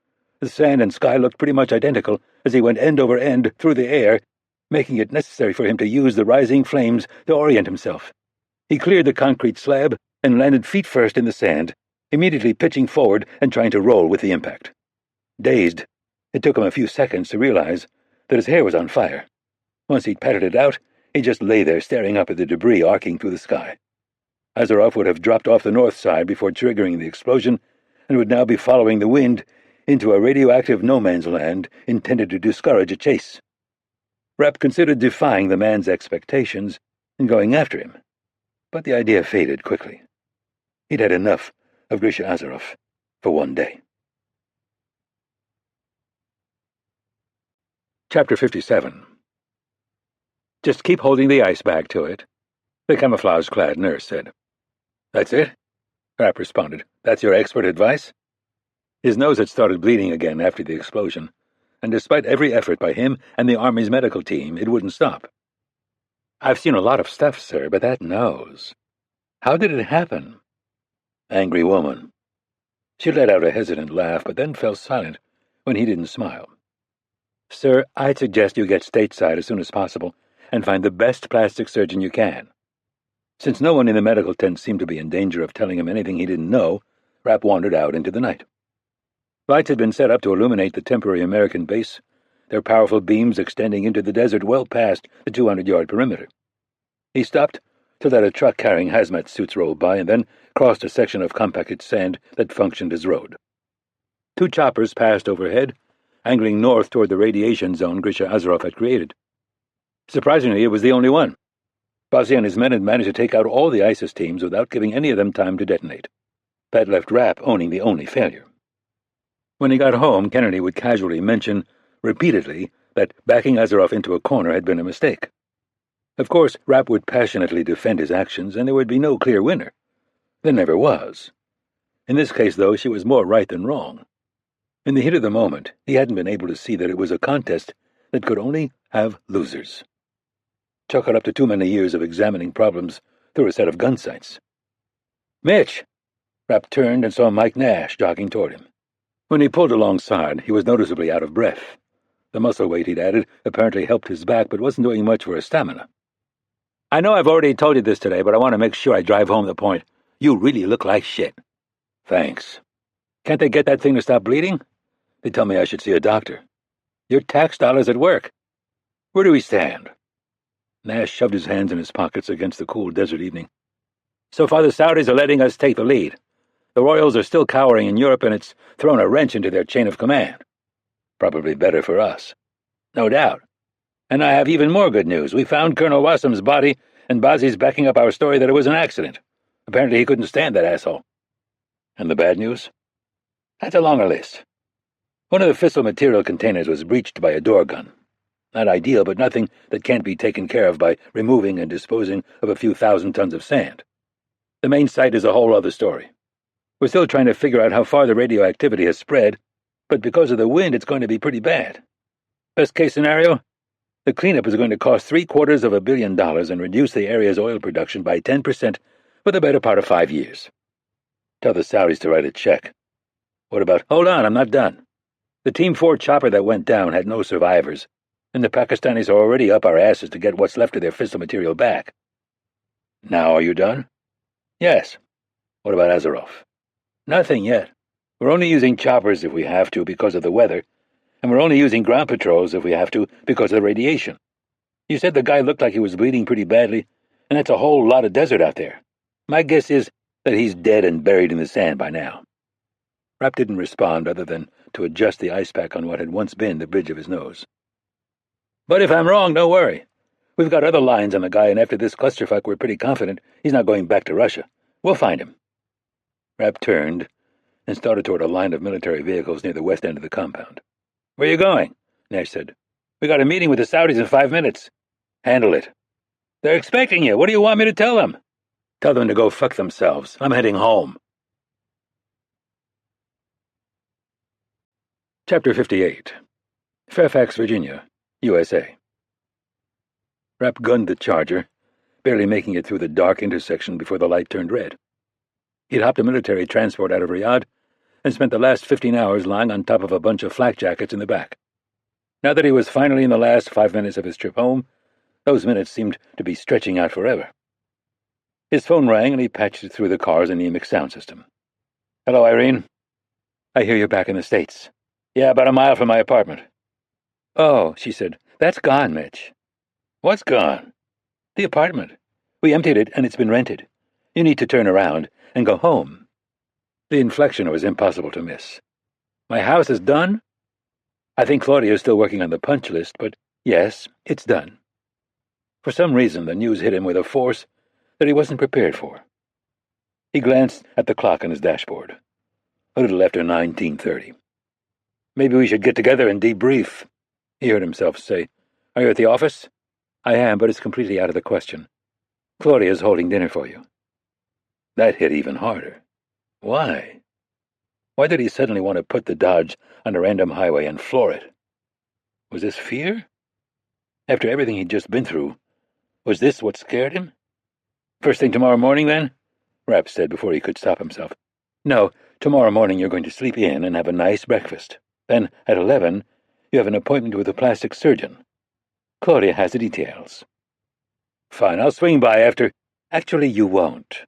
The sand and sky looked pretty much identical as he went end over end through the air, making it necessary for him to use the rising flames to orient himself. He cleared the concrete slab and landed feet first in the sand, immediately pitching forward and trying to roll with the impact. Dazed, it took him a few seconds to realize that his hair was on fire. Once he'd patted it out, he just lay there staring up at the debris arcing through the sky. Azaroff would have dropped off the north side before triggering the explosion, and would now be following the wind into a radioactive no-man's land intended to discourage a chase. Rapp considered defying the man's expectations and going after him, but the idea faded quickly. He'd had enough of Grisha Azaroff for one day. Chapter 57. Just keep holding the ice bag to it, the camouflage-clad nurse said. That's it? Rapp responded. That's your expert advice? His nose had started bleeding again after the explosion, and despite every effort by him and the Army's medical team, it wouldn't stop. I've seen a lot of stuff, sir, but that nose. How did it happen? Angry woman. She let out a hesitant laugh, but then fell silent when he didn't smile. Sir, I'd suggest you get stateside as soon as possible and find the best plastic surgeon you can. Since no one in the medical tent seemed to be in danger of telling him anything he didn't know, Rapp wandered out into the night. Lights had been set up to illuminate the temporary American base, their powerful beams extending into the desert well past the 200-yard perimeter. He stopped to let a truck carrying hazmat suits roll by and then crossed a section of compacted sand that functioned as road. 2 choppers passed overhead, angling north toward the radiation zone Grisha Azaroff had created. Surprisingly, it was the only one. Bossy and his men had managed to take out all the ISIS teams without giving any of them time to detonate. That left Rapp owning the only failure. When he got home, Kennedy would casually mention, repeatedly, that backing Azaroff into a corner had been a mistake. Of course, Rapp would passionately defend his actions, and there would be no clear winner. There never was. In this case, though, she was more right than wrong. In the heat of the moment, he hadn't been able to see that it was a contest that could only have losers. Chalk it up to too many years of examining problems through a set of gun sights. Mitch! Rapp turned and saw Mike Nash jogging toward him. When he pulled alongside, he was noticeably out of breath. The muscle weight he'd added apparently helped his back, but wasn't doing much for his stamina. I know I've already told you this today, but I want to make sure I drive home the point. You really look like shit. Thanks. Can't they get that thing to stop bleeding? They tell me I should see a doctor. Your tax dollars at work. Where do we stand? Nash shoved his hands in his pockets against the cool desert evening. So far the Saudis are letting us take the lead. The Royals are still cowering in Europe, and it's thrown a wrench into their chain of command. Probably better for us. No doubt. And I have even more good news. We found Colonel Wassam's body, and Bazi's backing up our story that it was an accident. Apparently he couldn't stand that asshole. And the bad news? That's a longer list. One of the fissile material containers was breached by a door gun. Not ideal, but nothing that can't be taken care of by removing and disposing of a few thousand tons of sand. The main site is a whole other story. We're still trying to figure out how far the radioactivity has spread, but because of the wind, it's going to be pretty bad. Best case scenario? The cleanup is going to cost $750 million and reduce the area's oil production by 10% for the better part of 5 years. Tell the Saudis to write a check. What about— Hold on, I'm not done. The Team 4 chopper that went down had no survivors, and the Pakistanis are already up our asses to get what's left of their fissile material back. Now are you done? Yes. What about Azaroff? Nothing yet. We're only using choppers if we have to because of the weather, and we're only using ground patrols if we have to because of the radiation. You said the guy looked like he was bleeding pretty badly, and that's a whole lot of desert out there. My guess is that he's dead and buried in the sand by now. Rapp didn't respond other than to adjust the ice pack on what had once been the bridge of his nose. But if I'm wrong, don't worry. We've got other lines on the guy, and after this clusterfuck, we're pretty confident he's not going back to Russia. We'll find him. Rapp turned and started toward a line of military vehicles near the west end of the compound. Where are you going? Nash said. We got a meeting with the Saudis in 5 minutes. Handle it. They're expecting you. What do you want me to tell them? Tell them to go fuck themselves. I'm heading home. Chapter 58. Fairfax, Virginia, USA. Rapp gunned the Charger, barely making it through the dark intersection before the light turned red. He'd hopped a military transport out of Riyadh and spent the last 15 hours lying on top of a bunch of flak jackets in the back. Now that he was finally in the last 5 minutes of his trip home, those minutes seemed to be stretching out forever. His phone rang and he patched it through the car's anemic sound system. Hello, Irene. I hear you're back in the States. Yeah, about a mile from my apartment. Oh, she said. That's gone, Mitch. What's gone? The apartment. We emptied it and it's been rented. You need to turn around and go home. The inflection was impossible to miss. My house is done? I think Claudia's still working on the punch list, but yes, it's done. For some reason, the news hit him with a force that he wasn't prepared for. He glanced at the clock on his dashboard. A little after 19:30. Maybe we should get together and debrief, he heard himself say. Are you at the office? I am, but it's completely out of the question. Claudia's holding dinner for you. That hit even harder. Why? Why did he suddenly want to put the Dodge on a random highway and floor it? Was this fear? After everything he'd just been through, was this what scared him? First thing tomorrow morning, then? Rapp said before he could stop himself. No, tomorrow morning you're going to sleep in and have a nice breakfast. Then, at 11, you have an appointment with a plastic surgeon. Claudia has the details. Fine, I'll swing by after— Actually, you won't,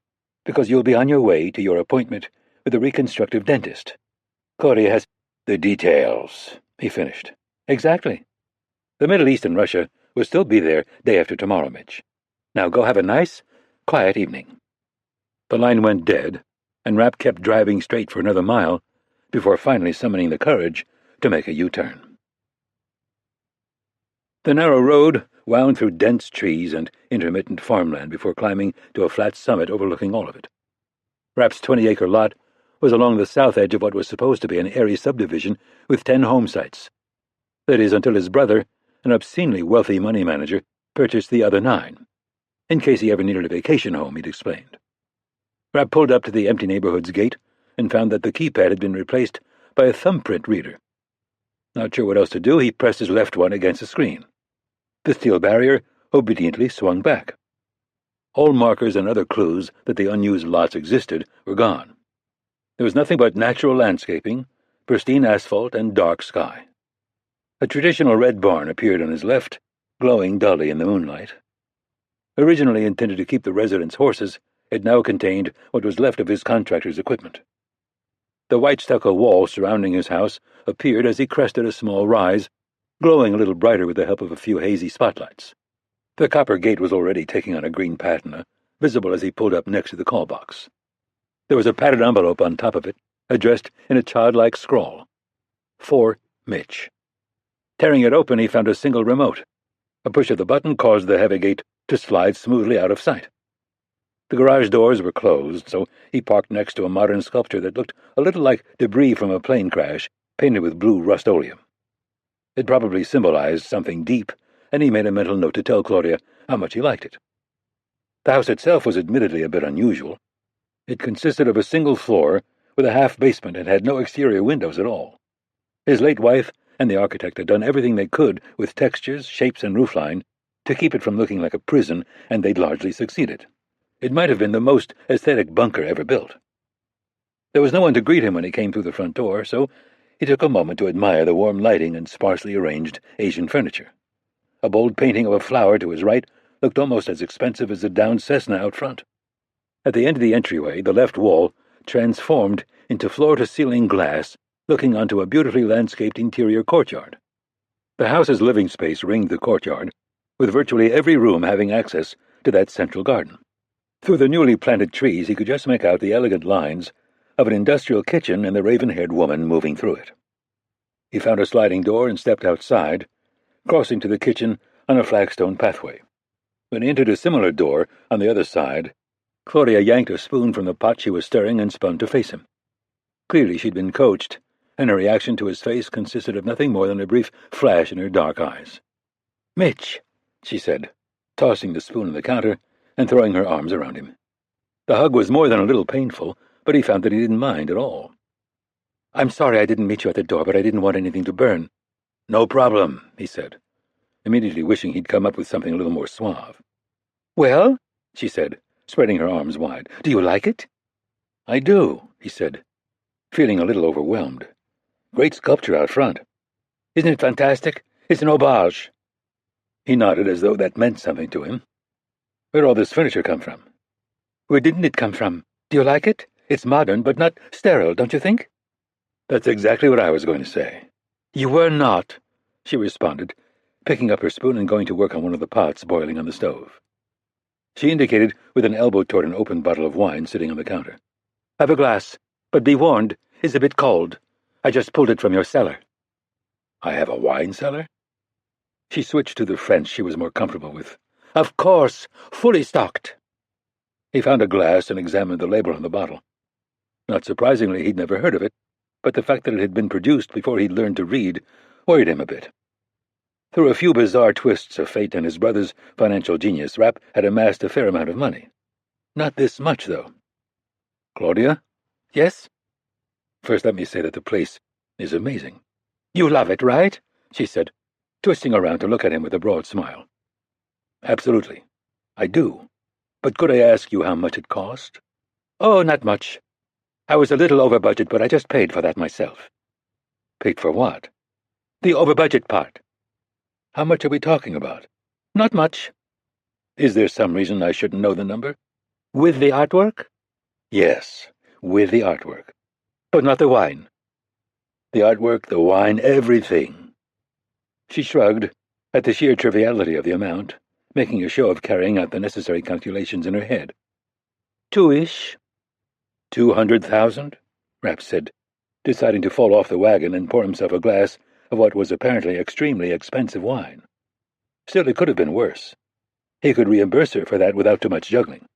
because you'll be on your way to your appointment with a reconstructive dentist. Claudia has— The details, he finished. Exactly. The Middle East and Russia will still be there day after tomorrow, Mitch. Now go have a nice, quiet evening. The line went dead, and Rapp kept driving straight for another mile before finally summoning the courage to make a U-turn. The narrow road wound through dense trees and intermittent farmland before climbing to a flat summit overlooking all of it. Rapp's 20-acre lot was along the south edge of what was supposed to be an airy subdivision with 10 home sites. That is, until his brother, an obscenely wealthy money manager, purchased the other 9. In case he ever needed a vacation home, he'd explained. Rapp pulled up to the empty neighborhood's gate and found that the keypad had been replaced by a thumbprint reader. Not sure what else to do, he pressed his left one against the screen. The steel barrier obediently swung back. All markers and other clues that the unused lots existed were gone. There was nothing but natural landscaping, pristine asphalt, and dark sky. A traditional red barn appeared on his left, glowing dully in the moonlight. Originally intended to keep the residents' horses, it now contained what was left of his contractor's equipment. The white stucco wall surrounding his house appeared as he crested a small rise, glowing a little brighter with the help of a few hazy spotlights. The copper gate was already taking on a green patina, visible as he pulled up next to the call box. There was a padded envelope on top of it, addressed in a childlike scrawl. For Mitch. Tearing it open, he found a single remote. A push of the button caused the heavy gate to slide smoothly out of sight. The garage doors were closed, so he parked next to a modern sculpture that looked a little like debris from a plane crash, painted with blue rust-oleum. It probably symbolized something deep, and he made a mental note to tell Claudia how much he liked it. The house itself was admittedly a bit unusual. It consisted of a single floor with a half-basement and had no exterior windows at all. His late wife and the architect had done everything they could with textures, shapes, and roofline to keep it from looking like a prison, and they'd largely succeeded. It might have been the most aesthetic bunker ever built. There was no one to greet him when he came through the front door, so he took a moment to admire the warm lighting and sparsely arranged Asian furniture. A bold painting of a flower to his right looked almost as expensive as the downed Cessna out front. At the end of the entryway, the left wall transformed into floor-to-ceiling glass, looking onto a beautifully landscaped interior courtyard. The house's living space ringed the courtyard, with virtually every room having access to that central garden. Through the newly planted trees, he could just make out the elegant lines of an industrial kitchen and the raven-haired woman moving through it. He found a sliding door and stepped outside, crossing to the kitchen on a flagstone pathway. When he entered a similar door on the other side, Claudia yanked a spoon from the pot she was stirring and spun to face him. Clearly she'd been coached, and her reaction to his face consisted of nothing more than a brief flash in her dark eyes. "Mitch," she said, tossing the spoon on the counter and throwing her arms around him. The hug was more than a little painful, but he found that he didn't mind at all. "I'm sorry I didn't meet you at the door, but I didn't want anything to burn." "No problem," he said, immediately wishing he'd come up with something a little more suave. "Well," she said, spreading her arms wide, "do you like it?" "I do," he said, feeling a little overwhelmed. "Great sculpture out front." "Isn't it fantastic? It's an homage." He nodded as though that meant something to him. "Where'd all this furniture come from?" "Where didn't it come from? Do you like it? It's modern, but not sterile, don't you think?" "That's exactly what I was going to say." "You were not," she responded, picking up her spoon and going to work on one of the pots boiling on the stove. She indicated with an elbow toward an open bottle of wine sitting on the counter. "Have a glass, but be warned, it's a bit cold. I just pulled it from your cellar." "I have a wine cellar?" She switched to the French she was more comfortable with. "Of course, fully stocked." He found a glass and examined the label on the bottle. Not surprisingly, he'd never heard of it, but the fact that it had been produced before he'd learned to read worried him a bit. Through a few bizarre twists of fate and his brother's financial genius, Rapp had amassed a fair amount of money. Not this much, though. "Claudia?" "Yes?" "First let me say that the place is amazing." "You love it, right?" she said, twisting around to look at him with a broad smile. "Absolutely. I do. But could I ask you how much it cost?" "Oh, not much. I was a little over budget, but I just paid for that myself." "Paid for what?" "The over budget part." "How much are we talking about?" "Not much." "Is there some reason I shouldn't know the number?" "With the artwork?" "Yes, with the artwork." "But not the wine." "The artwork, the wine, everything." She shrugged at the sheer triviality of the amount, making a show of carrying out the necessary calculations in her head. "Two-ish." 200,000? Rapp said, deciding to fall off the wagon and pour himself a glass of what was apparently extremely expensive wine. Still, it could have been worse. He could reimburse her for that without too much juggling.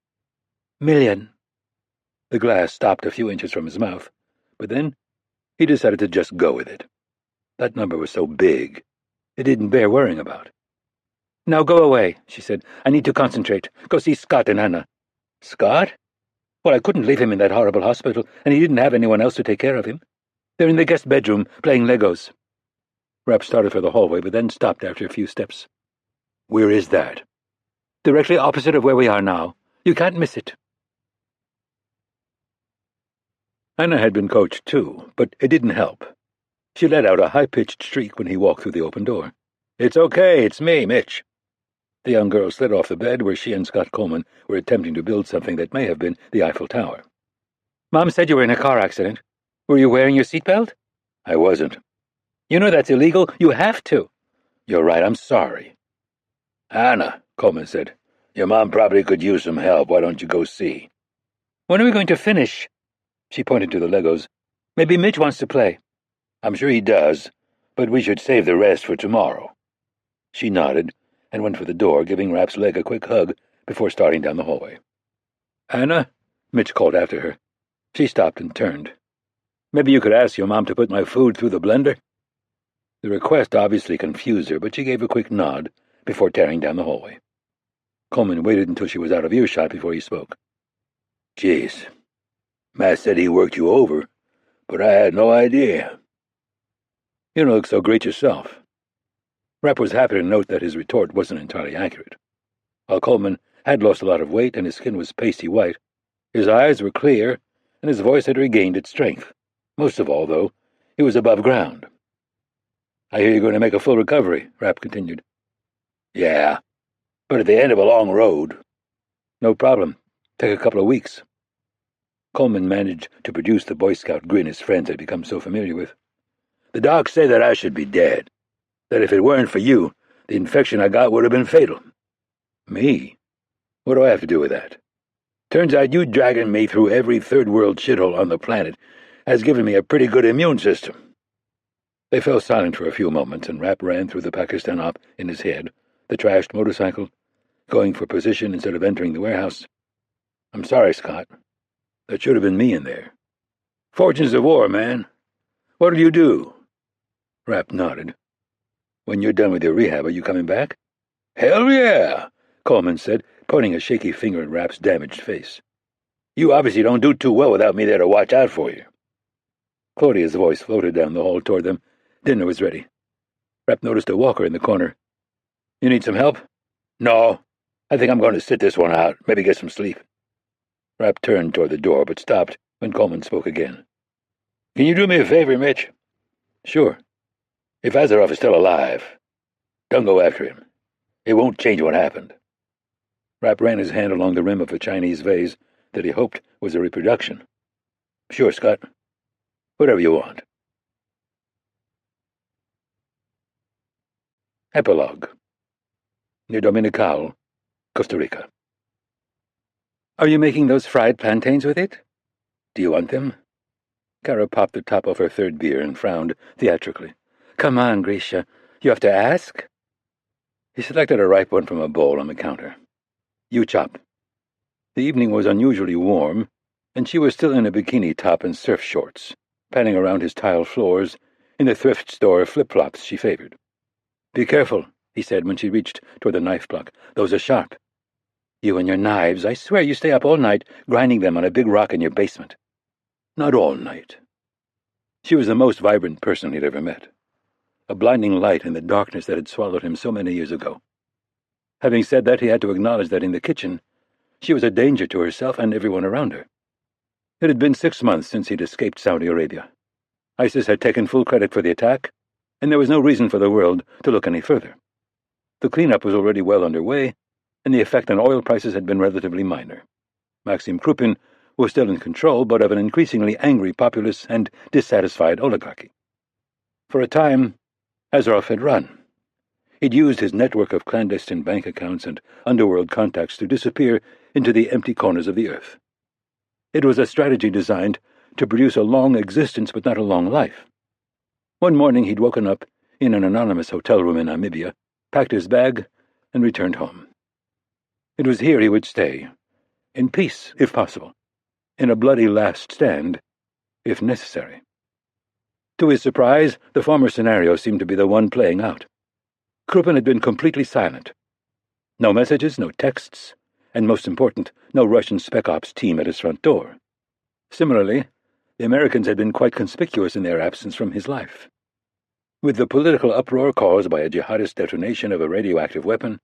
"Million." The glass stopped a few inches from his mouth, but then he decided to just go with it. That number was so big, it didn't bear worrying about. "Now go away," she said. "I need to concentrate. Go see Scott and Anna." "Scott?" "Well, I couldn't leave him in that horrible hospital, and he didn't have anyone else to take care of him. They're in the guest bedroom, playing Legos." Rapp started for the hallway, but then stopped after a few steps. "Where is that?" "Directly opposite of where we are now. You can't miss it." Anna had been coached too, but it didn't help. She let out a high-pitched shriek when he walked through the open door. "It's okay, it's me, Mitch." The young girl slid off the bed where she and Scott Coleman were attempting to build something that may have been the Eiffel Tower. "Mom said you were in a car accident. Were you wearing your seatbelt?" "I wasn't." "You know that's illegal. You have to." "You're right, I'm sorry." "Anna," Coleman said, "your mom probably could use some help. Why don't you go see?" "When are we going to finish?" She pointed to the Legos. "Maybe Mitch wants to play." "I'm sure he does, but we should save the rest for tomorrow." She nodded and went for the door, giving Rapp's leg a quick hug before starting down the hallway. "Anna?" Mitch called after her. She stopped and turned. "Maybe you could ask your mom to put my food through the blender?" The request obviously confused her, but she gave a quick nod before tearing down the hallway. Coleman waited until she was out of earshot before he spoke. "Jeez. Matt said he worked you over, but I had no idea." "You don't look so great yourself." Rapp was happy to note that his retort wasn't entirely accurate. While Coleman had lost a lot of weight and his skin was pasty white, his eyes were clear and his voice had regained its strength. Most of all, though, he was above ground. "I hear you're going to make a full recovery," Rapp continued. "Yeah, but at the end of a long road." "No problem. Take a couple of weeks." Coleman managed to produce the Boy Scout grin his friends had become so familiar with. "The docs say that I should be dead. That if it weren't for you, the infection I got would have been fatal." "Me? What do I have to do with that?" "Turns out you dragging me through every third-world shithole on the planet has given me a pretty good immune system." They fell silent for a few moments, and Rapp ran through the Pakistan op in his head, the trashed motorcycle, going for position instead of entering the warehouse. "I'm sorry, Scott. That should have been me in there." "Fortunes of war, man. What'll you do?" Rapp nodded. "When you're done with your rehab, are you coming back?" "Hell yeah," Coleman said, pointing a shaky finger at Rapp's damaged face. "You obviously don't do too well without me there to watch out for you." Claudia's voice floated down the hall toward them. Dinner was ready. Rapp noticed a walker in the corner. "You need some help?" "No. I think I'm going to sit this one out, maybe get some sleep." Rapp turned toward the door, but stopped when Coleman spoke again. "Can you do me a favor, Mitch?" "Sure." "If Azaroff is still alive, don't go after him. It won't change what happened." Rapp ran his hand along the rim of a Chinese vase that he hoped was a reproduction. "Sure, Scott. Whatever you want." Epilogue. Near Dominical, Costa Rica. "Are you making those fried plantains with it?" "Do you want them?" Kara popped the top of her third beer and frowned theatrically. "Come on, Grisha. You have to ask?" He selected a ripe one from a bowl on the counter. "You chop." The evening was unusually warm, and she was still in a bikini top and surf shorts, panning around his tile floors in the thrift store flip-flops she favored. "Be careful," he said when she reached toward the knife block. "Those are sharp." "You and your knives. I swear you stay up all night grinding them on a big rock in your basement." "Not all night." She was the most vibrant person he'd ever met, a blinding light in the darkness that had swallowed him so many years ago. Having said that, he had to acknowledge that in the kitchen, she was a danger to herself and everyone around her. It had been 6 months since he'd escaped Saudi Arabia. ISIS had taken full credit for the attack, and there was no reason for the world to look any further. The cleanup was already well underway, and the effect on oil prices had been relatively minor. Maxim Krupin was still in control, but of an increasingly angry populace and dissatisfied oligarchy. For a time, Azaroff had run. He'd used his network of clandestine bank accounts and underworld contacts to disappear into the empty corners of the earth. It was a strategy designed to produce a long existence but not a long life. One morning he'd woken up in an anonymous hotel room in Namibia, packed his bag, and returned home. It was here he would stay, in peace, if possible, in a bloody last stand, if necessary. To his surprise, the former scenario seemed to be the one playing out. Krupin had been completely silent. No messages, no texts, and most important, no Russian Spec Ops team at his front door. Similarly, the Americans had been quite conspicuous in their absence from his life. With the political uproar caused by a jihadist detonation of a radioactive weapon,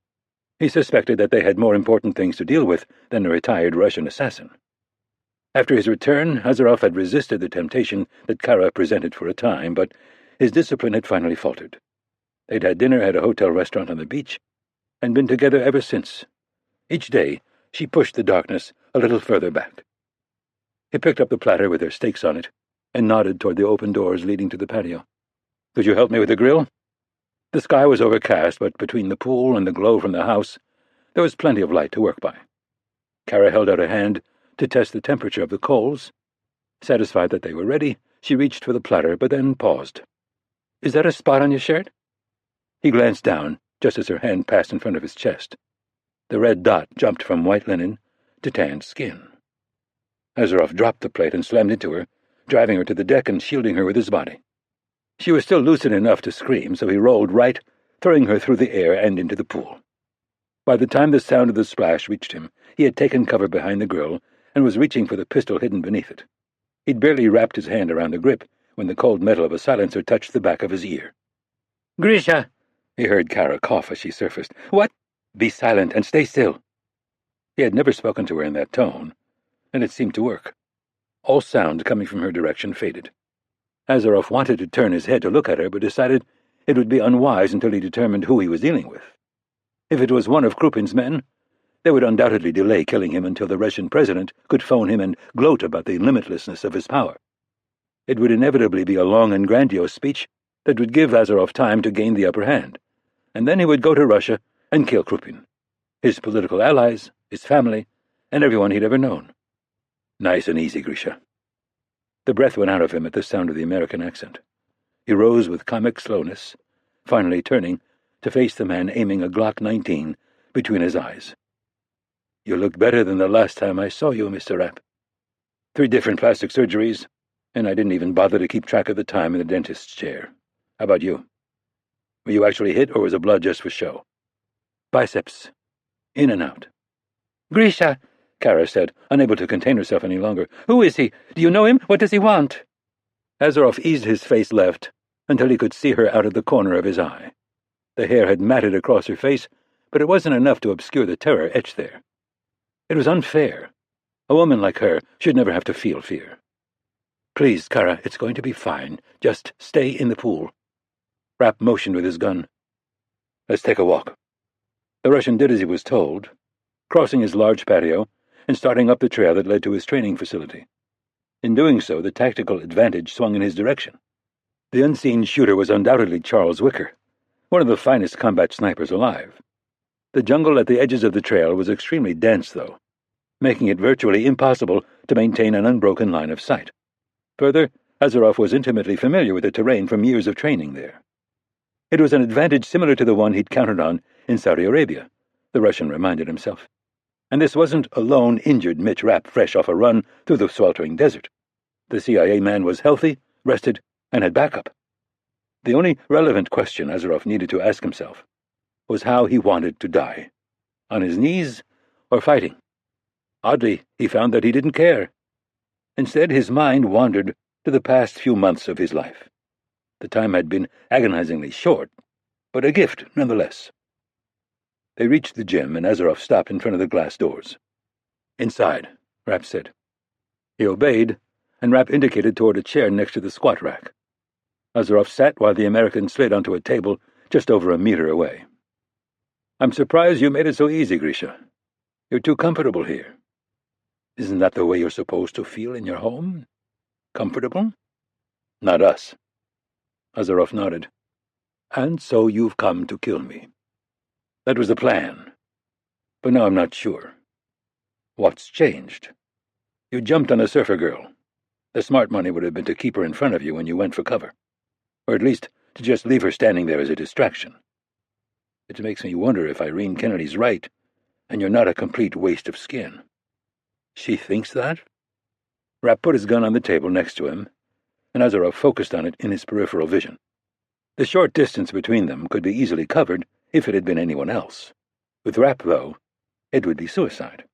he suspected that they had more important things to deal with than a retired Russian assassin. After his return, Azaroff had resisted the temptation that Kara presented for a time, but his discipline had finally faltered. They'd had dinner at a hotel restaurant on the beach, and been together ever since. Each day, she pushed the darkness a little further back. He picked up the platter with their steaks on it, and nodded toward the open doors leading to the patio. "Could you help me with the grill?" The sky was overcast, but between the pool and the glow from the house, there was plenty of light to work by. Kara held out a hand to test the temperature of the coals, Satisfied that they were ready, she reached for the platter, but then paused. "Is that a spot on your shirt?" He glanced down, just as her hand passed in front of his chest. The red dot jumped from white linen to tanned skin. Azeroff dropped the plate and slammed into her, driving her to the deck and shielding her with his body. She was still lucid enough to scream, so he rolled right, throwing her through the air and into the pool. By the time the sound of the splash reached him, he had taken cover behind the girl and was reaching for the pistol hidden beneath it. He'd barely wrapped his hand around the grip when the cold metal of a silencer touched the back of his ear. "Grisha!" he heard Kara cough as she surfaced. "What?" "Be silent and stay still." He had never spoken to her in that tone, and it seemed to work. All sound coming from her direction faded. Azeroff wanted to turn his head to look at her, but decided it would be unwise until he determined who he was dealing with. If it was one of Krupin's men, they would undoubtedly delay killing him until the Russian president could phone him and gloat about the limitlessness of his power. It would inevitably be a long and grandiose speech that would give Azeroff time to gain the upper hand, and then he would go to Russia and kill Krupin, his political allies, his family, and everyone he'd ever known. "Nice and easy, Grisha." The breath went out of him at the sound of the American accent. He rose with comic slowness, finally turning to face the man aiming a Glock 19 between his eyes. "You look better than the last time I saw you, Mr. Rapp. 3 different plastic surgeries, and I didn't even bother to keep track of the time in the dentist's chair. How about you? Were you actually hit, or was the blood just for show?" "Biceps. In and out." "Grisha," Kara said, unable to contain herself any longer. "Who is he? Do you know him? What does he want?" Azeroff eased his face left until he could see her out of the corner of his eye. The hair had matted across her face, but it wasn't enough to obscure the terror etched there. It was unfair. A woman like her should never have to feel fear. "Please, Kara, it's going to be fine. Just stay in the pool." Rapp motioned with his gun. "Let's take a walk." The Russian did as he was told, crossing his large patio and starting up the trail that led to his training facility. In doing so, the tactical advantage swung in his direction. The unseen shooter was undoubtedly Charles Wicker, one of the finest combat snipers alive. The jungle at the edges of the trail was extremely dense, though, making it virtually impossible to maintain an unbroken line of sight. Further, Azeroff was intimately familiar with the terrain from years of training there. It was an advantage similar to the one he'd counted on in Saudi Arabia, the Russian reminded himself. And this wasn't a lone, injured Mitch Rapp fresh off a run through the sweltering desert. The CIA man was healthy, rested, and had backup. The only relevant question Azeroff needed to ask himself was how he wanted to die. On his knees or fighting? Oddly, he found that he didn't care. Instead, his mind wandered to the past few months of his life. The time had been agonizingly short, but a gift nonetheless. They reached the gym, and Azeroff stopped in front of the glass doors. "Inside," Rapp said. He obeyed, and Rapp indicated toward a chair next to the squat rack. Azeroff sat while the American slid onto a table just over a meter away. "I'm surprised you made it so easy, Grisha. You're too comfortable here. Isn't that the way you're supposed to feel in your home? Comfortable?" "Not us." Azeroff nodded. "And so you've come to kill me." "That was the plan. But now I'm not sure." "What's changed?" "You jumped on the surfer girl. The smart money would have been to keep her in front of you when you went for cover. Or at least to just leave her standing there as a distraction. It makes me wonder if Irene Kennedy's right, and you're not a complete waste of skin." "She thinks that?" Rapp put his gun on the table next to him, and Azeroff focused on it in his peripheral vision. The short distance between them could be easily covered if it had been anyone else. With Rapp, though, it would be suicide.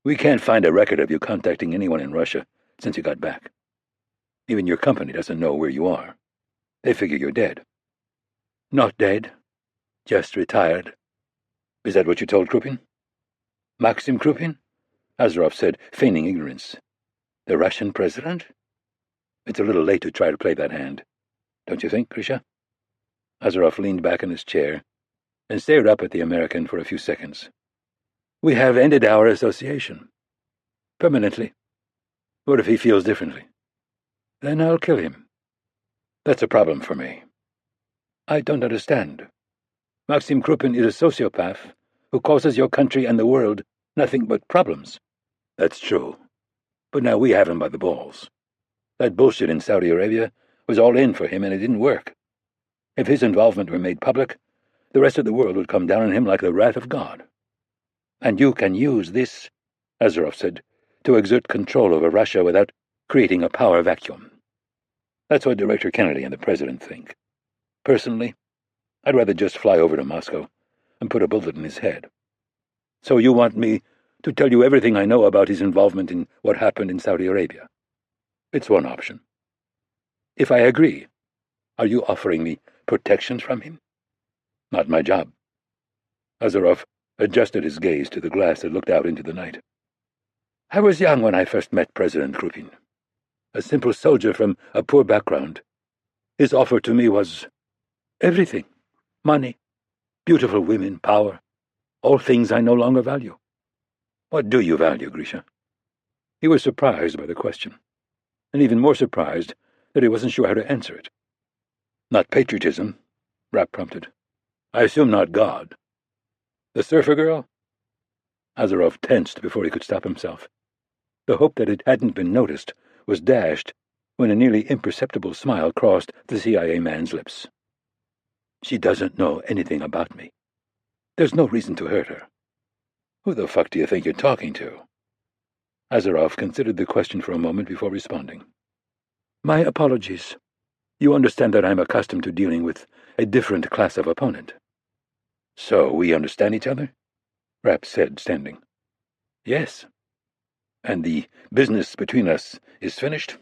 "We can't find a record of you contacting anyone in Russia since you got back. Even your company doesn't know where you are. They figure you're dead." "Not dead. Just retired." "Is that what you told Krupin?" "Maxim Krupin?" Azeroff said, feigning ignorance. "The Russian president?" "It's a little late to try to play that hand. Don't you think, Grisha?" Azeroff leaned back in his chair and stared up at the American for a few seconds. "We have ended our association. Permanently. What if he feels differently? Then I'll kill him. That's a problem for me." "I don't understand. Maxim Krupin is a sociopath who causes your country and the world nothing but problems." "That's true. But now we have him by the balls. That bullshit in Saudi Arabia was all in for him, and it didn't work. If his involvement were made public, the rest of the world would come down on him like the wrath of God. And you can use this, Azaroff said, to exert control over Russia without creating a power vacuum. That's what Director Kennedy and the President think. Personally, I'd rather just fly over to Moscow and put a bullet in his head. So you want me to tell you everything I know about his involvement in what happened in Saudi Arabia? It's one option. If I agree, are you offering me protections from him? Not my job. Azaroff adjusted his gaze to the glass that looked out into the night. I was young when I first met President Krupin. A simple soldier from a poor background. His offer to me was everything. Money, beautiful women, power, all things I no longer value. What do you value, Grisha? He was surprised by the question, and even more surprised that he wasn't sure how to answer it. Not patriotism, Rapp prompted. I assume not God. The surfer girl? Azaroff tensed before he could stop himself. The hope that it hadn't been noticed was dashed when a nearly imperceptible smile crossed the CIA man's lips. She doesn't know anything about me. There's no reason to hurt her. Who the fuck do you think you're talking to? Azaroff considered the question for a moment before responding. My apologies. You understand that I'm accustomed to dealing with a different class of opponent. So we understand each other? Rapp said, standing. Yes. And the business between us is finished?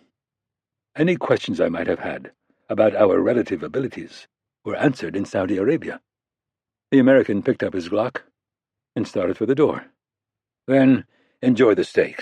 Any questions I might have had about our relative abilities were answered in Saudi Arabia. The American picked up his Glock and started for the door. Then enjoy the steaks.